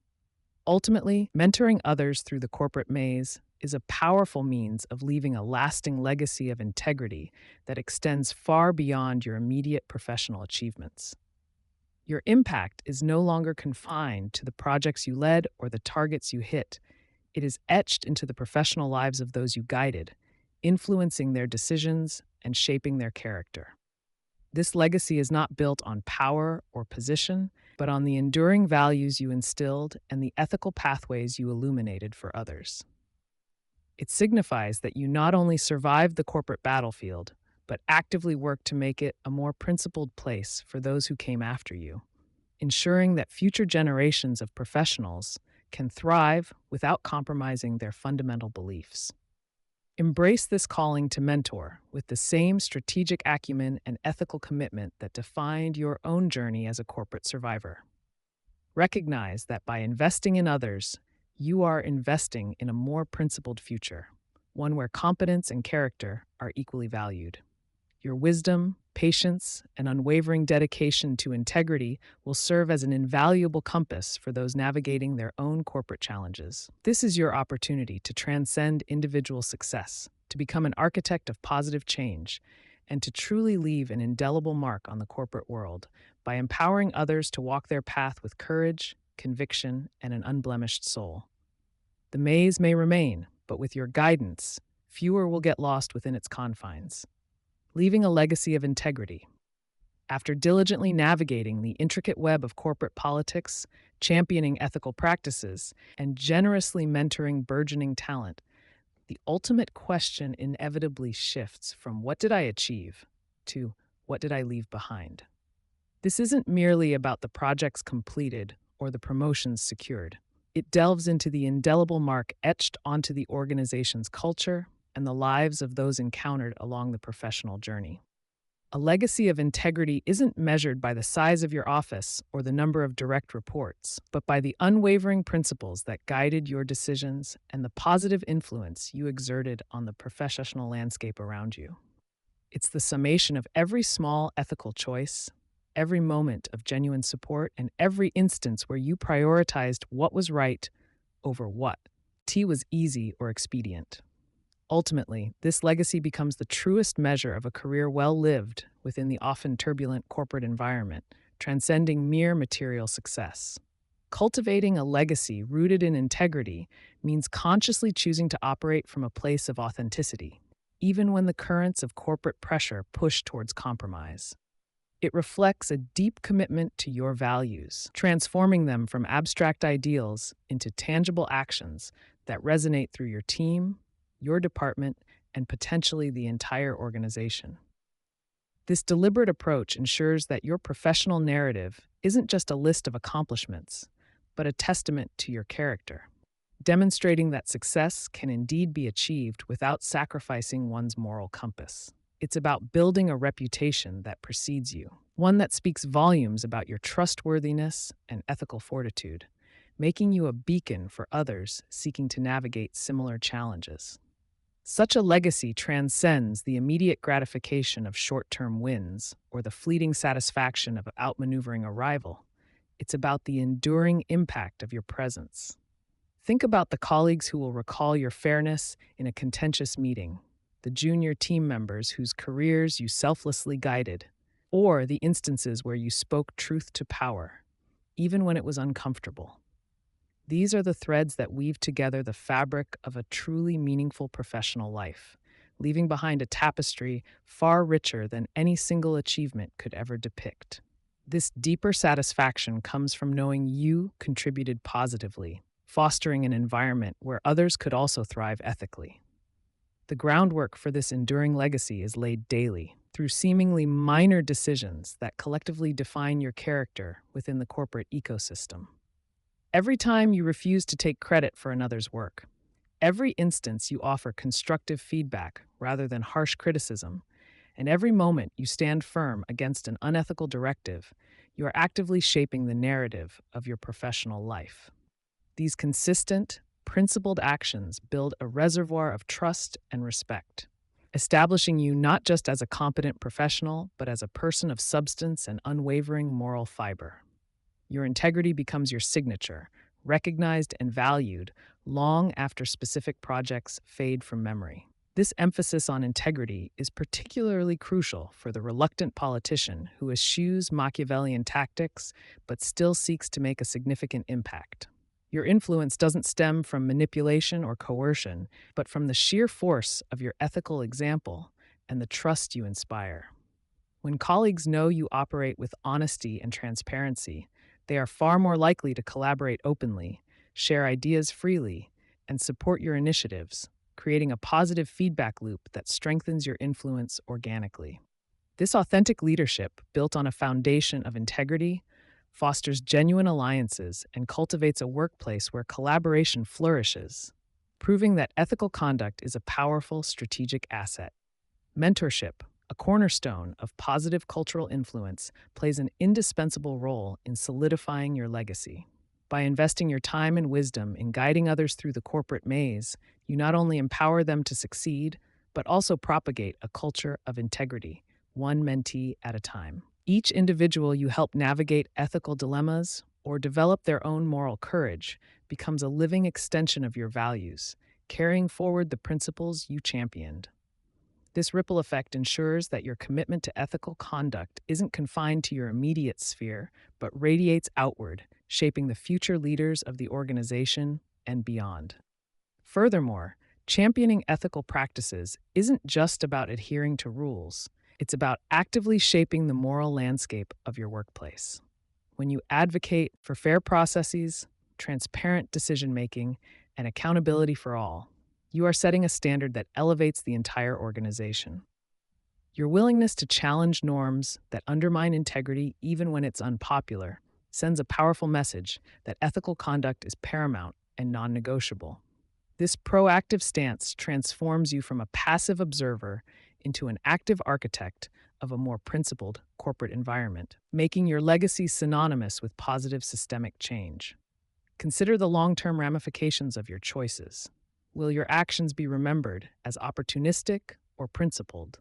S1: Ultimately, mentoring others through the corporate maze is a powerful means of leaving a lasting legacy of integrity that extends far beyond your immediate professional achievements. Your impact is no longer confined to the projects you led or the targets you hit. It is etched into the professional lives of those you guided, influencing their decisions and shaping their character. This legacy is not built on power or position, but on the enduring values you instilled and the ethical pathways you illuminated for others. It signifies that you not only survived the corporate battlefield, but actively worked to make it a more principled place for those who came after you, ensuring that future generations of professionals can thrive without compromising their fundamental beliefs. Embrace this calling to mentor with the same strategic acumen and ethical commitment that defined your own journey as a corporate survivor. Recognize that by investing in others, you are investing in a more principled future, one where competence and character are equally valued. Your wisdom, patience, and unwavering dedication to integrity will serve as an invaluable compass for those navigating their own corporate challenges. This is your opportunity to transcend individual success, to become an architect of positive change, and to truly leave an indelible mark on the corporate world by empowering others to walk their path with courage, conviction, and an unblemished soul. The maze may remain, but with your guidance, fewer will get lost within its confines, leaving a legacy of integrity. After diligently navigating the intricate web of corporate politics, championing ethical practices, and generously mentoring burgeoning talent, the ultimate question inevitably shifts from what did I achieve to what did I leave behind? This isn't merely about the projects completed or the promotions secured. It delves into the indelible mark etched onto the organization's culture and the lives of those encountered along the professional journey. A legacy of integrity isn't measured by the size of your office or the number of direct reports, but by the unwavering principles that guided your decisions and the positive influence you exerted on the professional landscape around you. It's the summation of every small ethical choice, every moment of genuine support, and every instance where you prioritized what was right over what was easy or expedient. Ultimately, this legacy becomes the truest measure of a career well lived within the often turbulent corporate environment, transcending mere material success. Cultivating a legacy rooted in integrity means consciously choosing to operate from a place of authenticity, even when the currents of corporate pressure push towards compromise. It reflects a deep commitment to your values, transforming them from abstract ideals into tangible actions that resonate through your team, your department, and potentially the entire organization. This deliberate approach ensures that your professional narrative isn't just a list of accomplishments, but a testament to your character, demonstrating that success can indeed be achieved without sacrificing one's moral compass. It's about building a reputation that precedes you, one that speaks volumes about your trustworthiness and ethical fortitude, making you a beacon for others seeking to navigate similar challenges. Such a legacy transcends the immediate gratification of short-term wins or the fleeting satisfaction of outmaneuvering a rival. It's about the enduring impact of your presence. Think about the colleagues who will recall your fairness in a contentious meeting, the junior team members whose careers you selflessly guided, or the instances where you spoke truth to power, even when it was uncomfortable. These are the threads that weave together the fabric of a truly meaningful professional life, leaving behind a tapestry far richer than any single achievement could ever depict. This deeper satisfaction comes from knowing you contributed positively, fostering an environment where others could also thrive ethically. The groundwork for this enduring legacy is laid daily, through seemingly minor decisions that collectively define your character within the corporate ecosystem. Every time you refuse to take credit for another's work, every instance you offer constructive feedback rather than harsh criticism, and every moment you stand firm against an unethical directive, you are actively shaping the narrative of your professional life. These consistent, principled actions build a reservoir of trust and respect, establishing you not just as a competent professional, but as a person of substance and unwavering moral fiber. Your integrity becomes your signature, recognized and valued long after specific projects fade from memory. This emphasis on integrity is particularly crucial for the reluctant politician who eschews Machiavellian tactics but still seeks to make a significant impact. Your influence doesn't stem from manipulation or coercion, but from the sheer force of your ethical example and the trust you inspire. When colleagues know you operate with honesty and transparency, they are far more likely to collaborate openly, share ideas freely, and support your initiatives, creating a positive feedback loop that strengthens your influence organically. This authentic leadership, built on a foundation of integrity, fosters genuine alliances and cultivates a workplace where collaboration flourishes, proving that ethical conduct is a powerful strategic asset. Mentorship, a cornerstone of positive cultural influence, plays an indispensable role in solidifying your legacy. By investing your time and wisdom in guiding others through the corporate maze, you not only empower them to succeed, but also propagate a culture of integrity, one mentee at a time. Each individual you help navigate ethical dilemmas or develop their own moral courage becomes a living extension of your values, carrying forward the principles you championed. This ripple effect ensures that your commitment to ethical conduct isn't confined to your immediate sphere, but radiates outward, shaping the future leaders of the organization and beyond. Furthermore, championing ethical practices isn't just about adhering to rules, it's about actively shaping the moral landscape of your workplace. When you advocate for fair processes, transparent decision-making, and accountability for all, you are setting a standard that elevates the entire organization. Your willingness to challenge norms that undermine integrity, even when it's unpopular, sends a powerful message that ethical conduct is paramount and non-negotiable. This proactive stance transforms you from a passive observer into an active architect of a more principled corporate environment, making your legacy synonymous with positive systemic change. Consider the long-term ramifications of your choices. Will your actions be remembered as opportunistic or principled?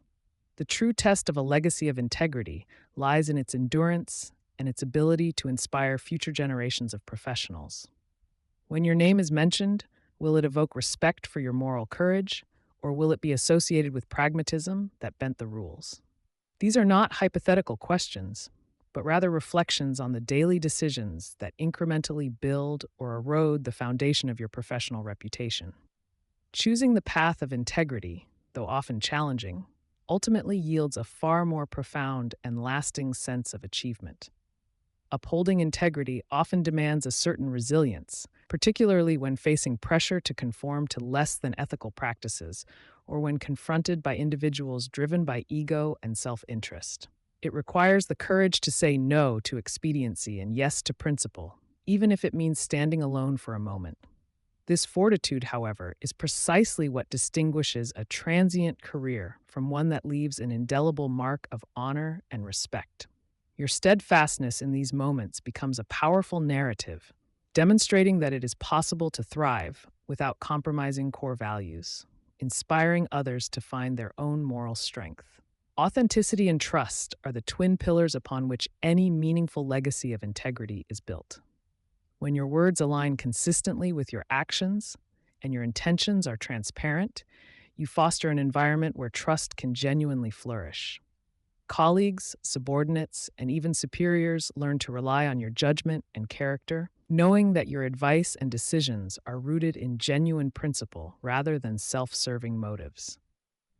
S1: The true test of a legacy of integrity lies in its endurance and its ability to inspire future generations of professionals. When your name is mentioned, will it evoke respect for your moral courage, or will it be associated with pragmatism that bent the rules? These are not hypothetical questions, but rather reflections on the daily decisions that incrementally build or erode the foundation of your professional reputation. Choosing the path of integrity, though often challenging, ultimately yields a far more profound and lasting sense of achievement. Upholding integrity often demands a certain resilience, particularly when facing pressure to conform to less than ethical practices or when confronted by individuals driven by ego and self-interest. It requires the courage to say no to expediency and yes to principle, even if it means standing alone for a moment. This fortitude, however, is precisely what distinguishes a transient career from one that leaves an indelible mark of honor and respect. Your steadfastness in these moments becomes a powerful narrative, demonstrating that it is possible to thrive without compromising core values, inspiring others to find their own moral strength. Authenticity and trust are the twin pillars upon which any meaningful legacy of integrity is built. When your words align consistently with your actions and your intentions are transparent, you foster an environment where trust can genuinely flourish. Colleagues, subordinates, and even superiors learn to rely on your judgment and character, knowing that your advice and decisions are rooted in genuine principle rather than self-serving motives.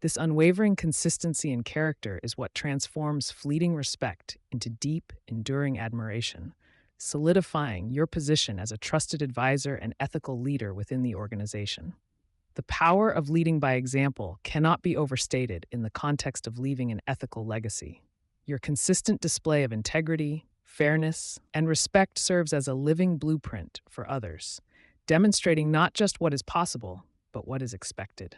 S1: This unwavering consistency in character is what transforms fleeting respect into deep, enduring admiration, solidifying your position as a trusted advisor and ethical leader within the organization. The power of leading by example cannot be overstated in the context of leaving an ethical legacy. Your consistent display of integrity, fairness, and respect serves as a living blueprint for others, demonstrating not just what is possible, but what is expected.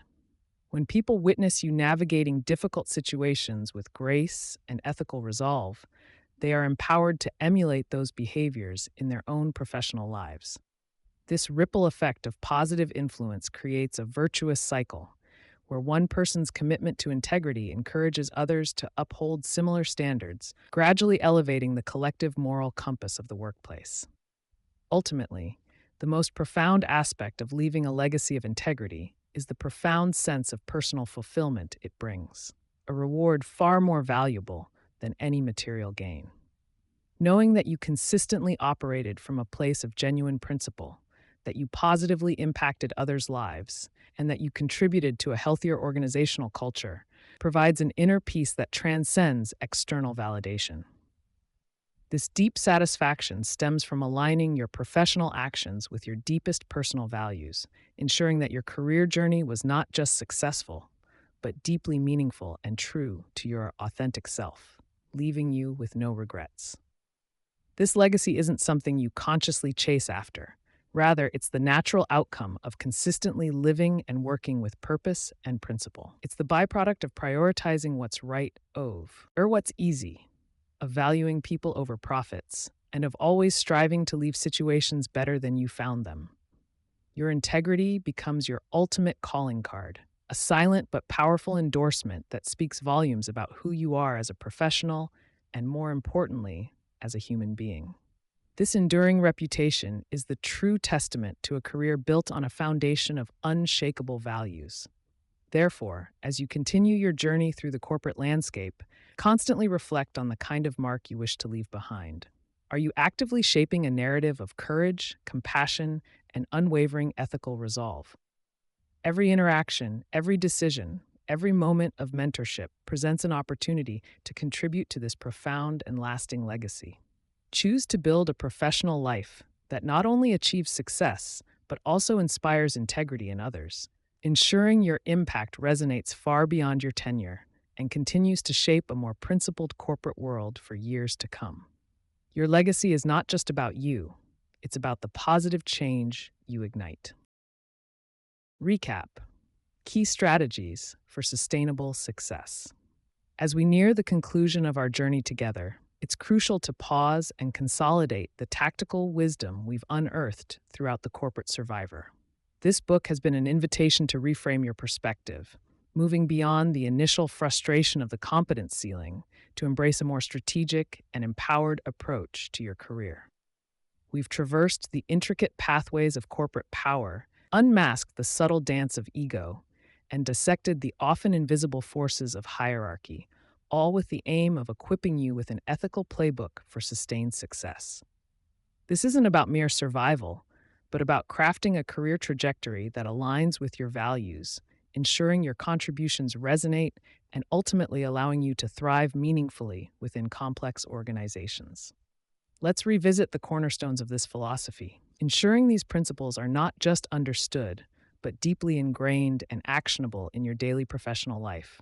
S1: When people witness you navigating difficult situations with grace and ethical resolve, they are empowered to emulate those behaviors in their own professional lives. This ripple effect of positive influence creates a virtuous cycle, where one person's commitment to integrity encourages others to uphold similar standards, gradually elevating the collective moral compass of the workplace. Ultimately, the most profound aspect of leaving a legacy of integrity is the profound sense of personal fulfillment it brings, a reward far more valuable than any material gain. Knowing that you consistently operated from a place of genuine principle, that you positively impacted others' lives, and that you contributed to a healthier organizational culture provides an inner peace that transcends external validation. This deep satisfaction stems from aligning your professional actions with your deepest personal values, ensuring that your career journey was not just successful, but deeply meaningful and true to your authentic self, leaving you with no regrets. This legacy isn't something you consciously chase after. Rather, it's the natural outcome of consistently living and working with purpose and principle. It's the byproduct of prioritizing what's right or what's easy, of valuing people over profits, and of always striving to leave situations better than you found them. Your integrity becomes your ultimate calling card, a silent but powerful endorsement that speaks volumes about who you are as a professional and, more importantly, as a human being. This enduring reputation is the true testament to a career built on a foundation of unshakable values. Therefore, as you continue your journey through the corporate landscape, constantly reflect on the kind of mark you wish to leave behind. Are you actively shaping a narrative of courage, compassion, and unwavering ethical resolve? Every interaction, every decision, every moment of mentorship presents an opportunity to contribute to this profound and lasting legacy. Choose to build a professional life that not only achieves success, but also inspires integrity in others, ensuring your impact resonates far beyond your tenure and continues to shape a more principled corporate world for years to come. Your legacy is not just about you, it's about the positive change you ignite. Recap: key strategies for sustainable success. As we near the conclusion of our journey together, it's crucial to pause and consolidate the tactical wisdom we've unearthed throughout the corporate survivor. This book has been an invitation to reframe your perspective, moving beyond the initial frustration of the competence ceiling to embrace a more strategic and empowered approach to your career. We've traversed the intricate pathways of corporate power, unmasked the subtle dance of ego, and dissected the often invisible forces of hierarchy, all with the aim of equipping you with an ethical playbook for sustained success. This isn't about mere survival, but about crafting a career trajectory that aligns with your values, ensuring your contributions resonate, and ultimately allowing you to thrive meaningfully within complex organizations. Let's revisit the cornerstones of this philosophy. ensuring these principles are not just understood, but deeply ingrained and actionable in your daily professional life.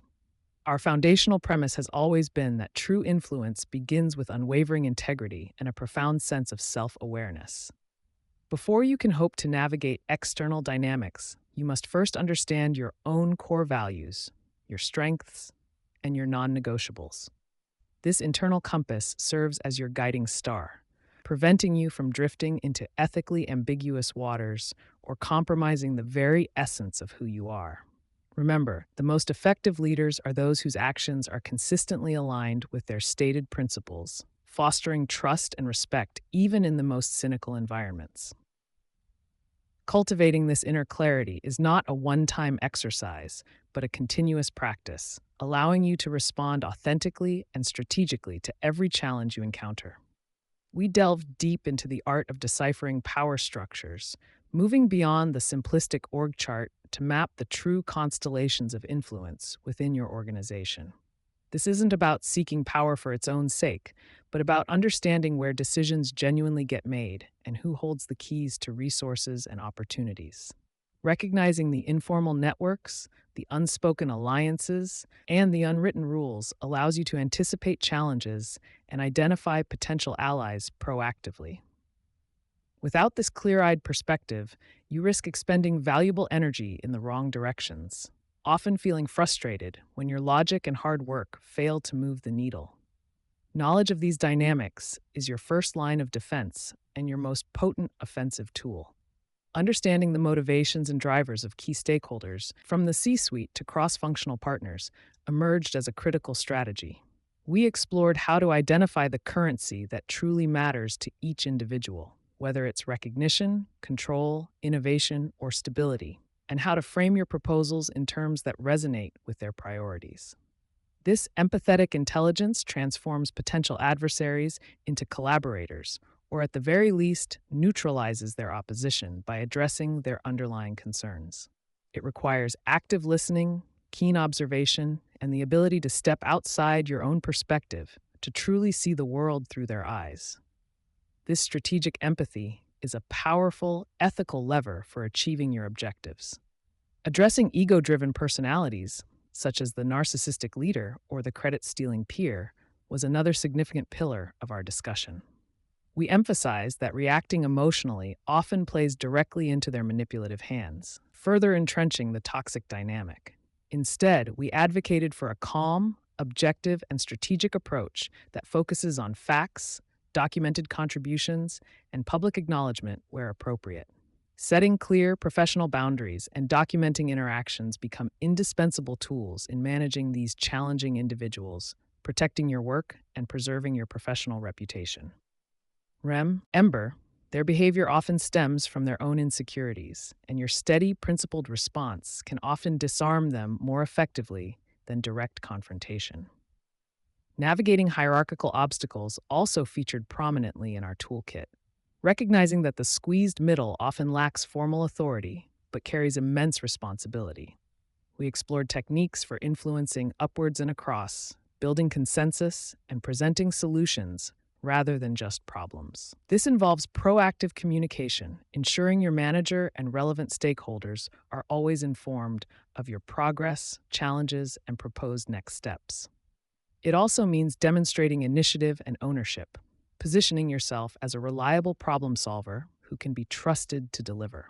S1: Our foundational premise has always been that true influence begins with unwavering integrity and a profound sense of self awareness. Before you can hope to navigate external dynamics, you must first understand your own core values, your strengths, and your non negotiables. This internal compass serves as your guiding star, preventing you from drifting into ethically ambiguous waters or compromising the very essence of who you are. Remember, the most effective leaders are those whose actions are consistently aligned with their stated principles, fostering trust and respect even in the most cynical environments. Cultivating this inner clarity is not a one-time exercise, but a continuous practice, allowing you to respond authentically and strategically to every challenge you encounter. We delve deep into the art of deciphering power structures, moving beyond the simplistic org chart to map the true constellations of influence within your organization. This isn't about seeking power for its own sake, but about understanding where decisions genuinely get made and who holds the keys to resources and opportunities. Recognizing the informal networks, the unspoken alliances, and the unwritten rules allows you to anticipate challenges and identify potential allies proactively. Without this clear-eyed perspective, you risk expending valuable energy in the wrong directions, often feeling frustrated when your logic and hard work fail to move the needle. Knowledge of these dynamics is your first line of defense and your most potent offensive tool. Understanding the motivations and drivers of key stakeholders, from the C-suite to cross-functional partners, emerged as a critical strategy. We explored how to identify the currency that truly matters to each individual, whether it's recognition, control, innovation, or stability, and how to frame your proposals in terms that resonate with their priorities. This empathetic intelligence transforms potential adversaries into collaborators, or at the very least, neutralizes their opposition by addressing their underlying concerns. It requires active listening, keen observation, and the ability to step outside your own perspective to truly see the world through their eyes. This strategic empathy is a powerful, ethical lever for achieving your objectives. Addressing ego-driven personalities, such as the narcissistic leader or the credit-stealing peer, was another significant pillar of our discussion. We emphasized that reacting emotionally often plays directly into their manipulative hands, further entrenching the toxic dynamic. Instead, we advocated for a calm, objective, and strategic approach that focuses on facts, documented contributions, and public acknowledgement where appropriate. Setting clear professional boundaries and documenting interactions become indispensable tools in managing these challenging individuals, protecting your work, and preserving your professional reputation. Ember, their behavior often stems from their own insecurities, and your steady, principled response can often disarm them more effectively than direct confrontation. Navigating hierarchical obstacles also featured prominently in our toolkit, recognizing that the squeezed middle often lacks formal authority but carries immense responsibility. We explored techniques for influencing upwards and across, building consensus, and presenting solutions rather than just problems. This involves proactive communication, ensuring your manager and relevant stakeholders are always informed of your progress, challenges, and proposed next steps. It also means demonstrating initiative and ownership, positioning yourself as a reliable problem solver who can be trusted to deliver.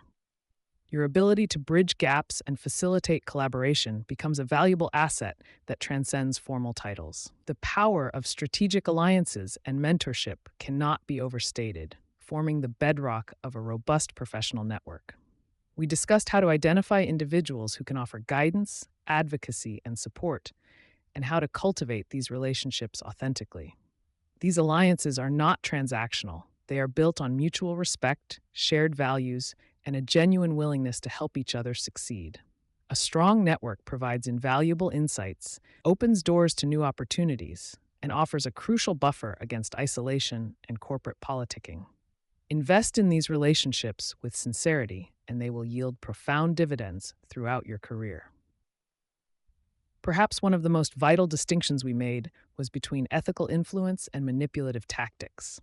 S1: Your ability to bridge gaps and facilitate collaboration becomes a valuable asset that transcends formal titles. The power of strategic alliances and mentorship cannot be overstated, forming the bedrock of a robust professional network. We discussed how to identify individuals who can offer guidance, advocacy, and support, and how to cultivate these relationships authentically. These alliances are not transactional. They are built on mutual respect, shared values, and a genuine willingness to help each other succeed. A strong network provides invaluable insights, opens doors to new opportunities, and offers a crucial buffer against isolation and corporate politicking. Invest in these relationships with sincerity, and they will yield profound dividends throughout your career. Perhaps one of the most vital distinctions we made was between ethical influence and manipulative tactics.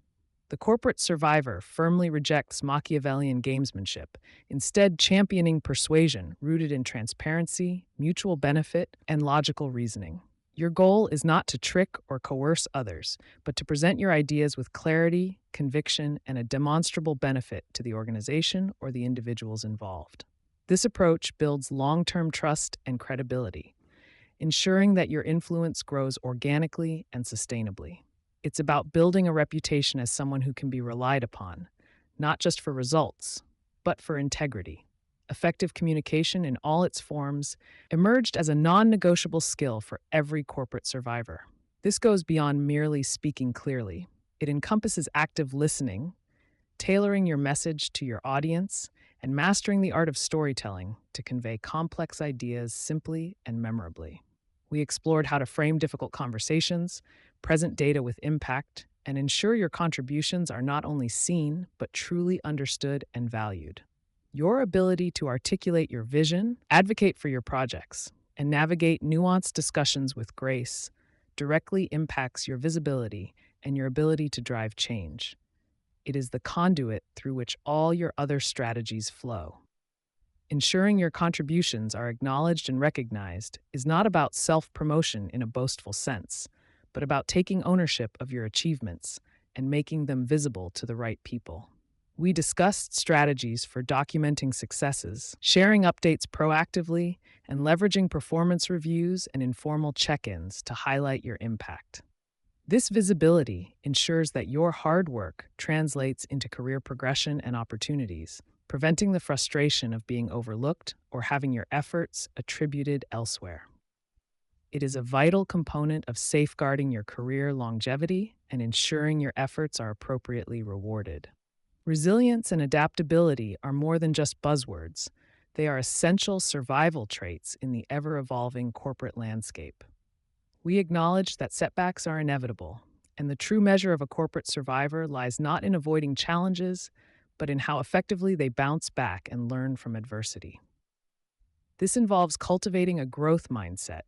S1: The corporate survivor firmly rejects Machiavellian gamesmanship, instead championing persuasion rooted in transparency, mutual benefit, and logical reasoning. Your goal is not to trick or coerce others, but to present your ideas with clarity, conviction, and a demonstrable benefit to the organization or the individuals involved. This approach builds long-term trust and credibility, ensuring that your influence grows organically and sustainably. It's about building a reputation as someone who can be relied upon, not just for results, but for integrity. Effective communication in all its forms emerged as a non-negotiable skill for every corporate survivor. This goes beyond merely speaking clearly. It encompasses active listening, tailoring your message to your audience, and mastering the art of storytelling to convey complex ideas simply and memorably. We explored how to frame difficult conversations, present data with impact, and ensure your contributions are not only seen, but truly understood and valued. Your ability to articulate your vision, advocate for your projects, and navigate nuanced discussions with grace directly impacts your visibility and your ability to drive change. It is the conduit through which all your other strategies flow. Ensuring your contributions are acknowledged and recognized is not about self-promotion in a boastful sense, but about taking ownership of your achievements and making them visible to the right people. We discussed strategies for documenting successes, sharing updates proactively, and leveraging performance reviews and informal check-ins to highlight your impact. This visibility ensures that your hard work translates into career progression and opportunities, preventing the frustration of being overlooked or having your efforts attributed elsewhere. It is a vital component of safeguarding your career longevity and ensuring your efforts are appropriately rewarded. Resilience and adaptability are more than just buzzwords. They are essential survival traits in the ever-evolving corporate landscape. We acknowledge that setbacks are inevitable, and the true measure of a corporate survivor lies not in avoiding challenges, but in how effectively they bounce back and learn from adversity. This involves cultivating a growth mindset,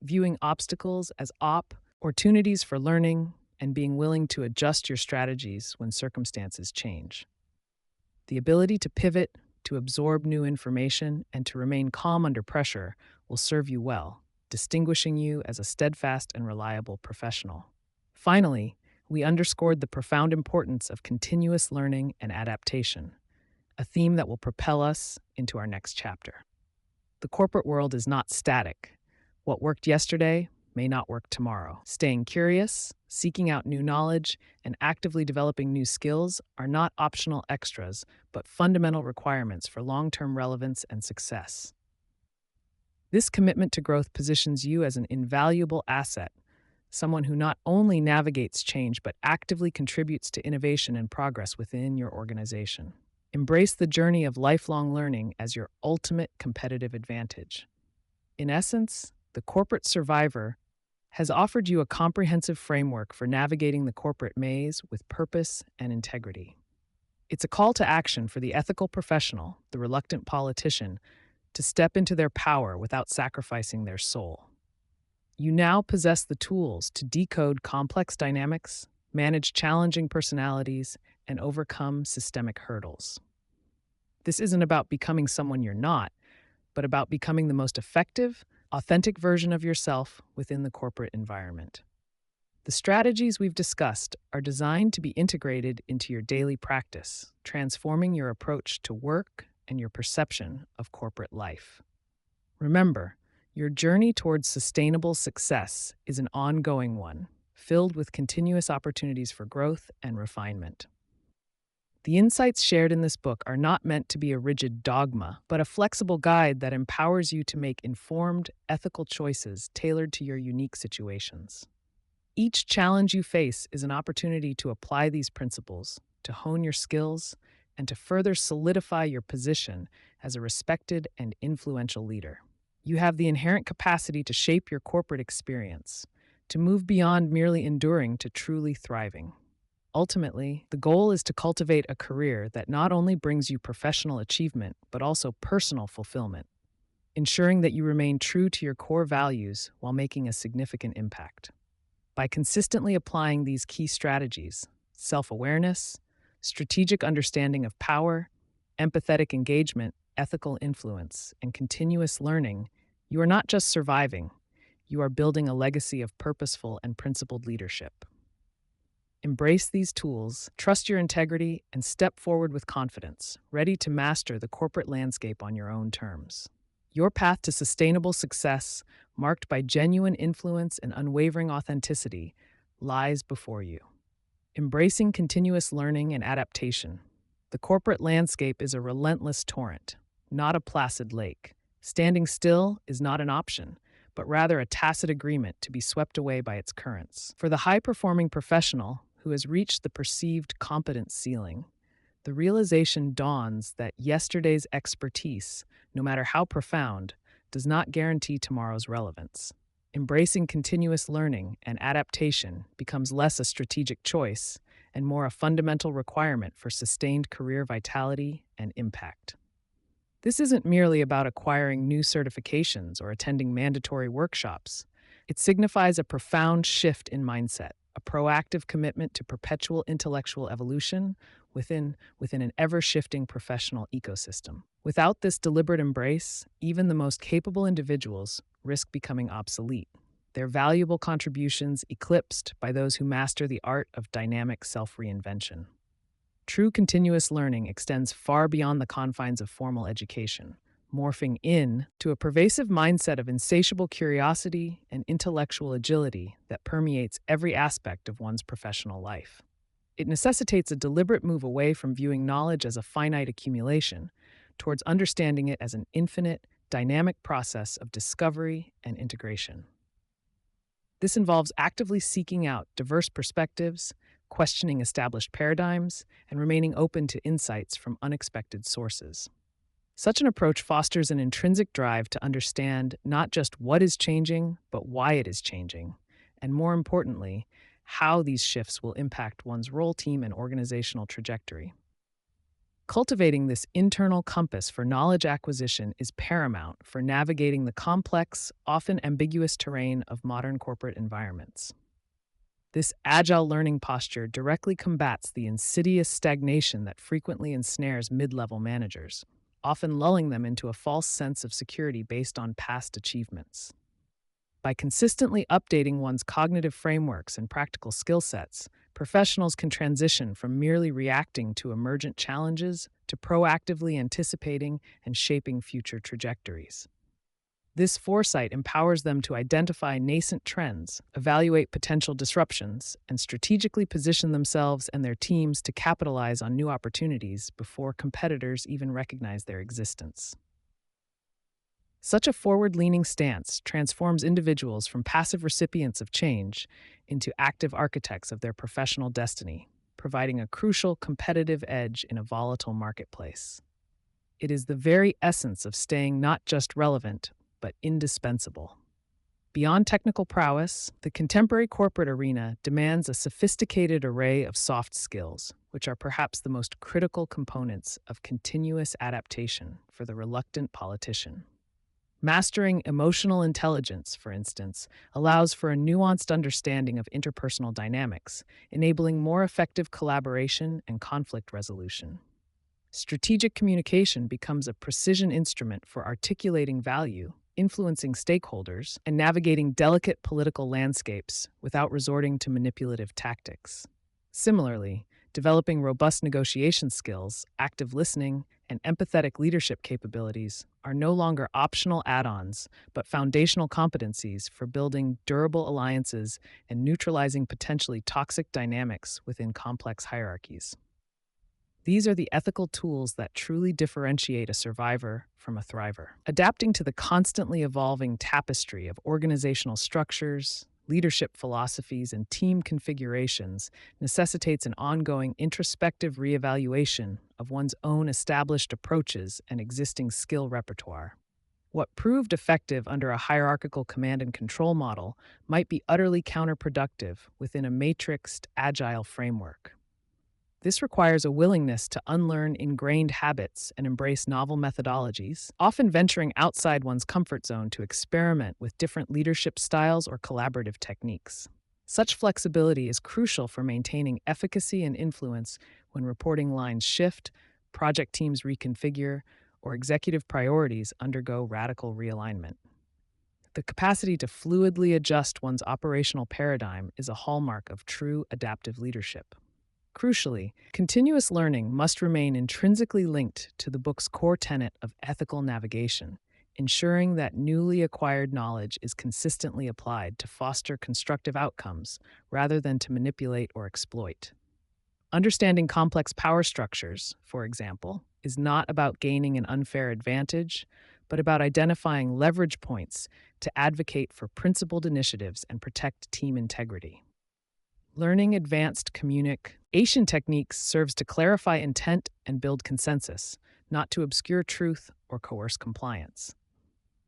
S1: viewing obstacles as opportunities for learning, and being willing to adjust your strategies when circumstances change. The ability to pivot, to absorb new information, and to remain calm under pressure will serve you well, distinguishing you as a steadfast and reliable professional. Finally, we underscored the profound importance of continuous learning and adaptation, a theme that will propel us into our next chapter. The corporate world is not static. What worked yesterday may not work tomorrow. Staying curious, seeking out new knowledge, and actively developing new skills are not optional extras, but fundamental requirements for long-term relevance and success. This commitment to growth positions you as an invaluable asset, someone who not only navigates change but actively contributes to innovation and progress within your organization. Embrace the journey of lifelong learning as your ultimate competitive advantage. In essence, the corporate survivor has offered you a comprehensive framework for navigating the corporate maze with purpose and integrity. It's a call to action for the ethical professional, the reluctant politician, to step into their power without sacrificing their soul. You now possess the tools to decode complex dynamics, manage challenging personalities, and overcome systemic hurdles. This isn't about becoming someone you're not, but about becoming the most effective, authentic version of yourself within the corporate environment. The strategies we've discussed are designed to be integrated into your daily practice, transforming your approach to work and your perception of corporate life. Remember, your journey towards sustainable success is an ongoing one, filled with continuous opportunities for growth and refinement. The insights shared in this book are not meant to be a rigid dogma, but a flexible guide that empowers you to make informed, ethical choices tailored to your unique situations. Each challenge you face is an opportunity to apply these principles, to hone your skills, and to further solidify your position as a respected and influential leader. You have the inherent capacity to shape your corporate experience, to move beyond merely enduring to truly thriving. Ultimately, the goal is to cultivate a career that not only brings you professional achievement, but also personal fulfillment, ensuring that you remain true to your core values while making a significant impact. By consistently applying these key strategies, self-awareness, strategic understanding of power, empathetic engagement, ethical influence, and continuous learning, you are not just surviving, you are building a legacy of purposeful and principled leadership. Embrace these tools, trust your integrity, and step forward with confidence, ready to master the corporate landscape on your own terms. Your path to sustainable success, marked by genuine influence and unwavering authenticity, lies before you. Embracing continuous learning and adaptation. The corporate landscape is a relentless torrent, not a placid lake. Standing still is not an option, but rather a tacit agreement to be swept away by its currents. For the high-performing professional who has reached the perceived competence ceiling, the realization dawns that yesterday's expertise, no matter how profound, does not guarantee tomorrow's relevance. Embracing continuous learning and adaptation becomes less a strategic choice and more a fundamental requirement for sustained career vitality and impact. This isn't merely about acquiring new certifications or attending mandatory workshops. It signifies a profound shift in mindset, a proactive commitment to perpetual intellectual evolution within an ever-shifting professional ecosystem. Without this deliberate embrace, even the most capable individuals risk becoming obsolete, their valuable contributions eclipsed by those who master the art of dynamic self-reinvention. True continuous learning extends far beyond the confines of formal education, morphing into a pervasive mindset of insatiable curiosity and intellectual agility that permeates every aspect of one's professional life. It necessitates a deliberate move away from viewing knowledge as a finite accumulation towards understanding it as an infinite, dynamic process of discovery and integration. This involves actively seeking out diverse perspectives, questioning established paradigms, and remaining open to insights from unexpected sources. Such an approach fosters an intrinsic drive to understand not just what is changing, but why it is changing, and more importantly, how these shifts will impact one's role, team, and organizational trajectory. Cultivating this internal compass for knowledge acquisition is paramount for navigating the complex, often ambiguous terrain of modern corporate environments. This agile learning posture directly combats the insidious stagnation that frequently ensnares mid-level managers, often lulling them into a false sense of security based on past achievements. By consistently updating one's cognitive frameworks and practical skill sets, professionals can transition from merely reacting to emergent challenges to proactively anticipating and shaping future trajectories. This foresight empowers them to identify nascent trends, evaluate potential disruptions, and strategically position themselves and their teams to capitalize on new opportunities before competitors even recognize their existence. Such a forward-leaning stance transforms individuals from passive recipients of change into active architects of their professional destiny, providing a crucial competitive edge in a volatile marketplace. It is the very essence of staying not just relevant, but indispensable. Beyond technical prowess, the contemporary corporate arena demands a sophisticated array of soft skills, which are perhaps the most critical components of continuous adaptation for the reluctant politician. Mastering emotional intelligence, for instance, allows for a nuanced understanding of interpersonal dynamics, enabling more effective collaboration and conflict resolution. Strategic communication becomes a precision instrument for articulating value, influencing stakeholders, and navigating delicate political landscapes without resorting to manipulative tactics. Similarly, developing robust negotiation skills, active listening, and empathetic leadership capabilities are no longer optional add-ons, but foundational competencies for building durable alliances and neutralizing potentially toxic dynamics within complex hierarchies. These are the ethical tools that truly differentiate a survivor from a thriver. Adapting to the constantly evolving tapestry of organizational structures, leadership philosophies, and team configurations necessitates an ongoing introspective reevaluation of one's own established approaches and existing skill repertoire. What proved effective under a hierarchical command and control model might be utterly counterproductive within a matrixed, agile framework. This requires a willingness to unlearn ingrained habits and embrace novel methodologies, often venturing outside one's comfort zone to experiment with different leadership styles or collaborative techniques. Such flexibility is crucial for maintaining efficacy and influence when reporting lines shift, project teams reconfigure, or executive priorities undergo radical realignment. The capacity to fluidly adjust one's operational paradigm is a hallmark of true adaptive leadership. Crucially, continuous learning must remain intrinsically linked to the book's core tenet of ethical navigation, ensuring that newly acquired knowledge is consistently applied to foster constructive outcomes rather than to manipulate or exploit. Understanding complex power structures, for example, is not about gaining an unfair advantage, but about identifying leverage points to advocate for principled initiatives and protect team integrity. Learning advanced communication techniques serves to clarify intent and build consensus, not to obscure truth or coerce compliance.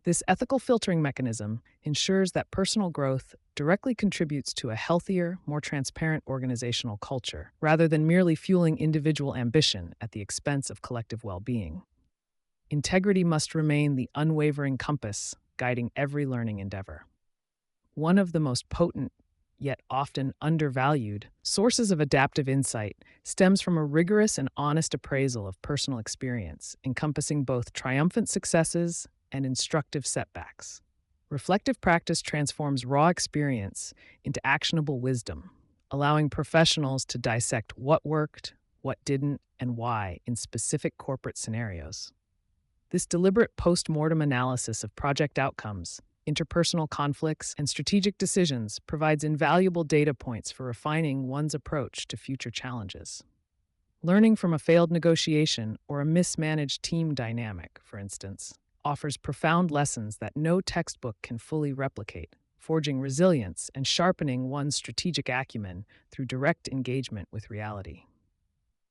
S1: This ethical filtering mechanism ensures that personal growth directly contributes to a healthier, more transparent organizational culture, rather than merely fueling individual ambition at the expense of collective well-being. Integrity must remain the unwavering compass guiding every learning endeavor. One of the most potent, yet often undervalued, sources of adaptive insight stems from a rigorous and honest appraisal of personal experience, encompassing both triumphant successes and instructive setbacks. Reflective practice transforms raw experience into actionable wisdom, allowing professionals to dissect what worked, what didn't, and why in specific corporate scenarios. This deliberate post-mortem analysis of project outcomes, interpersonal conflicts, and strategic decisions provides invaluable data points for refining one's approach to future challenges. Learning from a failed negotiation or a mismanaged team dynamic, for instance, offers profound lessons that no textbook can fully replicate, forging resilience and sharpening one's strategic acumen through direct engagement with reality.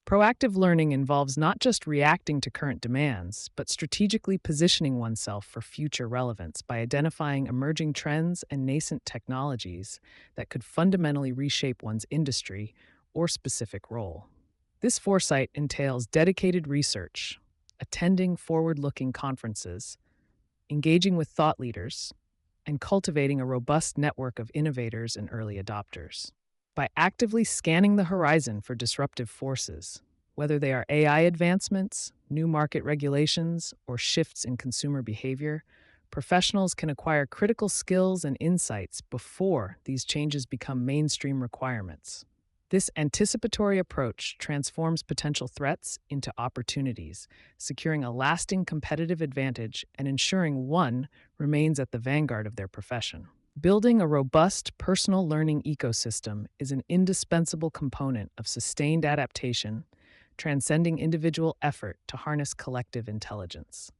S1: Proactive learning involves not just reacting to current demands, but strategically positioning oneself for future relevance by identifying emerging trends and nascent technologies that could fundamentally reshape one's industry or specific role. This foresight entails dedicated research, attending forward-looking conferences, engaging with thought leaders, and cultivating a robust network of innovators and early adopters. By actively scanning the horizon for disruptive forces, whether they are AI advancements, new market regulations, or shifts in consumer behavior, professionals can acquire critical skills and insights before these changes become mainstream requirements. This anticipatory approach transforms potential threats into opportunities, securing a lasting competitive advantage and ensuring one remains at the vanguard of their profession. Building a robust personal learning ecosystem is an indispensable component of sustained adaptation, transcending individual effort to harness collective intelligence.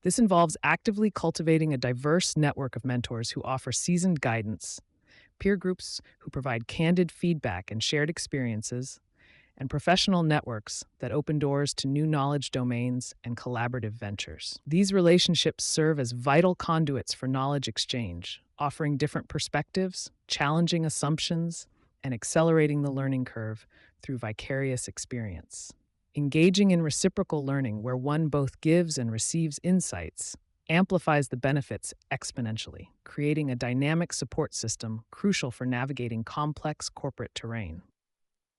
S1: This involves actively cultivating a diverse network of mentors who offer seasoned guidance, peer groups who provide candid feedback and shared experiences, and professional networks that open doors to new knowledge domains and collaborative ventures. These relationships serve as vital conduits for knowledge exchange, offering different perspectives, challenging assumptions, and accelerating the learning curve through vicarious experience. Engaging in reciprocal learning, where one both gives and receives insights, amplifies the benefits exponentially, creating a dynamic support system crucial for navigating complex corporate terrain.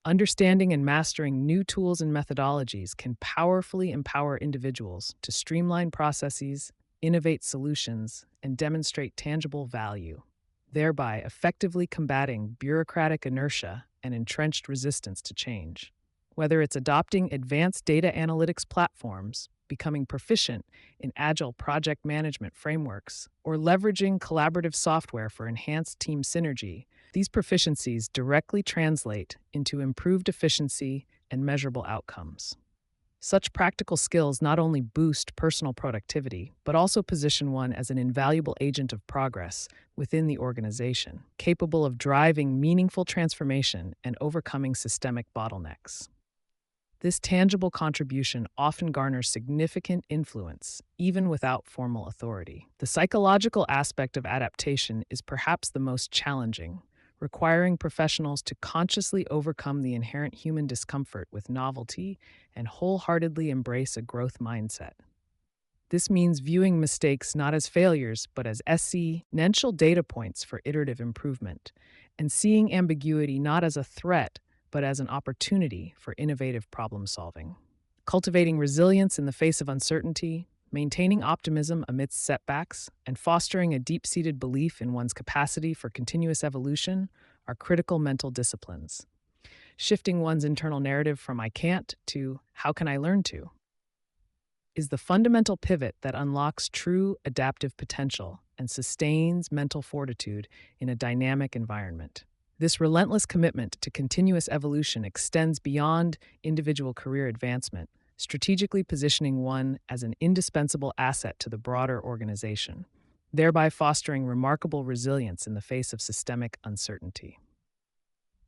S1: Understanding and mastering new tools and methodologies can powerfully empower individuals to streamline processes, innovate solutions, and demonstrate tangible value, thereby effectively combating bureaucratic inertia and entrenched resistance to change. Whether it's adopting advanced data analytics platforms, becoming proficient in agile project management frameworks, or leveraging collaborative software for enhanced team synergy, these proficiencies directly translate into improved efficiency and measurable outcomes. Such practical skills not only boost personal productivity, but also position one as an invaluable agent of progress within the organization, capable of driving meaningful transformation and overcoming systemic bottlenecks. This tangible contribution often garners significant influence, even without formal authority. The psychological aspect of adaptation is perhaps the most challenging, requiring professionals to consciously overcome the inherent human discomfort with novelty and wholeheartedly embrace a growth mindset. This means viewing mistakes not as failures, but as exponential data points for iterative improvement, and seeing ambiguity not as a threat, but as an opportunity for innovative problem solving. Cultivating resilience in the face of uncertainty, maintaining optimism amidst setbacks, and fostering a deep seated belief in one's capacity for continuous evolution are critical mental disciplines. Shifting one's internal narrative from I can't to how can I learn to is the fundamental pivot that unlocks true adaptive potential and sustains mental fortitude in a dynamic environment. This relentless commitment to continuous evolution extends beyond individual career advancement, strategically positioning one as an indispensable asset to the broader organization, thereby fostering remarkable resilience in the face of systemic uncertainty.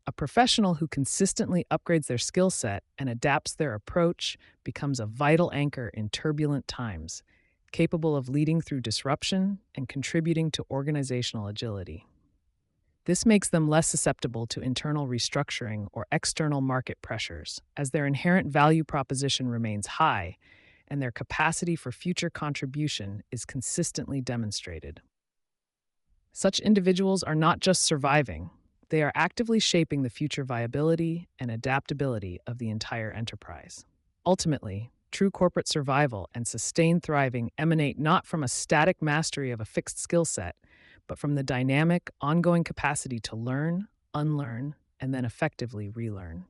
S1: A professional who consistently upgrades their skill set and adapts their approach becomes a vital anchor in turbulent times, capable of leading through disruption and contributing to organizational agility. This makes them less susceptible to internal restructuring or external market pressures, as their inherent value proposition remains high and their capacity for future contribution is consistently demonstrated. Such individuals are not just surviving, they are actively shaping the future viability and adaptability of the entire enterprise. Ultimately, true corporate survival and sustained thriving emanate not from a static mastery of a fixed skill set, but from the dynamic, ongoing capacity to learn, unlearn, and then effectively relearn.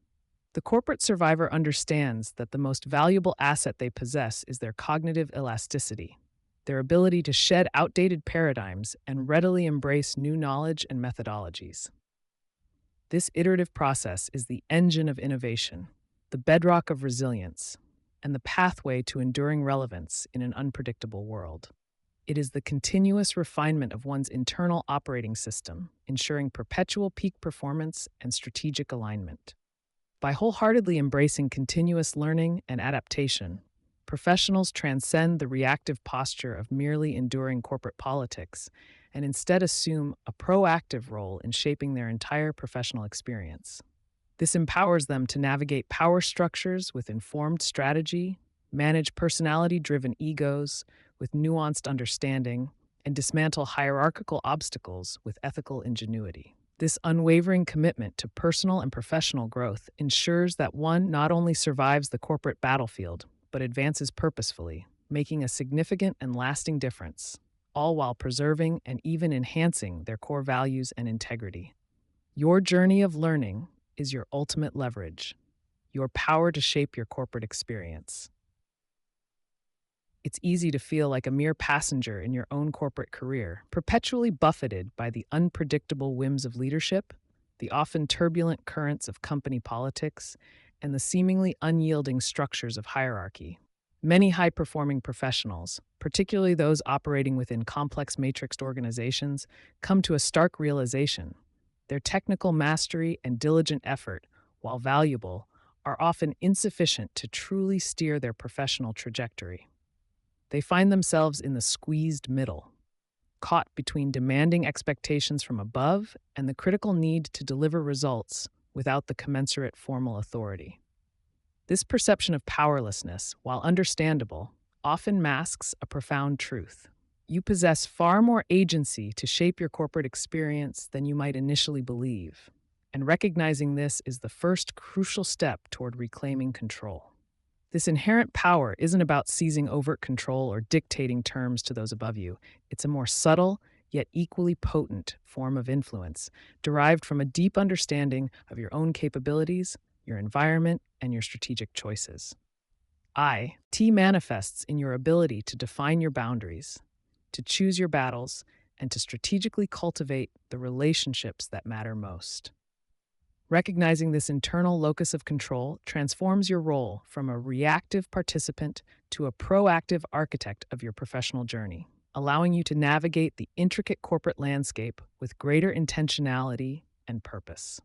S1: The corporate survivor understands that the most valuable asset they possess is their cognitive elasticity, their ability to shed outdated paradigms and readily embrace new knowledge and methodologies. This iterative process is the engine of innovation, the bedrock of resilience, and the pathway to enduring relevance in an unpredictable world. It is the continuous refinement of one's internal operating system, ensuring perpetual peak performance and strategic alignment. By wholeheartedly embracing continuous learning and adaptation, professionals transcend the reactive posture of merely enduring corporate politics and instead assume a proactive role in shaping their entire professional experience. This empowers them to navigate power structures with informed strategy, manage personality-driven egos with nuanced understanding, and dismantle hierarchical obstacles with ethical ingenuity. This unwavering commitment to personal and professional growth ensures that one not only survives the corporate battlefield, but advances purposefully, making a significant and lasting difference, all while preserving and even enhancing their core values and integrity. Your journey of learning is your ultimate leverage, your power to shape your corporate experience. It's easy to feel like a mere passenger in your own corporate career, perpetually buffeted by the unpredictable whims of leadership, the often turbulent currents of company politics, and the seemingly unyielding structures of hierarchy. Many high-performing professionals, particularly those operating within complex matrixed organizations, come to a stark realization. Their technical mastery and diligent effort, while valuable, are often insufficient to truly steer their professional trajectory. They find themselves in the squeezed middle, caught between demanding expectations from above and the critical need to deliver results without the commensurate formal authority. This perception of powerlessness, while understandable, often masks a profound truth. You possess far more agency to shape your corporate experience than you might initially believe, and recognizing this is the first crucial step toward reclaiming control. This inherent power isn't about seizing overt control or dictating terms to those above you. It's a more subtle, yet equally potent form of influence, derived from a deep understanding of your own capabilities, your environment, and your strategic choices. T manifests in your ability to define your boundaries, to choose your battles, and to strategically cultivate the relationships that matter most. Recognizing this internal locus of control transforms your role from a reactive participant to a proactive architect of your professional journey, allowing you to navigate the intricate corporate landscape with greater intentionality and purpose.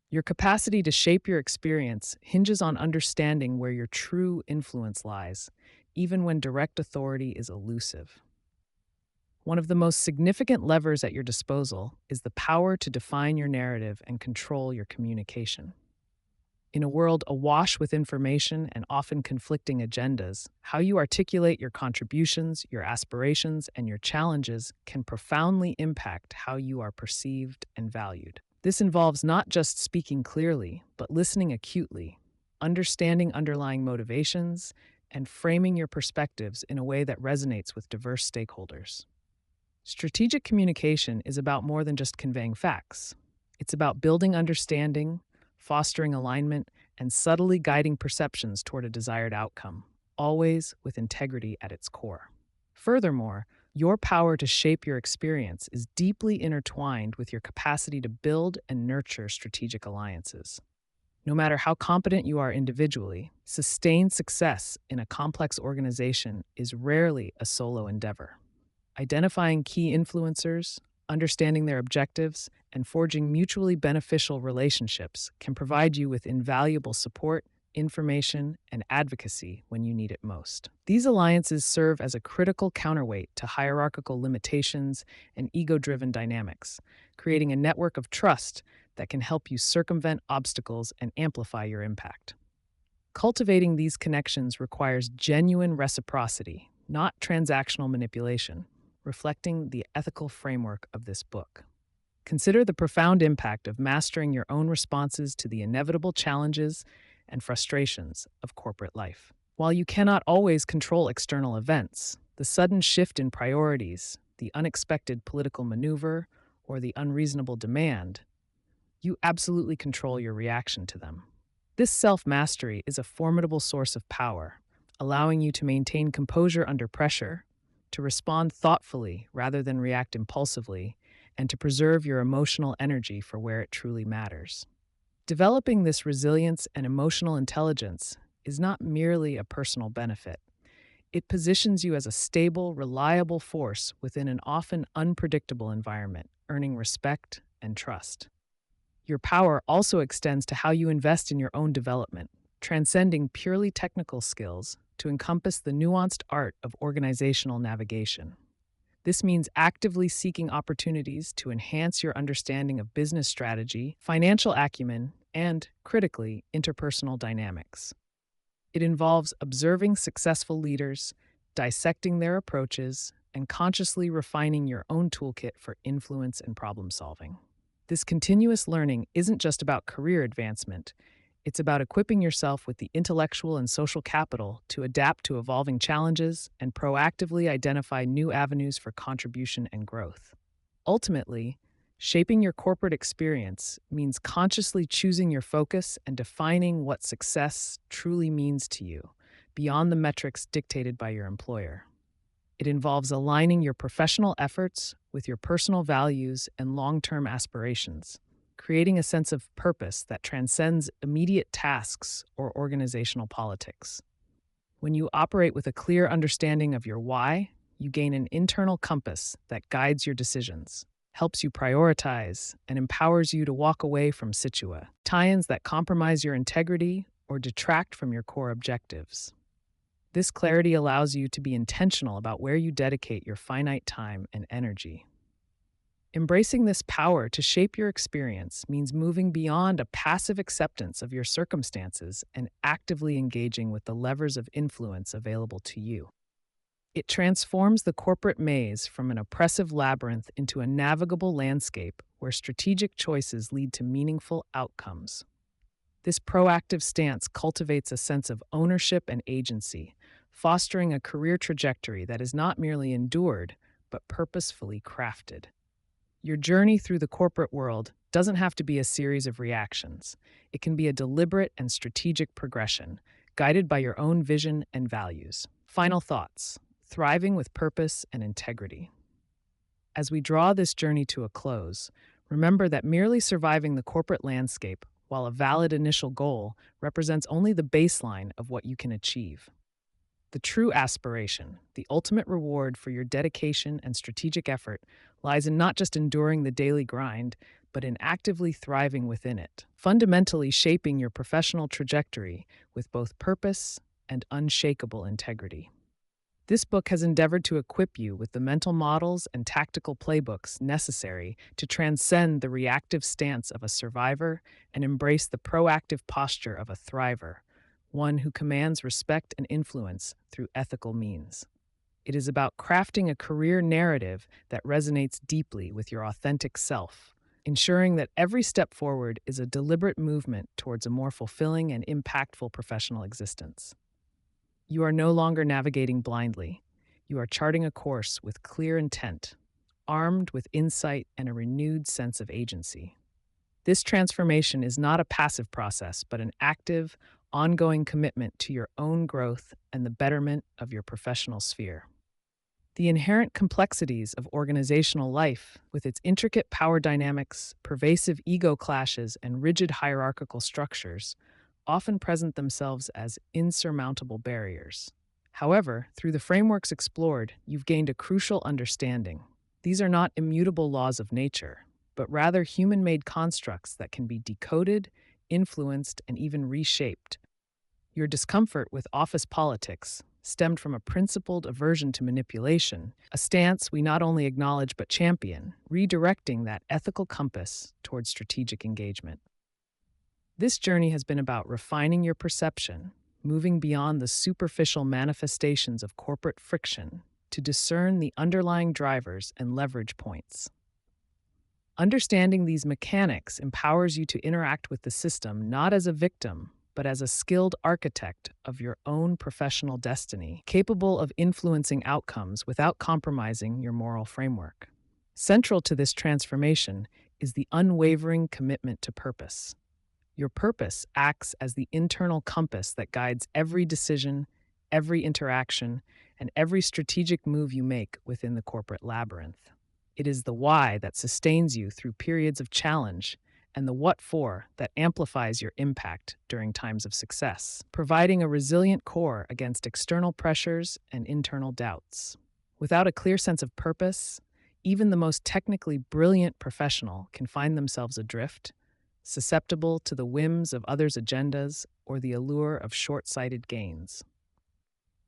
S1: Your capacity to shape your experience hinges on understanding where your true influence lies, even when direct authority is elusive. One of the most significant levers at your disposal is the power to define your narrative and control your communication. In a world awash with information and often conflicting agendas, how you articulate your contributions, your aspirations, and your challenges can profoundly impact how you are perceived and valued. This involves not just speaking clearly, but listening acutely, understanding underlying motivations, and framing your perspectives in a way that resonates with diverse stakeholders. Strategic communication is about more than just conveying facts. It's about building understanding, fostering alignment, and subtly guiding perceptions toward a desired outcome, always with integrity at its core. Furthermore, your power to shape your experience is deeply intertwined with your capacity to build and nurture strategic alliances. No matter how competent you are individually, sustained success in a complex organization is rarely a solo endeavor. Identifying key influencers, understanding their objectives, and forging mutually beneficial relationships can provide you with invaluable support, information, and advocacy when you need it most. These alliances serve as a critical counterweight to hierarchical limitations and ego driven dynamics, creating a network of trust that can help you circumvent obstacles and amplify your impact. Cultivating these connections requires genuine reciprocity, not transactional manipulation, reflecting the ethical framework of this book. Consider the profound impact of mastering your own responses to the inevitable challenges and frustrations of corporate life. While you cannot always control external events, the sudden shift in priorities, the unexpected political maneuver, or the unreasonable demand, you absolutely control your reaction to them. This self mastery is a formidable source of power, allowing you to maintain composure under pressure, to respond thoughtfully rather than react impulsively, and to preserve your emotional energy for where it truly matters. Developing this resilience and emotional intelligence is not merely a personal benefit. It positions you as a stable, reliable force within an often unpredictable environment, earning respect and trust. Your power also extends to how you invest in your own development, transcending purely technical skills to encompass the nuanced art of organizational navigation. This means actively seeking opportunities to enhance your understanding of business strategy, financial acumen, and, critically, interpersonal dynamics. It involves observing successful leaders, dissecting their approaches, and consciously refining your own toolkit for influence and problem solving. This continuous learning isn't just about career advancement, it's about equipping yourself with the intellectual and social capital to adapt to evolving challenges and proactively identify new avenues for contribution and growth. Ultimately, shaping your corporate experience means consciously choosing your focus and defining what success truly means to you, beyond the metrics dictated by your employer. It involves aligning your professional efforts with your personal values and long-term aspirations, creating a sense of purpose that transcends immediate tasks or organizational politics. When you operate with a clear understanding of your why, you gain an internal compass that guides your decisions, helps you prioritize, and empowers you to walk away from tie-ins that compromise your integrity or detract from your core objectives. This clarity allows you to be intentional about where you dedicate your finite time and energy. Embracing this power to shape your experience means moving beyond a passive acceptance of your circumstances and actively engaging with the levers of influence available to you. It transforms the corporate maze from an oppressive labyrinth into a navigable landscape where strategic choices lead to meaningful outcomes. This proactive stance cultivates a sense of ownership and agency, fostering a career trajectory that is not merely endured, but purposefully crafted. Your journey through the corporate world doesn't have to be a series of reactions. It can be a deliberate and strategic progression, guided by your own vision and values. Final thoughts: thriving with purpose and integrity. As we draw this journey to a close, remember that merely surviving the corporate landscape, while a valid initial goal, represents only the baseline of what you can achieve. The true aspiration, the ultimate reward for your dedication and strategic effort, lies in not just enduring the daily grind, but in actively thriving within it, fundamentally shaping your professional trajectory with both purpose and unshakable integrity. This book has endeavored to equip you with the mental models and tactical playbooks necessary to transcend the reactive stance of a survivor and embrace the proactive posture of a thriver, one who commands respect and influence through ethical means. It is about crafting a career narrative that resonates deeply with your authentic self, ensuring that every step forward is a deliberate movement towards a more fulfilling and impactful professional existence. You are no longer navigating blindly. You are charting a course with clear intent, armed with insight and a renewed sense of agency. This transformation is not a passive process, but an active, ongoing commitment to your own growth and the betterment of your professional sphere. The inherent complexities of organizational life, with its intricate power dynamics, pervasive ego clashes, and rigid hierarchical structures, often present themselves as insurmountable barriers. However, through the frameworks explored, you've gained a crucial understanding. These are not immutable laws of nature, but rather human made constructs that can be decoded, influenced, and even reshaped. Your discomfort with office politics stemmed from a principled aversion to manipulation, a stance we not only acknowledge but champion, redirecting that ethical compass towards strategic engagement. This journey has been about refining your perception, moving beyond the superficial manifestations of corporate friction to discern the underlying drivers and leverage points. Understanding these mechanics empowers you to interact with the system not as a victim, but as a skilled architect of your own professional destiny, capable of influencing outcomes without compromising your moral framework. Central to this transformation is the unwavering commitment to purpose. Your purpose acts as the internal compass that guides every decision, every interaction, and every strategic move you make within the corporate labyrinth. It is the why that sustains you through periods of challenge, and the what for that amplifies your impact during times of success, providing a resilient core against external pressures and internal doubts. Without a clear sense of purpose, even the most technically brilliant professional can find themselves adrift, susceptible to the whims of others' agendas or the allure of short-sighted gains.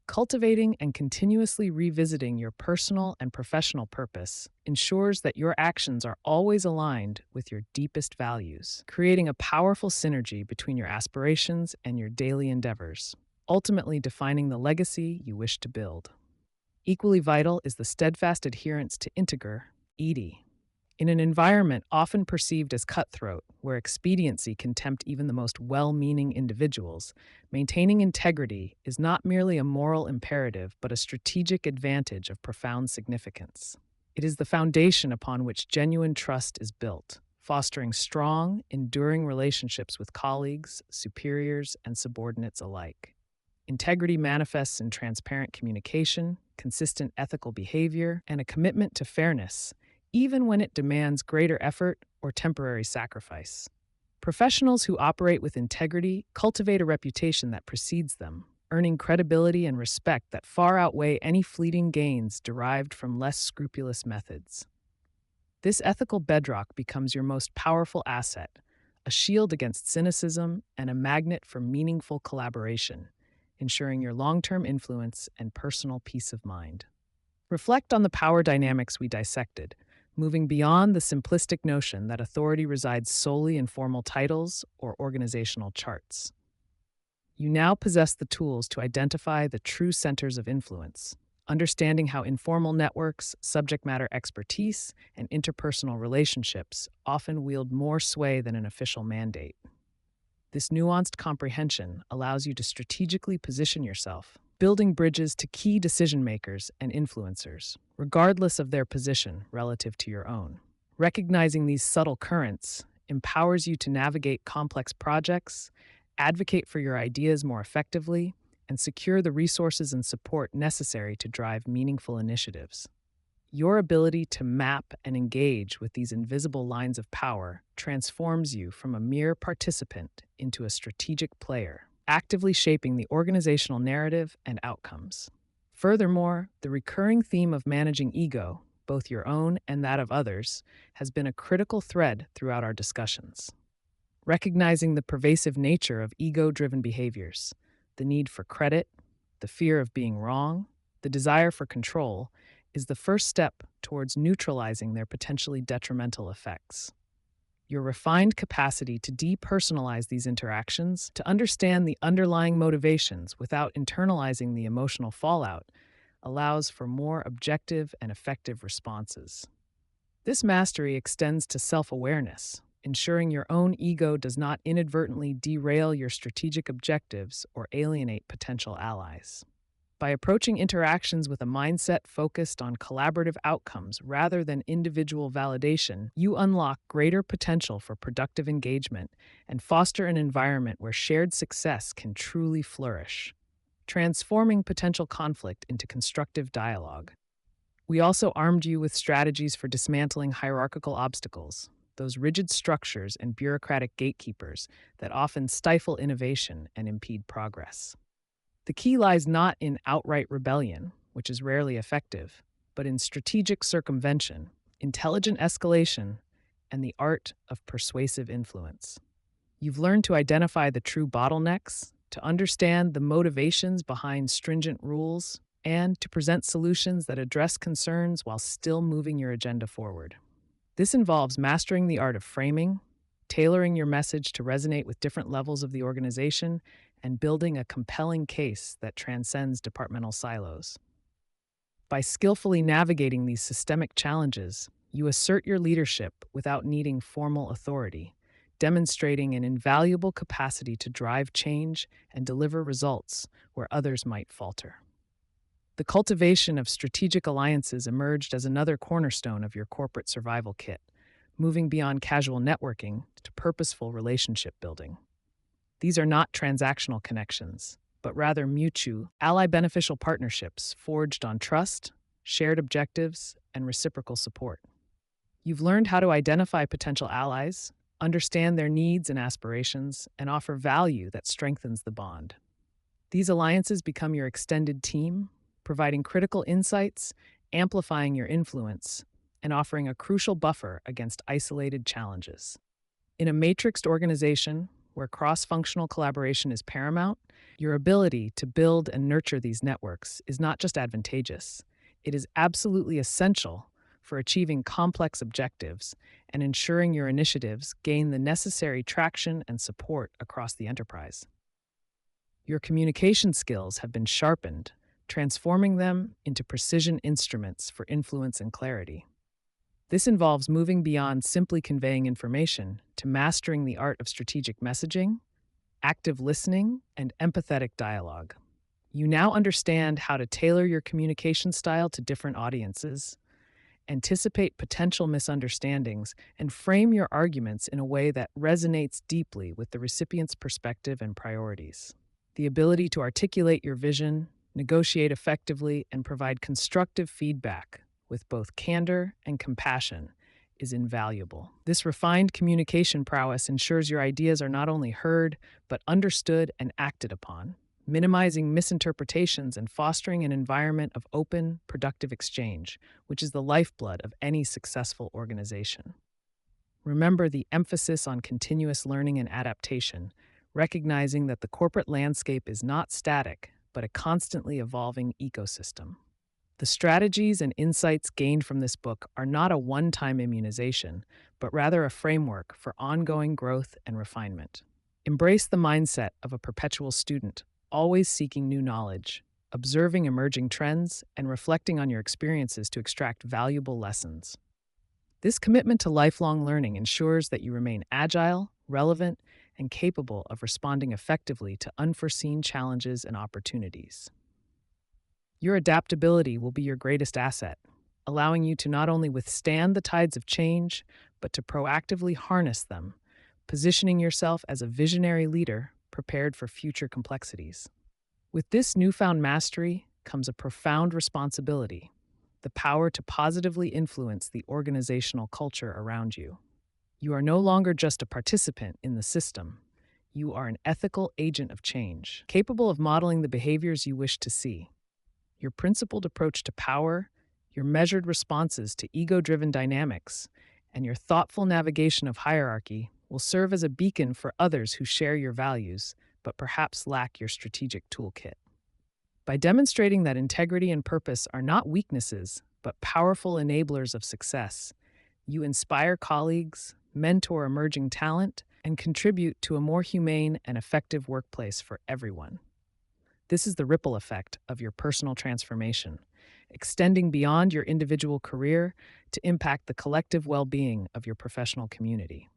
S1: Cultivating and continuously revisiting your personal and professional purpose ensures that your actions are always aligned with your deepest values, creating a powerful synergy between your aspirations and your daily endeavors, ultimately defining the legacy you wish to build. Equally vital is the steadfast adherence to integer, ED. In an environment often perceived as cutthroat, where expediency can tempt even the most well-meaning individuals, maintaining integrity is not merely a moral imperative but a strategic advantage of profound significance. It is the foundation upon which genuine trust is built, fostering strong, enduring relationships with colleagues, superiors, and subordinates alike. Integrity manifests in transparent communication, consistent ethical behavior, and a commitment to fairness, even when it demands greater effort or temporary sacrifice. Professionals who operate with integrity cultivate a reputation that precedes them, earning credibility and respect that far outweigh any fleeting gains derived from less scrupulous methods. This ethical bedrock becomes your most powerful asset, a shield against cynicism and a magnet for meaningful collaboration, ensuring your long-term influence and personal peace of mind. Reflect on the power dynamics we dissected, moving beyond the simplistic notion that authority resides solely in formal titles or organizational charts. You now possess the tools to identify the true centers of influence, understanding how informal networks, subject matter expertise, and interpersonal relationships often wield more sway than an official mandate. This nuanced comprehension allows you to strategically position yourself, building bridges to key decision-makers and influencers, regardless of their position relative to your own. Recognizing these subtle currents empowers you to navigate complex projects, advocate for your ideas more effectively, and secure the resources and support necessary to drive meaningful initiatives. Your ability to map and engage with these invisible lines of power transforms you from a mere participant into a strategic player, actively shaping the organizational narrative and outcomes. Furthermore, the recurring theme of managing ego, both your own and that of others, has been a critical thread throughout our discussions. Recognizing the pervasive nature of ego-driven behaviors, the need for credit, the fear of being wrong, the desire for control, is the first step towards neutralizing their potentially detrimental effects. Your refined capacity to depersonalize these interactions, to understand the underlying motivations without internalizing the emotional fallout, allows for more objective and effective responses. This mastery extends to self-awareness, ensuring your own ego does not inadvertently derail your strategic objectives or alienate potential allies. By approaching interactions with a mindset focused on collaborative outcomes rather than individual validation, you unlock greater potential for productive engagement and foster an environment where shared success can truly flourish, transforming potential conflict into constructive dialogue. We also armed you with strategies for dismantling hierarchical obstacles, those rigid structures and bureaucratic gatekeepers that often stifle innovation and impede progress. The key lies not in outright rebellion, which is rarely effective, but in strategic circumvention, intelligent escalation, and the art of persuasive influence. You've learned to identify the true bottlenecks, to understand the motivations behind stringent rules, and to present solutions that address concerns while still moving your agenda forward. This involves mastering the art of framing, tailoring your message to resonate with different levels of the organization, and building a compelling case that transcends departmental silos. By skillfully navigating these systemic challenges, you assert your leadership without needing formal authority, demonstrating an invaluable capacity to drive change and deliver results where others might falter. The cultivation of strategic alliances emerged as another cornerstone of your corporate survival kit, moving beyond casual networking to purposeful relationship building. These are not transactional connections, but rather mutual, ally beneficial partnerships forged on trust, shared objectives, and reciprocal support. You've learned how to identify potential allies, understand their needs and aspirations, and offer value that strengthens the bond. These alliances become your extended team, providing critical insights, amplifying your influence, and offering a crucial buffer against isolated challenges. In a matrixed organization where cross-functional collaboration is paramount, your ability to build and nurture these networks is not just advantageous, it is absolutely essential for achieving complex objectives and ensuring your initiatives gain the necessary traction and support across the enterprise. Your communication skills have been sharpened, transforming them into precision instruments for influence and clarity. This involves moving beyond simply conveying information to mastering the art of strategic messaging, active listening, and empathetic dialogue. You now understand how to tailor your communication style to different audiences, anticipate potential misunderstandings, and frame your arguments in a way that resonates deeply with the recipient's perspective and priorities. The ability to articulate your vision, negotiate effectively, and provide constructive feedback with both candor and compassion is invaluable. This refined communication prowess ensures your ideas are not only heard, but understood and acted upon, minimizing misinterpretations and fostering an environment of open, productive exchange, which is the lifeblood of any successful organization. Remember the emphasis on continuous learning and adaptation, recognizing that the corporate landscape is not static, but a constantly evolving ecosystem. The strategies and insights gained from this book are not a one-time immunization, but rather a framework for ongoing growth and refinement. Embrace the mindset of a perpetual student, always seeking new knowledge, observing emerging trends, and reflecting on your experiences to extract valuable lessons. This commitment to lifelong learning ensures that you remain agile, relevant, and capable of responding effectively to unforeseen challenges and opportunities. Your adaptability will be your greatest asset, allowing you to not only withstand the tides of change, but to proactively harness them, positioning yourself as a visionary leader prepared for future complexities. With this newfound mastery comes a profound responsibility, the power to positively influence the organizational culture around you. You are no longer just a participant in the system. You are an ethical agent of change, capable of modeling the behaviors you wish to see. Your principled approach to power, your measured responses to ego-driven dynamics, and your thoughtful navigation of hierarchy will serve as a beacon for others who share your values, but perhaps lack your strategic toolkit. By demonstrating that integrity and purpose are not weaknesses, but powerful enablers of success, you inspire colleagues, mentor emerging talent, and contribute to a more humane and effective workplace for everyone. This is the ripple effect of your personal transformation, extending beyond your individual career to impact the collective well-being of your professional community.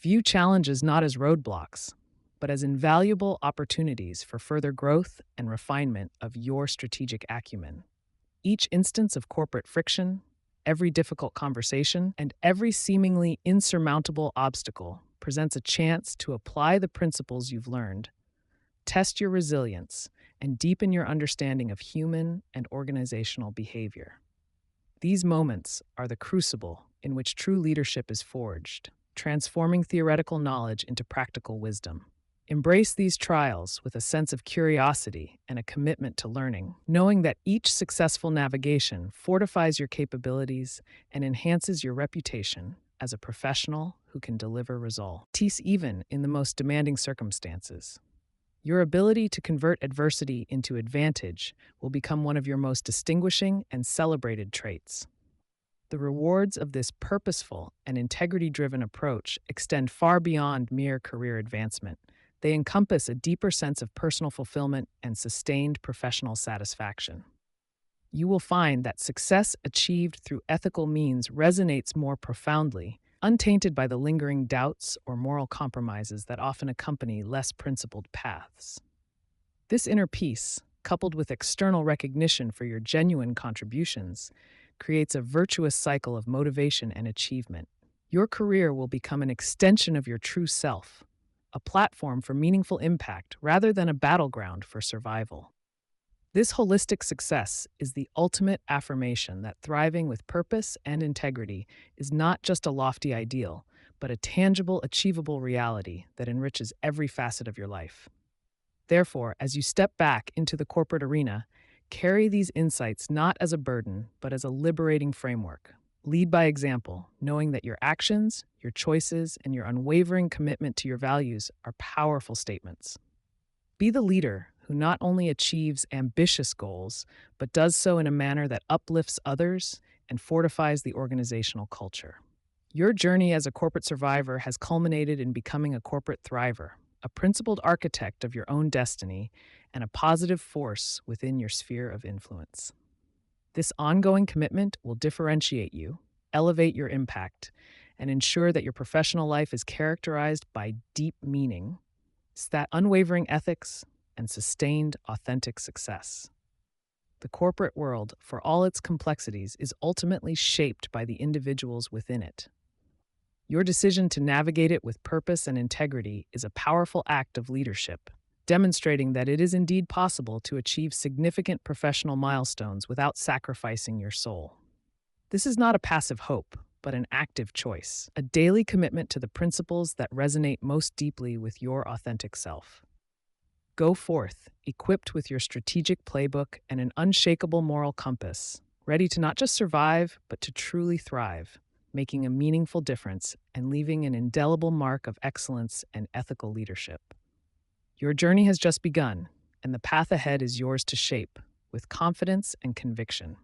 S1: View challenges not as roadblocks, but as invaluable opportunities for further growth and refinement of your strategic acumen. Each instance of corporate friction, every difficult conversation, and every seemingly insurmountable obstacle presents a chance to apply the principles you've learned, test your resilience, and deepen your understanding of human and organizational behavior. These moments are the crucible in which true leadership is forged, transforming theoretical knowledge into practical wisdom. Embrace these trials with a sense of curiosity and a commitment to learning, knowing that each successful navigation fortifies your capabilities and enhances your reputation as a professional who can deliver results even in the most demanding circumstances. Your ability to convert adversity into advantage will become one of your most distinguishing and celebrated traits. The rewards of this purposeful and integrity-driven approach extend far beyond mere career advancement. They encompass a deeper sense of personal fulfillment and sustained professional satisfaction. You will find that success achieved through ethical means resonates more profoundly, untainted by the lingering doubts or moral compromises that often accompany less principled paths. This inner peace, coupled with external recognition for your genuine contributions, creates a virtuous cycle of motivation and achievement. Your career will become an extension of your true self, a platform for meaningful impact rather than a battleground for survival. This holistic success is the ultimate affirmation that thriving with purpose and integrity is not just a lofty ideal, but a tangible, achievable reality that enriches every facet of your life. Therefore, as you step back into the corporate arena, carry these insights not as a burden, but as a liberating framework. Lead by example, knowing that your actions, your choices, and your unwavering commitment to your values are powerful statements. Be the leader who not only achieves ambitious goals, but does so in a manner that uplifts others and fortifies the organizational culture. Your journey as a corporate survivor has culminated in becoming a corporate thriver, a principled architect of your own destiny, and a positive force within your sphere of influence. This ongoing commitment will differentiate you, elevate your impact, and ensure that your professional life is characterized by deep meaning, that unwavering ethics, and sustained, authentic success. The corporate world, for all its complexities, is ultimately shaped by the individuals within it. Your decision to navigate it with purpose and integrity is a powerful act of leadership, demonstrating that it is indeed possible to achieve significant professional milestones without sacrificing your soul. This is not a passive hope, but an active choice, a daily commitment to the principles that resonate most deeply with your authentic self. Go forth, equipped with your strategic playbook and an unshakable moral compass, ready to not just survive, but to truly thrive, making a meaningful difference and leaving an indelible mark of excellence and ethical leadership. Your journey has just begun, and the path ahead is yours to shape, with confidence and conviction.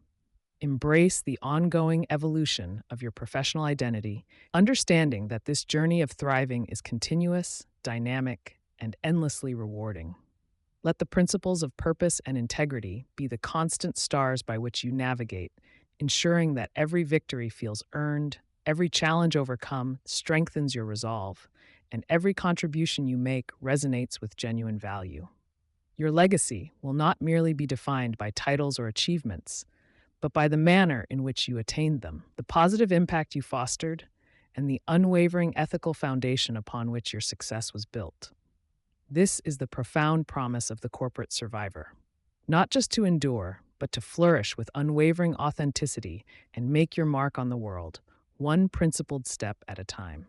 S1: Embrace the ongoing evolution of your professional identity, understanding that this journey of thriving is continuous, dynamic, and endlessly rewarding. Let the principles of purpose and integrity be the constant stars by which you navigate, ensuring that every victory feels earned, every challenge overcome strengthens your resolve, and every contribution you make resonates with genuine value. Your legacy will not merely be defined by titles or achievements, but by the manner in which you attained them, the positive impact you fostered, and the unwavering ethical foundation upon which your success was built. This is the profound promise of the corporate survivor, not just to endure, but to flourish with unwavering authenticity and make your mark on the world, one principled step at a time.